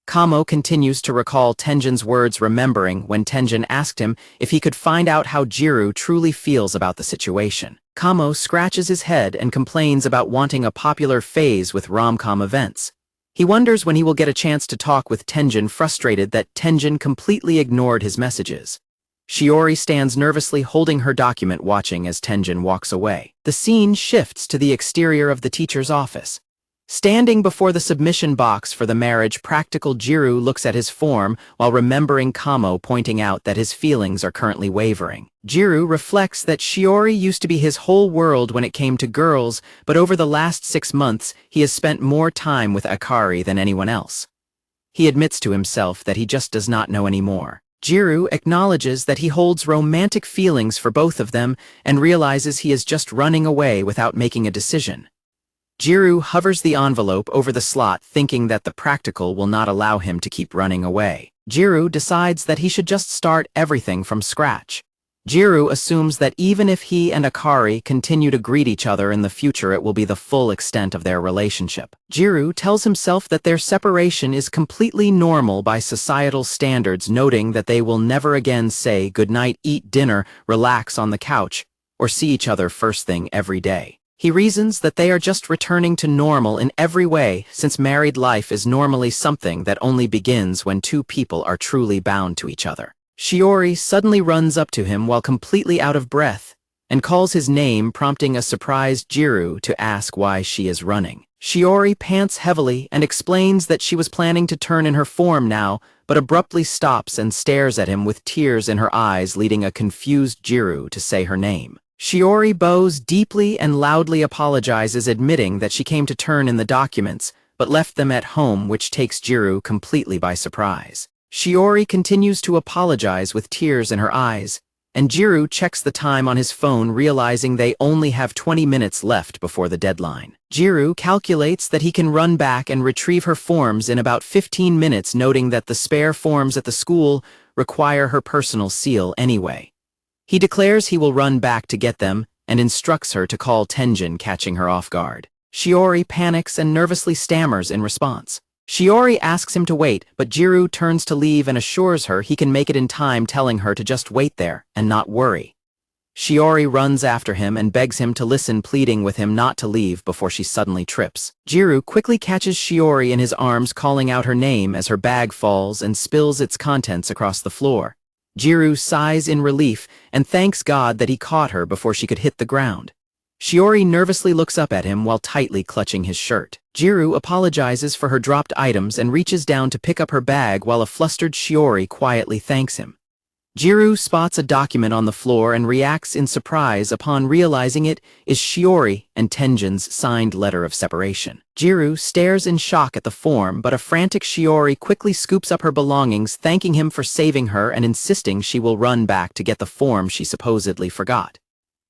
Kamo continues to recall Tenjin's words, remembering when Tenjin asked him if he could find out how Gyaru truly feels about the situation. Kamo scratches his head and complains about wanting a popular phase with rom-com events. He wonders when he will get a chance to talk with Tenjin, frustrated that Tenjin completely ignored his messages. Shiori stands nervously holding her document, watching as Tenjin walks away. The scene shifts to the exterior of the teacher's office. Standing before the submission box for the marriage practical, Gyaru looks at his form while remembering Kamo pointing out that his feelings are currently wavering. Gyaru reflects that Shiori used to be his whole world when it came to girls, but over the last 6 months he has spent more time with Akari than anyone else. He admits to himself that he just does not know anymore. Gyaru acknowledges that he holds romantic feelings for both of them and realizes he is just running away without making a decision. Gyaru hovers the envelope over the slot, thinking that the practical will not allow him to keep running away. Gyaru decides that he should just start everything from scratch. Gyaru assumes that even if he and Akari continue to greet each other in the future, it will be the full extent of their relationship. Gyaru tells himself that their separation is completely normal by societal standards, noting that they will never again say goodnight, eat dinner, relax on the couch, or see each other first thing every day. He reasons that they are just returning to normal in every way, since married life is normally something that only begins when two people are truly bound to each other. Shiori suddenly runs up to him while completely out of breath and calls his name, prompting a surprised Gyaru to ask why she is running. Shiori pants heavily and explains that she was planning to turn in her form now, but abruptly stops and stares at him with tears in her eyes, leading a confused Gyaru to say her name. Shiori bows deeply and loudly apologizes, admitting that she came to turn in the documents, but left them at home, which takes Gyaru completely by surprise. Shiori continues to apologize with tears in her eyes, and Gyaru checks the time on his phone, realizing they only have 20 minutes left before the deadline. Gyaru calculates that he can run back and retrieve her forms in about 15 minutes, noting that the spare forms at the school require her personal seal anyway. He declares he will run back to get them and instructs her to call Tenjin, catching her off guard. Shiori panics and nervously stammers in response. Shiori asks him to wait, but Gyaru turns to leave and assures her he can make it in time, telling her to just wait there and not worry. Shiori runs after him and begs him to listen, pleading with him not to leave before she suddenly trips. Gyaru quickly catches Shiori in his arms, calling out her name as her bag falls and spills its contents across the floor. Gyaru sighs in relief and thanks God that he caught her before she could hit the ground. Shiori nervously looks up at him while tightly clutching his shirt. Gyaru apologizes for her dropped items and reaches down to pick up her bag while a flustered Shiori quietly thanks him. Gyaru spots a document on the floor and reacts in surprise upon realizing it is Shiori and Tenjin's signed letter of separation. Gyaru stares in shock at the form, but a frantic Shiori quickly scoops up her belongings, thanking him for saving her and insisting she will run back to get the form she supposedly forgot.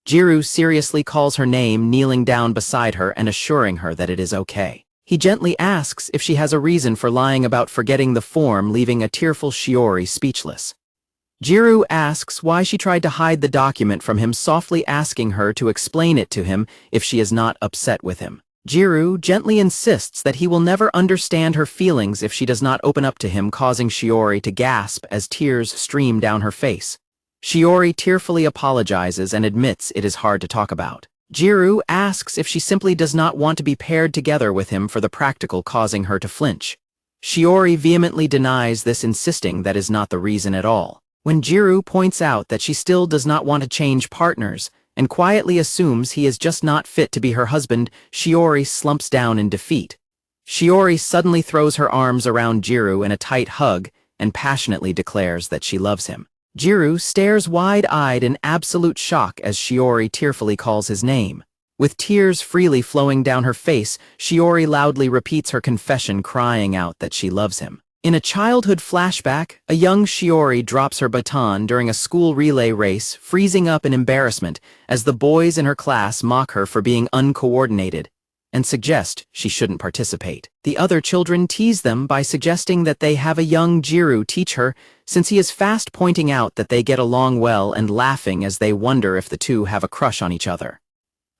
Gyaru seriously calls her name, kneeling down beside her and assuring her that it is okay. He gently asks if she has a reason for lying about forgetting the form, leaving a tearful Shiori speechless. Gyaru asks why she tried to hide the document from him, softly asking her to explain it to him if she is not upset with him. Gyaru gently insists that he will never understand her feelings if she does not open up to him, causing Shiori to gasp as tears stream down her face. Shiori tearfully apologizes and admits it is hard to talk about. Gyaru asks if she simply does not want to be paired together with him for the practical, causing her to flinch. Shiori vehemently denies this, insisting that is not the reason at all. When Gyaru points out that she still does not want to change partners and quietly assumes he is just not fit to be her husband, Shiori slumps down in defeat. Shiori suddenly throws her arms around Gyaru in a tight hug and passionately declares that she loves him. Gyaru stares wide-eyed in absolute shock as Shiori tearfully calls his name. With tears freely flowing down her face, Shiori loudly repeats her confession, crying out that she loves him. In a childhood flashback, a young Shiori drops her baton during a school relay race, freezing up in embarrassment as the boys in her class mock her for being uncoordinated and suggest she shouldn't participate. The other children tease them by suggesting that they have a young Gyaru teach her, since he is fast pointing out that they get along well and laughing as they wonder if the two have a crush on each other.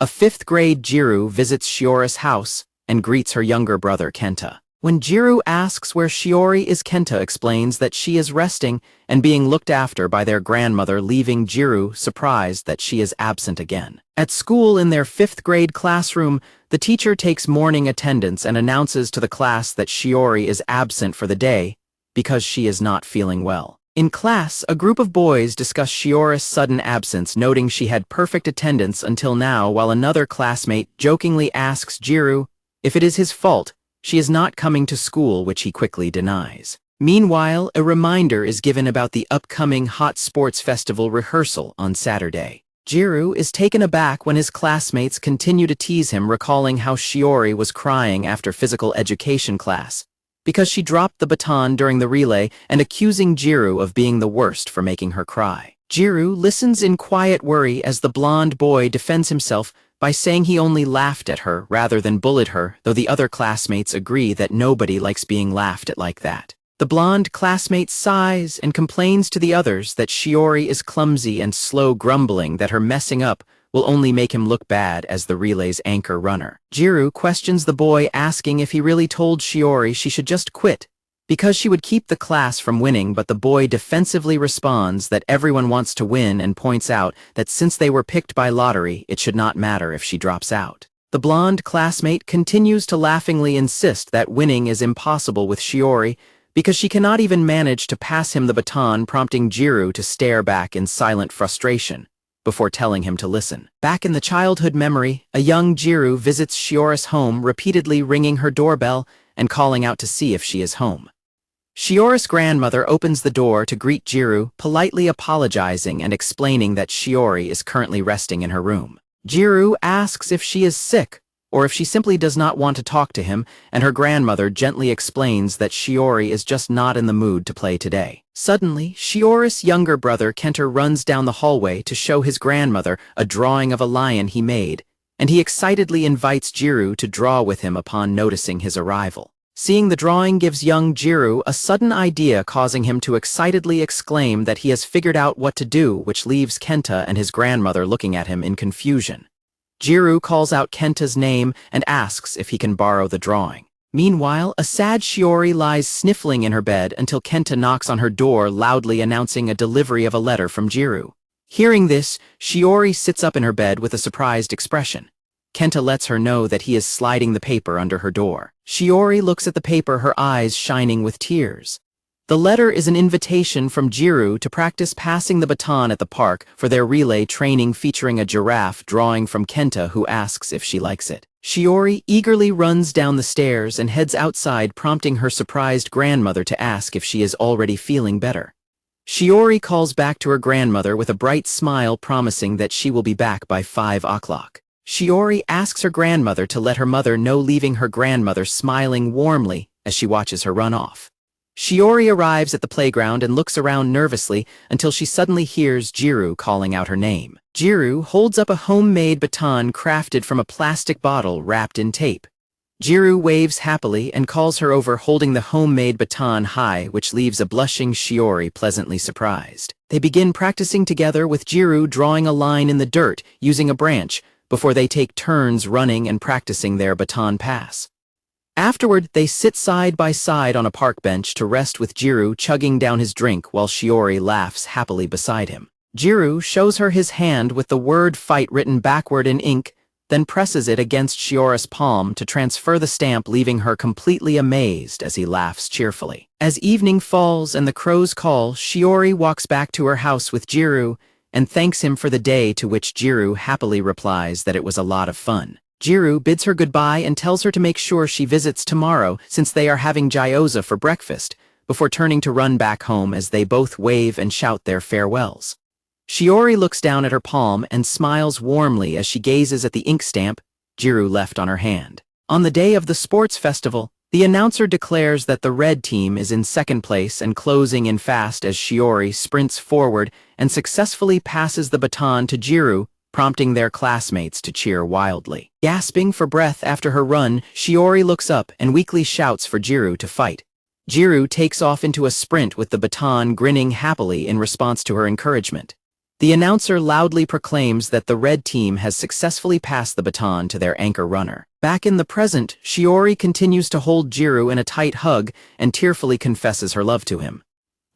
A 5th-grade Gyaru visits Shiori's house and greets her younger brother Kenta. When Gyaru asks where Shiori is, Kenta explains that she is resting and being looked after by their grandmother, leaving Gyaru surprised that she is absent again. At school, in their 5th-grade classroom, the teacher takes morning attendance and announces to the class that Shiori is absent for the day because she is not feeling well. In class, a group of boys discuss Shiori's sudden absence, noting she had perfect attendance until now, while another classmate jokingly asks Gyaru if it is his fault she is not coming to school, which he quickly denies. Meanwhile, a reminder is given about the upcoming Hot Sports Festival rehearsal on Saturday. Gyaru is taken aback when his classmates continue to tease him, recalling how Shiori was crying after physical education class because she dropped the baton during the relay, and accusing Gyaru of being the worst for making her cry. Gyaru listens in quiet worry as the blonde boy defends himself by saying he only laughed at her rather than bullied her, though the other classmates agree that nobody likes being laughed at like that. The blonde classmate sighs and complains to the others that Shiori is clumsy and slow, grumbling that her messing up will only make him look bad as the relay's anchor runner. Gyaru questions the boy, asking if he really told Shiori she should just quit because she would keep the class from winning, but the boy defensively responds that everyone wants to win and points out that since they were picked by lottery, it should not matter if she drops out. The blonde classmate continues to laughingly insist that winning is impossible with Shiori because she cannot even manage to pass him the baton, prompting Gyaru to stare back in silent frustration before telling him to listen. Back in the childhood memory, a young Gyaru visits Shiori's home, repeatedly ringing her doorbell and calling out to see if she is home. Shiori's grandmother opens the door to greet Gyaru, politely apologizing and explaining that Shiori is currently resting in her room. Gyaru asks if she is sick or if she simply does not want to talk to him, and her grandmother gently explains that Shiori is just not in the mood to play today. Suddenly, Shiori's younger brother Kenta runs down the hallway to show his grandmother a drawing of a lion he made, and he excitedly invites Gyaru to draw with him upon noticing his arrival. Seeing the drawing gives young Gyaru a sudden idea, causing him to excitedly exclaim that he has figured out what to do, which leaves Kenta and his grandmother looking at him in confusion. Gyaru calls out Kenta's name and asks if he can borrow the drawing. Meanwhile, a sad Shiori lies sniffling in her bed until Kenta knocks on her door, loudly announcing a delivery of a letter from Gyaru. Hearing this, Shiori sits up in her bed with a surprised expression. Kenta lets her know that he is sliding the paper under her door. Shiori looks at the paper, her eyes shining with tears. The letter is an invitation from Gyaru to practice passing the baton at the park for their relay training, featuring a giraffe drawing from Kenta, who asks if she likes it. Shiori eagerly runs down the stairs and heads outside, prompting her surprised grandmother to ask if she is already feeling better. Shiori calls back to her grandmother with a bright smile, promising that she will be back by 5 o'clock. Shiori asks her grandmother to let her mother know, leaving her grandmother smiling warmly as she watches her run off. Shiori arrives at the playground and looks around nervously until she suddenly hears Gyaru calling out her name. Gyaru holds up a homemade baton crafted from a plastic bottle wrapped in tape. Gyaru waves happily and calls her over, holding the homemade baton high, which leaves a blushing Shiori pleasantly surprised. They begin practicing together, with Gyaru drawing a line in the dirt using a branch before they take turns running and practicing their baton pass. Afterward, they sit side by side on a park bench to rest, with Gyaru chugging down his drink while Shiori laughs happily beside him. Gyaru shows her his hand with the word fight written backward in ink, then presses it against Shiori's palm to transfer the stamp, leaving her completely amazed as he laughs cheerfully. As evening falls and the crows call, Shiori walks back to her house with Gyaru and thanks him for the day, to which Gyaru happily replies that it was a lot of fun. Gyaru bids her goodbye and tells her to make sure she visits tomorrow, since they are having gyoza for breakfast, before turning to run back home as they both wave and shout their farewells. Shiori looks down at her palm and smiles warmly as she gazes at the ink stamp Gyaru left on her hand. On the day of the sports festival, the announcer declares that the red team is in second place and closing in fast as Shiori sprints forward and successfully passes the baton to Gyaru, prompting their classmates to cheer wildly. Gasping for breath after her run, Shiori looks up and weakly shouts for Gyaru to fight. Gyaru takes off into a sprint with the baton, grinning happily in response to her encouragement. The announcer loudly proclaims that the red team has successfully passed the baton to their anchor runner. Back in the present, Shiori continues to hold Gyaru in a tight hug and tearfully confesses her love to him.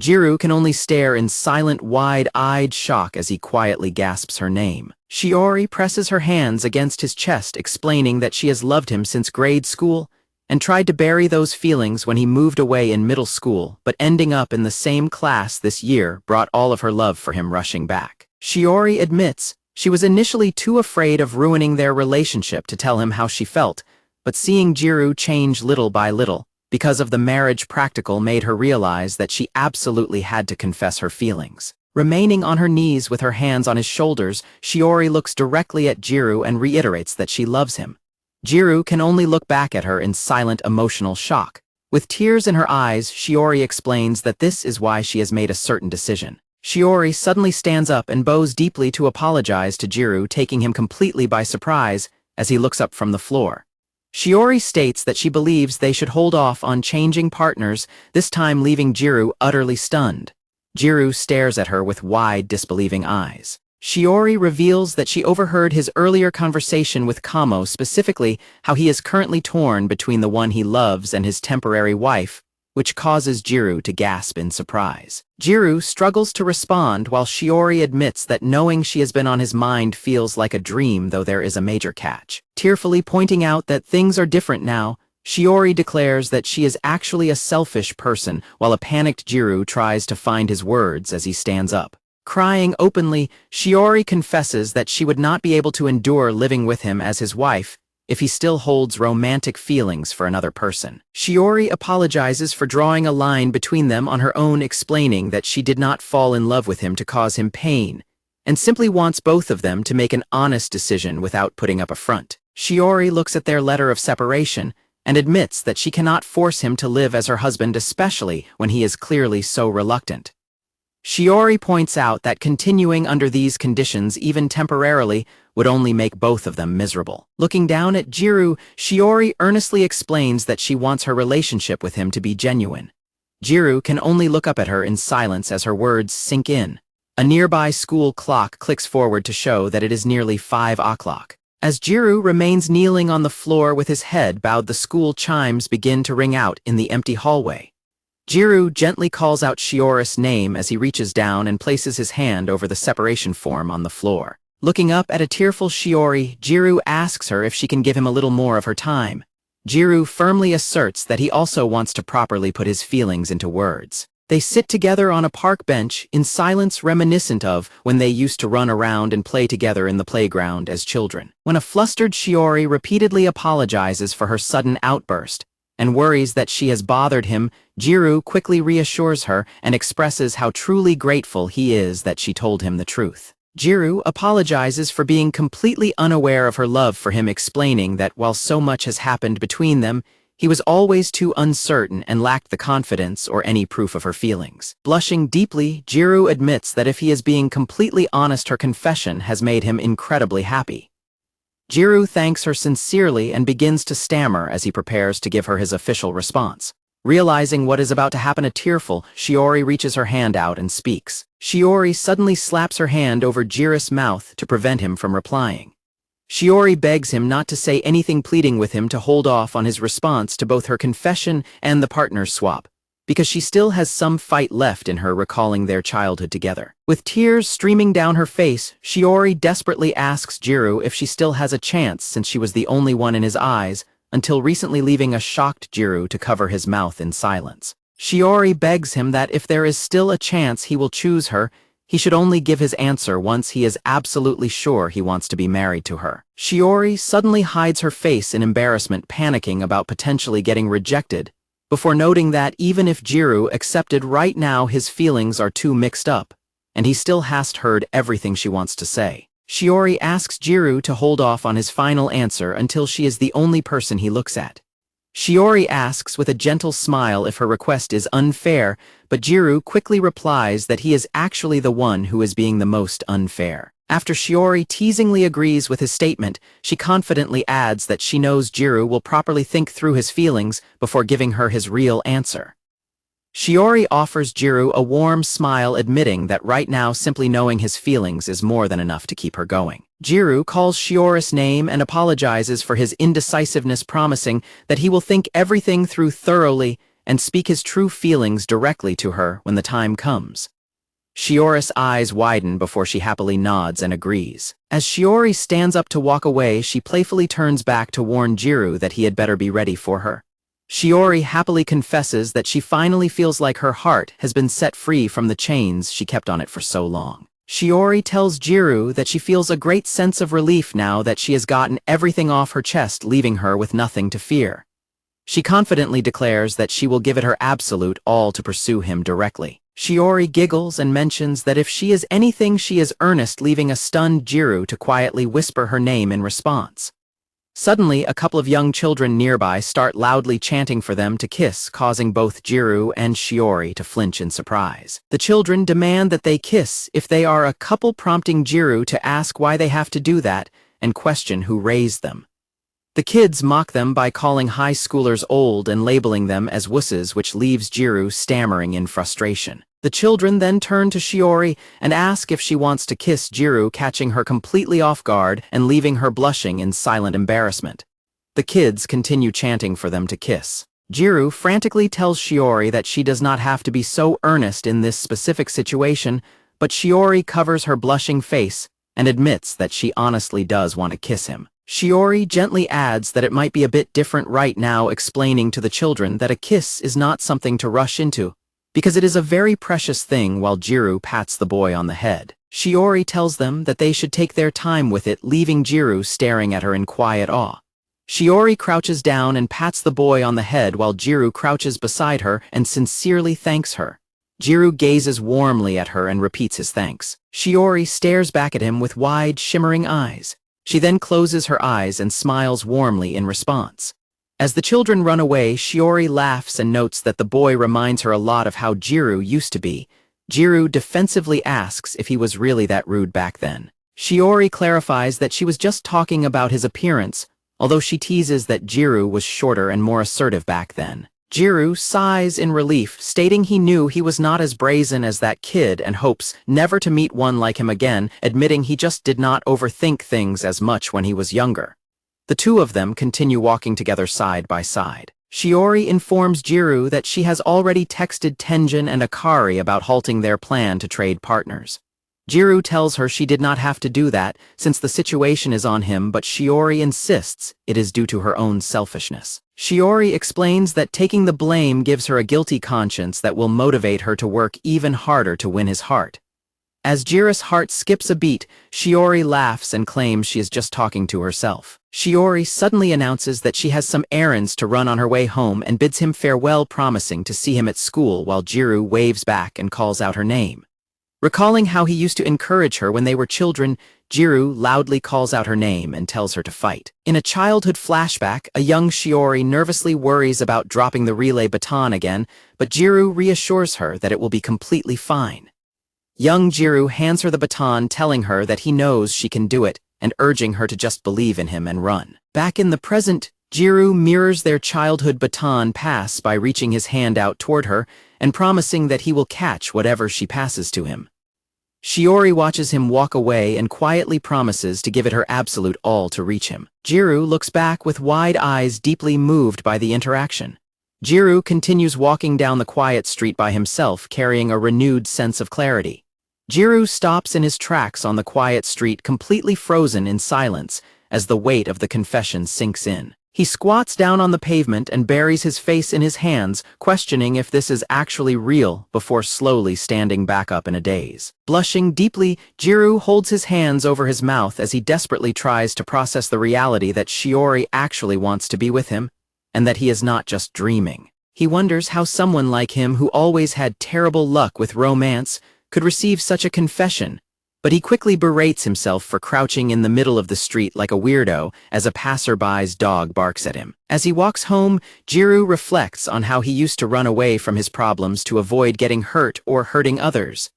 Gyaru can only stare in silent, wide-eyed shock as he quietly gasps her name. Shiori presses her hands against his chest, explaining that she has loved him since grade school and tried to bury those feelings when he moved away in middle school, but ending up in the same class this year brought all of her love for him rushing back. Shiori admits she was initially too afraid of ruining their relationship to tell him how she felt, but seeing Gyaru change little by little, because of the marriage practical, made her realize that she absolutely had to confess her feelings. Remaining on her knees with her hands on his shoulders, Shiori looks directly at Gyaru and reiterates that she loves him. Gyaru can only look back at her in silent emotional shock. With tears in her eyes, Shiori explains that this is why she has made a certain decision. Shiori suddenly stands up and bows deeply to apologize to Gyaru, taking him completely by surprise as he looks up from the floor. Shiori states that she believes they should hold off on changing partners, this time leaving Gyaru utterly stunned. Gyaru stares at her with wide, disbelieving eyes. Shiori reveals that she overheard his earlier conversation with Kamo, specifically how he is currently torn between the one he loves and his temporary wife, which causes Gyaru to gasp in surprise. Gyaru struggles to respond while Shiori admits that knowing she has been on his mind feels like a dream, though there is a major catch. Tearfully pointing out that things are different now, Shiori declares that she is actually a selfish person, while a panicked Gyaru tries to find his words as he stands up. Crying openly, Shiori confesses that she would not be able to endure living with him as his wife if he still holds romantic feelings for another person. Shiori apologizes for drawing a line between them on her own, explaining that she did not fall in love with him to cause him pain, and simply wants both of them to make an honest decision without putting up a front. Shiori looks at their letter of separation and admits that she cannot force him to live as her husband, especially when he is clearly so reluctant. Shiori points out that continuing under these conditions, even temporarily, would only make both of them miserable. Looking down at Gyaru, Shiori earnestly explains that she wants her relationship with him to be genuine. Gyaru can only look up at her in silence as her words sink in. A nearby school clock clicks forward to show that it is nearly 5 o'clock. As Gyaru remains kneeling on the floor with his head bowed, the school chimes begin to ring out in the empty hallway. Gyaru gently calls out Shiori's name as he reaches down and places his hand over the separation form on the floor. Looking up at a tearful Shiori, Gyaru asks her if she can give him a little more of her time. Gyaru firmly asserts that he also wants to properly put his feelings into words. They sit together on a park bench in silence, reminiscent of when they used to run around and play together in the playground as children. When a flustered Shiori repeatedly apologizes for her sudden outburst and worries that she has bothered him, Gyaru quickly reassures her and expresses how truly grateful he is that she told him the truth. Gyaru apologizes for being completely unaware of her love for him, explaining that while so much has happened between them, he was always too uncertain and lacked the confidence or any proof of her feelings. Blushing deeply, Gyaru admits that if he is being completely honest, her confession has made him incredibly happy. Gyaru thanks her sincerely and begins to stammer as he prepares to give her his official response. Realizing what is about to happen, a tearful Shiori reaches her hand out and speaks. Shiori suddenly slaps her hand over Gyaru's mouth to prevent him from replying. Shiori begs him not to say anything, pleading with him to hold off on his response to both her confession and the partner's swap, because she still has some fight left in her, recalling their childhood together. With tears streaming down her face, Shiori desperately asks Gyaru if she still has a chance, since she was the only one in his eyes, until recently, leaving a shocked Gyaru to cover his mouth in silence. Shiori begs him that if there is still a chance he will choose her, he should only give his answer once he is absolutely sure he wants to be married to her. Shiori suddenly hides her face in embarrassment, panicking about potentially getting rejected, before noting that even if Gyaru accepted right now, his feelings are too mixed up, and he still hasn't heard everything she wants to say. Shiori asks Gyaru to hold off on his final answer until she is the only person he looks at. Shiori asks with a gentle smile if her request is unfair, but Gyaru quickly replies that he is actually the one who is being the most unfair. After Shiori teasingly agrees with his statement, she confidently adds that she knows Gyaru will properly think through his feelings before giving her his real answer. Shiori offers Gyaru a warm smile, admitting that right now simply knowing his feelings is more than enough to keep her going. Gyaru calls Shiori's name and apologizes for his indecisiveness, promising that he will think everything through thoroughly and speak his true feelings directly to her when the time comes. Shiori's eyes widen before she happily nods and agrees. As Shiori stands up to walk away, she playfully turns back to warn Gyaru that he had better be ready for her. Shiori happily confesses that she finally feels like her heart has been set free from the chains she kept on it for so long. Shiori tells Gyaru that she feels a great sense of relief now that she has gotten everything off her chest, leaving her with nothing to fear. She confidently declares that she will give it her absolute all to pursue him directly. Shiori giggles and mentions that if she is anything, she is earnest, leaving a stunned Gyaru to quietly whisper her name in response. Suddenly, a couple of young children nearby start loudly chanting for them to kiss, causing both Gyaru and Shiori to flinch in surprise. The children demand that they kiss if they are a couple, prompting Gyaru to ask why they have to do that and question who raised them. The kids mock them by calling high schoolers old and labeling them as wusses, which leaves Gyaru stammering in frustration. The children then turn to Shiori and ask if she wants to kiss Gyaru, catching her completely off guard and leaving her blushing in silent embarrassment. The kids continue chanting for them to kiss. Gyaru frantically tells Shiori that she does not have to be so earnest in this specific situation, but Shiori covers her blushing face and admits that she honestly does want to kiss him. Shiori gently adds that it might be a bit different right now, explaining to the children that a kiss is not something to rush into, because it is a very precious thing, while Gyaru pats the boy on the head. Shiori tells them that they should take their time with it, leaving Gyaru staring at her in quiet awe. Shiori crouches down and pats the boy on the head while Gyaru crouches beside her and sincerely thanks her. Gyaru gazes warmly at her and repeats his thanks. Shiori stares back at him with wide, shimmering eyes. She then closes her eyes and smiles warmly in response. As the children run away, Shiori laughs and notes that the boy reminds her a lot of how Gyaru used to be. Gyaru defensively asks if he was really that rude back then. Shiori clarifies that she was just talking about his appearance, although she teases that Gyaru was shorter and more assertive back then. Gyaru sighs in relief, stating he knew he was not as brazen as that kid and hopes never to meet one like him again, admitting he just did not overthink things as much when he was younger. The two of them continue walking together side by side. Shiori informs Gyaru that she has already texted Tenjin and Akari about halting their plan to trade partners. Gyaru tells her she did not have to do that since the situation is on him, but Shiori insists it is due to her own selfishness. Shiori explains that taking the blame gives her a guilty conscience that will motivate her to work even harder to win his heart. As Gyaru's heart skips a beat, Shiori laughs and claims she is just talking to herself. Shiori suddenly announces that she has some errands to run on her way home and bids him farewell, promising to see him at school, while Gyaru waves back and calls out her name. Recalling how he used to encourage her when they were children, Gyaru loudly calls out her name and tells her to fight. In a childhood flashback, a young Shiori nervously worries about dropping the relay baton again, but Gyaru reassures her that it will be completely fine. Young Gyaru hands her the baton, telling her that he knows she can do it and urging her to just believe in him and run. Back in the present, Gyaru mirrors their childhood baton pass by reaching his hand out toward her and promising that he will catch whatever she passes to him. Shiori watches him walk away and quietly promises to give it her absolute all to reach him. Gyaru looks back with wide eyes, deeply moved by the interaction. Gyaru continues walking down the quiet street by himself, carrying a renewed sense of clarity. Gyaru stops in his tracks on the quiet street, completely frozen in silence as the weight of the confession sinks in. He squats down on the pavement and buries his face in his hands, questioning if this is actually real before slowly standing back up in a daze. Blushing deeply, Gyaru holds his hands over his mouth as he desperately tries to process the reality that Shiori actually wants to be with him, and that he is not just dreaming. He wonders how someone like him, who always had terrible luck with romance, could receive such a confession, but he quickly berates himself for crouching in the middle of the street like a weirdo as a passerby's dog barks at him. As he walks home, Gyaru reflects on how he used to run away from his problems to avoid getting hurt or hurting others.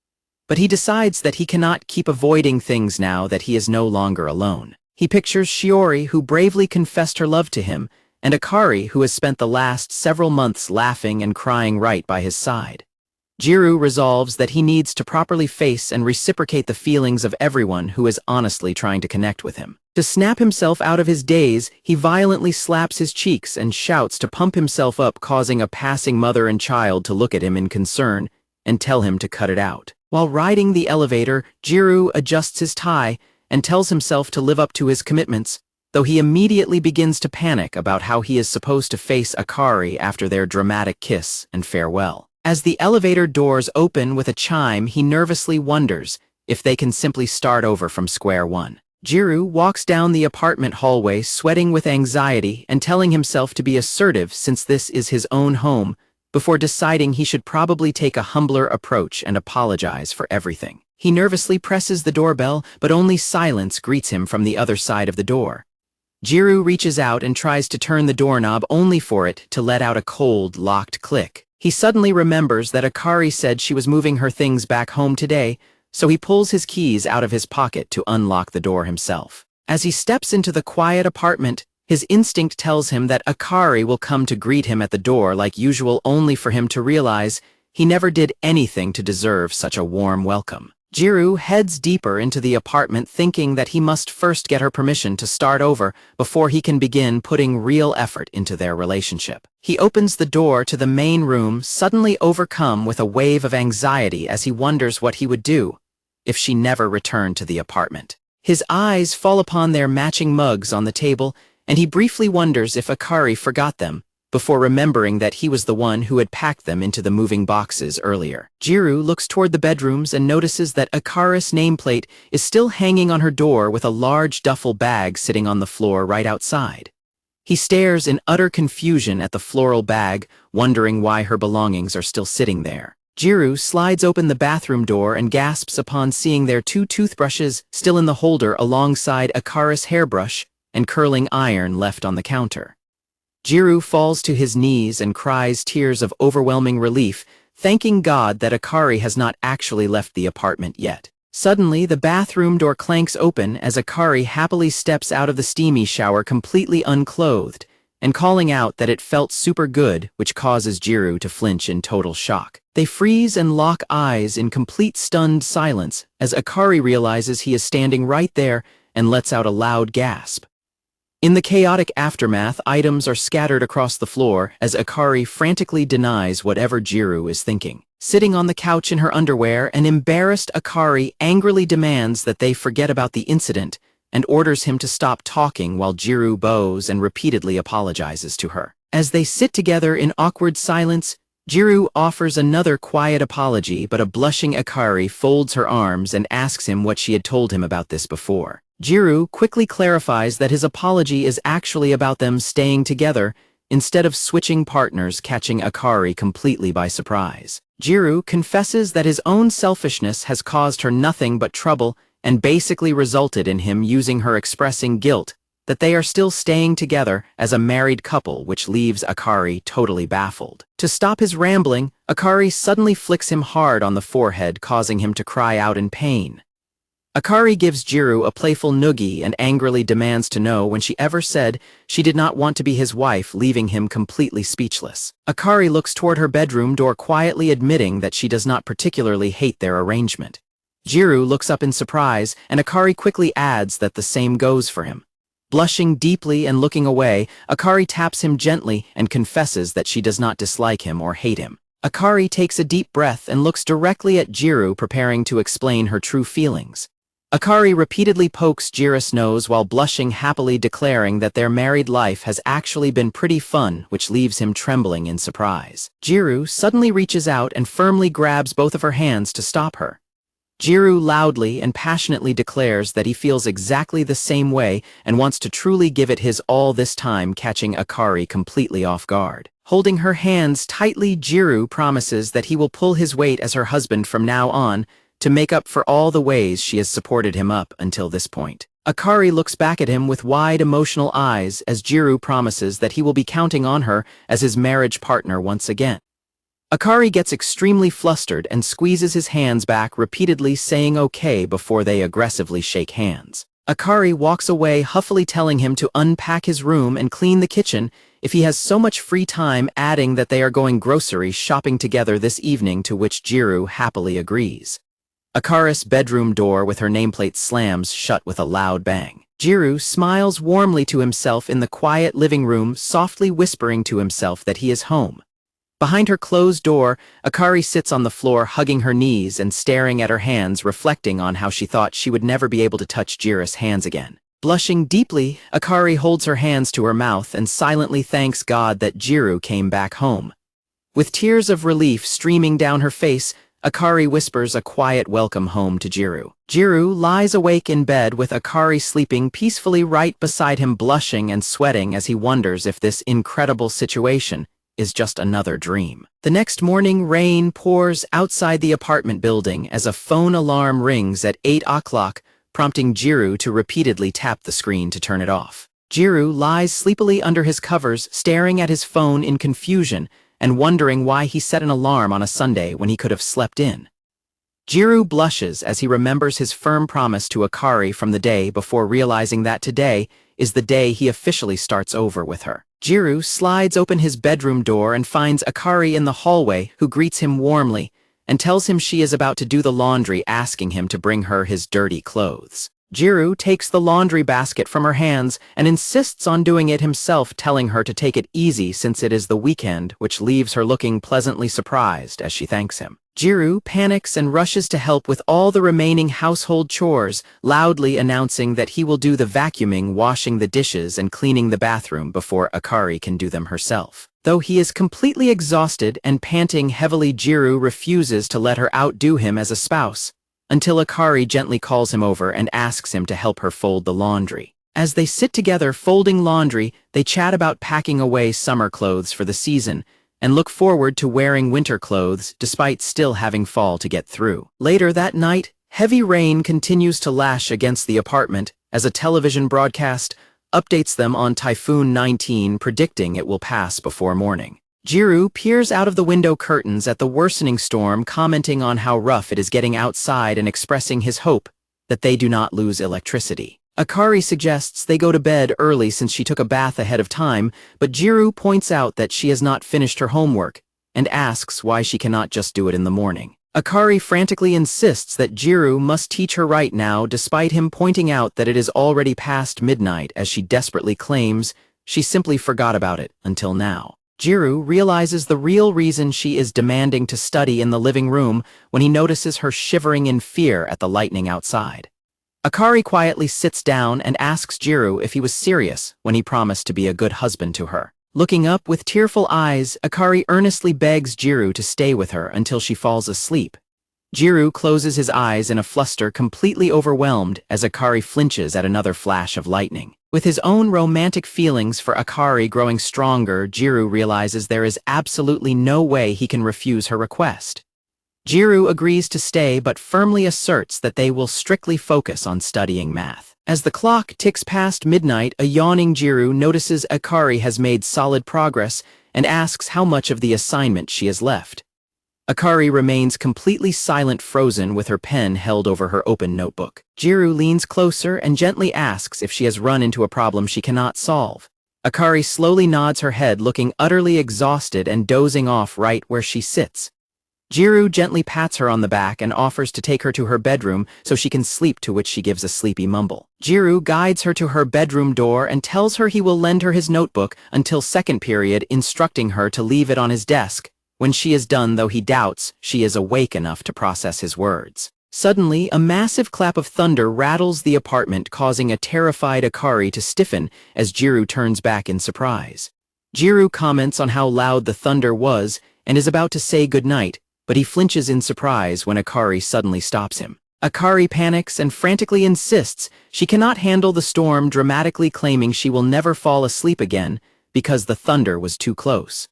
But he decides that he cannot keep avoiding things now that he is no longer alone. He pictures Shiori, who bravely confessed her love to him, and Akari, who has spent the last several months laughing and crying right by his side. Gyaru resolves that he needs to properly face and reciprocate the feelings of everyone who is honestly trying to connect with him. To snap himself out of his daze, he violently slaps his cheeks and shouts to pump himself up, causing a passing mother and child to look at him in concern and tell him to cut it out. While riding the elevator, Gyaru adjusts his tie and tells himself to live up to his commitments, though he immediately begins to panic about how he is supposed to face Akari after their dramatic kiss and farewell. As the elevator doors open with a chime, he nervously wonders if they can simply start over from square one. Gyaru walks down the apartment hallway, sweating with anxiety and telling himself to be assertive since this is his own home, before deciding he should probably take a humbler approach and apologize for everything. He nervously presses the doorbell, but only silence greets him from the other side of the door. Gyaru reaches out and tries to turn the doorknob, only for it to let out a cold, locked click. He suddenly remembers that Akari said she was moving her things back home today, so he pulls his keys out of his pocket to unlock the door himself. As he steps into the quiet apartment, his instinct tells him that Akari will come to greet him at the door like usual, only for him to realize he never did anything to deserve such a warm welcome. Gyaru heads deeper into the apartment, thinking that he must first get her permission to start over before he can begin putting real effort into their relationship. He opens the door to the main room, suddenly overcome with a wave of anxiety as he wonders what he would do if she never returned to the apartment. His eyes fall upon their matching mugs on the table, and he briefly wonders if Akari forgot them, before remembering that he was the one who had packed them into the moving boxes earlier. Gyaru looks toward the bedrooms and notices that Akari's nameplate is still hanging on her door with a large duffel bag sitting on the floor right outside. He stares in utter confusion at the floral bag, wondering why her belongings are still sitting there. Gyaru slides open the bathroom door and gasps upon seeing their 2 toothbrushes still in the holder alongside Akari's hairbrush and curling iron left on the counter. Gyaru falls to his knees and cries tears of overwhelming relief, thanking God that Akari has not actually left the apartment yet. Suddenly, the bathroom door clanks open as Akari happily steps out of the steamy shower completely unclothed, and calling out that it felt super good, which causes Gyaru to flinch in total shock. They freeze and lock eyes in complete stunned silence as Akari realizes he is standing right there and lets out a loud gasp. In the chaotic aftermath, items are scattered across the floor as Akari frantically denies whatever Gyaru is thinking. Sitting on the couch in her underwear, an embarrassed Akari angrily demands that they forget about the incident and orders him to stop talking while Gyaru bows and repeatedly apologizes to her. As they sit together in awkward silence, Gyaru offers another quiet apology, but a blushing Akari folds her arms and asks him what she had told him about this before. Gyaru quickly clarifies that his apology is actually about them staying together instead of switching partners, catching Akari completely by surprise. Gyaru confesses that his own selfishness has caused her nothing but trouble and basically resulted in him using her expressing guilt that they are still staying together as a married couple, which leaves Akari totally baffled. To stop his rambling, Akari suddenly flicks him hard on the forehead, causing him to cry out in pain. Akari gives Gyaru a playful noogie and angrily demands to know when she ever said she did not want to be his wife, leaving him completely speechless. Akari looks toward her bedroom door, quietly admitting that she does not particularly hate their arrangement. Gyaru looks up in surprise, and Akari quickly adds that the same goes for him. Blushing deeply and looking away, Akari taps him gently and confesses that she does not dislike him or hate him. Akari takes a deep breath and looks directly at Gyaru, preparing to explain her true feelings. Akari repeatedly pokes Gyaru's nose while blushing happily, declaring that their married life has actually been pretty fun, which leaves him trembling in surprise. Gyaru suddenly reaches out and firmly grabs both of her hands to stop her. Gyaru loudly and passionately declares that he feels exactly the same way and wants to truly give it his all this time, catching Akari completely off guard. Holding her hands tightly, Gyaru promises that he will pull his weight as her husband from now on, to make up for all the ways she has supported him up until this point. Akari looks back at him with wide emotional eyes as Gyaru promises that he will be counting on her as his marriage partner once again. Akari gets extremely flustered and squeezes his hands back, repeatedly saying okay before they aggressively shake hands. Akari walks away, huffily telling him to unpack his room and clean the kitchen if he has so much free time, adding that they are going grocery shopping together this evening, to which Gyaru happily agrees. Akari's bedroom door with her nameplate slams shut with a loud bang. Gyaru smiles warmly to himself in the quiet living room, softly whispering to himself that he is home. Behind her closed door, Akari sits on the floor, hugging her knees and staring at her hands, reflecting on how she thought she would never be able to touch Gyaru's hands again. Blushing deeply, Akari holds her hands to her mouth and silently thanks God that Gyaru came back home. With tears of relief streaming down her face, Akari whispers a quiet welcome home to Gyaru. Gyaru lies awake in bed with Akari sleeping peacefully right beside him, blushing and sweating as he wonders if this incredible situation is just another dream. The next morning, rain pours outside the apartment building as a phone alarm rings at 8 o'clock, prompting Gyaru to repeatedly tap the screen to turn it off. Gyaru lies sleepily under his covers, staring at his phone in confusion and wondering why he set an alarm on a Sunday when he could have slept in. Gyaru blushes as he remembers his firm promise to Akari from the day before, realizing that today is the day he officially starts over with her. Gyaru slides open his bedroom door and finds Akari in the hallway, who greets him warmly and tells him she is about to do the laundry, asking him to bring her his dirty clothes. Gyaru takes the laundry basket from her hands and insists on doing it himself, telling her to take it easy since it is the weekend, which leaves her looking pleasantly surprised as she thanks him. Gyaru panics and rushes to help with all the remaining household chores, loudly announcing that he will do the vacuuming, washing the dishes, and cleaning the bathroom before Akari can do them herself. Though he is completely exhausted and panting heavily, Gyaru refuses to let her outdo him as a spouse, until Akari gently calls him over and asks him to help her fold the laundry. As they sit together folding laundry, they chat about packing away summer clothes for the season and look forward to wearing winter clothes despite still having fall to get through. Later that night, heavy rain continues to lash against the apartment as a television broadcast updates them on Typhoon 19, predicting it will pass before morning. Gyaru peers out of the window curtains at the worsening storm, commenting on how rough it is getting outside and expressing his hope that they do not lose electricity. Akari suggests they go to bed early since she took a bath ahead of time, but Gyaru points out that she has not finished her homework and asks why she cannot just do it in the morning. Akari frantically insists that Gyaru must teach her right now, despite him pointing out that it is already past midnight, as she desperately claims she simply forgot about it until now. Gyaru realizes the real reason she is demanding to study in the living room when he notices her shivering in fear at the lightning outside. Akari quietly sits down and asks Gyaru if he was serious when he promised to be a good husband to her. Looking up with tearful eyes, Akari earnestly begs Gyaru to stay with her until she falls asleep. Gyaru closes his eyes in a fluster, completely overwhelmed as Akari flinches at another flash of lightning. With his own romantic feelings for Akari growing stronger, Gyaru realizes there is absolutely no way he can refuse her request. Gyaru agrees to stay but firmly asserts that they will strictly focus on studying math. As the clock ticks past midnight, a yawning Gyaru notices Akari has made solid progress and asks how much of the assignment she has left. Akari remains completely silent, frozen with her pen held over her open notebook. Gyaru leans closer and gently asks if she has run into a problem she cannot solve. Akari slowly nods her head, looking utterly exhausted and dozing off right where she sits. Gyaru gently pats her on the back and offers to take her to her bedroom so she can sleep, to which she gives a sleepy mumble. Gyaru guides her to her bedroom door and tells her he will lend her his notebook until second period, instructing her to leave it on his desk when she is done, though he doubts she is awake enough to process his words. Suddenly, a massive clap of thunder rattles the apartment, causing a terrified Akari to stiffen as Gyaru turns back in surprise. Gyaru comments on how loud the thunder was and is about to say goodnight, but he flinches in surprise when Akari suddenly stops him. Akari panics and frantically insists she cannot handle the storm, dramatically claiming she will never fall asleep again because the thunder was too close.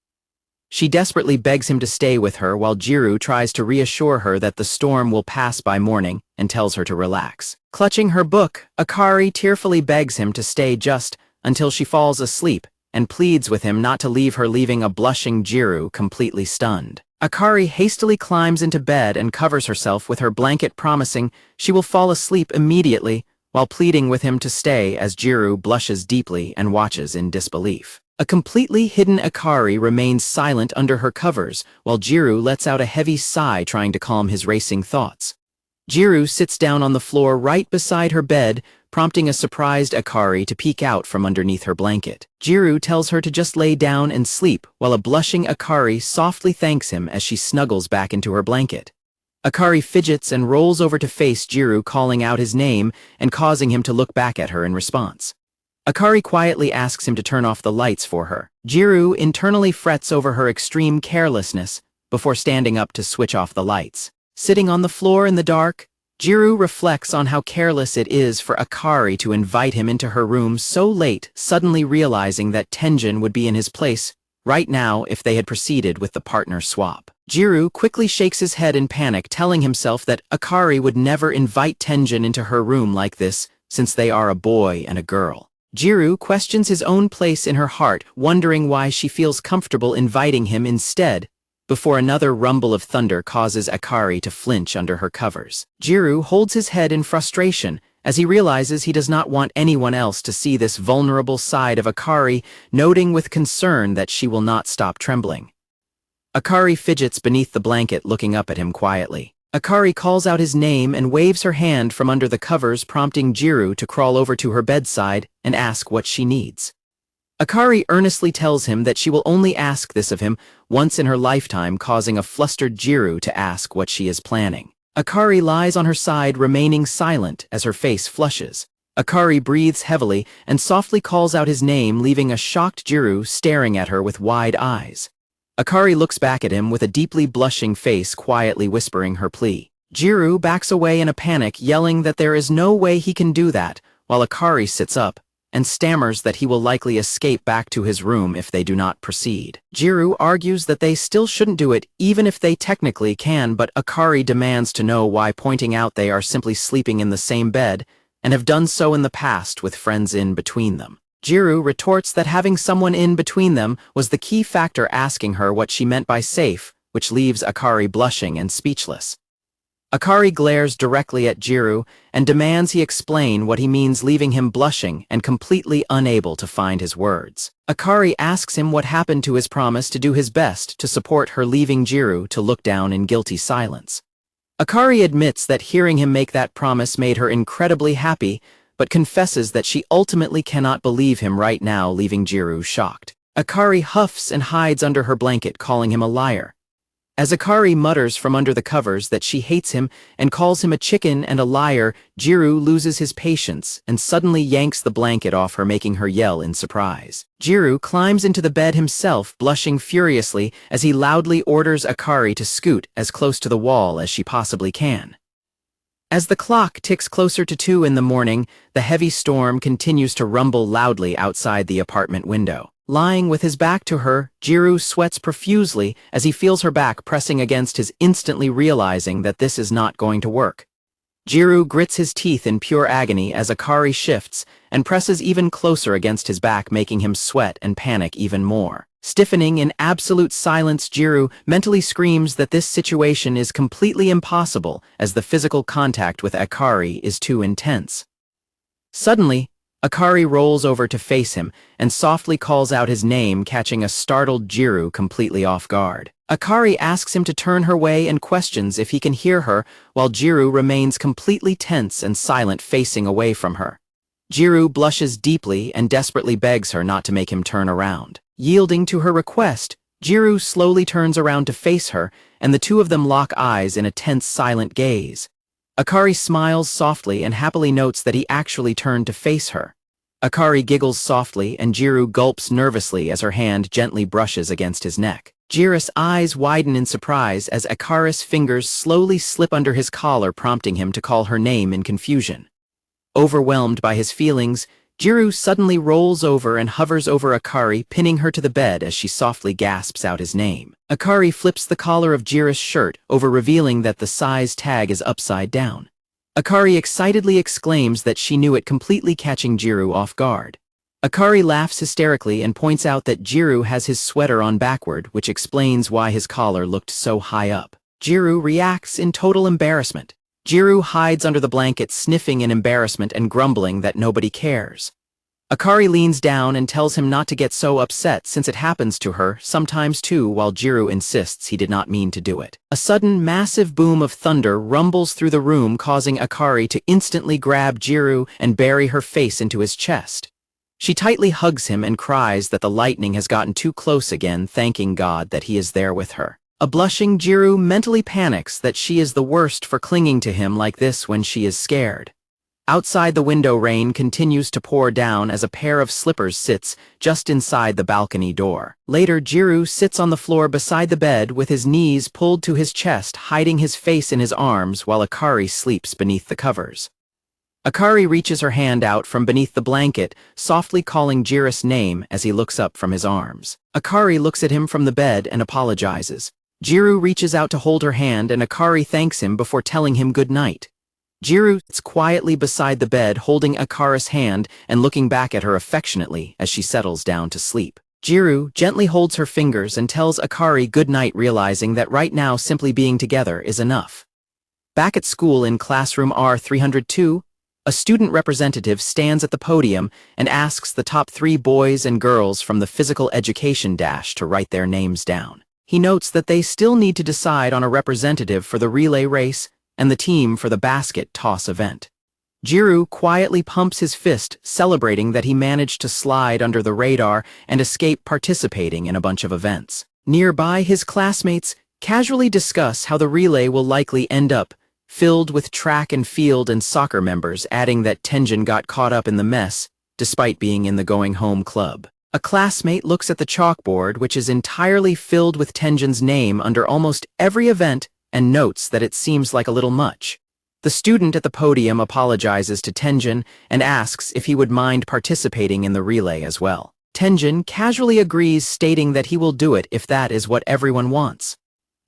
She desperately begs him to stay with her while Gyaru tries to reassure her that the storm will pass by morning and tells her to relax. Clutching her book, Akari tearfully begs him to stay just until she falls asleep and pleads with him not to leave her, leaving a blushing Gyaru completely stunned. Akari hastily climbs into bed and covers herself with her blanket, promising she will fall asleep immediately while pleading with him to stay as Gyaru blushes deeply and watches in disbelief. A completely hidden Akari remains silent under her covers while Gyaru lets out a heavy sigh, trying to calm his racing thoughts. Gyaru sits down on the floor right beside her bed, prompting a surprised Akari to peek out from underneath her blanket. Gyaru tells her to just lay down and sleep, while a blushing Akari softly thanks him as she snuggles back into her blanket. Akari fidgets and rolls over to face Gyaru, calling out his name and causing him to look back at her in response. Akari quietly asks him to turn off the lights for her. Gyaru internally frets over her extreme carelessness before standing up to switch off the lights. Sitting on the floor in the dark, Gyaru reflects on how careless it is for Akari to invite him into her room so late, suddenly realizing that Tenjin would be in his place right now if they had proceeded with the partner swap. Gyaru quickly shakes his head in panic, telling himself that Akari would never invite Tenjin into her room like this, since they are a boy and a girl. Gyaru questions his own place in her heart, wondering why she feels comfortable inviting him instead, before another rumble of thunder causes Akari to flinch under her covers. Gyaru holds his head in frustration as he realizes he does not want anyone else to see this vulnerable side of Akari, noting with concern that she will not stop trembling. Akari fidgets beneath the blanket, looking up at him quietly. Akari calls out his name and waves her hand from under the covers, prompting Gyaru to crawl over to her bedside and ask what she needs. Akari earnestly tells him that she will only ask this of him once in her lifetime, causing a flustered Gyaru to ask what she is planning. Akari lies on her side, remaining silent as her face flushes. Akari breathes heavily and softly calls out his name, leaving a shocked Gyaru staring at her with wide eyes. Akari looks back at him with a deeply blushing face, quietly whispering her plea. Gyaru backs away in a panic, yelling that there is no way he can do that, while Akari sits up and stammers that he will likely escape back to his room if they do not proceed. Gyaru argues that they still shouldn't do it, even if they technically can, but Akari demands to know why, pointing out they are simply sleeping in the same bed and have done so in the past with friends in between them. Gyaru retorts that having someone in between them was the key factor, asking her what she meant by safe, which leaves Akari blushing and speechless. Akari glares directly at Gyaru and demands he explain what he means, leaving him blushing and completely unable to find his words. Akari asks him what happened to his promise to do his best to support her, leaving Gyaru to look down in guilty silence. Akari admits that hearing him make that promise made her incredibly happy, but confesses that she ultimately cannot believe him right now, leaving Gyaru shocked. Akari huffs and hides under her blanket, calling him a liar. As Akari mutters from under the covers that she hates him and calls him a chicken and a liar, Gyaru loses his patience and suddenly yanks the blanket off her, making her yell in surprise. Gyaru climbs into the bed himself, blushing furiously as he loudly orders Akari to scoot as close to the wall as she possibly can. As the clock ticks closer to 2 in the morning, the heavy storm continues to rumble loudly outside the apartment window. Lying with his back to her, Gyaru sweats profusely as he feels her back pressing against his, instantly realizing that this is not going to work. Gyaru grits his teeth in pure agony as Akari shifts and presses even closer against his back, making him sweat and panic even more. Stiffening in absolute silence, Gyaru mentally screams that this situation is completely impossible as the physical contact with Akari is too intense. Suddenly, Akari rolls over to face him and softly calls out his name, catching a startled Gyaru completely off guard. Akari asks him to turn her way and questions if he can hear her, while Gyaru remains completely tense and silent, facing away from her. Gyaru blushes deeply and desperately begs her not to make him turn around. Yielding to her request, Gyaru slowly turns around to face her, and the two of them lock eyes in a tense, silent gaze. Akari smiles softly and happily notes that he actually turned to face her. Akari giggles softly and Gyaru gulps nervously as her hand gently brushes against his neck. Gyaru's eyes widen in surprise as Akari's fingers slowly slip under his collar, prompting him to call her name in confusion. Overwhelmed by his feelings, Gyaru suddenly rolls over and hovers over Akari, pinning her to the bed as she softly gasps out his name. Akari flips the collar of Gyaru's shirt over, revealing that the size tag is upside down. Akari excitedly exclaims that she knew it, completely catching Gyaru off guard. Akari laughs hysterically and points out that Gyaru has his sweater on backward, which explains why his collar looked so high up. Gyaru reacts in total embarrassment. Gyaru hides under the blanket, sniffing in embarrassment and grumbling that nobody cares. Akari leans down and tells him not to get so upset since it happens to her sometimes too, while Gyaru insists he did not mean to do it. A sudden massive boom of thunder rumbles through the room, causing Akari to instantly grab Gyaru and bury her face into his chest. She tightly hugs him and cries that the lightning has gotten too close again, thanking God that he is there with her. A blushing Gyaru mentally panics that she is the worst for clinging to him like this when she is scared. Outside the window, rain continues to pour down as a pair of slippers sits just inside the balcony door. Later, Gyaru sits on the floor beside the bed with his knees pulled to his chest, hiding his face in his arms while Akari sleeps beneath the covers. Akari reaches her hand out from beneath the blanket, softly calling Gyaru's name as he looks up from his arms. Akari looks at him from the bed and apologizes. Gyaru reaches out to hold her hand and Akari thanks him before telling him good night. Gyaru sits quietly beside the bed, holding Akari's hand and looking back at her affectionately as she settles down to sleep. Gyaru gently holds her fingers and tells Akari good night, realizing that right now simply being together is enough. Back at school in classroom R302, a student representative stands at the podium and asks the top 3 boys and girls from the physical education dash to write their names down. He notes that they still need to decide on a representative for the relay race and the team for the basket toss event. Gyaru quietly pumps his fist, celebrating that he managed to slide under the radar and escape participating in a bunch of events. Nearby, his classmates casually discuss how the relay will likely end up filled with track and field and soccer members, adding that Tenjin got caught up in the mess despite being in the going home club. A classmate looks at the chalkboard, which is entirely filled with Tenjin's name under almost every event, and notes that it seems like a little much. The student at the podium apologizes to Tenjin and asks if he would mind participating in the relay as well. Tenjin casually agrees, stating that he will do it if that is what everyone wants.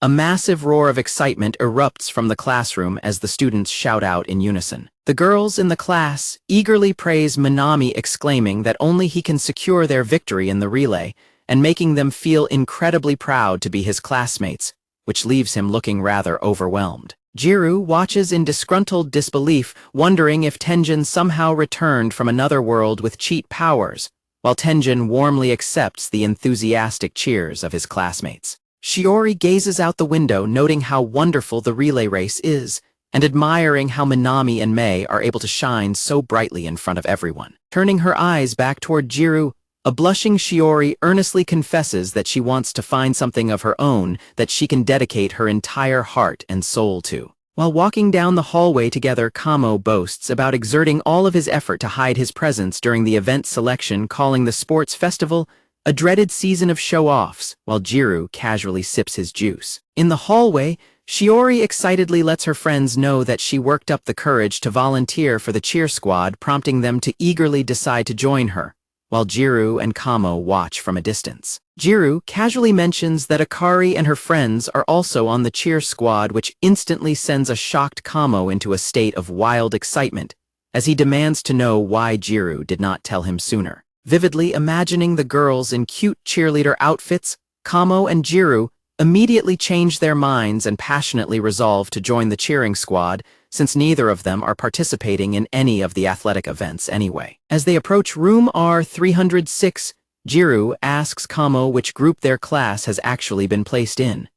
A massive roar of excitement erupts from the classroom as the students shout out in unison. The girls in the class eagerly praise Minami, exclaiming that only he can secure their victory in the relay, and making them feel incredibly proud to be his classmates, which leaves him looking rather overwhelmed. Gyaru watches in disgruntled disbelief, wondering if Tenjin somehow returned from another world with cheat powers, while Tenjin warmly accepts the enthusiastic cheers of his classmates. Shiori gazes out the window, noting how wonderful the relay race is, and admiring how Minami and Mei are able to shine so brightly in front of everyone. Turning her eyes back toward Gyaru, a blushing Shiori earnestly confesses that she wants to find something of her own that she can dedicate her entire heart and soul to. While walking down the hallway together, Kamo boasts about exerting all of his effort to hide his presence during the event selection, calling the sports festival a dreaded season of show-offs, while Gyaru casually sips his juice. In the hallway, Shiori excitedly lets her friends know that she worked up the courage to volunteer for the cheer squad, prompting them to eagerly decide to join her, while Gyaru and Kamo watch from a distance. Gyaru casually mentions that Akari and her friends are also on the cheer squad, which instantly sends a shocked Kamo into a state of wild excitement, as he demands to know why Gyaru did not tell him sooner. Vividly imagining the girls in cute cheerleader outfits, Kamo and Gyaru immediately change their minds and passionately resolve to join the cheering squad, since neither of them are participating in any of the athletic events anyway. As they approach room R306, Gyaru asks Kamo which group their class has actually been placed in.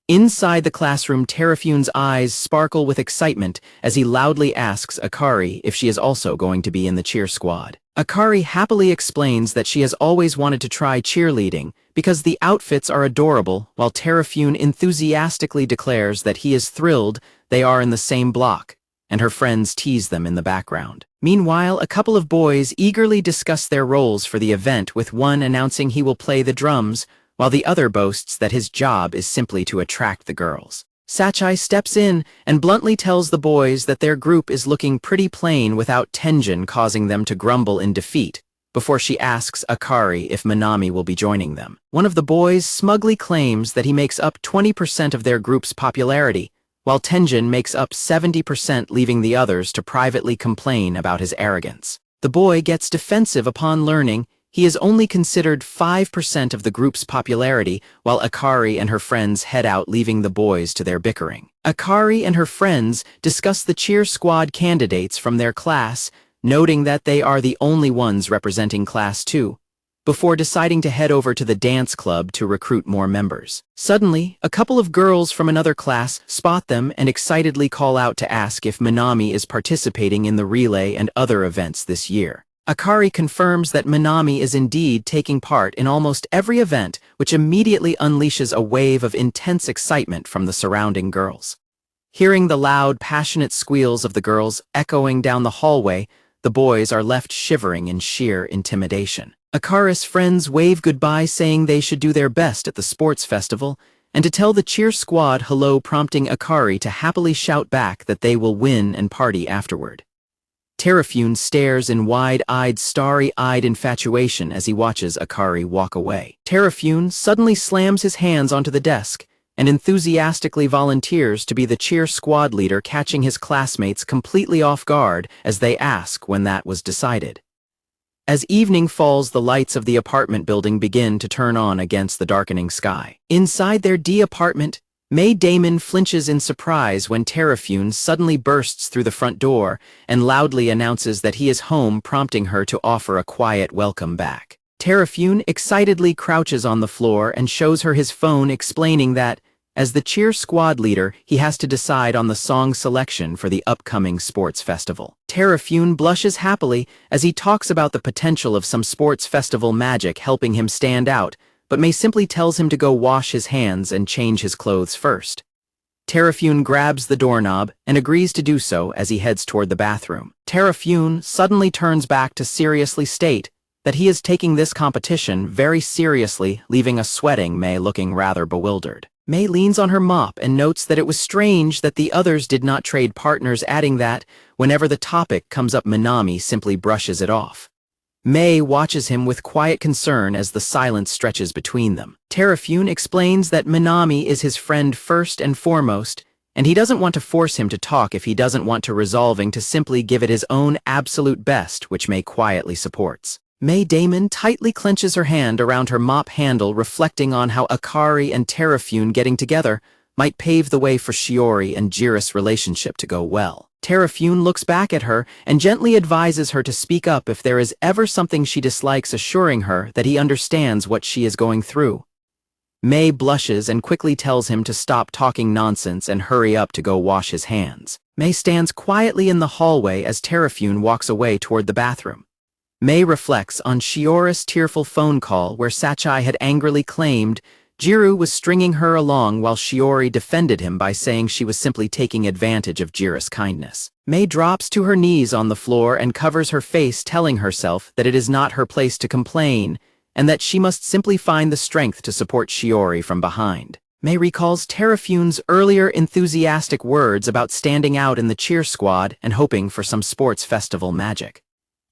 Inside the classroom, Terafune's eyes sparkle with excitement as he loudly asks Akari if she is also going to be in the cheer squad. Akari happily explains that she has always wanted to try cheerleading because the outfits are adorable, while Terafune enthusiastically declares that he is thrilled they are in the same block, and her friends tease them in the background. Meanwhile, a couple of boys eagerly discuss their roles for the event, with one announcing he will play the drums, while the other boasts that his job is simply to attract the girls. Sachai steps in and bluntly tells the boys that their group is looking pretty plain without Tenjin causing them to grumble in defeat, before she asks Akari if Minami will be joining them. One of the boys smugly claims that he makes up 20% of their group's popularity, while Tenjin makes up 70%, leaving the others to privately complain about his arrogance. The boy gets defensive upon learning he is only considered 5% of the group's popularity, while Akari and her friends head out, leaving the boys to their bickering. Akari and her friends discuss the cheer squad candidates from their class, noting that they are the only ones representing Class 2, before deciding to head over to the dance club to recruit more members. Suddenly, a couple of girls from another class spot them and excitedly call out to ask if Minami is participating in the relay and other events this year. Akari confirms that Minami is indeed taking part in almost every event, which immediately unleashes a wave of intense excitement from the surrounding girls. Hearing the loud, passionate squeals of the girls echoing down the hallway, the boys are left shivering in sheer intimidation. Akari's friends wave goodbye, saying they should do their best at the sports festival, and to tell the cheer squad hello, prompting Akari to happily shout back that they will win and party afterward. Terafune stares in wide-eyed, starry-eyed infatuation as he watches Akari walk away. Terafune suddenly slams his hands onto the desk and enthusiastically volunteers to be the cheer squad leader, catching his classmates completely off guard as they ask when that was decided. As evening falls, the lights of the apartment building begin to turn on against the darkening sky. Inside their D apartment, May Damon flinches in surprise when Terafune suddenly bursts through the front door and loudly announces that he is home, prompting her to offer a quiet welcome back. Terafune excitedly crouches on the floor and shows her his phone, explaining that, as the cheer squad leader, he has to decide on the song selection for the upcoming sports festival. Terafune blushes happily as he talks about the potential of some sports festival magic helping him stand out, but May simply tells him to go wash his hands and change his clothes first. Terafune grabs the doorknob and agrees to do so as he heads toward the bathroom. Terafune suddenly turns back to seriously state that he is taking this competition very seriously, leaving a sweating May looking rather bewildered. May leans on her mop and notes that it was strange that the others did not trade partners, adding that, whenever the topic comes up, Minami simply brushes it off. May watches him with quiet concern as the silence stretches between them. Terafune explains that Minami is his friend first and foremost, and he doesn't want to force him to talk if he doesn't want to, resolving to simply give it his own absolute best, which May quietly supports. May Damon tightly clenches her hand around her mop handle, reflecting on how Akari and Terafune getting together might pave the way for Shiori and Jiris' relationship to go well. Terafune looks back at her and gently advises her to speak up if there is ever something she dislikes, assuring her that he understands what she is going through. May blushes and quickly tells him to stop talking nonsense and hurry up to go wash his hands. May stands quietly in the hallway as Terafune walks away toward the bathroom. May reflects on Shiori's tearful phone call where Sachai had angrily claimed Gyaru was stringing her along, while Shiori defended him by saying she was simply taking advantage of Jiris' kindness. May drops to her knees on the floor and covers her face, telling herself that it is not her place to complain, and that she must simply find the strength to support Shiori from behind. May recalls Terafune's earlier enthusiastic words about standing out in the cheer squad and hoping for some sports festival magic.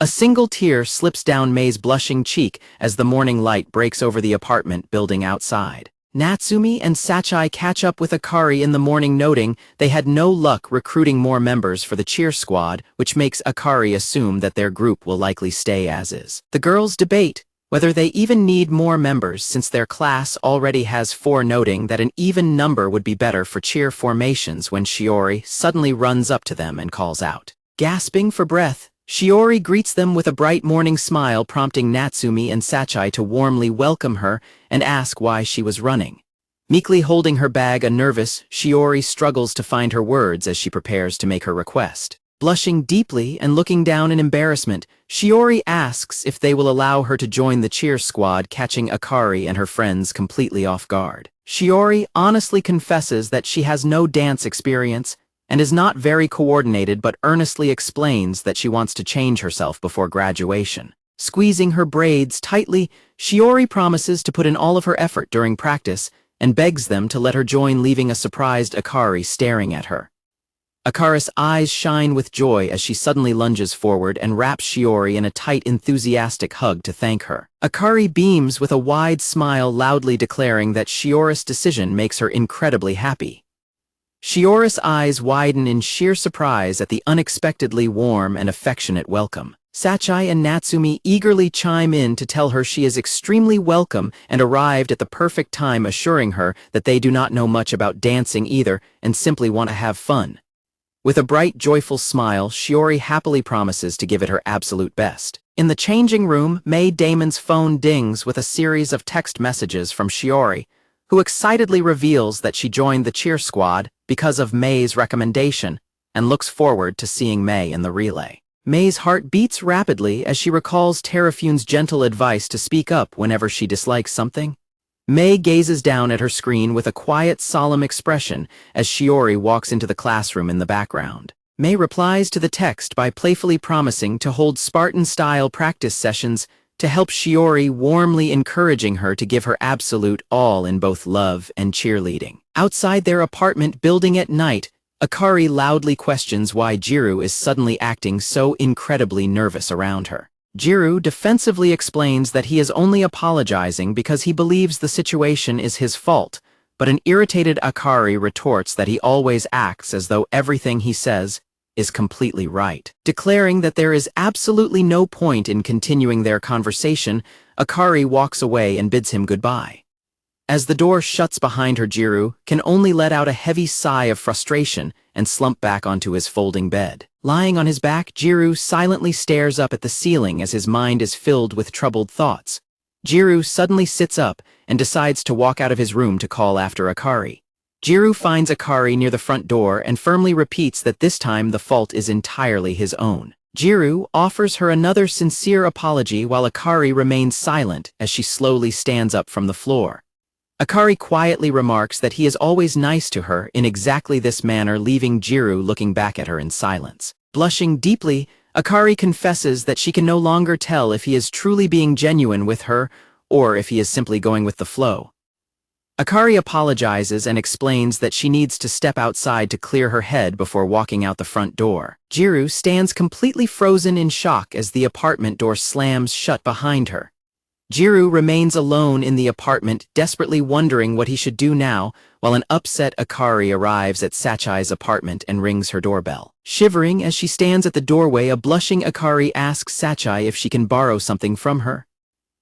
A single tear slips down May's blushing cheek as the morning light breaks over the apartment building outside. Natsumi and Sachai catch up with Akari in the morning, noting they had no luck recruiting more members for the cheer squad, which makes Akari assume that their group will likely stay as is. The girls debate whether they even need more members since their class already has 4, noting that an even number would be better for cheer formations when Shiori suddenly runs up to them and calls out. Gasping for breath, Shiori greets them with a bright morning smile, prompting Natsumi and Sachai to warmly welcome her and ask why she was running. Meekly holding her bag, a nervous Shiori struggles to find her words as she prepares to make her request. Blushing deeply and looking down in embarrassment, Shiori asks if they will allow her to join the cheer squad, catching Akari and her friends completely off guard. Shiori honestly confesses that she has no dance experience and is not very coordinated, but earnestly explains that she wants to change herself before graduation. Squeezing her braids tightly, Shiori promises to put in all of her effort during practice and begs them to let her join, leaving a surprised Akari staring at her. Akari's eyes shine with joy as she suddenly lunges forward and wraps Shiori in a tight, enthusiastic hug to thank her. Akari beams with a wide smile, loudly declaring that Shiori's decision makes her incredibly happy. Shiori's eyes widen in sheer surprise at the unexpectedly warm and affectionate welcome. Sachai and Natsumi eagerly chime in to tell her she is extremely welcome and arrived at the perfect time, assuring her that they do not know much about dancing either and simply want to have fun. With a bright, joyful smile, Shiori happily promises to give it her absolute best. In the changing room, May Damon's phone dings with a series of text messages from Shiori, who excitedly reveals that she joined the cheer squad because of May's recommendation and looks forward to seeing May in the relay. May's heart beats rapidly as she recalls Terrafune's gentle advice to speak up whenever she dislikes something. May gazes down at her screen with a quiet, solemn expression as Shiori walks into the classroom in the background. May replies to the text by playfully promising to hold Spartan-style practice sessions to help Shiori, warmly encouraging her to give her absolute all in both love and cheerleading. Outside their apartment building at night, Akari loudly questions why Gyaru is suddenly acting so incredibly nervous around her. Gyaru defensively explains that he is only apologizing because he believes the situation is his fault, but an irritated Akari retorts that he always acts as though everything he says is completely right. Declaring that there is absolutely no point in continuing their conversation, Akari walks away and bids him goodbye. As the door shuts behind her, Gyaru can only let out a heavy sigh of frustration and slump back onto his folding bed. Lying on his back, Gyaru silently stares up at the ceiling as his mind is filled with troubled thoughts. Gyaru suddenly sits up and decides to walk out of his room to call after Akari. Gyaru finds Akari near the front door and firmly repeats that this time the fault is entirely his own. Gyaru offers her another sincere apology while Akari remains silent as she slowly stands up from the floor. Akari quietly remarks that he is always nice to her in exactly this manner, leaving Gyaru looking back at her in silence. Blushing deeply, Akari confesses that she can no longer tell if he is truly being genuine with her or if he is simply going with the flow. Akari apologizes and explains that she needs to step outside to clear her head before walking out the front door. Gyaru stands completely frozen in shock as the apartment door slams shut behind her. Gyaru remains alone in the apartment, desperately wondering what he should do now, while an upset Akari arrives at Sachai's apartment and rings her doorbell. Shivering as she stands at the doorway, a blushing Akari asks Sachai if she can borrow something from her.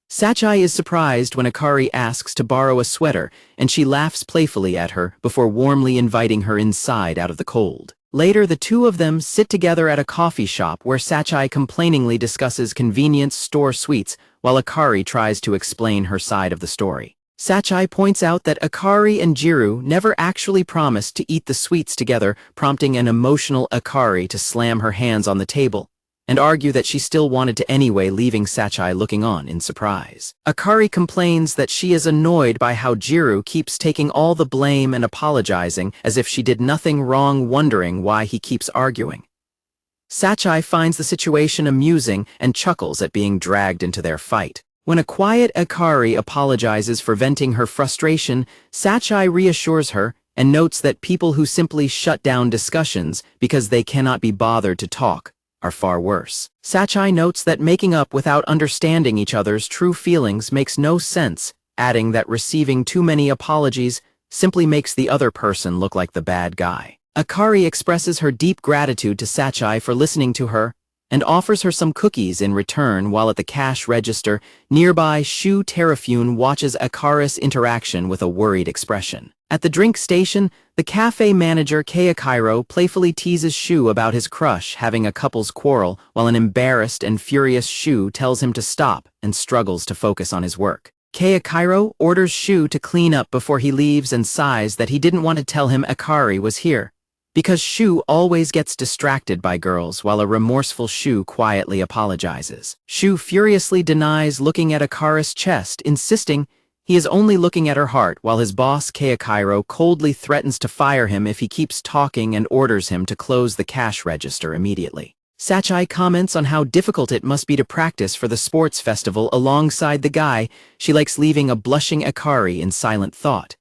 Sachai is surprised when Akari asks to borrow a sweater, and she laughs playfully at her before warmly inviting her inside out of the cold. Later, the two of them sit together at a coffee shop where Sachai complainingly discusses convenience store sweets while Akari tries to explain her side of the story. Sachai points out that Akari and Gyaru never actually promised to eat the sweets together, prompting an emotional Akari to slam her hands on the table and argue that she still wanted to anyway, leaving Sachai looking on in surprise. Akari complains that she is annoyed by how Gyaru keeps taking all the blame and apologizing as if she did nothing wrong, wondering why he keeps arguing. Sachai finds the situation amusing and chuckles at being dragged into their fight. When a quiet Akari apologizes for venting her frustration, Sachai reassures her and notes that people who simply shut down discussions because they cannot be bothered to talk are far worse. Sachai notes that making up without understanding each other's true feelings makes no sense, adding that receiving too many apologies simply makes the other person look like the bad guy. Akari expresses her deep gratitude to Sachai for listening to her and offers her some cookies in return, while at the cash register nearby, Shu Terrafune watches Akari's interaction with a worried expression. At the drink station, the cafe manager Keiichiro playfully teases Shu about his crush having a couple's quarrel, while an embarrassed and furious Shu tells him to stop and struggles to focus on his work. Keiichiro orders Shu to clean up before he leaves and sighs that he didn't want to tell him Akari was here, because Shu always gets distracted by girls, while a remorseful Shu quietly apologizes. Shu furiously denies looking at Akari's chest, insisting he is only looking at her heart, while his boss Keiichiro coldly threatens to fire him if he keeps talking and orders him to close the cash register immediately. Sachai comments on how difficult it must be to practice for the sports festival alongside the guy she likes, leaving a blushing Akari in silent thought.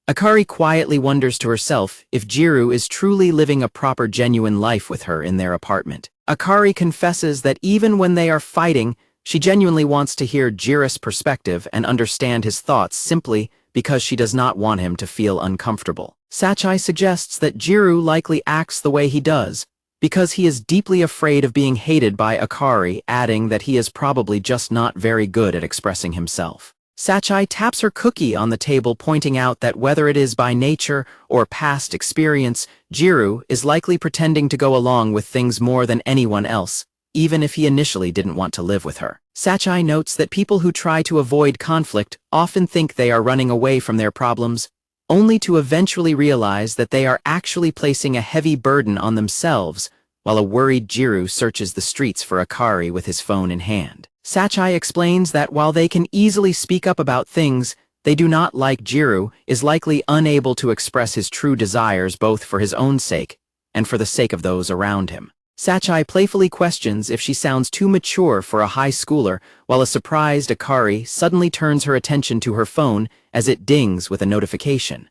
Akari quietly wonders to herself if Gyaru is truly living a proper genuine life with her in their apartment. Akari confesses that even when they are fighting, she genuinely wants to hear Gyaru's perspective and understand his thoughts simply because she does not want him to feel uncomfortable. Sachai suggests that Gyaru likely acts the way he does because he is deeply afraid of being hated by Akari, adding that he is probably just not very good at expressing himself. Sachai taps her cookie on the table, pointing out that whether it is by nature or past experience, Gyaru is likely pretending to go along with things more than anyone else, even if he initially didn't want to live with her. Sachai notes that people who try to avoid conflict often think they are running away from their problems, only to eventually realize that they are actually placing a heavy burden on themselves, while a worried Gyaru searches the streets for Akari with his phone in hand. Sachai explains that while they can easily speak up about things they do not like, Gyaru is likely unable to express his true desires both for his own sake and for the sake of those around him. Sachai playfully questions if she sounds too mature for a high schooler, while a surprised Akari suddenly turns her attention to her phone as it dings with a notification.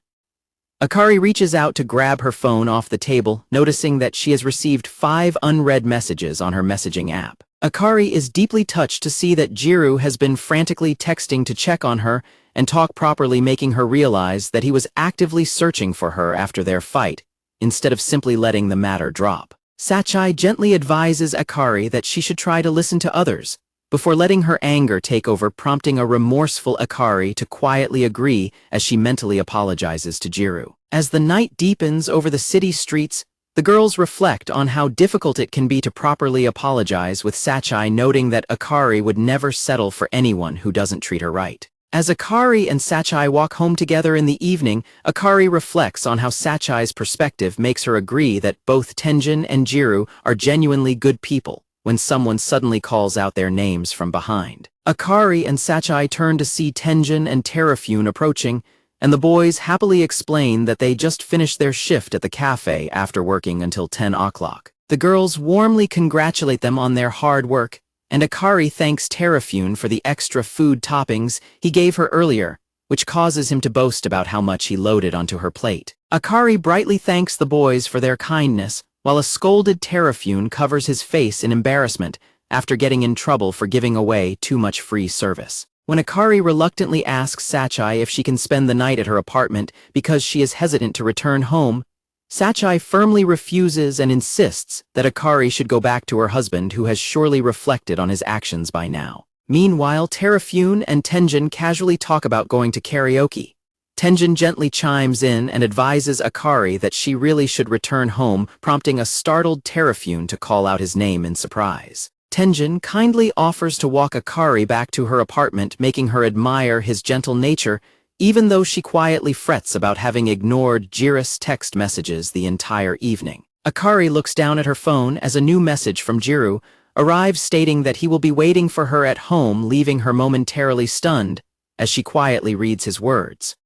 Akari reaches out to grab her phone off the table, noticing that she has received 5 unread messages on her messaging app. Akari is deeply touched to see that Gyaru has been frantically texting to check on her and talk properly, making her realize that he was actively searching for her after their fight, instead of simply letting the matter drop. Sachai gently advises Akari that she should try to listen to others, before letting her anger take over, prompting a remorseful Akari to quietly agree as she mentally apologizes to Gyaru. As the night deepens over the city streets, the girls reflect on how difficult it can be to properly apologize, with Sachai noting that Akari would never settle for anyone who doesn't treat her right. As Akari and Sachai walk home together in the evening, Akari reflects on how Sachai's perspective makes her agree that both Tenjin and Gyaru are genuinely good people, when someone suddenly calls out their names from behind. Akari and Sachai turn to see Tenjin and Terafune approaching, and the boys happily explain that they just finished their shift at the cafe after working until 10 o'clock. The girls warmly congratulate them on their hard work, and Akari thanks Terafune for the extra food toppings he gave her earlier, which causes him to boast about how much he loaded onto her plate. Akari brightly thanks the boys for their kindness, while a scolded Terafune covers his face in embarrassment after getting in trouble for giving away too much free service. When Akari reluctantly asks Sachai if she can spend the night at her apartment because she is hesitant to return home, Sachai firmly refuses and insists that Akari should go back to her husband, who has surely reflected on his actions by now. Meanwhile, Terafune and Tenjin casually talk about going to karaoke. Tenjin gently chimes in and advises Akari that she really should return home, prompting a startled Terafune to call out his name in surprise. Tenjin kindly offers to walk Akari back to her apartment, making her admire his gentle nature, even though she quietly frets about having ignored Gyaru's text messages the entire evening. Akari looks down at her phone as a new message from Gyaru arrives, stating that he will be waiting for her at home, leaving her momentarily stunned as she quietly reads his words.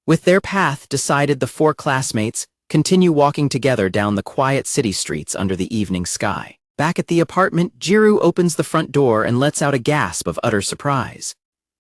With their path decided, the 4 classmates continue walking together down the quiet city streets under the evening sky. Back at the apartment, Gyaru opens the front door and lets out a gasp of utter surprise.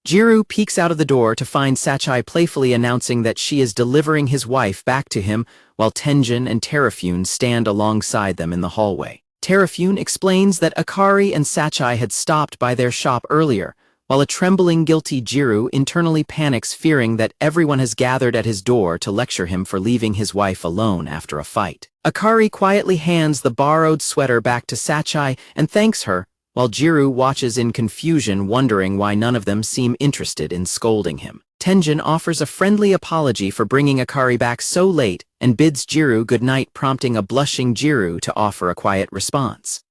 Gyaru peeks out of the door to find Sachai playfully announcing that she is delivering his wife back to him, while Tenjin and Terafune stand alongside them in the hallway. Terafune explains that Akari and Sachai had stopped by their shop earlier, while a trembling, guilty Gyaru internally panics, fearing that everyone has gathered at his door to lecture him for leaving his wife alone after a fight. Akari quietly hands the borrowed sweater back to Sachai and thanks her, while Gyaru watches in confusion, wondering why none of them seem interested in scolding him. Tenjin offers a friendly apology for bringing Akari back so late and bids Gyaru goodnight, prompting a blushing Gyaru to offer a quiet response.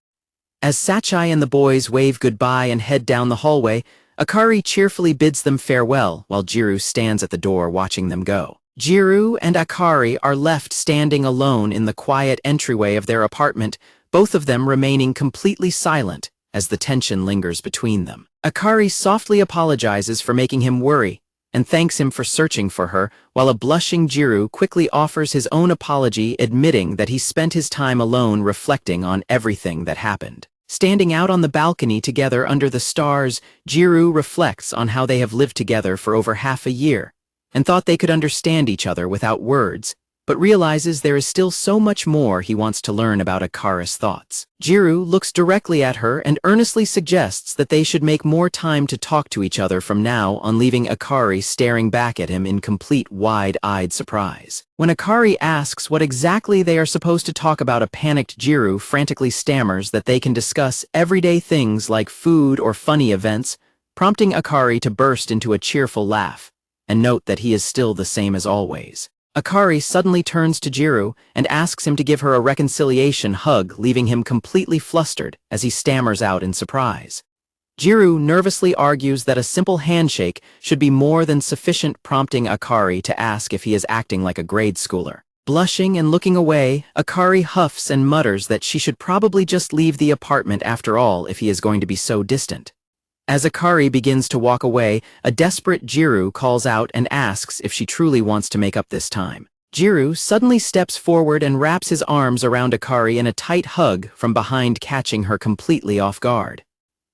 As Sachai and the boys wave goodbye and head down the hallway, Akari cheerfully bids them farewell, while Gyaru stands at the door watching them go. Gyaru and Akari are left standing alone in the quiet entryway of their apartment, both of them remaining completely silent as the tension lingers between them. Akari softly apologizes for making him worry and thanks him for searching for her, while a blushing Gyaru quickly offers his own apology, admitting that he spent his time alone reflecting on everything that happened. Standing out on the balcony together under the stars, Gyaru reflects on how they have lived together for over half a year, and thought they could understand each other without words, but realizes there is still so much more he wants to learn about Akari's thoughts. Gyaru looks directly at her and earnestly suggests that they should make more time to talk to each other from now on, leaving Akari staring back at him in complete wide-eyed surprise. When Akari asks what exactly they are supposed to talk about, a panicked Gyaru frantically stammers that they can discuss everyday things like food or funny events, prompting Akari to burst into a cheerful laugh, and note that he is still the same as always. Akari suddenly turns to Gyaru and asks him to give her a reconciliation hug, leaving him completely flustered as he stammers out in surprise. Gyaru nervously argues that a simple handshake should be more than sufficient, prompting Akari to ask if he is acting like a grade schooler. Blushing and looking away, Akari huffs and mutters that she should probably just leave the apartment after all if he is going to be so distant. As Akari begins to walk away, a desperate Gyaru calls out and asks if she truly wants to make up this time. Gyaru suddenly steps forward and wraps his arms around Akari in a tight hug from behind, catching her completely off guard.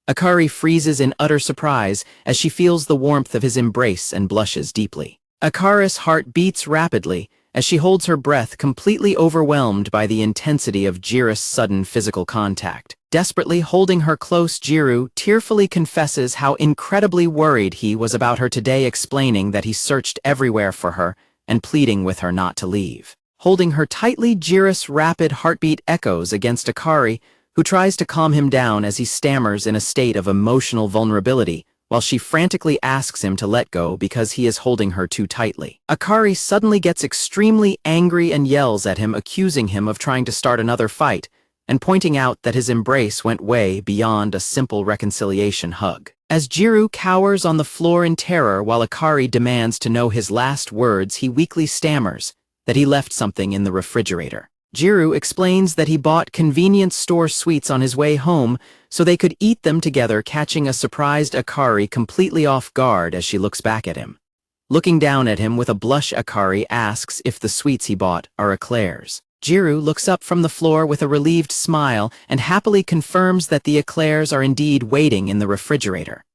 Akari freezes in utter surprise as she feels the warmth of his embrace and blushes deeply. Akari's heart beats rapidly as she holds her breath, completely overwhelmed by the intensity of Gyaru's sudden physical contact. Desperately holding her close, Gyaru tearfully confesses how incredibly worried he was about her today, explaining that he searched everywhere for her and pleading with her not to leave. Holding her tightly, Gyaru's rapid heartbeat echoes against Akari, who tries to calm him down as he stammers in a state of emotional vulnerability, while she frantically asks him to let go because he is holding her too tightly. Akari suddenly gets extremely angry and yells at him, accusing him of trying to start another fight, and pointing out that his embrace went way beyond a simple reconciliation hug. As Gyaru cowers on the floor in terror while Akari demands to know his last words, he weakly stammers that he left something in the refrigerator. Gyaru explains that he bought convenience store sweets on his way home so they could eat them together, catching a surprised Akari completely off guard as she looks back at him. Looking down at him with a blush, Akari asks if the sweets he bought are eclairs. Gyaru looks up from the floor with a relieved smile and happily confirms that the eclairs are indeed waiting in the refrigerator.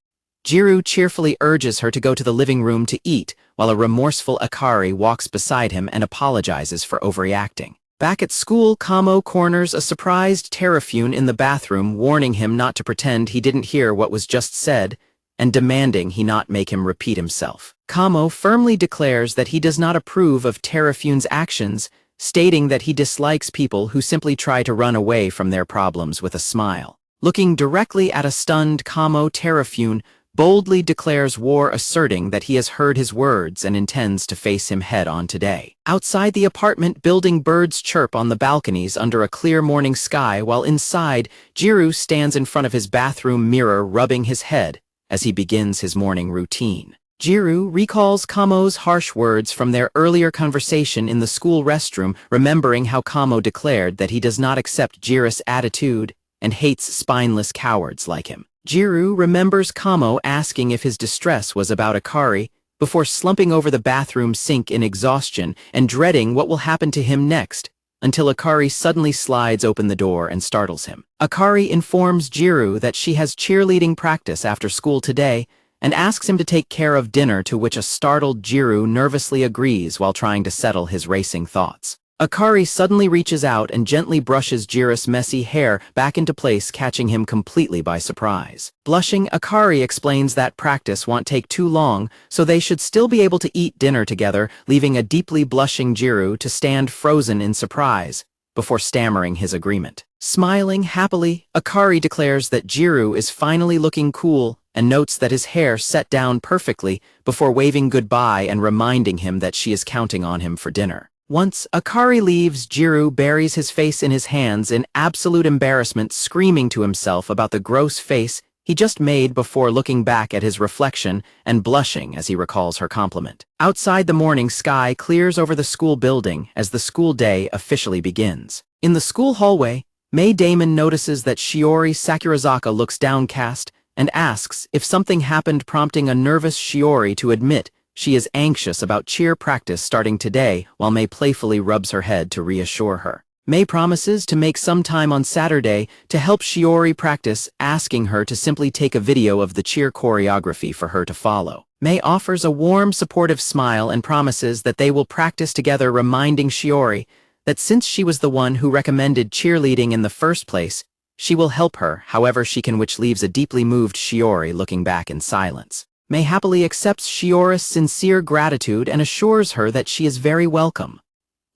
Gyaru cheerfully urges her to go to the living room to eat, while a remorseful Akari walks beside him and apologizes for overreacting. Back at school, Kamo corners a surprised Terafune in the bathroom, warning him not to pretend he didn't hear what was just said, and demanding he not make him repeat himself. Kamo firmly declares that he does not approve of Terafune's actions, stating that he dislikes people who simply try to run away from their problems with a smile. Looking directly at a stunned Kamo, Terafune boldly declares war, asserting that he has heard his words and intends to face him head-on today. Outside the apartment building, birds chirp on the balconies under a clear morning sky, while inside, Gyaru stands in front of his bathroom mirror, rubbing his head as he begins his morning routine. Gyaru recalls Kamo's harsh words from their earlier conversation in the school restroom, remembering how Kamo declared that he does not accept Gyaru's attitude and hates spineless cowards like him. Gyaru remembers Kamo asking if his distress was about Akari, before slumping over the bathroom sink in exhaustion and dreading what will happen to him next, until Akari suddenly slides open the door and startles him. Akari informs Gyaru that she has cheerleading practice after school today, and asks him to take care of dinner, to which a startled Gyaru nervously agrees while trying to settle his racing thoughts. Akari suddenly reaches out and gently brushes Gyaru's messy hair back into place, catching him completely by surprise. Blushing, Akari explains that practice won't take too long, so they should still be able to eat dinner together, leaving a deeply blushing Gyaru to stand frozen in surprise, before stammering his agreement. Smiling happily, Akari declares that Gyaru is finally looking cool, and notes that his hair set down perfectly, before waving goodbye and reminding him that she is counting on him for dinner. Once Akari leaves, Gyaru buries his face in his hands in absolute embarrassment, screaming to himself about the gross face he just made before looking back at his reflection and blushing as he recalls her compliment. Outside, the morning sky clears over the school building as the school day officially begins. In the school hallway, May Damon notices that Shiori Sakurazaka looks downcast and asks if something happened, prompting a nervous Shiori to admit she is anxious about cheer practice starting today, while May playfully rubs her head to reassure her. May promises to make some time on Saturday to help Shiori practice, asking her to simply take a video of the cheer choreography for her to follow. Mei offers a warm, supportive smile and promises that they will practice together, reminding Shiori that since she was the one who recommended cheerleading in the first place, she will help her however she can, which leaves a deeply moved Shiori looking back in silence. Mei happily accepts Shiori's sincere gratitude and assures her that she is very welcome.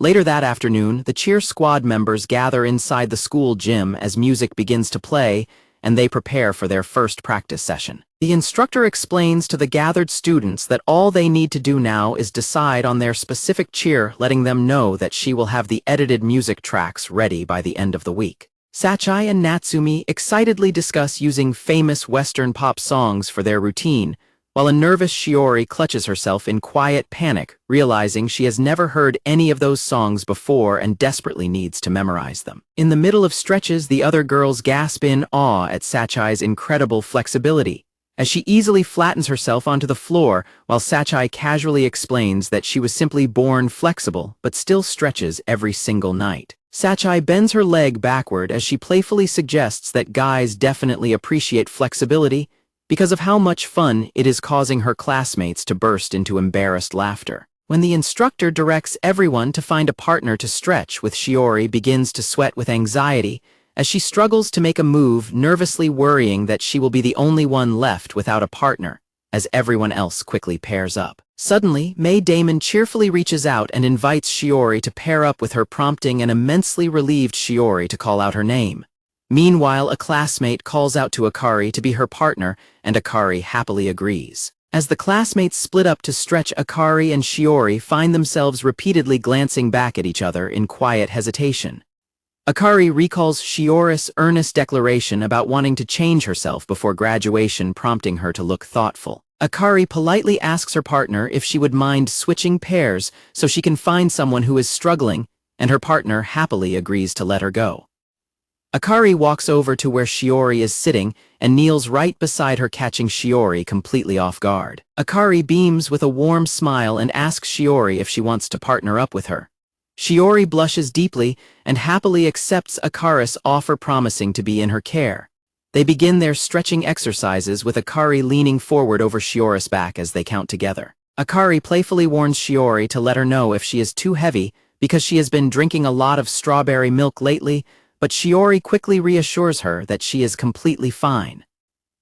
Later that afternoon, the cheer squad members gather inside the school gym as music begins to play and they prepare for their first practice session. The instructor explains to the gathered students that all they need to do now is decide on their specific cheer, letting them know that she will have the edited music tracks ready by the end of the week. Sachai and Natsumi excitedly discuss using famous Western pop songs for their routine, while a nervous Shiori clutches herself in quiet panic, realizing she has never heard any of those songs before and desperately needs to memorize them. In the middle of stretches, the other girls gasp in awe at Sachai's incredible flexibility, as she easily flattens herself onto the floor, while Sachai casually explains that she was simply born flexible but still stretches every single night. Sachai bends her leg backward as she playfully suggests that guys definitely appreciate flexibility because of how much fun it is, causing her classmates to burst into embarrassed laughter. When the instructor directs everyone to find a partner to stretch with, Shiori begins to sweat with anxiety as she struggles to make a move, nervously worrying that she will be the only one left without a partner, as everyone else quickly pairs up. Suddenly, May Damon cheerfully reaches out and invites Shiori to pair up with her, prompting an immensely relieved Shiori to call out her name. Meanwhile, a classmate calls out to Akari to be her partner, and Akari happily agrees. As the classmates split up to stretch, Akari and Shiori find themselves repeatedly glancing back at each other in quiet hesitation. Akari recalls Shiori's earnest declaration about wanting to change herself before graduation, prompting her to look thoughtful. Akari politely asks her partner if she would mind switching pairs so she can find someone who is struggling, and her partner happily agrees to let her go. Akari walks over to where Shiori is sitting and kneels right beside her, catching Shiori completely off guard. Akari beams with a warm smile and asks Shiori if she wants to partner up with her. Shiori blushes deeply and happily accepts Akari's offer, promising to be in her care. They begin their stretching exercises with Akari leaning forward over Shiori's back as they count together. Akari playfully warns Shiori to let her know if she is too heavy because she has been drinking a lot of strawberry milk lately, but Shiori quickly reassures her that she is completely fine.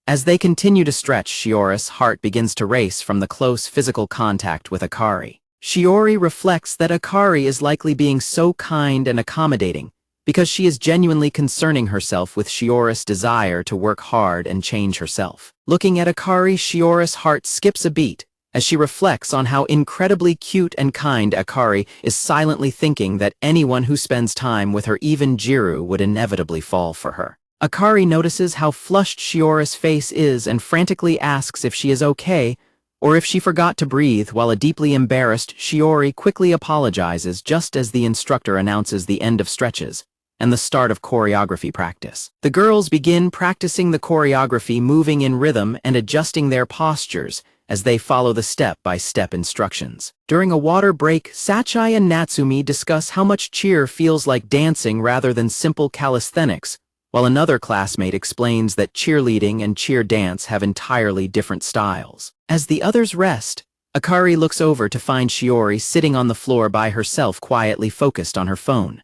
As they continue to stretch, Shiori's heart begins to race from the close physical contact with Akari. Shiori reflects that Akari is likely being so kind and accommodating because she is genuinely concerning herself with Shiori's desire to work hard and change herself. Looking at Akari, Shiori's heart skips a beat as she reflects on how incredibly cute and kind Akari is, silently thinking that anyone who spends time with her, even Gyaru, would inevitably fall for her. Akari notices how flushed Shiori's face is and frantically asks if she is okay or if she forgot to breathe, while a deeply embarrassed Shiori quickly apologizes just as the instructor announces the end of stretches and the start of choreography practice. The girls begin practicing the choreography, moving in rhythm and adjusting their postures as they follow the step-by-step instructions. During a water break, Sachai and Natsumi discuss how much cheer feels like dancing rather than simple calisthenics, while another classmate explains that cheerleading and cheer dance have entirely different styles. As the others rest, Akari looks over to find Shiori sitting on the floor by herself, quietly focused on her phone.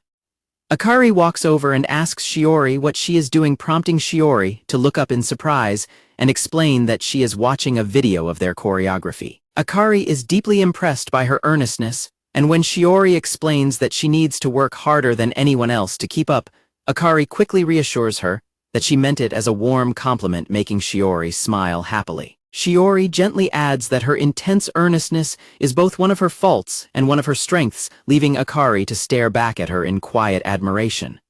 Akari walks over and asks Shiori what she is doing, prompting Shiori to look up in surprise and explain that she is watching a video of their choreography. Akari is deeply impressed by her earnestness, and when Shiori explains that she needs to work harder than anyone else to keep up, Akari quickly reassures her that she meant it as a warm compliment, making Shiori smile happily. Shiori gently adds that her intense earnestness is both one of her faults and one of her strengths, leaving Akari to stare back at her in quiet admiration.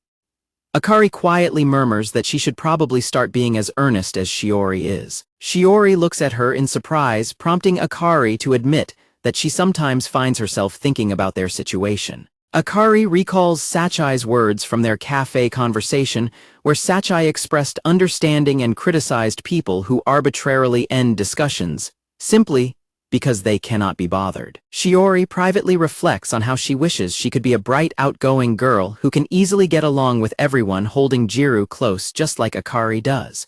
Akari quietly murmurs that she should probably start being as earnest as Shiori is. Shiori looks at her in surprise, prompting Akari to admit that she sometimes finds herself thinking about their situation. Akari recalls Sachai's words from their cafe conversation, where Sachai expressed understanding and criticized people who arbitrarily end discussions, simply because they cannot be bothered. Shiori privately reflects on how she wishes she could be a bright, outgoing girl who can easily get along with everyone, holding Gyaru close just like Akari does.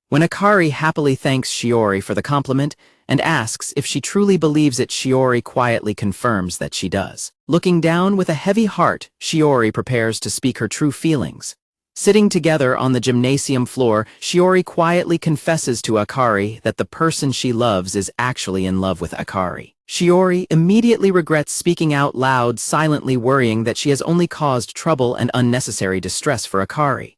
When Akari happily thanks Shiori for the compliment and asks if she truly believes it. Shiori quietly confirms that she does. Looking down with a heavy heart, Shiori prepares to speak her true feelings. Sitting together on the gymnasium floor, Shiori quietly confesses to Akari that the person she loves is actually in love with Akari. Shiori immediately regrets speaking out loud, silently worrying that she has only caused trouble and unnecessary distress for Akari.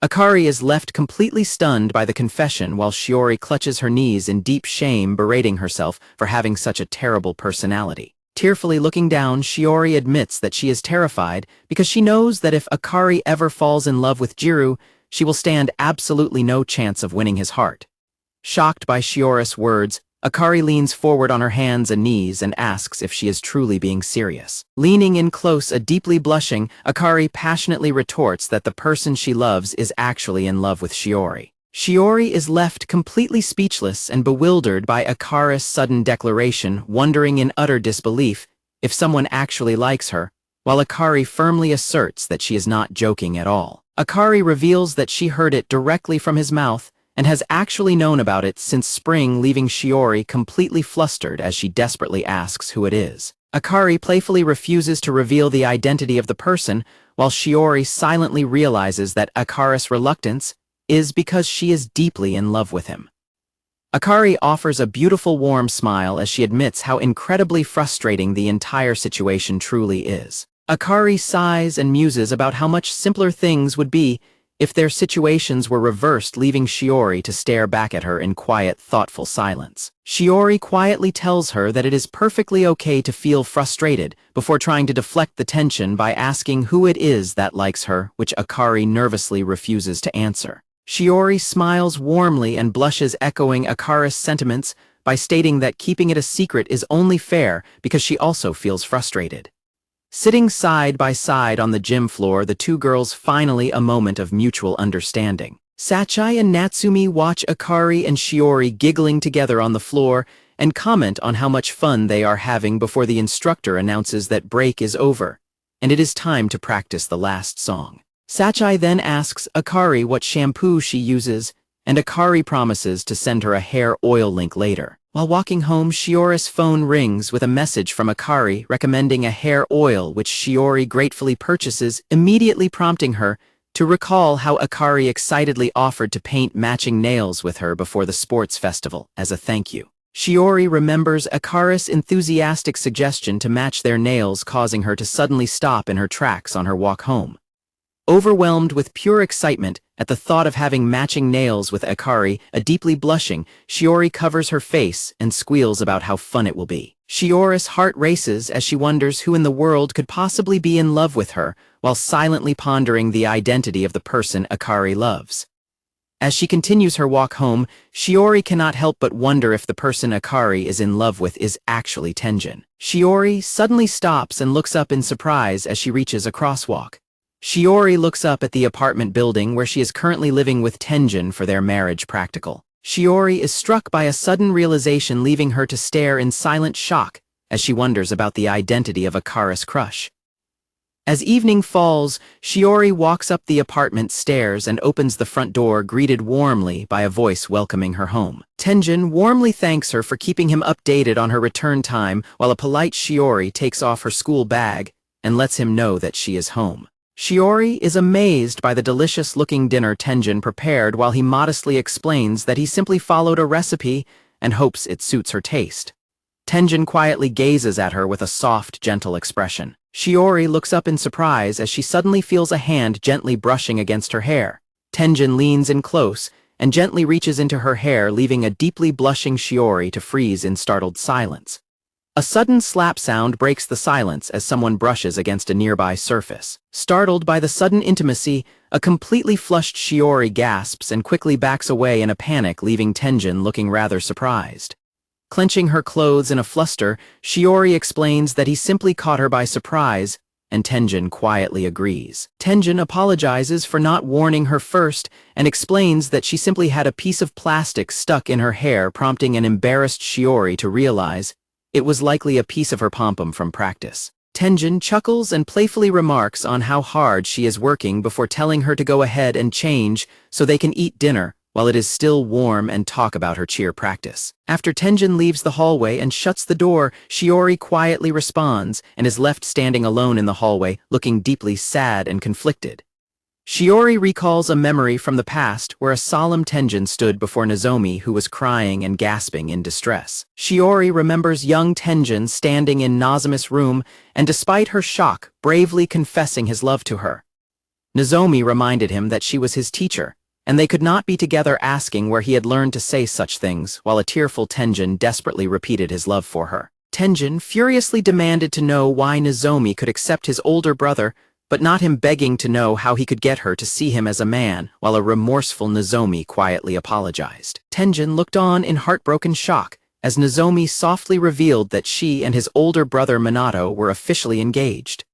Akari is left completely stunned by the confession while Shiori clutches her knees in deep shame, berating herself for having such a terrible personality. Tearfully looking down, Shiori admits that she is terrified because she knows that if Akari ever falls in love with Gyaru, she will stand absolutely no chance of winning his heart. Shocked by Shiori's words, Akari leans forward on her hands and knees and asks if she is truly being serious. Leaning in close, deeply blushing, Akari passionately retorts that the person she loves is actually in love with Shiori. Shiori is left completely speechless and bewildered by Akari's sudden declaration, wondering in utter disbelief if someone actually likes her, while Akari firmly asserts that she is not joking at all. Akari reveals that she heard it directly from his mouth and has actually known about it since spring, leaving Shiori completely flustered as she desperately asks who it is. Akari playfully refuses to reveal the identity of the person, while Shiori silently realizes that Akari's reluctance is because she is deeply in love with him. Akari offers a beautiful warm smile as she admits how incredibly frustrating the entire situation truly is. Akari sighs and muses about how much simpler things would be if their situations were reversed, leaving Shiori to stare back at her in quiet, thoughtful silence. Shiori quietly tells her that it is perfectly okay to feel frustrated before trying to deflect the tension by asking who it is that likes her, which Akari nervously refuses to answer. Shiori smiles warmly and blushes, echoing Akari's sentiments by stating that keeping it a secret is only fair because she also feels frustrated. Sitting side by side on the gym floor, the two girls finally a moment of mutual understanding. Sachai and Natsumi watch Akari and Shiori giggling together on the floor and comment on how much fun they are having before the instructor announces that break is over, and it is time to practice the last song. Sachai then asks Akari what shampoo she uses, and Akari promises to send her a hair oil link later. While walking home, Shiori's phone rings with a message from Akari recommending a hair oil, which Shiori gratefully purchases, immediately prompting her to recall how Akari excitedly offered to paint matching nails with her before the sports festival as a thank you. Shiori remembers Akari's enthusiastic suggestion to match their nails, causing her to suddenly stop in her tracks on her walk home. Overwhelmed with pure excitement at the thought of having matching nails with Akari, deeply blushing, Shiori covers her face and squeals about how fun it will be. Shiori's heart races as she wonders who in the world could possibly be in love with her, while silently pondering the identity of the person Akari loves. As she continues her walk home, Shiori cannot help but wonder if the person Akari is in love with is actually Tenjin. Shiori suddenly stops and looks up in surprise as she reaches a crosswalk. Shiori looks up at the apartment building where she is currently living with Tenjin for their marriage practical. Shiori is struck by a sudden realization, leaving her to stare in silent shock as she wonders about the identity of Akari's crush. As evening falls, Shiori walks up the apartment stairs and opens the front door, greeted warmly by a voice welcoming her home. Tenjin warmly thanks her for keeping him updated on her return time, while a polite Shiori takes off her school bag and lets him know that she is home. Shiori is amazed by the delicious-looking dinner Tenjin prepared, while he modestly explains that he simply followed a recipe and hopes it suits her taste. Tenjin quietly gazes at her with a soft, gentle expression. Shiori looks up in surprise as she suddenly feels a hand gently brushing against her hair. Tenjin leans in close and gently reaches into her hair, leaving a deeply blushing Shiori to freeze in startled silence. A sudden slap sound breaks the silence as someone brushes against a nearby surface. Startled by the sudden intimacy, a completely flushed Shiori gasps and quickly backs away in a panic, leaving Tenjin looking rather surprised. Clenching her clothes in a fluster, Shiori explains that he simply caught her by surprise, and Tenjin quietly agrees. Tenjin apologizes for not warning her first and explains that she simply had a piece of plastic stuck in her hair, prompting an embarrassed Shiori to realize it was likely a piece of her pom-pom from practice. Tenjin chuckles and playfully remarks on how hard she is working before telling her to go ahead and change so they can eat dinner, while it is still warm and talk about her cheer practice. After Tenjin leaves the hallway and shuts the door, Shiori quietly responds and is left standing alone in the hallway, looking deeply sad and conflicted. Shiori recalls a memory from the past where a solemn Tenjin stood before Nozomi who was crying and gasping in distress. Shiori remembers young Tenjin standing in Nozomi's room and despite her shock, bravely confessing his love to her. Nozomi reminded him that she was his teacher, and they could not be together, asking where he had learned to say such things, while a tearful Tenjin desperately repeated his love for her. Tenjin furiously demanded to know why Nozomi could accept his older brother, but not him begging to know how he could get her to see him as a man, while a remorseful Nozomi quietly apologized. Tenjin looked on in heartbroken shock, as Nozomi softly revealed that she and his older brother Minato were officially engaged.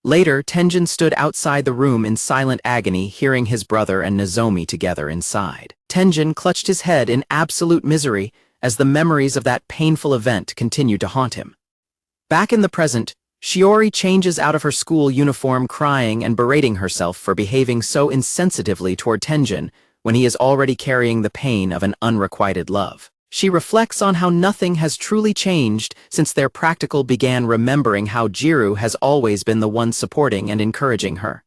Later, Tenjin stood outside the room in silent agony, hearing his brother and Nozomi together inside. Tenjin clutched his head in absolute misery as the memories of that painful event continued to haunt him. Back in the present, Shiori changes out of her school uniform, crying and berating herself for behaving so insensitively toward Tenjin when he is already carrying the pain of an unrequited love. She reflects on how nothing has truly changed since their practical began, remembering how Gyaru has always been the one supporting and encouraging her.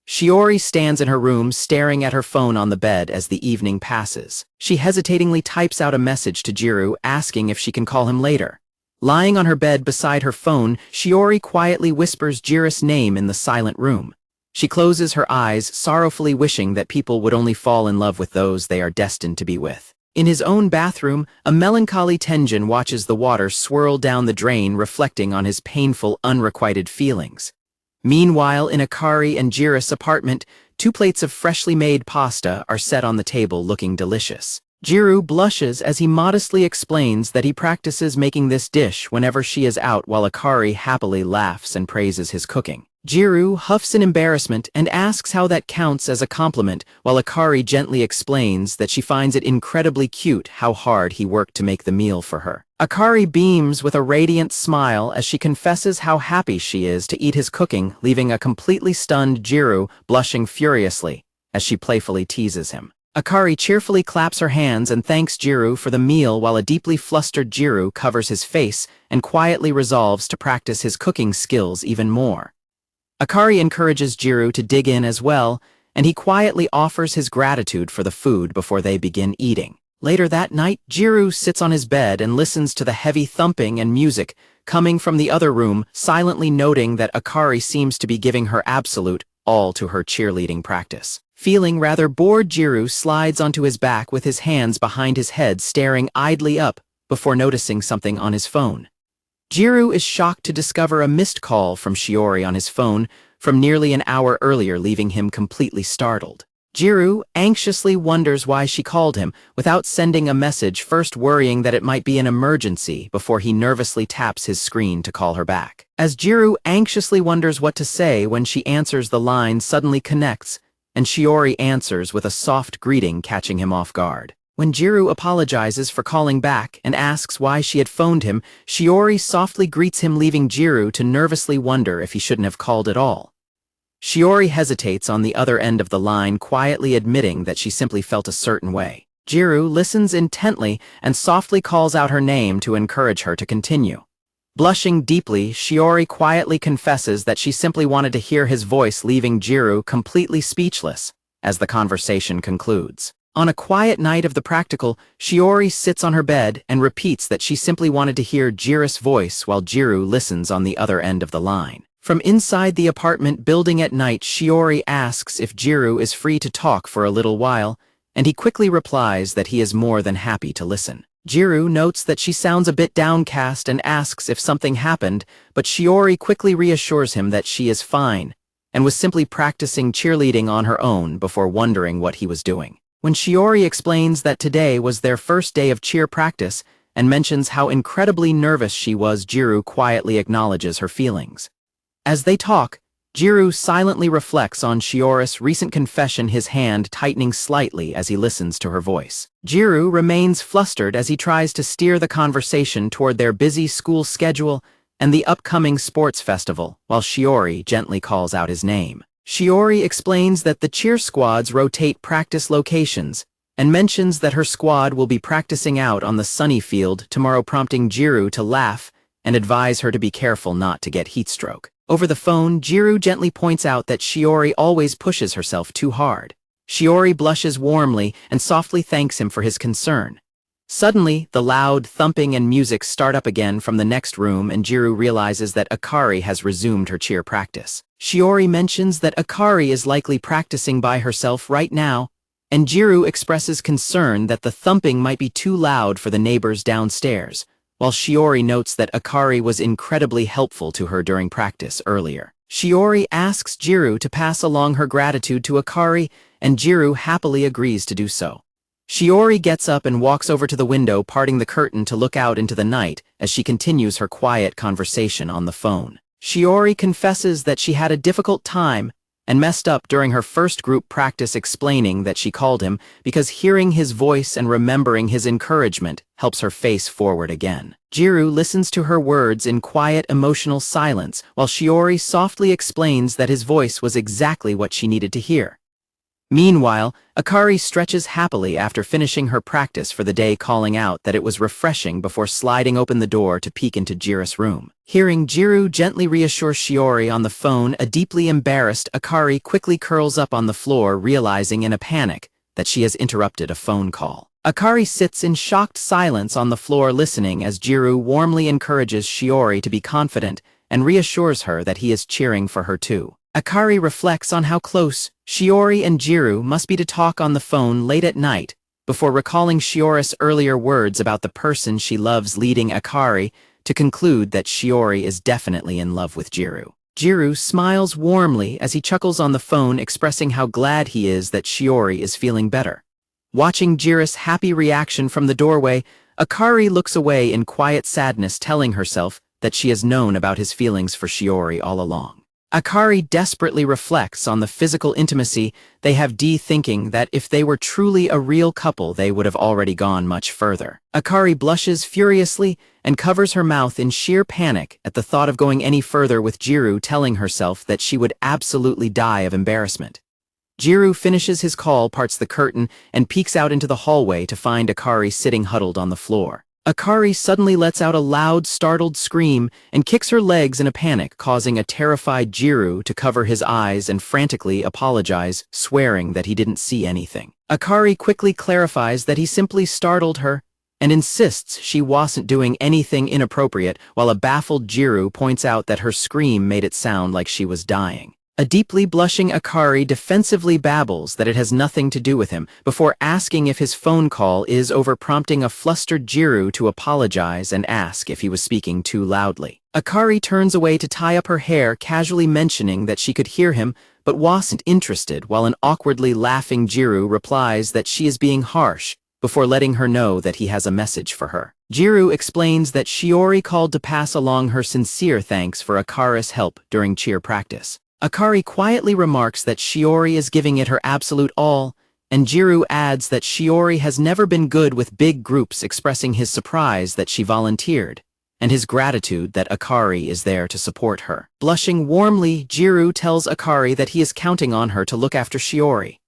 Shiori stands in her room staring at her phone on the bed as the evening passes. She hesitatingly types out a message to Gyaru asking if she can call him later. Lying on her bed beside her phone, Shiori quietly whispers Gyaru's name in the silent room. She closes her eyes, sorrowfully wishing that people would only fall in love with those they are destined to be with. In his own bathroom, a melancholy Tenjin watches the water swirl down the drain, reflecting on his painful, unrequited feelings. Meanwhile, in Akari and Gyaru's apartment, 2 plates of freshly made pasta are set on the table, looking delicious. Gyaru blushes as he modestly explains that he practices making this dish whenever she is out, while Akari happily laughs and praises his cooking. Gyaru huffs in embarrassment and asks how that counts as a compliment, while Akari gently explains that she finds it incredibly cute how hard he worked to make the meal for her. Akari beams with a radiant smile as she confesses how happy she is to eat his cooking, leaving a completely stunned Gyaru blushing furiously as she playfully teases him. Akari cheerfully claps her hands and thanks Gyaru for the meal, while a deeply flustered Gyaru covers his face and quietly resolves to practice his cooking skills even more. Akari encourages Gyaru to dig in as well, and he quietly offers his gratitude for the food before they begin eating. Later that night, Gyaru sits on his bed and listens to the heavy thumping and music coming from the other room, silently noting that Akari seems to be giving her absolute all to her cheerleading practice. Feeling rather bored, Gyaru slides onto his back with his hands behind his head, staring idly up before noticing something on his phone. Gyaru is shocked to discover a missed call from Shiori on his phone from nearly an hour earlier, leaving him completely startled. Gyaru anxiously wonders why she called him without sending a message, first worrying that it might be an emergency before he nervously taps his screen to call her back. As Gyaru anxiously wonders what to say when she answers, the line suddenly connects, and Shiori answers with a soft greeting, catching him off guard. When Gyaru apologizes for calling back and asks why she had phoned him, Shiori softly greets him, leaving Gyaru to nervously wonder if he shouldn't have called at all. Shiori hesitates on the other end of the line, quietly admitting that she simply felt a certain way. Gyaru listens intently and softly calls out her name to encourage her to continue. Blushing deeply, Shiori quietly confesses that she simply wanted to hear his voice, leaving Gyaru completely speechless as the conversation concludes. On a quiet night of the practical, Shiori sits on her bed and repeats that she simply wanted to hear Gyaru's voice, while Gyaru listens on the other end of the line. From inside the apartment building at night, Shiori asks if Gyaru is free to talk for a little while, and he quickly replies that he is more than happy to listen. Gyaru notes that she sounds a bit downcast and asks if something happened, but Shiori quickly reassures him that she is fine and was simply practicing cheerleading on her own before wondering what he was doing. When Shiori explains that today was their first day of cheer practice and mentions how incredibly nervous she was, Gyaru quietly acknowledges her feelings. As they talk, Gyaru silently reflects on Shiori's recent confession, his hand tightening slightly as he listens to her voice. Gyaru remains flustered as he tries to steer the conversation toward their busy school schedule and the upcoming sports festival, while Shiori gently calls out his name. Shiori explains that the cheer squads rotate practice locations, and mentions that her squad will be practicing out on the sunny field tomorrow, prompting Gyaru to laugh and advise her to be careful not to get heatstroke. Over the phone, Gyaru gently points out that Shiori always pushes herself too hard. Shiori blushes warmly and softly thanks him for his concern. Suddenly, the loud thumping and music start up again from the next room, and Gyaru realizes that Akari has resumed her cheer practice. Shiori mentions that Akari is likely practicing by herself right now, and Gyaru expresses concern that the thumping might be too loud for the neighbors downstairs, while Shiori notes that Akari was incredibly helpful to her during practice earlier. Shiori asks Gyaru to pass along her gratitude to Akari, and Gyaru happily agrees to do so. Shiori gets up and walks over to the window, parting the curtain to look out into the night as she continues her quiet conversation on the phone. Shiori confesses that she had a difficult time and messed up during her first group practice, explaining that she called him because hearing his voice and remembering his encouragement helps her face forward again. Gyaru listens to her words in quiet, emotional silence, while Shiori softly explains that his voice was exactly what she needed to hear. Meanwhile, Akari stretches happily after finishing her practice for the day, calling out that it was refreshing before sliding open the door to peek into Gyaru's room. Hearing Gyaru gently reassure Shiori on the phone, a deeply embarrassed Akari quickly curls up on the floor, realizing in a panic that she has interrupted a phone call. Akari sits in shocked silence on the floor, listening as Gyaru warmly encourages Shiori to be confident and reassures her that he is cheering for her too. Akari reflects on how close Shiori and Gyaru must be to talk on the phone late at night, before recalling Shiori's earlier words about the person she loves, leading Akari to conclude that Shiori is definitely in love with Gyaru. Gyaru smiles warmly as he chuckles on the phone, expressing how glad he is that Shiori is feeling better. Watching Gyaru's happy reaction from the doorway, Akari looks away in quiet sadness, telling herself that she has known about his feelings for Shiori all along. Akari desperately reflects on the physical intimacy they have, thinking that if they were truly a real couple, they would have already gone much further. Akari blushes furiously and covers her mouth in sheer panic at the thought of going any further with Gyaru, telling herself that she would absolutely die of embarrassment. Gyaru finishes his call, parts the curtain, and peeks out into the hallway to find Akari sitting huddled on the floor. Akari suddenly lets out a loud, startled scream and kicks her legs in a panic, causing a terrified Gyaru to cover his eyes and frantically apologize, swearing that he didn't see anything. Akari quickly clarifies that he simply startled her and insists she wasn't doing anything inappropriate, while a baffled Gyaru points out that her scream made it sound like she was dying. A deeply blushing Akari defensively babbles that it has nothing to do with him, before asking if his phone call is over, prompting a flustered Gyaru to apologize and ask if he was speaking too loudly. Akari turns away to tie up her hair, casually mentioning that she could hear him but wasn't interested, while an awkwardly laughing Gyaru replies that she is being harsh, before letting her know that he has a message for her. Gyaru explains that Shiori called to pass along her sincere thanks for Akari's help during cheer practice. Akari quietly remarks that Shiori is giving it her absolute all, and Gyaru adds that Shiori has never been good with big groups, expressing his surprise that she volunteered, and his gratitude that Akari is there to support her. Blushing warmly, Gyaru tells Akari that he is counting on her to look after Shiori.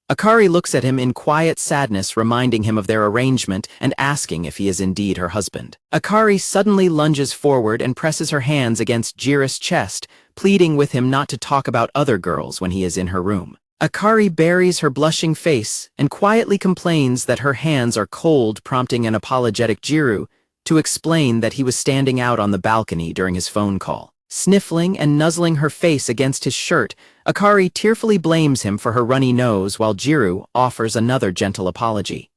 Akari looks at him in quiet sadness, reminding him of their arrangement and asking if he is indeed her husband. Akari suddenly lunges forward and presses her hands against Gyaru's chest, pleading with him not to talk about other girls when he is in her room. Akari buries her blushing face and quietly complains that her hands are cold, prompting an apologetic Gyaru to explain that he was standing out on the balcony during his phone call. Sniffling and nuzzling her face against his shirt, Akari tearfully blames him for her runny nose, while Gyaru offers another gentle apology.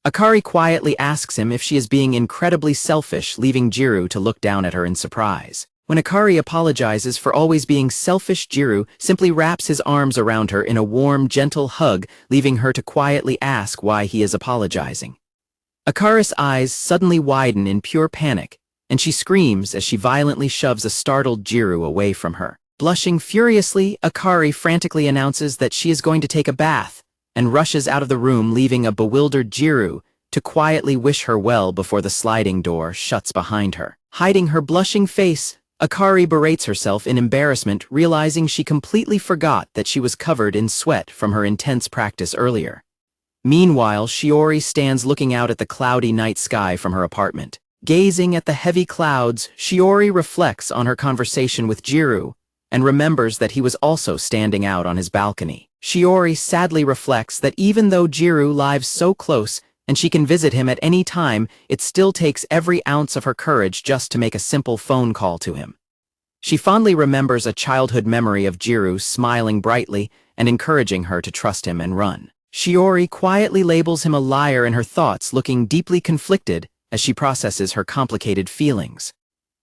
Akari quietly asks him if she is being incredibly selfish, leaving Gyaru to look down at her in surprise. When Akari apologizes for always being selfish, Gyaru simply wraps his arms around her in a warm, gentle hug, leaving her to quietly ask why he is apologizing. Akari's eyes suddenly widen in pure panic, and she screams as she violently shoves a startled Gyaru away from her. Blushing furiously, Akari frantically announces that she is going to take a bath and rushes out of the room, leaving a bewildered Gyaru to quietly wish her well before the sliding door shuts behind her. Hiding her blushing face, Akari berates herself in embarrassment, realizing she completely forgot that she was covered in sweat from her intense practice earlier. Meanwhile, Shiori stands looking out at the cloudy night sky from her apartment. Gazing at the heavy clouds, Shiori reflects on her conversation with Gyaru and remembers that he was also standing out on his balcony. Shiori sadly reflects that even though Gyaru lives so close and she can visit him at any time, it still takes every ounce of her courage just to make a simple phone call to him. She fondly remembers a childhood memory of Gyaru smiling brightly and encouraging her to trust him and run. Shiori quietly labels him a liar in her thoughts, looking deeply conflicted as she processes her complicated feelings.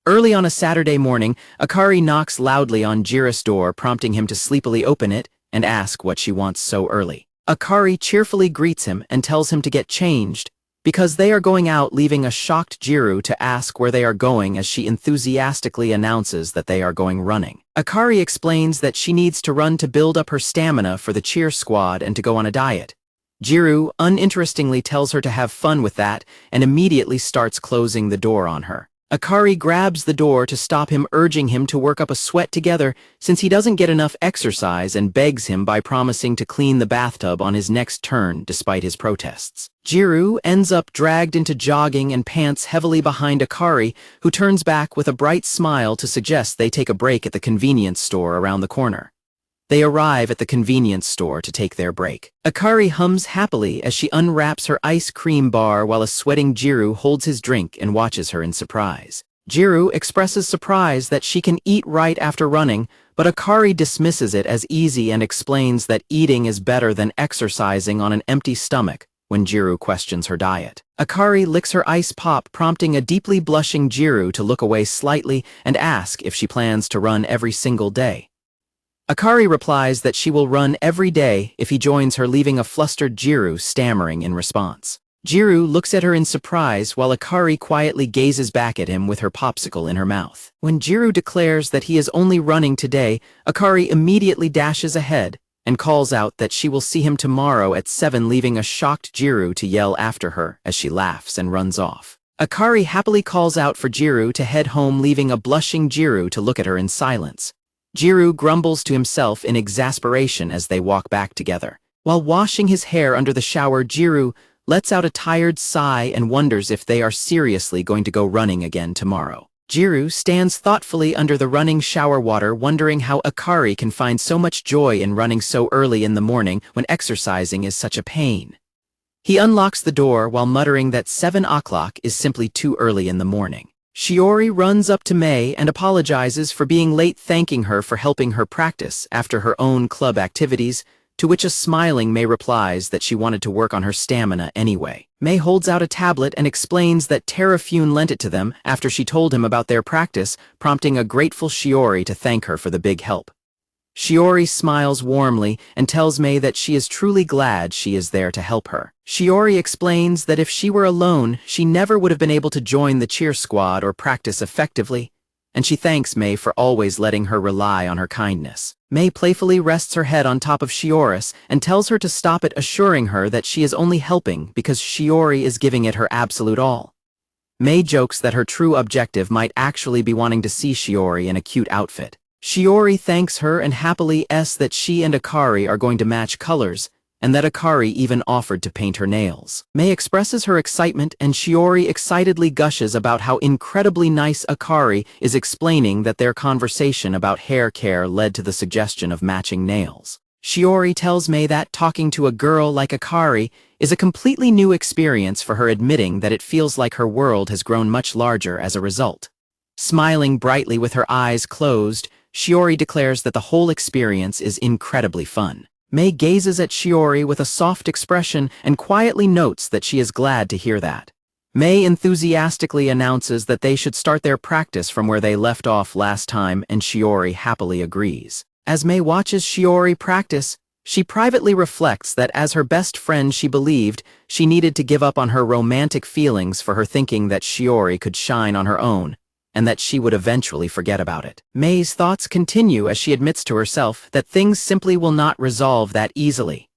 Early on a Saturday morning, Akari knocks loudly on Gyaru's door, prompting him to sleepily open it and ask what she wants so early. Akari cheerfully greets him and tells him to get changed because they are going out, leaving a shocked Gyaru to ask where they are going as she enthusiastically announces that they are going running. Akari explains that she needs to run to build up her stamina for the cheer squad and to go on a diet. Gyaru uninterestingly tells her to have fun with that and immediately starts closing the door on her. Akari grabs the door to stop him, urging him to work up a sweat together since he doesn't get enough exercise, and begs him by promising to clean the bathtub on his next turn despite his protests. Gyaru ends up dragged into jogging and pants heavily behind Akari, who turns back with a bright smile to suggest they take a break at the convenience store around the corner. They arrive at the convenience store to take their break. Akari hums happily as she unwraps her ice cream bar while a sweating Gyaru holds his drink and watches her in surprise. Gyaru expresses surprise that she can eat right after running, but Akari dismisses it as easy and explains that eating is better than exercising on an empty stomach when Gyaru questions her diet. Akari licks her ice pop, prompting a deeply blushing Gyaru to look away slightly and ask if she plans to run every single day. Akari replies that she will run every day if he joins her, leaving a flustered Gyaru stammering in response. Gyaru looks at her in surprise while Akari quietly gazes back at him with her popsicle in her mouth. When Gyaru declares that he is only running today, Akari immediately dashes ahead and calls out that she will see him tomorrow at 7, leaving a shocked Gyaru to yell after her as she laughs and runs off. Akari happily calls out for Gyaru to head home, leaving a blushing Gyaru to look at her in silence. Gyaru grumbles to himself in exasperation as they walk back together. While washing his hair under the shower, Gyaru lets out a tired sigh and wonders if they are seriously going to go running again tomorrow. Gyaru stands thoughtfully under the running shower water, wondering how Akari can find so much joy in running so early in the morning when exercising is such a pain. He unlocks the door while muttering that 7 o'clock is simply too early in the morning. Shiori runs up to Mei and apologizes for being late, thanking her for helping her practice after her own club activities, to which a smiling Mei replies that she wanted to work on her stamina anyway. Mei holds out a tablet and explains that Terrafune lent it to them after she told him about their practice, prompting a grateful Shiori to thank her for the big help. Shiori smiles warmly and tells Mei that she is truly glad she is there to help her. Shiori explains that if she were alone, she never would have been able to join the cheer squad or practice effectively, and she thanks Mei for always letting her rely on her kindness. Mei playfully rests her head on top of Shiori's and tells her to stop it, assuring her that she is only helping because Shiori is giving it her absolute all. Mei jokes that her true objective might actually be wanting to see Shiori in a cute outfit. Shiori thanks her and happily says that she and Akari are going to match colors, and that Akari even offered to paint her nails. Mei expresses her excitement, and Shiori excitedly gushes about how incredibly nice Akari is, explaining that their conversation about hair care led to the suggestion of matching nails. Shiori tells Mei that talking to a girl like Akari is a completely new experience for her, admitting that it feels like her world has grown much larger as a result. Smiling brightly with her eyes closed, Shiori declares that the whole experience is incredibly fun. Mei gazes at Shiori with a soft expression and quietly notes that she is glad to hear that. Mei enthusiastically announces that they should start their practice from where they left off last time, and Shiori happily agrees. As Mei watches Shiori practice, she privately reflects that as her best friend she believed she needed to give up on her romantic feelings for her, thinking that Shiori could shine on her own, and that she would eventually forget about it. Mei's thoughts continue as she admits to herself that things simply will not resolve that easily.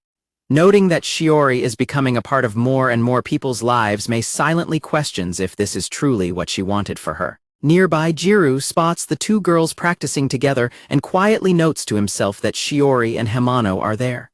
Noting that Shiori is becoming a part of more and more people's lives, Mei silently questions if this is truly what she wanted for her. Nearby, Gyaru spots the two girls practicing together and quietly notes to himself that Shiori and Hamano are there.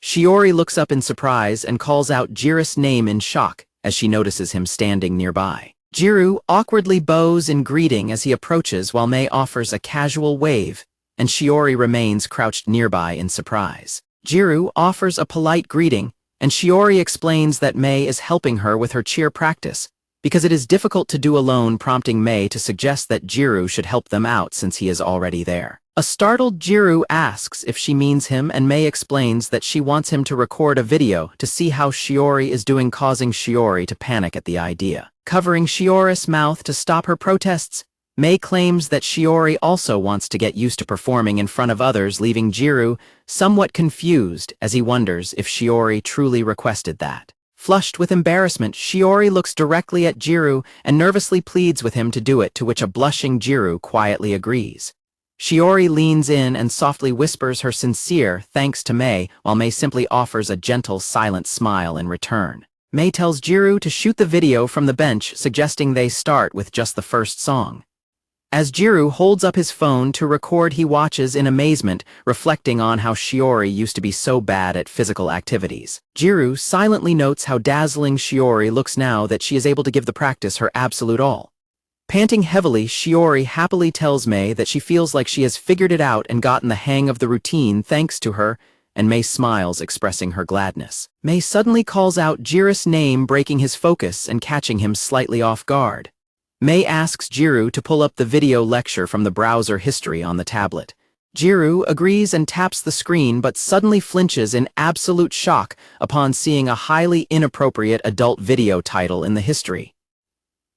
Shiori looks up in surprise and calls out Jiru's name in shock as she notices him standing nearby. Gyaru awkwardly bows in greeting as he approaches while Mei offers a casual wave, and Shiori remains crouched nearby in surprise. Gyaru offers a polite greeting, and Shiori explains that Mei is helping her with her cheer practice, because it is difficult to do alone, prompting Mei to suggest that Gyaru should help them out since he is already there. A startled Gyaru asks if she means him, and Mei explains that she wants him to record a video to see how Shiori is doing, causing Shiori to panic at the idea. Covering Shiori's mouth to stop her protests, Mei claims that Shiori also wants to get used to performing in front of others, leaving Gyaru somewhat confused as he wonders if Shiori truly requested that. Flushed with embarrassment, Shiori looks directly at Gyaru and nervously pleads with him to do it, to which a blushing Gyaru quietly agrees. Shiori leans in and softly whispers her sincere thanks to Mei, while Mei simply offers a gentle, silent smile in return. Mei tells Gyaru to shoot the video from the bench, suggesting they start with just the first song. As Gyaru holds up his phone to record, he watches in amazement, reflecting on how Shiori used to be so bad at physical activities. Gyaru silently notes how dazzling Shiori looks now that she is able to give the practice her absolute all. Panting heavily, Shiori happily tells Mei that she feels like she has figured it out and gotten the hang of the routine thanks to her, and Mei smiles, expressing her gladness. Mei suddenly calls out Gyaru's name, breaking his focus and catching him slightly off guard. Mei asks Gyaru to pull up the video lecture from the browser history on the tablet. Gyaru agrees and taps the screen, but suddenly flinches in absolute shock upon seeing a highly inappropriate adult video title in the history.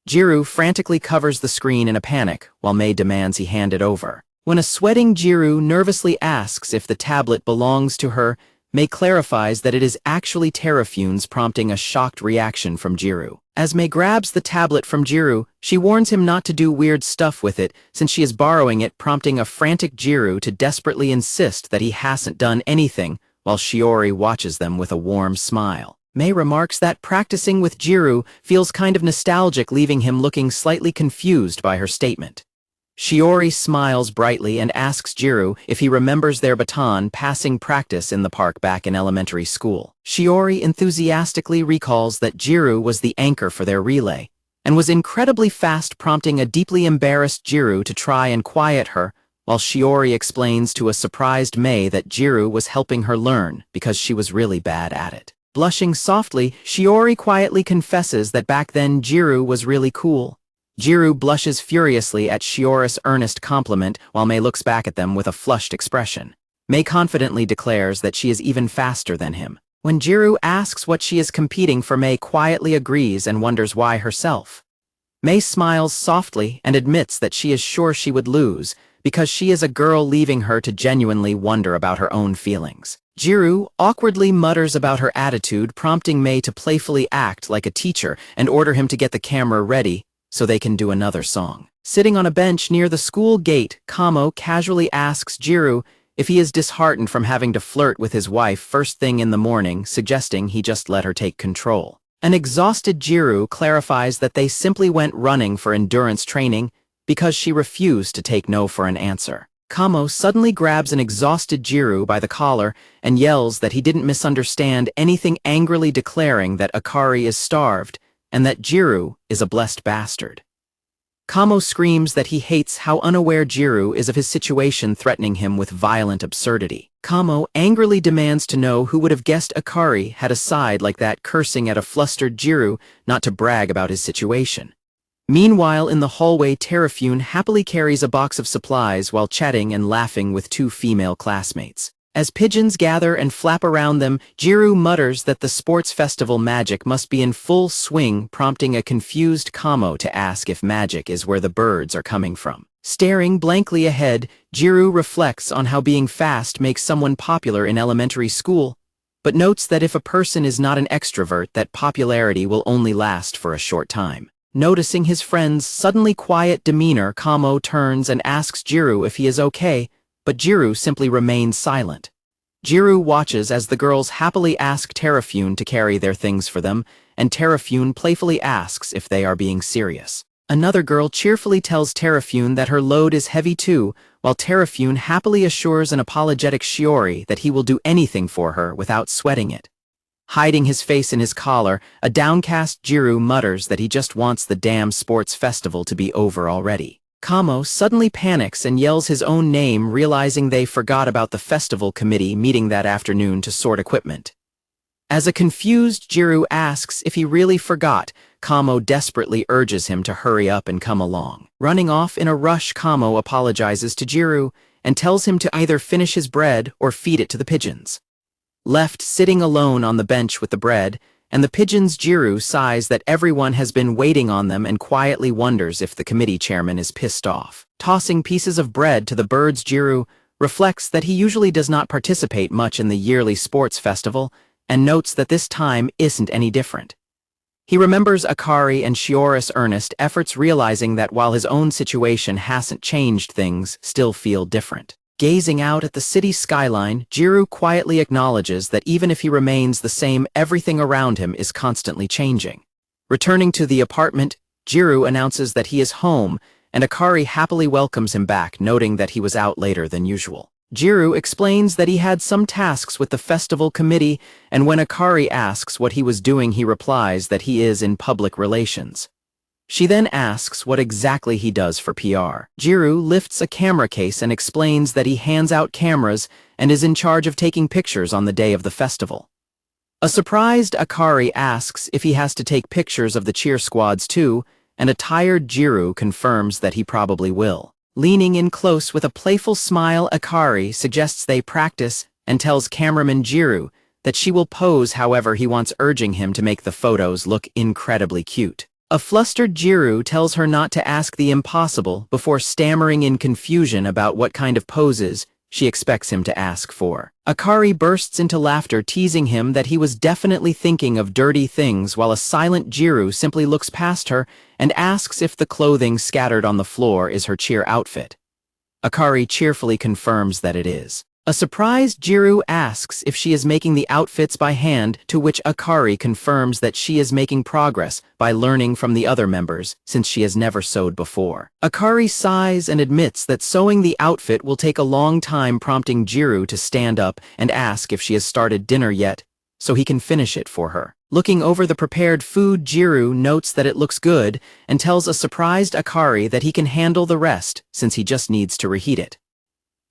Gyaru frantically covers the screen in a panic, while Mei demands he hand it over. When a sweating Gyaru nervously asks if the tablet belongs to her, Mei clarifies that it is actually Terrafune's, prompting a shocked reaction from Gyaru. As Mei grabs the tablet from Gyaru, she warns him not to do weird stuff with it since she is borrowing it, prompting a frantic Gyaru to desperately insist that he hasn't done anything, while Shiori watches them with a warm smile. Mei remarks that practicing with Gyaru feels kind of nostalgic, leaving him looking slightly confused by her statement. Shiori smiles brightly and asks Gyaru if he remembers their baton passing practice in the park back in elementary school. Shiori enthusiastically recalls that Gyaru was the anchor for their relay, and was incredibly fast, prompting a deeply embarrassed Gyaru to try and quiet her, while Shiori explains to a surprised Mei that Gyaru was helping her learn because she was really bad at it. Blushing softly, Shiori quietly confesses that back then Gyaru was really cool. Gyaru blushes furiously at Shiori's earnest compliment, while Mei looks back at them with a flushed expression. Mei confidently declares that she is even faster than him. When Gyaru asks what she is competing for, Mei quietly agrees and wonders why herself. Mei smiles softly and admits that she is sure she would lose, because she is a girl, leaving her to genuinely wonder about her own feelings. Gyaru awkwardly mutters about her attitude, prompting Mei to playfully act like a teacher and order him to get the camera ready so they can do another song. Sitting on a bench near the school gate, Kamo casually asks Gyaru if he is disheartened from having to flirt with his wife first thing in the morning, suggesting he just let her take control. An exhausted Gyaru clarifies that they simply went running for endurance training because she refused to take no for an answer. Kamo suddenly grabs an exhausted Gyaru by the collar and yells that he didn't misunderstand anything, angrily declaring that Akari is starved and that Gyaru is a blessed bastard. Kamo screams that he hates how unaware Gyaru is of his situation, threatening him with violent absurdity. Kamo angrily demands to know who would have guessed Akari had a side like that, cursing at a flustered Gyaru not to brag about his situation. Meanwhile, in the hallway, Terrafune happily carries a box of supplies while chatting and laughing with two female classmates. As pigeons gather and flap around them, Gyaru mutters that the sports festival magic must be in full swing, prompting a confused Kamo to ask if magic is where the birds are coming from. Staring blankly ahead, Gyaru reflects on how being fast makes someone popular in elementary school, but notes that if a person is not an extrovert, that popularity will only last for a short time. Noticing his friend's suddenly quiet demeanor, Kamo turns and asks Gyaru if he is okay, but Gyaru simply remains silent. Gyaru watches as the girls happily ask Terrafune to carry their things for them, and Terrafune playfully asks if they are being serious. Another girl cheerfully tells Terrafune that her load is heavy too, while Terafune happily assures an apologetic Shiori that he will do anything for her without sweating it. Hiding his face in his collar, a downcast Gyaru mutters that he just wants the damn sports festival to be over already. Kamo suddenly panics and yells his own name, realizing they forgot about the festival committee meeting that afternoon to sort equipment. As a confused Gyaru asks if he really forgot, Kamo desperately urges him to hurry up and come along. Running off in a rush, Kamo apologizes to Gyaru and tells him to either finish his bread or feed it to the pigeons. Left sitting alone on the bench with the bread and the pigeons, Gyaru sighs that everyone has been waiting on them and quietly wonders if the committee chairman is pissed off. Tossing pieces of bread to the birds, Gyaru reflects that he usually does not participate much in the yearly sports festival and notes that this time isn't any different. He remembers Akari and Shiori's earnest efforts, realizing that while his own situation hasn't changed, things still feel different. Gazing out at the city skyline, Gyaru quietly acknowledges that even if he remains the same, everything around him is constantly changing. Returning to the apartment, Gyaru announces that he is home, and Akari happily welcomes him back, noting that he was out later than usual. Gyaru explains that he had some tasks with the festival committee, and when Akari asks what he was doing, he replies that he is in public relations. She then asks what exactly he does for PR. Gyaru lifts a camera case and explains that he hands out cameras and is in charge of taking pictures on the day of the festival. A surprised Akari asks if he has to take pictures of the cheer squads too, and a tired Gyaru confirms that he probably will. Leaning in close with a playful smile, Akari suggests they practice and tells cameraman Gyaru that she will pose however he wants, urging him to make the photos look incredibly cute. A flustered Gyaru tells her not to ask the impossible before stammering in confusion about what kind of poses she expects him to ask for. Akari bursts into laughter, teasing him that he was definitely thinking of dirty things, while a silent Gyaru simply looks past her and asks if the clothing scattered on the floor is her cheer outfit. Akari cheerfully confirms that it is. A surprised Gyaru asks if she is making the outfits by hand, to which Akari confirms that she is making progress by learning from the other members, since she has never sewed before. Akari sighs and admits that sewing the outfit will take a long time, prompting Gyaru to stand up and ask if she has started dinner yet, so he can finish it for her. Looking over the prepared food, Gyaru notes that it looks good and tells a surprised Akari that he can handle the rest, since he just needs to reheat it.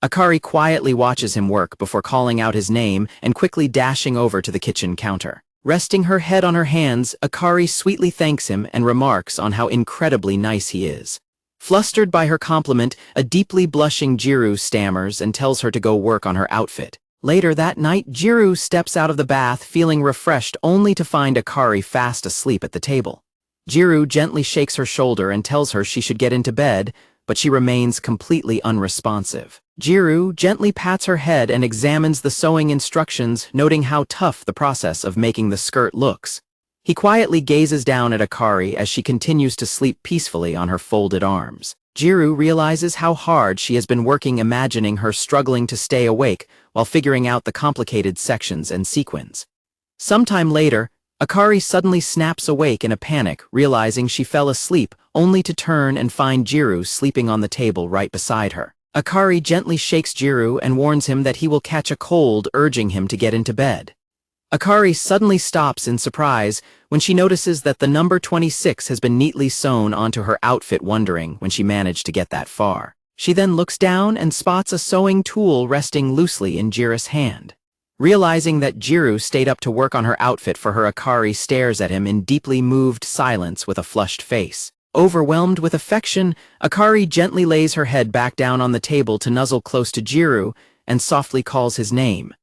Akari quietly watches him work before calling out his name and quickly dashing over to the kitchen counter. Resting her head on her hands, Akari sweetly thanks him and remarks on how incredibly nice he is. Flustered by her compliment, a deeply blushing Gyaru stammers and tells her to go work on her outfit. Later that night, Gyaru steps out of the bath feeling refreshed, only to find Akari fast asleep at the table. Gyaru gently shakes her shoulder and tells her she should get into bed, but she remains completely unresponsive. Gyaru gently pats her head and examines the sewing instructions, noting how tough the process of making the skirt looks. He quietly gazes down at Akari as she continues to sleep peacefully on her folded arms. Gyaru realizes how hard she has been working, imagining her struggling to stay awake while figuring out the complicated sections and sequins. Sometime later, Akari suddenly snaps awake in a panic, realizing she fell asleep, only to turn and find Gyaru sleeping on the table right beside her. Akari gently shakes Gyaru and warns him that he will catch a cold, urging him to get into bed. Akari suddenly stops in surprise when she notices that the number 26 has been neatly sewn onto her outfit, wondering when she managed to get that far. She then looks down and spots a sewing tool resting loosely in Gyaru's hand. Realizing that Gyaru stayed up to work on her outfit for her, Akari stares at him in deeply moved silence with a flushed face. Overwhelmed with affection, Akari gently lays her head back down on the table to nuzzle close to Gyaru and softly calls his name.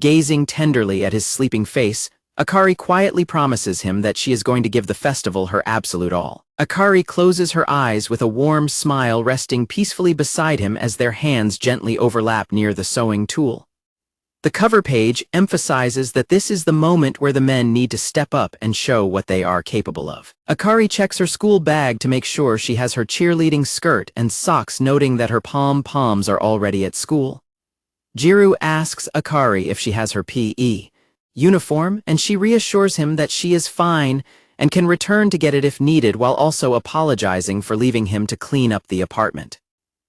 Gazing tenderly at his sleeping face, Akari quietly promises him that she is going to give the festival her absolute all. Akari closes her eyes with a warm smile, resting peacefully beside him as their hands gently overlap near the sewing tool. The cover page emphasizes that this is the moment where the men need to step up and show what they are capable of. Akari checks her school bag to make sure she has her cheerleading skirt and socks, noting that her pom-poms are already at school. Gyaru asks Akari if she has her PE uniform, and she reassures him that she is fine and can return to get it if needed, while also apologizing for leaving him to clean up the apartment.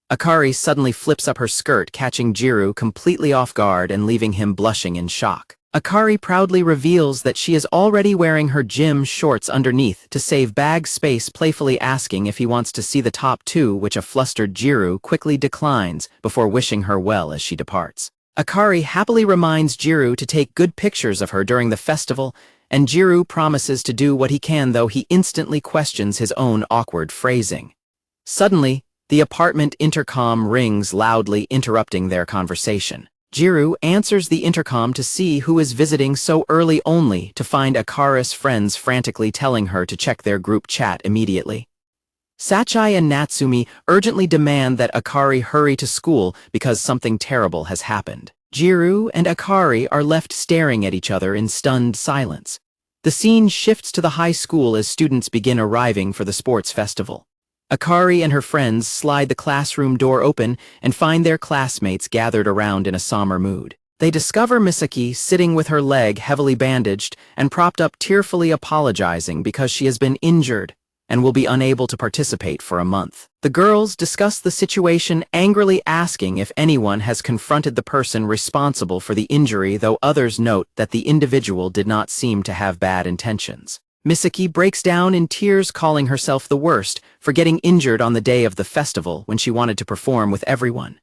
Akari suddenly flips up her skirt, catching Gyaru completely off guard and leaving him blushing in shock. Akari proudly reveals that she is already wearing her gym shorts underneath to save bag space, playfully asking if he wants to see the top two, which a flustered Gyaru quickly declines before wishing her well as she departs. Akari happily reminds Gyaru to take good pictures of her during the festival, and Gyaru promises to do what he can, though he instantly questions his own awkward phrasing. Suddenly, the apartment intercom rings loudly, interrupting their conversation. Gyaru answers the intercom to see who is visiting so early, only to find Akari's friends frantically telling her to check their group chat immediately. Sachai and Natsumi urgently demand that Akari hurry to school because something terrible has happened. Gyaru and Akari are left staring at each other in stunned silence. The scene shifts to the high school as students begin arriving for the sports festival. Akari and her friends slide the classroom door open and find their classmates gathered around in a somber mood. They discover Misaki sitting with her leg heavily bandaged and propped up, tearfully apologizing because she has been injured and will be unable to participate for a month. The girls discuss the situation, angrily asking if anyone has confronted the person responsible for the injury, though others note that the individual did not seem to have bad intentions. Misaki breaks down in tears, calling herself the worst for getting injured on the day of the festival when she wanted to perform with everyone.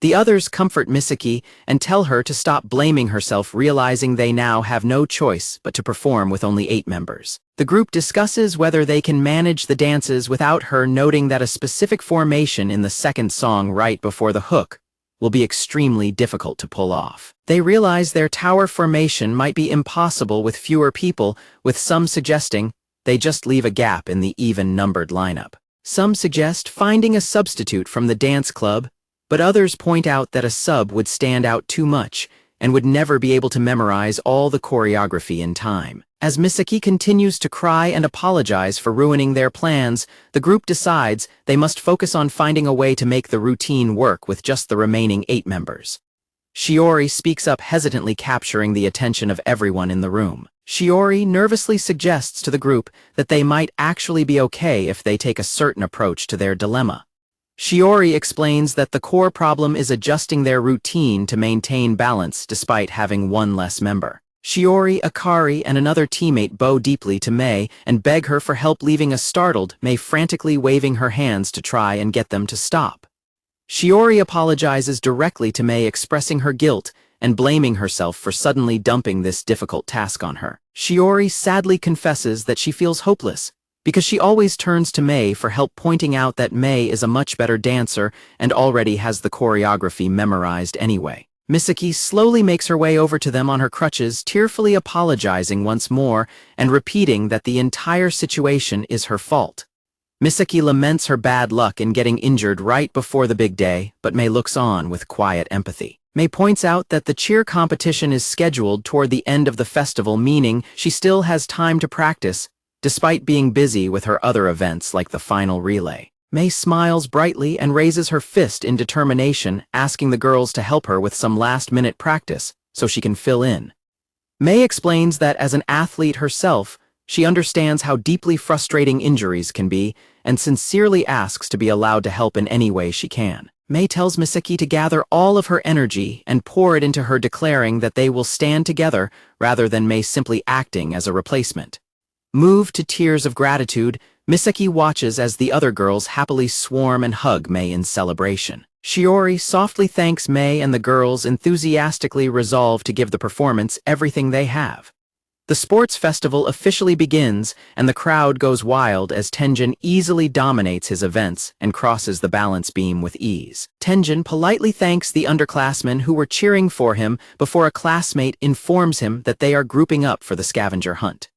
The others comfort Misaki and tell her to stop blaming herself, realizing they now have no choice but to perform with only 8 members. The group discusses whether they can manage the dances without her, noting that a specific formation in the second song right before the hook will be extremely difficult to pull off. They realize their tower formation might be impossible with fewer people, with some suggesting they just leave a gap in the even-numbered lineup. Some suggest finding a substitute from the dance club, but others point out that a sub would stand out too much and would never be able to memorize all the choreography in time. As Misaki continues to cry and apologize for ruining their plans, the group decides they must focus on finding a way to make the routine work with just the remaining 8 members. Shiori speaks up, hesitantly capturing the attention of everyone in the room. Shiori nervously suggests to the group that they might actually be okay if they take a certain approach to their dilemma. Shiori explains that the core problem is adjusting their routine to maintain balance despite having one less member. Shiori, Akari, and another teammate bow deeply to Mei and beg her for help, leaving a startled Mei frantically waving her hands to try and get them to stop. Shiori apologizes directly to Mei, expressing her guilt and blaming herself for suddenly dumping this difficult task on her. Shiori sadly confesses that she feels hopeless because she always turns to Mei for help, pointing out that Mei is a much better dancer and already has the choreography memorized anyway. Misaki slowly makes her way over to them on her crutches, tearfully apologizing once more and repeating that the entire situation is her fault. Misaki laments her bad luck in getting injured right before the big day, but Mei looks on with quiet empathy. Mei points out that the cheer competition is scheduled toward the end of the festival, meaning she still has time to practice, despite being busy with her other events like the final relay. Mei smiles brightly and raises her fist in determination, asking the girls to help her with some last-minute practice so she can fill in. Mei explains that as an athlete herself, she understands how deeply frustrating injuries can be and sincerely asks to be allowed to help in any way she can. Mei tells Misaki to gather all of her energy and pour it into her, declaring that they will stand together rather than Mei simply acting as a replacement. Moved to tears of gratitude, Misaki watches as the other girls happily swarm and hug Mei in celebration. Shiori softly thanks Mei, and the girls enthusiastically resolve to give the performance everything they have. The sports festival officially begins, and the crowd goes wild as Tenjin easily dominates his events and crosses the balance beam with ease. Tenjin politely thanks the underclassmen who were cheering for him before a classmate informs him that they are grouping up for the scavenger hunt.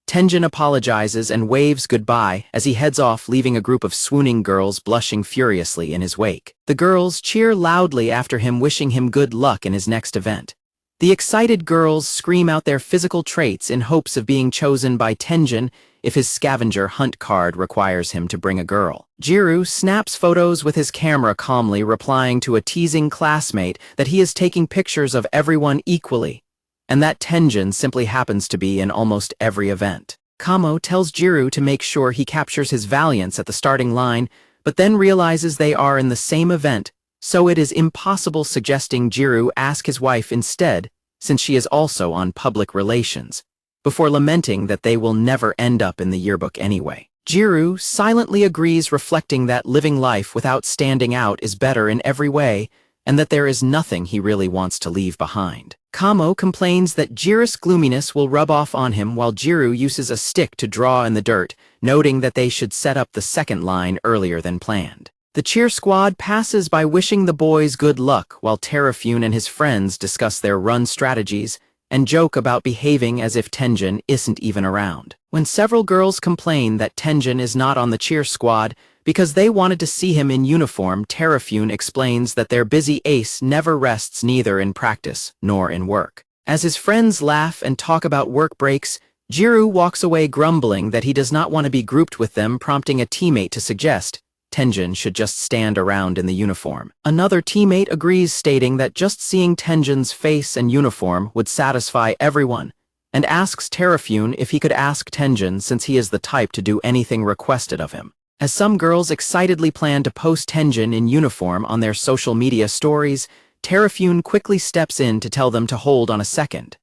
Tenjin apologizes and waves goodbye as he heads off, leaving a group of swooning girls blushing furiously in his wake. The girls cheer loudly after him, wishing him good luck in his next event. The excited girls scream out their physical traits in hopes of being chosen by Tenjin if his scavenger hunt card requires him to bring a girl. Gyaru snaps photos with his camera, calmly replying to a teasing classmate that he is taking pictures of everyone equally, and that Tenjin simply happens to be in almost every event. Kamo tells Gyaru to make sure he captures his valiance at the starting line, but then realizes they are in the same event, so it is impossible, suggesting Gyaru ask his wife instead, since she is also on public relations, before lamenting that they will never end up in the yearbook anyway. Gyaru silently agrees, reflecting that living life without standing out is better in every way, and that there is nothing he really wants to leave behind. Kamo complains that Gyaru's gloominess will rub off on him, while Gyaru uses a stick to draw in the dirt, noting that they should set up the second line earlier than planned. The cheer squad passes by wishing the boys good luck, while Terafune and his friends discuss their run strategies and joke about behaving as if Tenjin isn't even around. When several girls complain that Tenjin is not on the cheer squad because they wanted to see him in uniform, Terafune explains that their busy ace never rests neither in practice nor in work. As his friends laugh and talk about work breaks, Gyaru walks away grumbling that he does not want to be grouped with them, prompting a teammate to suggest Tenjin should just stand around in the uniform. Another teammate agrees, stating that just seeing Tenjin's face and uniform would satisfy everyone, and asks Terafune if he could ask Tenjin, since he is the type to do anything requested of him. As some girls excitedly plan to post Tenjin in uniform on their social media stories, Terafune quickly steps in to tell them to hold on a second.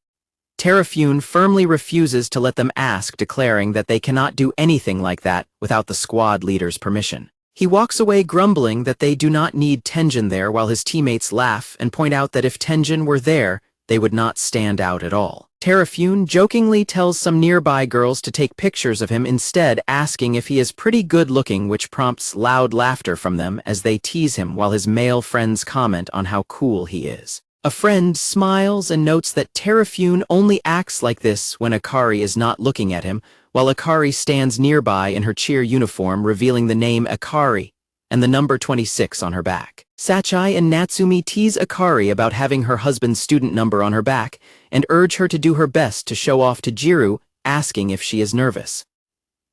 Terafune firmly refuses to let them ask, declaring that they cannot do anything like that without the squad leader's permission. He walks away grumbling that they do not need Tenjin there, while his teammates laugh and point out that if Tenjin were there, they would not stand out at all. Terafune jokingly tells some nearby girls to take pictures of him instead, asking if he is pretty good looking, which prompts loud laughter from them as they tease him, while his male friends comment on how cool he is. A friend smiles and notes that Terafune only acts like this when Akari is not looking at him, while Akari stands nearby in her cheer uniform, revealing the name Akari and the number 26 on her back. Sachai and Natsumi tease Akari about having her husband's student number on her back and urge her to do her best to show off to Gyaru, asking if she is nervous.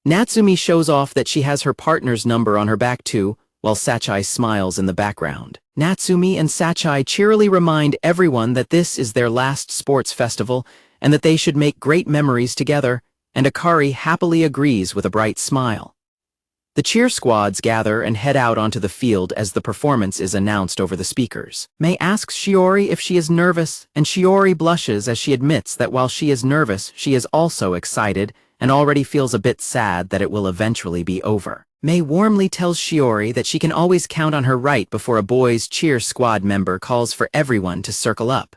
Natsumi shows off that she has her partner's number on her back too, while Sachai smiles in the background. Natsumi and Sachai cheerily remind everyone that this is their last sports festival and that they should make great memories together, and Akari happily agrees with a bright smile. The cheer squads gather and head out onto the field as the performance is announced over the speakers. Mei asks Shiori if she is nervous, and Shiori blushes as she admits that while she is nervous, she is also excited and already feels a bit sad that it will eventually be over. Mei warmly tells Shiori that she can always count on her right before a boys' cheer squad member calls for everyone to circle up.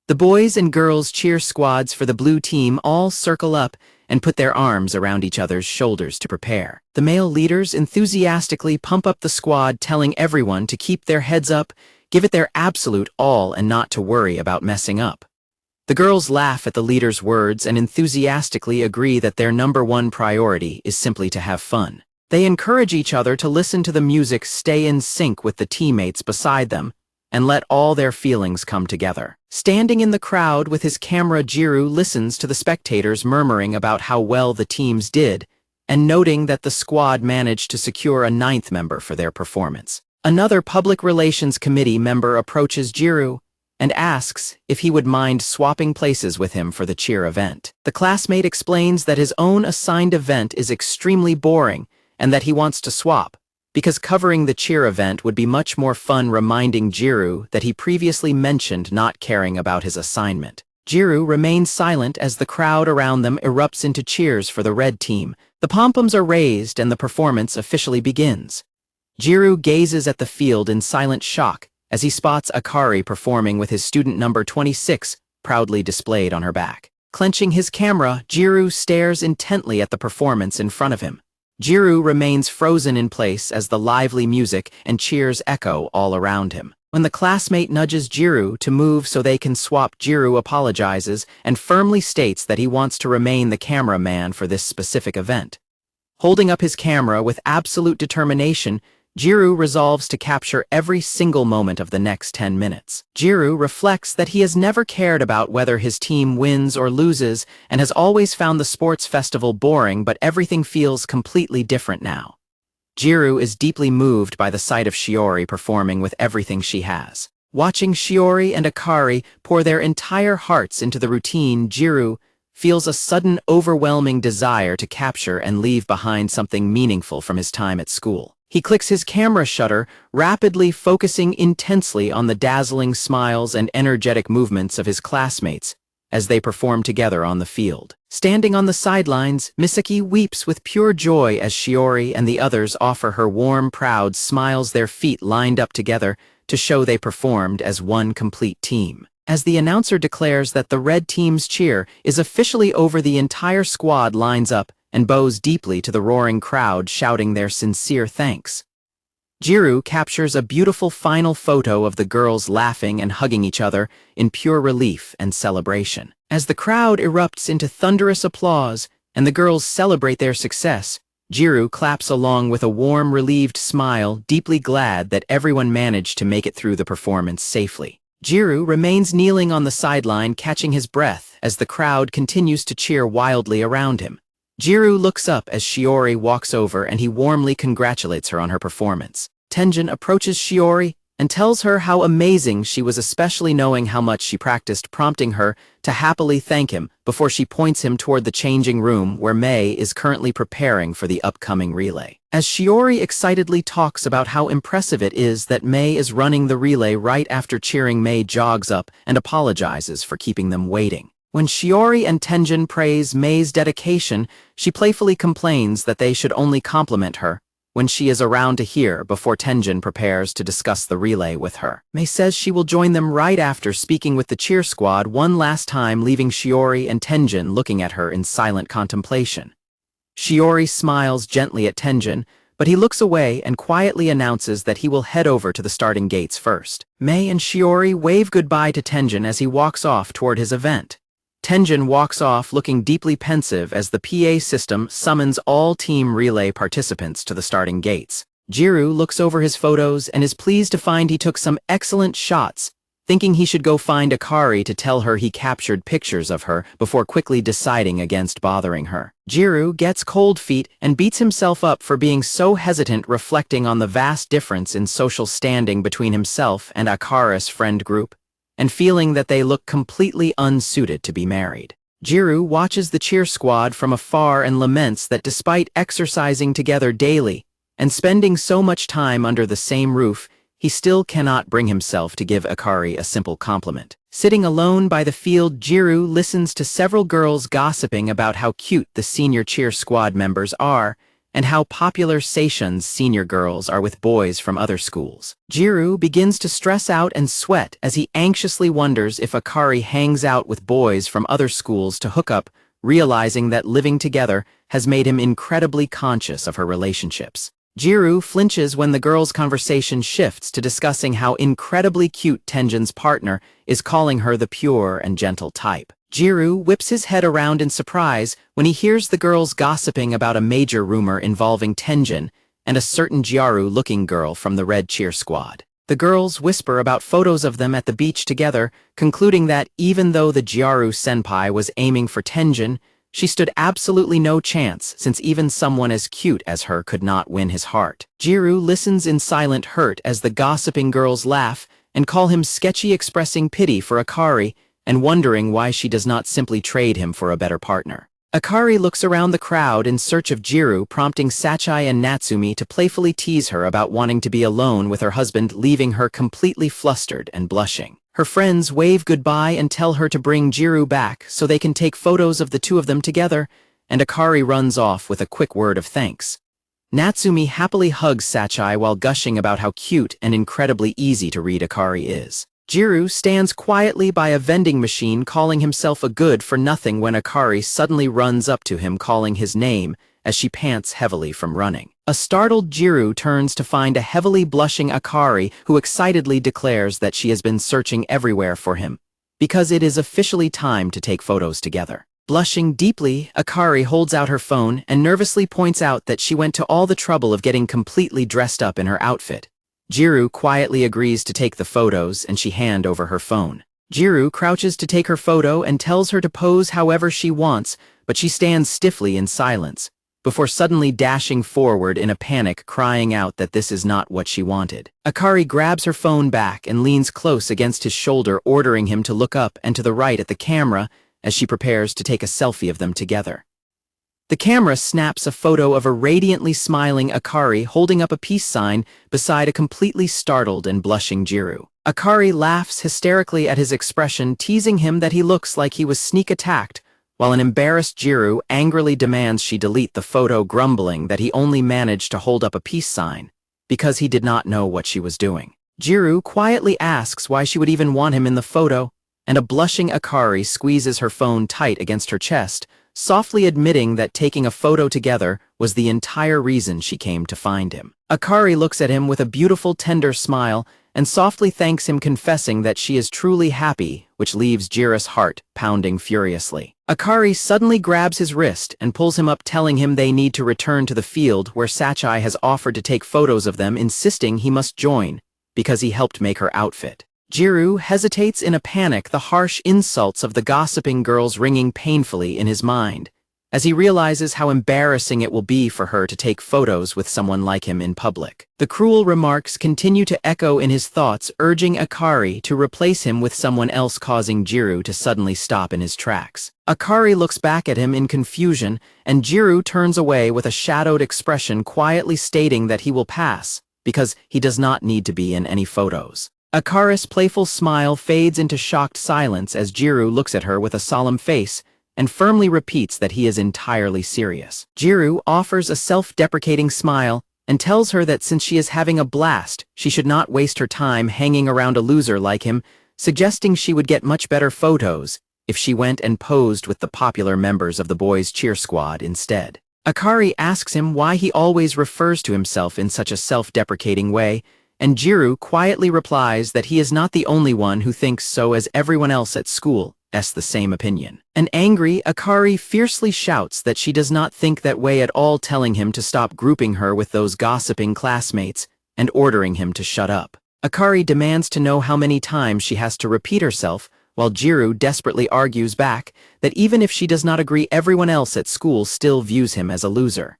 The boys and girls cheer squads for the blue team all circle up and put their arms around each other's shoulders to prepare. The male leaders enthusiastically pump up the squad, telling everyone to keep their heads up, give it their absolute all, and not to worry about messing up. The girls laugh at the leaders' words and enthusiastically agree that their number one priority is simply to have fun. They encourage each other to listen to the music, stay in sync with the teammates beside them, and let all their feelings come together. Standing in the crowd with his camera, Gyaru listens to the spectators murmuring about how well the teams did, and noting that the squad managed to secure a 9th member for their performance. Another public relations committee member approaches Gyaru and asks if he would mind swapping places with him for the cheer event. The classmate explains that his own assigned event is extremely boring and that he wants to swap, because covering the cheer event would be much more fun, reminding Gyaru that he previously mentioned not caring about his assignment. Gyaru remains silent as the crowd around them erupts into cheers for the red team. The pom-poms are raised and the performance officially begins. Gyaru gazes at the field in silent shock as he spots Akari performing with his student number 26 proudly displayed on her back. Clenching his camera, Gyaru stares intently at the performance in front of him. Gyaru remains frozen in place as the lively music and cheers echo all around him. When the classmate nudges Gyaru to move so they can swap, Gyaru apologizes and firmly states that he wants to remain the cameraman for this specific event. Holding up his camera with absolute determination, Gyaru resolves to capture every single moment of the next 10 minutes. Gyaru reflects that he has never cared about whether his team wins or loses and has always found the sports festival boring, but everything feels completely different now. Gyaru is deeply moved by the sight of Shiori performing with everything she has. Watching Shiori and Akari pour their entire hearts into the routine, Gyaru feels a sudden overwhelming desire to capture and leave behind something meaningful from his time at school. He clicks his camera shutter, rapidly focusing intensely on the dazzling smiles and energetic movements of his classmates as they perform together on the field. Standing on the sidelines, Misaki weeps with pure joy as Shiori and the others offer her warm, proud smiles, their feet lined up together to show they performed as one complete team. As the announcer declares that the red team's cheer is officially over, the entire squad lines up and bows deeply to the roaring crowd, shouting their sincere thanks. Gyaru captures a beautiful final photo of the girls laughing and hugging each other in pure relief and celebration. As the crowd erupts into thunderous applause and the girls celebrate their success, Gyaru claps along with a warm, relieved smile, deeply glad that everyone managed to make it through the performance safely. Gyaru remains kneeling on the sideline, catching his breath as the crowd continues to cheer wildly around him. Gyaru looks up as Shiori walks over and he warmly congratulates her on her performance. Tenjin approaches Shiori and tells her how amazing she was, especially knowing how much she practiced, prompting her to happily thank him before she points him toward the changing room where Mei is currently preparing for the upcoming relay. As Shiori excitedly talks about how impressive it is that Mei is running the relay right after cheering, Mei jogs up and apologizes for keeping them waiting. When Shiori and Tenjin praise Mei's dedication, she playfully complains that they should only compliment her when she is around to hear before Tenjin prepares to discuss the relay with her. Mei says she will join them right after, speaking with the cheer squad one last time, leaving Shiori and Tenjin looking at her in silent contemplation. Shiori smiles gently at Tenjin, but he looks away and quietly announces that he will head over to the starting gates first. Mei and Shiori wave goodbye to Tenjin as he walks off toward his event. Tenjin walks off looking deeply pensive as the PA system summons all team relay participants to the starting gates. Gyaru looks over his photos and is pleased to find he took some excellent shots, thinking he should go find Akari to tell her he captured pictures of her before quickly deciding against bothering her. Gyaru gets cold feet and beats himself up for being so hesitant, reflecting on the vast difference in social standing between himself and Akari's friend group, and feeling that they look completely unsuited to be married. Gyaru watches the cheer squad from afar and laments that despite exercising together daily and spending so much time under the same roof, he still cannot bring himself to give Akari a simple compliment. Sitting alone by the field, Gyaru listens to several girls gossiping about how cute the senior cheer squad members are and how popular Seishun's senior girls are with boys from other schools. Gyaru begins to stress out and sweat as he anxiously wonders if Akari hangs out with boys from other schools to hook up, realizing that living together has made him incredibly conscious of her relationships. Gyaru flinches when the girls' conversation shifts to discussing how incredibly cute Tenjin's partner is, calling her the pure and gentle type. Gyaru whips his head around in surprise when he hears the girls gossiping about a major rumor involving Tenjin and a certain Gyaru-looking girl from the Red Cheer Squad. The girls whisper about photos of them at the beach together, concluding that even though the Gyaru-senpai was aiming for Tenjin, she stood absolutely no chance, since even someone as cute as her could not win his heart. Gyaru listens in silent hurt as the gossiping girls laugh and call him sketchy, expressing pity for Akari and wondering why she does not simply trade him for a better partner. Akari looks around the crowd in search of Gyaru, prompting Sachai and Natsumi to playfully tease her about wanting to be alone with her husband, leaving her completely flustered and blushing. Her friends wave goodbye and tell her to bring Gyaru back so they can take photos of the two of them together, and Akari runs off with a quick word of thanks. Natsumi happily hugs Sachai while gushing about how cute and incredibly easy to read Akari is. Gyaru stands quietly by a vending machine, calling himself a good-for-nothing when Akari suddenly runs up to him, calling his name as she pants heavily from running. A startled Gyaru turns to find a heavily blushing Akari, who excitedly declares that she has been searching everywhere for him, because it is officially time to take photos together. Blushing deeply, Akari holds out her phone and nervously points out that she went to all the trouble of getting completely dressed up in her outfit. Gyaru quietly agrees to take the photos and she hands over her phone. Gyaru crouches to take her photo and tells her to pose however she wants, but she stands stiffly in silence, before suddenly dashing forward in a panic, crying out that this is not what she wanted. Akari grabs her phone back and leans close against his shoulder, ordering him to look up and to the right at the camera as she prepares to take a selfie of them together. The camera snaps a photo of a radiantly smiling Akari holding up a peace sign beside a completely startled and blushing Gyaru. Akari laughs hysterically at his expression, teasing him that he looks like he was sneak attacked, while an embarrassed Gyaru angrily demands she delete the photo, grumbling that he only managed to hold up a peace sign because he did not know what she was doing. Gyaru quietly asks why she would even want him in the photo, and a blushing Akari squeezes her phone tight against her chest, softly admitting that taking a photo together was the entire reason she came to find him. Akari looks at him with a beautiful, tender smile and softly thanks him, confessing that she is truly happy, which leaves Gyaru's heart pounding furiously. Akari suddenly grabs his wrist and pulls him up, telling him they need to return to the field where Sachai has offered to take photos of them, insisting he must join because he helped make her outfit. Gyaru hesitates in a panic, the harsh insults of the gossiping girls ringing painfully in his mind, as he realizes how embarrassing it will be for her to take photos with someone like him in public. The cruel remarks continue to echo in his thoughts, urging Akari to replace him with someone else, causing Gyaru to suddenly stop in his tracks. Akari looks back at him in confusion, and Gyaru turns away with a shadowed expression, quietly stating that he will pass, because he does not need to be in any photos. Akari's playful smile fades into shocked silence as Gyaru looks at her with a solemn face and firmly repeats that he is entirely serious. Gyaru offers a self-deprecating smile and tells her that since she is having a blast, she should not waste her time hanging around a loser like him, suggesting she would get much better photos if she went and posed with the popular members of the boys' cheer squad instead. Akari asks him why he always refers to himself in such a self-deprecating way, and Gyaru quietly replies that he is not the only one who thinks so, as everyone else at school has the same opinion. An angry Akari fiercely shouts that she does not think that way at all, telling him to stop grouping her with those gossiping classmates and ordering him to shut up. Akari demands to know how many times she has to repeat herself, while Gyaru desperately argues back that even if she does not agree, everyone else at school still views him as a loser.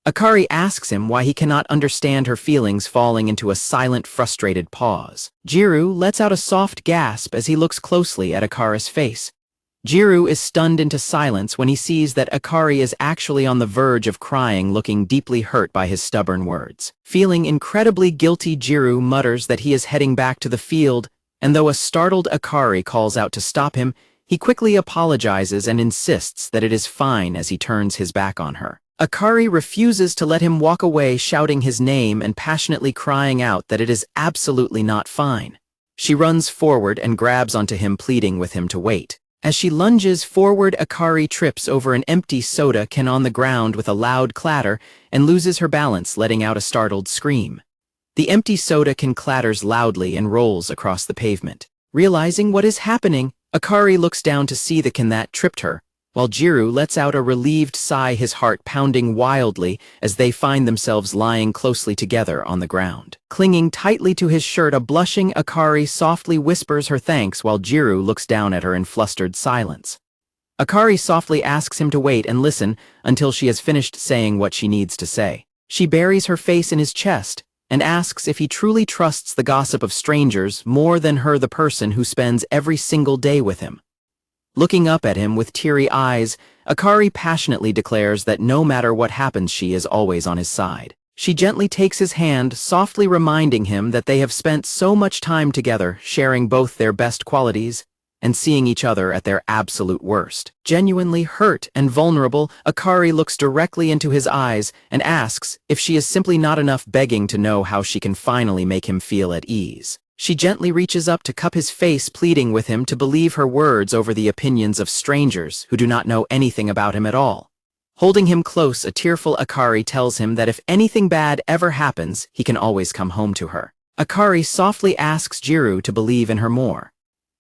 Akari asks him why he cannot understand her feelings, falling into a silent, frustrated pause. Gyaru lets out a soft gasp as he looks closely at Akari's face. Gyaru is stunned into silence when he sees that Akari is actually on the verge of crying, looking deeply hurt by his stubborn words. Feeling incredibly guilty, Gyaru mutters that he is heading back to the field, and though a startled Akari calls out to stop him, he quickly apologizes and insists that it is fine as he turns his back on her. Akari refuses to let him walk away, shouting his name and passionately crying out that it is absolutely not fine. She runs forward and grabs onto him, pleading with him to wait. As she lunges forward, Akari trips over an empty soda can on the ground with a loud clatter and loses her balance, letting out a startled scream. The empty soda can clatters loudly and rolls across the pavement. Realizing what is happening, Akari looks down to see the can that tripped her, while Gyaru lets out a relieved sigh, his heart pounding wildly as they find themselves lying closely together on the ground. Clinging tightly to his shirt, a blushing Akari softly whispers her thanks while Gyaru looks down at her in flustered silence. Akari softly asks him to wait and listen until she has finished saying what she needs to say. She buries her face in his chest and asks if he truly trusts the gossip of strangers more than her, the person who spends every single day with him. Looking up at him with teary eyes, Akari passionately declares that no matter what happens, she is always on his side. She gently takes his hand, softly reminding him that they have spent so much time together, sharing both their best qualities and seeing each other at their absolute worst. Genuinely hurt and vulnerable, Akari looks directly into his eyes and asks if she is simply not enough, begging to know how she can finally make him feel at ease. She gently reaches up to cup his face, pleading with him to believe her words over the opinions of strangers who do not know anything about him at all. Holding him close, a tearful Akari tells him that if anything bad ever happens, he can always come home to her. Akari softly asks Gyaru to believe in her more.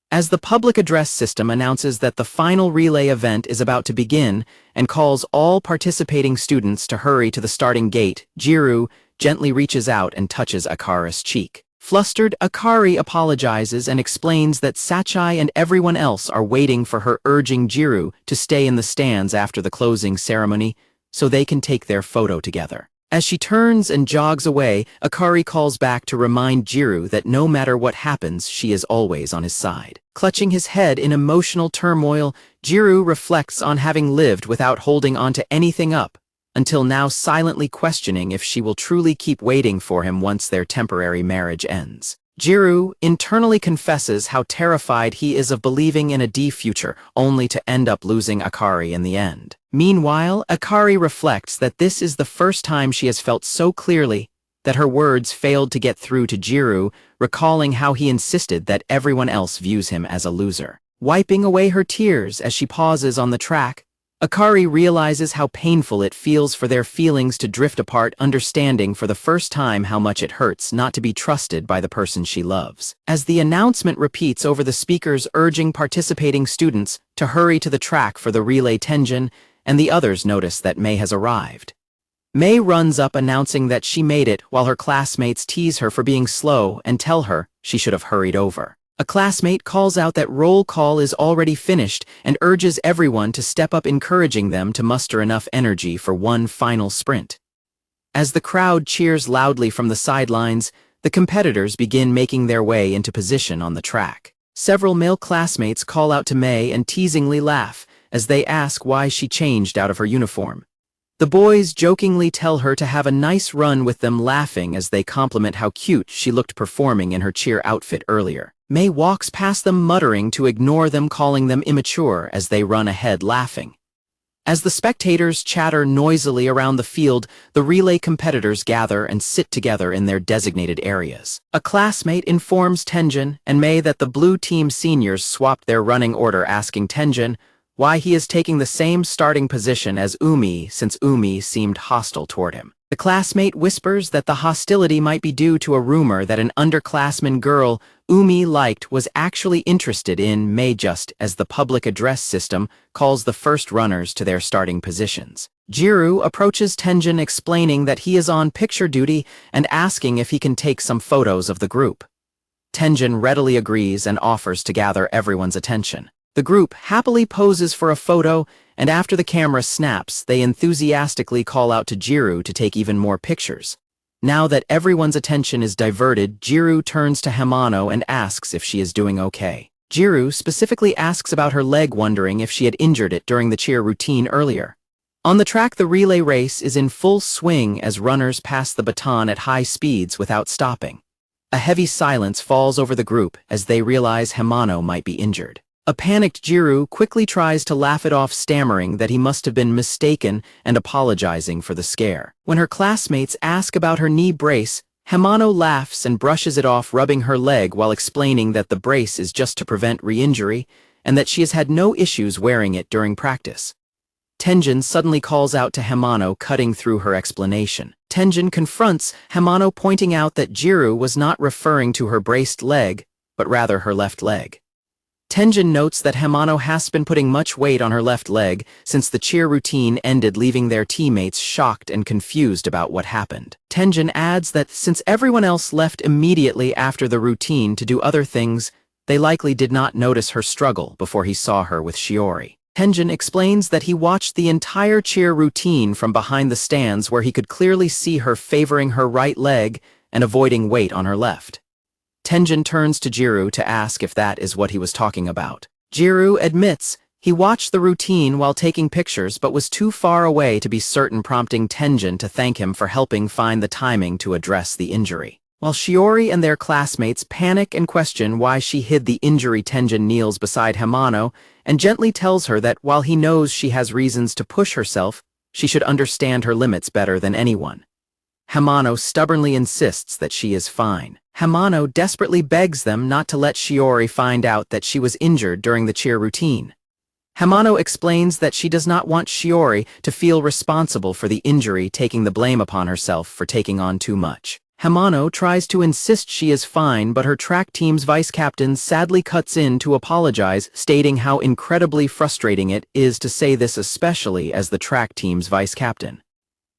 As the public address system announces that the final relay event is about to begin and calls all participating students to hurry to the starting gate, Gyaru gently reaches out and touches Akari's cheek. Flustered, Akari apologizes and explains that Sachai and everyone else are waiting for her, urging Gyaru to stay in the stands after the closing ceremony so they can take their photo together. As she turns and jogs away, Akari calls back to remind Gyaru that no matter what happens, she is always on his side. Clutching his head in emotional turmoil, Gyaru reflects on having lived without holding on to anything up, until now silently questioning if she will truly keep waiting for him once their temporary marriage ends. Gyaru internally confesses how terrified he is of believing in a D future, only to end up losing Akari in the end. Meanwhile, Akari reflects that this is the first time she has felt so clearly that her words failed to get through to Gyaru, recalling how he insisted that everyone else views him as a loser. Wiping away her tears as she pauses on the track, Akari realizes how painful it feels for their feelings to drift apart, understanding for the first time how much it hurts not to be trusted by the person she loves. As the announcement repeats over the speakers urging participating students to hurry to the track for the relay, Tenjin and the others notice that Mei has arrived. Mei runs up announcing that she made it while her classmates tease her for being slow and tell her she should have hurried over. A classmate calls out that roll call is already finished and urges everyone to step up, encouraging them to muster enough energy for one final sprint. As the crowd cheers loudly from the sidelines, the competitors begin making their way into position on the track. Several male classmates call out to Mei and teasingly laugh as they ask why she changed out of her uniform. The boys jokingly tell her to have a nice run with them, laughing as they compliment how cute she looked performing in her cheer outfit earlier. Mei walks past them muttering to ignore them, calling them immature as they run ahead laughing. As the spectators chatter noisily around the field, the relay competitors gather and sit together in their designated areas. A classmate informs Tenjin and Mei that the blue team seniors swapped their running order, asking Tenjin why he is taking the same starting position as Umi since Umi seemed hostile toward him. The classmate whispers that the hostility might be due to a rumor that an underclassman girl Umi liked was actually interested in Mei, just as the public address system calls the first runners to their starting positions. Gyaru approaches Tenjin explaining that he is on picture duty and asking if he can take some photos of the group. Tenjin readily agrees and offers to gather everyone's attention. The group happily poses for a photo, and after the camera snaps, they enthusiastically call out to Gyaru to take even more pictures. Now that everyone's attention is diverted, Gyaru turns to Hamano and asks if she is doing okay. Gyaru specifically asks about her leg, wondering if she had injured it during the cheer routine earlier. On the track, the relay race is in full swing as runners pass the baton at high speeds without stopping. A heavy silence falls over the group as they realize Hamano might be injured. A panicked Gyaru quickly tries to laugh it off, stammering that he must have been mistaken and apologizing for the scare. When her classmates ask about her knee brace, Hamano laughs and brushes it off, rubbing her leg while explaining that the brace is just to prevent re-injury and that she has had no issues wearing it during practice. Tenjin suddenly calls out to Hamano, cutting through her explanation. Tenjin confronts Hamano, pointing out that Gyaru was not referring to her braced leg, but rather her left leg. Tenjin notes that Hamano has been putting much weight on her left leg since the cheer routine ended, leaving their teammates shocked and confused about what happened. Tenjin adds that since everyone else left immediately after the routine to do other things, they likely did not notice her struggle before he saw her with Shiori. Tenjin explains that he watched the entire cheer routine from behind the stands, where he could clearly see her favoring her right leg and avoiding weight on her left. Tenjin turns to Gyaru to ask if that is what he was talking about. Gyaru admits he watched the routine while taking pictures but was too far away to be certain, prompting Tenjin to thank him for helping find the timing to address the injury. While Shiori and their classmates panic and question why she hid the injury, Tenjin kneels beside Hamano and gently tells her that while he knows she has reasons to push herself, she should understand her limits better than anyone. Hamano stubbornly insists that she is fine. Hamano desperately begs them not to let Shiori find out that she was injured during the cheer routine. Hamano explains that she does not want Shiori to feel responsible for the injury, taking the blame upon herself for taking on too much. Hamano tries to insist she is fine, but her track team's vice captain sadly cuts in to apologize, stating how incredibly frustrating it is to say this, especially as the track team's vice captain.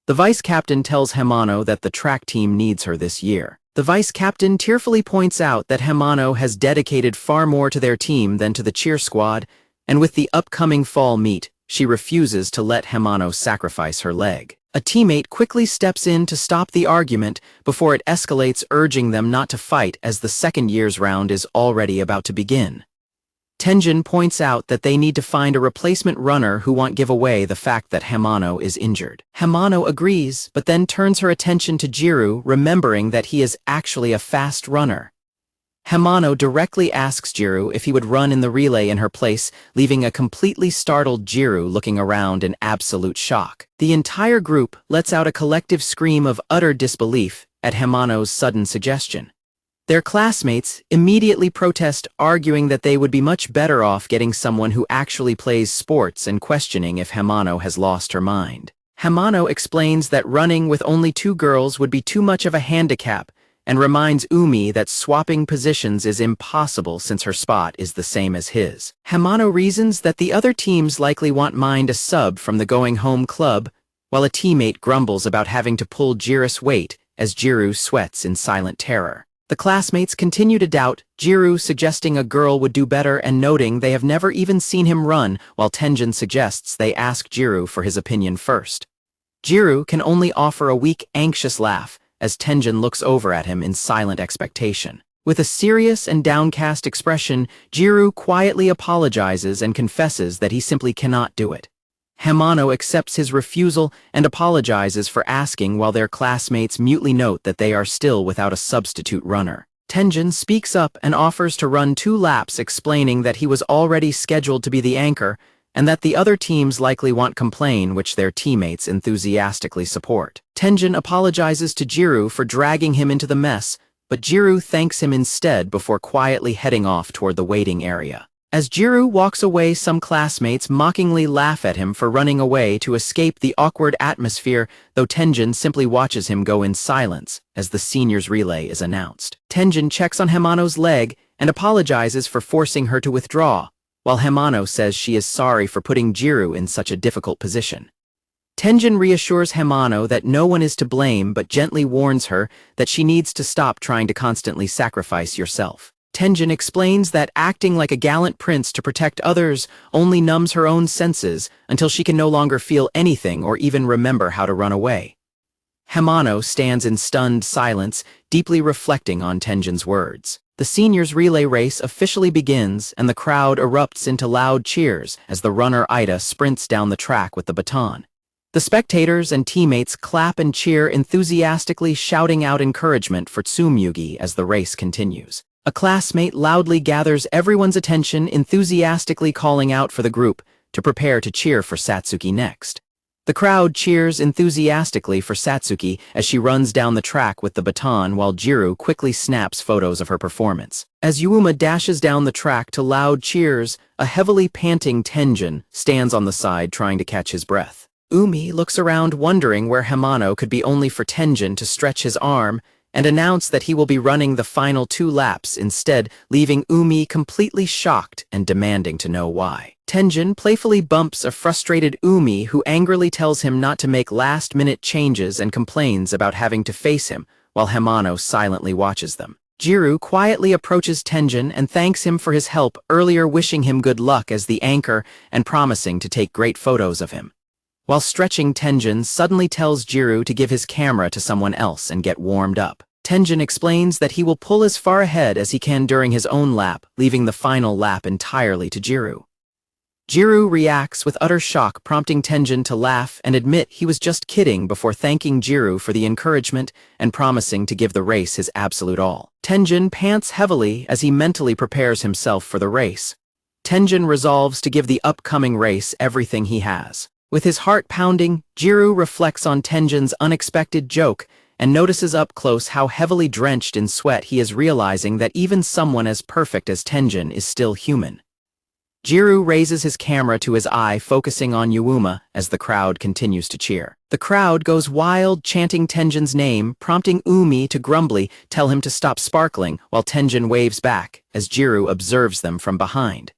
The vice captain tells Hamano that the track team needs her this year. The vice captain tearfully points out that Hamano has dedicated far more to their team than to the cheer squad, and with the upcoming fall meet, she refuses to let Hamano sacrifice her leg. A teammate quickly steps in to stop the argument before it escalates, urging them not to fight as the second year's round is already about to begin. Tenjin points out that they need to find a replacement runner who won't give away the fact that Hamano is injured. Hamano agrees, but then turns her attention to Gyaru, remembering that he is actually a fast runner. Hamano directly asks Gyaru if he would run in the relay in her place, leaving a completely startled Gyaru looking around in absolute shock. The entire group lets out a collective scream of utter disbelief at Hamano's sudden suggestion. Their classmates immediately protest, arguing that they would be much better off getting someone who actually plays sports and questioning if Hamano has lost her mind. Hamano explains that running with only 2 girls would be too much of a handicap and reminds Umi that swapping positions is impossible since her spot is the same as his. Hamano reasons that the other teams likely won't mind a sub from the going home club, while a teammate grumbles about having to pull Gyaru's weight as Gyaru sweats in silent terror. The classmates continue to doubt, Gyaru suggesting a girl would do better and noting they have never even seen him run, while Tenjin suggests they ask Gyaru for his opinion first. Gyaru can only offer a weak, anxious laugh as Tenjin looks over at him in silent expectation. With a serious and downcast expression, Gyaru quietly apologizes and confesses that he simply cannot do it. Hamano accepts his refusal and apologizes for asking, while their classmates mutely note that they are still without a substitute runner. Tenjin speaks up and offers to run 2 laps, explaining that he was already scheduled to be the anchor and that the other teams likely won't complain, which their teammates enthusiastically support. Tenjin apologizes to Gyaru for dragging him into the mess, but Gyaru thanks him instead before quietly heading off toward the waiting area. As Gyaru walks away, some classmates mockingly laugh at him for running away to escape the awkward atmosphere, though Tenjin simply watches him go in silence as the seniors' relay is announced. Tenjin checks on Hamano's leg and apologizes for forcing her to withdraw, while Hamano says she is sorry for putting Gyaru in such a difficult position. Tenjin reassures Hamano that no one is to blame, but gently warns her that she needs to stop trying to constantly sacrifice yourself. Tenjin explains that acting like a gallant prince to protect others only numbs her own senses until she can no longer feel anything or even remember how to run away. Hamano stands in stunned silence, deeply reflecting on Tenjin's words. The seniors' relay race officially begins, and the crowd erupts into loud cheers as the runner Ida sprints down the track with the baton. The spectators and teammates clap and cheer enthusiastically, shouting out encouragement for Tsumyugi as the race continues. A classmate loudly gathers everyone's attention, enthusiastically calling out for the group to prepare to cheer for Satsuki next. The crowd cheers enthusiastically for Satsuki as she runs down the track with the baton, while Gyaru quickly snaps photos of her performance. As Yuuma dashes down the track to loud cheers, a heavily panting Tenjin stands on the side trying to catch his breath. Umi looks around, wondering where Hamano could be, only for Tenjin to stretch his arm and announce that he will be running the final 2 laps instead, leaving Umi completely shocked and demanding to know why. Tenjin playfully bumps a frustrated Umi, who angrily tells him not to make last-minute changes and complains about having to face him, while Hamano silently watches them. Gyaru quietly approaches Tenjin and thanks him for his help earlier, wishing him good luck as the anchor and promising to take great photos of him. While stretching, Tenjin suddenly tells Gyaru to give his camera to someone else and get warmed up. Tenjin explains that he will pull as far ahead as he can during his own lap, leaving the final lap entirely to Gyaru. Gyaru reacts with utter shock, prompting Tenjin to laugh and admit he was just kidding before thanking Gyaru for the encouragement and promising to give the race his absolute all. Tenjin pants heavily as he mentally prepares himself for the race. Tenjin resolves to give the upcoming race everything he has. With his heart pounding, Gyaru reflects on Tenjin's unexpected joke and notices up close how heavily drenched in sweat he is, realizing that even someone as perfect as Tenjin is still human. Gyaru raises his camera to his eye, focusing on Yuuma as the crowd continues to cheer. The crowd goes wild, chanting Tenjin's name, prompting Umi to grumbly tell him to stop sparkling, while Tenjin waves back as Gyaru observes them from behind.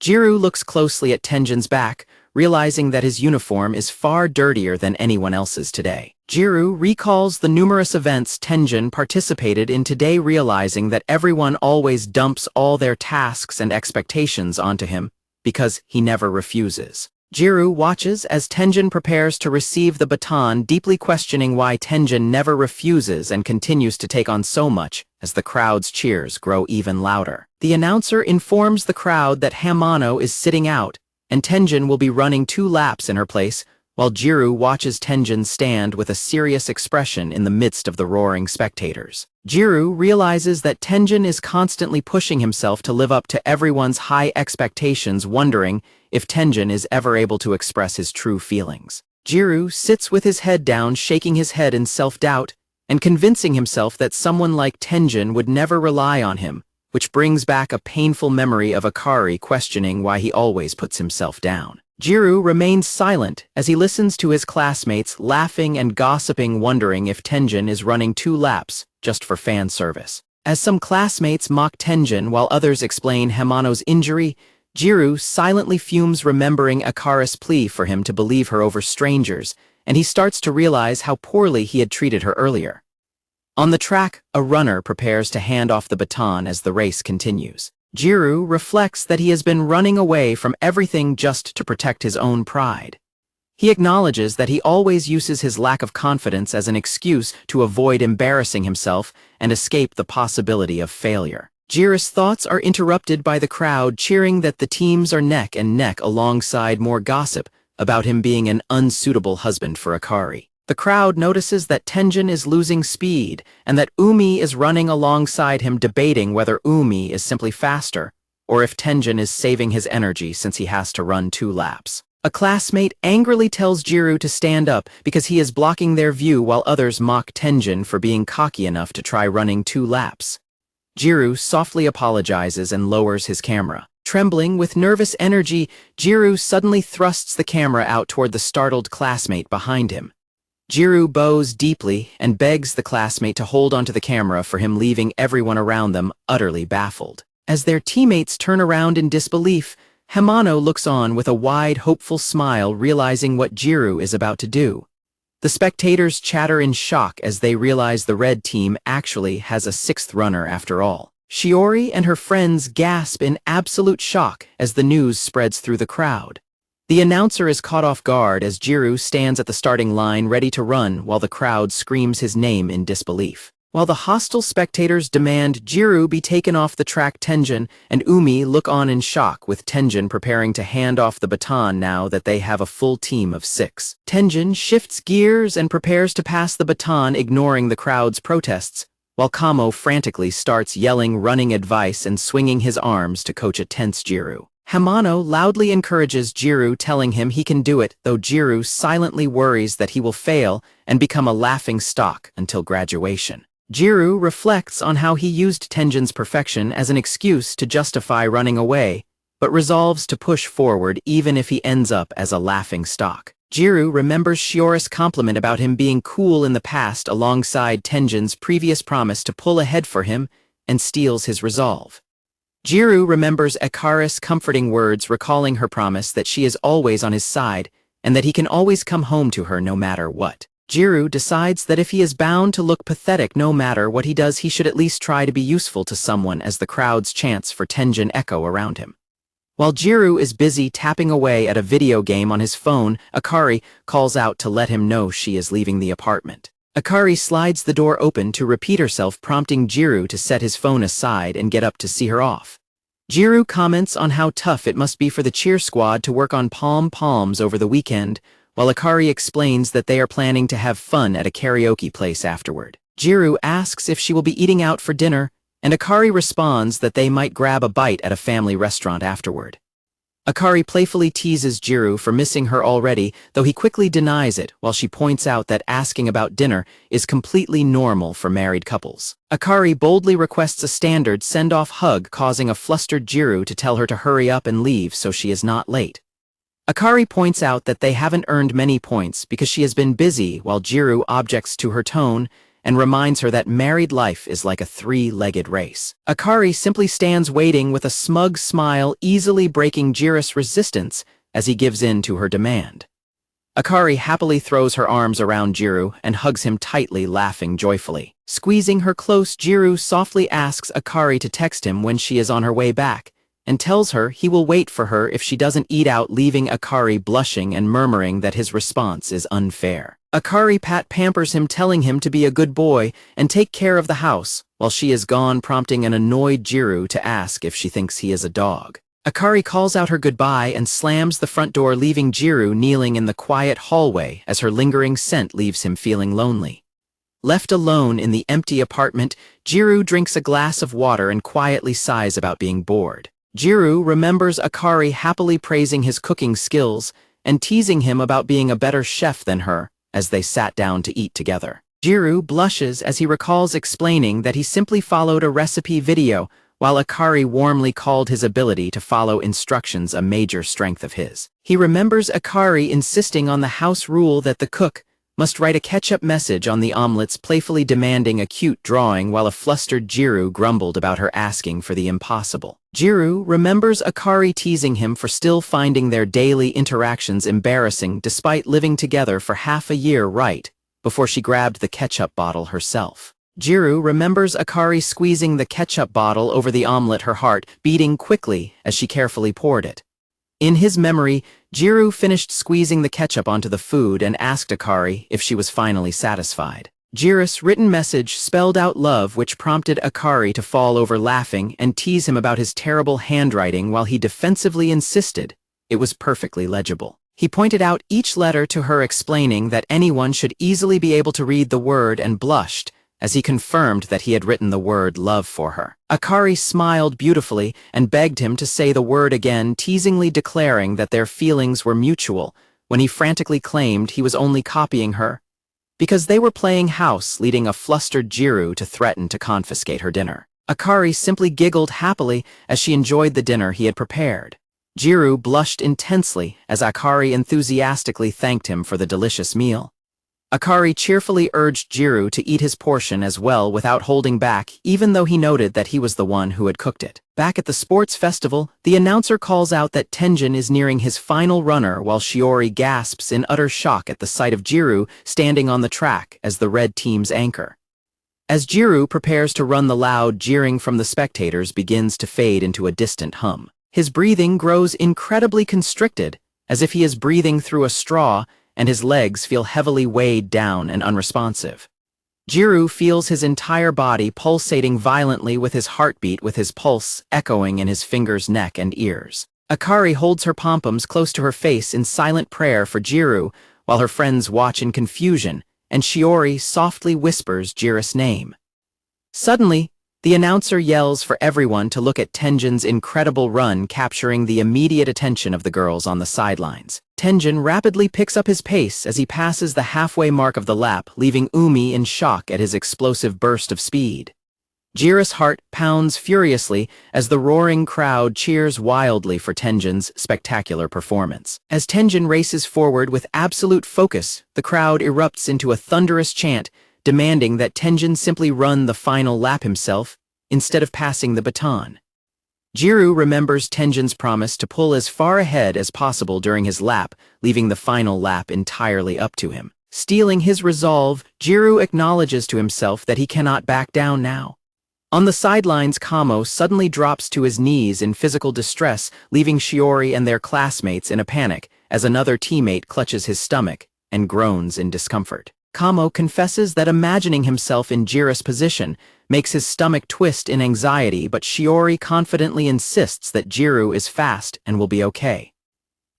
Gyaru looks closely at Tenjin's back, realizing that his uniform is far dirtier than anyone else's today. Gyaru recalls the numerous events Tenjin participated in today, realizing that everyone always dumps all their tasks and expectations onto him because he never refuses. Gyaru watches as Tenjin prepares to receive the baton, deeply questioning why Tenjin never refuses and continues to take on so much as the crowd's cheers grow even louder. The announcer informs the crowd that Hamano is sitting out, and Tenjin will be running 2 laps in her place, while Gyaru watches Tenjin stand with a serious expression in the midst of the roaring spectators. Gyaru realizes that Tenjin is constantly pushing himself to live up to everyone's high expectations, wondering if Tenjin is ever able to express his true feelings. Gyaru sits with his head down, shaking his head in self-doubt, and convincing himself that someone like Tenjin would never rely on him, which brings back a painful memory of Akari questioning why he always puts himself down. Gyaru remains silent as he listens to his classmates laughing and gossiping, wondering if Tenjin is running 2 laps just for fan service. As some classmates mock Tenjin while others explain Hamano's injury, Gyaru silently fumes, remembering Akari's plea for him to believe her over strangers, and he starts to realize how poorly he had treated her earlier. On the track, a runner prepares to hand off the baton as the race continues. Gyaru reflects that he has been running away from everything just to protect his own pride. He acknowledges that he always uses his lack of confidence as an excuse to avoid embarrassing himself and escape the possibility of failure. Gyaru's thoughts are interrupted by the crowd cheering that the teams are neck and neck, alongside more gossip about him being an unsuitable husband for Akari. The crowd notices that Tenjin is losing speed and that Umi is running alongside him, debating whether Umi is simply faster or if Tenjin is saving his energy since he has to run 2 laps. A classmate angrily tells Gyaru to stand up because he is blocking their view, while others mock Tenjin for being cocky enough to try running 2 laps. Gyaru softly apologizes and lowers his camera. Trembling with nervous energy, Gyaru suddenly thrusts the camera out toward the startled classmate behind him. Gyaru bows deeply and begs the classmate to hold onto the camera for him, leaving everyone around them utterly baffled. As their teammates turn around in disbelief, Hamano looks on with a wide, hopeful smile, realizing what Gyaru is about to do. The spectators chatter in shock as they realize the red team actually has a 6th runner after all. Shiori and her friends gasp in absolute shock as the news spreads through the crowd. The announcer is caught off guard as Gyaru stands at the starting line ready to run, while the crowd screams his name in disbelief. While the hostile spectators demand Gyaru be taken off the track, Tenjin and Umi look on in shock, with Tenjin preparing to hand off the baton now that they have a full team of 6. Tenjin shifts gears and prepares to pass the baton, ignoring the crowd's protests, while Kamo frantically starts yelling running advice and swinging his arms to coach a tense Gyaru. Hamano loudly encourages Gyaru, telling him he can do it, though Gyaru silently worries that he will fail and become a laughing stock until graduation. Gyaru reflects on how he used Tenjin's perfection as an excuse to justify running away, but resolves to push forward even if he ends up as a laughing stock. Gyaru remembers Shiori's compliment about him being cool in the past, alongside Tenjin's previous promise to pull ahead for him, and steels his resolve. Gyaru remembers Akari's comforting words, recalling her promise that she is always on his side and that he can always come home to her no matter what. Gyaru decides that if he is bound to look pathetic no matter what he does, he should at least try to be useful to someone, as the crowd's chants for Tenjin echo around him. While Gyaru is busy tapping away at a video game on his phone, Akari calls out to let him know she is leaving the apartment. Akari slides the door open to repeat herself, prompting Gyaru to set his phone aside and get up to see her off. Gyaru comments on how tough it must be for the cheer squad to work on pom-poms over the weekend, while Akari explains that they are planning to have fun at a karaoke place afterward. Gyaru asks if she will be eating out for dinner, and Akari responds that they might grab a bite at a family restaurant afterward. Akari playfully teases Gyaru for missing her already, though he quickly denies it, while she points out that asking about dinner is completely normal for married couples. Akari boldly requests a standard send-off hug, causing a flustered Gyaru to tell her to hurry up and leave so she is not late. Akari points out that they haven't earned many points because she has been busy, while Gyaru objects to her tone and reminds her that married life is like a 3-legged race. Akari simply stands waiting with a smug smile, easily breaking Gyaru's resistance as he gives in to her demand. Akari happily throws her arms around Gyaru and hugs him tightly, laughing joyfully. Squeezing her close, Gyaru softly asks Akari to text him when she is on her way back, and tells her he will wait for her if she doesn't eat out, leaving Akari blushing and murmuring that his response is unfair. Akari pampers him, telling him to be a good boy and take care of the house, while she is gone, prompting an annoyed Gyaru to ask if she thinks he is a dog. Akari calls out her goodbye and slams the front door, leaving Gyaru kneeling in the quiet hallway as her lingering scent leaves him feeling lonely. Left alone in the empty apartment, Gyaru drinks a glass of water and quietly sighs about being bored. Gyaru remembers Akari happily praising his cooking skills and teasing him about being a better chef than her as they sat down to eat together. Gyaru blushes as he recalls explaining that he simply followed a recipe video, while Akari warmly called his ability to follow instructions a major strength of his. He remembers Akari insisting on the house rule that the cook must write a ketchup message on the omelets, playfully demanding a cute drawing, while a flustered Gyaru grumbled about her asking for the impossible. Gyaru remembers Akari teasing him for still finding their daily interactions embarrassing despite living together for half a year before she grabbed the ketchup bottle herself. Gyaru remembers Akari squeezing the ketchup bottle over the omelet, her heart beating quickly as she carefully poured it. In his memory, Gyaru finished squeezing the ketchup onto the food and asked Akari if she was finally satisfied. Gyaru's written message spelled out love, which prompted Akari to fall over laughing and tease him about his terrible handwriting while he defensively insisted it was perfectly legible. He pointed out each letter to her, explaining that anyone should easily be able to read the word, and blushed as he confirmed that he had written the word love for her. Akari smiled beautifully and begged him to say the word again, teasingly declaring that their feelings were mutual, when he frantically claimed he was only copying her because they were playing house, leading a flustered Gyaru to threaten to confiscate her dinner. Akari simply giggled happily as she enjoyed the dinner he had prepared. Gyaru blushed intensely as Akari enthusiastically thanked him for the delicious meal. Akari cheerfully urged Gyaru to eat his portion as well without holding back, even though he noted that he was the one who had cooked it. Back at the sports festival, the announcer calls out that Tenjin is nearing his final runner, while Shiori gasps in utter shock at the sight of Gyaru standing on the track as the red team's anchor. As Gyaru prepares to run, the loud jeering from the spectators begins to fade into a distant hum. His breathing grows incredibly constricted, as if he is breathing through a straw, and his legs feel heavily weighed down and unresponsive. Gyaru feels his entire body pulsating violently with his heartbeat, with his pulse echoing in his fingers, neck, and ears. Akari holds her pom-poms close to her face in silent prayer for Gyaru, while her friends watch in confusion, and Shiori softly whispers Gyaru's name. Suddenly, the announcer yells for everyone to look at Tenjin's incredible run, capturing the immediate attention of the girls on the sidelines. Tenjin rapidly picks up his pace as he passes the halfway mark of the lap, leaving Umi in shock at his explosive burst of speed. Gyaru's heart pounds furiously as the roaring crowd cheers wildly for Tenjin's spectacular performance. As Tenjin races forward with absolute focus, the crowd erupts into a thunderous chant, demanding that Tenjin simply run the final lap himself instead of passing the baton. Gyaru remembers Tenjin's promise to pull as far ahead as possible during his lap, leaving the final lap entirely up to him. Steeling his resolve, Gyaru acknowledges to himself that he cannot back down now. On the sidelines, Kamo suddenly drops to his knees in physical distress, leaving Shiori and their classmates in a panic as another teammate clutches his stomach and groans in discomfort. Kamo confesses that imagining himself in Gyaru's position makes his stomach twist in anxiety, but Shiori confidently insists that Gyaru is fast and will be okay.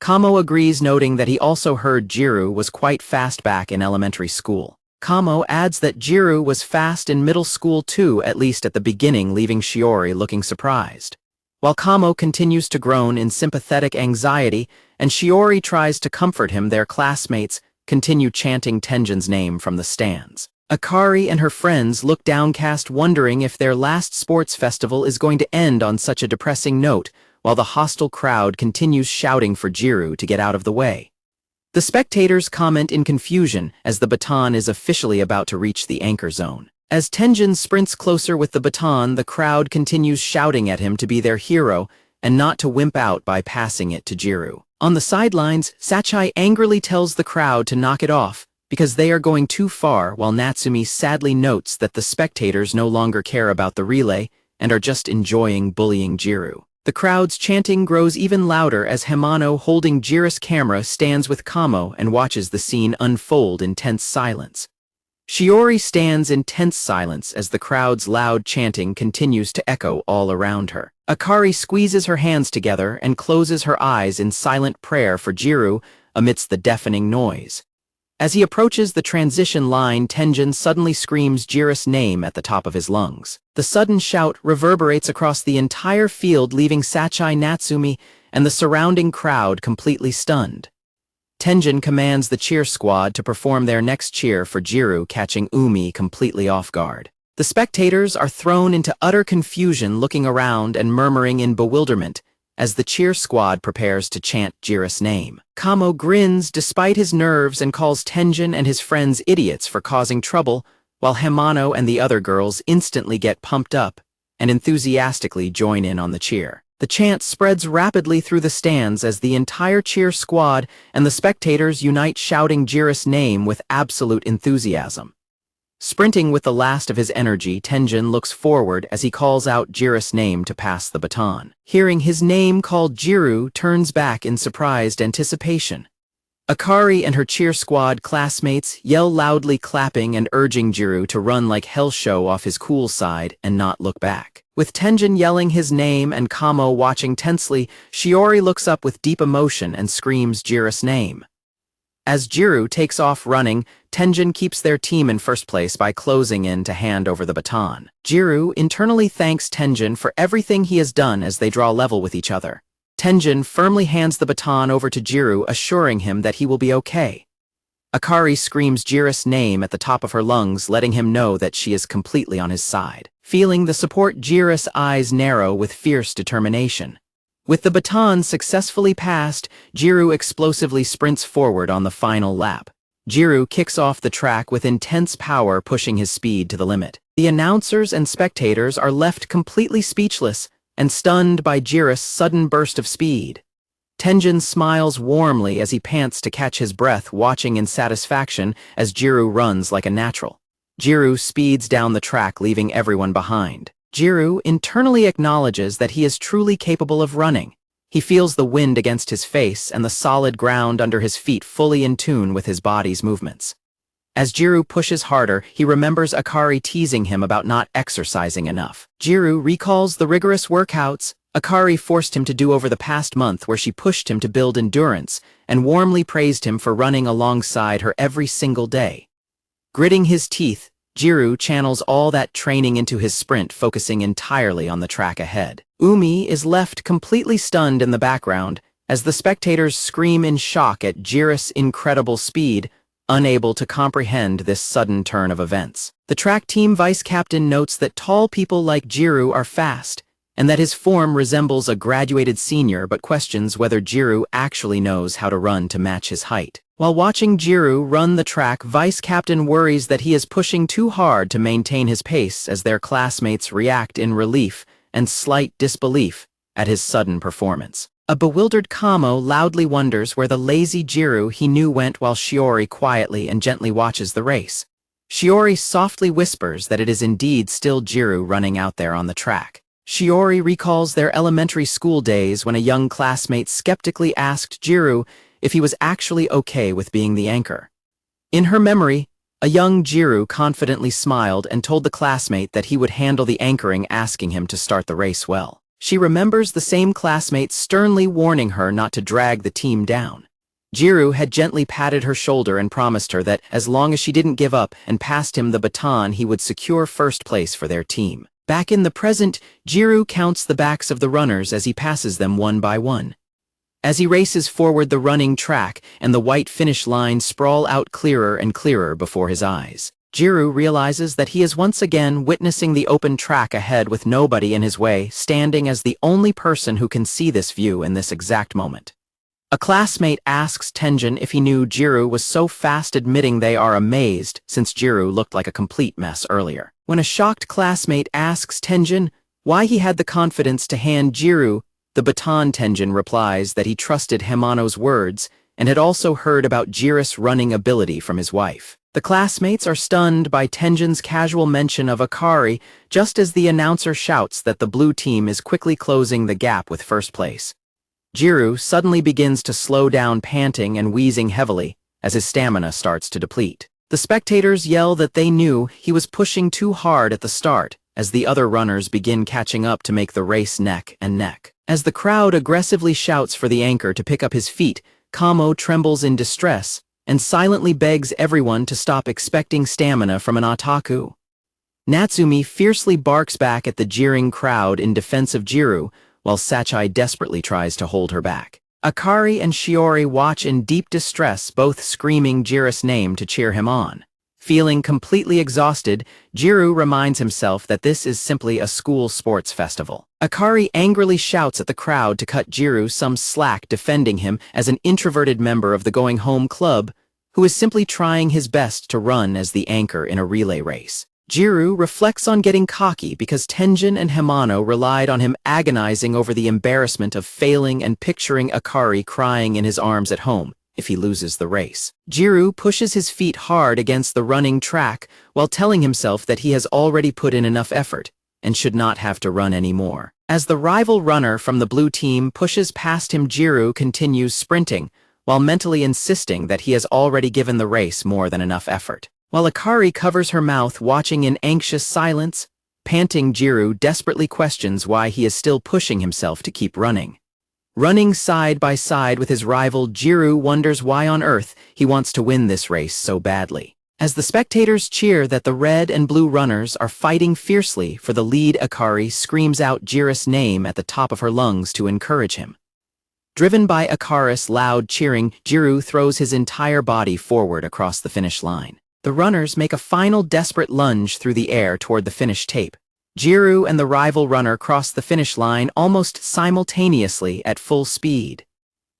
Kamo agrees, noting that he also heard Gyaru was quite fast back in elementary school. Kamo adds that Gyaru was fast in middle school too, at least at the beginning, leaving Shiori looking surprised. While Kamo continues to groan in sympathetic anxiety and Shiori tries to comfort him, their classmates continue chanting Tenjin's name from the stands. Akari and her friends look downcast, wondering if their last sports festival is going to end on such a depressing note, while the hostile crowd continues shouting for Gyaru to get out of the way. The spectators comment in confusion as the baton is officially about to reach the anchor zone. As Tenjin sprints closer with the baton, the crowd continues shouting at him to be their hero and not to wimp out by passing it to Gyaru. On the sidelines, Sachai angrily tells the crowd to knock it off because they are going too far, while Natsumi sadly notes that the spectators no longer care about the relay and are just enjoying bullying Gyaru. The crowd's chanting grows even louder as Hamano, holding Gyaru's camera, stands with Kamo and watches the scene unfold in tense silence. Shiori stands in tense silence as the crowd's loud chanting continues to echo all around her. Akari squeezes her hands together and closes her eyes in silent prayer for Gyaru amidst the deafening noise. As he approaches the transition line, Tenjin suddenly screams Gyaru's name at the top of his lungs. The sudden shout reverberates across the entire field, leaving Sachai Natsumi and the surrounding crowd completely stunned. Tenjin commands the cheer squad to perform their next cheer for Gyaru, catching Umi completely off guard. The spectators are thrown into utter confusion, looking around and murmuring in bewilderment as the cheer squad prepares to chant Gyaru's name. Kamo grins despite his nerves and calls Tenjin and his friends idiots for causing trouble, while Hamano and the other girls instantly get pumped up and enthusiastically join in on the cheer. The chant spreads rapidly through the stands as the entire cheer squad and the spectators unite, shouting Gyaru's name with absolute enthusiasm. Sprinting with the last of his energy, Tenjin looks forward as he calls out Gyaru's name to pass the baton. Hearing his name called, Gyaru turns back in surprised anticipation. Akari and her cheer squad classmates yell loudly, clapping and urging Gyaru to run like hell, show off his cool side and not look back. With Tenjin yelling his name and Kamo watching tensely, Shiori looks up with deep emotion and screams Gyaru's name. As Gyaru takes off running, Tenjin keeps their team in first place by closing in to hand over the baton. Gyaru internally thanks Tenjin for everything he has done as they draw level with each other. Tenjin firmly hands the baton over to Gyaru, assuring him that he will be okay. Akari screams Gyaru's name at the top of her lungs, letting him know that she is completely on his side. Feeling the support, Gyaru's eyes narrow with fierce determination. With the baton successfully passed, Gyaru explosively sprints forward on the final lap. Gyaru kicks off the track with intense power, pushing his speed to the limit. The announcers and spectators are left completely speechless and stunned by Gyaru's sudden burst of speed. Tenjin smiles warmly as he pants to catch his breath, watching in satisfaction as Gyaru runs like a natural. Gyaru speeds down the track, leaving everyone behind. Gyaru internally acknowledges that he is truly capable of running. He feels the wind against his face and the solid ground under his feet, fully in tune with his body's movements. As Gyaru pushes harder, he remembers Akari teasing him about not exercising enough. Gyaru recalls the rigorous workouts Akari forced him to do over the past month, where she pushed him to build endurance and warmly praised him for running alongside her every single day. Gritting his teeth, Gyaru channels all that training into his sprint, focusing entirely on the track ahead. Umi is left completely stunned in the background as the spectators scream in shock at Gyaru's incredible speed, unable to comprehend this sudden turn of events. The track team vice captain notes that tall people like Gyaru are fast, and that his form resembles a graduated senior, but questions whether Gyaru actually knows how to run to match his height. While watching Gyaru run the track, Vice Captain worries that he is pushing too hard to maintain his pace, as their classmates react in relief and slight disbelief at his sudden performance. A bewildered Kamo loudly wonders where the lazy Gyaru he knew went, while Shiori quietly and gently watches the race. Shiori softly whispers that it is indeed still Gyaru running out there on the track. Shiori recalls their elementary school days when a young classmate skeptically asked Gyaru if he was actually okay with being the anchor. In her memory, a young Gyaru confidently smiled and told the classmate that he would handle the anchoring, asking him to start the race well. She remembers the same classmate sternly warning her not to drag the team down. Gyaru had gently patted her shoulder and promised her that as long as she didn't give up and passed him the baton, he would secure first place for their team. Back in the present, Gyaru counts the backs of the runners as he passes them one by one. As he races forward, the running track and the white finish line sprawl out clearer and clearer before his eyes. Gyaru realizes that he is once again witnessing the open track ahead with nobody in his way, standing as the only person who can see this view in this exact moment. A classmate asks Tenjin if he knew Gyaru was so fast, admitting they are amazed since Gyaru looked like a complete mess earlier. When a shocked classmate asks Tenjin why he had the confidence to hand Gyaru the baton, Tenjin replies that he trusted Hamano's words and had also heard about Gyaru's running ability from his wife. The classmates are stunned by Tenjin's casual mention of Akari, just as the announcer shouts that the blue team is quickly closing the gap with first place. Gyaru suddenly begins to slow down, panting and wheezing heavily as his stamina starts to deplete. The The spectators yell that they knew he was pushing too hard at the start, as the other runners begin catching up to make the race neck and neck. As the crowd aggressively shouts for the anchor to pick up his feet, Kamo trembles in distress and silently begs everyone to stop expecting stamina from an otaku. Natsumi fiercely barks back at the jeering crowd in defense of Gyaru, while Sachai desperately tries to hold her back. Akari and Shiori watch in deep distress, both screaming Gyaru's name to cheer him on. Feeling completely exhausted, Gyaru reminds himself that this is simply a school sports festival. Akari angrily shouts at the crowd to cut Gyaru some slack, defending him as an introverted member of the Going Home Club who is simply trying his best to run as the anchor in a relay race. Gyaru reflects on getting cocky because Tenjin and Himano relied on him, agonizing over the embarrassment of failing and picturing Akari crying in his arms at home if he loses the race. Gyaru pushes his feet hard against the running track while telling himself that he has already put in enough effort and should not have to run anymore. As the rival runner from the blue team pushes past him, Gyaru continues sprinting while mentally insisting that he has already given the race more than enough effort. While Akari covers her mouth, watching in anxious silence, panting, Gyaru desperately questions why he is still pushing himself to keep running. Running side by side with his rival, Gyaru wonders why on earth he wants to win this race so badly. As the spectators cheer that the red and blue runners are fighting fiercely for the lead, Akari screams out Gyaru's name at the top of her lungs to encourage him. Driven by Akari's loud cheering, Gyaru throws his entire body forward across the finish line. The runners make a final desperate lunge through the air toward the finish tape. Gyaru and the rival runner cross the finish line almost simultaneously at full speed.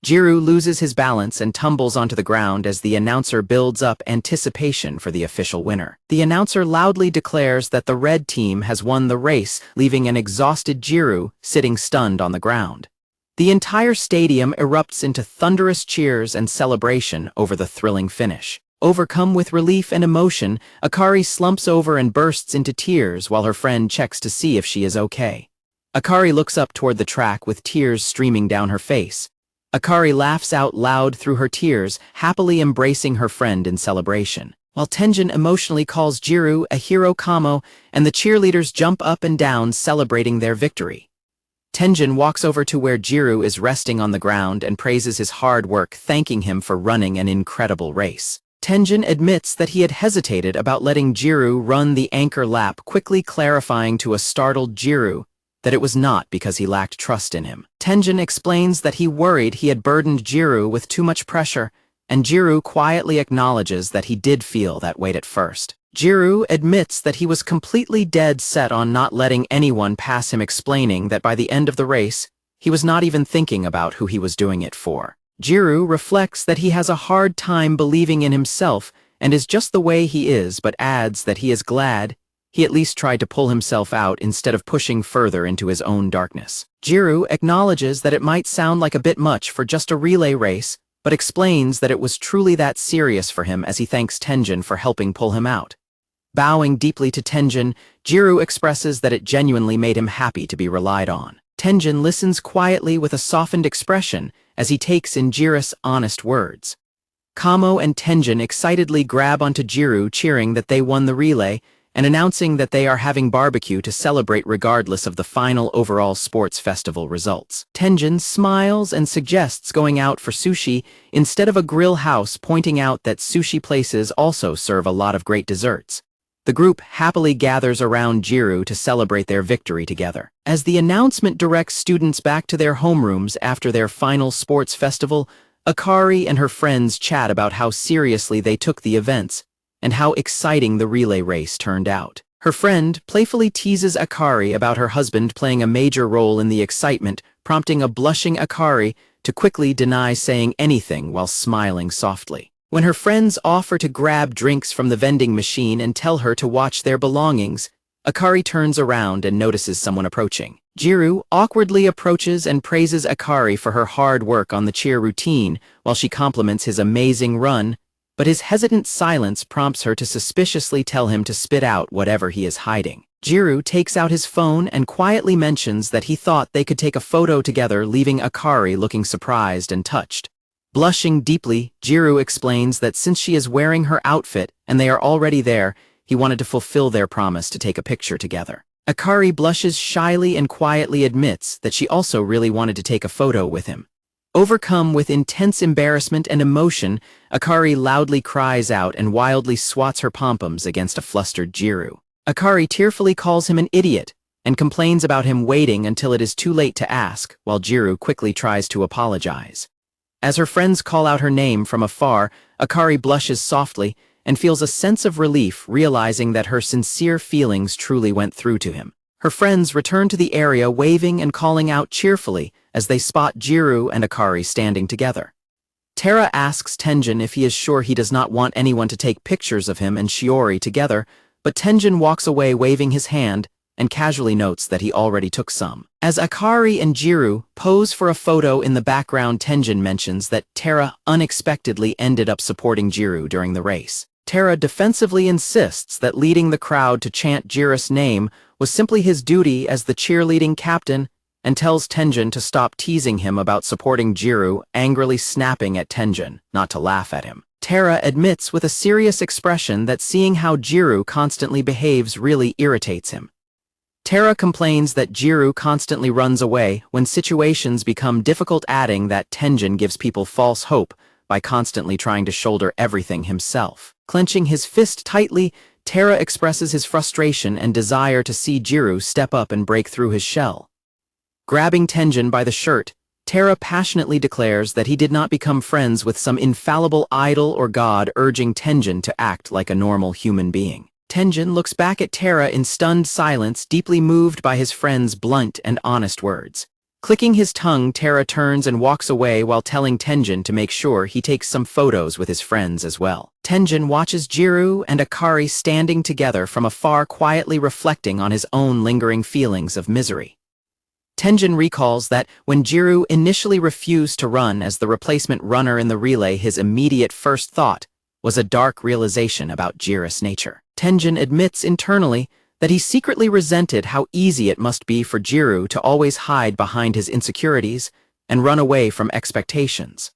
Gyaru loses his balance and tumbles onto the ground as the announcer builds up anticipation for the official winner. The announcer loudly declares that the red team has won the race, leaving an exhausted Gyaru sitting stunned on the ground. The entire stadium erupts into thunderous cheers and celebration over the thrilling finish. Overcome with relief and emotion, Akari slumps over and bursts into tears while her friend checks to see if she is okay. Akari looks up toward the track with tears streaming down her face. Akari laughs out loud through her tears, happily embracing her friend in celebration. While Tenjin emotionally calls Gyaru a hero, Kamo, and the cheerleaders jump up and down celebrating their victory. Tenjin walks over to where Gyaru is resting on the ground and praises his hard work, thanking him for running an incredible race. Tenjin admits that he had hesitated about letting Gyaru run the anchor lap, quickly clarifying to a startled Gyaru that it was not because he lacked trust in him. Tenjin explains that he worried he had burdened Gyaru with too much pressure, and Gyaru quietly acknowledges that he did feel that weight at first. Gyaru admits that he was completely dead set on not letting anyone pass him, explaining that by the end of the race, he was not even thinking about who he was doing it for. Gyaru reflects that he has a hard time believing in himself and is just the way he is, but adds that he is glad he at least tried to pull himself out instead of pushing further into his own darkness. Gyaru acknowledges that it might sound like a bit much for just a relay race, but explains that it was truly that serious for him as he thanks Tenjin for helping pull him out. Bowing deeply to Tenjin, Gyaru expresses that it genuinely made him happy to be relied on. Tenjin listens quietly with a softened expression as he takes in Gyaru's honest words. Kamo and Tenjin excitedly grab onto Gyaru, cheering that they won the relay and announcing that they are having barbecue to celebrate regardless of the final overall sports festival results. Tenjin smiles and suggests going out for sushi instead of a grill house, pointing out that sushi places also serve a lot of great desserts. The group happily gathers around Gyaru to celebrate their victory together. As the announcement directs students back to their homerooms after their final sports festival, Akari and her friends chat about how seriously they took the events and how exciting the relay race turned out. Her friend playfully teases Akari about her husband playing a major role in the excitement, prompting a blushing Akari to quickly deny saying anything while smiling softly. When her friends offer to grab drinks from the vending machine and tell her to watch their belongings, Akari turns around and notices someone approaching. Gyaru awkwardly approaches and praises Akari for her hard work on the cheer routine while she compliments his amazing run, but his hesitant silence prompts her to suspiciously tell him to spit out whatever he is hiding. Gyaru takes out his phone and quietly mentions that he thought they could take a photo together, leaving Akari looking surprised and touched. Blushing deeply, Gyaru explains that since she is wearing her outfit and they are already there, he wanted to fulfill their promise to take a picture together. Akari blushes shyly and quietly admits that she also really wanted to take a photo with him. Overcome with intense embarrassment and emotion, Akari loudly cries out and wildly swats her pom-poms against a flustered Gyaru. Akari tearfully calls him an idiot and complains about him waiting until it is too late to ask, while Gyaru quickly tries to apologize. As her friends call out her name from afar, Akari blushes softly and feels a sense of relief realizing that her sincere feelings truly went through to him. Her friends return to the area waving and calling out cheerfully as they spot Gyaru and Akari standing together. Tara asks Tenjin if he is sure he does not want anyone to take pictures of him and Shiori together, but Tenjin walks away waving his hand and casually notes that he already took some. As Akari and Gyaru pose for a photo in the background, Tenjin mentions that Tara unexpectedly ended up supporting Gyaru during the race. Tara defensively insists that leading the crowd to chant Gyaru's name was simply his duty as the cheerleading captain and tells Tenjin to stop teasing him about supporting Gyaru, angrily snapping at Tenjin not to laugh at him. Tara admits with a serious expression that seeing how Gyaru constantly behaves really irritates him. Tara complains that Gyaru constantly runs away when situations become difficult, adding that Tenjin gives people false hope by constantly trying to shoulder everything himself. Clenching his fist tightly, Tara expresses his frustration and desire to see Gyaru step up and break through his shell. Grabbing Tenjin by the shirt, Tara passionately declares that he did not become friends with some infallible idol or god, urging Tenjin to act like a normal human being. Tenjin looks back at Tara in stunned silence, deeply moved by his friend's blunt and honest words. Clicking his tongue, Tara turns and walks away while telling Tenjin to make sure he takes some photos with his friends as well. Tenjin watches Gyaru and Akari standing together from afar, quietly reflecting on his own lingering feelings of misery. Tenjin recalls that when Gyaru initially refused to run as the replacement runner in the relay, his immediate first thought was a dark realization about Gyaru's nature. Tenjin admits internally that he secretly resented how easy it must be for Gyaru to always hide behind his insecurities and run away from expectations.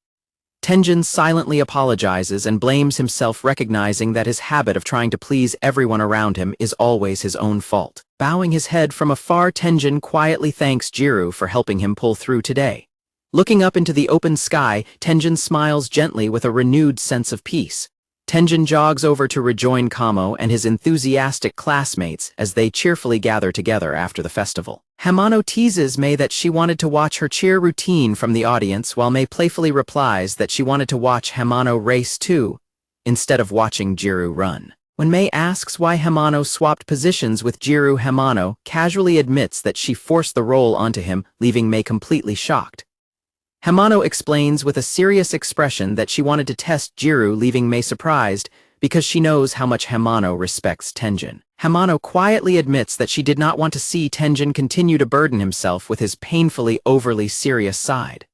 Tenjin silently apologizes and blames himself, recognizing that his habit of trying to please everyone around him is always his own fault. Bowing his head from afar, Tenjin quietly thanks Gyaru for helping him pull through today. Looking up into the open sky, Tenjin smiles gently with a renewed sense of peace. Tenjin jogs over to rejoin Kamo and his enthusiastic classmates as they cheerfully gather together after the festival. Hamano teases Mei that she wanted to watch her cheer routine from the audience, while Mei playfully replies that she wanted to watch Hamano race too, instead of watching Gyaru run. When Mei asks why Hamano swapped positions with Gyaru, Hamano casually admits that she forced the role onto him, leaving Mei completely shocked. Hamano explains with a serious expression that she wanted to test Gyaru, leaving Mei surprised because she knows how much Hamano respects Tenjin. Hamano quietly admits that she did not want to see Tenjin continue to burden himself with his painfully overly serious side.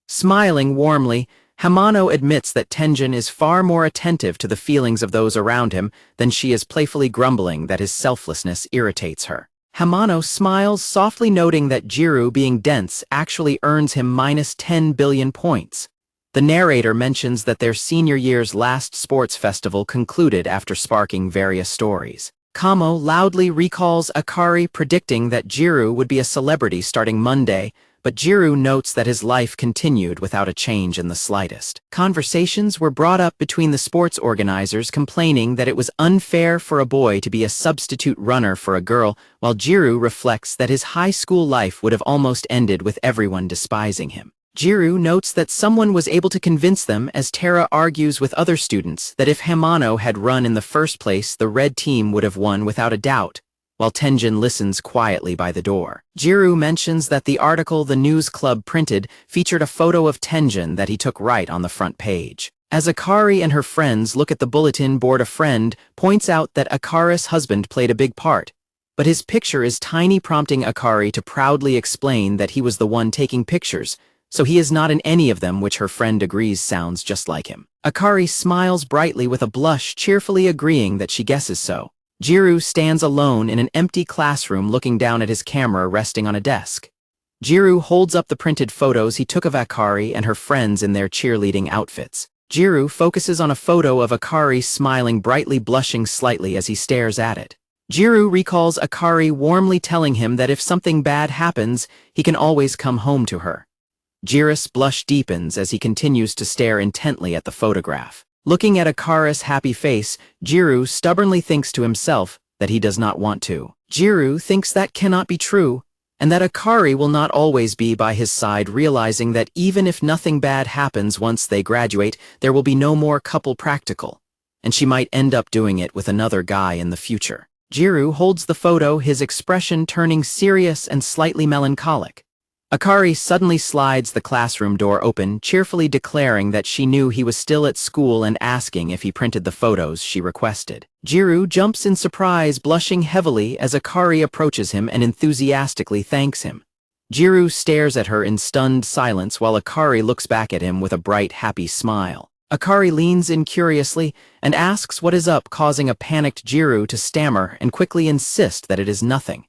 Smiling warmly, Hamano admits that Tenjin is far more attentive to the feelings of those around him than she is, playfully grumbling that his selflessness irritates her. Hamano smiles softly, noting that Gyaru being dense actually earns him -10 billion points. The narrator mentions that their senior year's last sports festival concluded after sparking various stories. Kamo loudly recalls Akari predicting that Gyaru would be a celebrity starting Monday, but Gyaru notes that his life continued without a change in the slightest. Conversations were brought up between the sports organizers, complaining that it was unfair for a boy to be a substitute runner for a girl, while Gyaru reflects that his high school life would have almost ended with everyone despising him. Gyaru notes that someone was able to convince them, as Tara argues with other students that if Hamano had run in the first place, the red team would have won without a doubt, while Tenjin listens quietly by the door. Gyaru mentions that the article the news club printed featured a photo of Tenjin that he took right on the front page. As Akari and her friends look at the bulletin board, a friend points out that Akari's husband played a big part, but his picture is tiny, prompting Akari to proudly explain that he was the one taking pictures, so he is not in any of them, which her friend agrees sounds just like him. Akari smiles brightly with a blush, cheerfully agreeing that she guesses so. Gyaru stands alone in an empty classroom, looking down at his camera resting on a desk. Gyaru holds up the printed photos he took of Akari and her friends in their cheerleading outfits. Gyaru focuses on a photo of Akari smiling brightly, blushing slightly as he stares at it. Gyaru recalls Akari warmly telling him that if something bad happens, he can always come home to her. Gyaru's blush deepens as he continues to stare intently at the photograph. Looking at Akari's happy face, Gyaru stubbornly thinks to himself that he does not want to. Gyaru thinks that cannot be true, and that Akari will not always be by his side, realizing that even if nothing bad happens once they graduate, there will be no more couple practical, and she might end up doing it with another guy in the future. Gyaru holds the photo, his expression turning serious and slightly melancholic. Akari suddenly slides the classroom door open, cheerfully declaring that she knew he was still at school and asking if he printed the photos she requested. Gyaru jumps in surprise, blushing heavily as Akari approaches him and enthusiastically thanks him. Gyaru stares at her in stunned silence while Akari looks back at him with a bright, happy smile. Akari leans in curiously and asks what is up, causing a panicked Gyaru to stammer and quickly insist that it is nothing.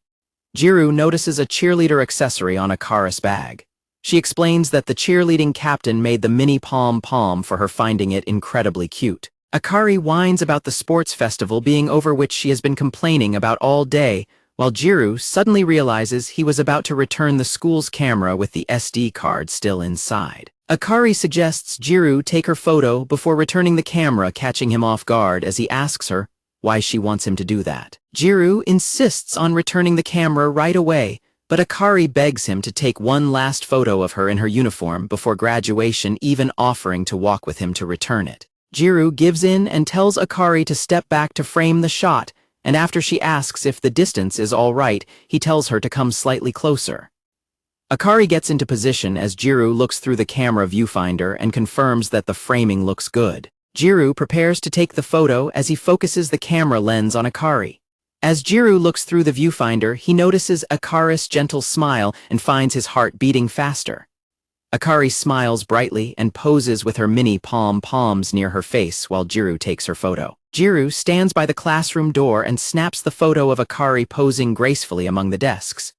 Gyaru notices a cheerleader accessory on Akari's bag. She explains that the cheerleading captain made the mini pom-pom for her, finding it incredibly cute. Akari whines about the sports festival being over, which she has been complaining about all day, while Gyaru suddenly realizes he was about to return the school's camera with the SD card still inside. Akari suggests Gyaru take her photo before returning the camera, catching him off guard as he asks her why she wants him to do that. Gyaru insists on returning the camera right away, but Akari begs him to take one last photo of her in her uniform before graduation, even offering to walk with him to return it. Gyaru gives in and tells Akari to step back to frame the shot, and after she asks if the distance is all right, he tells her to come slightly closer. Akari gets into position as Gyaru looks through the camera viewfinder and confirms that the framing looks good. Gyaru prepares to take the photo as he focuses the camera lens on Akari. As Gyaru looks through the viewfinder, he notices Akari's gentle smile and finds his heart beating faster. Akari smiles brightly and poses with her mini pom-poms near her face while Gyaru takes her photo. Gyaru stands by the classroom door and snaps the photo of Akari posing gracefully among the desks.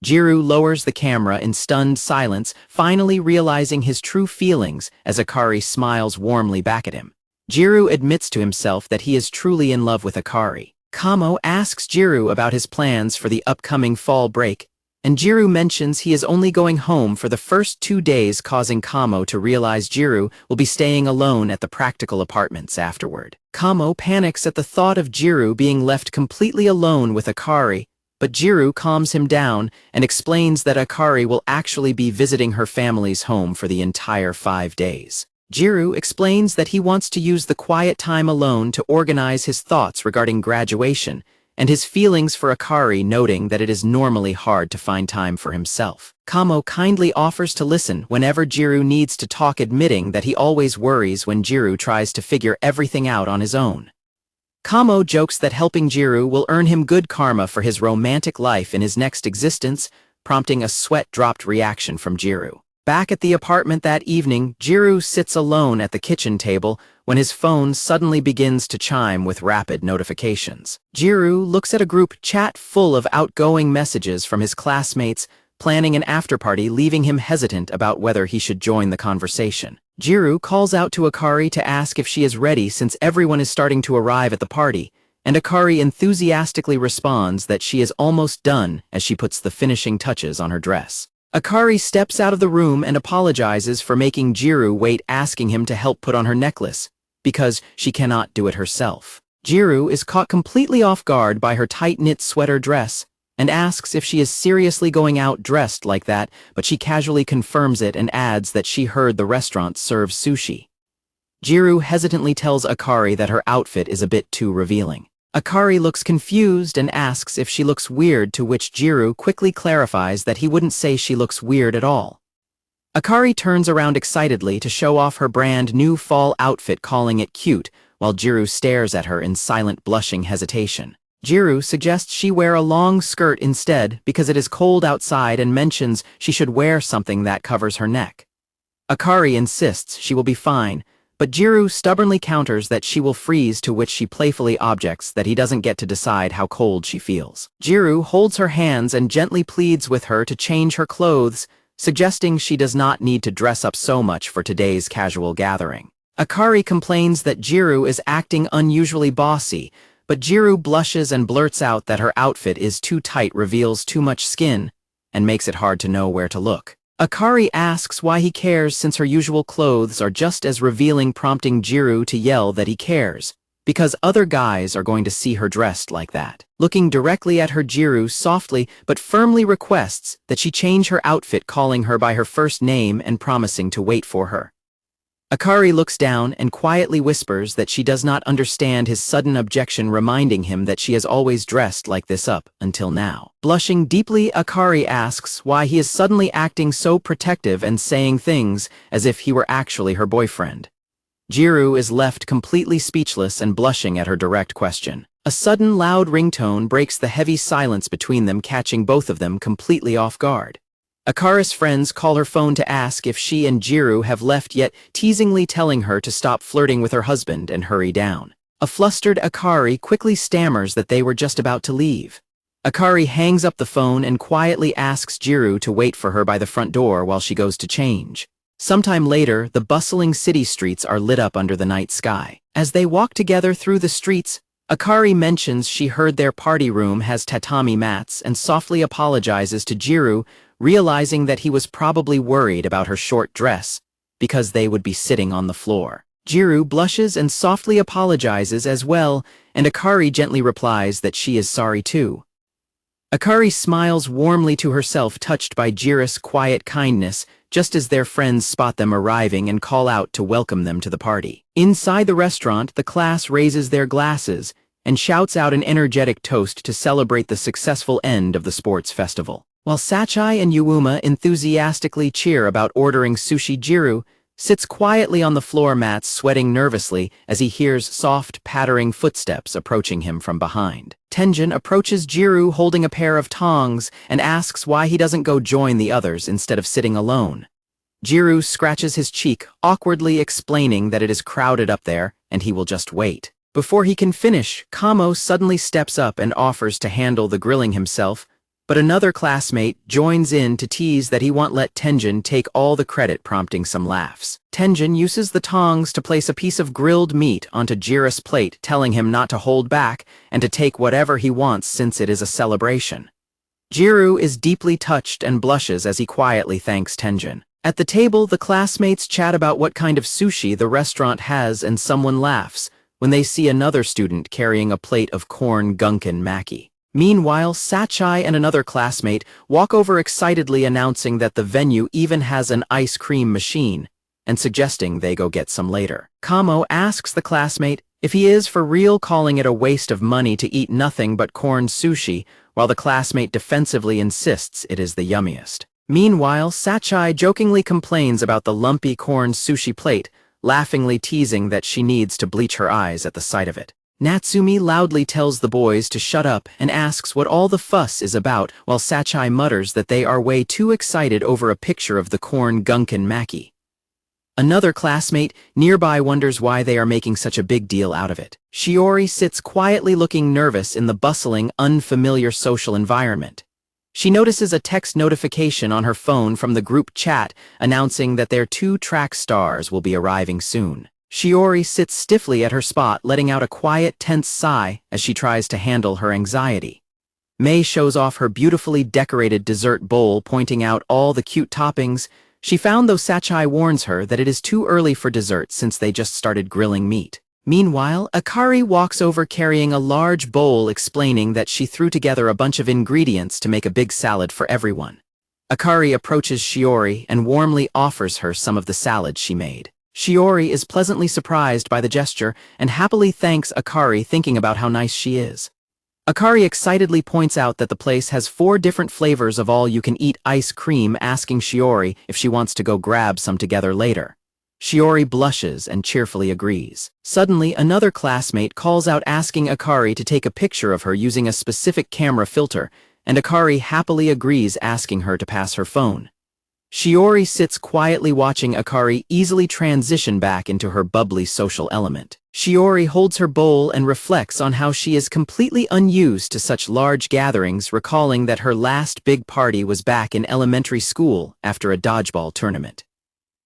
Gyaru lowers the camera in stunned silence, finally realizing his true feelings as Akari smiles warmly back at him. Gyaru admits to himself that he is truly in love with Akari. Kamo asks Gyaru about his plans for the upcoming fall break, and Gyaru mentions he is only going home for the first 2 days, causing Kamo to realize Gyaru will be staying alone at the practical apartments afterward. Kamo panics at the thought of Gyaru being left completely alone with Akari, but Gyaru calms him down and explains that Akari will actually be visiting her family's home for the entire 5 days. Gyaru explains that he wants to use the quiet time alone to organize his thoughts regarding graduation and his feelings for Akari, noting that it is normally hard to find time for himself. Kamo kindly offers to listen whenever Gyaru needs to talk, admitting that he always worries when Gyaru tries to figure everything out on his own. Kamo jokes that helping Gyaru will earn him good karma for his romantic life in his next existence, prompting a sweat-dropped reaction from Gyaru. Back at the apartment that evening, Gyaru sits alone at the kitchen table when his phone suddenly begins to chime with rapid notifications. Gyaru looks at a group chat full of outgoing messages from his classmates planning an afterparty, leaving him hesitant about whether he should join the conversation. Gyaru calls out to Akari to ask if she is ready since everyone is starting to arrive at the party, and Akari enthusiastically responds that she is almost done as she puts the finishing touches on her dress. Akari steps out of the room and apologizes for making Gyaru wait, asking him to help put on her necklace, because she cannot do it herself. Gyaru is caught completely off guard by her tight-knit sweater dress, and asks if she is seriously going out dressed like that, but she casually confirms it and adds that she heard the restaurant serves sushi. Gyaru hesitantly tells Akari that her outfit is a bit too revealing. Akari looks confused and asks if she looks weird, to which Gyaru quickly clarifies that he wouldn't say she looks weird at all. Akari turns around excitedly to show off her brand new fall outfit, calling it cute, while Gyaru stares at her in silent blushing hesitation. Gyaru suggests she wear a long skirt instead because it is cold outside and mentions she should wear something that covers her neck. Akari insists she will be fine, But Gyaru stubbornly counters that she will freeze, to which she playfully objects that he doesn't get to decide how cold she feels. Gyaru holds her hands and gently pleads with her to change her clothes, suggesting she does not need to dress up so much for today's casual gathering. Akari complains that Gyaru is acting unusually bossy, but Gyaru blushes and blurts out that her outfit is too tight, reveals too much skin, and makes it hard to know where to look. Akari asks why he cares since her usual clothes are just as revealing, prompting Gyaru to yell that he cares, because other guys are going to see her dressed like that. Looking directly at her, Gyaru softly but firmly requests that she change her outfit, calling her by her first name and promising to wait for her. Akari looks down and quietly whispers that she does not understand his sudden objection, reminding him that she has always dressed like this up until now. Blushing deeply, Akari asks why he is suddenly acting so protective and saying things as if he were actually her boyfriend. Gyaru is left completely speechless and blushing at her direct question. A sudden loud ringtone breaks the heavy silence between them, catching both of them completely off guard. Akari's friends call her phone to ask if she and Gyaru have left yet, teasingly telling her to stop flirting with her husband and hurry down. A flustered Akari quickly stammers that they were just about to leave. Akari hangs up the phone and quietly asks Gyaru to wait for her by the front door while she goes to change. Sometime later, the bustling city streets are lit up under the night sky. As they walk together through the streets, Akari mentions she heard their party room has tatami mats and softly apologizes to Gyaru, realizing that he was probably worried about her short dress because they would be sitting on the floor. Gyaru blushes and softly apologizes as well, and Akari gently replies that she is sorry too. Akari smiles warmly to herself, touched by Gyaru's quiet kindness, just as their friends spot them arriving and call out to welcome them to the party. Inside the restaurant, the class raises their glasses and shouts out an energetic toast to celebrate the successful end of the sports festival. While Sachai and Yuuma enthusiastically cheer about ordering sushi, Gyaru sits quietly on the floor mats, sweating nervously as he hears soft, pattering footsteps approaching him from behind. Tenjin approaches Gyaru holding a pair of tongs and asks why he doesn't go join the others instead of sitting alone. Gyaru scratches his cheek, awkwardly explaining that it is crowded up there and he will just wait. Before he can finish, Kamo suddenly steps up and offers to handle the grilling himself, but another classmate joins in to tease that he won't let Tenjin take all the credit, prompting some laughs. Tenjin uses the tongs to place a piece of grilled meat onto Gyaru's plate, telling him not to hold back and to take whatever he wants since it is a celebration. Gyaru is deeply touched and blushes as he quietly thanks Tenjin. At the table, the classmates chat about what kind of sushi the restaurant has, and someone laughs when they see another student carrying a plate of corn gunkan maki. Meanwhile, Sachai and another classmate walk over excitedly, announcing that the venue even has an ice cream machine and suggesting they go get some later. Kamo asks the classmate if he is for real, calling it a waste of money to eat nothing but corn sushi, while the classmate defensively insists it is the yummiest. Meanwhile, Sachai jokingly complains about the lumpy corn sushi plate, laughingly teasing that she needs to bleach her eyes at the sight of it. Natsumi loudly tells the boys to shut up and asks what all the fuss is about, while Sachai mutters that they are way too excited over a picture of the corn gunkan maki. Another classmate nearby wonders why they are making such a big deal out of it. Shiori sits quietly, looking nervous in the bustling, unfamiliar social environment. She notices a text notification on her phone from the group chat announcing that their 2 track stars will be arriving soon. Shiori sits stiffly at her spot, letting out a quiet, tense sigh as she tries to handle her anxiety. Mei shows off her beautifully decorated dessert bowl, pointing out all the cute toppings she found, though Sachai warns her that it is too early for dessert since they just started grilling meat. Meanwhile, Akari walks over carrying a large bowl, explaining that she threw together a bunch of ingredients to make a big salad for everyone. Akari approaches Shiori and warmly offers her some of the salad she made. Shiori is pleasantly surprised by the gesture and happily thanks Akari, thinking about how nice she is. Akari excitedly points out that the place has 4 different flavors of all-you-can-eat ice cream, asking Shiori if she wants to go grab some together later. Shiori blushes and cheerfully agrees. Suddenly, another classmate calls out, asking Akari to take a picture of her using a specific camera filter, and Akari happily agrees, asking her to pass her phone. Shiori sits quietly watching Akari easily transition back into her bubbly social element. Shiori holds her bowl and reflects on how she is completely unused to such large gatherings, recalling that her last big party was back in elementary school after a dodgeball tournament.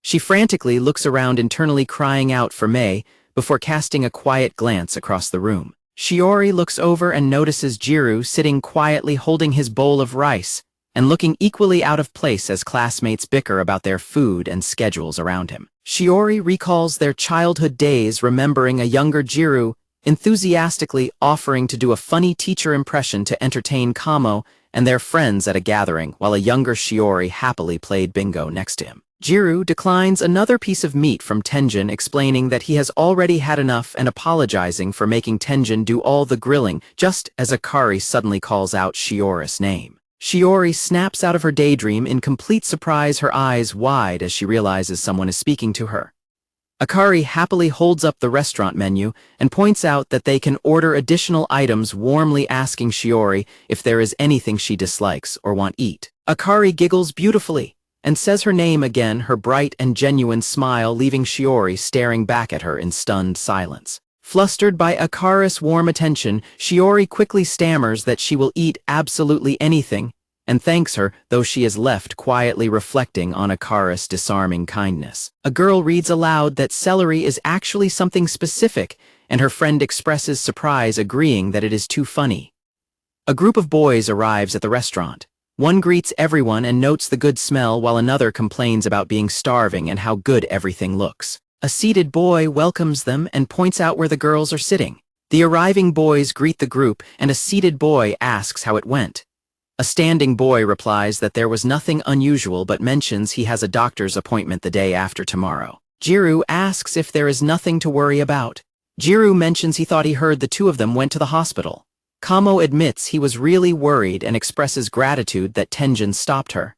She frantically looks around, internally crying out for Mei, before casting a quiet glance across the room. Shiori looks over and notices Gyaru sitting quietly holding his bowl of rice and looking equally out of place as classmates bicker about their food and schedules around him. Shiori recalls their childhood days, remembering a younger Gyaru enthusiastically offering to do a funny teacher impression to entertain Kamo and their friends at a gathering, while a younger Shiori happily played bingo next to him. Gyaru declines another piece of meat from Tenjin, explaining that he has already had enough and apologizing for making Tenjin do all the grilling, just as Akari suddenly calls out Shiori's name. Shiori snaps out of her daydream in complete surprise, her eyes wide as she realizes someone is speaking to her. Akari happily holds up the restaurant menu and points out that they can order additional items, warmly asking Shiori if there is anything she dislikes or want eat. Akari giggles beautifully and says her name again, her bright and genuine smile leaving Shiori staring back at her in stunned silence. Flustered by Akari's warm attention, Shiori quickly stammers that she will eat absolutely anything and thanks her, though she is left quietly reflecting on Akari's disarming kindness. A girl reads aloud that celery is actually something specific, and her friend expresses surprise, agreeing that it is too funny. A group of boys arrives at the restaurant. One greets everyone and notes the good smell, while another complains about being starving and how good everything looks. A seated boy welcomes them and points out where the girls are sitting. The arriving boys greet the group, and a seated boy asks how it went. A standing boy replies that there was nothing unusual, but mentions he has a doctor's appointment the day after tomorrow. Gyaru asks if there is nothing to worry about. Gyaru mentions he thought he heard the two of them went to the hospital. Kamo admits he was really worried and expresses gratitude that Tenjin stopped her.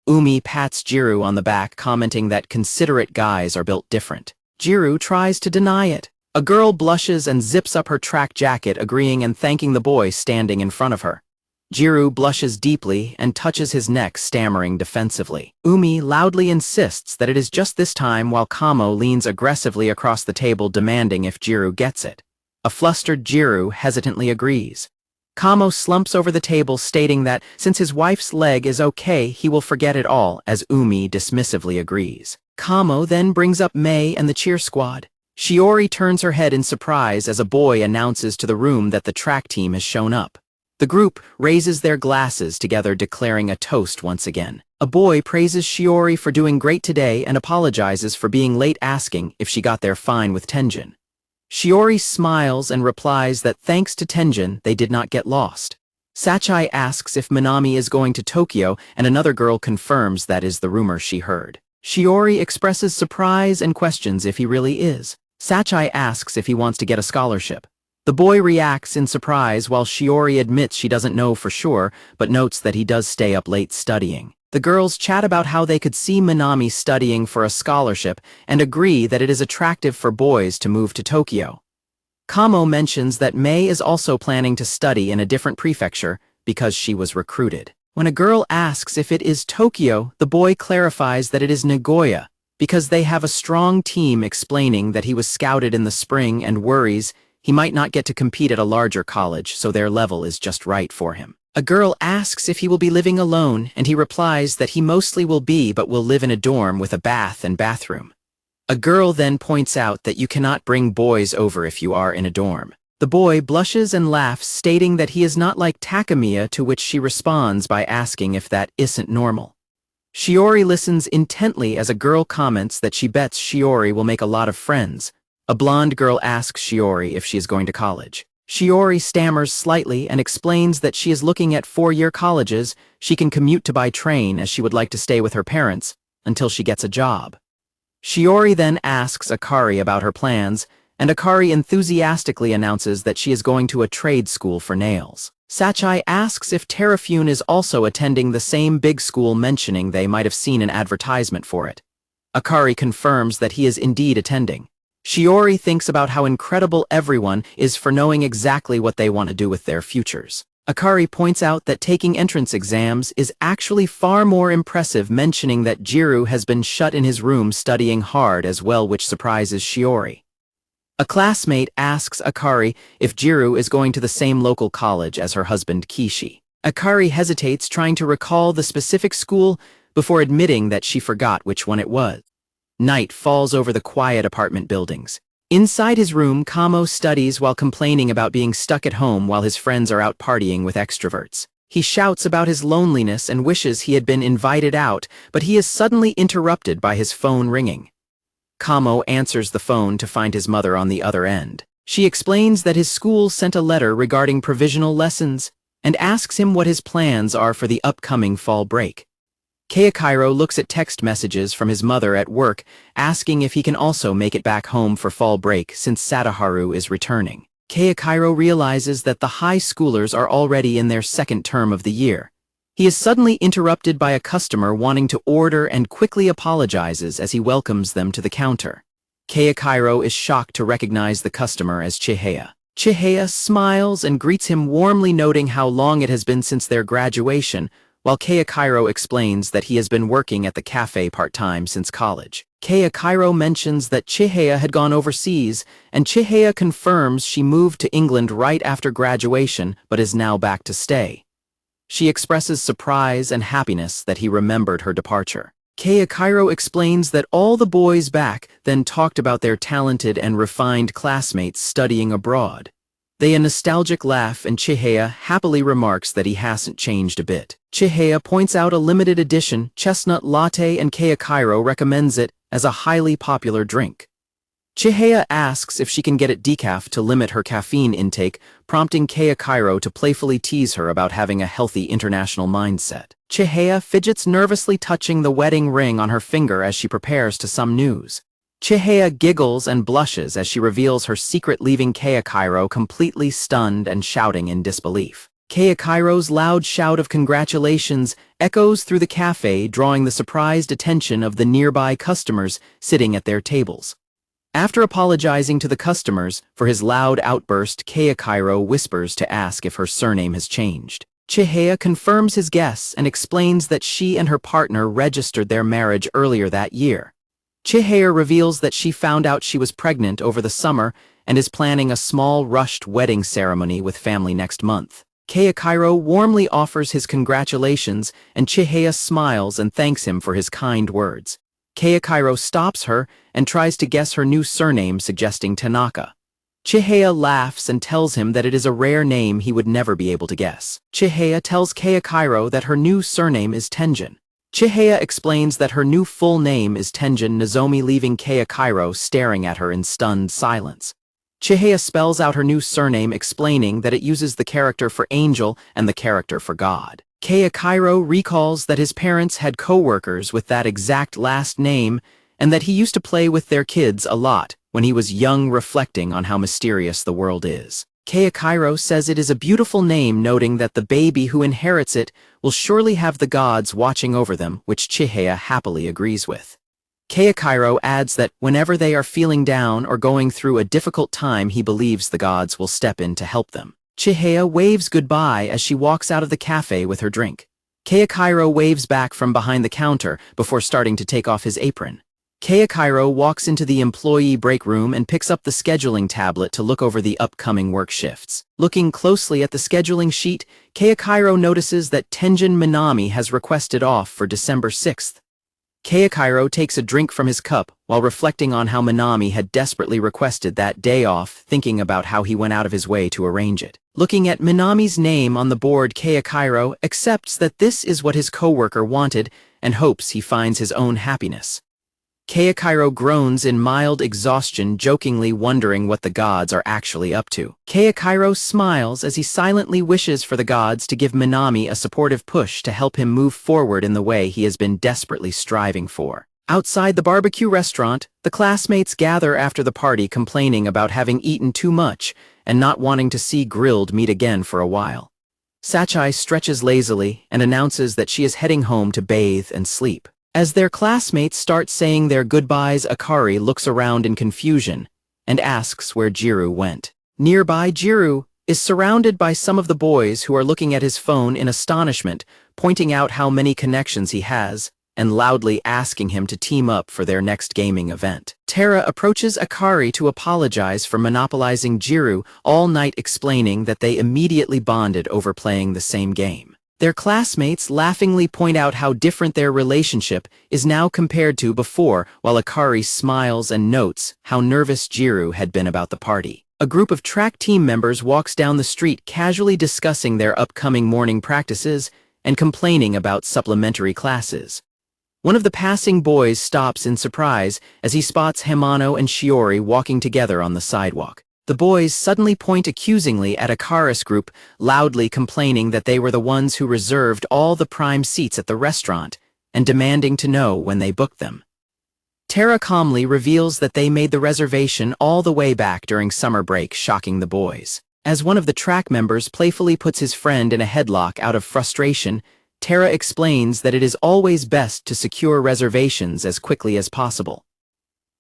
Umi pats Gyaru on the back, commenting that considerate guys are built different. Gyaru tries to deny it. A girl blushes and zips up her track jacket, agreeing and thanking the boy standing in front of her. Gyaru blushes deeply and touches his neck, stammering defensively. Umi loudly insists that it is just this time, while Kamo leans aggressively across the table, demanding if Gyaru gets it. A flustered Gyaru hesitantly agrees. Kamo slumps over the table, stating that since his wife's leg is okay, he will forget it all, as Umi dismissively agrees. Kamo then brings up Mei and the cheer squad. Shiori turns her head in surprise as a boy announces to the room that the track team has shown up. The group raises their glasses together, declaring a toast once again. A boy praises Shiori for doing great today and apologizes for being late, asking if she got there fine with Tenjin. Shiori smiles and replies that thanks to Tenjin, they did not get lost. Sachai asks if Minami is going to Tokyo, and another girl confirms that is the rumor she heard. Shiori expresses surprise and questions if he really is. Sachai asks if he wants to get a scholarship. The boy reacts in surprise, while Shiori admits she doesn't know for sure, but notes that he does stay up late studying. The girls chat about how they could see Minami studying for a scholarship and agree that it is attractive for boys to move to Tokyo. Kamo mentions that Mei is also planning to study in a different prefecture because she was recruited. When a girl asks if it is Tokyo, the boy clarifies that it is Nagoya because they have a strong team, explaining that he was scouted in the spring and worries he might not get to compete at a larger college, so their level is just right for him. A girl asks if he will be living alone, and he replies that he mostly will be, but will live in a dorm with a bath and bathroom. A girl then points out that you cannot bring boys over if you are in a dorm. The boy blushes and laughs, stating that he is not like Takamiya, to which she responds by asking if that isn't normal. Shiori listens intently as a girl comments that she bets Shiori will make a lot of friends. A blonde girl asks Shiori if she is going to college. Shiori stammers slightly and explains that she is looking at 4-year colleges she can commute to by train, as she would like to stay with her parents until she gets a job. Shiori then asks Akari about her plans, and Akari enthusiastically announces that she is going to a trade school for nails. Sachai asks if Terafune is also attending the same big school, mentioning they might have seen an advertisement for it. Akari confirms that he is indeed attending. Shiori thinks about how incredible everyone is for knowing exactly what they want to do with their futures. Akari points out that taking entrance exams is actually far more impressive, mentioning that Gyaru has been shut in his room studying hard as well, which surprises Shiori. A classmate asks Akari if Gyaru is going to the same local college as her husband Kishi. Akari hesitates, trying to recall the specific school before admitting that she forgot which one it was. Night falls over the quiet apartment buildings. Inside his room, Kamo studies while complaining about being stuck at home while his friends are out partying with extroverts. He shouts about his loneliness and wishes he had been invited out, but he is suddenly interrupted by his phone ringing. Kamo answers the phone to find his mother on the other end. She explains that his school sent a letter regarding provisional lessons and asks him what his plans are for the upcoming fall break. Keiichiro looks at text messages from his mother at work, asking if he can also make it back home for fall break since Sadaharu is returning. Keiichiro realizes that the high schoolers are already in their second term of the year. He is suddenly interrupted by a customer wanting to order and quickly apologizes as he welcomes them to the counter. Keiichiro is shocked to recognize the customer as Chihaya. Chihaya smiles and greets him warmly, noting how long it has been since their graduation, while Keiichiro explains that he has been working at the cafe part-time since college. Keiichiro mentions that Chihaya had gone overseas, and Chihaya confirms she moved to England right after graduation but is now back to stay. She expresses surprise and happiness that he remembered her departure. Keiichiro explains that all the boys back then talked about their talented and refined classmates studying abroad. They a nostalgic laugh, and Chihaya happily remarks that he hasn't changed a bit. Chihaya points out a limited edition chestnut latte, and Keiichiro recommends it as a highly popular drink. Chihaya asks if she can get it decaf to limit her caffeine intake, prompting Keiichiro to playfully tease her about having a healthy international mindset. Chihaya fidgets nervously, touching the wedding ring on her finger as she prepares to some news. Chihaya giggles and blushes as she reveals her secret, leaving Keiichiro completely stunned and shouting in disbelief. Keiichiro's loud shout of congratulations echoes through the cafe, drawing the surprised attention of the nearby customers sitting at their tables. After apologizing to the customers for his loud outburst, Keiichiro whispers to ask if her surname has changed. Chihaya confirms his guess and explains that she and her partner registered their marriage earlier that year. Chihaya reveals that she found out she was pregnant over the summer and is planning a small, rushed wedding ceremony with family next month. Keiichiro warmly offers his congratulations, and Chihaya smiles and thanks him for his kind words. Keiichiro stops her and tries to guess her new surname, suggesting Tanaka. Chihaya laughs and tells him that it is a rare name he would never be able to guess. Chihaya tells Keiichiro that her new surname is Tenjin. Chihaya explains that her new full name is Tenjin Nozomi, leaving Keiichiro staring at her in stunned silence. Chihaya spells out her new surname, explaining that it uses the character for angel and the character for god. Keiichiro recalls that his parents had co-workers with that exact last name and that he used to play with their kids a lot when he was young, reflecting on how mysterious the world is. Keiichiro says it is a beautiful name, noting that the baby who inherits it will surely have the gods watching over them, which Chihaya happily agrees with. Keiichiro adds that whenever they are feeling down or going through a difficult time, he believes the gods will step in to help them. Chihaya waves goodbye as she walks out of the cafe with her drink. Keiichiro waves back from behind the counter before starting to take off his apron. Keiichiro walks into the employee break room and picks up the scheduling tablet to look over the upcoming work shifts. Looking closely at the scheduling sheet, Keiichiro notices that Tenjin Minami has requested off for December 6th. Keiichiro takes a drink from his cup while reflecting on how Minami had desperately requested that day off, thinking about how he went out of his way to arrange it. Looking at Minami's name on the board, Keiichiro accepts that this is what his coworker wanted and hopes he finds his own happiness. Keiichiro groans in mild exhaustion, jokingly wondering what the gods are actually up to. Keiichiro smiles as he silently wishes for the gods to give Minami a supportive push to help him move forward in the way he has been desperately striving for. Outside the barbecue restaurant, the classmates gather after the party, complaining about having eaten too much and not wanting to see grilled meat again for a while. Sachai stretches lazily and announces that she is heading home to bathe and sleep. As their classmates start saying their goodbyes, Akari looks around in confusion and asks where Gyaru went. Nearby, Gyaru is surrounded by some of the boys who are looking at his phone in astonishment, pointing out how many connections he has, and loudly asking him to team up for their next gaming event. Tara approaches Akari to apologize for monopolizing Gyaru all night, explaining that they immediately bonded over playing the same game. Their classmates laughingly point out how different their relationship is now compared to before, while Akari smiles and notes how nervous Gyaru had been about the party. A group of track team members walks down the street casually discussing their upcoming morning practices and complaining about supplementary classes. One of the passing boys stops in surprise as he spots Hamano and Shiori walking together on the sidewalk. The boys suddenly point accusingly at Akari's group, loudly complaining that they were the ones who reserved all the prime seats at the restaurant and demanding to know when they booked them. Tara calmly reveals that they made the reservation all the way back during summer break, shocking the boys. As one of the track members playfully puts his friend in a headlock out of frustration, Tara explains that it is always best to secure reservations as quickly as possible.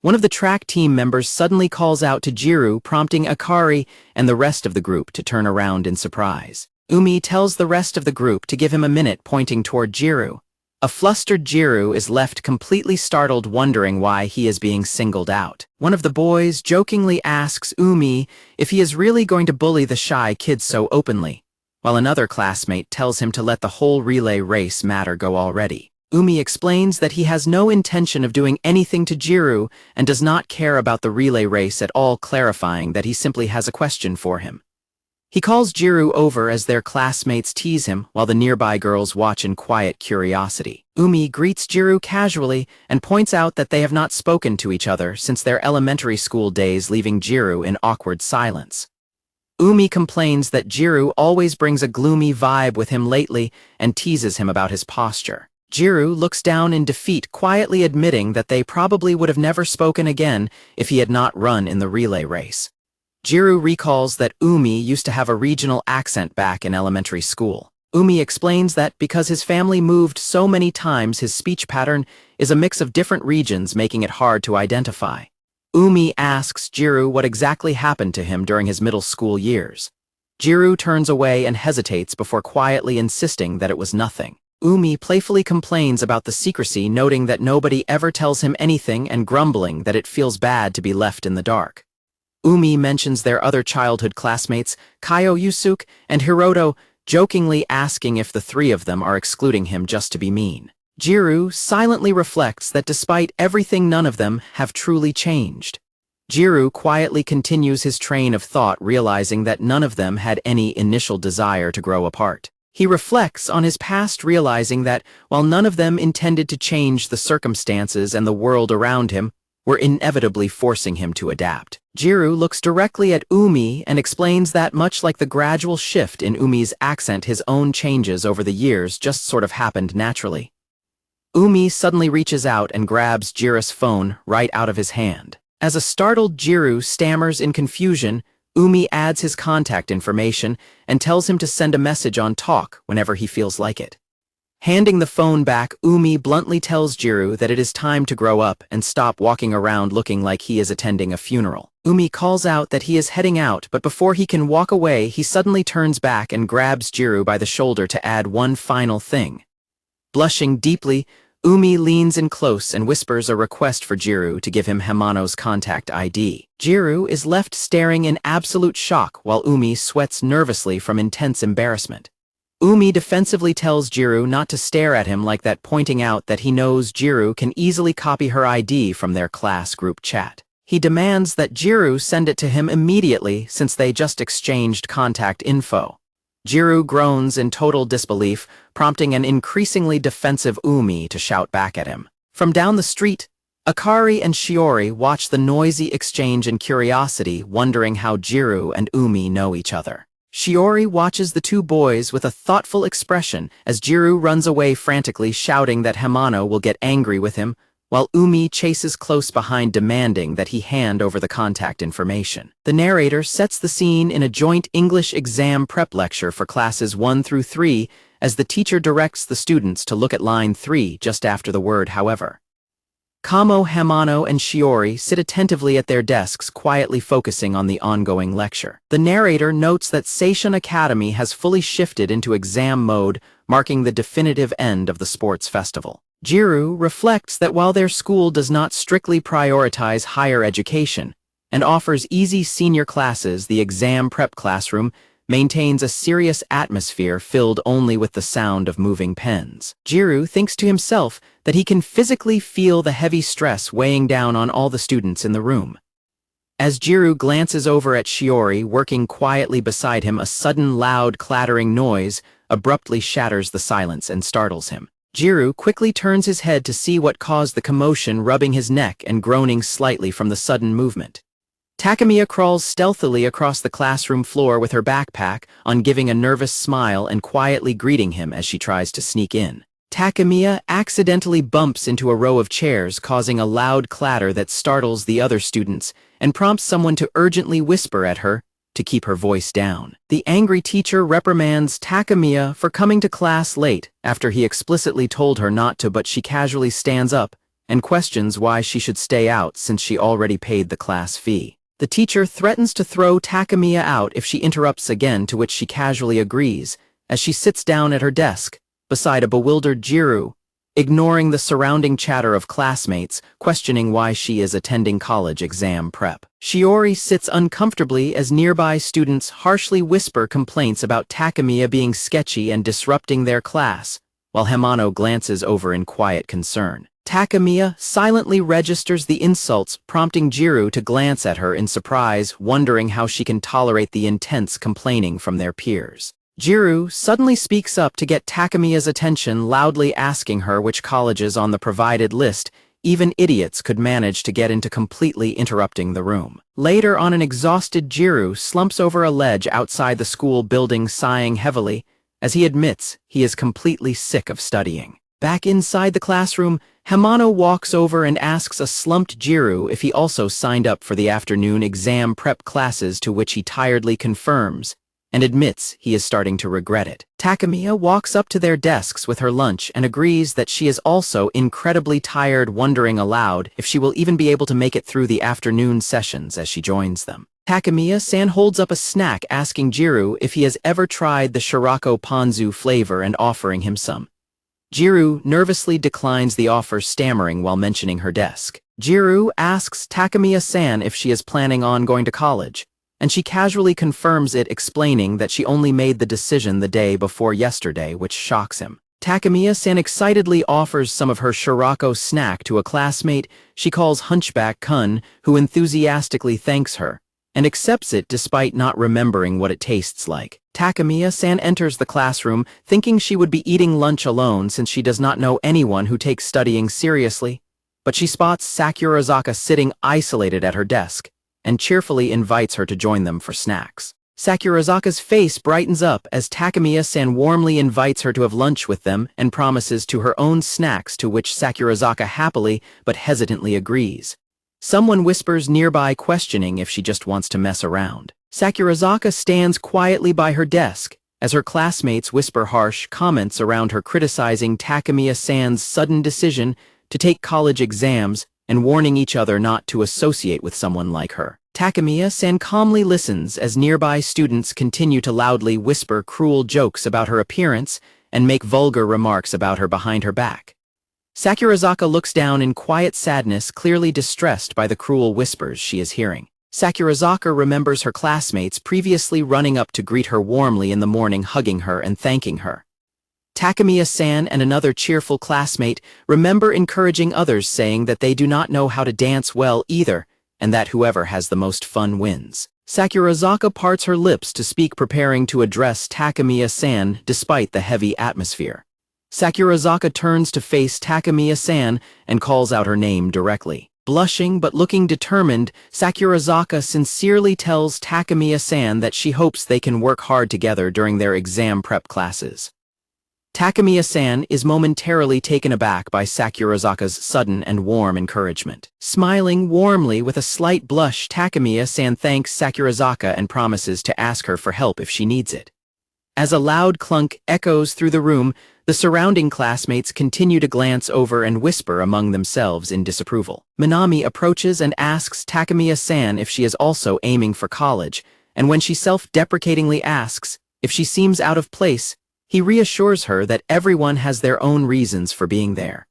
One of the track team members suddenly calls out to Gyaru, prompting Akari and the rest of the group to turn around in surprise. Umi tells the rest of the group to give him a minute, pointing toward Gyaru. A flustered Gyaru is left completely startled, wondering why he is being singled out. One of the boys jokingly asks Umi if he is really going to bully the shy kid so openly, while another classmate tells him to let the whole relay race matter go already. Umi explains that he has no intention of doing anything to Gyaru and does not care about the relay race at all, clarifying that he simply has a question for him. He calls Gyaru over as their classmates tease him, while the nearby girls watch in quiet curiosity. Umi greets Gyaru casually and points out that they have not spoken to each other since their elementary school days, leaving Gyaru in awkward silence. Umi complains that Gyaru always brings a gloomy vibe with him lately and teases him about his posture. Gyaru looks down in defeat, quietly admitting that they probably would have never spoken again if he had not run in the relay race. Gyaru recalls that Umi used to have a regional accent back in elementary school. Umi explains that because his family moved so many times, his speech pattern is a mix of different regions, making it hard to identify. Umi asks Gyaru what exactly happened to him during his middle school years. Gyaru turns away and hesitates before quietly insisting that it was nothing. Umi playfully complains about the secrecy, noting that nobody ever tells him anything and grumbling that it feels bad to be left in the dark. Umi mentions their other childhood classmates, Kaio Yusuke and Hiroto, jokingly asking if the three of them are excluding him just to be mean. Gyaru silently reflects that despite everything, none of them have truly changed. Gyaru quietly continues his train of thought, realizing that none of them had any initial desire to grow apart. He reflects on his past, realizing that while none of them intended to change, the circumstances and the world around him were inevitably forcing him to adapt. Gyaru looks directly at Umi and explains that much like the gradual shift in Umi's accent, his own changes over the years just sort of happened naturally. Umi suddenly reaches out and grabs Gyaru's phone right out of his hand. As a startled Gyaru stammers in confusion, Umi adds his contact information and tells him to send a message on Talk whenever he feels like it. Handing the phone back, Umi bluntly tells Gyaru that it is time to grow up and stop walking around looking like he is attending a funeral. Umi calls out that he is heading out, but before he can walk away, he suddenly turns back and grabs Gyaru by the shoulder to add one final thing. Blushing deeply, Umi leans in close and whispers a request for Gyaru to give him Hamano's contact ID. Gyaru is left staring in absolute shock while Umi sweats nervously from intense embarrassment. Umi defensively tells Gyaru not to stare at him like that, pointing out that he knows Gyaru can easily copy her ID from their class group chat. He demands that Gyaru send it to him immediately since they just exchanged contact info. Gyaru groans in total disbelief, prompting an increasingly defensive Umi to shout back at him. From down the street, Akari and Shiori watch the noisy exchange in curiosity, wondering how Gyaru and Umi know each other. Shiori watches the two boys with a thoughtful expression as Gyaru runs away frantically, shouting that Hamano will get angry with him, while Umi chases close behind, demanding that he hand over the contact information. The narrator sets the scene in a joint English exam prep lecture for classes 1 through 3 as the teacher directs the students to look at line 3 just after the word however. Kamo, Hamano, and Shiori sit attentively at their desks, quietly focusing on the ongoing lecture. The narrator notes that Seishun Academy has fully shifted into exam mode, marking the definitive end of the sports festival. Gyaru reflects that while their school does not strictly prioritize higher education and offers easy senior classes, the exam prep classroom maintains a serious atmosphere filled only with the sound of moving pens. Gyaru thinks to himself that he can physically feel the heavy stress weighing down on all the students in the room. As Gyaru glances over at Shiori working quietly beside him, a sudden loud clattering noise abruptly shatters the silence and startles him. Gyaru quickly turns his head to see what caused the commotion, rubbing his neck and groaning slightly from the sudden movement. Takemiya crawls stealthily across the classroom floor with her backpack on, giving a nervous smile and quietly greeting him as she tries to sneak in. Takemiya accidentally bumps into a row of chairs, causing a loud clatter that startles the other students and prompts someone to urgently whisper at her to keep her voice down. The angry teacher reprimands Takemiya for coming to class late after he explicitly told her not to, but she casually stands up and questions why she should stay out since she already paid the class fee. The teacher threatens to throw Takemiya out if she interrupts again, to which she casually agrees as she sits down at her desk beside a bewildered Gyaru, ignoring the surrounding chatter of classmates, questioning why she is attending college exam prep. Shiori sits uncomfortably as nearby students harshly whisper complaints about Takemiya being sketchy and disrupting their class, while Hamano glances over in quiet concern. Takemiya silently registers the insults, prompting Gyaru to glance at her in surprise, wondering how she can tolerate the intense complaining from their peers. Gyaru suddenly speaks up to get Takemiya's attention, loudly asking her which colleges on the provided list even idiots could manage to get into, completely interrupting the room. Later on, an exhausted Gyaru slumps over a ledge outside the school building, sighing heavily as he admits he is completely sick of studying. Back inside the classroom, Hamano walks over and asks a slumped Gyaru if he also signed up for the afternoon exam prep classes, to which he tiredly confirms and admits he is starting to regret it. Takemiya walks up to their desks with her lunch and agrees that she is also incredibly tired, wondering aloud if she will even be able to make it through the afternoon sessions as she joins them. Takemiya-san holds up a snack, asking Gyaru if he has ever tried the Shirako ponzu flavor and offering him some. Gyaru nervously declines the offer, stammering while mentioning her desk. Gyaru asks Takemiya-san if she is planning on going to college, and she casually confirms it, explaining that she only made the decision the day before yesterday, which shocks him. Takemiya-san excitedly offers some of her Shirako snack to a classmate she calls Hunchback Kun, who enthusiastically thanks her and accepts it despite not remembering what it tastes like. Takemiya-san enters the classroom, thinking she would be eating lunch alone since she does not know anyone who takes studying seriously, but she spots Sakurazaka sitting isolated at her desk and cheerfully invites her to join them for snacks. Sakurazaka's face brightens up as Takemiya-san warmly invites her to have lunch with them and promises to her own snacks, to which Sakurazaka happily but hesitantly agrees. Someone whispers nearby, questioning if she just wants to mess around. Sakurazaka stands quietly by her desk as her classmates whisper harsh comments around her, criticizing Takemiya-san's sudden decision to take college exams and warning each other not to associate with someone like her. Takemiya-san calmly listens as nearby students continue to loudly whisper cruel jokes about her appearance and make vulgar remarks about her behind her back. Sakurazaka looks down in quiet sadness, clearly distressed by the cruel whispers she is hearing. Sakurazaka remembers her classmates previously running up to greet her warmly in the morning, hugging her and thanking her. Takemiya-san and another cheerful classmate remember encouraging others, saying that they do not know how to dance well either, and that whoever has the most fun wins. Sakurazaka parts her lips to speak, preparing to address Takemiya-san despite the heavy atmosphere. Sakurazaka turns to face Takemiya-san and calls out her name directly. Blushing but looking determined, Sakurazaka sincerely tells Takemiya-san that she hopes they can work hard together during their exam prep classes. Takemiya-san is momentarily taken aback by Sakurazaka's sudden and warm encouragement. Smiling warmly with a slight blush, Takemiya-san thanks Sakurazaka and promises to ask her for help if she needs it. As a loud clunk echoes through the room, the surrounding classmates continue to glance over and whisper among themselves in disapproval. Minami approaches and asks Takemiya-san if she is also aiming for college, and when she self-deprecatingly asks if she seems out of place, he reassures her that everyone has their own reasons for being there.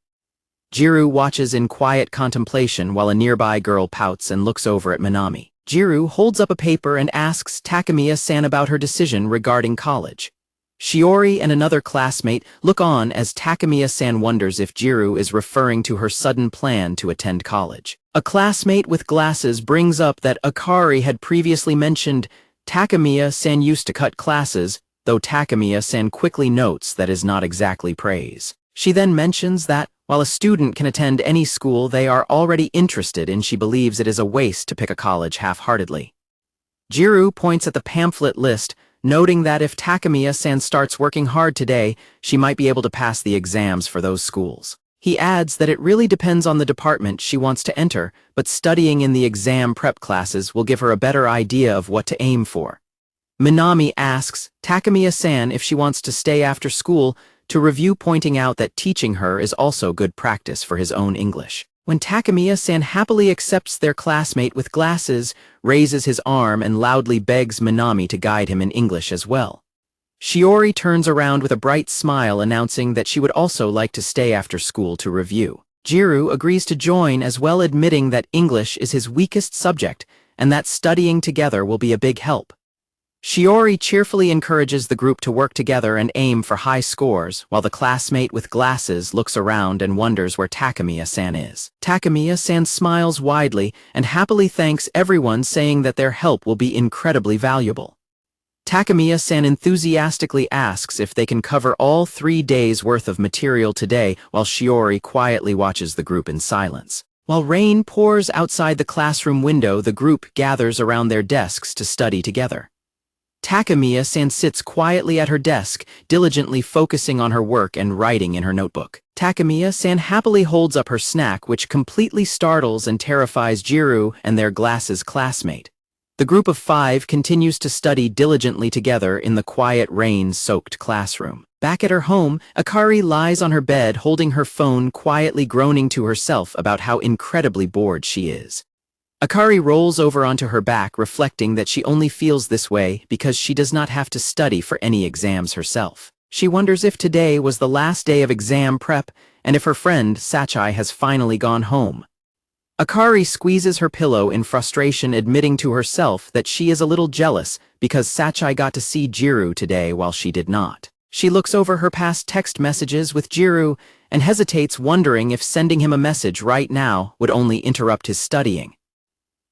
Gyaru watches in quiet contemplation while a nearby girl pouts and looks over at Minami. Gyaru holds up a paper and asks Takemiya-san about her decision regarding college. Shiori and another classmate look on as Takemiya-san wonders if Gyaru is referring to her sudden plan to attend college. A classmate with glasses brings up that Akari had previously mentioned Takemiya-san used to cut classes, though Takemiya-san quickly notes that is not exactly praise. She then mentions that, while a student can attend any school they are already interested in, she believes it is a waste to pick a college half-heartedly. Gyaru points at the pamphlet list, noting that if Takemiya-san starts working hard today, she might be able to pass the exams for those schools. He adds that it really depends on the department she wants to enter, but studying in the exam prep classes will give her a better idea of what to aim for. Minami asks Takemiya-san if she wants to stay after school to review, pointing out that teaching her is also good practice for his own English. When Takemiya-san happily accepts their classmate with glasses, raises his arm and loudly begs Minami to guide him in English as well. Shiori turns around with a bright smile, announcing that she would also like to stay after school to review. Gyaru agrees to join as well, admitting that English is his weakest subject and that studying together will be a big help. Shiori cheerfully encourages the group to work together and aim for high scores, while the classmate with glasses looks around and wonders where Takemiya-san is. Takemiya-san smiles widely and happily thanks everyone, saying that their help will be incredibly valuable. Takemiya-san enthusiastically asks if they can cover all 3 days' worth of material today, while Shiori quietly watches the group in silence. While rain pours outside the classroom window, the group gathers around their desks to study together. Takemiya-san sits quietly at her desk, diligently focusing on her work and writing in her notebook. Takemiya-san happily holds up her snack, which completely startles and terrifies Gyaru and their glasses classmate. The group of 5 continues to study diligently together in the quiet, rain-soaked classroom. Back at her home, Akari lies on her bed holding her phone, quietly groaning to herself about how incredibly bored she is. Akari rolls over onto her back, reflecting that she only feels this way because she does not have to study for any exams herself. She wonders if today was the last day of exam prep and if her friend Sachai has finally gone home. Akari squeezes her pillow in frustration, admitting to herself that she is a little jealous because Sachai got to see Gyaru today while she did not. She looks over her past text messages with Gyaru and hesitates, wondering if sending him a message right now would only interrupt his studying.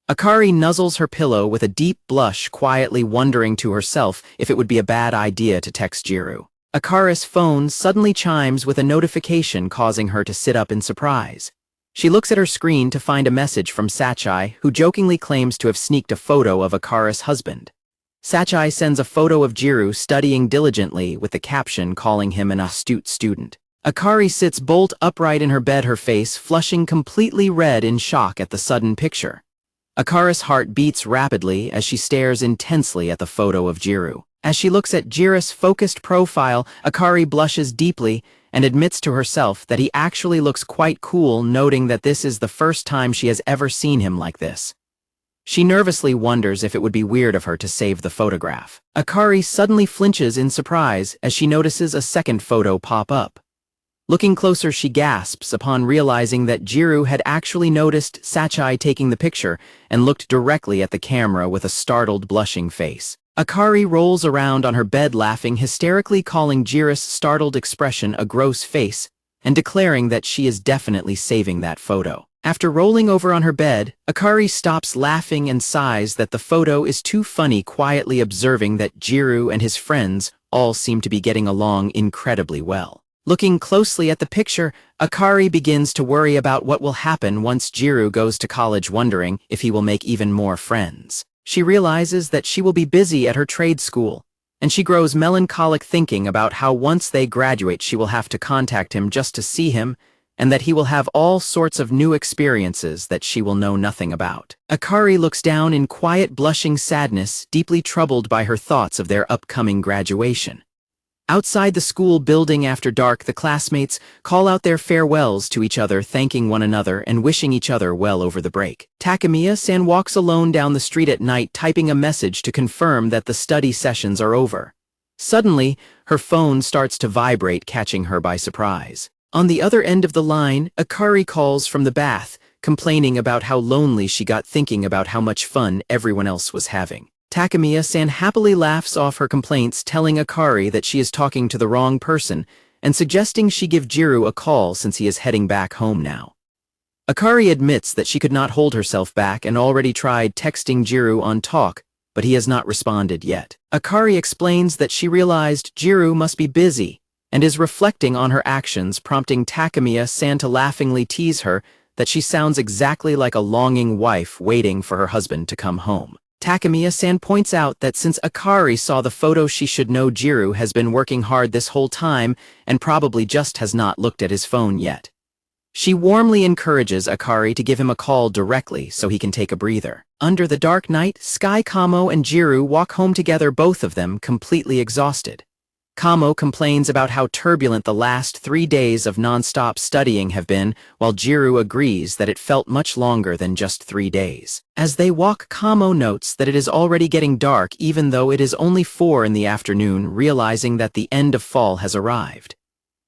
Akari nuzzles her pillow with a deep blush, quietly wondering to herself if it would be a bad idea to text Gyaru. Akari's phone suddenly chimes with a notification, causing her to sit up in surprise. She looks at her screen to find a message from Sachai, who jokingly claims to have sneaked a photo of Akari's husband. Sachai sends a photo of Gyaru studying diligently with the caption calling him an astute student. Akari sits bolt upright in her bed, her face flushing completely red in shock at the sudden picture. Akari's heart beats rapidly as she stares intensely at the photo of Gyaru. As she looks at Gyaru's focused profile, Akari blushes deeply and admits to herself that he actually looks quite cool, noting that this is the first time she has ever seen him like this. She nervously wonders if it would be weird of her to save the photograph. Akari suddenly flinches in surprise as she notices a second photo pop up. Looking closer, she gasps upon realizing that Gyaru had actually noticed Sachai taking the picture and looked directly at the camera with a startled, blushing face. Akari rolls around on her bed, laughing hysterically, calling Gyaru's startled expression a gross face and declaring that she is definitely saving that photo. After rolling over on her bed, Akari stops laughing and sighs that the photo is too funny, quietly observing that Gyaru and his friends all seem to be getting along incredibly well. Looking closely at the picture, Akari begins to worry about what will happen once Gyaru goes to college, wondering if he will make even more friends. She realizes that she will be busy at her trade school, and she grows melancholic, thinking about how once they graduate she will have to contact him just to see him and that he will have all sorts of new experiences that she will know nothing about. Akari looks down in quiet blushing sadness, deeply troubled by her thoughts of their upcoming graduation. Outside the school building after dark, the classmates call out their farewells to each other, thanking one another and wishing each other well over the break. Takemiya-san walks alone down the street at night, typing a message to confirm that the study sessions are over. Suddenly, her phone starts to vibrate, catching her by surprise. On the other end of the line, Akari calls from the bath, complaining about how lonely she got thinking about how much fun everyone else was having. Takemiya-san happily laughs off her complaints, telling Akari that she is talking to the wrong person and suggesting she give Gyaru a call since he is heading back home now. Akari admits that she could not hold herself back and already tried texting Gyaru on Talk, but he has not responded yet. Akari explains that she realized Gyaru must be busy and is reflecting on her actions, prompting Takemiya-san to laughingly tease her that she sounds exactly like a longing wife waiting for her husband to come home. Takemiya-san points out that since Akari saw the photo, she should know Gyaru has been working hard this whole time and probably just has not looked at his phone yet. She warmly encourages Akari to give him a call directly so he can take a breather. Under the dark night, Sky, Kamo, and Gyaru walk home together, both of them completely exhausted. Kamo complains about how turbulent the last 3 days of non-stop studying have been, while Gyaru agrees that it felt much longer than just 3 days. As they walk, Kamo notes that it is already getting dark even though it is only 4 in the afternoon, realizing that the end of fall has arrived.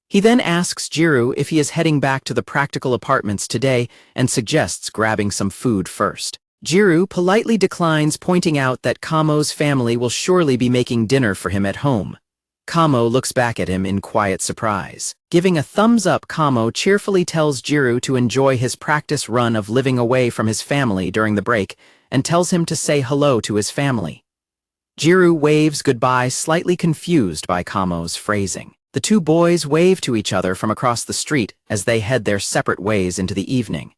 He then asks Gyaru if he is heading back to the practical apartments today and suggests grabbing some food first. Gyaru politely declines, pointing out that Kamo's family will surely be making dinner for him at home. Kamo looks back at him in quiet surprise. Giving a thumbs up, Kamo cheerfully tells Gyaru to enjoy his practice run of living away from his family during the break and tells him to say hello to his family. Gyaru waves goodbye, slightly confused by Kamo's phrasing. The two boys wave to each other from across the street as they head their separate ways into the evening.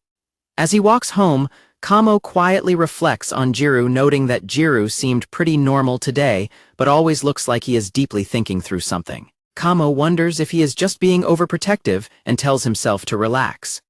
As he walks home, Kamo quietly reflects on Gyaru, noting that Gyaru seemed pretty normal today, but always looks like he is deeply thinking through something. Kamo wonders if he is just being overprotective and tells himself to relax.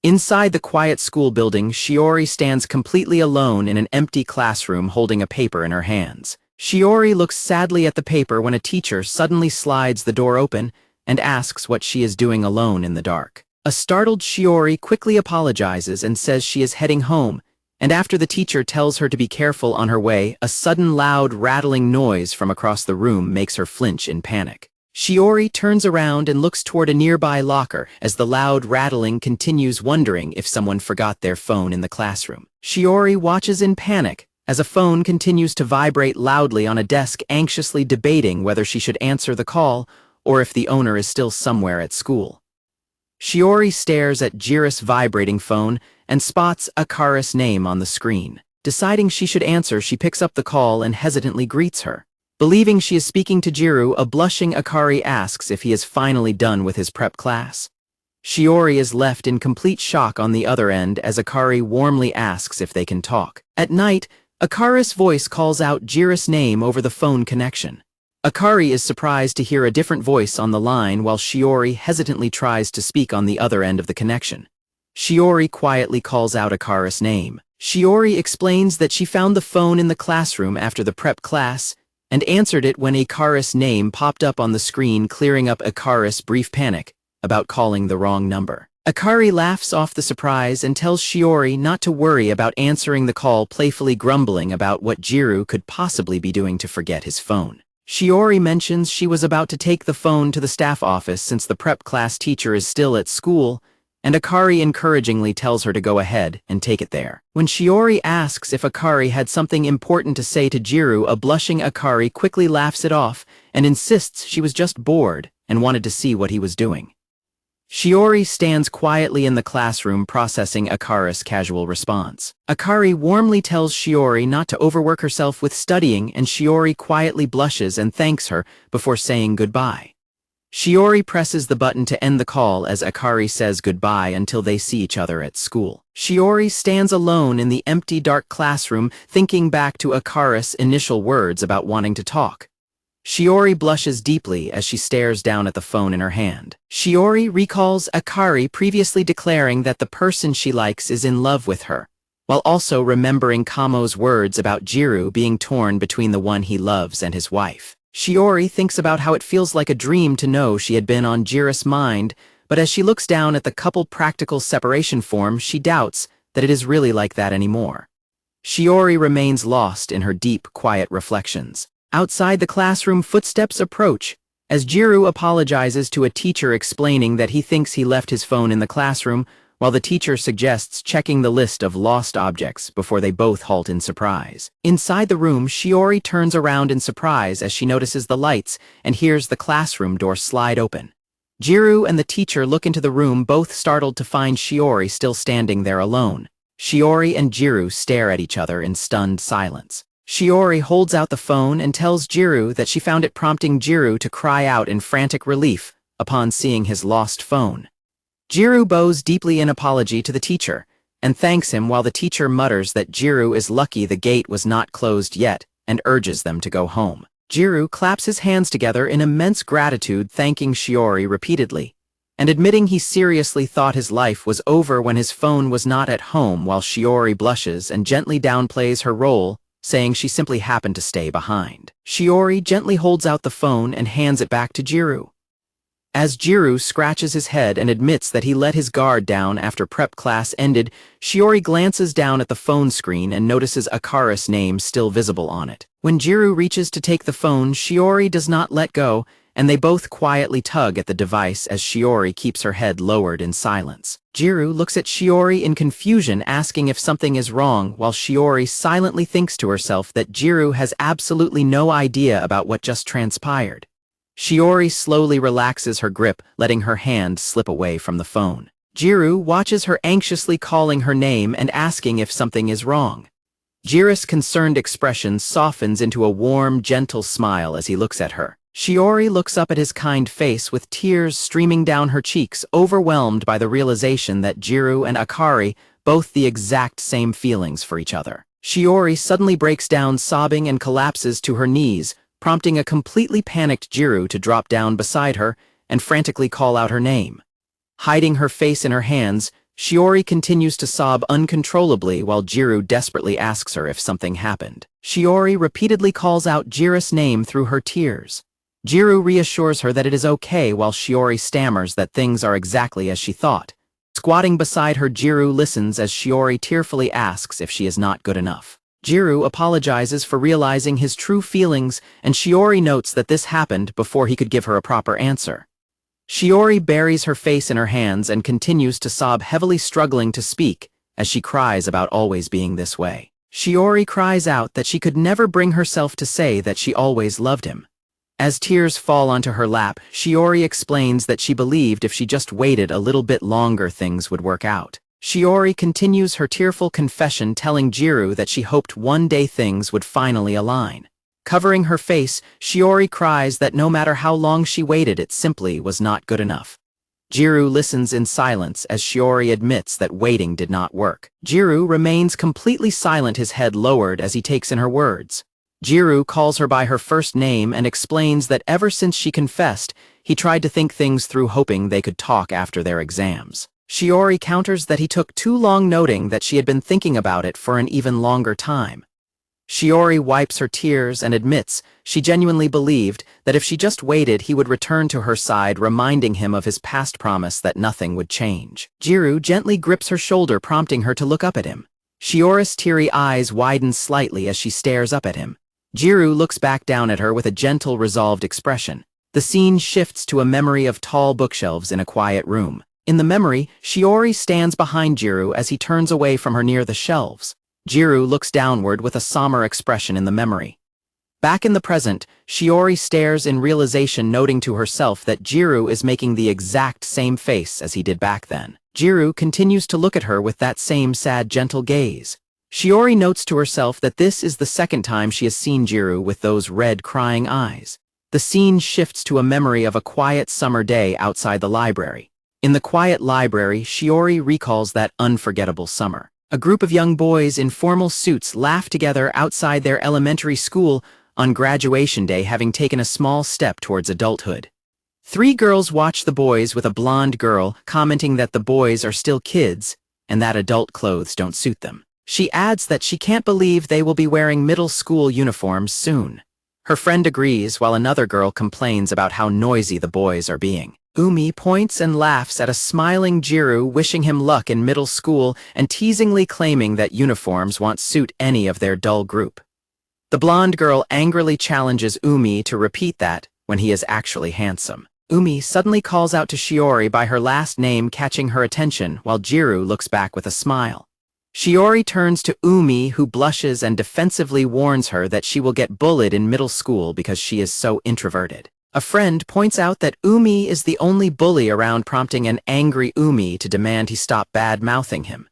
Inside the quiet school building, Shiori stands completely alone in an empty classroom, holding a paper in her hands. Shiori looks sadly at the paper when a teacher suddenly slides the door open and asks what she is doing alone in the dark. A startled Shiori quickly apologizes and says she is heading home, and after the teacher tells her to be careful on her way, a sudden loud rattling noise from across the room makes her flinch in panic. Shiori turns around and looks toward a nearby locker as the loud rattling continues, wondering if someone forgot their phone in the classroom. Shiori watches in panic as a phone continues to vibrate loudly on a desk, anxiously debating whether she should answer the call or if the owner is still somewhere at school. Shiori stares at Gyaru's vibrating phone and spots Akari's name on the screen. Deciding she should answer, she picks up the call and hesitantly greets her. Believing she is speaking to Gyaru, a blushing Akari asks if he is finally done with his prep class. Shiori is left in complete shock on the other end as Akari warmly asks if they can talk. At night, Akari's voice calls out Gyaru's name over the phone connection. Akari is surprised to hear a different voice on the line while Shiori hesitantly tries to speak on the other end of the connection. Shiori quietly calls out Akari's name. Shiori explains that she found the phone in the classroom after the prep class and answered it when Akari's name popped up on the screen, clearing up Akari's brief panic about calling the wrong number. Akari laughs off the surprise and tells Shiori not to worry about answering the call, playfully grumbling about what Gyaru could possibly be doing to forget his phone. Shiori mentions she was about to take the phone to the staff office since the prep class teacher is still at school, and Akari encouragingly tells her to go ahead and take it there. When Shiori asks if Akari had something important to say to Gyaru, a blushing Akari quickly laughs it off and insists she was just bored and wanted to see what he was doing. Shiori stands quietly in the classroom, processing Akari's casual response. Akari warmly tells Shiori not to overwork herself with studying, and Shiori quietly blushes and thanks her before saying goodbye. Shiori presses the button to end the call as Akari says goodbye until they see each other at school. Shiori stands alone in the empty, dark classroom, thinking back to Akari's initial words about wanting to talk. Shiori blushes deeply as she stares down at the phone in her hand. Shiori recalls Akari previously declaring that the person she likes is in love with her, while also remembering Kamo's words about Gyaru being torn between the one he loves and his wife. Shiori thinks about how it feels like a dream to know she had been on Gyaru's mind, but as she looks down at the couple practical separation form, she doubts that it is really like that anymore. Shiori remains lost in her deep, quiet reflections. Outside the classroom, footsteps approach, as Gyaru apologizes to a teacher explaining that he thinks he left his phone in the classroom, while the teacher suggests checking the list of lost objects before they both halt in surprise. Inside the room, Shiori turns around in surprise as she notices the lights and hears the classroom door slide open. Gyaru and the teacher look into the room, both startled to find Shiori still standing there alone. Shiori and Gyaru stare at each other in stunned silence. Shiori holds out the phone and tells Gyaru that she found it, prompting Gyaru to cry out in frantic relief upon seeing his lost phone. Gyaru bows deeply in apology to the teacher and thanks him, while the teacher mutters that Gyaru is lucky the gate was not closed yet and urges them to go home. Gyaru claps his hands together in immense gratitude, thanking Shiori repeatedly, and admitting he seriously thought his life was over when his phone was not at home, while Shiori blushes and gently downplays her role, saying she simply happened to stay behind. Shiori gently holds out the phone and hands it back to Gyaru. As Gyaru scratches his head and admits that he let his guard down after prep class ended, Shiori glances down at the phone screen and notices Akari's name still visible on it. When Gyaru reaches to take the phone, Shiori does not let go, and they both quietly tug at the device as Shiori keeps her head lowered in silence. Gyaru looks at Shiori in confusion, asking if something is wrong, while Shiori silently thinks to herself that Gyaru has absolutely no idea about what just transpired. Shiori slowly relaxes her grip, letting her hand slip away from the phone. Gyaru watches her anxiously, calling her name and asking if something is wrong. Gyaru's concerned expression softens into a warm, gentle smile as he looks at her. Shiori looks up at his kind face with tears streaming down her cheeks, overwhelmed by the realization that Gyaru and Akari both the exact same feelings for each other. Shiori suddenly breaks down sobbing and collapses to her knees, prompting a completely panicked Gyaru to drop down beside her and frantically call out her name. Hiding her face in her hands, Shiori continues to sob uncontrollably while Gyaru desperately asks her if something happened. Shiori repeatedly calls out Gyaru's name through her tears. Gyaru reassures her that it is okay, while Shiori stammers that things are exactly as she thought. Squatting beside her, Gyaru listens as Shiori tearfully asks if she is not good enough. Gyaru apologizes for realizing his true feelings, and Shiori notes that this happened before he could give her a proper answer. Shiori buries her face in her hands and continues to sob heavily, struggling to speak as she cries about always being this way. Shiori cries out that she could never bring herself to say that she always loved him. As tears fall onto her lap, Shiori explains that she believed if she just waited a little bit longer things would work out. Shiori continues her tearful confession, telling Gyaru that she hoped one day things would finally align. Covering her face, Shiori cries that no matter how long she waited, it simply was not good enough. Gyaru listens in silence as Shiori admits that waiting did not work. Gyaru remains completely silent, his head lowered as he takes in her words. Gyaru calls her by her first name and explains that ever since she confessed, he tried to think things through, hoping they could talk after their exams. Shiori counters that he took too long, noting that she had been thinking about it for an even longer time. Shiori wipes her tears and admits she genuinely believed that if she just waited, he would return to her side, reminding him of his past promise that nothing would change. Gyaru gently grips her shoulder, prompting her to look up at him. Shiori's teary eyes widen slightly as she stares up at him. Gyaru looks back down at her with a gentle, resolved expression. The scene shifts to a memory of tall bookshelves in a quiet room. In the memory, Shiori stands behind Gyaru as he turns away from her near the shelves. Gyaru looks downward with a somber expression in the memory. Back in the present, Shiori stares in realization, noting to herself that Gyaru is making the exact same face as he did back then. Gyaru continues to look at her with that same sad, gentle gaze. Shiori notes to herself that this is the second time she has seen Gyaru with those red, crying eyes. The scene shifts to a memory of a quiet summer day outside the library. In the quiet library, Shiori recalls that unforgettable summer. A group of young boys in formal suits laugh together outside their elementary school, on graduation day having taken a small step towards adulthood. 3 girls watch the boys with a blonde girl commenting that the boys are still kids and that adult clothes don't suit them. She adds that she can't believe they will be wearing middle school uniforms soon. Her friend agrees while another girl complains about how noisy the boys are being. Umi points and laughs at a smiling Gyaru wishing him luck in middle school and teasingly claiming that uniforms won't suit any of their dull group. The blonde girl angrily challenges Umi to repeat that when he is actually handsome. Umi suddenly calls out to Shiori by her last name, catching her attention while Gyaru looks back with a smile. Shiori turns to Umi, who blushes and defensively warns her that she will get bullied in middle school because she is so introverted. A friend points out that Umi is the only bully around, prompting an angry Umi to demand he stop bad-mouthing him.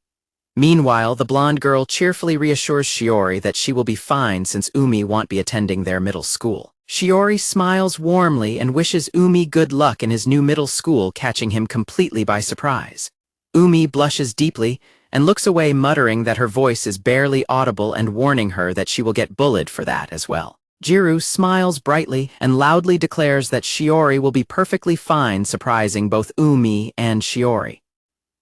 Meanwhile, the blonde girl cheerfully reassures Shiori that she will be fine since Umi won't be attending their middle school. Shiori smiles warmly and wishes Umi good luck in his new middle school, catching him completely by surprise. Umi blushes deeply and looks away, muttering that her voice is barely audible and warning her that she will get bullied for that as well. Gyaru smiles brightly and loudly declares that Shiori will be perfectly fine, surprising both Umi and Shiori.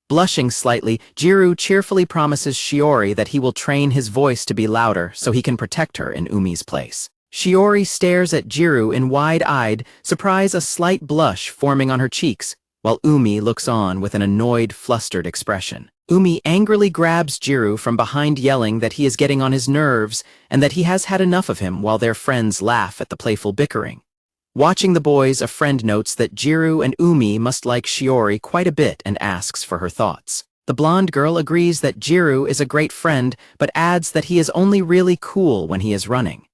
Blushing slightly, Gyaru cheerfully promises Shiori that he will train his voice to be louder so he can protect her in Umi's place. Shiori stares at Gyaru in wide-eyed surprise, a slight blush forming on her cheeks, while Umi looks on with an annoyed, flustered expression. Umi angrily grabs Gyaru from behind, yelling that he is getting on his nerves and that he has had enough of him, while their friends laugh at the playful bickering. Watching the boys, a friend notes that Gyaru and Umi must like Shiori quite a bit and asks for her thoughts. The blonde girl agrees that Gyaru is a great friend, but adds that he is only really cool when he is running.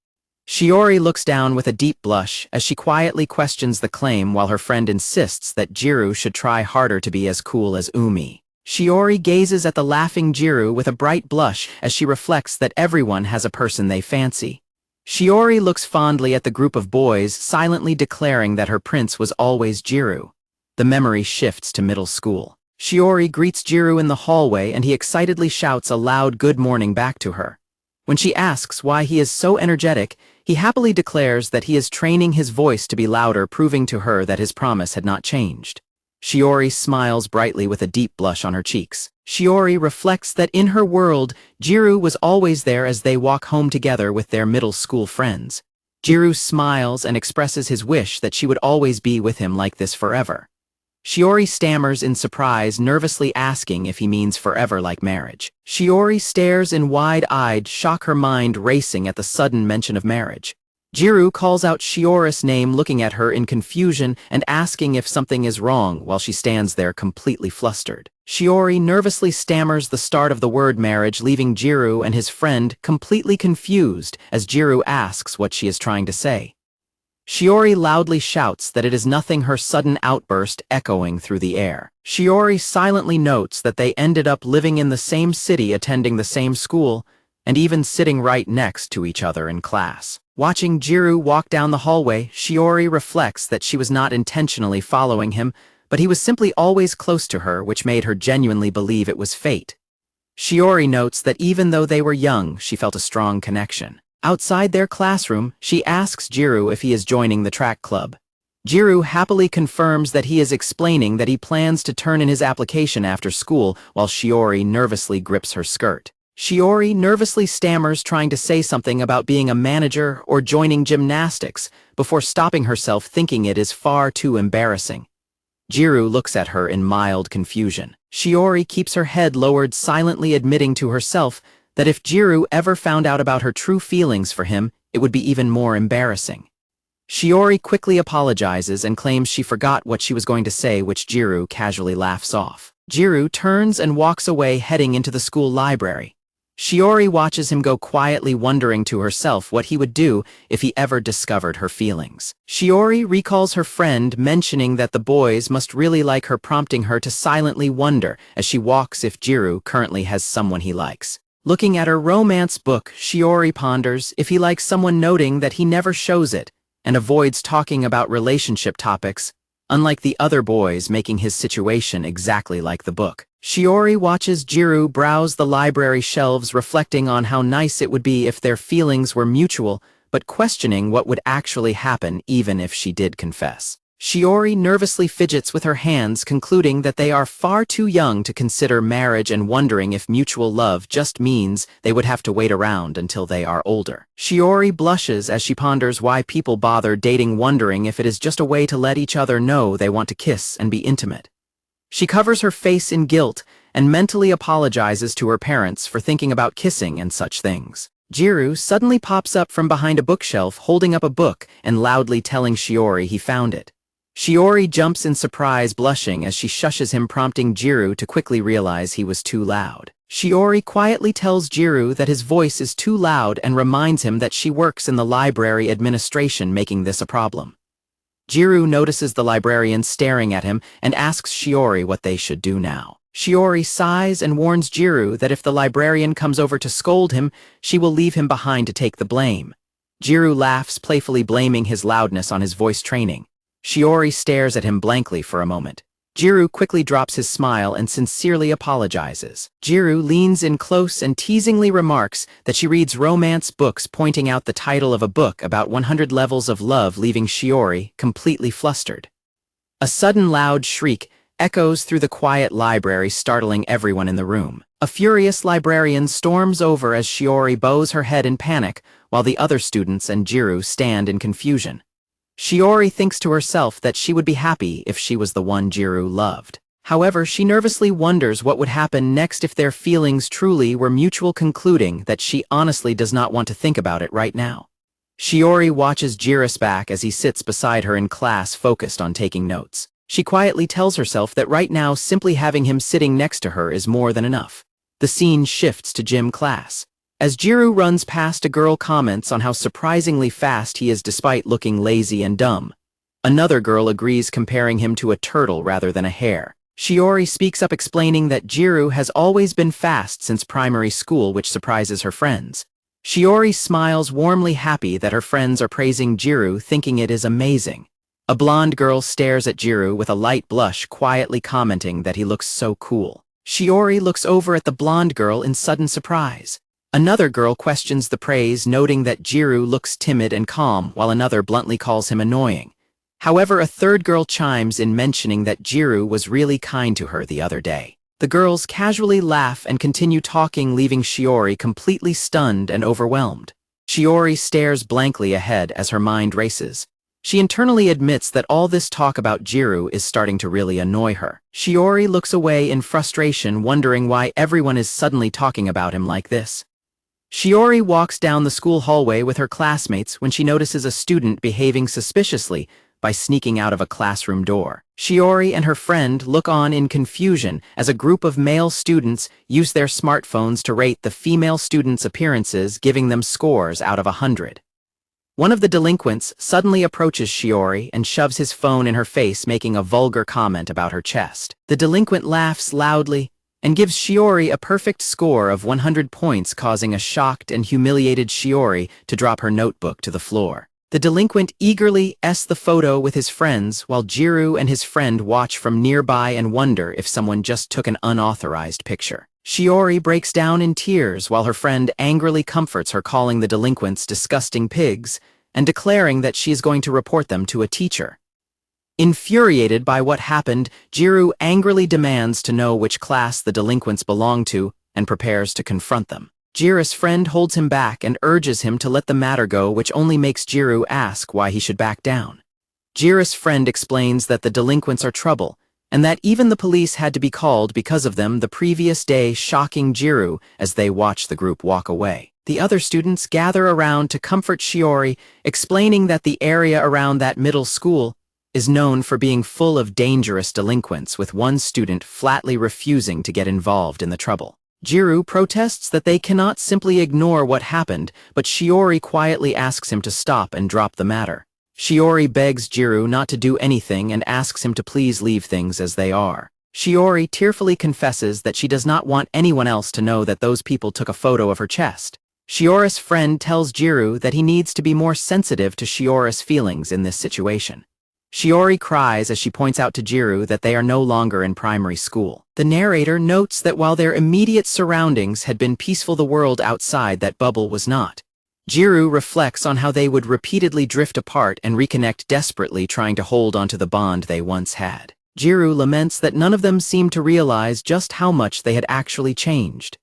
Shiori looks down with a deep blush as she quietly questions the claim, while her friend insists that Gyaru should try harder to be as cool as Umi. Shiori gazes at the laughing Gyaru with a bright blush as she reflects that everyone has a person they fancy. Shiori looks fondly at the group of boys, silently declaring that her prince was always Gyaru. The memory shifts to middle school. Shiori greets Gyaru in the hallway and he excitedly shouts a loud good morning back to her. When she asks why he is so energetic, he happily declares that he is training his voice to be louder, proving to her that his promise had not changed. Shiori smiles brightly with a deep blush on her cheeks. Shiori reflects that in her world, Gyaru was always there as they walk home together with their middle school friends. Gyaru smiles and expresses his wish that she would always be with him like this forever. Shiori stammers in surprise, nervously asking if he means forever like marriage. Shiori stares in wide-eyed shock, her mind racing at the sudden mention of marriage. Gyaru calls out Shiori's name, looking at her in confusion and asking if something is wrong while she stands there completely flustered. Shiori nervously stammers the start of the word marriage, leaving Gyaru and his friend completely confused as Gyaru asks what she is trying to say. Shiori loudly shouts that it is nothing, her sudden outburst echoing through the air. Shiori silently notes that they ended up living in the same city, attending the same school, and even sitting right next to each other in class. Watching Gyaru walk down the hallway, Shiori reflects that she was not intentionally following him, but he was simply always close to her, which made her genuinely believe it was fate. Shiori notes that even though they were young, she felt a strong connection. Outside their classroom, she asks Gyaru if he is joining the track club. Gyaru happily confirms that he is, explaining that he plans to turn in his application after school, while Shiori nervously grips her skirt. Shiori nervously stammers, trying to say something about being a manager or joining gymnastics, before stopping herself, thinking it is far too embarrassing. Gyaru looks at her in mild confusion. Shiori keeps her head lowered, silently admitting to herself that if Gyaru ever found out about her true feelings for him, it would be even more embarrassing. Shiori quickly apologizes and claims she forgot what she was going to say, which Gyaru casually laughs off. Gyaru turns and walks away, heading into the school library. Shiori watches him go quietly, wondering to herself what he would do if he ever discovered her feelings. Shiori recalls her friend mentioning that the boys must really like her, prompting her to silently wonder as she walks if Gyaru currently has someone he likes. Looking at her romance book, Shiori ponders if he likes someone, noting that he never shows it and avoids talking about relationship topics, unlike the other boys, making his situation exactly like the book. Shiori watches Gyaru browse the library shelves, reflecting on how nice it would be if their feelings were mutual, but questioning what would actually happen even if she did confess. Shiori nervously fidgets with her hands, concluding that they are far too young to consider marriage and wondering if mutual love just means they would have to wait around until they are older. Shiori blushes as she ponders why people bother dating, wondering if it is just a way to let each other know they want to kiss and be intimate. She covers her face in guilt and mentally apologizes to her parents for thinking about kissing and such things. Gyaru suddenly pops up from behind a bookshelf holding up a book and loudly telling Shiori he found it. Shiori jumps in surprise, blushing as she shushes him, prompting Gyaru to quickly realize he was too loud. Shiori quietly tells Gyaru that his voice is too loud and reminds him that she works in the library administration, making this a problem. Gyaru notices the librarian staring at him and asks Shiori what they should do now. Shiori sighs and warns Gyaru that if the librarian comes over to scold him, she will leave him behind to take the blame. Gyaru laughs, playfully blaming his loudness on his voice training. Shiori stares at him blankly for a moment. Gyaru quickly drops his smile and sincerely apologizes. Gyaru leans in close and teasingly remarks that she reads romance books, pointing out the title of a book about 100 levels of love, leaving Shiori completely flustered. A sudden loud shriek echoes through the quiet library, startling everyone in the room. A furious librarian storms over as Shiori bows her head in panic, while the other students and Gyaru stand in confusion. Shiori thinks to herself that she would be happy if she was the one Gyaru loved. However, she nervously wonders what would happen next if their feelings truly were mutual, concluding that she honestly does not want to think about it right now. Shiori watches Gyaru's back as he sits beside her in class, focused on taking notes. She quietly tells herself that right now simply having him sitting next to her is more than enough. The scene shifts to gym class. As Gyaru runs past, a girl comments on how surprisingly fast he is despite looking lazy and dumb. Another girl agrees, comparing him to a turtle rather than a hare. Shiori speaks up, explaining that Gyaru has always been fast since primary school, which surprises her friends. Shiori smiles, warmly happy that her friends are praising Gyaru, thinking it is amazing. A blonde girl stares at Gyaru with a light blush, quietly commenting that he looks so cool. Shiori looks over at the blonde girl in sudden surprise. Another girl questions the praise, noting that Gyaru looks timid and calm, while another bluntly calls him annoying. However, a third girl chimes in, mentioning that Gyaru was really kind to her the other day. The girls casually laugh and continue talking, leaving Shiori completely stunned and overwhelmed. Shiori stares blankly ahead as her mind races. She internally admits that all this talk about Gyaru is starting to really annoy her. Shiori looks away in frustration, wondering why everyone is suddenly talking about him like this. Shiori walks down the school hallway with her classmates when she notices a student behaving suspiciously by sneaking out of a classroom door. Shiori and her friend look on in confusion as a group of male students use their smartphones to rate the female students' appearances, giving them scores out of 100. One of the delinquents suddenly approaches Shiori and shoves his phone in her face, making a vulgar comment about her chest. The delinquent laughs loudly and gives Shiori a perfect score of 100 points, causing a shocked and humiliated Shiori to drop her notebook to the floor. The delinquent eagerly s the photo with his friends, while Gyaru and his friend watch from nearby and wonder if someone just took an unauthorized picture. Shiori breaks down in tears while her friend angrily comforts her, calling the delinquents disgusting pigs and declaring that she is going to report them to a teacher. Infuriated by what happened, Gyaru angrily demands to know which class the delinquents belong to and prepares to confront them. Gyaru's friend holds him back and urges him to let the matter go, which only makes Gyaru ask why he should back down. Gyaru's friend explains that the delinquents are trouble and that even the police had to be called because of them the previous day, shocking Gyaru as they watch the group walk away. The other students gather around to comfort Shiori, explaining that the area around that middle school is known for being full of dangerous delinquents, with one student flatly refusing to get involved in the trouble. Gyaru protests that they cannot simply ignore what happened, but Shiori quietly asks him to stop and drop the matter. Shiori begs Gyaru not to do anything and asks him to please leave things as they are. Shiori tearfully confesses that she does not want anyone else to know that those people took a photo of her chest. Shiori's friend tells Gyaru that he needs to be more sensitive to Shiori's feelings in this situation. Shiori cries as she points out to Gyaru that they are no longer in primary school. The narrator notes that while their immediate surroundings had been peaceful, the world outside that bubble was not. Gyaru reflects on how they would repeatedly drift apart and reconnect desperately trying to hold onto the bond they once had. Gyaru laments that none of them seemed to realize just how much they had actually changed.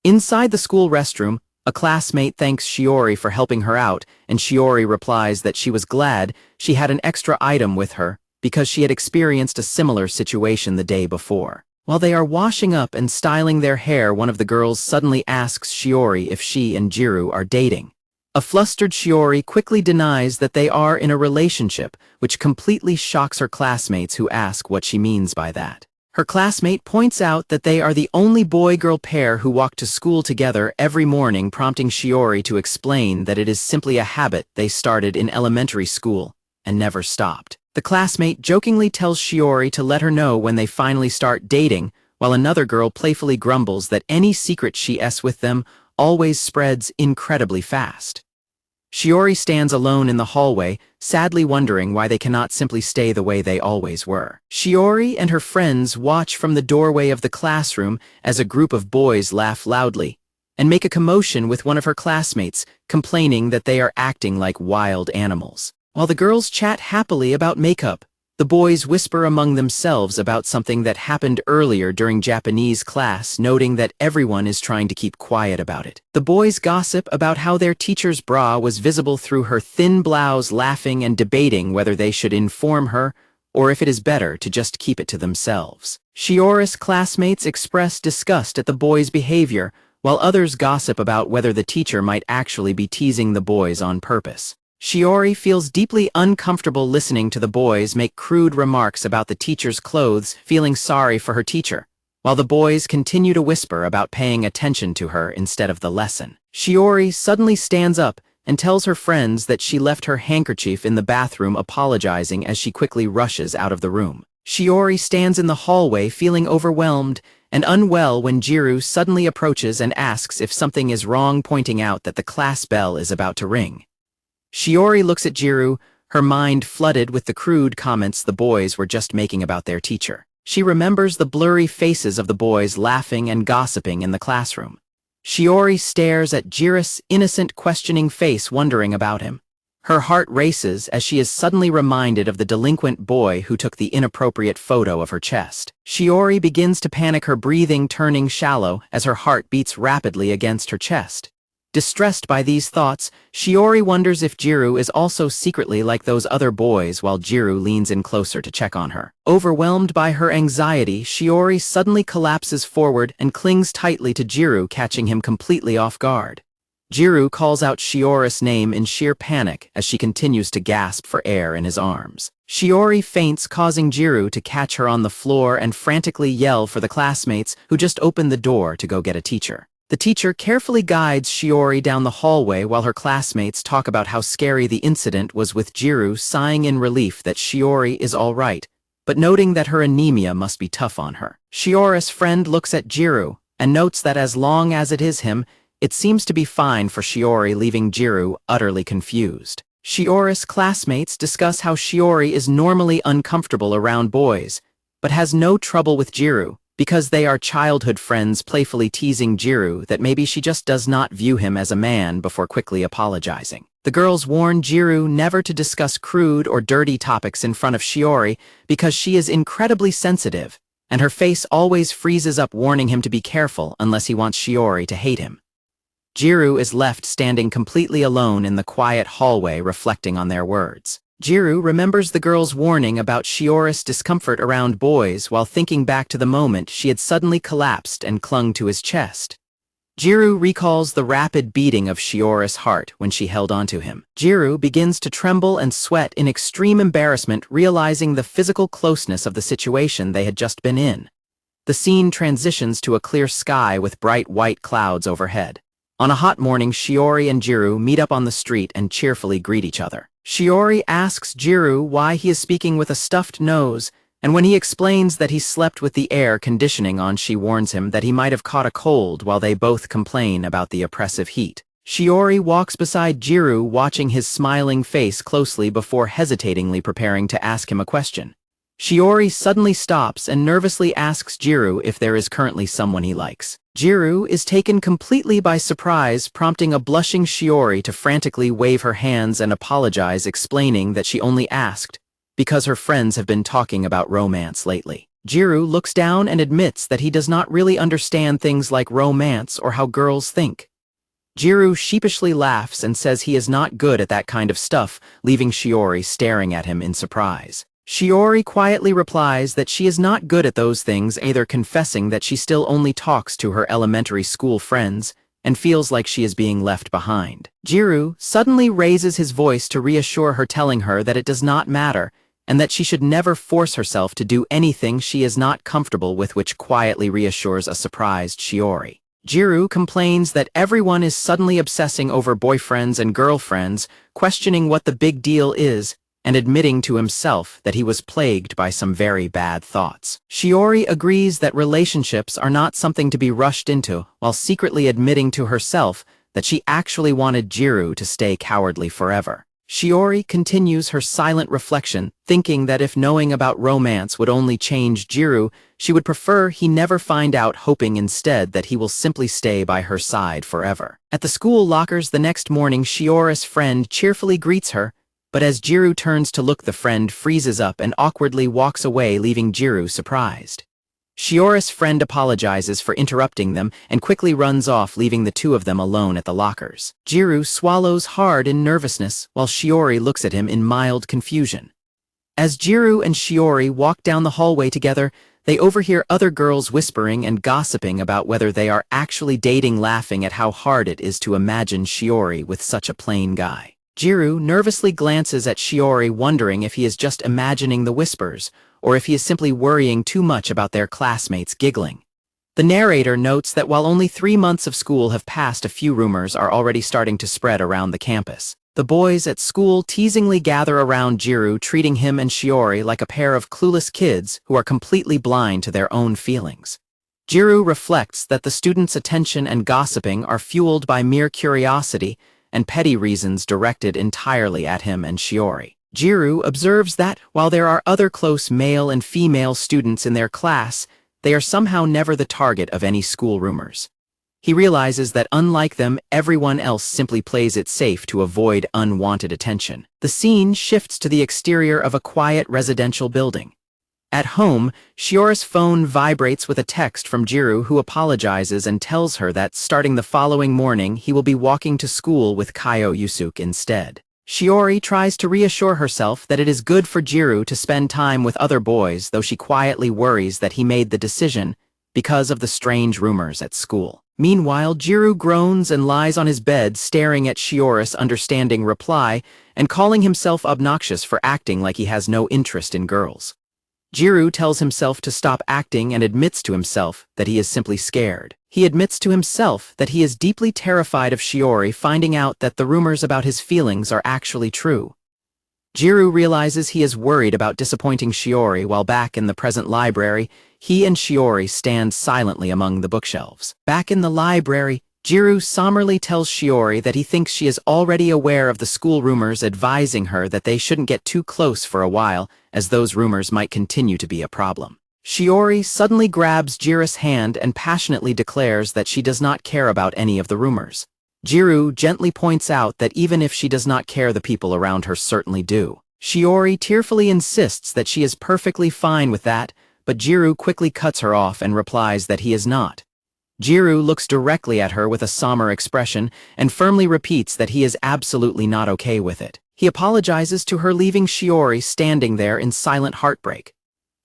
Inside the school restroom, a classmate thanks Shiori for helping her out, and Shiori replies that she was glad she had an extra item with her because she had experienced a similar situation the day before. While they are washing up and styling their hair, one of the girls suddenly asks Shiori if she and Gyaru are dating. A flustered Shiori quickly denies that they are in a relationship, which completely shocks her classmates who ask what she means by that. Her classmate points out that they are the only boy-girl pair who walk to school together every morning, prompting Shiori to explain that it is simply a habit they started in elementary school and never stopped. The classmate jokingly tells Shiori to let her know when they finally start dating, while another girl playfully grumbles that any secret she has with them always spreads incredibly fast. Shiori stands alone in the hallway, sadly wondering why they cannot simply stay the way they always were. Shiori and her friends watch from the doorway of the classroom as a group of boys laugh loudly and make a commotion with one of her classmates, complaining that they are acting like wild animals. While the girls chat happily about makeup, the boys whisper among themselves about something that happened earlier during Japanese class, noting that everyone is trying to keep quiet about it. The boys gossip about how their teacher's bra was visible through her thin blouse, laughing and debating whether they should inform her or if it is better to just keep it to themselves. Shiori's classmates express disgust at the boys' behavior, while others gossip about whether the teacher might actually be teasing the boys on purpose. Shiori feels deeply uncomfortable listening to the boys make crude remarks about the teacher's clothes, feeling sorry for her teacher, while the boys continue to whisper about paying attention to her instead of the lesson. Shiori suddenly stands up and tells her friends that she left her handkerchief in the bathroom, apologizing as she quickly rushes out of the room. Shiori stands in the hallway feeling overwhelmed and unwell when Gyaru suddenly approaches and asks if something is wrong, pointing out that the class bell is about to ring. Shiori looks at Gyaru, her mind flooded with the crude comments the boys were just making about their teacher. She remembers the blurry faces of the boys laughing and gossiping in the classroom. Shiori stares at Gyaru's innocent, questioning face, wondering about him. Her heart races as she is suddenly reminded of the delinquent boy who took the inappropriate photo of her chest. Shiori begins to panic, her breathing turning shallow as her heart beats rapidly against her chest. Distressed by these thoughts, Shiori wonders if Gyaru is also secretly like those other boys, while Gyaru leans in closer to check on her. Overwhelmed by her anxiety, Shiori suddenly collapses forward and clings tightly to Gyaru, catching him completely off guard. Gyaru calls out Shiori's name in sheer panic as she continues to gasp for air in his arms. Shiori faints, causing Gyaru to catch her on the floor and frantically yell for the classmates who just opened the door to go get a teacher. The teacher carefully guides Shiori down the hallway while her classmates talk about how scary the incident was, with Gyaru sighing in relief that Shiori is all right, but noting that her anemia must be tough on her. Shiori's friend looks at Gyaru and notes that as long as it is him, it seems to be fine for Shiori, leaving Gyaru utterly confused. Shiori's classmates discuss how Shiori is normally uncomfortable around boys, but has no trouble with Gyaru, because they are childhood friends, playfully teasing Gyaru that maybe she just does not view him as a man before quickly apologizing. The girls warn Gyaru never to discuss crude or dirty topics in front of Shiori because she is incredibly sensitive, and her face always freezes up, warning him to be careful unless he wants Shiori to hate him. Gyaru is left standing completely alone in the quiet hallway, reflecting on their words. Gyaru remembers the girl's warning about Shiori's discomfort around boys while thinking back to the moment she had suddenly collapsed and clung to his chest. Gyaru recalls the rapid beating of Shiori's heart when she held onto him. Gyaru begins to tremble and sweat in extreme embarrassment, realizing the physical closeness of the situation they had just been in. The scene transitions to a clear sky with bright white clouds overhead. On a hot morning, Shiori and Gyaru meet up on the street and cheerfully greet each other. Shiori asks Gyaru why he is speaking with a stuffed nose, and when he explains that he slept with the air conditioning on, she warns him that he might have caught a cold, while they both complain about the oppressive heat. Shiori walks beside Gyaru, watching his smiling face closely before hesitatingly preparing to ask him a question. Shiori suddenly stops and nervously asks Gyaru if there is currently someone he likes. Gyaru is taken completely by surprise, prompting a blushing Shiori to frantically wave her hands and apologize, explaining that she only asked because her friends have been talking about romance lately. Gyaru looks down and admits that he does not really understand things like romance or how girls think. Gyaru sheepishly laughs and says he is not good at that kind of stuff, leaving Shiori staring at him in surprise. Shiori quietly replies that she is not good at those things, either confessing that she still only talks to her elementary school friends and feels like she is being left behind. Gyaru suddenly raises his voice to reassure her, telling her that it does not matter and that she should never force herself to do anything she is not comfortable with, which quietly reassures a surprised Shiori. Gyaru complains that everyone is suddenly obsessing over boyfriends and girlfriends, questioning what the big deal is, and admitting to himself that he was plagued by some very bad thoughts. Shiori agrees that relationships are not something to be rushed into, while secretly admitting to herself that she actually wanted Gyaru to stay cowardly forever. Shiori continues her silent reflection, thinking that if knowing about romance would only change Gyaru, she would prefer he never find out, hoping instead that he will simply stay by her side forever. At the school lockers the next morning, Shiori's friend cheerfully greets her, but as Gyaru turns to look, the friend freezes up and awkwardly walks away, leaving Gyaru surprised. Shiori's friend apologizes for interrupting them and quickly runs off, leaving the two of them alone at the lockers. Gyaru swallows hard in nervousness, while Shiori looks at him in mild confusion. As Gyaru and Shiori walk down the hallway together, they overhear other girls whispering and gossiping about whether they are actually dating, laughing at how hard it is to imagine Shiori with such a plain guy. Gyaru nervously glances at Shiori, wondering if he is just imagining the whispers, or if he is simply worrying too much about their classmates giggling. The narrator notes that while only 3 months of school have passed, a few rumors are already starting to spread around the campus. The boys at school teasingly gather around Gyaru, treating him and Shiori like a pair of clueless kids who are completely blind to their own feelings. Gyaru reflects that the students' attention and gossiping are fueled by mere curiosity and petty reasons directed entirely at him and Shiori. Gyaru observes that, while there are other close male and female students in their class, they are somehow never the target of any school rumors. He realizes that unlike them, everyone else simply plays it safe to avoid unwanted attention. The scene shifts to the exterior of a quiet residential building. At home, Shiori's phone vibrates with a text from Gyaru, who apologizes and tells her that starting the following morning he will be walking to school with Kyo Yusuke instead. Shiori tries to reassure herself that it is good for Gyaru to spend time with other boys, though she quietly worries that he made the decision because of the strange rumors at school. Meanwhile, Gyaru groans and lies on his bed, staring at Shiori's understanding reply and calling himself obnoxious for acting like he has no interest in girls. Gyaru tells himself to stop acting and admits to himself that he is simply scared. He admits to himself that he is deeply terrified of Shiori finding out that the rumors about his feelings are actually true. Gyaru realizes he is worried about disappointing Shiori. While back in the present library, he and Shiori stand silently among the bookshelves. Back in the library, Gyaru somberly tells Shiori that he thinks she is already aware of the school rumors, advising her that they shouldn't get too close for a while, as those rumors might continue to be a problem. Shiori suddenly grabs Gyaru's hand and passionately declares that she does not care about any of the rumors. Gyaru gently points out that even if she does not care, the people around her certainly do. Shiori tearfully insists that she is perfectly fine with that, but Gyaru quickly cuts her off and replies that he is not. Gyaru looks directly at her with a somber expression and firmly repeats that he is absolutely not okay with it. He apologizes to her, leaving Shiori standing there in silent heartbreak.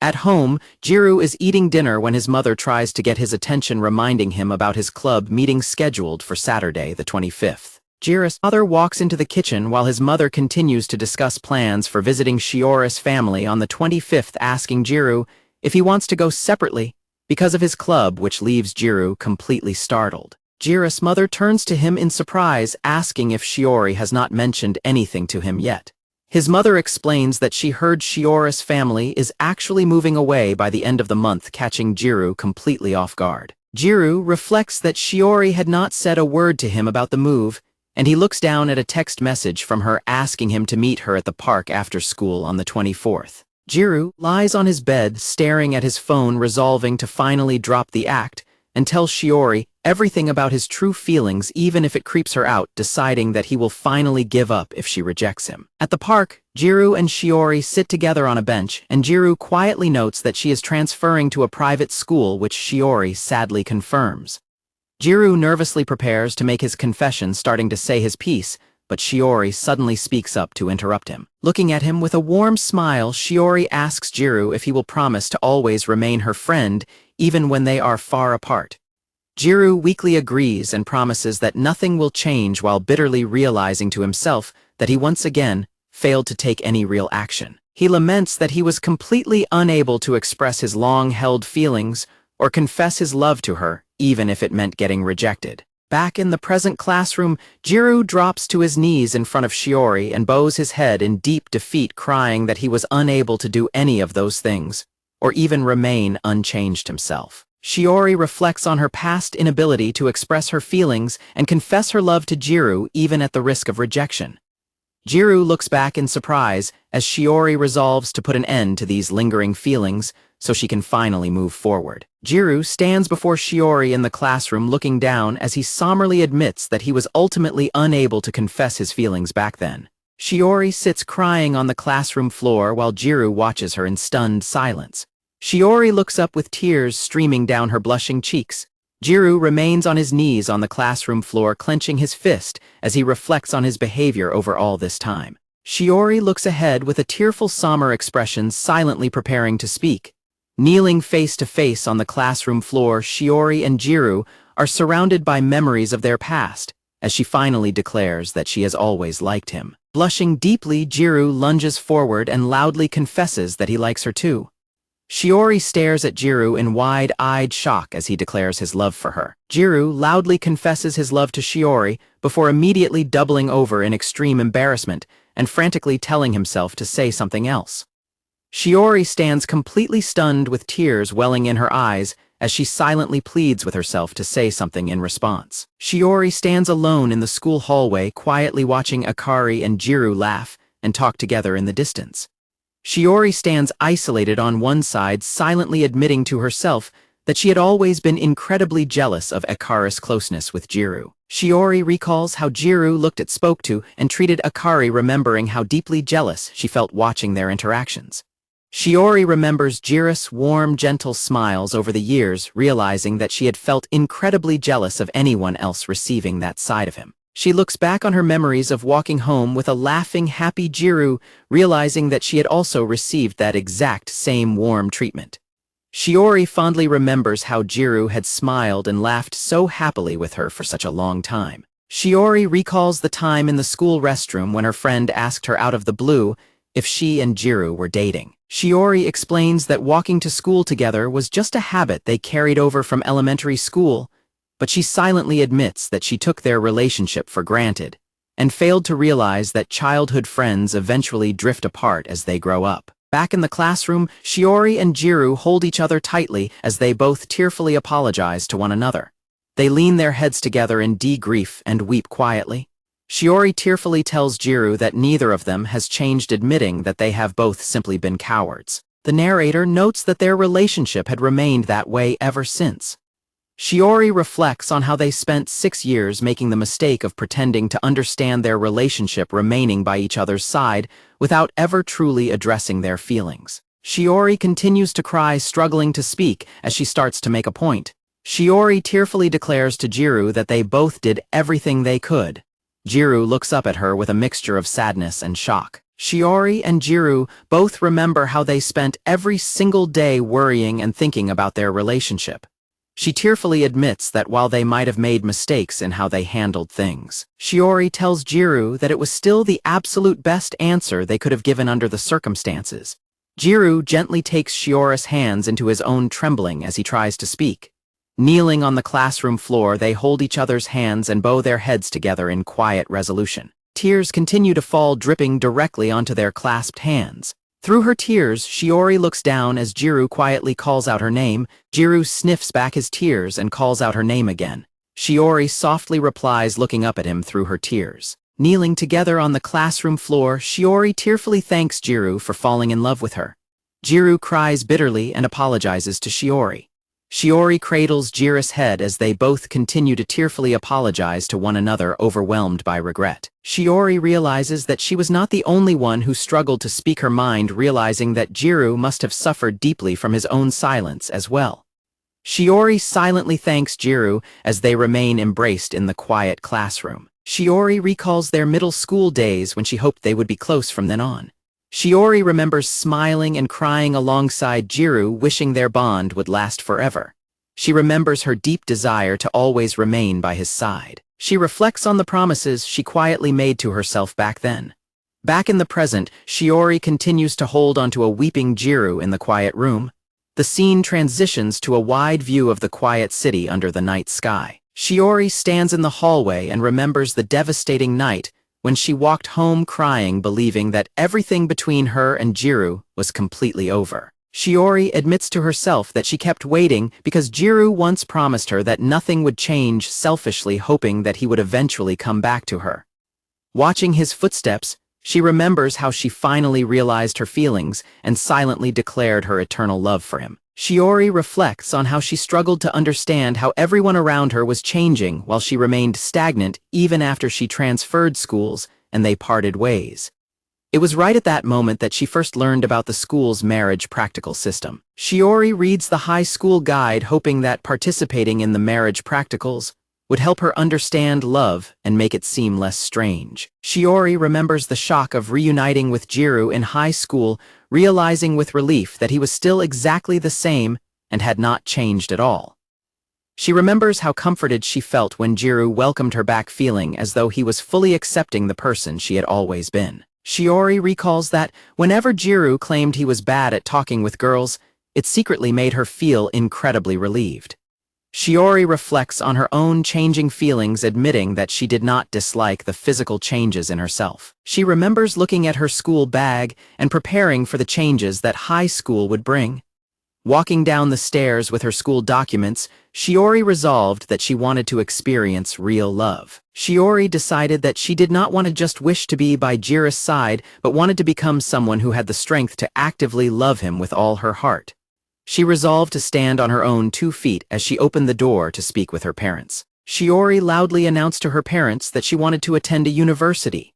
At home, Gyaru is eating dinner when his mother tries to get his attention, reminding him about his club meeting scheduled for Saturday the 25th. Gyaru's father walks into the kitchen while his mother continues to discuss plans for visiting Shiori's family on the 25th, asking Gyaru if he wants to go separately because of his club, which leaves Gyaru completely startled. Gyaru's mother turns to him in surprise, asking if Shiori has not mentioned anything to him yet. His mother explains that she heard Shiori's family is actually moving away by the end of the month, catching Gyaru completely off guard. Gyaru reflects that Shiori had not said a word to him about the move, and he looks down at a text message from her asking him to meet her at the park after school on the 24th. Gyaru lies on his bed staring at his phone, resolving to finally drop the act, and tells Shiori everything about his true feelings, even if it creeps her out, deciding that he will finally give up if she rejects him. At the park, Gyaru and Shiori sit together on a bench, and Gyaru quietly notes that she is transferring to a private school, which Shiori sadly confirms. Gyaru nervously prepares to make his confession, starting to say his piece, but Shiori suddenly speaks up to interrupt him. Looking at him with a warm smile, Shiori asks Gyaru if he will promise to always remain her friend, even when they are far apart. Gyaru weakly agrees and promises that nothing will change, while bitterly realizing to himself that he once again failed to take any real action. He laments that he was completely unable to express his long-held feelings or confess his love to her, even if it meant getting rejected. Back in the present classroom, Gyaru drops to his knees in front of Shiori and bows his head in deep defeat, crying that he was unable to do any of those things, or even remain unchanged himself. Shiori reflects on her past inability to express her feelings and confess her love to Gyaru, even at the risk of rejection. Gyaru looks back in surprise as Shiori resolves to put an end to these lingering feelings so she can finally move forward. Gyaru stands before Shiori in the classroom, looking down as he somberly admits that he was ultimately unable to confess his feelings back then. Shiori sits crying on the classroom floor while Gyaru watches her in stunned silence. Shiori looks up with tears streaming down her blushing cheeks. Gyaru remains on his knees on the classroom floor, clenching his fist as he reflects on his behavior over all this time. Shiori looks ahead with a tearful, somber expression, silently preparing to speak. Kneeling face to face on the classroom floor, Shiori and Gyaru are surrounded by memories of their past, as she finally declares that she has always liked him. Blushing deeply, Gyaru lunges forward and loudly confesses that he likes her too. Shiori stares at Gyaru in wide-eyed shock as he declares his love for her. Gyaru loudly confesses his love to Shiori before immediately doubling over in extreme embarrassment and frantically telling himself to say something else. Shiori stands completely stunned with tears welling in her eyes as she silently pleads with herself to say something in response. Shiori stands alone in the school hallway, quietly watching Akari and Gyaru laugh and talk together in the distance. Shiori stands isolated on one side, silently admitting to herself that she had always been incredibly jealous of Akari's closeness with Gyaru. Shiori recalls how Gyaru looked at, spoke to, and treated Akari, remembering how deeply jealous she felt watching their interactions. Shiori remembers Gyaru's warm, gentle smiles over the years, realizing that she had felt incredibly jealous of anyone else receiving that side of him. She looks back on her memories of walking home with a laughing, happy Gyaru, realizing that she had also received that exact same warm treatment. Shiori fondly remembers how Gyaru had smiled and laughed so happily with her for such a long time. Shiori recalls the time in the school restroom when her friend asked her out of the blue if she and Gyaru were dating. Shiori explains that walking to school together was just a habit they carried over from elementary school, but she silently admits that she took their relationship for granted and failed to realize that childhood friends eventually drift apart as they grow up. Back in the classroom, Shiori and Gyaru hold each other tightly as they both tearfully apologize to one another. They lean their heads together in deep grief and weep quietly. Shiori tearfully tells Gyaru that neither of them has changed, admitting that they have both simply been cowards. The narrator notes that their relationship had remained that way ever since. Shiori reflects on how they spent 6 years making the mistake of pretending to understand their relationship, remaining by each other's side without ever truly addressing their feelings. Shiori continues to cry, struggling to speak as she starts to make a point. Shiori tearfully declares to Gyaru that they both did everything they could. Gyaru looks up at her with a mixture of sadness and shock. Shiori and Gyaru both remember how they spent every single day worrying and thinking about their relationship. She tearfully admits that while they might have made mistakes in how they handled things, Shiori tells Gyaru that it was still the absolute best answer they could have given under the circumstances. Gyaru gently takes Shiori's hands into his own, trembling as he tries to speak. Kneeling on the classroom floor, they hold each other's hands and bow their heads together in quiet resolution. Tears continue to fall, dripping directly onto their clasped hands. Through her tears, Shiori looks down as Gyaru quietly calls out her name. Gyaru sniffs back his tears and calls out her name again. Shiori softly replies, looking up at him through her tears. Kneeling together on the classroom floor, Shiori tearfully thanks Gyaru for falling in love with her. Gyaru cries bitterly and apologizes to Shiori. Shiori cradles Jira's head as they both continue to tearfully apologize to one another, overwhelmed by regret. Shiori realizes that she was not the only one who struggled to speak her mind, realizing that Gyaru must have suffered deeply from his own silence as well. Shiori silently thanks Gyaru as they remain embraced in the quiet classroom. Shiori recalls their middle school days when she hoped they would be close from then on. Shiori remembers smiling and crying alongside Gyaru, wishing their bond would last forever. She remembers her deep desire to always remain by his side. She reflects on the promises she quietly made to herself back then. Back in the present, Shiori continues to hold onto a weeping Gyaru in the quiet room. The scene transitions to a wide view of the quiet city under the night sky. Shiori stands in the hallway and remembers the devastating night when she walked home crying, believing that everything between her and Gyaru was completely over. Shiori admits to herself that she kept waiting because Gyaru once promised her that nothing would change, selfishly hoping that he would eventually come back to her. Watching his footsteps, she remembers how she finally realized her feelings and silently declared her eternal love for him. Shiori reflects on how she struggled to understand how everyone around her was changing while she remained stagnant even after she transferred schools and they parted ways. It was right at that moment that she first learned about the school's marriage practical system. Shiori reads the high school guide, hoping that participating in the marriage practicals would help her understand love and make it seem less strange. Shiori remembers the shock of reuniting with Gyaru in high school, realizing with relief that he was still exactly the same and had not changed at all. She remembers how comforted she felt when Gyaru welcomed her back, feeling as though he was fully accepting the person she had always been. Shiori recalls that whenever Gyaru claimed he was bad at talking with girls, it secretly made her feel incredibly relieved. Shiori reflects on her own changing feelings, admitting that she did not dislike the physical changes in herself. She remembers looking at her school bag and preparing for the changes that high school would bring. Walking down the stairs with her school documents, Shiori resolved that she wanted to experience real love. Shiori decided that she did not want to just wish to be by Jira's side, but wanted to become someone who had the strength to actively love him with all her heart. She resolved to stand on her own 2 feet as she opened the door to speak with her parents. Shiori loudly announced to her parents that she wanted to attend a university.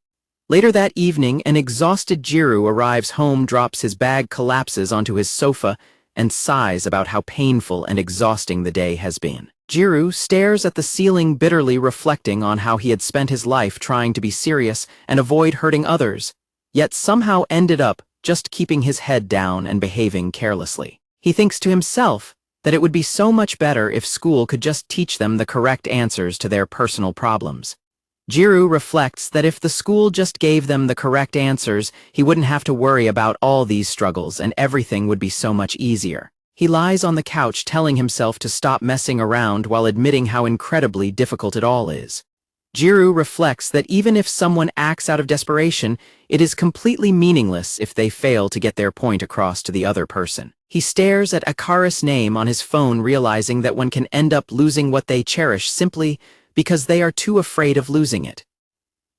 Later that evening, an exhausted Gyaru arrives home, drops his bag, collapses onto his sofa, and sighs about how painful and exhausting the day has been. Gyaru stares at the ceiling, bitterly reflecting on how he had spent his life trying to be serious and avoid hurting others, yet somehow ended up just keeping his head down and behaving carelessly. He thinks to himself that it would be so much better if school could just teach them the correct answers to their personal problems. Gyaru reflects that if the school just gave them the correct answers, he wouldn't have to worry about all these struggles and everything would be so much easier. He lies on the couch telling himself to stop messing around while admitting how incredibly difficult it all is. Gyaru reflects that even if someone acts out of desperation, it is completely meaningless if they fail to get their point across to the other person. He stares at Akari's name on his phone, realizing that one can end up losing what they cherish simply because they are too afraid of losing it.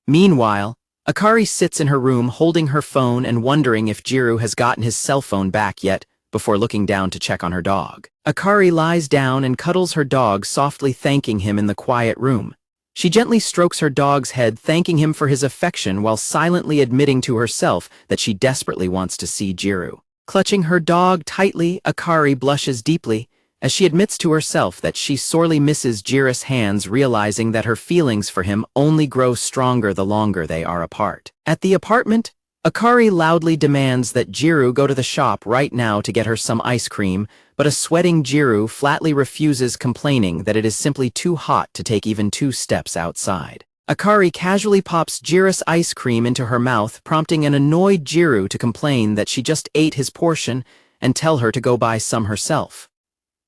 Meanwhile, Akari sits in her room holding her phone and wondering if Gyaru has gotten his cell phone back yet, before looking down to check on her dog. Akari lies down and cuddles her dog, softly thanking him in the quiet room. She gently strokes her dog's head, thanking him for his affection while silently admitting to herself that she desperately wants to see Gyaru. Clutching her dog tightly, Akari blushes deeply as she admits to herself that she sorely misses Jira's hands, realizing that her feelings for him only grow stronger the longer they are apart. At the apartment, Akari loudly demands that Gyaru go to the shop right now to get her some ice cream, but a sweating Gyaru flatly refuses, complaining that it is simply too hot to take even 2 steps outside. Akari casually pops Jira's ice cream into her mouth, prompting an annoyed Gyaru to complain that she just ate his portion and tell her to go buy some herself.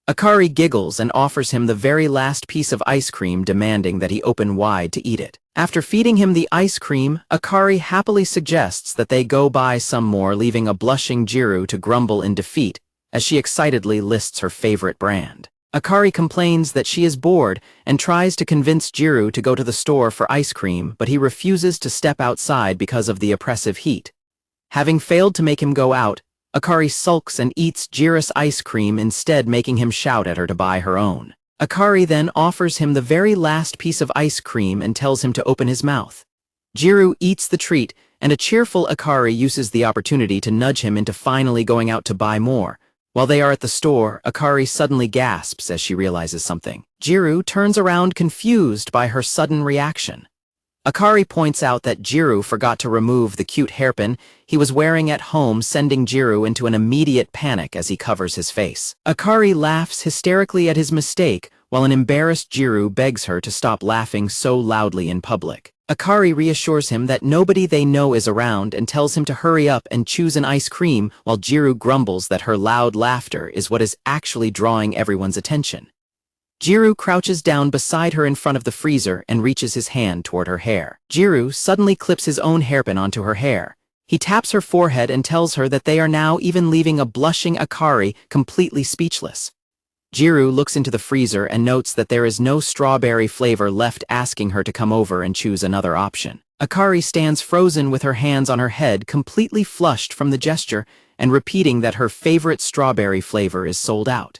Akari giggles and offers him the very last piece of ice cream, demanding that he open wide to eat it. After feeding him the ice cream, Akari happily suggests that they go buy some more, leaving a blushing Gyaru to grumble in defeat as she excitedly lists her favorite brand. Akari complains that she is bored and tries to convince Gyaru to go to the store for ice cream, but he refuses to step outside because of the oppressive heat. Having failed to make him go out, Akari sulks and eats Jiru's ice cream instead, making him shout at her to buy her own. Akari then offers him the very last piece of ice cream and tells him to open his mouth. Gyaru eats the treat, and a cheerful Akari uses the opportunity to nudge him into finally going out to buy more. While they are at the store, Akari suddenly gasps as she realizes something. Gyaru turns around confused by her sudden reaction. Akari points out that Gyaru forgot to remove the cute hairpin he was wearing at home, sending Gyaru into an immediate panic as he covers his face. Akari laughs hysterically at his mistake, while an embarrassed Gyaru begs her to stop laughing so loudly in public. Akari reassures him that nobody they know is around and tells him to hurry up and choose an ice cream, while Gyaru grumbles that her loud laughter is what is actually drawing everyone's attention. Gyaru crouches down beside her in front of the freezer and reaches his hand toward her hair. Gyaru suddenly clips his own hairpin onto her hair. He taps her forehead and tells her that they are now even leaving a blushing Akari completely speechless. Gyaru looks into the freezer and notes that there is no strawberry flavor left, asking her to come over and choose another option. Akari stands frozen with her hands on her head, completely flushed from the gesture, and repeating that her favorite strawberry flavor is sold out.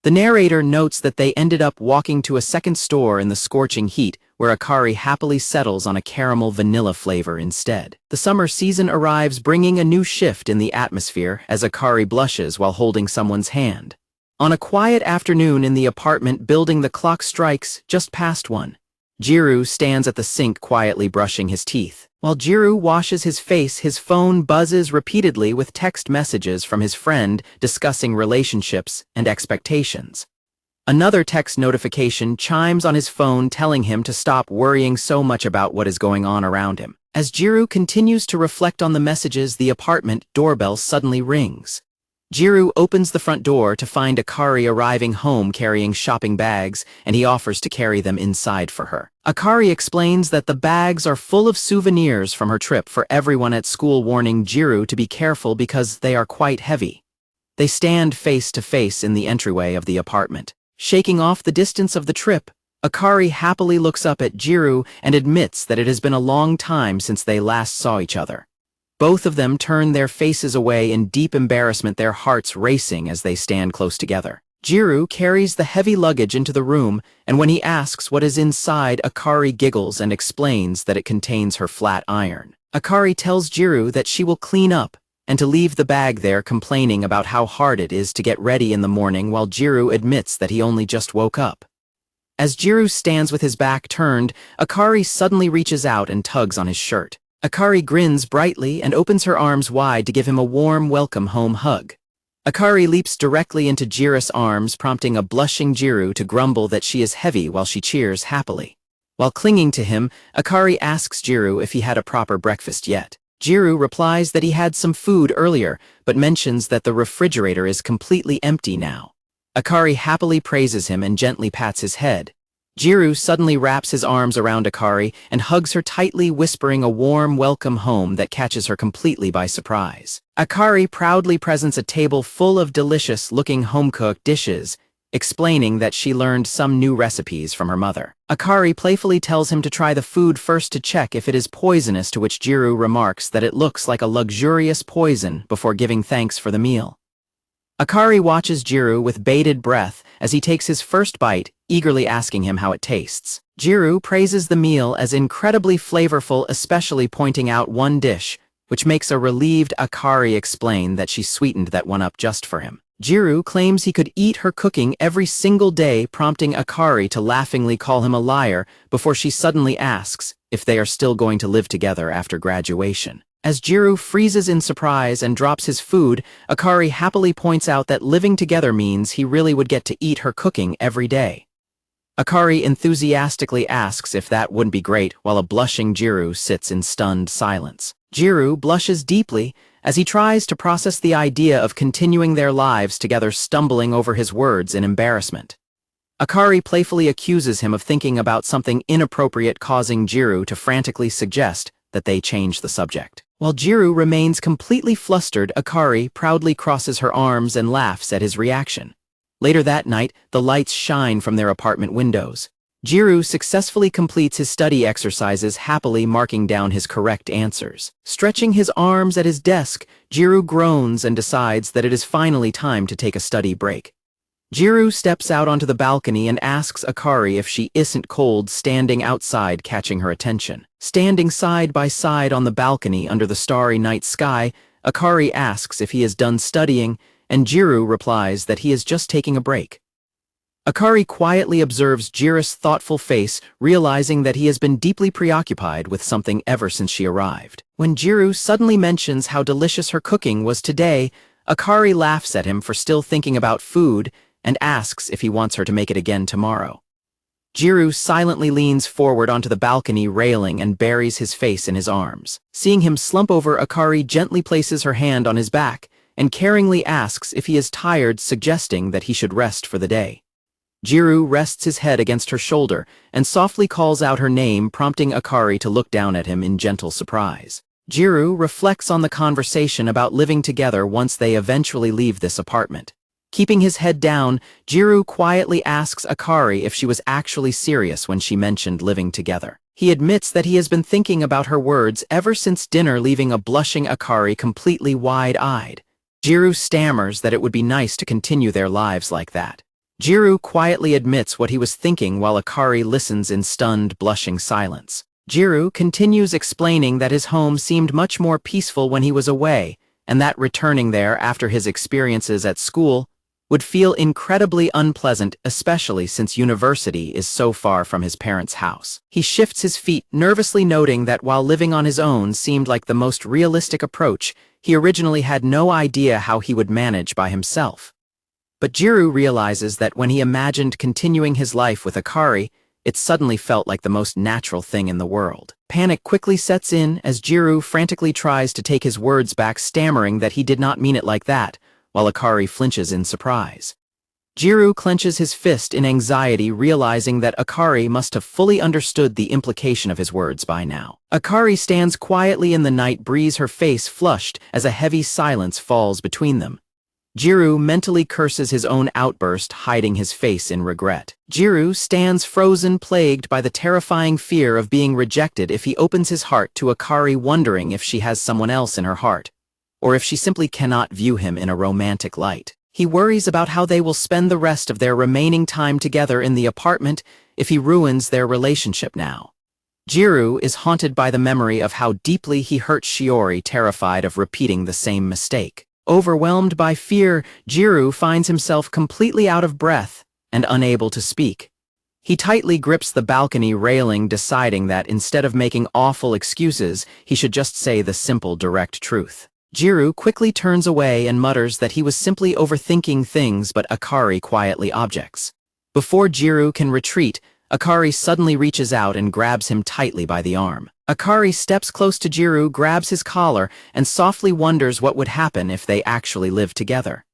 The narrator notes that they ended up walking to a second store in the scorching heat, where Akari happily settles on a caramel vanilla flavor instead. The summer season arrives, bringing a new shift in the atmosphere as Akari blushes while holding someone's hand. On a quiet afternoon in the apartment building, the clock strikes just past 1. Gyaru stands at the sink quietly brushing his teeth. While Gyaru washes his face, his phone buzzes repeatedly with text messages from his friend discussing relationships and expectations. Another text notification chimes on his phone, telling him to stop worrying so much about what is going on around him. As Gyaru continues to reflect on the messages, the apartment doorbell suddenly rings. Gyaru opens the front door to find Akari arriving home carrying shopping bags, and he offers to carry them inside for her. Akari explains that the bags are full of souvenirs from her trip for everyone at school, warning Gyaru to be careful because they are quite heavy. They stand face to face in the entryway of the apartment. Shaking off the distance of the trip, Akari happily looks up at Gyaru and admits that it has been a long time since they last saw each other. Both of them turn their faces away in deep embarrassment, their hearts racing as they stand close together. Gyaru carries the heavy luggage into the room, and when he asks what is inside, Akari giggles and explains that it contains her flat iron. Akari tells Gyaru that she will clean up and to leave the bag there, complaining about how hard it is to get ready in the morning, while Gyaru admits that he only just woke up. As Gyaru stands with his back turned, Akari suddenly reaches out and tugs on his shirt. Akari grins brightly and opens her arms wide to give him a warm welcome home hug. Akari leaps directly into Gyaru's arms, prompting a blushing Gyaru to grumble that she is heavy while she cheers happily. While clinging to him, Akari asks Gyaru if he had a proper breakfast yet. Gyaru replies that he had some food earlier, but mentions that the refrigerator is completely empty now. Akari happily praises him and gently pats his head. Gyaru suddenly wraps his arms around Akari and hugs her tightly, whispering a warm welcome home that catches her completely by surprise. Akari proudly presents a table full of delicious-looking home-cooked dishes, explaining that she learned some new recipes from her mother. Akari playfully tells him to try the food first to check if it is poisonous, to which Gyaru remarks that it looks like a luxurious poison before giving thanks for the meal. Akari watches Gyaru with bated breath as he takes his first bite, eagerly asking him how it tastes. Gyaru praises the meal as incredibly flavorful, especially pointing out one dish, which makes a relieved Akari explain that she sweetened that one up just for him. Gyaru claims he could eat her cooking every single day, prompting Akari to laughingly call him a liar before she suddenly asks if they are still going to live together after graduation. As Gyaru freezes in surprise and drops his food, Akari happily points out that living together means he really would get to eat her cooking every day. Akari enthusiastically asks if that wouldn't be great, while a blushing Gyaru sits in stunned silence. Gyaru blushes deeply as he tries to process the idea of continuing their lives together, stumbling over his words in embarrassment. Akari playfully accuses him of thinking about something inappropriate, causing Gyaru to frantically suggest that they change the subject. While Gyaru remains completely flustered, Akari proudly crosses her arms and laughs at his reaction. Later that night, the lights shine from their apartment windows. Gyaru successfully completes his study exercises, happily marking down his correct answers. Stretching his arms at his desk, Gyaru groans and decides that it is finally time to take a study break. Gyaru steps out onto the balcony and asks Akari if she isn't cold standing outside, catching her attention. Standing side by side on the balcony under the starry night sky, Akari asks if he is done studying, and Gyaru replies that he is just taking a break. Akari quietly observes Gyaru's thoughtful face, realizing that he has been deeply preoccupied with something ever since she arrived. When Gyaru suddenly mentions how delicious her cooking was today, Akari laughs at him for still thinking about food and asks if he wants her to make it again tomorrow. Gyaru silently leans forward onto the balcony railing and buries his face in his arms. Seeing him slump over, Akari gently places her hand on his back and caringly asks if he is tired, suggesting that he should rest for the day. Gyaru rests his head against her shoulder and softly calls out her name, prompting Akari to look down at him in gentle surprise. Gyaru reflects on the conversation about living together once they eventually leave this apartment. Keeping his head down, Gyaru quietly asks Akari if she was actually serious when she mentioned living together. He admits that he has been thinking about her words ever since dinner, leaving a blushing Akari completely wide-eyed. Gyaru stammers that it would be nice to continue their lives like that. Gyaru quietly admits what he was thinking while Akari listens in stunned, blushing silence. Gyaru continues explaining that his home seemed much more peaceful when he was away, and that returning there after his experiences at school would feel incredibly unpleasant, especially since university is so far from his parents' house. He shifts his feet, nervously noting that while living on his own seemed like the most realistic approach, he originally had no idea how he would manage by himself. But Gyaru realizes that when he imagined continuing his life with Akari, it suddenly felt like the most natural thing in the world. Panic quickly sets in as Gyaru frantically tries to take his words back, stammering that he did not mean it like that, while Akari flinches in surprise. Gyaru clenches his fist in anxiety, realizing that Akari must have fully understood the implication of his words by now. Akari stands quietly in the night breeze, her face flushed as a heavy silence falls between them. Gyaru mentally curses his own outburst, hiding his face in regret. Gyaru stands frozen, plagued by the terrifying fear of being rejected if he opens his heart to Akari, wondering if she has someone else in her heart, or if she simply cannot view him in a romantic light. He worries about how they will spend the rest of their remaining time together in the apartment if he ruins their relationship now. Gyaru is haunted by the memory of how deeply he hurt Shiori, terrified of repeating the same mistake. Overwhelmed by fear, Gyaru finds himself completely out of breath and unable to speak. He tightly grips the balcony railing, deciding that instead of making awful excuses, he should just say the simple, direct truth. Gyaru quickly turns away and mutters that he was simply overthinking things, but Akari quietly objects. Before Gyaru can retreat, Akari suddenly reaches out and grabs him tightly by the arm. Akari steps close to Gyaru, grabs his collar, and softly wonders what would happen if they actually lived together.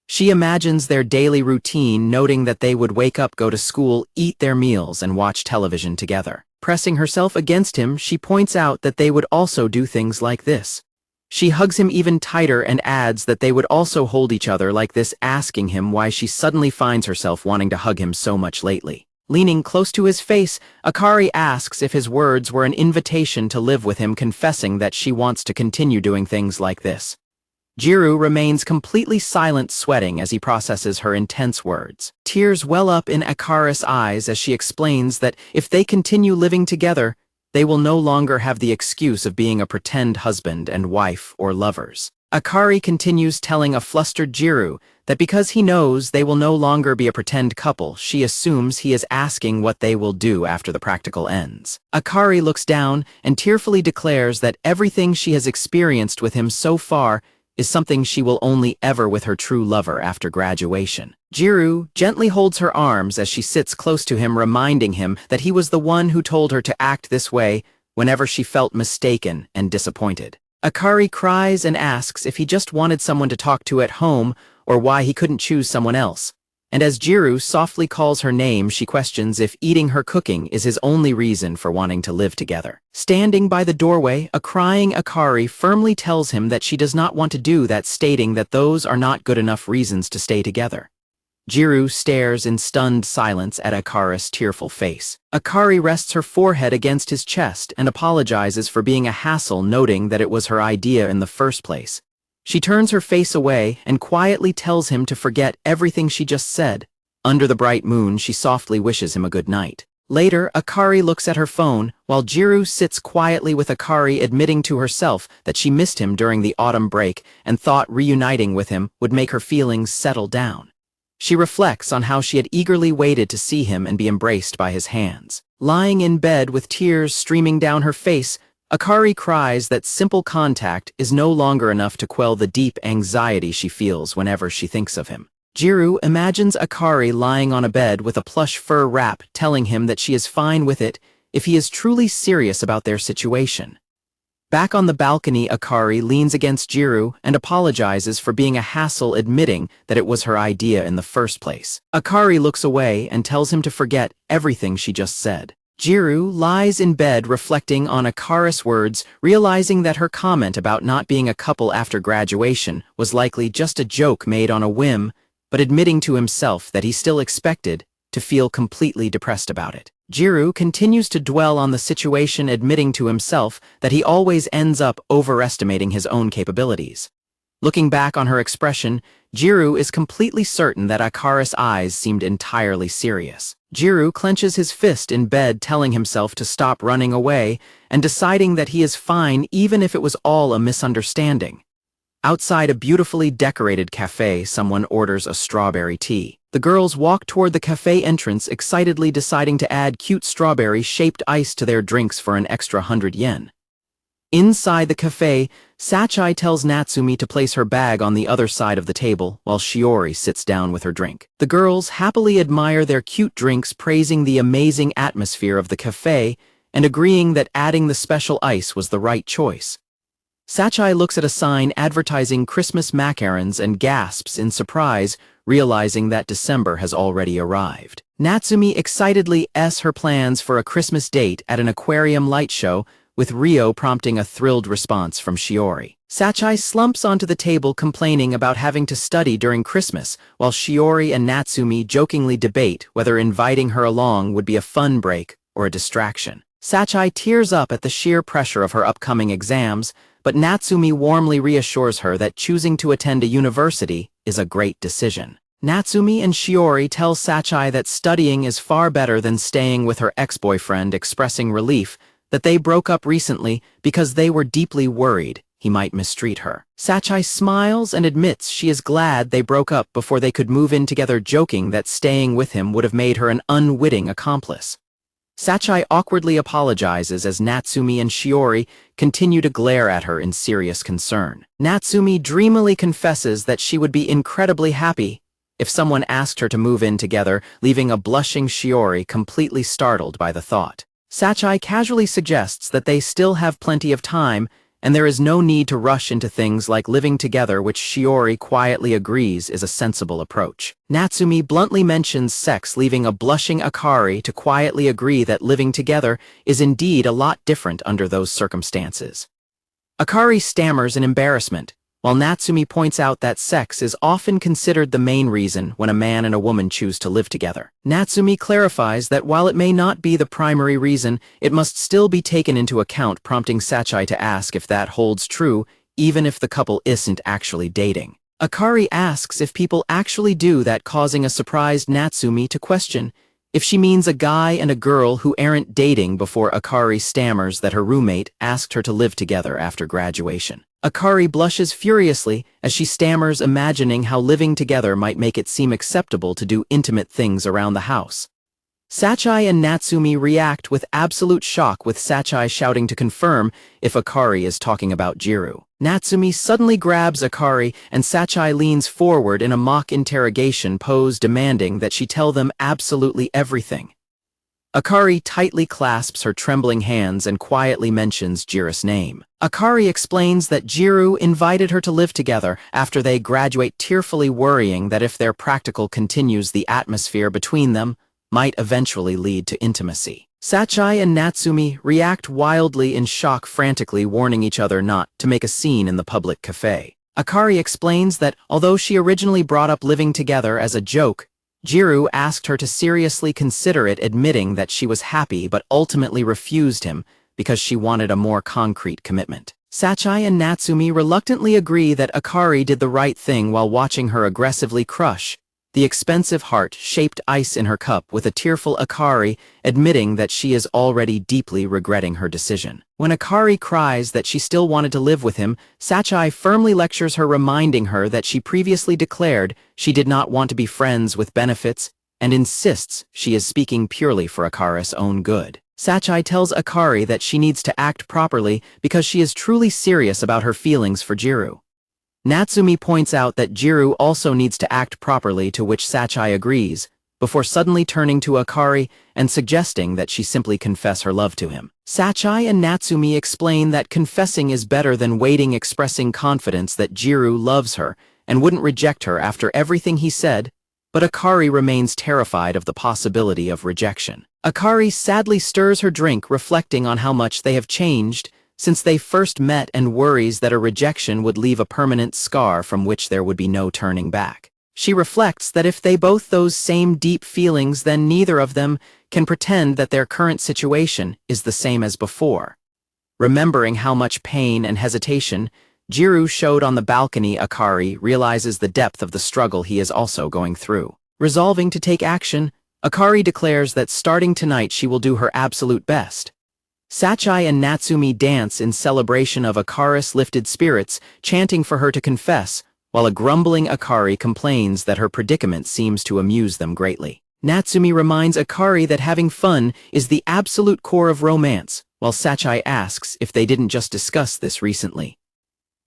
She imagines their daily routine, noting that they would wake up, go to school, eat their meals, and watch television together. Pressing herself against him, she points out that they would also do things like this. She hugs him even tighter and adds that they would also hold each other like this, asking him why she suddenly finds herself wanting to hug him so much lately. Leaning close to his face, Akari asks if his words were an invitation to live with him, confessing that she wants to continue doing things like this. Gyaru remains completely silent, sweating as he processes her intense words. Tears well up in Akari's eyes as she explains that if they continue living together, they will no longer have the excuse of being a pretend husband and wife or lovers. Akari continues, telling a flustered Gyaru that because he knows they will no longer be a pretend couple, she assumes he is asking what they will do after the practical ends. Akari looks down and tearfully declares that everything she has experienced with him so far is something she will only ever with her true lover after graduation. Gyaru gently holds her arms as she sits close to him, reminding him that he was the one who told her to act this way whenever she felt mistaken and disappointed. Akari cries and asks if he just wanted someone to talk to at home or why he couldn't choose someone else. And as Gyaru softly calls her name, she questions if eating her cooking is his only reason for wanting to live together. Standing by the doorway, a crying Akari firmly tells him that she does not want to do that, stating that those are not good enough reasons to stay together. Gyaru stares in stunned silence at Akari's tearful face. Akari rests her forehead against his chest and apologizes for being a hassle, noting that it was her idea in the first place. She turns her face away and quietly tells him to forget everything she just said. Under the bright moon, she softly wishes him a good night. Later, Akari looks at her phone, while Gyaru sits quietly with Akari, admitting to herself that she missed him during the autumn break and thought reuniting with him would make her feelings settle down. She reflects on how she had eagerly waited to see him and be embraced by his hands. Lying in bed with tears streaming down her face, Akari cries that simple contact is no longer enough to quell the deep anxiety she feels whenever she thinks of him. Gyaru imagines Akari lying on a bed with a plush fur wrap, telling him that she is fine with it if he is truly serious about their situation. Back on the balcony, Akari leans against Gyaru and apologizes for being a hassle, admitting that it was her idea in the first place. Akari looks away and tells him to forget everything she just said. Gyaru lies in bed reflecting on Akari's words, realizing that her comment about not being a couple after graduation was likely just a joke made on a whim, but admitting to himself that he still expected to feel completely depressed about it. Gyaru continues to dwell on the situation, admitting to himself that he always ends up overestimating his own capabilities. Looking back on her expression, Gyaru is completely certain that Akari's eyes seemed entirely serious. Gyaru clenches his fist in bed, telling himself to stop running away and deciding that he is fine even if it was all a misunderstanding. Outside a beautifully decorated cafe, someone orders a strawberry tea. The girls walk toward the cafe entrance, excitedly deciding to add cute strawberry-shaped ice to their drinks for an extra 100 yen. Inside the cafe, Sachai tells Natsumi to place her bag on the other side of the table, while Shiori sits down with her drink. The girls happily admire their cute drinks, praising the amazing atmosphere of the cafe and agreeing that adding the special ice was the right choice. Sachai looks at a sign advertising Christmas macarons and gasps in surprise, realizing that December has already arrived. Natsumi excitedly s her plans for a Christmas date at an aquarium light show, with Ryo prompting a thrilled response from Shiori. Sachai slumps onto the table complaining about having to study during Christmas, while Shiori and Natsumi jokingly debate whether inviting her along would be a fun break or a distraction. Sachai tears up at the sheer pressure of her upcoming exams, but Natsumi warmly reassures her that choosing to attend a university is a great decision. Natsumi and Shiori tell Sachai that studying is far better than staying with her ex-boyfriend, expressing relief that they broke up recently because they were deeply worried he might mistreat her. Sachai smiles and admits she is glad they broke up before they could move in together, joking that staying with him would have made her an unwitting accomplice. Sachai awkwardly apologizes as Natsumi and Shiori continue to glare at her in serious concern. Natsumi dreamily confesses that she would be incredibly happy if someone asked her to move in together, leaving a blushing Shiori completely startled by the thought. Sachai casually suggests that they still have plenty of time and there is no need to rush into things like living together, which Shiori quietly agrees is a sensible approach. Natsumi bluntly mentions sex, leaving a blushing Akari to quietly agree that living together is indeed a lot different under those circumstances. Akari stammers in embarrassment, while Natsumi points out that sex is often considered the main reason when a man and a woman choose to live together. Natsumi clarifies that while it may not be the primary reason, it must still be taken into account, prompting Sachai to ask if that holds true, even if the couple isn't actually dating. Akari asks if people actually do that, causing a surprised Natsumi to question if she means a guy and a girl who aren't dating, before Akari stammers that her roommate asked her to live together after graduation. Akari blushes furiously as she stammers, imagining how living together might make it seem acceptable to do intimate things around the house. Sachai and Natsumi react with absolute shock, with Sachai shouting to confirm if Akari is talking about Gyaru. Natsumi suddenly grabs Akari and Sachai leans forward in a mock interrogation pose, demanding that she tell them absolutely everything. Akari tightly clasps her trembling hands and quietly mentions Gyaru's name. Akari explains that Gyaru invited her to live together after they graduate, tearfully worrying that if their practical continues, the atmosphere between them might eventually lead to intimacy. Sachai and Natsumi react wildly in shock, frantically warning each other not to make a scene in the public cafe. Akari explains that although she originally brought up living together as a joke, Gyaru asked her to seriously consider it, admitting that she was happy but ultimately refused him because she wanted a more concrete commitment. Sachai and Natsumi reluctantly agree that Akari did the right thing while watching her aggressively crush the expensive heart-shaped ice in her cup, with a tearful Akari admitting that she is already deeply regretting her decision. When Akari cries that she still wanted to live with him, Sachai firmly lectures her, reminding her that she previously declared she did not want to be friends with benefits and insists she is speaking purely for Akari's own good. Sachai tells Akari that she needs to act properly because she is truly serious about her feelings for Gyaru. Natsumi points out that Gyaru also needs to act properly, to which Sachai agrees, before suddenly turning to Akari and suggesting that she simply confess her love to him. Sachai and Natsumi explain that confessing is better than waiting, expressing confidence that Gyaru loves her and wouldn't reject her after everything he said, but Akari remains terrified of the possibility of rejection. Akari sadly stirs her drink, reflecting on how much they have changed since they first met, and worries that a rejection would leave a permanent scar from which there would be no turning back. She reflects that if they both those same deep feelings, then neither of them can pretend that their current situation is the same as before. Remembering how much pain and hesitation Gyaru showed on the balcony, Akari realizes the depth of the struggle he is also going through. Resolving to take action, Akari declares that starting tonight she will do her absolute best. Sachai and Natsumi dance in celebration of Akari's lifted spirits, chanting for her to confess, while a grumbling Akari complains that her predicament seems to amuse them greatly. Natsumi reminds Akari that having fun is the absolute core of romance, while Sachai asks if they didn't just discuss this recently.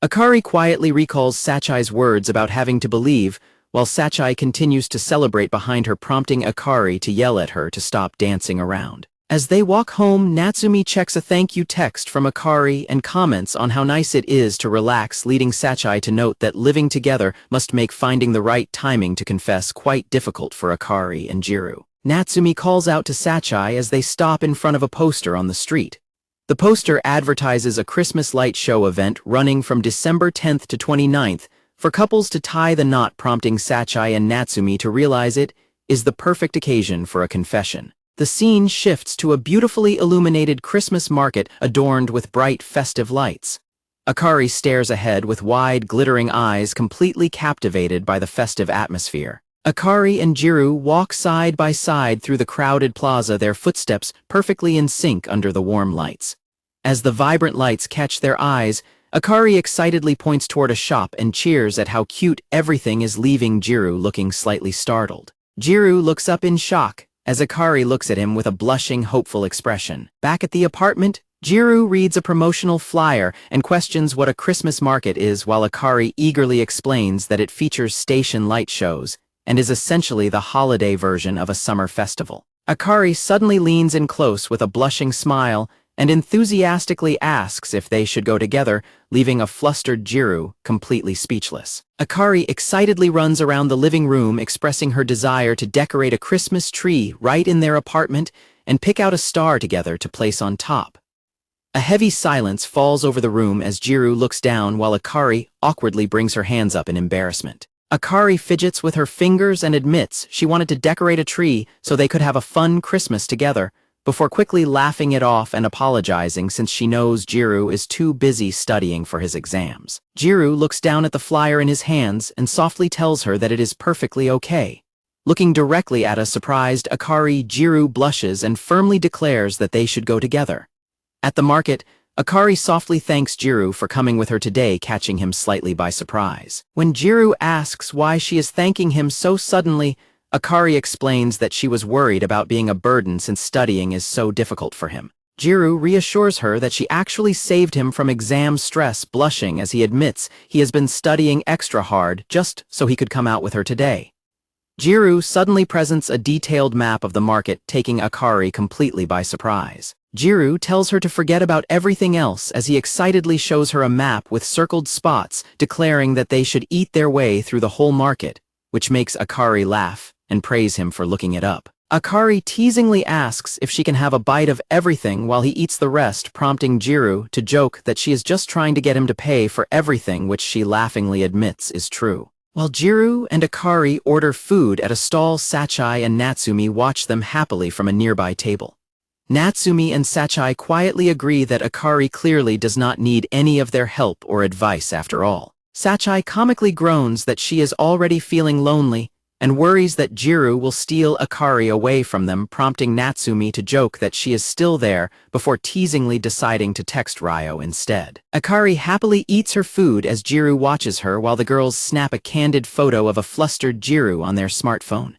Akari quietly recalls Sachai's words about having to believe, while Sachai continues to celebrate behind her, prompting Akari to yell at her to stop dancing around. As they walk home, Natsumi checks a thank you text from Akari and comments on how nice it is to relax, leading Sachai to note that living together must make finding the right timing to confess quite difficult for Akari and Gyaru. Natsumi calls out to Sachai as they stop in front of a poster on the street. The poster advertises a Christmas light show event running from December 10th to 29th for couples to tie the knot, prompting Sachai and Natsumi to realize it is the perfect occasion for a confession. The scene shifts to a beautifully illuminated Christmas market adorned with bright festive lights. Akari stares ahead with wide, glittering eyes, completely captivated by the festive atmosphere. Akari and Gyaru walk side by side through the crowded plaza, their footsteps perfectly in sync under the warm lights. As the vibrant lights catch their eyes, Akari excitedly points toward a shop and cheers at how cute everything is, leaving Gyaru looking slightly startled. Gyaru looks up in shock as Akari looks at him with a blushing, hopeful expression. Back at the apartment, Gyaru reads a promotional flyer and questions what a Christmas market is, while Akari eagerly explains that it features station light shows and is essentially the holiday version of a summer festival. Akari suddenly leans in close with a blushing smile and enthusiastically asks if they should go together, leaving a flustered Gyaru completely speechless. Akari excitedly runs around the living room, expressing her desire to decorate a Christmas tree right in their apartment and pick out a star together to place on top. A heavy silence falls over the room as Gyaru looks down, while Akari awkwardly brings her hands up in embarrassment. Akari fidgets with her fingers and admits she wanted to decorate a tree so they could have a fun Christmas together, before quickly laughing it off and apologizing since she knows Gyaru is too busy studying for his exams. Gyaru looks down at the flyer in his hands and softly tells her that it is perfectly okay. Looking directly at a surprised Akari, Gyaru blushes and firmly declares that they should go together. At the market, Akari softly thanks Gyaru for coming with her today, catching him slightly by surprise. When Gyaru asks why she is thanking him so suddenly, Akari explains that she was worried about being a burden since studying is so difficult for him. Gyaru reassures her that she actually saved him from exam stress, blushing as he admits he has been studying extra hard just so he could come out with her today. Gyaru suddenly presents a detailed map of the market, taking Akari completely by surprise. Gyaru tells her to forget about everything else as he excitedly shows her a map with circled spots, declaring that they should eat their way through the whole market, which makes Akari laugh and praise him for looking it up. Akari teasingly asks if she can have a bite of everything while he eats the rest, prompting Gyaru to joke that she is just trying to get him to pay for everything, which she laughingly admits is true. While Gyaru and Akari order food at a stall, Sachai and Natsumi watch them happily from a nearby table. Natsumi and Sachai quietly agree that Akari clearly does not need any of their help or advice after all. Sachai comically groans that she is already feeling lonely and worries that Gyaru will steal Akari away from them, prompting Natsumi to joke that she is still there before teasingly deciding to text Ryo instead. Akari happily eats her food as Gyaru watches her while the girls snap a candid photo of a flustered Gyaru on their smartphone.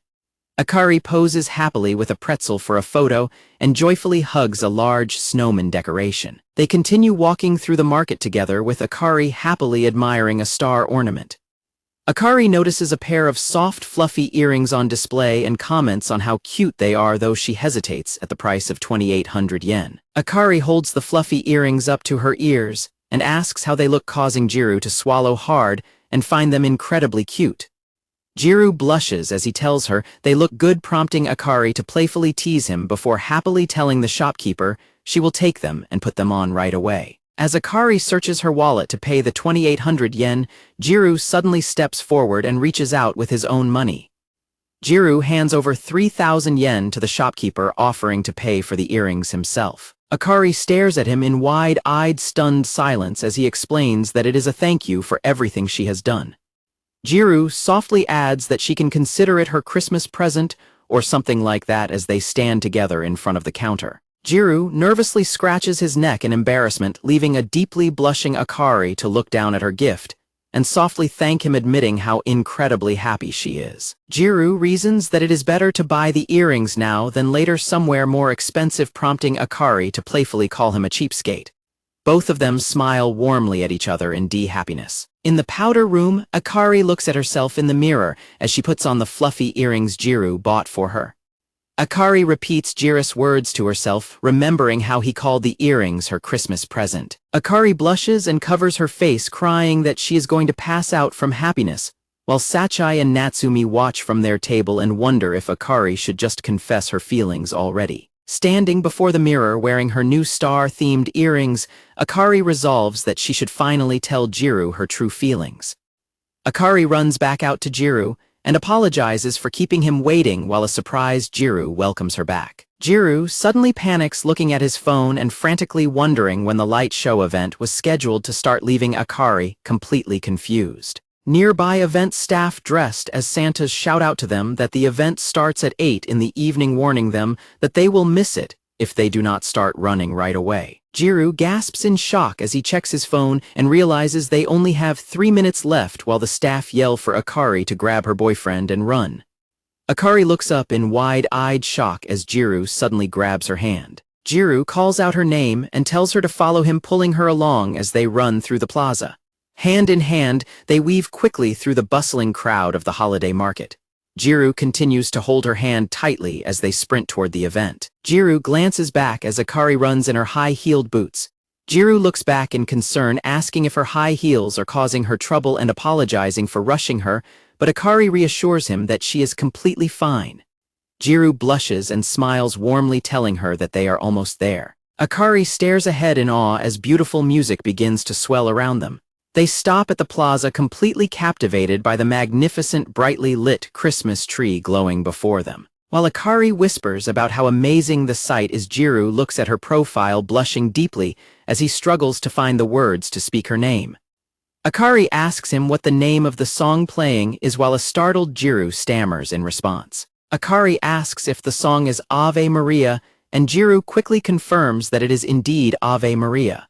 Akari poses happily with a pretzel for a photo and joyfully hugs a large snowman decoration. They continue walking through the market together, with Akari happily admiring a star ornament. Akari notices a pair of soft, fluffy earrings on display and comments on how cute they are, though she hesitates at the price of 2,800 yen. Akari holds the fluffy earrings up to her ears and asks how they look, causing Gyaru to swallow hard and find them incredibly cute. Gyaru blushes as he tells her they look good, prompting Akari to playfully tease him before happily telling the shopkeeper she will take them and put them on right away. As Akari searches her wallet to pay the 2,800 yen, Gyaru suddenly steps forward and reaches out with his own money. Gyaru hands over 3,000 yen to the shopkeeper, offering to pay for the earrings himself. Akari stares at him in wide-eyed, stunned silence as he explains that it is a thank you for everything she has done. Gyaru softly adds that she can consider it her Christmas present or something like that as they stand together in front of the counter. Gyaru nervously scratches his neck in embarrassment, leaving a deeply blushing Akari to look down at her gift and softly thank him, admitting how incredibly happy she is. Gyaru reasons that it is better to buy the earrings now than later somewhere more expensive, prompting Akari to playfully call him a cheapskate. Both of them smile warmly at each other in happiness. In the powder room, Akari looks at herself in the mirror as she puts on the fluffy earrings Gyaru bought for her. Akari repeats Gyaru's words to herself, remembering how he called the earrings her Christmas present. Akari blushes and covers her face, crying that she is going to pass out from happiness, while Sachai and Natsumi watch from their table and wonder if Akari should just confess her feelings already. Standing before the mirror wearing her new star-themed earrings, Akari resolves that she should finally tell Gyaru her true feelings. Akari runs back out to Gyaru and apologizes for keeping him waiting while a surprised Gyaru welcomes her back. Gyaru suddenly panics, looking at his phone and frantically wondering when the light show event was scheduled to start, leaving Akari completely confused. Nearby event staff dressed as Santas shout out to them that the event starts at 8 in the evening, warning them that they will miss it if they do not start running right away. Gyaru gasps in shock as he checks his phone and realizes they only have 3 minutes left, while the staff yell for Akari to grab her boyfriend and run. Akari looks up in wide-eyed shock as Gyaru suddenly grabs her hand. Gyaru calls out her name and tells her to follow him, pulling her along as they run through the plaza. Hand in hand, they weave quickly through the bustling crowd of the holiday market. Gyaru continues to hold her hand tightly as they sprint toward the event. Gyaru glances back as Akari runs in her high-heeled boots. Gyaru looks back in concern, asking if her high heels are causing her trouble and apologizing for rushing her, but Akari reassures him that she is completely fine. Gyaru blushes and smiles warmly, telling her that they are almost there. Akari stares ahead in awe as beautiful music begins to swell around them. They stop at the plaza, completely captivated by the magnificent, brightly lit Christmas tree glowing before them. While Akari whispers about how amazing the sight is, Gyaru looks at her profile, blushing deeply as he struggles to find the words to speak her name. Akari asks him what the name of the song playing is, while a startled Gyaru stammers in response. Akari asks if the song is Ave Maria, and Gyaru quickly confirms that it is indeed Ave Maria.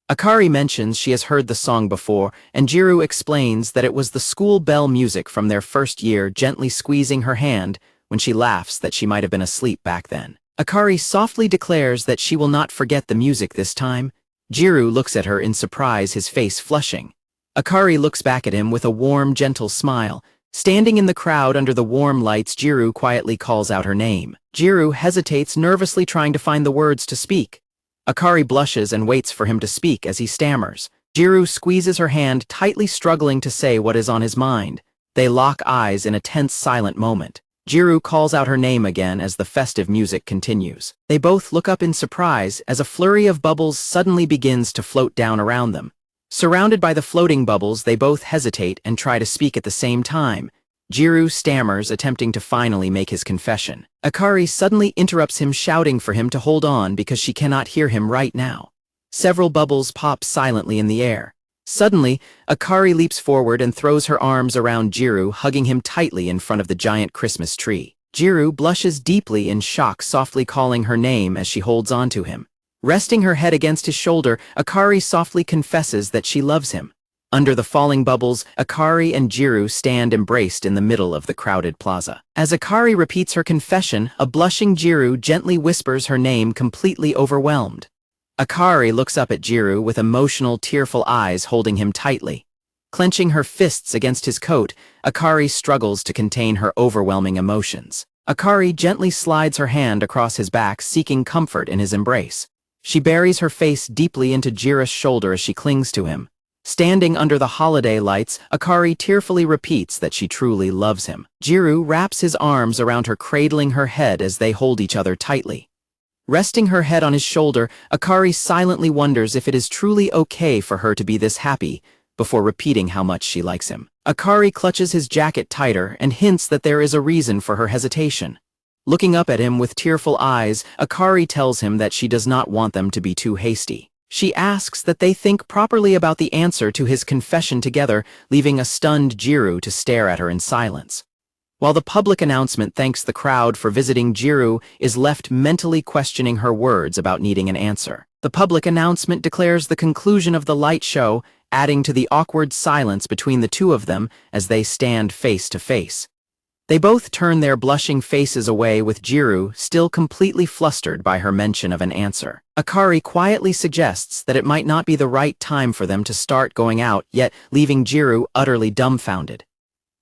Akari mentions she has heard the song before, and Gyaru explains that it was the school bell music from their first year, gently squeezing her hand when she laughs that she might have been asleep back then. Akari softly declares that she will not forget the music this time. Gyaru looks at her in surprise, his face flushing. Akari looks back at him with a warm, gentle smile. Standing in the crowd under the warm lights, Gyaru quietly calls out her name. Gyaru hesitates, nervously trying to find the words to speak. Akari blushes and waits for him to speak as he stammers. Gyaru squeezes her hand tightly, struggling to say what is on his mind. They lock eyes in a tense, silent moment. Gyaru calls out her name again as the festive music continues. They both look up in surprise as a flurry of bubbles suddenly begins to float down around them. Surrounded by the floating bubbles, they both hesitate and try to speak at the same time. Gyaru stammers, attempting to finally make his confession. Akari suddenly interrupts him, shouting for him to hold on because she cannot hear him right now. Several bubbles pop silently in the air. Suddenly, Akari leaps forward and throws her arms around Gyaru, hugging him tightly in front of the giant Christmas tree. Gyaru blushes deeply in shock, softly calling her name as she holds on to him. Resting her head against his shoulder, Akari softly confesses that she loves him. Under the falling bubbles, Akari and Gyaru stand embraced in the middle of the crowded plaza. As Akari repeats her confession, a blushing Gyaru gently whispers her name, completely overwhelmed. Akari looks up at Gyaru with emotional, tearful eyes, holding him tightly. Clenching her fists against his coat, Akari struggles to contain her overwhelming emotions. Akari gently slides her hand across his back, seeking comfort in his embrace. She buries her face deeply into Gyaru's shoulder as she clings to him. Standing under the holiday lights, Akari tearfully repeats that she truly loves him. Gyaru wraps his arms around her, cradling her head as they hold each other tightly. Resting her head on his shoulder, Akari silently wonders if it is truly okay for her to be this happy, before repeating how much she likes him. Akari clutches his jacket tighter and hints that there is a reason for her hesitation. Looking up at him with tearful eyes, Akari tells him that she does not want them to be too hasty. She asks that they think properly about the answer to his confession together, leaving a stunned Gyaru to stare at her in silence. While the public announcement thanks the crowd for visiting, Gyaru is left mentally questioning her words about needing an answer. The public announcement declares the conclusion of the light show, adding to the awkward silence between the two of them as they stand face to face. They both turn their blushing faces away, with Gyaru still completely flustered by her mention of an answer. Akari quietly suggests that it might not be the right time for them to start going out, yet leaving Gyaru utterly dumbfounded.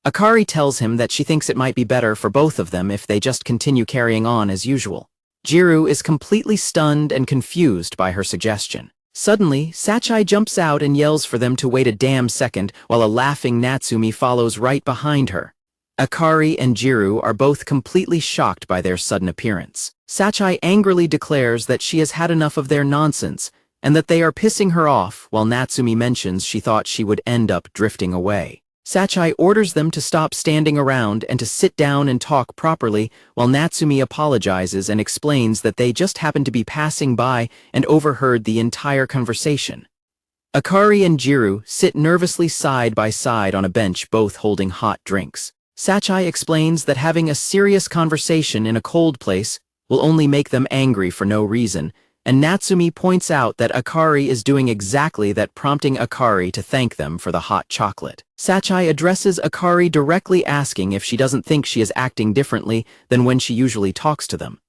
Akari tells him that she thinks it might be better for both of them if they just continue carrying on as usual. Gyaru is completely stunned and confused by her suggestion. Suddenly, Sachai jumps out and yells for them to wait a damn second, while a laughing Natsumi follows right behind her. Akari and Gyaru are both completely shocked by their sudden appearance. Sachai angrily declares that she has had enough of their nonsense, and that they are pissing her off, while Natsumi mentions she thought she would end up drifting away. Sachai orders them to stop standing around and to sit down and talk properly, while Natsumi apologizes and explains that they just happened to be passing by and overheard the entire conversation. Akari and Gyaru sit nervously side by side on a bench, both holding hot drinks. Sachai explains that having a serious conversation in a cold place will only make them angry for no reason, and Natsumi points out that Akari is doing exactly that, prompting Akari to thank them for the hot chocolate. Sachai addresses Akari directly, asking if she doesn't think she is acting differently than when she usually talks to them.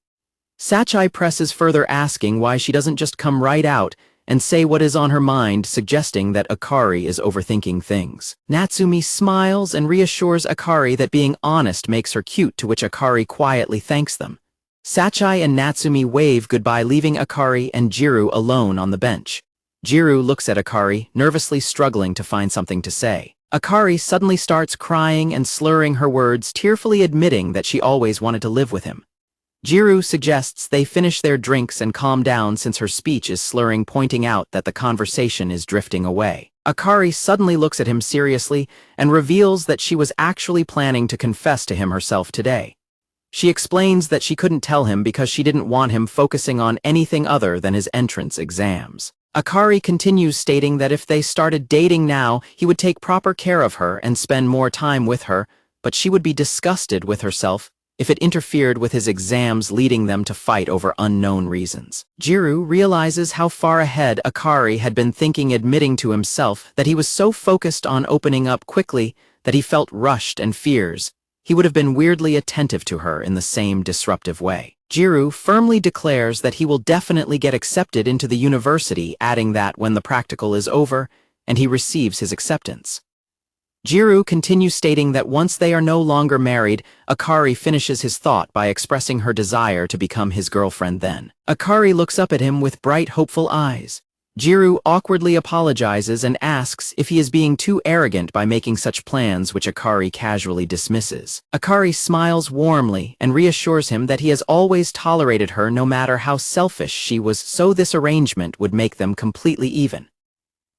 Sachai presses further, asking why she doesn't just come right out and say what is on her mind, suggesting that Akari is overthinking things. Natsumi smiles and reassures Akari that being honest makes her cute, to which Akari quietly thanks them. Sachai and Natsumi wave goodbye, leaving Akari and Gyaru alone on the bench. Gyaru looks at Akari, nervously struggling to find something to say. Akari suddenly starts crying and slurring her words, tearfully admitting that she always wanted to live with him. Gyaru suggests they finish their drinks and calm down since her speech is slurring, pointing out that the conversation is drifting away. Akari suddenly looks at him seriously and reveals that she was actually planning to confess to him herself today. She explains that she couldn't tell him because she didn't want him focusing on anything other than his entrance exams. Akari continues, stating that if they started dating now, he would take proper care of her and spend more time with her, but she would be disgusted with herself if it interfered with his exams, leading them to fight over unknown reasons. Gyaru realizes how far ahead Akari had been thinking, admitting to himself that he was so focused on opening up quickly that he felt rushed and fears he would have been weirdly attentive to her in the same disruptive way. Gyaru firmly declares that he will definitely get accepted into the university, adding that when the practical is over and he receives his acceptance. Gyaru continues, stating that once they are no longer married, Akari finishes his thought by expressing her desire to become his girlfriend then. Akari looks up at him with bright, hopeful eyes. Gyaru awkwardly apologizes and asks if he is being too arrogant by making such plans, which Akari casually dismisses. Akari smiles warmly and reassures him that he has always tolerated her no matter how selfish she was, so this arrangement would make them completely even.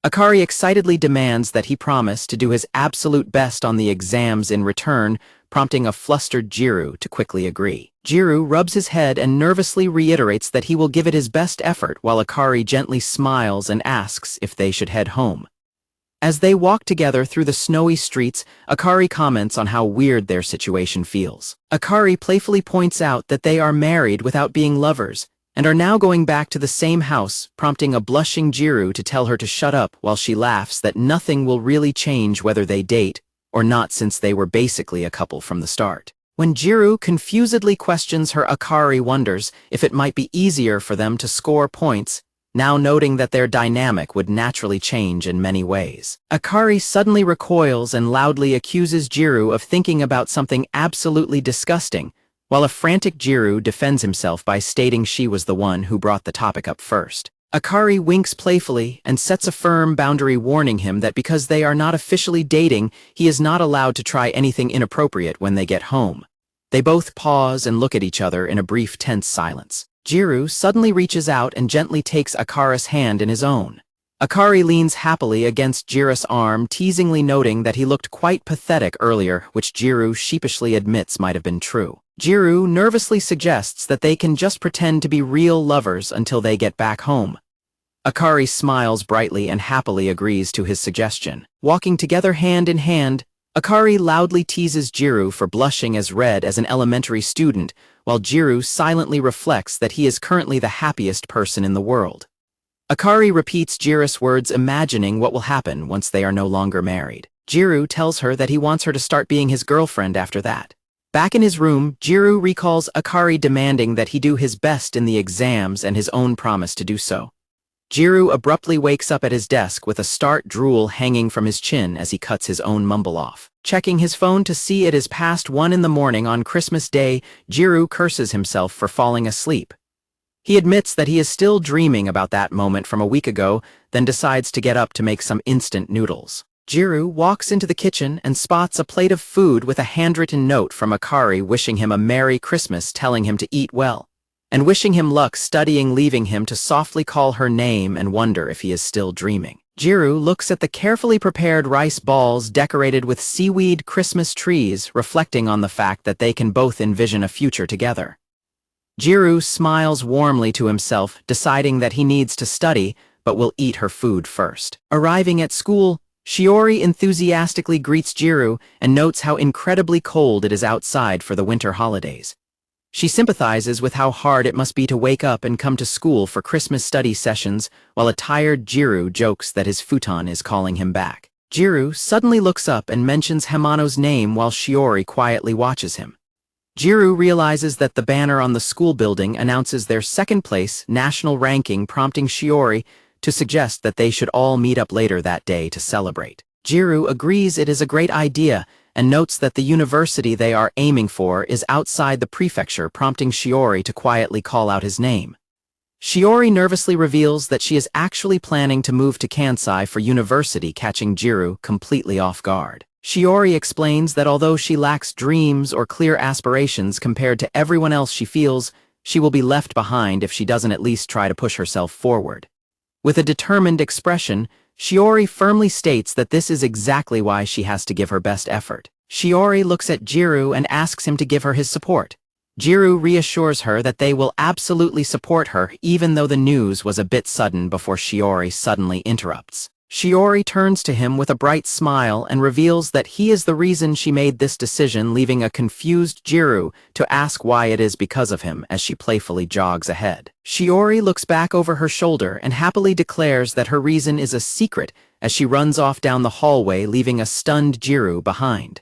Akari excitedly demands that he promise to do his absolute best on the exams in return, prompting a flustered Gyaru to quickly agree. Gyaru rubs his head and nervously reiterates that he will give it his best effort while Akari gently smiles and asks if they should head home. As they walk together through the snowy streets, Akari comments on how weird their situation feels. Akari playfully points out that they are married without being lovers, and are now going back to the same house, prompting a blushing Gyaru to tell her to shut up while she laughs that nothing will really change whether they date or not since they were basically a couple from the start. When Gyaru confusedly questions her, Akari wonders if it might be easier for them to score points, now noting that their dynamic would naturally change in many ways. Akari suddenly recoils and loudly accuses Gyaru of thinking about something absolutely disgusting, while a frantic Gyaru defends himself by stating she was the one who brought the topic up first. Akari winks playfully and sets a firm boundary, warning him that because they are not officially dating, he is not allowed to try anything inappropriate when they get home. They both pause and look at each other in a brief tense silence. Gyaru suddenly reaches out and gently takes Akari's hand in his own. Akari leans happily against Gyaru's arm, teasingly noting that he looked quite pathetic earlier, which Gyaru sheepishly admits might have been true. Gyaru nervously suggests that they can just pretend to be real lovers until they get back home. Akari smiles brightly and happily agrees to his suggestion. Walking together hand in hand, Akari loudly teases Gyaru for blushing as red as an elementary student, while Gyaru silently reflects that he is currently the happiest person in the world. Akari repeats Gyaru's words, imagining what will happen once they are no longer married. Gyaru tells her that he wants her to start being his girlfriend after that. Back in his room, Gyaru recalls Akari demanding that he do his best in the exams and his own promise to do so. Gyaru abruptly wakes up at his desk with a start drool hanging from his chin as he cuts his own mumble off. Checking his phone to see it is past 1 in the morning on Christmas Day, Gyaru curses himself for falling asleep. He admits that he is still dreaming about that moment from a week ago, then decides to get up to make some instant noodles. Gyaru walks into the kitchen and spots a plate of food with a handwritten note from Akari wishing him a Merry Christmas, telling him to eat well, and wishing him luck studying, leaving him to softly call her name and wonder if he is still dreaming. Gyaru looks at the carefully prepared rice balls decorated with seaweed Christmas trees, reflecting on the fact that they can both envision a future together. Gyaru smiles warmly to himself, deciding that he needs to study, but will eat her food first. Arriving at school, Shiori enthusiastically greets Gyaru and notes how incredibly cold it is outside for the winter holidays. She sympathizes with how hard it must be to wake up and come to school for Christmas study sessions, while a tired Gyaru jokes that his futon is calling him back. Gyaru suddenly looks up and mentions Hamano's name while Shiori quietly watches him. Gyaru realizes that the banner on the school building announces their second-place national ranking, prompting Shiori to suggest that they should all meet up later that day to celebrate. Gyaru agrees it is a great idea and notes that the university they are aiming for is outside the prefecture, prompting Shiori to quietly call out his name. Shiori nervously reveals that she is actually planning to move to Kansai for university, catching Gyaru completely off guard. Shiori explains that although she lacks dreams or clear aspirations compared to everyone else, she feels she will be left behind if she doesn't at least try to push herself forward. With a determined expression, Shiori firmly states that this is exactly why she has to give her best effort. Shiori looks at Gyaru and asks him to give her his support. Gyaru reassures her that they will absolutely support her, even though the news was a bit sudden, before Shiori suddenly interrupts. Shiori turns to him with a bright smile and reveals that he is the reason she made this decision, leaving a confused Gyaru to ask why it is because of him as she playfully jogs ahead. Shiori looks back over her shoulder and happily declares that her reason is a secret as she runs off down the hallway, leaving a stunned Gyaru behind.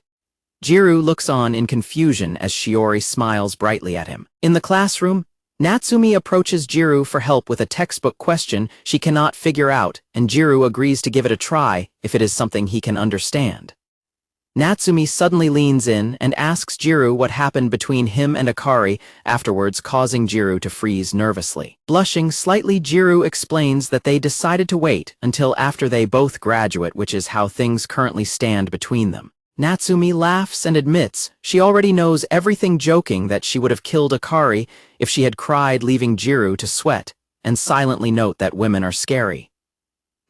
Gyaru looks on in confusion as Shiori smiles brightly at him. In the classroom, Natsumi approaches Gyaru for help with a textbook question she cannot figure out, and Gyaru agrees to give it a try if it is something he can understand. Natsumi suddenly leans in and asks Gyaru what happened between him and Akari afterwards, causing Gyaru to freeze nervously. Blushing slightly, Gyaru explains that they decided to wait until after they both graduate, which is how things currently stand between them. Natsumi laughs and admits she already knows everything, joking that she would have killed Akari if she had cried, leaving Gyaru to sweat and silently note that women are scary.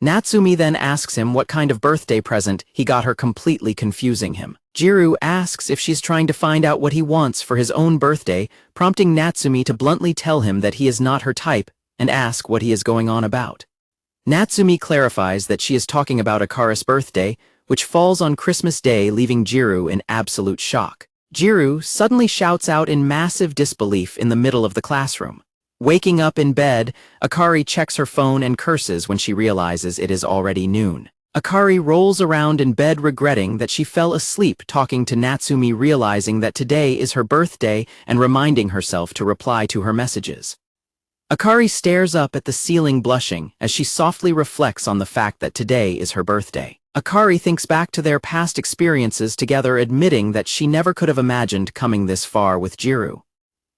Natsumi then asks him what kind of birthday present he got her, completely confusing him. Gyaru asks if she's trying to find out what he wants for his own birthday, prompting Natsumi to bluntly tell him that he is not her type and ask what he is going on about. Natsumi clarifies that she is talking about Akari's birthday, which falls on Christmas Day, leaving Gyaru in absolute shock. Gyaru suddenly shouts out in massive disbelief in the middle of the classroom. Waking up in bed, Akari checks her phone and curses when she realizes it is already noon. Akari rolls around in bed regretting that she fell asleep talking to Natsumi, realizing that today is her birthday and reminding herself to reply to her messages. Akari stares up at the ceiling blushing as she softly reflects on the fact that today is her birthday. Akari thinks back to their past experiences together, admitting that she never could have imagined coming this far with Gyaru.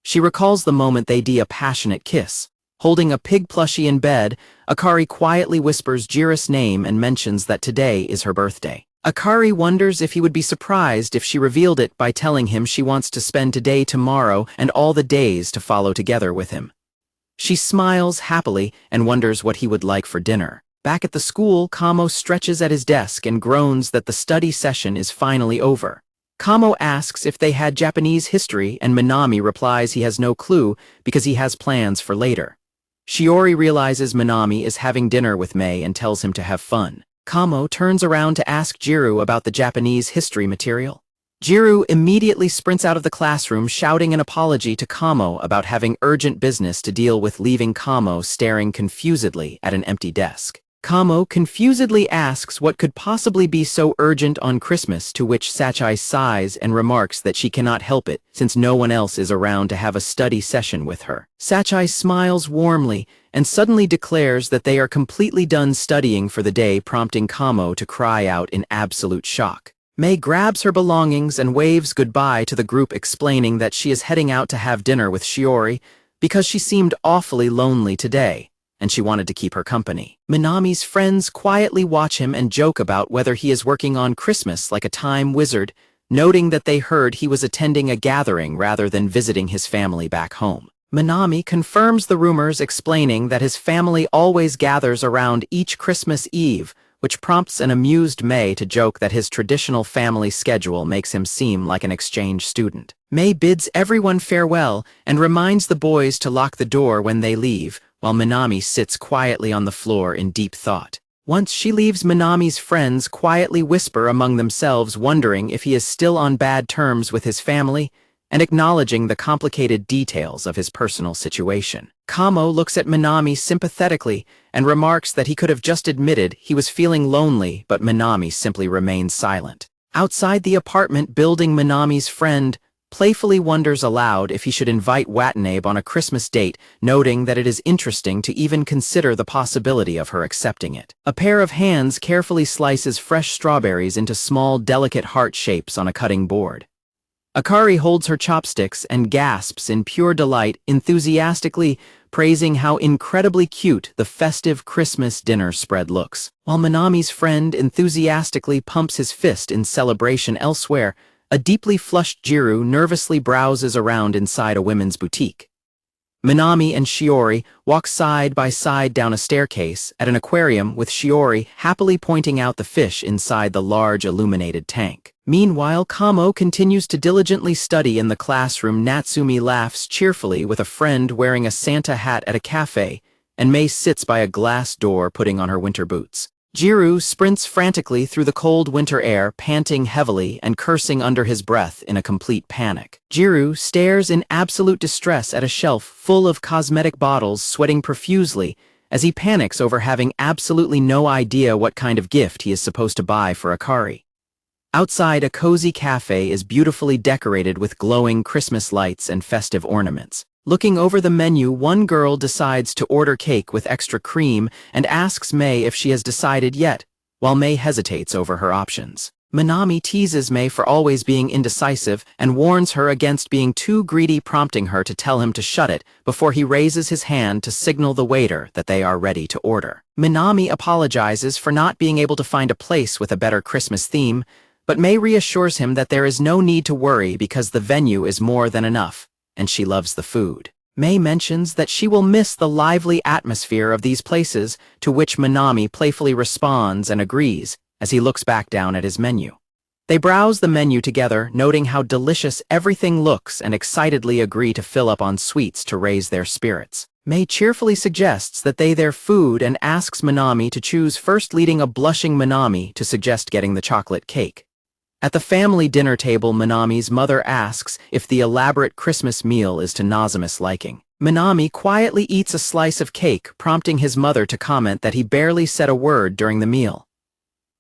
She recalls the moment they did a passionate kiss. Holding a pig plushie in bed, Akari quietly whispers Gyaru's name and mentions that today is her birthday. Akari wonders if he would be surprised if she revealed it by telling him she wants to spend today, tomorrow, and all the days to follow together with him. She smiles happily and wonders what he would like for dinner. Back at the school, Kamo stretches at his desk and groans that the study session is finally over. Kamo asks if they had Japanese history, and Minami replies he has no clue because he has plans for later. Shiori realizes Minami is having dinner with Mei and tells him to have fun. Kamo turns around to ask Gyaru about the Japanese history material. Gyaru immediately sprints out of the classroom, shouting an apology to Kamo about having urgent business to deal with, leaving Kamo staring confusedly at an empty desk. Kamo confusedly asks what could possibly be so urgent on Christmas, to which Sachai sighs and remarks that she cannot help it since no one else is around to have a study session with her. Sachai smiles warmly and suddenly declares that they are completely done studying for the day, prompting Kamo to cry out in absolute shock. Mei grabs her belongings and waves goodbye to the group, explaining that she is heading out to have dinner with Shiori because she seemed awfully lonely today, and she wanted to keep her company. Minami's friends quietly watch him and joke about whether he is working on Christmas like a time wizard, noting that they heard he was attending a gathering rather than visiting his family back home. Minami confirms the rumors, explaining that his family always gathers around each Christmas Eve, which prompts an amused Mei to joke that his traditional family schedule makes him seem like an exchange student. Mei bids everyone farewell and reminds the boys to lock the door when they leave, while Minami sits quietly on the floor in deep thought. Once she leaves, Minami's friends quietly whisper among themselves, wondering if he is still on bad terms with his family, and acknowledging the complicated details of his personal situation. Kamo looks at Minami sympathetically and remarks that he could have just admitted he was feeling lonely, but Minami simply remains silent. Outside the apartment building, Minami's friend playfully wonders aloud if he should invite Watanabe on a Christmas date, noting that it is interesting to even consider the possibility of her accepting it. A pair of hands carefully slices fresh strawberries into small, delicate heart shapes on a cutting board. Akari holds her chopsticks and gasps in pure delight, enthusiastically praising how incredibly cute the festive Christmas dinner spread looks, while Minami's friend enthusiastically pumps his fist in celebration. Elsewhere, a deeply flushed Gyaru nervously browses around inside a women's boutique. Minami and Shiori walk side by side down a staircase at an aquarium, with Shiori happily pointing out the fish inside the large illuminated tank. Meanwhile, Kamo continues to diligently study in the classroom. Natsumi laughs cheerfully with a friend wearing a Santa hat at a cafe, and Mei sits by a glass door putting on her winter boots. Gyaru sprints frantically through the cold winter air, panting heavily and cursing under his breath in a complete panic. Gyaru stares in absolute distress at a shelf full of cosmetic bottles, sweating profusely as he panics over having absolutely no idea what kind of gift he is supposed to buy for Akari. Outside, a cozy cafe is beautifully decorated with glowing Christmas lights and festive ornaments. Looking over the menu, one girl decides to order cake with extra cream and asks Mei if she has decided yet, while Mei hesitates over her options. Minami teases Mei for always being indecisive and warns her against being too greedy, prompting her to tell him to shut it before he raises his hand to signal the waiter that they are ready to order. Minami apologizes for not being able to find a place with a better Christmas theme, but Mei reassures him that there is no need to worry because the venue is more than enough, and she loves the food. Mei mentions that she will miss the lively atmosphere of these places, to which Manami playfully responds and agrees, as he looks back down at his menu. They browse the menu together, noting how delicious everything looks and excitedly agree to fill up on sweets to raise their spirits. Mei cheerfully suggests that they their food and asks Manami to choose, first leading a blushing Manami to suggest getting the chocolate cake. At the family dinner table, Manami's mother asks if the elaborate Christmas meal is to Nozomi's liking. Manami quietly eats a slice of cake, prompting his mother to comment that he barely said a word during the meal.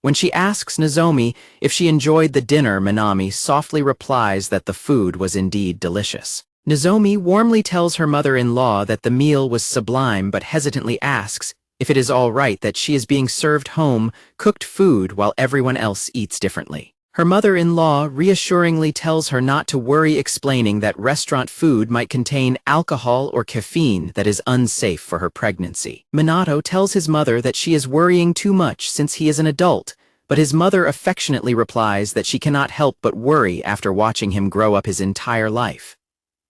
When she asks Nozomi if she enjoyed the dinner, Manami softly replies that the food was indeed delicious. Nozomi warmly tells her mother-in-law that the meal was sublime, but hesitantly asks if it is all right that she is being served home-cooked food while everyone else eats differently. Her mother-in-law reassuringly tells her not to worry, explaining that restaurant food might contain alcohol or caffeine that is unsafe for her pregnancy. Minato tells his mother that she is worrying too much since he is an adult, but his mother affectionately replies that she cannot help but worry after watching him grow up his entire life.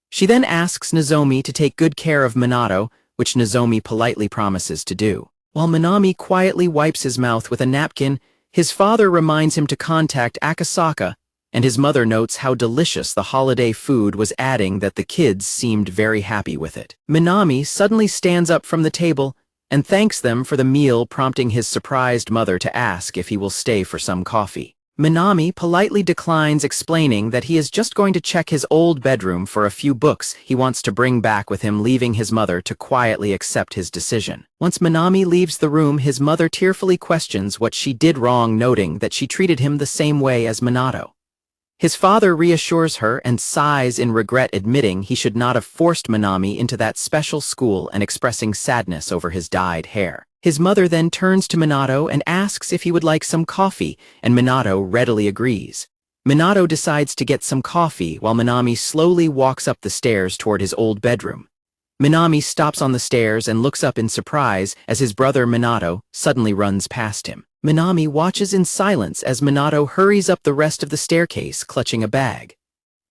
She then asks Nozomi to take good care of Minato, which Nozomi politely promises to do. While Manami quietly wipes his mouth with a napkin, his father reminds him to contact Akasaka, and his mother notes how delicious the holiday food was, adding that the kids seemed very happy with it. Manami suddenly stands up from the table and thanks them for the meal, prompting his surprised mother to ask if he will stay for some coffee. Manami politely declines, explaining that he is just going to check his old bedroom for a few books he wants to bring back with him, leaving his mother to quietly accept his decision. Once Manami leaves the room, his mother tearfully questions what she did wrong, noting that she treated him the same way as Minato. His father reassures her and sighs in regret, admitting he should not have forced Manami into that special school and expressing sadness over his dyed hair. His mother then turns to Minato and asks if he would like some coffee, and Minato readily agrees. Minato decides to get some coffee while Manami slowly walks up the stairs toward his old bedroom. Manami stops on the stairs and looks up in surprise as his brother Minato suddenly runs past him. Manami watches in silence as Minato hurries up the rest of the staircase, clutching a bag.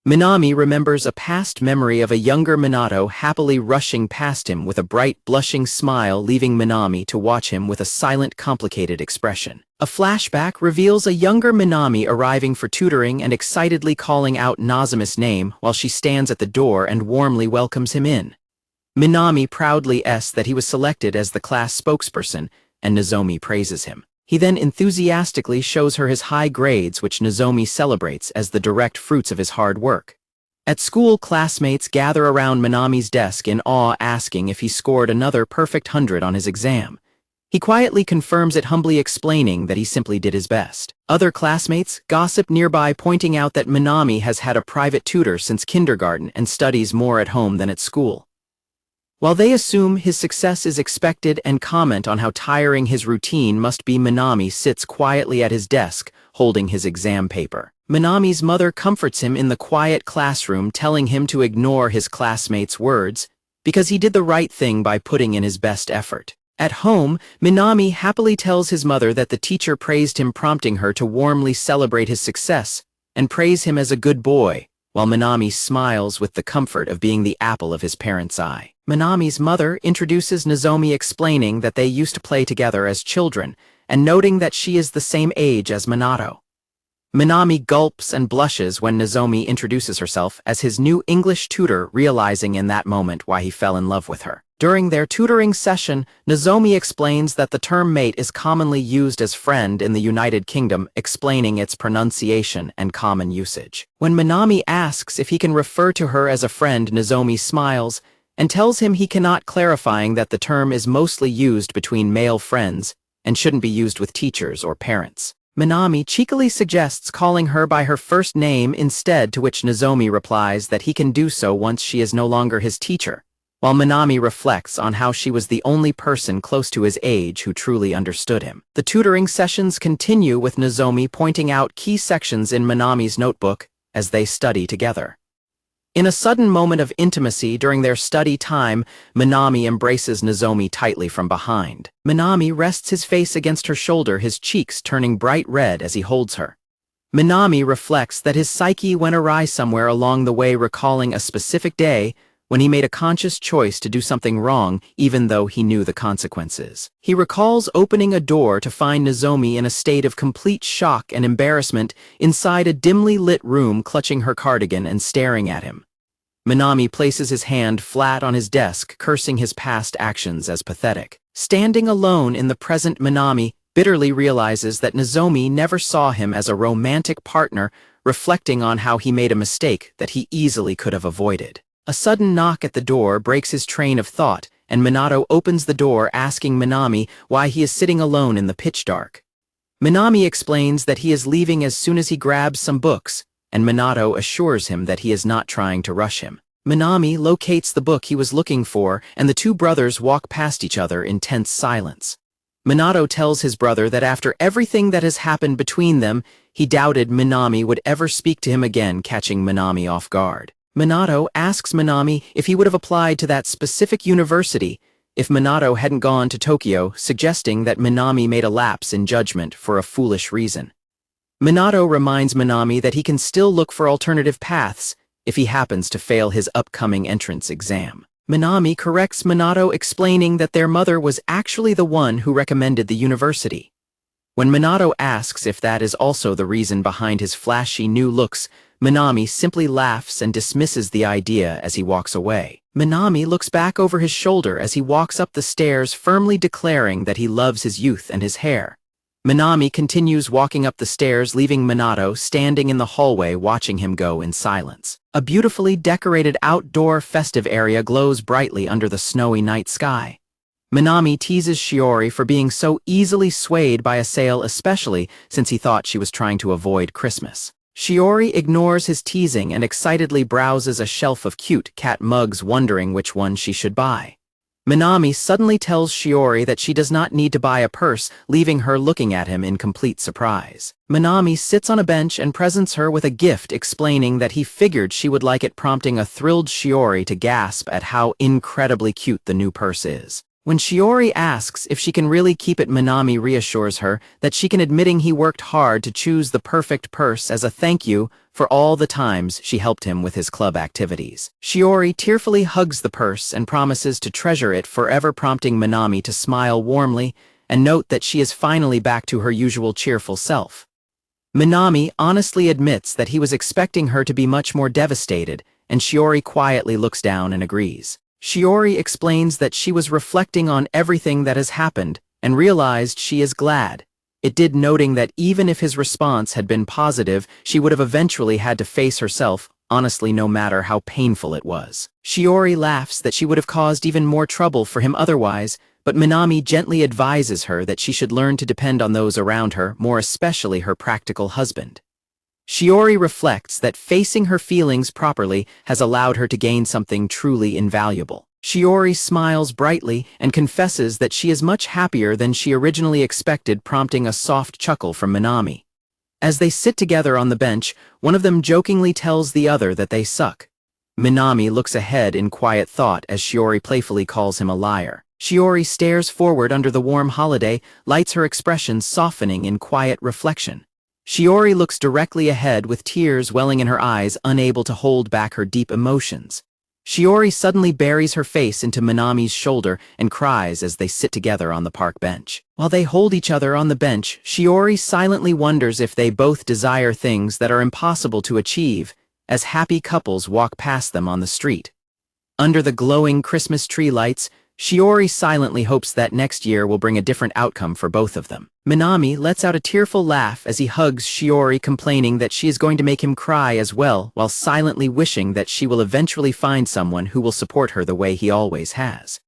Manami remembers a past memory of a younger Minato happily rushing past him with a bright, blushing smile, leaving Manami to watch him with a silent, complicated expression. A flashback reveals a younger Manami arriving for tutoring and excitedly calling out Nozomi's name while she stands at the door and warmly welcomes him in. Manami proudly says that he was selected as the class spokesperson, and Nozomi praises him. He then enthusiastically shows her his high grades, which Nozomi celebrates as the direct fruits of his hard work. At school, classmates gather around Manami's desk in awe, asking if he scored another perfect 100 on his exam. He quietly confirms it, humbly explaining that he simply did his best. Other classmates gossip nearby, pointing out that Manami has had a private tutor since kindergarten and studies more at home than at school. While they assume his success is expected and comment on how tiring his routine must be, Manami sits quietly at his desk, holding his exam paper. Manami's mother comforts him in the quiet classroom, telling him to ignore his classmates' words, because he did the right thing by putting in his best effort. At home, Manami happily tells his mother that the teacher praised him, prompting her to warmly celebrate his success and praise him as a good boy, while Manami smiles with the comfort of being the apple of his parents' eye. Manami's mother introduces Nozomi, explaining that they used to play together as children, and noting that she is the same age as Minato. Manami gulps and blushes when Nozomi introduces herself as his new English tutor, realizing in that moment why he fell in love with her. During their tutoring session, Nozomi explains that the term mate is commonly used as friend in the United Kingdom, explaining its pronunciation and common usage. When Manami asks if he can refer to her as a friend, Nozomi smiles and tells him he cannot, clarifying that the term is mostly used between male friends and shouldn't be used with teachers or parents. Manami cheekily suggests calling her by her first name instead, to which Nozomi replies that he can do so once she is no longer his teacher, while Manami reflects on how she was the only person close to his age who truly understood him. The tutoring sessions continue, with Nozomi pointing out key sections in Manami's notebook as they study together. In a sudden moment of intimacy during their study time, Manami embraces Nozomi tightly from behind. Manami rests his face against her shoulder, his cheeks turning bright red as he holds her. Manami reflects that his psyche went awry somewhere along the way, recalling a specific day when he made a conscious choice to do something wrong even though he knew the consequences. He recalls opening a door to find Nozomi in a state of complete shock and embarrassment inside a dimly lit room, clutching her cardigan and staring at him. Manami places his hand flat on his desk, cursing his past actions as pathetic. Standing alone in the present, Manami bitterly realizes that Nozomi never saw him as a romantic partner, reflecting on how he made a mistake that he easily could have avoided. A sudden knock at the door breaks his train of thought, and Minato opens the door, asking Manami why he is sitting alone in the pitch dark. Manami explains that he is leaving as soon as he grabs some books, and Minato assures him that he is not trying to rush him. Manami locates the book he was looking for, and the two brothers walk past each other in tense silence. Minato tells his brother that after everything that has happened between them, he doubted Manami would ever speak to him again, catching Manami off guard. Minato asks Manami if he would have applied to that specific university if Minato hadn't gone to Tokyo, suggesting that Manami made a lapse in judgment for a foolish reason. Minato reminds Manami that he can still look for alternative paths if he happens to fail his upcoming entrance exam. Manami corrects Minato, explaining that their mother was actually the one who recommended the university. When Minato asks if that is also the reason behind his flashy new looks, Manami simply laughs and dismisses the idea as he walks away. Manami looks back over his shoulder as he walks up the stairs, firmly declaring that he loves his youth and his hair. Manami continues walking up the stairs, leaving Minato standing in the hallway watching him go in silence. A beautifully decorated outdoor festive area glows brightly under the snowy night sky. Manami teases Shiori for being so easily swayed by a sale, especially since he thought she was trying to avoid Christmas. Shiori ignores his teasing and excitedly browses a shelf of cute cat mugs, wondering which one she should buy. Manami suddenly tells Shiori that she does not need to buy a purse, leaving her looking at him in complete surprise. Manami sits on a bench and presents her with a gift, explaining that he figured she would like it, prompting a thrilled Shiori to gasp at how incredibly cute the new purse is. When Shiori asks if she can really keep it, Manami reassures her that she can, admitting he worked hard to choose the perfect purse as a thank you for all the times she helped him with his club activities. Shiori tearfully hugs the purse and promises to treasure it forever, prompting Manami to smile warmly and note that she is finally back to her usual cheerful self. Manami honestly admits that he was expecting her to be much more devastated, and Shiori quietly looks down and agrees. Shiori explains that she was reflecting on everything that has happened and realized she is glad. It did, noting that even if his response had been positive, she would have eventually had to face herself, honestly, no matter how painful it was. Shiori laughs that she would have caused even more trouble for him otherwise, but Manami gently advises her that she should learn to depend on those around her, more especially her practical husband. Shiori reflects that facing her feelings properly has allowed her to gain something truly invaluable. Shiori smiles brightly and confesses that she is much happier than she originally expected, prompting a soft chuckle from Manami. As they sit together on the bench, one of them jokingly tells the other that they suck. Manami looks ahead in quiet thought as Shiori playfully calls him a liar. Shiori stares forward under the warm holiday, lights, her expression softening in quiet reflection. Shiori looks directly ahead with tears welling in her eyes, unable to hold back her deep emotions. Shiori suddenly buries her face into Manami's shoulder and cries as they sit together on the park bench. While they hold each other on the bench, Shiori silently wonders if they both desire things that are impossible to achieve, as happy couples walk past them on the street. Under the glowing Christmas tree lights, Shiori silently hopes that next year will bring a different outcome for both of them. Manami lets out a tearful laugh as he hugs Shiori, complaining that she is going to make him cry as well, while silently wishing that she will eventually find someone who will support her the way he always has.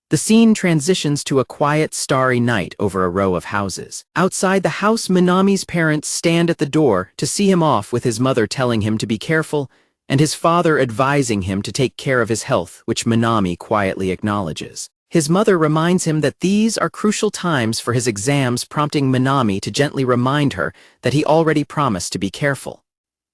The scene transitions to a quiet, starry night over a row of houses. Outside the house, Manami's parents stand at the door to see him off, with his mother telling him to be careful and his father advising him to take care of his health, which Manami quietly acknowledges. His mother reminds him that these are crucial times for his exams, prompting Manami to gently remind her that he already promised to be careful.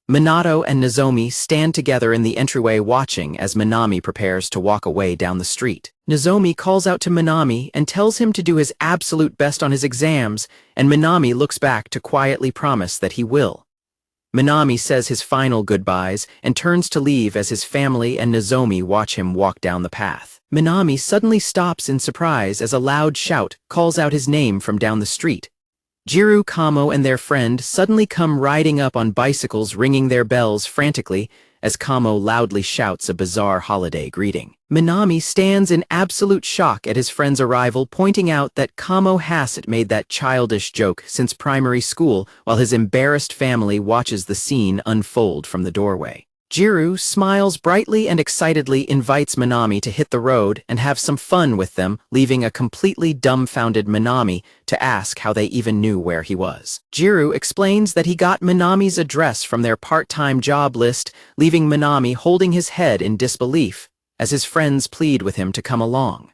Minato and Nozomi stand together in the entryway, watching as Manami prepares to walk away down the street. Nozomi calls out to Manami and tells him to do his absolute best on his exams, and Manami looks back to quietly promise that he will. Minami says his final goodbyes and turns to leave as his family and Nozomi watch him walk down the path. Minami suddenly stops in surprise as a loud shout calls out his name from down the street. Gyaru, Kamo, and their friend suddenly come riding up on bicycles, ringing their bells frantically as Kamo loudly shouts a bizarre holiday greeting. Minami stands in absolute shock at his friend's arrival, pointing out that Kamo hasn't made that childish joke since primary school, while his embarrassed family watches the scene unfold from the doorway. Gyaru smiles brightly and excitedly invites Minami to hit the road and have some fun with them, leaving a completely dumbfounded Minami to ask how they even knew where he was. Gyaru explains that he got Minami's address from their part-time job list, leaving Minami holding his head in disbelief as his friends plead with him to come along.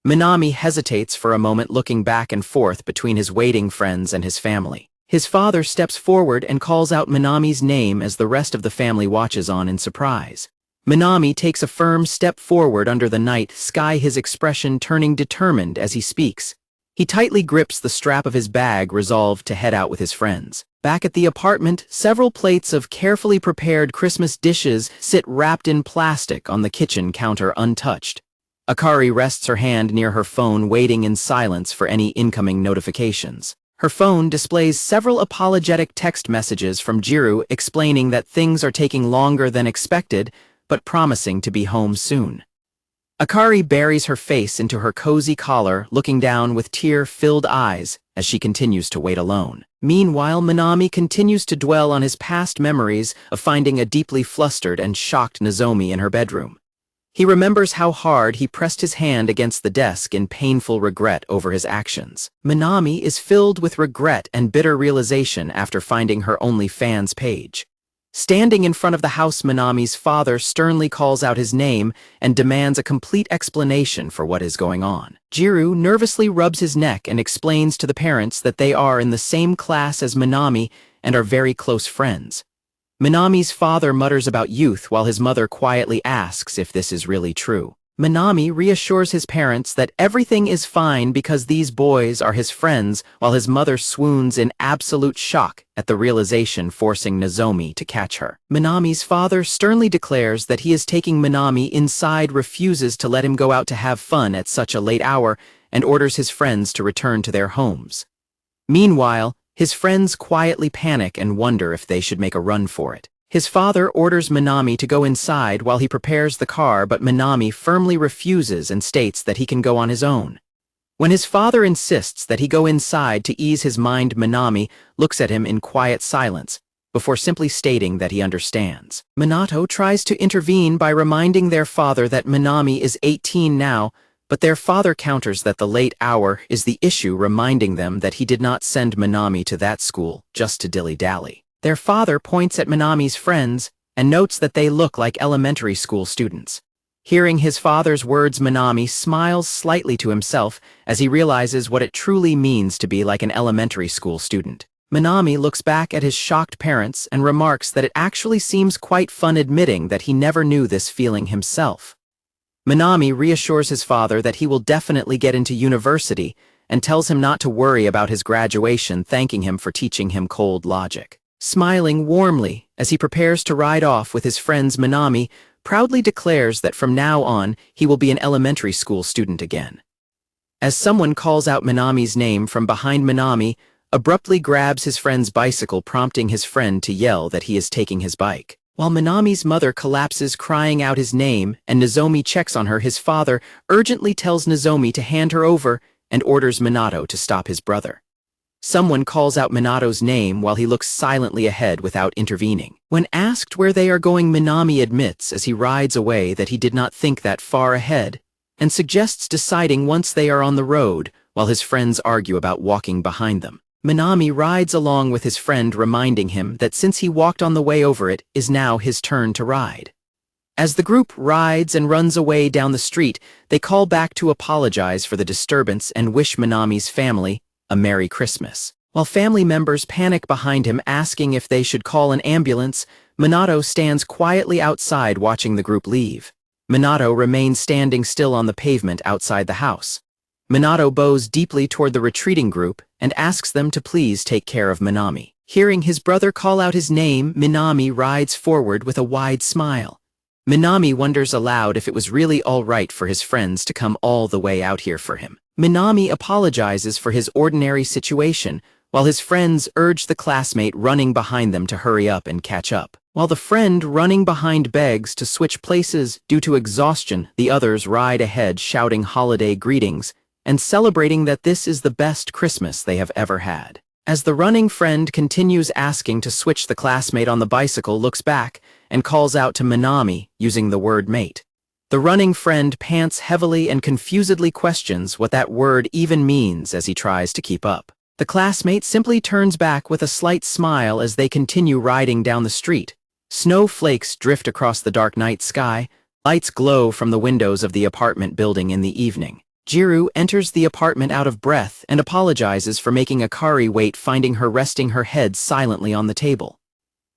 Minami hesitates for a moment, looking back and forth between his waiting friends and his family. His father steps forward and calls out Minami's name as the rest of the family watches on in surprise. Minami takes a firm step forward under the night sky, his expression turning determined as he speaks. He tightly grips the strap of his bag, resolved to head out with his friends. Back at the apartment, several plates of carefully prepared Christmas dishes sit wrapped in plastic on the kitchen counter untouched. Akari rests her hand near her phone, waiting in silence for any incoming notifications. Her phone displays several apologetic text messages from Gyaru explaining that things are taking longer than expected, but promising to be home soon. Akari buries her face into her cozy collar, looking down with tear-filled eyes as she continues to wait alone. Meanwhile, Minami continues to dwell on his past memories of finding a deeply flustered and shocked Nozomi in her bedroom. He remembers how hard he pressed his hand against the desk in painful regret over his actions. Minami is filled with regret and bitter realization after finding her OnlyFans page. Standing in front of the house, Minami's father sternly calls out his name and demands a complete explanation for what is going on. Gyaru nervously rubs his neck and explains to the parents that they are in the same class as Minami and are very close friends. Minami's father mutters about youth while his mother quietly asks if this is really true. Minami reassures his parents that everything is fine because these boys are his friends, while his mother swoons in absolute shock at the realization, forcing Nozomi to catch her. Minami's father sternly declares that he is taking Minami inside, refuses to let him go out to have fun at such a late hour, and orders his friends to return to their homes. Meanwhile, his friends quietly panic and wonder if they should make a run for it. His father orders Minami to go inside while he prepares the car, but Minami firmly refuses and states that he can go on his own. When his father insists that he go inside to ease his mind, Minami looks at him in quiet silence, before simply stating that he understands. Minato tries to intervene by reminding their father that Minami is 18 now, but their father counters that the late hour is the issue, reminding them that he did not send Minami to that school just to dilly-dally. Their father points at Minami's friends and notes that they look like elementary school students. Hearing his father's words, Minami smiles slightly to himself as he realizes what it truly means to be like an elementary school student. Minami looks back at his shocked parents and remarks that it actually seems quite fun, admitting that he never knew this feeling himself. Minami reassures his father that he will definitely get into university and tells him not to worry about his graduation, thanking him for teaching him cold logic. Smiling warmly as he prepares to ride off with his friends, Minami proudly declares that from now on he will be an elementary school student again. As someone calls out Minami's name from behind, Minami abruptly grabs his friend's bicycle, prompting his friend to yell that he is taking his bike. While Minami's mother collapses, crying out his name, and Nozomi checks on her, his father urgently tells Nozomi to hand her over and orders Minato to stop his brother. Someone calls out Minato's name while he looks silently ahead without intervening. When asked where they are going, Minami admits as he rides away that he did not think that far ahead and suggests deciding once they are on the road, while his friends argue about walking behind them. Minami rides along with his friend, reminding him that since he walked on the way over, it is now his turn to ride. As the group rides and runs away down the street, they call back to apologize for the disturbance and wish Minami's family a Merry Christmas. While family members panic behind him, asking if they should call an ambulance, Minato stands quietly outside watching the group leave. Minato remains standing still on the pavement outside the house. Minato bows deeply toward the retreating group and asks them to please take care of Minami. Hearing his brother call out his name, Minami rides forward with a wide smile. Minami wonders aloud if it was really all right for his friends to come all the way out here for him. Minami apologizes for his ordinary situation, while his friends urge the classmate running behind them to hurry up and catch up. While the friend running behind begs to switch places due to exhaustion, the others ride ahead shouting holiday greetings and celebrating that this is the best Christmas they have ever had. As the running friend continues asking to switch, the classmate on the bicycle looks back and calls out to Minami using the word mate. The running friend pants heavily and confusedly questions what that word even means as he tries to keep up. The classmate simply turns back with a slight smile as they continue riding down the street. Snowflakes drift across the dark night sky, lights glow from the windows of the apartment building in the evening. Gyaru enters the apartment out of breath and apologizes for making Akari wait, finding her resting her head silently on the table.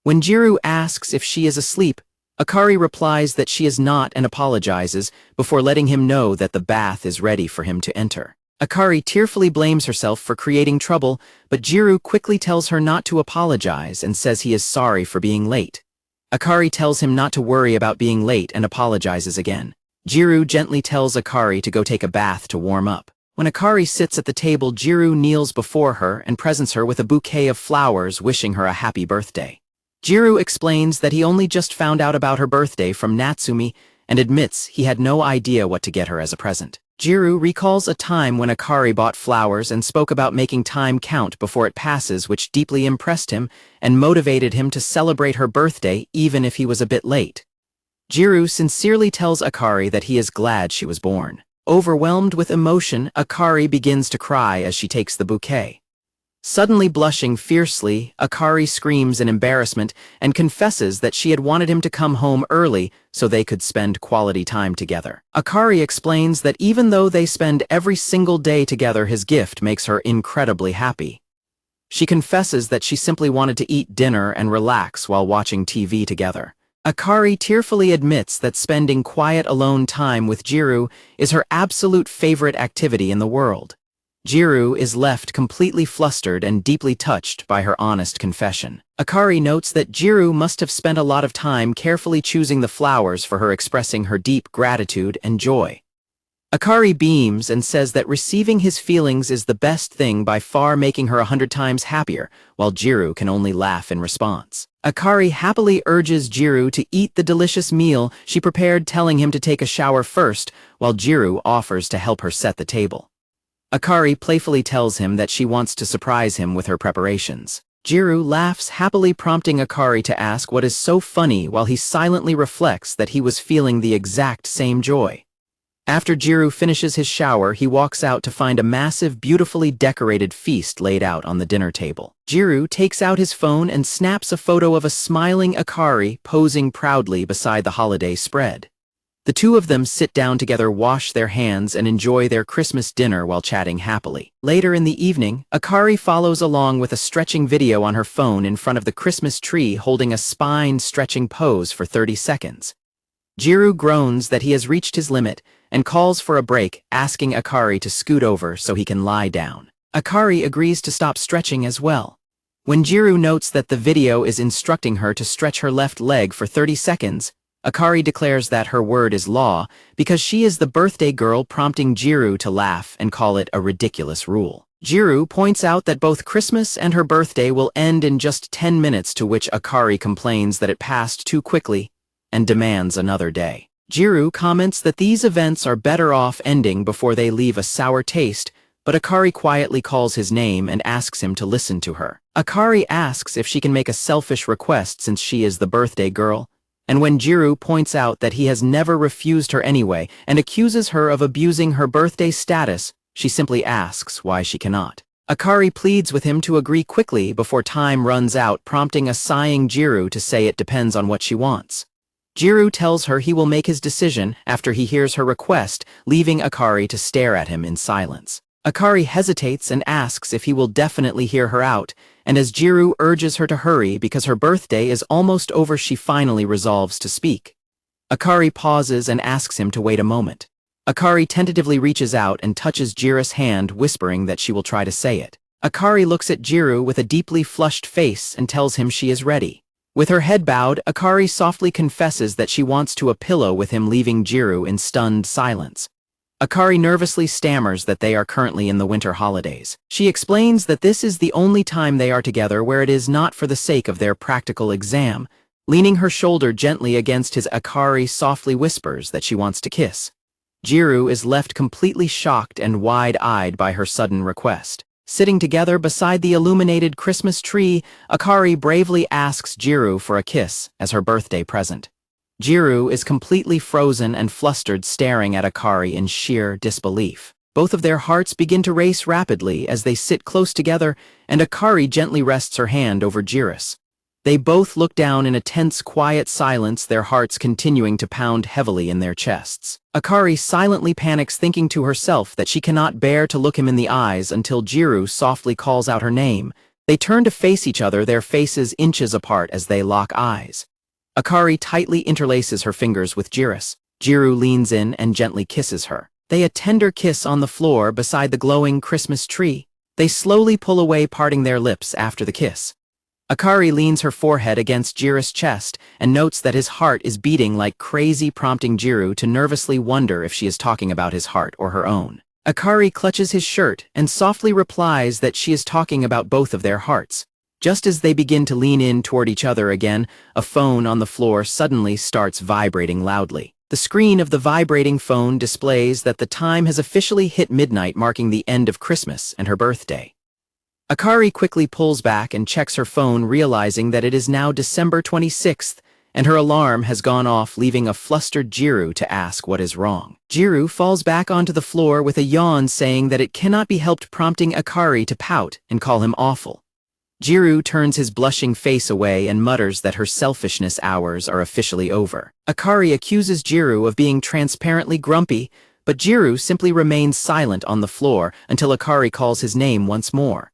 When Gyaru asks if she is asleep, Akari replies that she is not and apologizes before letting him know that the bath is ready for him to enter. Akari tearfully blames herself for creating trouble, but Gyaru quickly tells her not to apologize and says he is sorry for being late. Akari tells him not to worry about being late and apologizes again. Gyaru gently tells Akari to go take a bath to warm up. When Akari sits at the table, Gyaru kneels before her and presents her with a bouquet of flowers, wishing her a happy birthday. Gyaru explains that he only just found out about her birthday from Natsumi and admits he had no idea what to get her as a present. Gyaru recalls a time when Akari bought flowers and spoke about making time count before it passes, which deeply impressed him and motivated him to celebrate her birthday even if he was a bit late. Gyaru sincerely tells Akari that he is glad she was born. Overwhelmed with emotion, Akari begins to cry as she takes the bouquet. Suddenly blushing fiercely, Akari screams in embarrassment and confesses that she had wanted him to come home early so they could spend quality time together. Akari explains that even though they spend every single day together, his gift makes her incredibly happy. She confesses that she simply wanted to eat dinner and relax while watching TV together. Akari tearfully admits that spending quiet alone time with Gyaru is her absolute favorite activity in the world. Gyaru is left completely flustered and deeply touched by her honest confession. Akari notes that Gyaru must have spent a lot of time carefully choosing the flowers for her, expressing her deep gratitude and joy. Akari beams and says that receiving his feelings is the best thing by far, making her 100 times happier, while Gyaru can only laugh in response. Akari happily urges Gyaru to eat the delicious meal she prepared, telling him to take a shower first, while Gyaru offers to help her set the table. Akari playfully tells him that she wants to surprise him with her preparations. Gyaru laughs happily, prompting Akari to ask what is so funny, while he silently reflects that he was feeling the exact same joy. After Gyaru finishes his shower, he walks out to find a massive, beautifully decorated feast laid out on the dinner table. Gyaru takes out his phone and snaps a photo of a smiling Akari posing proudly beside the holiday spread. The two of them sit down together, wash their hands, and enjoy their Christmas dinner while chatting happily. Later in the evening, Akari follows along with a stretching video on her phone in front of the Christmas tree, holding a spine-stretching pose for 30 seconds. Gyaru groans that he has reached his limit and calls for a break, asking Akari to scoot over so he can lie down. Akari agrees to stop stretching as well. When Gyaru notes that the video is instructing her to stretch her left leg for 30 seconds, Akari declares that her word is law because she is the birthday girl, prompting Gyaru to laugh and call it a ridiculous rule. Gyaru points out that both Christmas and her birthday will end in just 10 minutes, to which Akari complains that it passed too quickly and demands another day. Gyaru comments that these events are better off ending before they leave a sour taste, but Akari quietly calls his name and asks him to listen to her. Akari asks if she can make a selfish request since she is the birthday girl, and when Gyaru points out that he has never refused her anyway and accuses her of abusing her birthday status, she simply asks why she cannot. Akari pleads with him to agree quickly before time runs out, prompting a sighing Gyaru to say it depends on what she wants. Gyaru tells her he will make his decision after he hears her request, leaving Akari to stare at him in silence. Akari hesitates and asks if he will definitely hear her out, and as Gyaru urges her to hurry because her birthday is almost over, she finally resolves to speak. Akari pauses and asks him to wait a moment. Akari tentatively reaches out and touches Gyaru's hand, whispering that she will try to say it. Akari looks at Gyaru with a deeply flushed face and tells him she is ready. With her head bowed, Akari softly confesses that she wants to a pillow with him, leaving Gyaru in stunned silence. Akari nervously stammers that they are currently in the winter holidays. She explains that this is the only time they are together where it is not for the sake of their practical exam. Leaning her shoulder gently against his, Akari softly whispers that she wants to kiss. Gyaru is left completely shocked and wide-eyed by her sudden request. Sitting together beside the illuminated Christmas tree, Akari bravely asks Gyaru for a kiss as her birthday present. Gyaru is completely frozen and flustered, staring at Akari in sheer disbelief. Both of their hearts begin to race rapidly as they sit close together, and Akari gently rests her hand over Gyaru's. They both look down in a tense, quiet silence, their hearts continuing to pound heavily in their chests. Akari silently panics, thinking to herself that she cannot bear to look him in the eyes until Gyaru softly calls out her name. They turn to face each other, their faces inches apart as they lock eyes. Akari tightly interlaces her fingers with Gyaru's. Gyaru leans in and gently kisses her. They a tender kiss on the floor beside the glowing Christmas tree. They slowly pull away, parting their lips after the kiss. Akari leans her forehead against Gyaru's chest and notes that his heart is beating like crazy, prompting Gyaru to nervously wonder if she is talking about his heart or her own. Akari clutches his shirt and softly replies that she is talking about both of their hearts. Just as they begin to lean in toward each other again, a phone on the floor suddenly starts vibrating loudly. The screen of the vibrating phone displays that the time has officially hit midnight, marking the end of Christmas and her birthday. Akari quickly pulls back and checks her phone, realizing that it is now December 26th, and her alarm has gone off, leaving a flustered Gyaru to ask what is wrong. Gyaru falls back onto the floor with a yawn, saying that it cannot be helped, prompting Akari to pout and call him awful. Gyaru turns his blushing face away and mutters that her selfishness hours are officially over. Akari accuses Gyaru of being transparently grumpy, but Gyaru simply remains silent on the floor until Akari calls his name once more.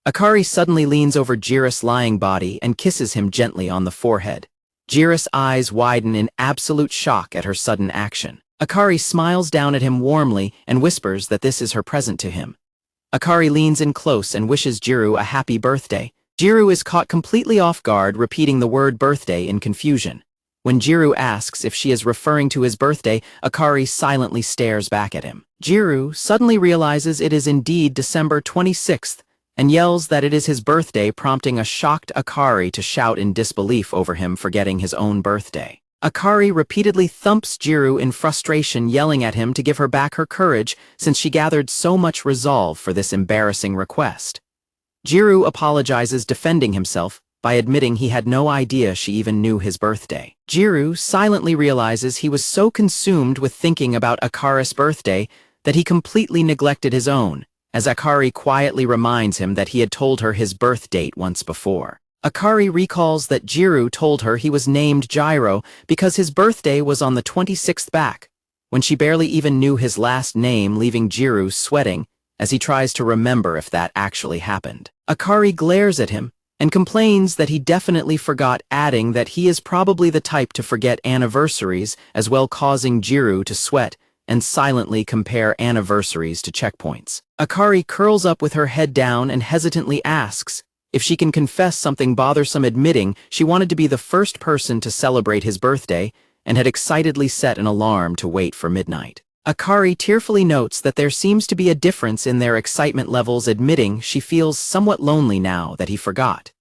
Akari suddenly leans over Gyaru's lying body and kisses him gently on the forehead. Gyaru's eyes widen in absolute shock at her sudden action. Akari smiles down at him warmly and whispers that this is her present to him. Akari leans in close and wishes Gyaru a happy birthday. Gyaru is caught completely off guard, repeating the word birthday in confusion. When Gyaru asks if she is referring to his birthday, Akari silently stares back at him. Gyaru suddenly realizes it is indeed December 26th, and yells that it is his birthday, prompting a shocked Akari to shout in disbelief over him forgetting his own birthday. Akari repeatedly thumps Gyaru in frustration, yelling at him to give her back her courage since she gathered so much resolve for this embarrassing request. Gyaru apologizes, defending himself by admitting he had no idea she even knew his birthday. Gyaru silently realizes he was so consumed with thinking about Akari's birthday that he completely neglected his own, as Akari quietly reminds him that he had told her his birth date once before. Akari recalls that Gyaru told her he was named Gyaru because his birthday was on the 26th back, when she barely even knew his last name, leaving Gyaru sweating as he tries to remember if that actually happened. Akari glares at him and complains that he definitely forgot, adding that he is probably the type to forget anniversaries as well, causing Gyaru to sweat and silently compare anniversaries to checkpoints. Akari curls up with her head down and hesitantly asks if she can confess something bothersome, admitting she wanted to be the first person to celebrate his birthday and had excitedly set an alarm to wait for midnight. Akari tearfully notes that there seems to be a difference in their excitement levels, admitting she feels somewhat lonely now that he forgot.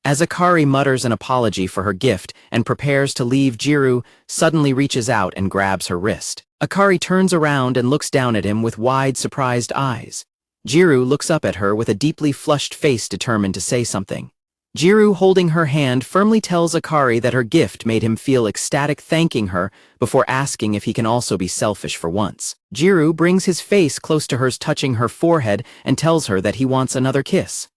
As Akari mutters an apology for her gift and prepares to leave, Gyaru suddenly reaches out and grabs her wrist. Akari turns around and looks down at him with wide, surprised eyes. Gyaru looks up at her with a deeply flushed face, determined to say something. Gyaru, holding her hand, firmly tells Akari that her gift made him feel ecstatic, thanking her before asking if he can also be selfish for once. Gyaru brings his face close to hers, touching her forehead, and tells her that he wants another kiss.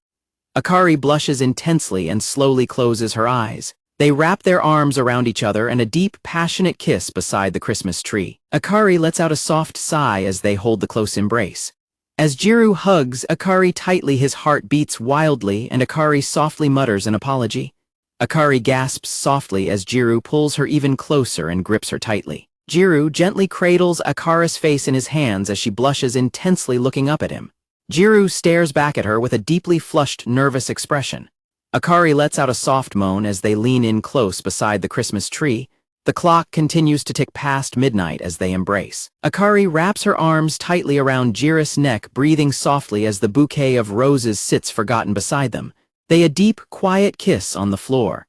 Akari blushes intensely and slowly closes her eyes. They wrap their arms around each other and a deep, passionate kiss beside the Christmas tree. Akari lets out a soft sigh as they hold the close embrace. As Gyaru hugs Akari tightly, his heart beats wildly, and Akari softly mutters an apology. Akari gasps softly as Gyaru pulls her even closer and grips her tightly. Gyaru gently cradles Akari's face in his hands as she blushes intensely, looking up at him. Gyaru stares back at her with a deeply flushed, nervous expression. Akari lets out a soft moan as they lean in close beside the Christmas tree. The clock continues to tick past midnight as they embrace. Akari wraps her arms tightly around Gyaru's neck, breathing softly as the bouquet of roses sits forgotten beside them. They a deep, quiet kiss on the floor.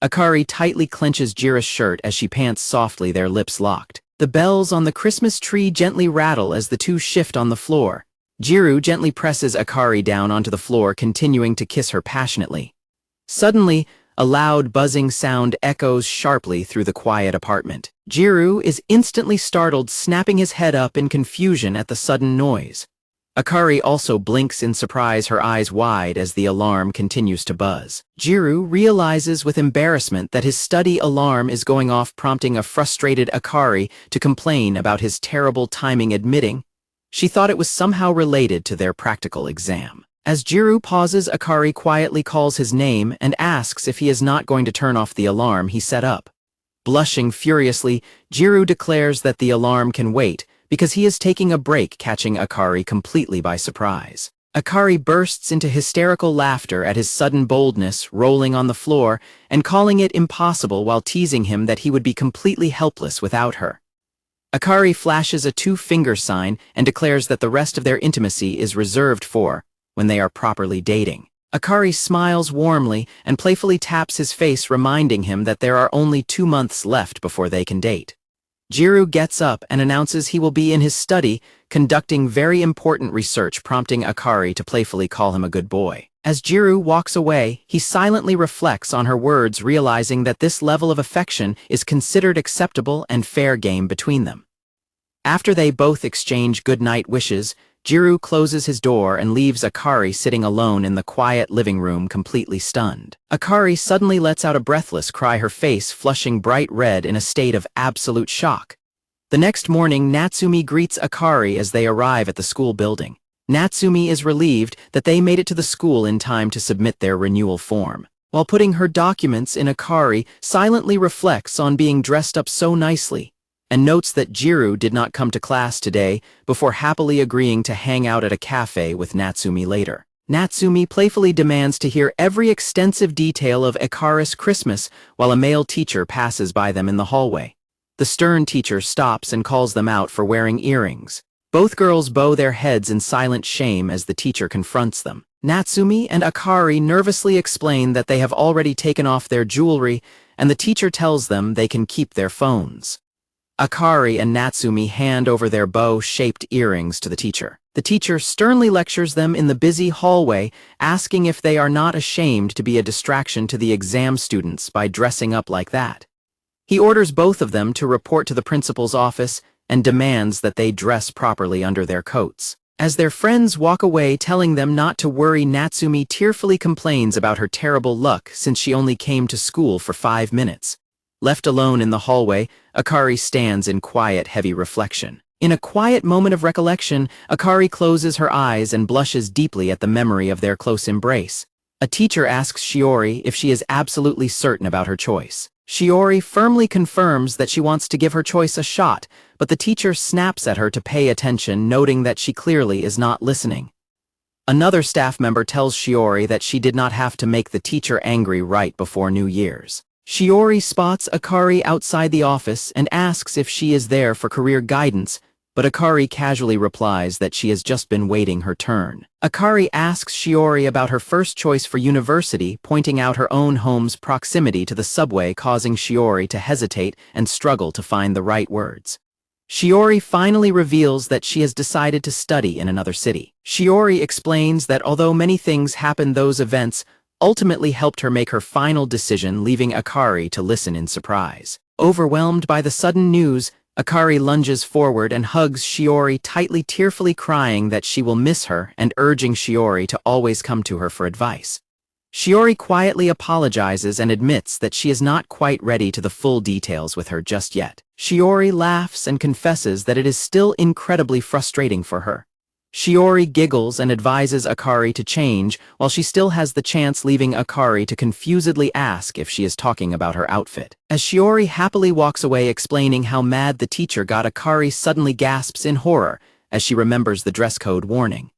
Akari tightly clenches Gyaru's shirt as she pants softly, their lips locked. The bells on the Christmas tree gently rattle as the two shift on the floor. Gyaru gently presses Akari down onto the floor, continuing to kiss her passionately. Suddenly, a loud buzzing sound echoes sharply through the quiet apartment. Gyaru is instantly startled, snapping his head up in confusion at the sudden noise. Akari also blinks in surprise, her eyes wide as the alarm continues to buzz. Gyaru realizes with embarrassment that his study alarm is going off, prompting a frustrated Akari to complain about his terrible timing, admitting she thought it was somehow related to their practical exam. As Gyaru pauses, Akari quietly calls his name and asks if he is not going to turn off the alarm he set up. Blushing furiously, Gyaru declares that the alarm can wait because he is taking a break, catching Akari completely by surprise. Akari bursts into hysterical laughter at his sudden boldness, rolling on the floor and calling it impossible while teasing him that he would be completely helpless without her. Akari flashes a two-finger sign and declares that the rest of their intimacy is reserved for when they are properly dating. Akari smiles warmly and playfully taps his face, reminding him that there are only 2 months left before they can date. Gyaru gets up and announces he will be in his study, conducting very important research, prompting Akari to playfully call him a good boy. As Gyaru walks away, he silently reflects on her words, realizing that this level of affection is considered acceptable and fair game between them. After they both exchange good-night wishes, Gyaru closes his door and leaves Akari sitting alone in the quiet living room, completely stunned. Akari suddenly lets out a breathless cry, her face flushing bright red in a state of absolute shock. The next morning, Natsumi greets Akari as they arrive at the school building. Natsumi is relieved that they made it to the school in time to submit their renewal form. While putting her documents in, Akari silently reflects on being dressed up so nicely, and notes that Gyaru did not come to class today, before happily agreeing to hang out at a cafe with Natsumi later. Natsumi playfully demands to hear every extensive detail of Akari's Christmas while a male teacher passes by them in the hallway. The stern teacher stops and calls them out for wearing earrings. Both girls bow their heads in silent shame as the teacher confronts them. Natsumi and Akari nervously explain that they have already taken off their jewelry, and the teacher tells them they can keep their phones. Akari and Natsumi hand over their bow-shaped earrings to the teacher. The teacher sternly lectures them in the busy hallway, asking if they are not ashamed to be a distraction to the exam students by dressing up like that. He orders both of them to report to the principal's office and demands that they dress properly under their coats. As their friends walk away, telling them not to worry, Natsumi tearfully complains about her terrible luck since she only came to school for 5 minutes. Left alone in the hallway, Akari stands in quiet, heavy reflection. In a quiet moment of recollection, Akari closes her eyes and blushes deeply at the memory of their close embrace. A teacher asks Shiori if she is absolutely certain about her choice. Shiori firmly confirms that she wants to give her choice a shot, but the teacher snaps at her to pay attention, noting that she clearly is not listening. Another staff member tells Shiori that she did not have to make the teacher angry right before New Year's. Shiori spots Akari outside the office and asks if she is there for career guidance, but Akari casually replies that she has just been waiting her turn. Akari asks Shiori about her first choice for university, pointing out her own home's proximity to the subway, causing Shiori to hesitate and struggle to find the right words. Shiori finally reveals that she has decided to study in another city. Shiori explains that although many things happened, those events ultimately helped her make her final decision, leaving Akari to listen in surprise. Overwhelmed by the sudden news, Akari lunges forward and hugs Shiori tightly, tearfully crying that she will miss her and urging Shiori to always come to her for advice. Shiori quietly apologizes and admits that she is not quite ready to the full details with her just yet. Shiori laughs and confesses that it is still incredibly frustrating for her. Shiori giggles and advises Akari to change while she still has the chance, leaving Akari to confusedly ask if she is talking about her outfit. As Shiori happily walks away explaining how mad the teacher got, Akari suddenly gasps in horror as she remembers the dress code warning.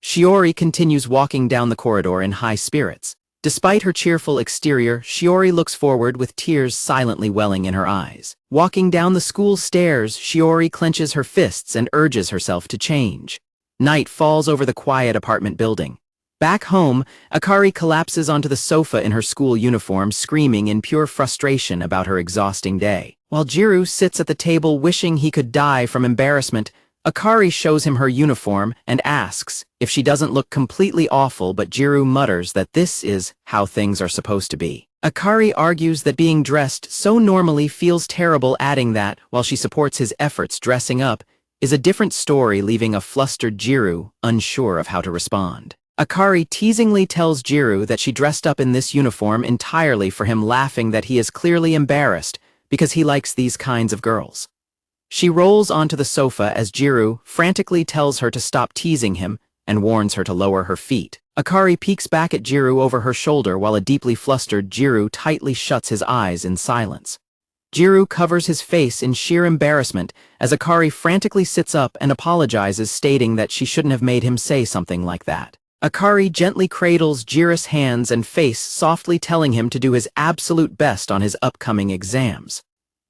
Shiori continues walking down the corridor in high spirits. Despite her cheerful exterior, Shiori looks forward with tears silently welling in her eyes. Walking down the school stairs, Shiori clenches her fists and urges herself to change. Night falls over the quiet apartment building. Back home, Akari collapses onto the sofa in her school uniform, screaming in pure frustration about her exhausting day. While Gyaru sits at the table wishing he could die from embarrassment, Akari shows him her uniform and asks if she doesn't look completely awful, but Gyaru mutters that this is how things are supposed to be. Akari argues that being dressed so normally feels terrible, adding that, while she supports his efforts dressing up, is a different story, leaving a flustered Gyaru unsure of how to respond. Akari teasingly tells Gyaru that she dressed up in this uniform entirely for him, laughing that he is clearly embarrassed because he likes these kinds of girls. She rolls onto the sofa as Gyaru frantically tells her to stop teasing him and warns her to lower her feet. Akari peeks back at Gyaru over her shoulder while a deeply flustered Gyaru tightly shuts his eyes in silence. Gyaru covers his face in sheer embarrassment as Akari frantically sits up and apologizes, stating that she shouldn't have made him say something like that. Akari gently cradles Gyaru's hands and face, softly telling him to do his absolute best on his upcoming exams.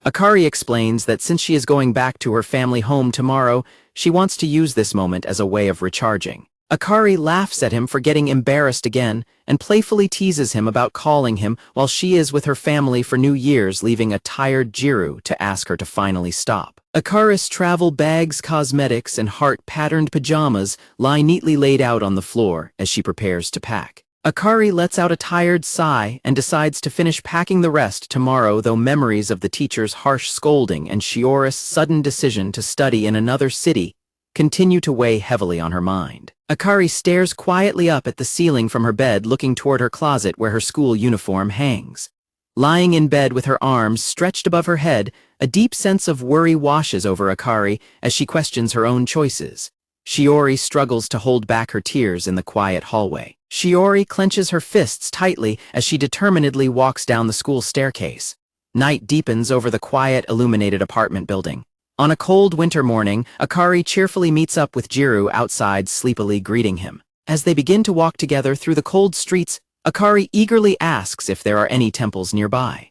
Akari explains that since she is going back to her family home tomorrow, she wants to use this moment as a way of recharging. Akari laughs at him for getting embarrassed again and playfully teases him about calling him while she is with her family for New Year's, leaving a tired Gyaru to ask her to finally stop. Akari's travel bags, cosmetics, and heart-patterned pajamas lie neatly laid out on the floor as she prepares to pack. Akari lets out a tired sigh and decides to finish packing the rest tomorrow, though memories of the teacher's harsh scolding and Shiori's sudden decision to study in another city continue to weigh heavily on her mind. Akari stares quietly up at the ceiling from her bed, looking toward her closet where her school uniform hangs. Lying in bed with her arms stretched above her head, a deep sense of worry washes over Akari as she questions her own choices. Shiori struggles to hold back her tears in the quiet hallway. Shiori clenches her fists tightly as she determinedly walks down the school staircase. Night deepens over the quiet, illuminated apartment building. On a cold winter morning, Akari cheerfully meets up with Gyaru outside, sleepily greeting him. As they begin to walk together through the cold streets, Akari eagerly asks if there are any temples nearby.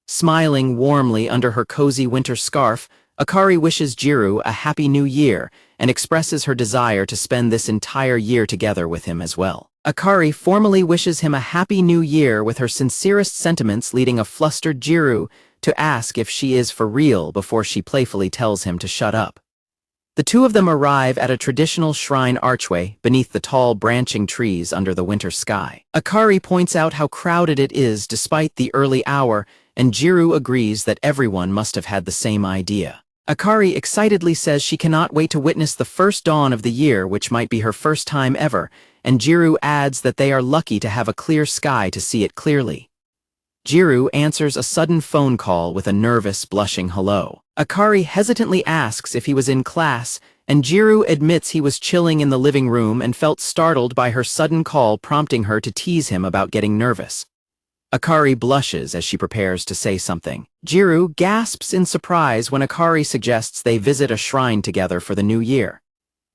Smiling warmly under her cozy winter scarf, Akari wishes Gyaru a happy new year and expresses her desire to spend this entire year together with him as well. Akari formally wishes him a happy new year with her sincerest sentiments, leading a flustered Gyaru to ask if she is for real before she playfully tells him to shut up. The two of them arrive at a traditional shrine archway beneath the tall branching trees under the winter sky. Akari points out how crowded it is despite the early hour, and Gyaru agrees that everyone must have had the same idea. Akari excitedly says she cannot wait to witness the first dawn of the year, which might be her first time ever, and Gyaru adds that they are lucky to have a clear sky to see it clearly. Gyaru answers a sudden phone call with a nervous, blushing hello. Akari hesitantly asks if he was in class, and Gyaru admits he was chilling in the living room and felt startled by her sudden call, prompting her to tease him about getting nervous. Akari blushes as she prepares to say something. Gyaru gasps in surprise when Akari suggests they visit a shrine together for the new year.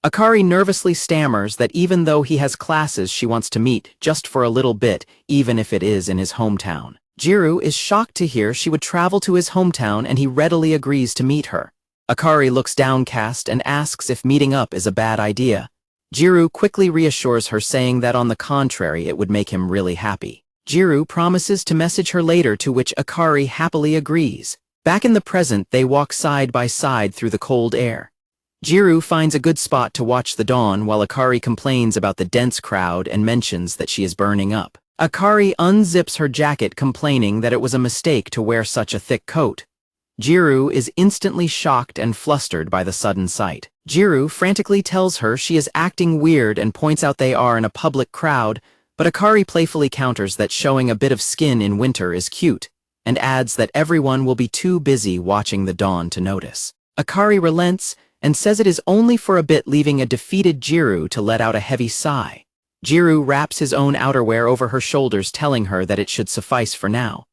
Akari nervously stammers that even though he has classes, she wants to meet just for a little bit, even if it is in his hometown. Gyaru is shocked to hear she would travel to his hometown, and he readily agrees to meet her. Akari looks downcast and asks if meeting up is a bad idea. Gyaru quickly reassures her, saying that on the contrary, it would make him really happy. Gyaru promises to message her later, to which Akari happily agrees. Back in the present, they walk side by side through the cold air. Gyaru finds a good spot to watch the dawn while Akari complains about the dense crowd and mentions that she is burning up. Akari unzips her jacket, complaining that it was a mistake to wear such a thick coat. Gyaru is instantly shocked and flustered by the sudden sight. Gyaru frantically tells her she is acting weird and points out they are in a public crowd, but Akari playfully counters that showing a bit of skin in winter is cute, and adds that everyone will be too busy watching the dawn to notice. Akari relents and says it is only for a bit, leaving a defeated Gyaru to let out a heavy sigh. Gyaru wraps his own outerwear over her shoulders, telling her that it should suffice for now.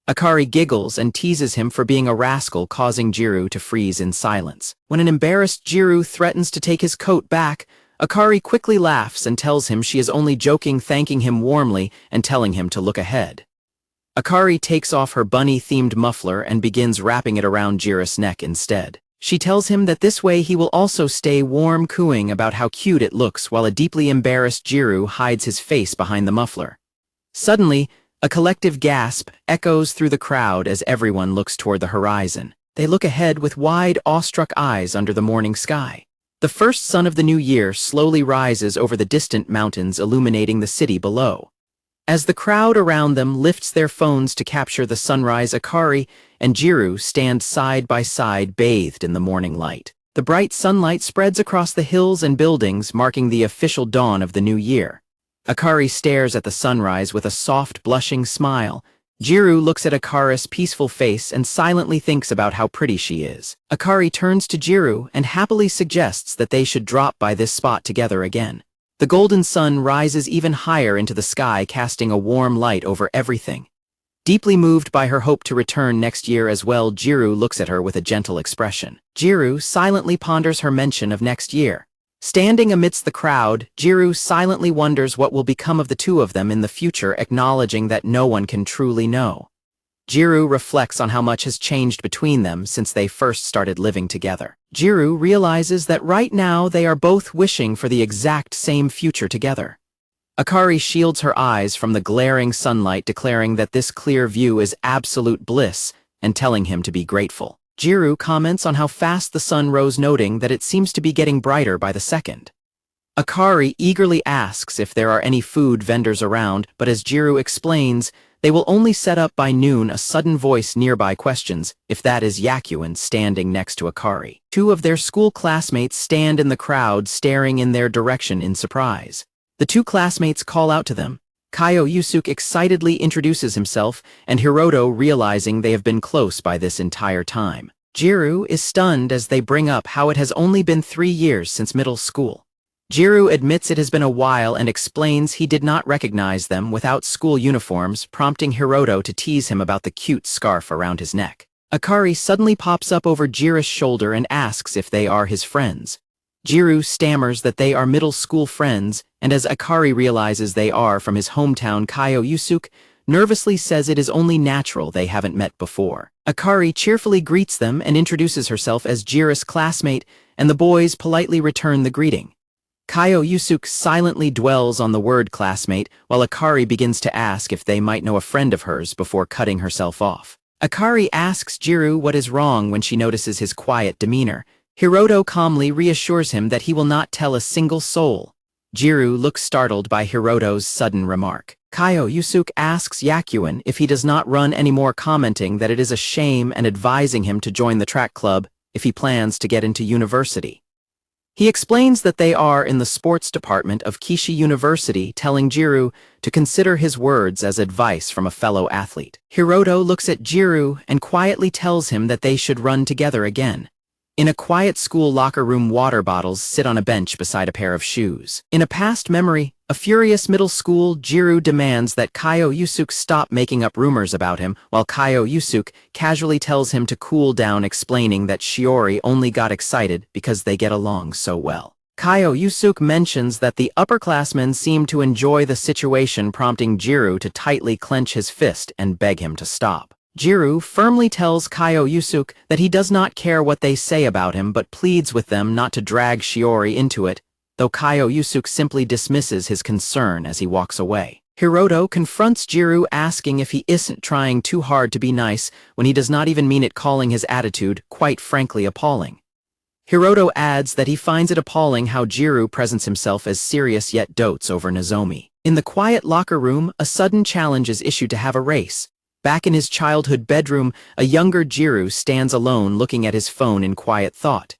Akari giggles and teases him for being a rascal, causing Gyaru to freeze in silence. When an embarrassed Gyaru threatens to take his coat back, Akari quickly laughs and tells him she is only joking, thanking him warmly and telling him to look ahead. Akari takes off her bunny-themed muffler and begins wrapping it around Jiru's neck instead. She tells him that this way he will also stay warm, cooing about how cute it looks while a deeply embarrassed Gyaru hides his face behind the muffler. Suddenly, a collective gasp echoes through the crowd as everyone looks toward the horizon. They look ahead with wide, awestruck eyes under the morning sky. The first sun of the new year slowly rises over the distant mountains, illuminating the city below. As the crowd around them lifts their phones to capture the sunrise, Akari and Gyaru stand side by side, bathed in the morning light. The bright sunlight spreads across the hills and buildings, marking the official dawn of the new year. Akari stares at the sunrise with a soft, blushing smile. Gyaru looks at Akari's peaceful face and silently thinks about how pretty she is. Akari turns to Gyaru and happily suggests that they should drop by this spot together again. The golden sun rises even higher into the sky, casting a warm light over everything. Deeply moved by her hope to return next year as well, Gyaru looks at her with a gentle expression. Gyaru silently ponders her mention of next year. Standing amidst the crowd, Gyaru silently wonders what will become of the two of them in the future, acknowledging that no one can truly know. Gyaru reflects on how much has changed between them since they first started living together. Gyaru realizes that right now they are both wishing for the exact same future together. Akari shields her eyes from the glaring sunlight, declaring that this clear view is absolute bliss and telling him to be grateful. Gyaru comments on how fast the sun rose, noting that it seems to be getting brighter by the second. Akari eagerly asks if there are any food vendors around, but as Gyaru explains, they will only set up by noon. A sudden voice nearby questions if that is Yakuin standing next to Akari. Two of their school classmates stand in the crowd, staring in their direction in surprise. The two classmates call out to them. Kyo Yusuke excitedly introduces himself, and Hiroto, realizing they have been close by this entire time. Gyaru is stunned as they bring up how it has only been 3 years since middle school. Gyaru admits it has been a while and explains he did not recognize them without school uniforms, prompting Hiroto to tease him about the cute scarf around his neck. Akari suddenly pops up over Gyaru's shoulder and asks if they are his friends. Gyaru stammers that they are middle school friends, and as Akari realizes they are from his hometown, Kyo Yusuke nervously says it is only natural they haven't met before. Akari cheerfully greets them and introduces herself as Gyaru's classmate, and the boys politely return the greeting. Kyo Yusuke silently dwells on the word classmate, while Akari begins to ask if they might know a friend of hers before cutting herself off. Akari asks Gyaru what is wrong when she notices his quiet demeanor. Hiroto calmly reassures him that he will not tell a single soul. Gyaru looks startled by Hiroto's sudden remark. Kyo Yusuke asks Yakuin if he does not run anymore, commenting that it is a shame and advising him to join the track club if he plans to get into university. He explains that they are in the sports department of Kishi University, telling Gyaru to consider his words as advice from a fellow athlete. Hiroto looks at Gyaru and quietly tells him that they should run together again. In a quiet school locker room, water bottles sit on a bench beside a pair of shoes. In a past memory, a furious middle school, Gyaru demands that Kyo Yusuke stop making up rumors about him, while Kyo Yusuke casually tells him to cool down, explaining that Shiori only got excited because they get along so well. Kyo Yusuke mentions that the upperclassmen seem to enjoy the situation, prompting Gyaru to tightly clench his fist and beg him to stop. Gyaru firmly tells Kyo Yusuke that he does not care what they say about him, but pleads with them not to drag Shiori into it, though Kyo Yusuke simply dismisses his concern as he walks away. Hiroto confronts Gyaru, asking if he isn't trying too hard to be nice when he does not even mean it, calling his attitude, quite frankly, appalling. Hiroto adds that he finds it appalling how Gyaru presents himself as serious yet dotes over Nozomi. In the quiet locker room, a sudden challenge is issued to have a race. Back in his childhood bedroom, a younger Gyaru stands alone, looking at his phone in quiet thought.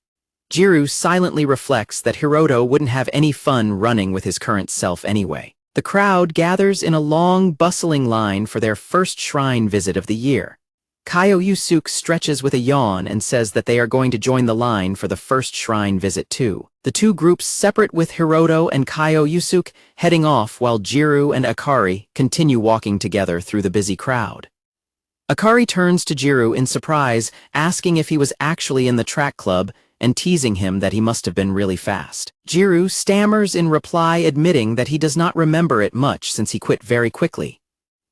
Gyaru silently reflects that Hiroto wouldn't have any fun running with his current self anyway. The crowd gathers in a long, bustling line for their first shrine visit of the year. Kyo Yusuke stretches with a yawn and says that they are going to join the line for the first shrine visit too. The two groups separate, with Hiroto and Kyo Yusuke heading off while Gyaru and Akari continue walking together through the busy crowd. Akari turns to Gyaru in surprise, asking if he was actually in the track club, and teasing him that he must have been really fast. Gyaru stammers in reply, admitting that he does not remember it much since he quit very quickly.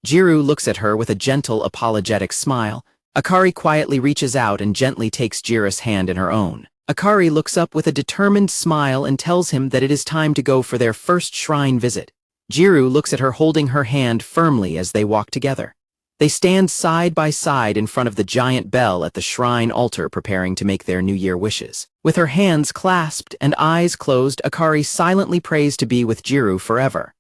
Gyaru looks at her with a gentle, apologetic smile. Akari quietly reaches out and gently takes Gyaru's hand in her own. Akari looks up with a determined smile and tells him that it is time to go for their first shrine visit. Gyaru looks at her holding her hand firmly as they walk together. They stand side by side in front of the giant bell at the shrine altar preparing to make their New Year wishes. With her hands clasped and eyes closed, Akari silently prays to be with Gyaru forever.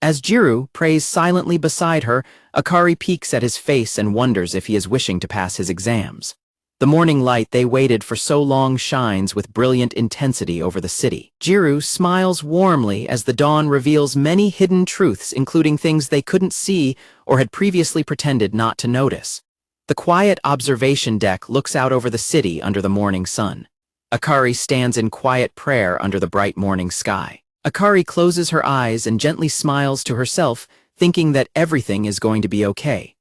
As Gyaru prays silently beside her, Akari peeks at his face and wonders if he is wishing to pass his exams. The morning light they waited for so long shines with brilliant intensity over the city. Gyaru smiles warmly as the dawn reveals many hidden truths, including things they couldn't see or had previously pretended not to notice. The quiet observation deck looks out over the city under the morning sun. Akari stands in quiet prayer under the bright morning sky. Akari closes her eyes and gently smiles to herself, thinking that everything is going to be okay.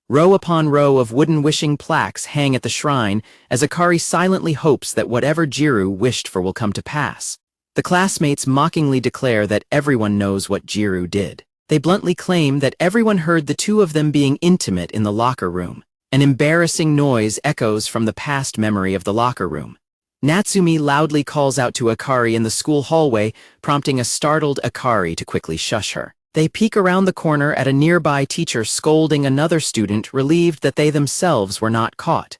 Row upon row of wooden wishing plaques hang at the shrine as Akari silently hopes that whatever Gyaru wished for will come to pass. The classmates mockingly declare that everyone knows what Gyaru did. They bluntly claim that everyone heard the two of them being intimate in the locker room. An embarrassing noise echoes from the past memory of the locker room. Natsumi loudly calls out to Akari in the school hallway, prompting a startled Akari to quickly shush her. They peek around the corner at a nearby teacher scolding another student, relieved that they themselves were not caught.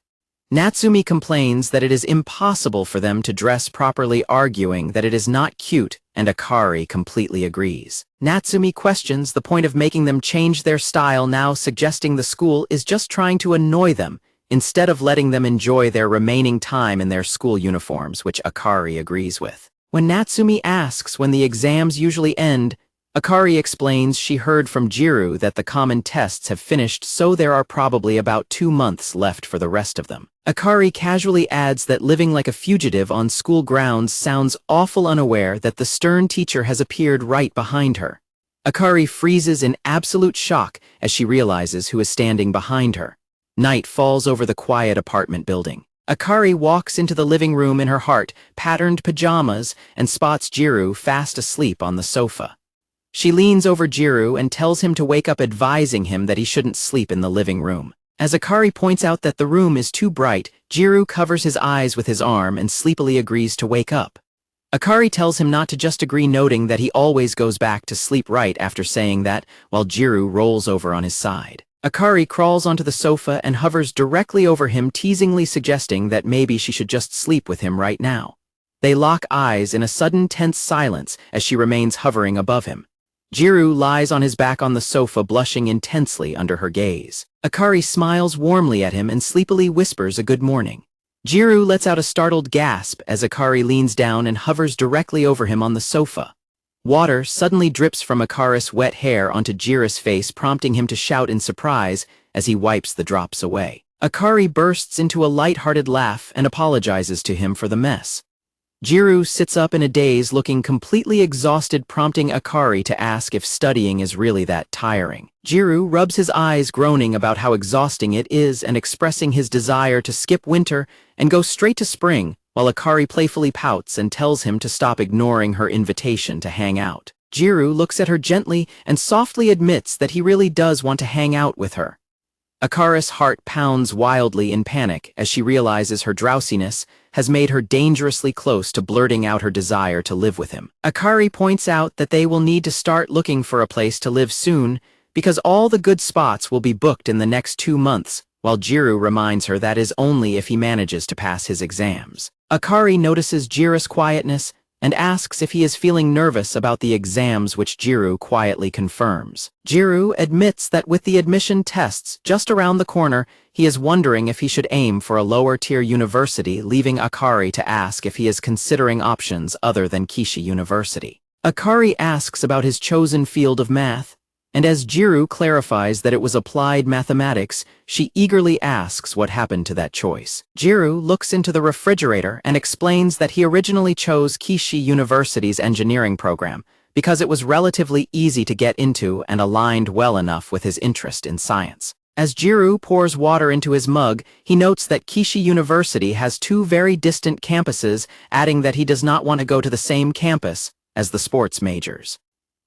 Natsumi complains that it is impossible for them to dress properly, arguing that it is not cute, and Akari completely agrees. Natsumi questions the point of making them change their style now, suggesting the school is just trying to annoy them, instead of letting them enjoy their remaining time in their school uniforms, which Akari agrees with. When Natsumi asks when the exams usually end, Akari explains she heard from Gyaru that the common tests have finished, so there are probably about 2 months left for the rest of them. Akari casually adds that living like a fugitive on school grounds sounds awful, unaware that the stern teacher has appeared right behind her. Akari freezes in absolute shock as she realizes who is standing behind her. Night falls over the quiet apartment building. Akari walks into the living room in her heart-patterned pajamas and spots Gyaru fast asleep on the sofa. She leans over Gyaru and tells him to wake up, advising him that he shouldn't sleep in the living room. As Akari points out that the room is too bright, Gyaru covers his eyes with his arm and sleepily agrees to wake up. Akari tells him not to just agree, noting that he always goes back to sleep right after saying that, while Gyaru rolls over on his side. Akari crawls onto the sofa and hovers directly over him, teasingly suggesting that maybe she should just sleep with him right now. They lock eyes in a sudden tense silence as she remains hovering above him. Gyaru lies on his back on the sofa, blushing intensely under her gaze. Akari smiles warmly at him and sleepily whispers a good morning. Gyaru lets out a startled gasp as Akari leans down and hovers directly over him on the sofa. Water suddenly drips from Akari's wet hair onto Gyaru's face, prompting him to shout in surprise as he wipes the drops away. Akari bursts into a light-hearted laugh and apologizes to him for the mess. Gyaru sits up in a daze, looking completely exhausted, prompting Akari to ask if studying is really that tiring. Gyaru rubs his eyes, groaning about how exhausting it is and expressing his desire to skip winter and go straight to spring, while Akari playfully pouts and tells him to stop ignoring her invitation to hang out. Gyaru looks at her gently and softly admits that he really does want to hang out with her. Akari's heart pounds wildly in panic as she realizes her drowsiness has made her dangerously close to blurting out her desire to live with him. Akari points out that they will need to start looking for a place to live soon because all the good spots will be booked in the next 2 months, while Gyaru reminds her that is only if he manages to pass his exams. Akari notices Gyaru's quietness and asks if he is feeling nervous about the exams, which Gyaru quietly confirms. Gyaru admits that with the admission tests just around the corner, he is wondering if he should aim for a lower-tier university, leaving Akari to ask if he is considering options other than Kishi University. Akari asks about his chosen field of math, and as Gyaru clarifies that it was applied mathematics, she eagerly asks what happened to that choice. Gyaru looks into the refrigerator and explains that he originally chose Kishi University's engineering program because it was relatively easy to get into and aligned well enough with his interest in science. As Gyaru pours water into his mug, he notes that Kishi University has two very distant campuses, adding that he does not want to go to the same campus as the sports majors.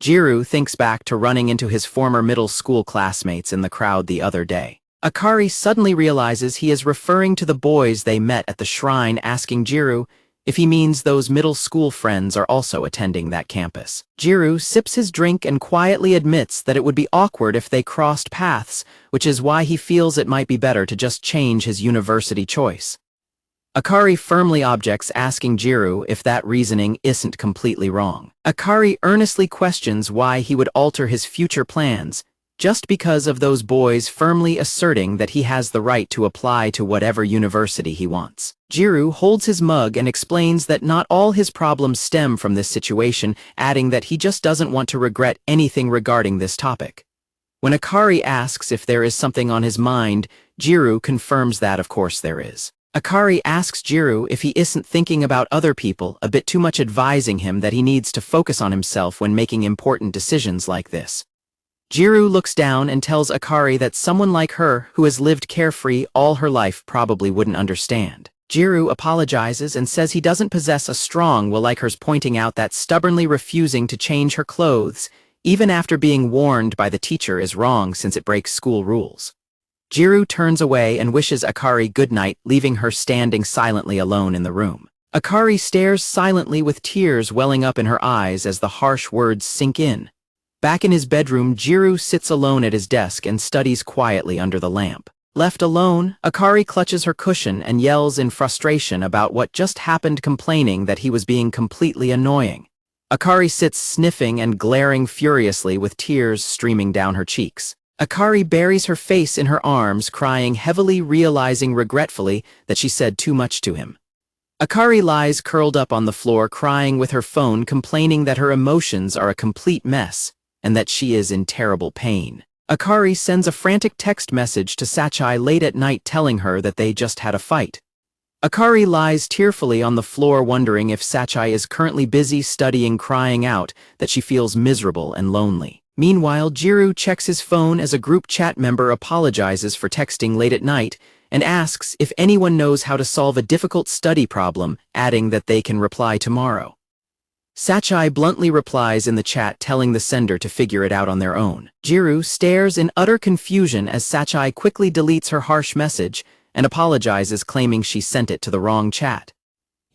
Gyaru thinks back to running into his former middle school classmates in the crowd the other day. Akari suddenly realizes he is referring to the boys they met at the shrine, asking Gyaru if he means those middle school friends are also attending that campus. Gyaru sips his drink and quietly admits that it would be awkward if they crossed paths, which is why he feels it might be better to just change his university choice. Akari firmly objects, asking Gyaru if that reasoning isn't completely wrong. Akari earnestly questions why he would alter his future plans, just because of those boys firmly asserting that he has the right to apply to whatever university he wants. Gyaru holds his mug and explains that not all his problems stem from this situation, adding that he just doesn't want to regret anything regarding this topic. When Akari asks if there is something on his mind, Gyaru confirms that of course there is. Akari asks Gyaru if he isn't thinking about other people a bit too much, advising him that he needs to focus on himself when making important decisions like this. Gyaru looks down and tells Akari that someone like her, who has lived carefree all her life, probably wouldn't understand. Gyaru apologizes and says he doesn't possess a strong will like hers, pointing out that stubbornly refusing to change her clothes, even after being warned by the teacher, is wrong since it breaks school rules. Gyaru turns away and wishes Akari good night, leaving her standing silently alone in the room. Akari stares silently with tears welling up in her eyes as the harsh words sink in. Back in his bedroom, Gyaru sits alone at his desk and studies quietly under the lamp. Left alone, Akari clutches her cushion and yells in frustration about what just happened, complaining that he was being completely annoying. Akari sits sniffing and glaring furiously with tears streaming down her cheeks. Akari buries her face in her arms, crying heavily, realizing regretfully that she said too much to him. Akari lies curled up on the floor, crying with her phone, complaining that her emotions are a complete mess and that she is in terrible pain. Akari sends a frantic text message to Sachai late at night, telling her that they just had a fight. Akari lies tearfully on the floor, wondering if Sachai is currently busy studying, crying out that she feels miserable and lonely. Meanwhile, Gyaru checks his phone as a group chat member apologizes for texting late at night and asks if anyone knows how to solve a difficult study problem, adding that they can reply tomorrow. Sachai bluntly replies in the chat, telling the sender to figure it out on their own. Gyaru stares in utter confusion as Sachai quickly deletes her harsh message and apologizes, claiming she sent it to the wrong chat.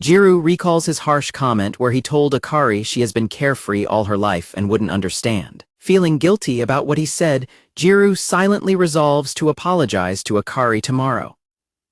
Gyaru recalls his harsh comment where he told Akari she has been carefree all her life and wouldn't understand. Feeling guilty about what he said, Gyaru silently resolves to apologize to Akari tomorrow.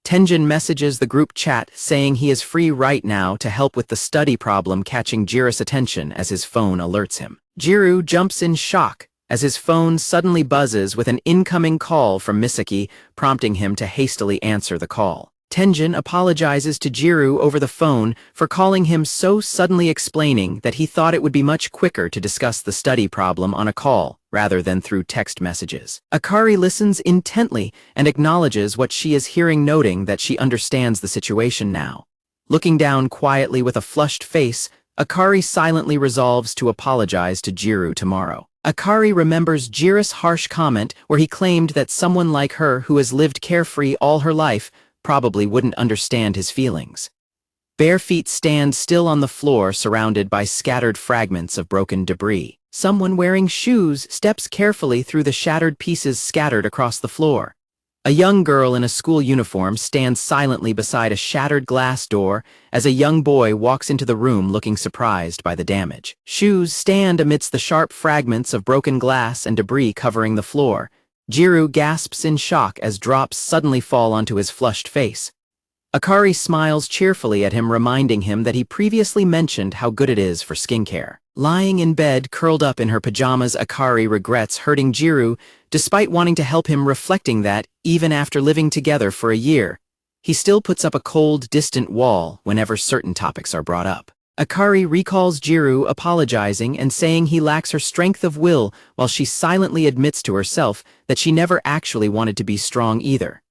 Tenjin messages the group chat saying he is free right now to help with the study problem, catching Gyaru's attention as his phone alerts him. Gyaru jumps in shock as his phone suddenly buzzes with an incoming call from Misaki, prompting him to hastily answer the call. Tenjin apologizes to Gyaru over the phone for calling him so suddenly, explaining that he thought it would be much quicker to discuss the study problem on a call rather than through text messages. Akari listens intently and acknowledges what she is hearing, noting that she understands the situation now. Looking down quietly with a flushed face, Akari silently resolves to apologize to Gyaru tomorrow. Akari remembers Gyaru's harsh comment where he claimed that someone like her, who has lived carefree all her life, probably wouldn't understand his feelings. Bare feet stand still on the floor, surrounded by scattered fragments of broken debris. Someone wearing shoes steps carefully through the shattered pieces scattered across the floor. A young girl in a school uniform stands silently beside a shattered glass door as a young boy walks into the room, looking surprised by the damage. Shoes stand amidst the sharp fragments of broken glass and debris covering the floor. Gyaru gasps in shock as drops suddenly fall onto his flushed face. Akari smiles cheerfully at him, reminding him that he previously mentioned how good it is for skincare. Lying in bed, curled up in her pajamas, Akari regrets hurting Gyaru, despite wanting to help him, reflecting that, even after living together for a year, he still puts up a cold, distant wall whenever certain topics are brought up. Akari recalls Gyaru apologizing and saying he lacks her strength of will, while she silently admits to herself that she never actually wanted to be strong either.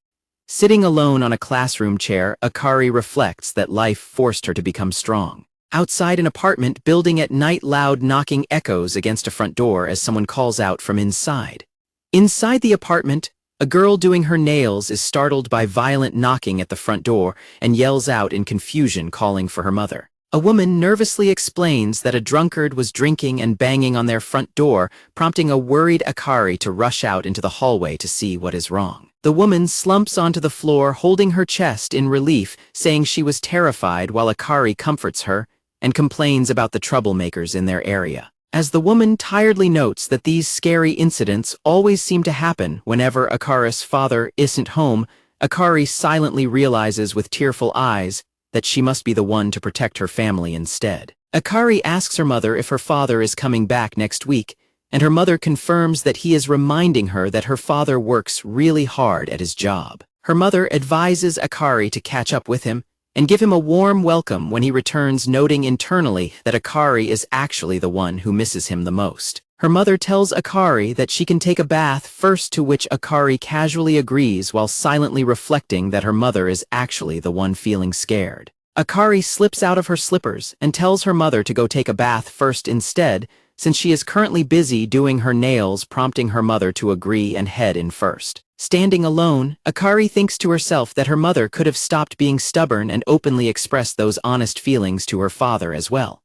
Sitting alone on a classroom chair, Akari reflects that life forced her to become strong. Outside an apartment building at night, loud knocking echoes against a front door as someone calls out from inside. Inside the apartment, A girl doing her nails is startled by violent knocking at the front door and yells out in confusion, calling for her mother. A woman nervously explains that a drunkard was drinking and banging on their front door, prompting a worried Akari to rush out into the hallway to see what is wrong. The woman slumps onto the floor, holding her chest in relief, saying she was terrified, while Akari comforts her and complains about the troublemakers in their area. As the woman tiredly notes that these scary incidents always seem to happen whenever Akari's father isn't home, Akari silently realizes with tearful eyes that she must be the one to protect her family instead. Akari asks her mother if her father is coming back next week, and her mother confirms that he is reminding her that her father works really hard at his job. Her mother advises Akari to catch up with him and give him a warm welcome when he returns, noting internally that Akari is actually the one who misses him the most. Her mother tells Akari that she can take a bath first, to which Akari casually agrees while silently reflecting that her mother is actually the one feeling scared. Akari slips out of her slippers and tells her mother to go take a bath first instead, since she is currently busy doing her nails, prompting her mother to agree and head in first. Standing alone, Akari thinks to herself that her mother could have stopped being stubborn and openly expressed those honest feelings to her father as well.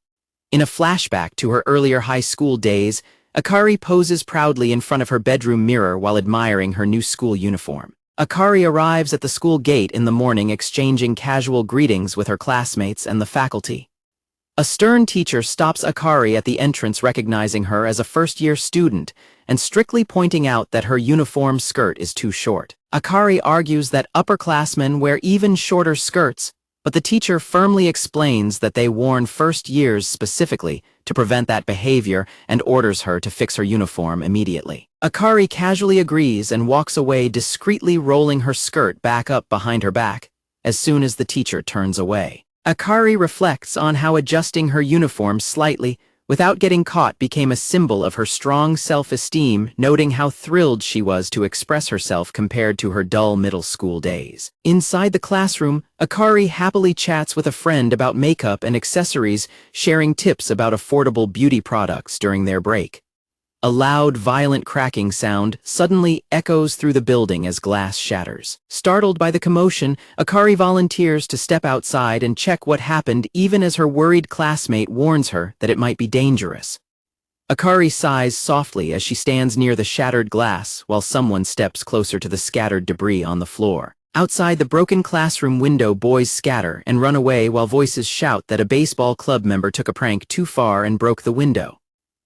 In a flashback to her earlier high school days, Akari poses proudly in front of her bedroom mirror while admiring her new school uniform. Akari arrives at the school gate in the morning, exchanging casual greetings with her classmates and the faculty. A stern teacher stops Akari at the entrance, recognizing her as a first-year student and strictly pointing out that her uniform skirt is too short. Akari argues that upperclassmen wear even shorter skirts, but the teacher firmly explains that they worn first years specifically to prevent that behavior and orders her to fix her uniform immediately. Akari casually agrees and walks away, discreetly rolling her skirt back up behind her back as soon as the teacher turns away. Akari reflects on how adjusting her uniform slightly without getting caught became a symbol of her strong self-esteem, noting how thrilled she was to express herself compared to her dull middle school days. Inside the classroom, Akari happily chats with a friend about makeup and accessories, sharing tips about affordable beauty products during their break. A loud, violent cracking sound suddenly echoes through the building as glass shatters. Startled by the commotion, Akari volunteers to step outside and check what happened, even as her worried classmate warns her that it might be dangerous. Akari sighs softly as she stands near the shattered glass while someone steps closer to the scattered debris on the floor. Outside the broken classroom window, boys scatter and run away while voices shout that a baseball club member took a prank too far and broke the window.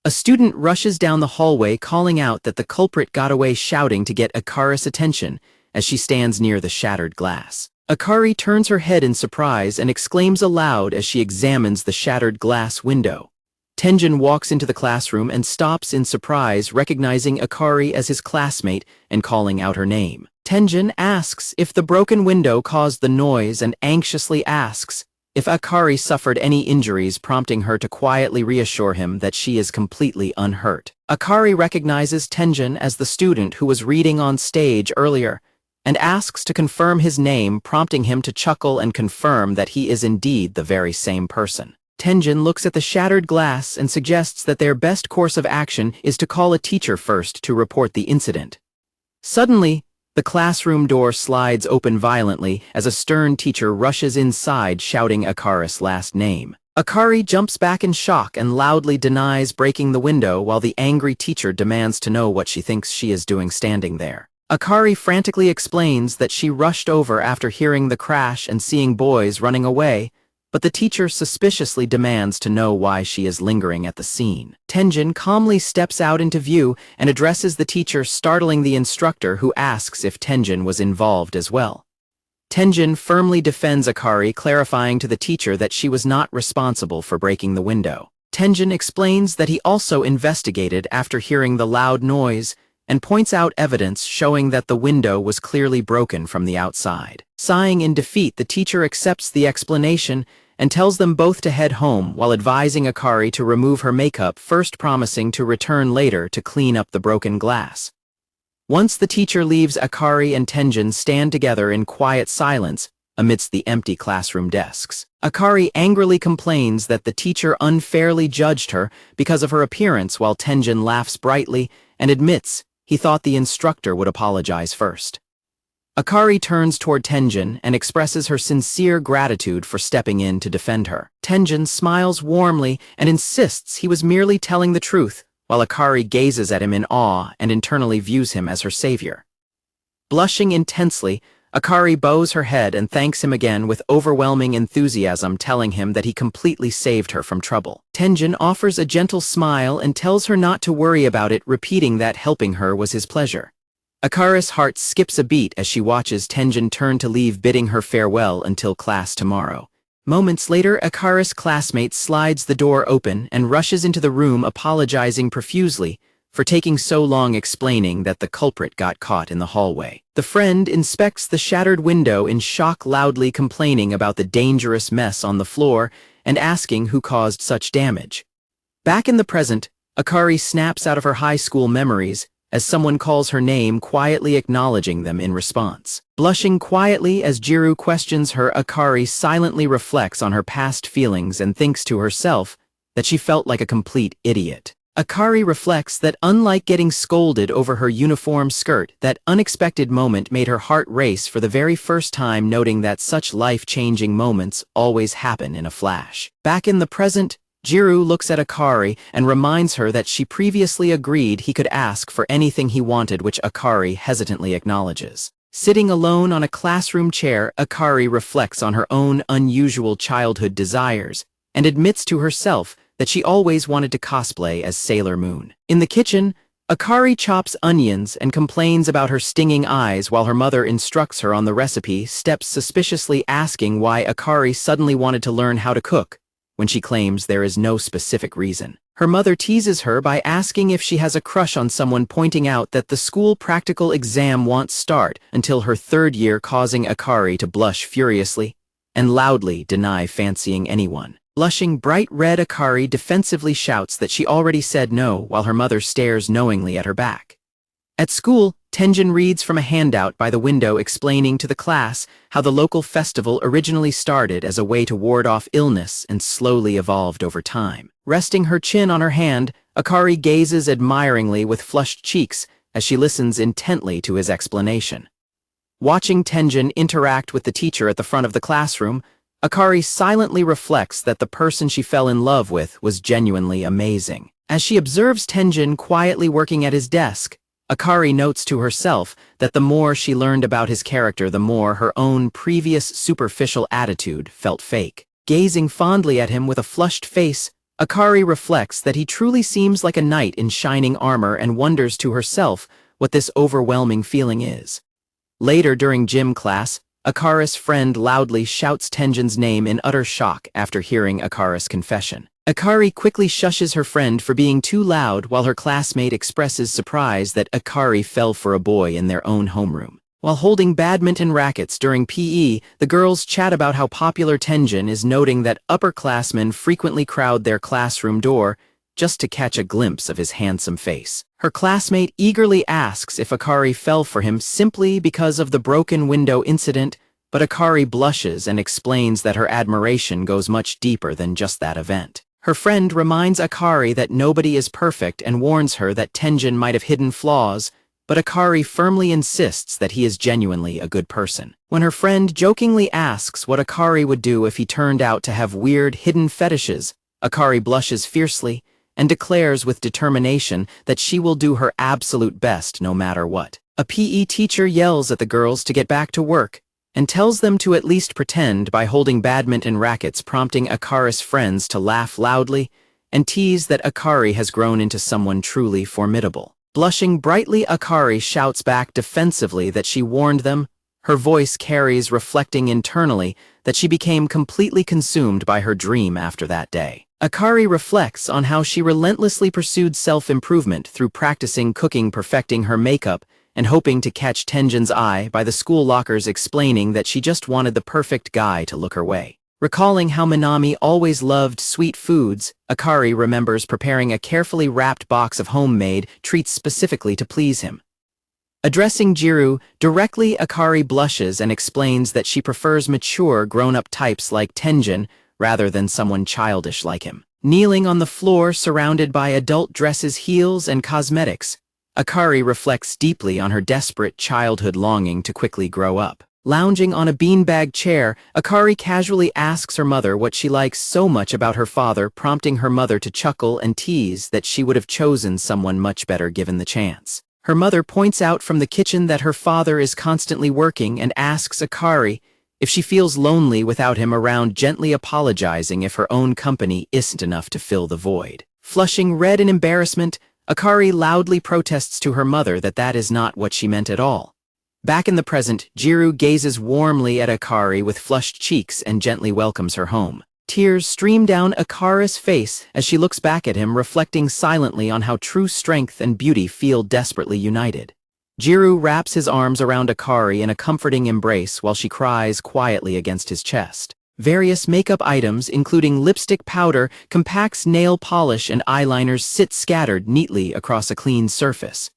A student rushes down the hallway, calling out that the culprit got away, shouting to get Akari's attention as she stands near the shattered glass. Akari turns her head in surprise and exclaims aloud as she examines the shattered glass window. Tenjin walks into the classroom and stops in surprise, recognizing Akari as his classmate and calling out her name. Tenjin asks if the broken window caused the noise and anxiously asks if Akari suffered any injuries, prompting her to quietly reassure him that she is completely unhurt. Akari recognizes Tenjin as the student who was reading on stage earlier and asks to confirm his name, prompting him to chuckle and confirm that he is indeed the very same person. Tenjin looks at the shattered glass and suggests that their best course of action is to call a teacher first to report the incident. Suddenly, the classroom door slides open violently as a stern teacher rushes inside, shouting Akari's last name. Akari jumps back in shock and loudly denies breaking the window, while the angry teacher demands to know what she thinks she is doing standing there. Akari frantically explains that she rushed over after hearing the crash and seeing boys running away, but the teacher suspiciously demands to know why she is lingering at the scene. Tenjin calmly steps out into view and addresses the teacher, startling the instructor, who asks if Tenjin was involved as well. Tenjin firmly defends Akari, clarifying to the teacher that she was not responsible for breaking the window. Tenjin explains that he also investigated after hearing the loud noise and points out evidence showing that the window was clearly broken from the outside. Sighing in defeat, the teacher accepts the explanation and tells them both to head home while advising Akari to remove her makeup first, promising to return later to clean up the broken glass. Once the teacher leaves, Akari and Tenjin stand together in quiet silence amidst the empty classroom desks. Akari angrily complains that the teacher unfairly judged her because of her appearance, while Tenjin laughs brightly and admits he thought the instructor would apologize first. Akari turns toward Tenjin and expresses her sincere gratitude for stepping in to defend her. Tenjin smiles warmly and insists he was merely telling the truth, while Akari gazes at him in awe and internally views him as her savior. Blushing intensely, Akari bows her head and thanks him again with overwhelming enthusiasm, telling him that he completely saved her from trouble. Tenjin offers a gentle smile and tells her not to worry about it, repeating that helping her was his pleasure. Akari's heart skips a beat as she watches Tenjin turn to leave, bidding her farewell until class tomorrow. Moments later, Akari's classmate slides the door open and rushes into the room, apologizing profusely for taking so long, explaining that the culprit got caught in the hallway. The friend inspects the shattered window in shock, loudly complaining about the dangerous mess on the floor and asking who caused such damage. Back in the present, Akari snaps out of her high school memories as someone calls her name, quietly acknowledging them in response. Blushing quietly as Gyaru questions her, Akari silently reflects on her past feelings and thinks to herself that she felt like a complete idiot. Akari reflects that unlike getting scolded over her uniform skirt, that unexpected moment made her heart race for the very first time, noting that such life-changing moments always happen in a flash. Back in the present, Gyaru looks at Akari and reminds her that she previously agreed he could ask for anything he wanted, which Akari hesitantly acknowledges. Sitting alone on a classroom chair, Akari reflects on her own unusual childhood desires and admits to herself that she always wanted to cosplay as Sailor Moon. In the kitchen, Akari chops onions and complains about her stinging eyes while her mother instructs her on the recipe, steps suspiciously, asking why Akari suddenly wanted to learn how to cook, when she claims there is no specific reason. Her mother teases her by asking if she has a crush on someone, pointing out that the school practical exam won't start until her third year, causing Akari to blush furiously and loudly deny fancying anyone. Blushing bright red, Akari defensively shouts that she already said no, while her mother stares knowingly at her back. At school, Tenjin reads from a handout by the window, explaining to the class how the local festival originally started as a way to ward off illness and slowly evolved over time. Resting her chin on her hand, Akari gazes admiringly with flushed cheeks as she listens intently to his explanation. Watching Tenjin interact with the teacher at the front of the classroom, Akari silently reflects that the person she fell in love with was genuinely amazing. As she observes Tenjin quietly working at his desk, Akari notes to herself that the more she learned about his character, the more her own previous superficial attitude felt fake. Gazing fondly at him with a flushed face, Akari reflects that he truly seems like a knight in shining armor and wonders to herself what this overwhelming feeling is. Later during gym class, Akari's friend loudly shouts Tenjin's name in utter shock after hearing Akari's confession. Akari quickly shushes her friend for being too loud, while her classmate expresses surprise that Akari fell for a boy in their own homeroom. While holding badminton rackets during PE, the girls chat about how popular Tenjin is, noting that upperclassmen frequently crowd their classroom door just to catch a glimpse of his handsome face. Her classmate eagerly asks if Akari fell for him simply because of the broken window incident, but Akari blushes and explains that her admiration goes much deeper than just that event. Her friend reminds Akari that nobody is perfect and warns her that Tenjin might have hidden flaws, but Akari firmly insists that he is genuinely a good person. When her friend jokingly asks what Akari would do if he turned out to have weird hidden fetishes, Akari blushes fiercely and declares with determination that she will do her absolute best no matter what. A PE teacher yells at the girls to get back to work and tells them to at least pretend by holding badminton rackets, prompting Akari's friends to laugh loudly and tease that Akari has grown into someone truly formidable. Blushing brightly, Akari shouts back defensively that she warned them. Her voice carries, reflecting internally that she became completely consumed by her dream after that day. Akari reflects on how she relentlessly pursued self-improvement through practicing cooking, perfecting her makeup, and hoping to catch Tenjin's eye by the school lockers, explaining that she just wanted the perfect guy to look her way. Recalling how Minami always loved sweet foods, Akari remembers preparing a carefully wrapped box of homemade treats specifically to please him. Addressing Gyaru directly, Akari blushes and explains that she prefers mature, grown-up types like Tenjin rather than someone childish like him. Kneeling on the floor surrounded by adult dresses, heels, and cosmetics, Akari reflects deeply on her desperate childhood longing to quickly grow up. Lounging on a beanbag chair, Akari casually asks her mother what she likes so much about her father, prompting her mother to chuckle and tease that she would have chosen someone much better given the chance. Her mother points out from the kitchen that her father is constantly working and asks Akari if she feels lonely without him around, gently apologizing if her own company isn't enough to fill the void. Flushing red in embarrassment, Akari loudly protests to her mother that that is not what she meant at all. Back in the present, Gyaru gazes warmly at Akari with flushed cheeks and gently welcomes her home. Tears stream down Akari's face as she looks back at him, reflecting silently on how true strength and beauty feel desperately united. Gyaru wraps his arms around Akari in a comforting embrace while she cries quietly against his chest. Various makeup items, including lipstick powder, compacts, nail polish, and eyeliners, sit scattered neatly across a clean surface.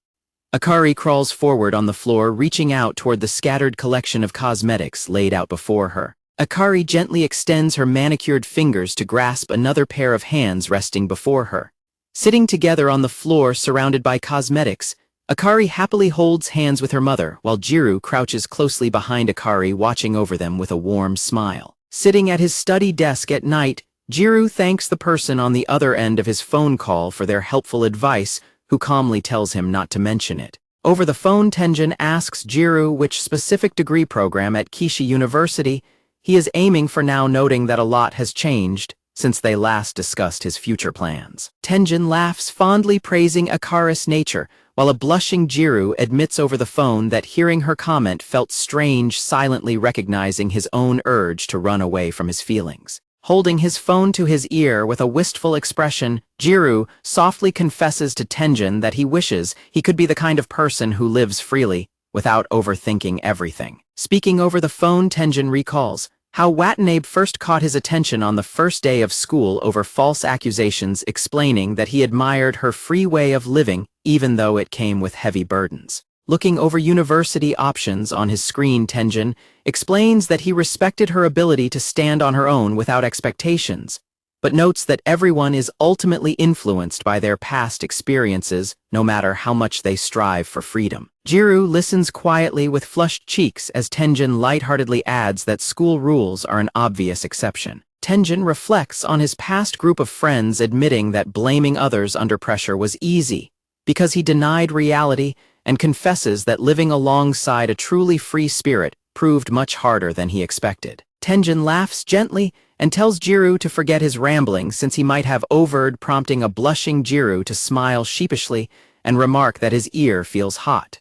Akari crawls forward on the floor, reaching out toward the scattered collection of cosmetics laid out before her. Akari gently extends her manicured fingers to grasp another pair of hands resting before her. Sitting together on the floor surrounded by cosmetics, Akari happily holds hands with her mother, while Gyaru crouches closely behind Akari, watching over them with a warm smile. Sitting at his study desk at night, Gyaru thanks the person on the other end of his phone call for their helpful advice, who calmly tells him not to mention it. Over the phone, Tenjin asks Gyaru which specific degree program at Kishi University he is aiming for now, noting that a lot has changed since they last discussed his future plans. Tenjin laughs fondly, praising Akari's nature, while a blushing Gyaru admits over the phone that hearing her comment felt strange, silently recognizing his own urge to run away from his feelings. Holding his phone to his ear with a wistful expression, Gyaru softly confesses to Tenjin that he wishes he could be the kind of person who lives freely, without overthinking everything. Speaking over the phone, Tenjin recalls how Watanabe first caught his attention on the first day of school over false accusations, explaining that he admired her free way of living even though it came with heavy burdens. Looking over university options on his screen, Tenjin explains that he respected her ability to stand on her own without expectations, but notes that everyone is ultimately influenced by their past experiences, no matter how much they strive for freedom. Gyaru listens quietly with flushed cheeks as Tenjin lightheartedly adds that school rules are an obvious exception. Tenjin reflects on his past group of friends, admitting that blaming others under pressure was easy because he denied reality, and confesses that living alongside a truly free spirit proved much harder than he expected. Tenjin laughs gently and tells Gyaru to forget his rambling since he might have overheard, prompting a blushing Gyaru to smile sheepishly and remark that his ear feels hot.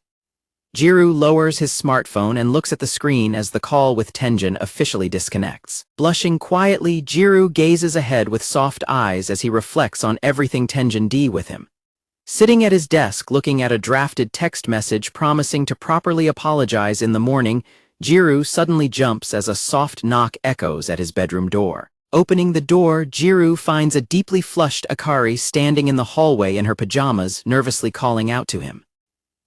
Gyaru lowers his smartphone and looks at the screen as the call with Tenjin officially disconnects. Blushing quietly, Gyaru gazes ahead with soft eyes as he reflects on everything Tenjin did with him. Sitting at his desk looking at a drafted text message promising to properly apologize in the morning, Gyaru suddenly jumps as a soft knock echoes at his bedroom door. Opening the door, Gyaru finds a deeply flushed Akari standing in the hallway in her pajamas, nervously calling out to him.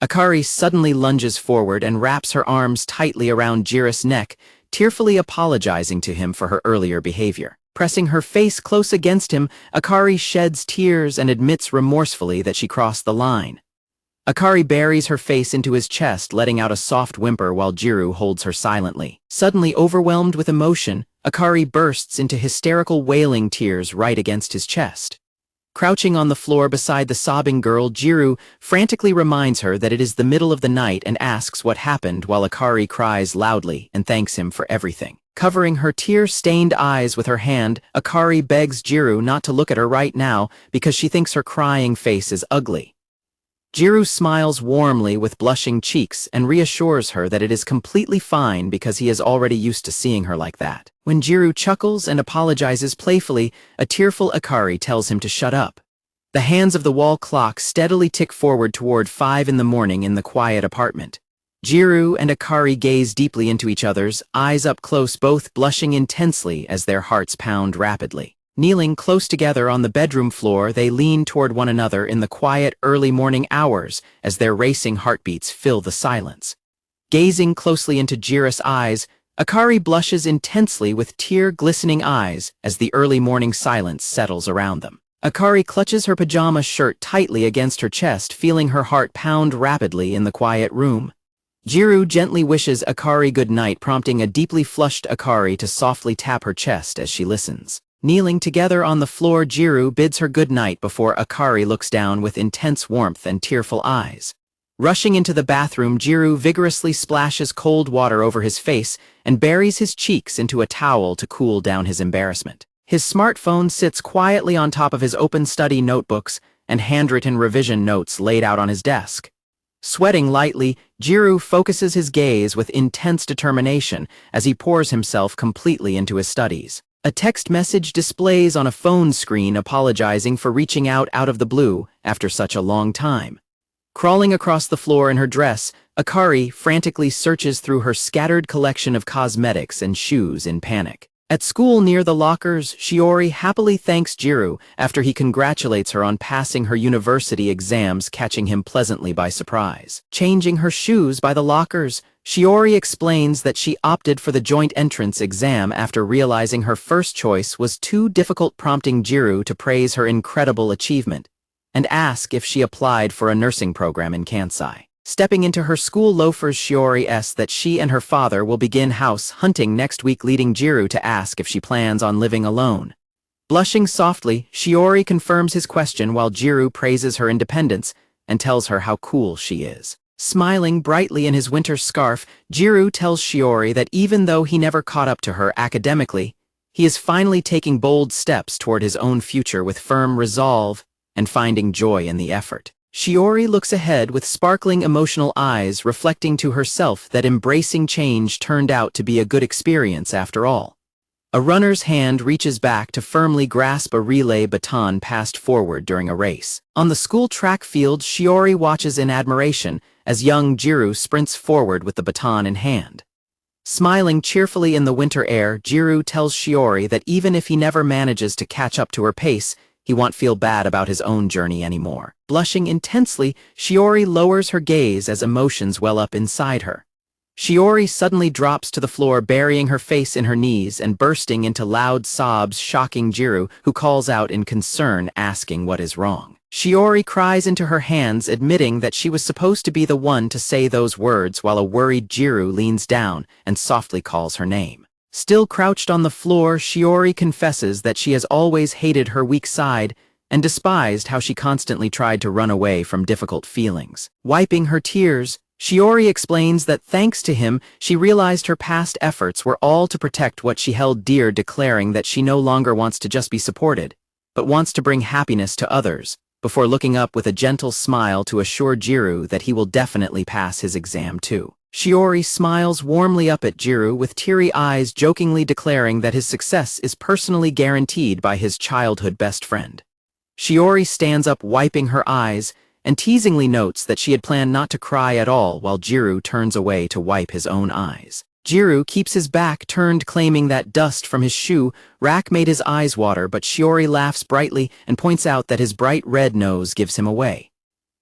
Akari suddenly lunges forward and wraps her arms tightly around Gyaru's neck, tearfully apologizing to him for her earlier behavior. Pressing her face close against him, Akari sheds tears and admits remorsefully that she crossed the line. Akari buries her face into his chest, letting out a soft whimper while Gyaru holds her silently. Suddenly overwhelmed with emotion, Akari bursts into hysterical wailing tears right against his chest. Crouching on the floor beside the sobbing girl, Gyaru frantically reminds her that it is the middle of the night and asks what happened, while Akari cries loudly and thanks him for everything. Covering her tear-stained eyes with her hand, Akari begs Gyaru not to look at her right now because she thinks her crying face is ugly. Gyaru smiles warmly with blushing cheeks and reassures her that it is completely fine because he is already used to seeing her like that. When Gyaru chuckles and apologizes playfully, a tearful Akari tells him to shut up. The hands of the wall clock steadily tick forward toward 5 in the morning in the quiet apartment. Gyaru and Akari gaze deeply into each other's, eyes up close, both blushing intensely as their hearts pound rapidly. Kneeling close together on the bedroom floor, they lean toward one another in the quiet early morning hours as their racing heartbeats fill the silence. Gazing closely into Gyaru's eyes, Akari blushes intensely with tear-glistening eyes as the early morning silence settles around them. Akari clutches her pajama shirt tightly against her chest, feeling her heart pound rapidly in the quiet room. Gyaru gently wishes Akari good night, prompting a deeply flushed Akari to softly tap her chest as she listens. Kneeling together on the floor, Gyaru bids her good night before Akari looks down with intense warmth and tearful eyes. Rushing into the bathroom, Gyaru vigorously splashes cold water over his face and buries his cheeks into a towel to cool down his embarrassment. His smartphone sits quietly on top of his open study notebooks and handwritten revision notes laid out on his desk. Sweating lightly, Gyaru focuses his gaze with intense determination as he pours himself completely into his studies. A text message displays on a phone screen apologizing for reaching out of the blue after such a long time. Crawling across the floor in her dress, Akari frantically searches through her scattered collection of cosmetics and shoes in panic. At school near the lockers, Shiori happily thanks Gyaru after he congratulates her on passing her university exams, catching him pleasantly by surprise. Changing her shoes by the lockers, Shiori explains that she opted for the joint entrance exam after realizing her first choice was too difficult, prompting Gyaru to praise her incredible achievement and ask if she applied for a nursing program in Kansai. Stepping into her school loafers, Shiori says that she and her father will begin house hunting next week, leading Gyaru to ask if she plans on living alone. Blushing softly, Shiori confirms his question while Gyaru praises her independence and tells her how cool she is. Smiling brightly in his winter scarf, Gyaru tells Shiori that even though he never caught up to her academically, he is finally taking bold steps toward his own future with firm resolve and finding joy in the effort. Shiori looks ahead with sparkling emotional eyes, reflecting to herself that embracing change turned out to be a good experience after all. A runner's hand reaches back to firmly grasp a relay baton passed forward during a race. On the school track field, Shiori watches in admiration as young Gyaru sprints forward with the baton in hand. Smiling cheerfully in the winter air, Gyaru tells Shiori that even if he never manages to catch up to her pace, he won't feel bad about his own journey anymore. Blushing intensely, Shiori lowers her gaze as emotions well up inside her. Shiori suddenly drops to the floor, burying her face in her knees and bursting into loud sobs, shocking Gyaru, who calls out in concern, asking what is wrong. Shiori cries into her hands, admitting that she was supposed to be the one to say those words, while a worried Gyaru leans down and softly calls her name. Still crouched on the floor, Shiori confesses that she has always hated her weak side and despised how she constantly tried to run away from difficult feelings. Wiping her tears, Shiori explains that thanks to him, she realized her past efforts were all to protect what she held dear, declaring that she no longer wants to just be supported, but wants to bring happiness to others, before looking up with a gentle smile to assure Gyaru that he will definitely pass his exam too. Shiori smiles warmly up at Gyaru with teary eyes, jokingly declaring that his success is personally guaranteed by his childhood best friend. Shiori stands up, wiping her eyes, and teasingly notes that she had planned not to cry at all, while Gyaru turns away to wipe his own eyes. Gyaru keeps his back turned, claiming that dust from his shoe rack made his eyes water, but Shiori laughs brightly and points out that his bright red nose gives him away.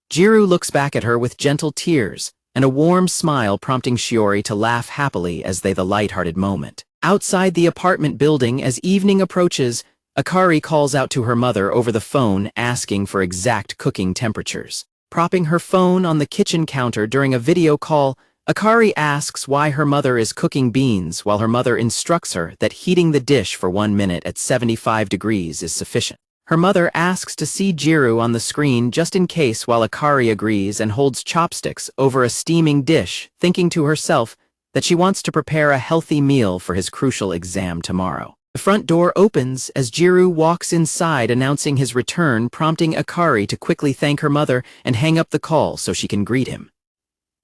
Gyaru looks back at her with gentle tears and a warm smile, prompting Shiori to laugh happily as they the lighthearted moment. Outside the apartment building, as evening approaches, Akari calls out to her mother over the phone, asking for exact cooking temperatures. Propping her phone on the kitchen counter during a video call, Akari asks why her mother is cooking beans, while her mother instructs her that heating the dish for 1 minute at 75 degrees is sufficient. Her mother asks to see Gyaru on the screen just in case, while Akari agrees and holds chopsticks over a steaming dish, thinking to herself that she wants to prepare a healthy meal for his crucial exam tomorrow. The front door opens as Gyaru walks inside, announcing his return, prompting Akari to quickly thank her mother and hang up the call so she can greet him.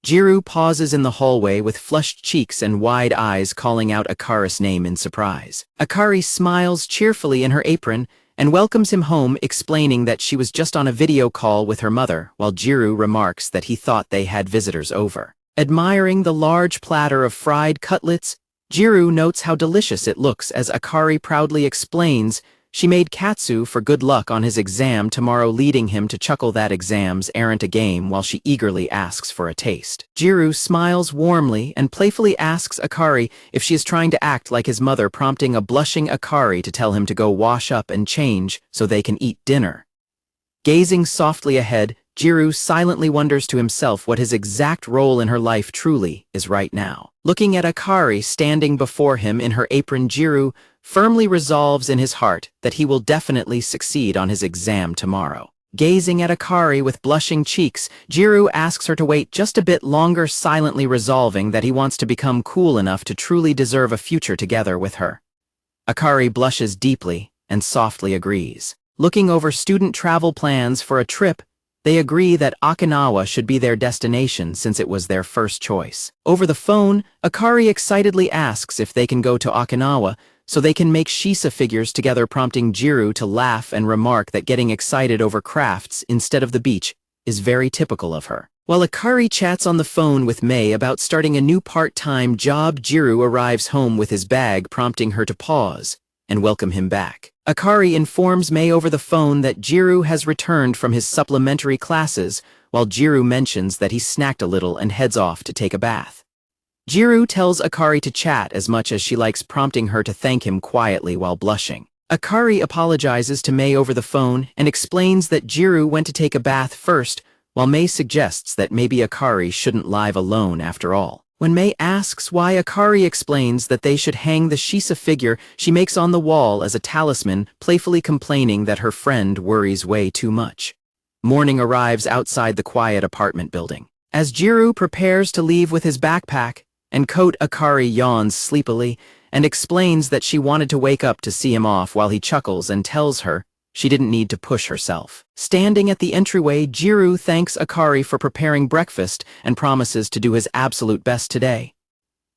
Gyaru pauses in the hallway with flushed cheeks and wide eyes, calling out Akari's name in surprise. Akari smiles cheerfully in her apron and welcomes him home, explaining that she was just on a video call with her mother, while Gyaru remarks that he thought they had visitors over. Admiring the large platter of fried cutlets, Gyaru notes how delicious it looks as Akari proudly explains She made Katsu for good luck on his exam tomorrow, leading him to chuckle that exams aren't a game while she eagerly asks for a taste. Gyaru smiles warmly and playfully asks Akari if she is trying to act like his mother, prompting a blushing Akari to tell him to go wash up and change so they can eat dinner. Gazing softly ahead, Gyaru silently wonders to himself what his exact role in her life truly is right now. Looking at Akari standing before him in her apron, Gyaru firmly resolves in his heart that he will definitely succeed on his exam tomorrow. Gazing at Akari with blushing cheeks, Gyaru asks her to wait just a bit longer, silently resolving that he wants to become cool enough to truly deserve a future together with her. Akari blushes deeply and softly agrees. Looking over student travel plans for a trip, they agree that Okinawa should be their destination since it was their first choice. Over the phone, Akari excitedly asks if they can go to Okinawa so they can make shisa figures together, prompting Gyaru to laugh and remark that getting excited over crafts instead of the beach is very typical of her. While Akari chats on the phone with Mei about starting a new part-time job, Gyaru arrives home with his bag, prompting her to pause and welcome him back. Akari informs Mei over the phone that Gyaru has returned from his supplementary classes, while Gyaru mentions that he snacked a little and heads off to take a bath. Gyaru tells Akari to chat as much as she likes, prompting her to thank him quietly while blushing. Akari apologizes to Mei over the phone and explains that Gyaru went to take a bath first, while Mei suggests that maybe Akari shouldn't live alone after all. When Mei asks why, Akari explains that they should hang the shisa figure she makes on the wall as a talisman, playfully complaining that her friend worries way too much. Morning arrives outside the quiet apartment building. As Gyaru prepares to leave with his backpack and coat, Akari yawns sleepily and explains that she wanted to wake up to see him off, while he chuckles and tells her she didn't need to push herself. Standing at the entryway, Gyaru thanks Akari for preparing breakfast and promises to do his absolute best today.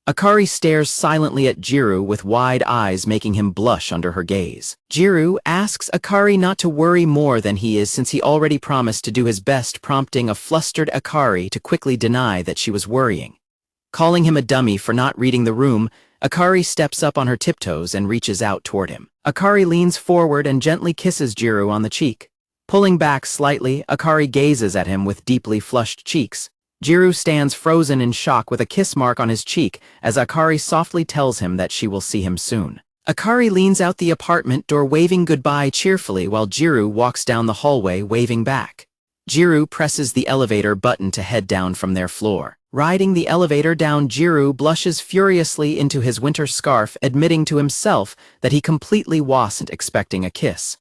Akari stares silently at Gyaru with wide eyes, making him blush under her gaze. Gyaru asks Akari not to worry more than he is since he already promised to do his best, prompting a flustered Akari to quickly deny that she was worrying. Calling him a dummy for not reading the room, Akari steps up on her tiptoes and reaches out toward him. Akari leans forward and gently kisses Gyaru on the cheek. Pulling back slightly, Akari gazes at him with deeply flushed cheeks. Gyaru stands frozen in shock with a kiss mark on his cheek as Akari softly tells him that she will see him soon. Akari leans out the apartment door, waving goodbye cheerfully, while Gyaru walks down the hallway waving back. Gyaru presses the elevator button to head down from their floor. Riding the elevator down, Gyaru blushes furiously into his winter scarf, admitting to himself that he completely wasn't expecting a kiss.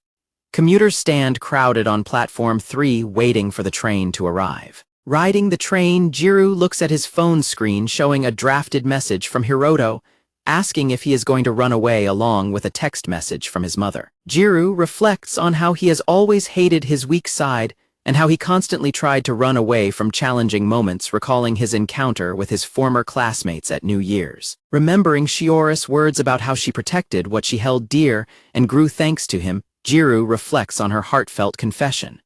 Commuters stand crowded on platform 3, waiting for the train to arrive. Riding the train, Gyaru looks at his phone screen showing a drafted message from Hiroto, asking if he is going to run away, along with a text message from his mother. Gyaru reflects on how he has always hated his weak side and how he constantly tried to run away from challenging moments, recalling his encounter with his former classmates at New Year's. Remembering Shiora's words about how she protected what she held dear and grew thanks to him, Gyaru reflects on her heartfelt confession.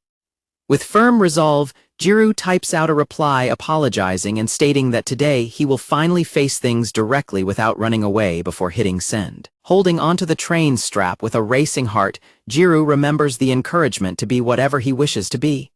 With firm resolve, Gyaru types out a reply apologizing and stating that today he will finally face things directly without running away before hitting send. Holding onto the train strap with a racing heart, Gyaru remembers the encouragement to be whatever he wishes to be.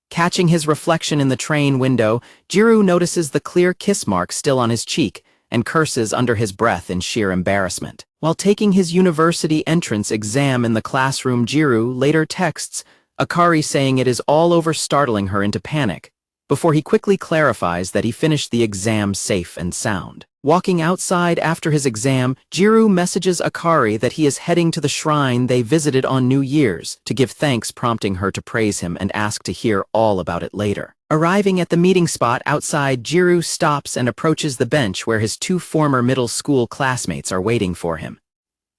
Catching his reflection in the train window, Gyaru notices the clear kiss mark still on his cheek and curses under his breath in sheer embarrassment. While taking his university entrance exam in the classroom, Gyaru later texts Akari saying it is all over, startling her into panic, before he quickly clarifies that he finished the exam safe and sound. Walking outside after his exam, Gyaru messages Akari that he is heading to the shrine they visited on New Year's to give thanks, prompting her to praise him and ask to hear all about it later. Arriving at the meeting spot outside, Gyaru stops and approaches the bench where his 2 former middle school classmates are waiting for him.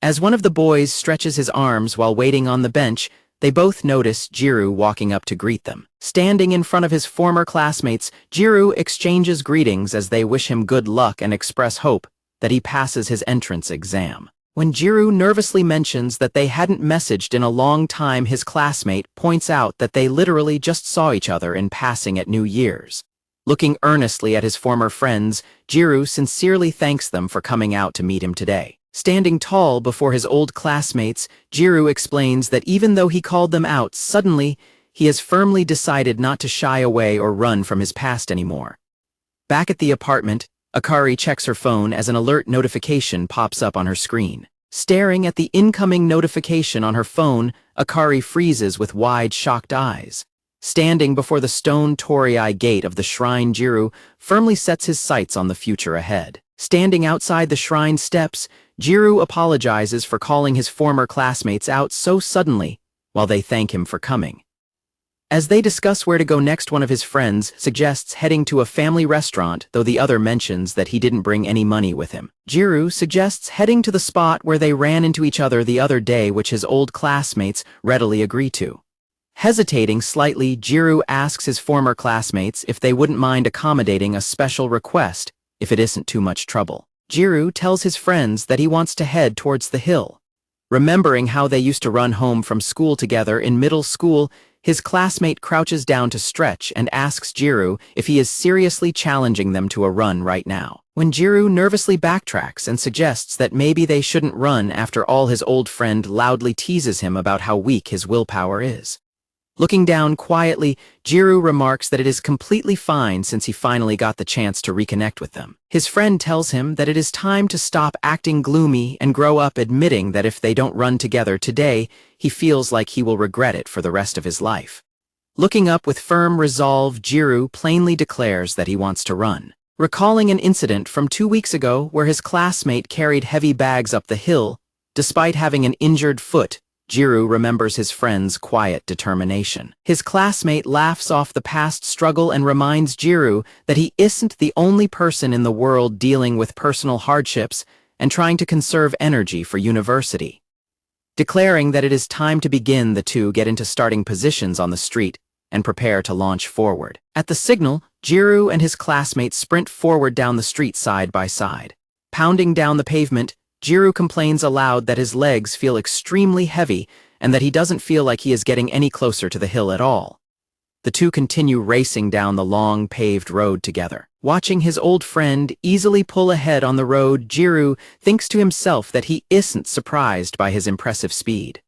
As one of the boys stretches his arms while waiting on the bench, they both notice Gyaru walking up to greet them. Standing in front of his former classmates, Gyaru exchanges greetings as they wish him good luck and express hope that he passes his entrance exam. When Gyaru nervously mentions that they hadn't messaged in a long time, his classmate points out that they literally just saw each other in passing at New Year's. Looking earnestly at his former friends, Gyaru sincerely thanks them for coming out to meet him today. Standing tall before his old classmates, Gyaru explains that even though he called them out suddenly, he has firmly decided not to shy away or run from his past anymore. Back at the apartment, Akari checks her phone as an alert notification pops up on her screen. Staring at the incoming notification on her phone, Akari freezes with wide, shocked eyes. Standing before the stone torii gate of the shrine, Gyaru firmly sets his sights on the future ahead. Standing outside the shrine steps, Gyaru apologizes for calling his former classmates out so suddenly, while they thank him for coming. As they discuss where to go next, one of his friends suggests heading to a family restaurant, though the other mentions that he didn't bring any money with him. Gyaru suggests heading to the spot where they ran into each other the other day, which his old classmates readily agree to. Hesitating slightly, Gyaru asks his former classmates if they wouldn't mind accommodating a special request if it isn't too much trouble. Gyaru tells his friends that he wants to head towards the hill. Remembering how they used to run home from school together in middle school, his classmate crouches down to stretch and asks Gyaru if he is seriously challenging them to a run right now. When Gyaru nervously backtracks and suggests that maybe they shouldn't run after all, his old friend loudly teases him about how weak his willpower is. Looking down quietly, Gyaru remarks that it is completely fine since he finally got the chance to reconnect with them. His friend tells him that it is time to stop acting gloomy and grow up, admitting that if they don't run together today, he feels like he will regret it for the rest of his life. Looking up with firm resolve, Gyaru plainly declares that he wants to run. Recalling an incident from 2 weeks ago where his classmate carried heavy bags up the hill, despite having an injured foot, Gyaru remembers his friend's quiet determination. His classmate laughs off the past struggle and reminds Gyaru that he isn't the only person in the world dealing with personal hardships and trying to conserve energy for university. Declaring that it is time to begin, the two get into starting positions on the street and prepare to launch forward. At the signal, Gyaru and his classmate sprint forward down the street side by side. Pounding down the pavement, Gyaru complains aloud that his legs feel extremely heavy and that he doesn't feel like he is getting any closer to the hill at all. The two continue racing down the long, paved road together. Watching his old friend easily pull ahead on the road, Gyaru thinks to himself that he isn't surprised by his impressive speed.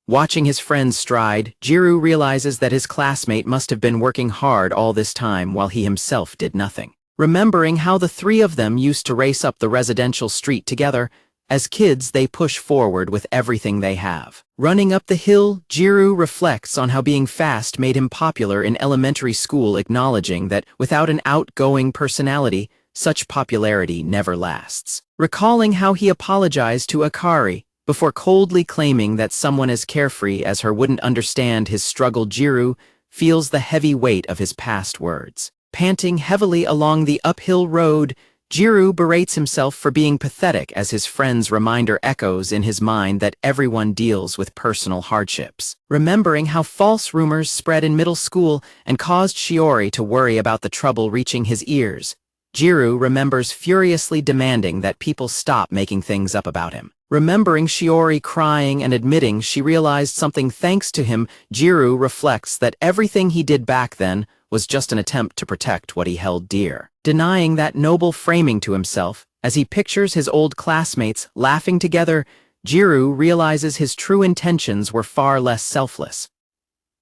Watching his friend's stride, Gyaru realizes that his classmate must have been working hard all this time while he himself did nothing. Remembering how the three of them used to race up the residential street together, as kids they push forward with everything they have. Running up the hill, Gyaru reflects on how being fast made him popular in elementary school, acknowledging that without an outgoing personality, such popularity never lasts. Recalling how he apologized to Akari before coldly claiming that someone as carefree as her wouldn't understand his struggle, Gyaru feels the heavy weight of his past words. Panting heavily along the uphill road, Gyaru berates himself for being pathetic as his friend's reminder echoes in his mind that everyone deals with personal hardships. Remembering how false rumors spread in middle school and caused Shiori to worry about the trouble reaching his ears, Gyaru remembers furiously demanding that people stop making things up about him. Remembering Shiori crying and admitting she realized something thanks to him, Gyaru reflects that everything he did back then was just an attempt to protect what he held dear. Denying that noble framing to himself, as he pictures his old classmates laughing together, Gyaru realizes his true intentions were far less selfless.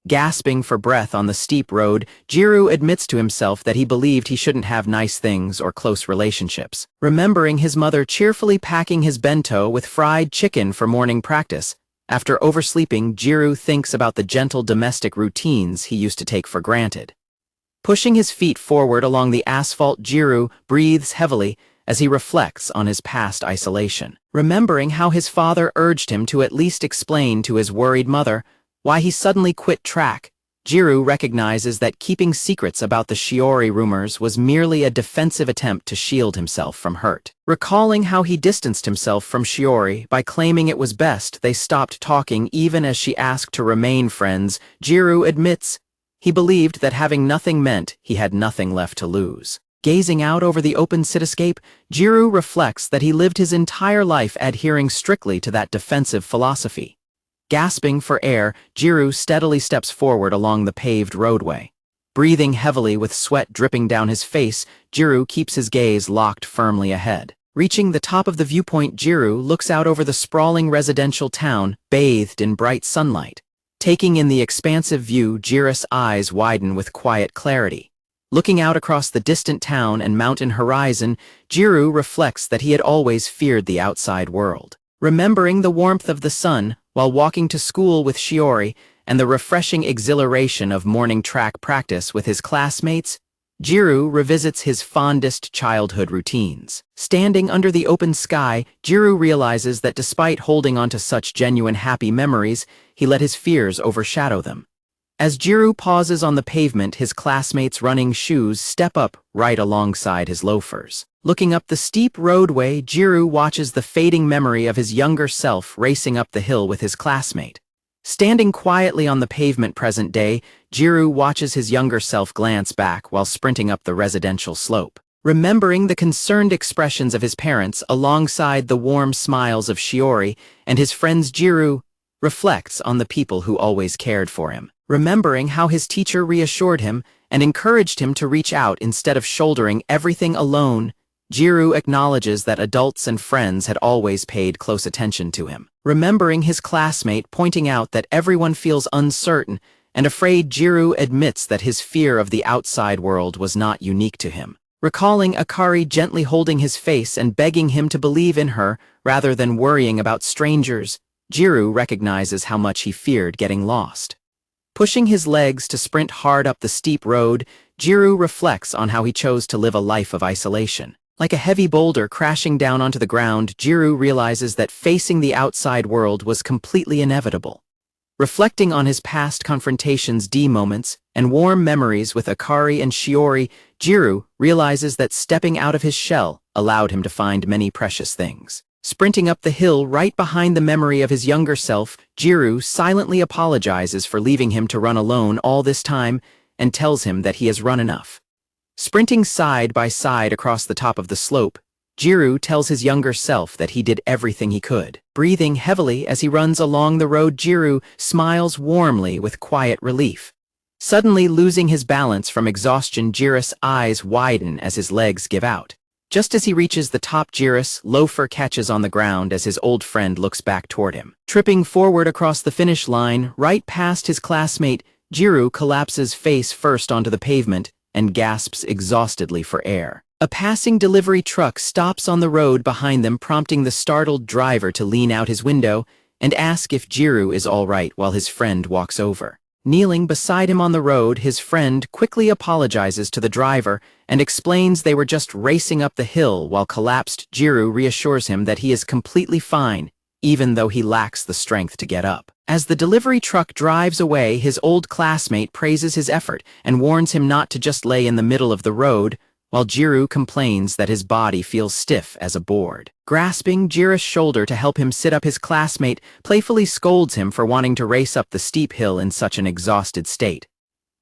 Gasping for breath on the steep road, Gyaru admits to himself that he believed he shouldn't have nice things or close relationships. Remembering his mother cheerfully packing his bento with fried chicken for morning practice, after oversleeping, Gyaru thinks about the gentle domestic routines he used to take for granted. Pushing his feet forward along the asphalt, Gyaru breathes heavily as he reflects on his past isolation. Remembering how his father urged him to at least explain to his worried mother why he suddenly quit track, Gyaru recognizes that keeping secrets about the Shiori rumors was merely a defensive attempt to shield himself from hurt. Recalling how he distanced himself from Shiori by claiming it was best they stopped talking even as she asked to remain friends, Gyaru admits he believed that having nothing meant he had nothing left to lose. Gazing out over the open cityscape, Gyaru reflects that he lived his entire life adhering strictly to that defensive philosophy. Gasping for air, Gyaru steadily steps forward along the paved roadway. Breathing heavily with sweat dripping down his face, Gyaru keeps his gaze locked firmly ahead. Reaching the top of the viewpoint, Gyaru looks out over the sprawling residential town, bathed in bright sunlight. Taking in the expansive view, Gyaru's eyes widen with quiet clarity. Looking out across the distant town and mountain horizon, Gyaru reflects that he had always feared the outside world. Remembering the warmth of the sun while walking to school with Shiori and the refreshing exhilaration of morning track practice with his classmates, Gyaru revisits his fondest childhood routines. Standing under the open sky, Gyaru realizes that despite holding onto such genuine happy memories, he let his fears overshadow them. As Gyaru pauses on the pavement, his classmates' running shoes step up right alongside his loafers. Looking up the steep roadway, Gyaru watches the fading memory of his younger self racing up the hill with his classmate. Standing quietly on the pavement present day, Gyaru watches his younger self glance back while sprinting up the residential slope. Remembering the concerned expressions of his parents alongside the warm smiles of Shiori and his friends, Gyaru reflects on the people who always cared for him. Remembering how his teacher reassured him and encouraged him to reach out instead of shouldering everything alone, Gyaru acknowledges that adults and friends had always paid close attention to him. Remembering his classmate pointing out that everyone feels uncertain and afraid, Gyaru admits that his fear of the outside world was not unique to him. Recalling Akari gently holding his face and begging him to believe in her rather than worrying about strangers, Gyaru recognizes how much he feared getting lost. Pushing his legs to sprint hard up the steep road, Gyaru reflects on how he chose to live a life of isolation. Like a heavy boulder crashing down onto the ground, Gyaru realizes that facing the outside world was completely inevitable. Reflecting on his past confrontations, moments, and warm memories with Akari and Shiori, Gyaru realizes that stepping out of his shell allowed him to find many precious things. Sprinting up the hill right behind the memory of his younger self, Gyaru silently apologizes for leaving him to run alone all this time and tells him that he has run enough. Sprinting side by side across the top of the slope, Gyaru tells his younger self that he did everything he could. Breathing heavily as he runs along the road, Gyaru smiles warmly with quiet relief. Suddenly losing his balance from exhaustion, Gyaru's eyes widen as his legs give out. Just as he reaches the top, Gyaru's loafer catches on the ground as his old friend looks back toward him. Tripping forward across the finish line, right past his classmate, Gyaru collapses face first onto the pavement and gasps exhaustedly for air. A passing delivery truck stops on the road behind them, prompting the startled driver to lean out his window and ask if Gyaru is all right while his friend walks over. Kneeling beside him on the road, his friend quickly apologizes to the driver and explains they were just racing up the hill while collapsed. Gyaru reassures him that he is completely fine, even though he lacks the strength to get up. As the delivery truck drives away, his old classmate praises his effort and warns him not to just lay in the middle of the road, while Gyaru complains that his body feels stiff as a board. Grasping Gyaru's shoulder to help him sit up, his classmate playfully scolds him for wanting to race up the steep hill in such an exhausted state.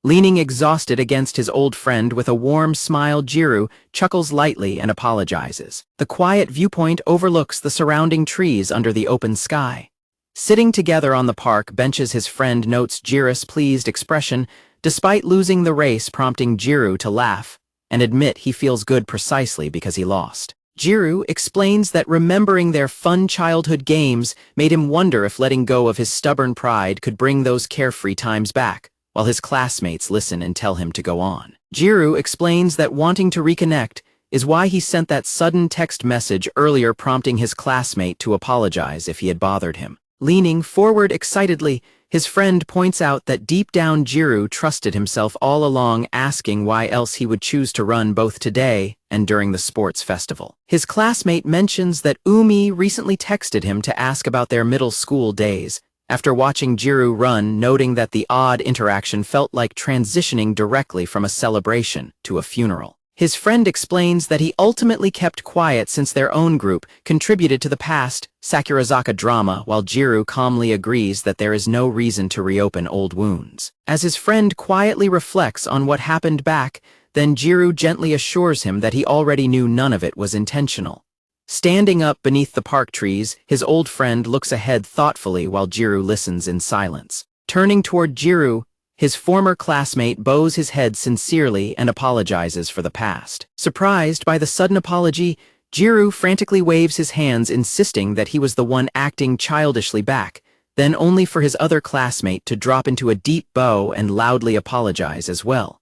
Leaning exhausted against his old friend with a warm smile, Gyaru chuckles lightly and apologizes. The quiet viewpoint overlooks the surrounding trees under the open sky. Sitting together on the park benches, his friend notes Gyaru's pleased expression despite losing the race, prompting Gyaru to laugh and admit he feels good precisely because he lost. Gyaru explains that remembering their fun childhood games made him wonder if letting go of his stubborn pride could bring those carefree times back, while his classmates listen and tell him to go on. Gyaru explains that wanting to reconnect is why he sent that sudden text message earlier, prompting his classmate to apologize if he had bothered him. Leaning forward excitedly, his friend points out that deep down Gyaru trusted himself all along, asking why else he would choose to run both today and during the sports festival. His classmate mentions that Umi recently texted him to ask about their middle school days, after watching Gyaru run, noting that the odd interaction felt like transitioning directly from a celebration to a funeral. His friend explains that he ultimately kept quiet since their own group contributed to the past Sakurazaka drama, while Gyaru calmly agrees that there is no reason to reopen old wounds. As his friend quietly reflects on what happened back, then Gyaru gently assures him that he already knew none of it was intentional. Standing up beneath the park trees, his old friend looks ahead thoughtfully while Gyaru listens in silence. Turning toward Gyaru, his former classmate bows his head sincerely and apologizes for the past. Surprised by the sudden apology, Gyaru frantically waves his hands, insisting that he was the one acting childishly back, then only for his other classmate to drop into a deep bow and loudly apologize as well.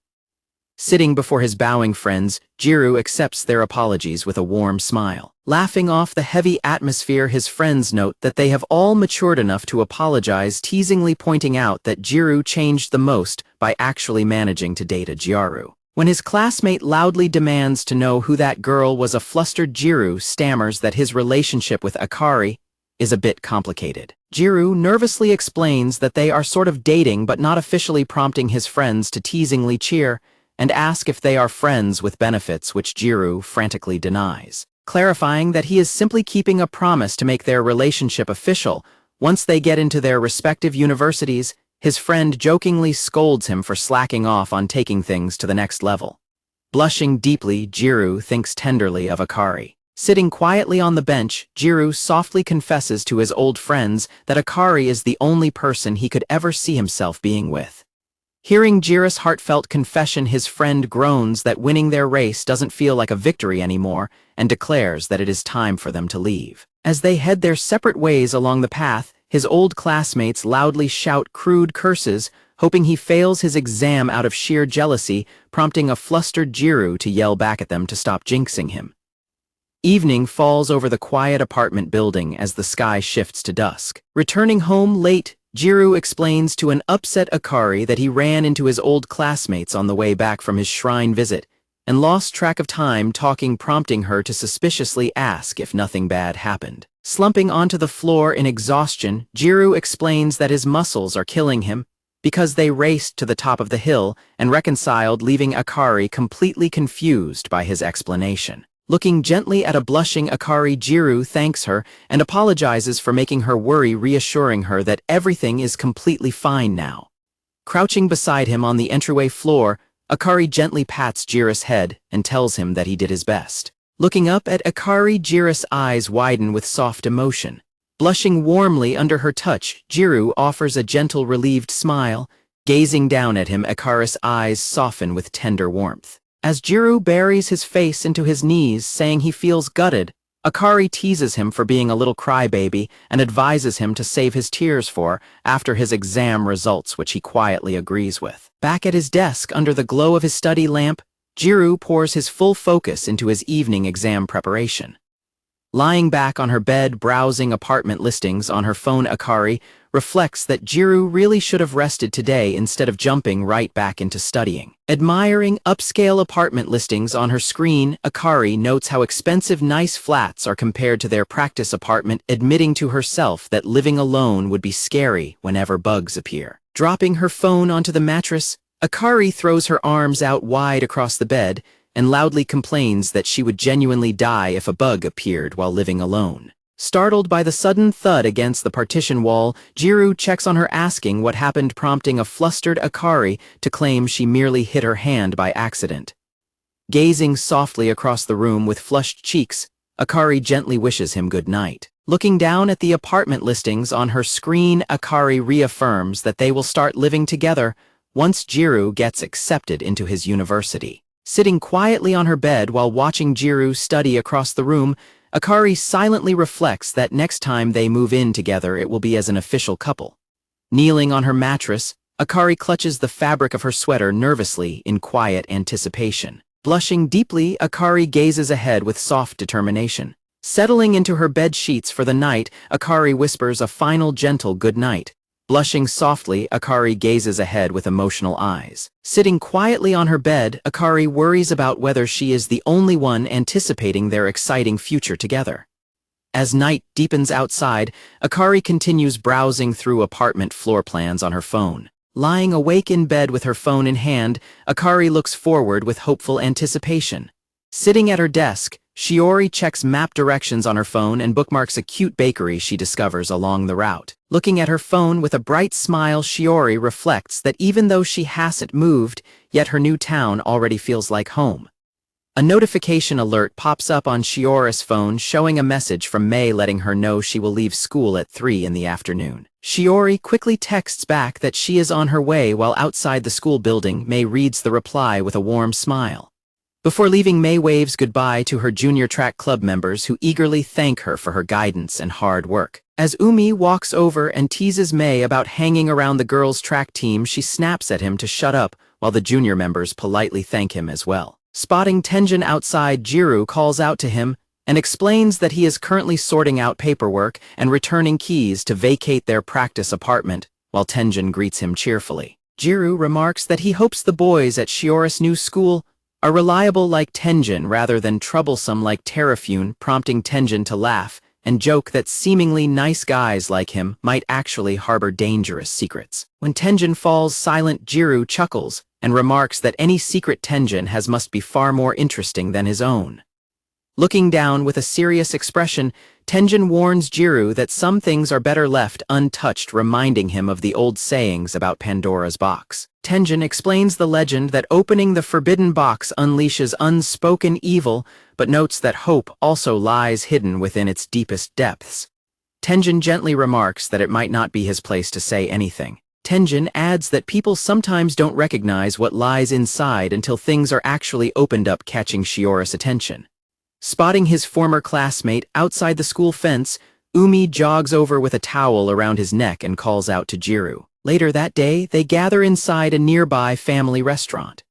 Sitting before his bowing friends, Gyaru accepts their apologies with a warm smile. Laughing off the heavy atmosphere, his friends note that they have all matured enough to apologize, teasingly pointing out that Gyaru changed the most by actually managing to date a Gyaru. When his classmate loudly demands to know who that girl was, a flustered Gyaru stammers that his relationship with Akari is a bit complicated. Gyaru nervously explains that they are sort of dating but not officially, prompting his friends to teasingly cheer and ask if they are friends with benefits, which Gyaru frantically denies, clarifying that he is simply keeping a promise to make their relationship official once they get into their respective universities. His friend jokingly scolds him for slacking off on taking things to the next level. Blushing deeply, Gyaru thinks tenderly of Akari. Sitting quietly on the bench, Gyaru softly confesses to his old friends that Akari is the only person he could ever see himself being with. Hearing Gyaru's heartfelt confession, his friend groans that winning their race doesn't feel like a victory anymore and declares that it is time for them to leave. As they head their separate ways along the path, his old classmates loudly shout crude curses, hoping he fails his exam out of sheer jealousy, prompting a flustered Gyaru to yell back at them to stop jinxing him. Evening falls over the quiet apartment building as the sky shifts to dusk. Returning home late, Gyaru explains to an upset Akari that he ran into his old classmates on the way back from his shrine visit and lost track of time talking, prompting her to suspiciously ask if nothing bad happened. Slumping onto the floor in exhaustion, Gyaru explains that his muscles are killing him because they raced to the top of the hill and reconciled, leaving Akari completely confused by his explanation. Looking gently at a blushing Akari, Gyaru thanks her and apologizes for making her worry, reassuring her that everything is completely fine now. Crouching beside him on the entryway floor, Akari gently pats Gyaru's head and tells him that he did his best. Looking up at Akari, Gyaru's eyes widen with soft emotion. Blushing warmly under her touch, Gyaru offers a gentle, relieved smile. Gazing down at him, Akari's eyes soften with tender warmth. As Gyaru buries his face into his knees, saying he feels gutted, Akari teases him for being a little crybaby and advises him to save his tears for after his exam results, which he quietly agrees with. Back at his desk, under the glow of his study lamp, Gyaru pours his full focus into his evening exam preparation. Lying back on her bed, browsing apartment listings on her phone, Akari reflects that Gyaru really should have rested today instead of jumping right back into studying. Admiring upscale apartment listings on her screen, Akari notes how expensive nice flats are compared to their practice apartment, admitting to herself that living alone would be scary whenever bugs appear. Dropping her phone onto the mattress, Akari throws her arms out wide across the bed and loudly complains that she would genuinely die if a bug appeared while living alone. Startled by the sudden thud against the partition wall, Gyaru checks on her, asking what happened, prompting a flustered Akari to claim she merely hit her hand by accident. Gazing softly across the room with flushed cheeks, Akari gently wishes him good night. Looking down at the apartment listings on her screen, Akari reaffirms that they will start living together once Gyaru gets accepted into his university. Sitting quietly on her bed while watching Gyaru study across the room, Akari silently reflects that next time they move in together it will be as an official couple. Kneeling on her mattress, Akari clutches the fabric of her sweater nervously in quiet anticipation. Blushing deeply, Akari gazes ahead with soft determination. Settling into her bed sheets for the night, Akari whispers a final gentle good night. Blushing softly, Akari gazes ahead with emotional eyes. Sitting quietly on her bed, Akari worries about whether she is the only one anticipating their exciting future together. As night deepens outside, Akari continues browsing through apartment floor plans on her phone. Lying awake in bed with her phone in hand, Akari looks forward with hopeful anticipation. Sitting at her desk, Shiori checks map directions on her phone and bookmarks a cute bakery she discovers along the route. Looking at her phone with a bright smile, Shiori reflects that even though she hasn't moved, yet her new town already feels like home. A notification alert pops up on Shiori's phone showing a message from Mei letting her know she will leave school at 3 in the afternoon. Shiori quickly texts back that she is on her way while outside the school building. Mei reads the reply with a warm smile. Before leaving, May waves goodbye to her junior track club members who eagerly thank her for her guidance and hard work. As Umi walks over and teases May about hanging around the girls' track team, she snaps at him to shut up while the junior members politely thank him as well. Spotting Tenjin outside, Gyaru calls out to him and explains that he is currently sorting out paperwork and returning keys to vacate their practice apartment, while Tenjin greets him cheerfully. Gyaru remarks that he hopes the boys at Shiora's new school are reliable like Tenjin rather than troublesome like Terafune, prompting Tenjin to laugh and joke that seemingly nice guys like him might actually harbor dangerous secrets. When Tenjin falls silent, Gyaru chuckles and remarks that any secret Tenjin has must be far more interesting than his own. Looking down with a serious expression, Tenjin warns Gyaru that some things are better left untouched, reminding him of the old sayings about Pandora's box. Tenjin explains the legend that opening the forbidden box unleashes unspoken evil, but notes that hope also lies hidden within its deepest depths. Tenjin gently remarks that it might not be his place to say anything. Tenjin adds that people sometimes don't recognize what lies inside until things are actually opened up, catching Shiora's attention. Spotting his former classmate outside the school fence, Umi jogs over with a towel around his neck and calls out to Gyaru. Later that day, they gather inside a nearby family restaurant.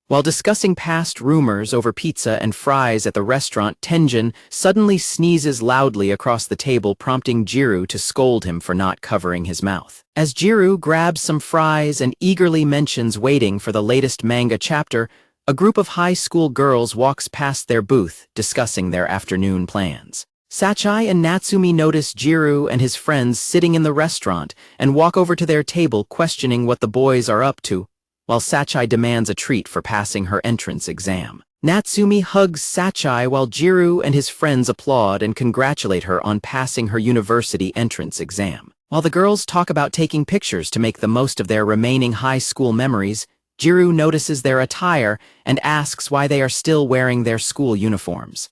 While discussing past rumors over pizza and fries at the restaurant, Tenjin suddenly sneezes loudly across the table, prompting Gyaru to scold him for not covering his mouth. As Gyaru grabs some fries and eagerly mentions waiting for the latest manga chapter, a group of high school girls walks past their booth, discussing their afternoon plans. Sachai and Natsumi notice Gyaru and his friends sitting in the restaurant and walk over to their table, questioning what the boys are up to, while Sachai demands a treat for passing her entrance exam. Natsumi hugs Sachai while Gyaru and his friends applaud and congratulate her on passing her university entrance exam. While the girls talk about taking pictures to make the most of their remaining high school memories, Gyaru notices their attire and asks why they are still wearing their school uniforms.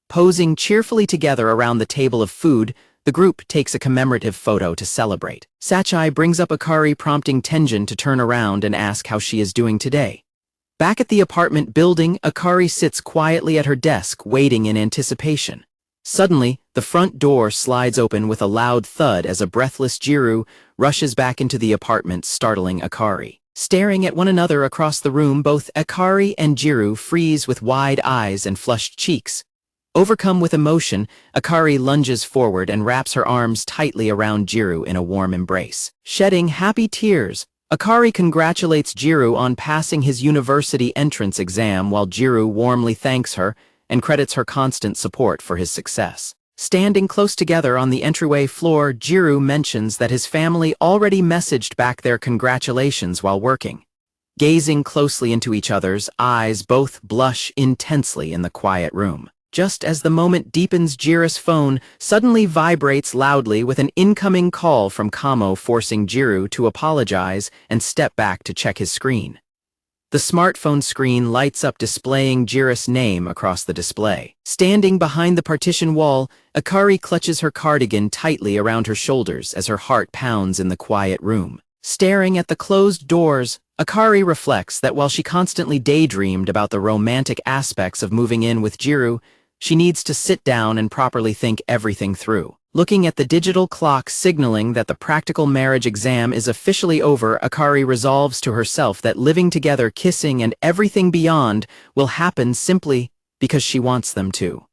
Posing cheerfully together around the table of food, the group takes a commemorative photo to celebrate. Sachai brings up Akari, prompting Tenjin to turn around and ask how she is doing today. Back at the apartment building, Akari sits quietly at her desk, waiting in anticipation. Suddenly, the front door slides open with a loud thud as a breathless Gyaru rushes back into the apartment, startling Akari. Staring at one another across the room, both Akari and Gyaru freeze with wide eyes and flushed cheeks. Overcome with emotion, Akari lunges forward and wraps her arms tightly around Gyaru in a warm embrace. Shedding happy tears, Akari congratulates Gyaru on passing his university entrance exam, while Gyaru warmly thanks her and credits her constant support for his success. Standing close together on the entryway floor, Gyaru mentions that his family already messaged back their congratulations while working. Gazing closely into each other's eyes, both blush intensely in the quiet room. Just as the moment deepens, Gyaru's phone suddenly vibrates loudly with an incoming call from Kamo, forcing Gyaru to apologize and step back to check his screen. The smartphone screen lights up, displaying Gyaru's name across the display. Standing behind the partition wall, Akari clutches her cardigan tightly around her shoulders as her heart pounds in the quiet room. Staring at the closed doors, Akari reflects that while she constantly daydreamed about the romantic aspects of moving in with Gyaru, she needs to sit down and properly think everything through. Looking at the digital clock signaling that the practical marriage exam is officially over, Akari resolves to herself that living together, kissing, and everything beyond will happen simply because she wants them to.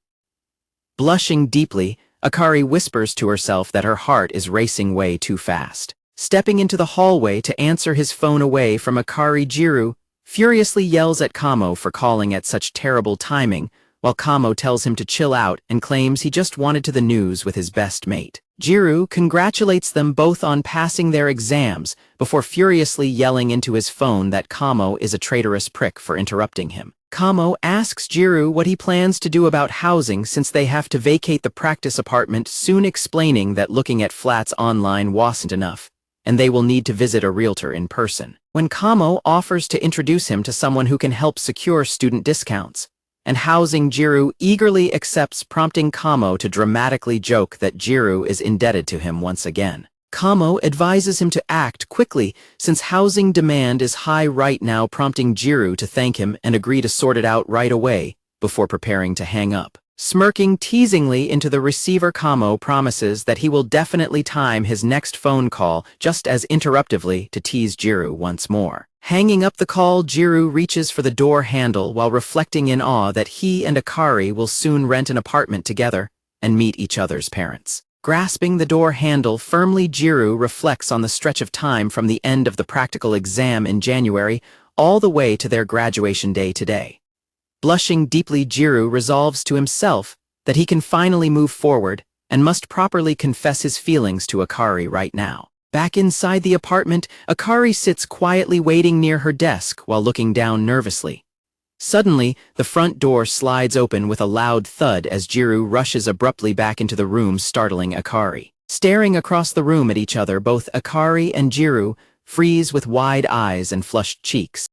Blushing deeply, Akari whispers to herself that her heart is racing way too fast. Stepping into the hallway to answer his phone away from Akari, Gyaru furiously yells at Kamo for calling at such terrible timing, while Kamo tells him to chill out and claims he just wanted to the news with his best mate. Gyaru congratulates them both on passing their exams before furiously yelling into his phone that Kamo is a traitorous prick for interrupting him. Kamo asks Gyaru what he plans to do about housing since they have to vacate the practice apartment, soon explaining that looking at flats online wasn't enough, and they will need to visit a realtor in person. When Kamo offers to introduce him to someone who can help secure student discounts and housing, Gyaru eagerly accepts, prompting Kamo to dramatically joke that Gyaru is indebted to him once again. Kamo advises him to act quickly since housing demand is high right now, prompting Gyaru to thank him and agree to sort it out right away before preparing to hang up. Smirking teasingly into the receiver, Kamo promises that he will definitely time his next phone call just as interruptively to tease Gyaru once more. Hanging up the call, Gyaru reaches for the door handle while reflecting in awe that he and Akari will soon rent an apartment together and meet each other's parents. Grasping the door handle firmly, Gyaru reflects on the stretch of time from the end of the practical exam in January all the way to their graduation day today. Blushing deeply, Gyaru resolves to himself that he can finally move forward and must properly confess his feelings to Akari right now. Back inside the apartment, Akari sits quietly waiting near her desk while looking down nervously. Suddenly, the front door slides open with a loud thud as Gyaru rushes abruptly back into the room, startling Akari. Staring across the room at each other, both Akari and Gyaru freeze with wide eyes and flushed cheeks.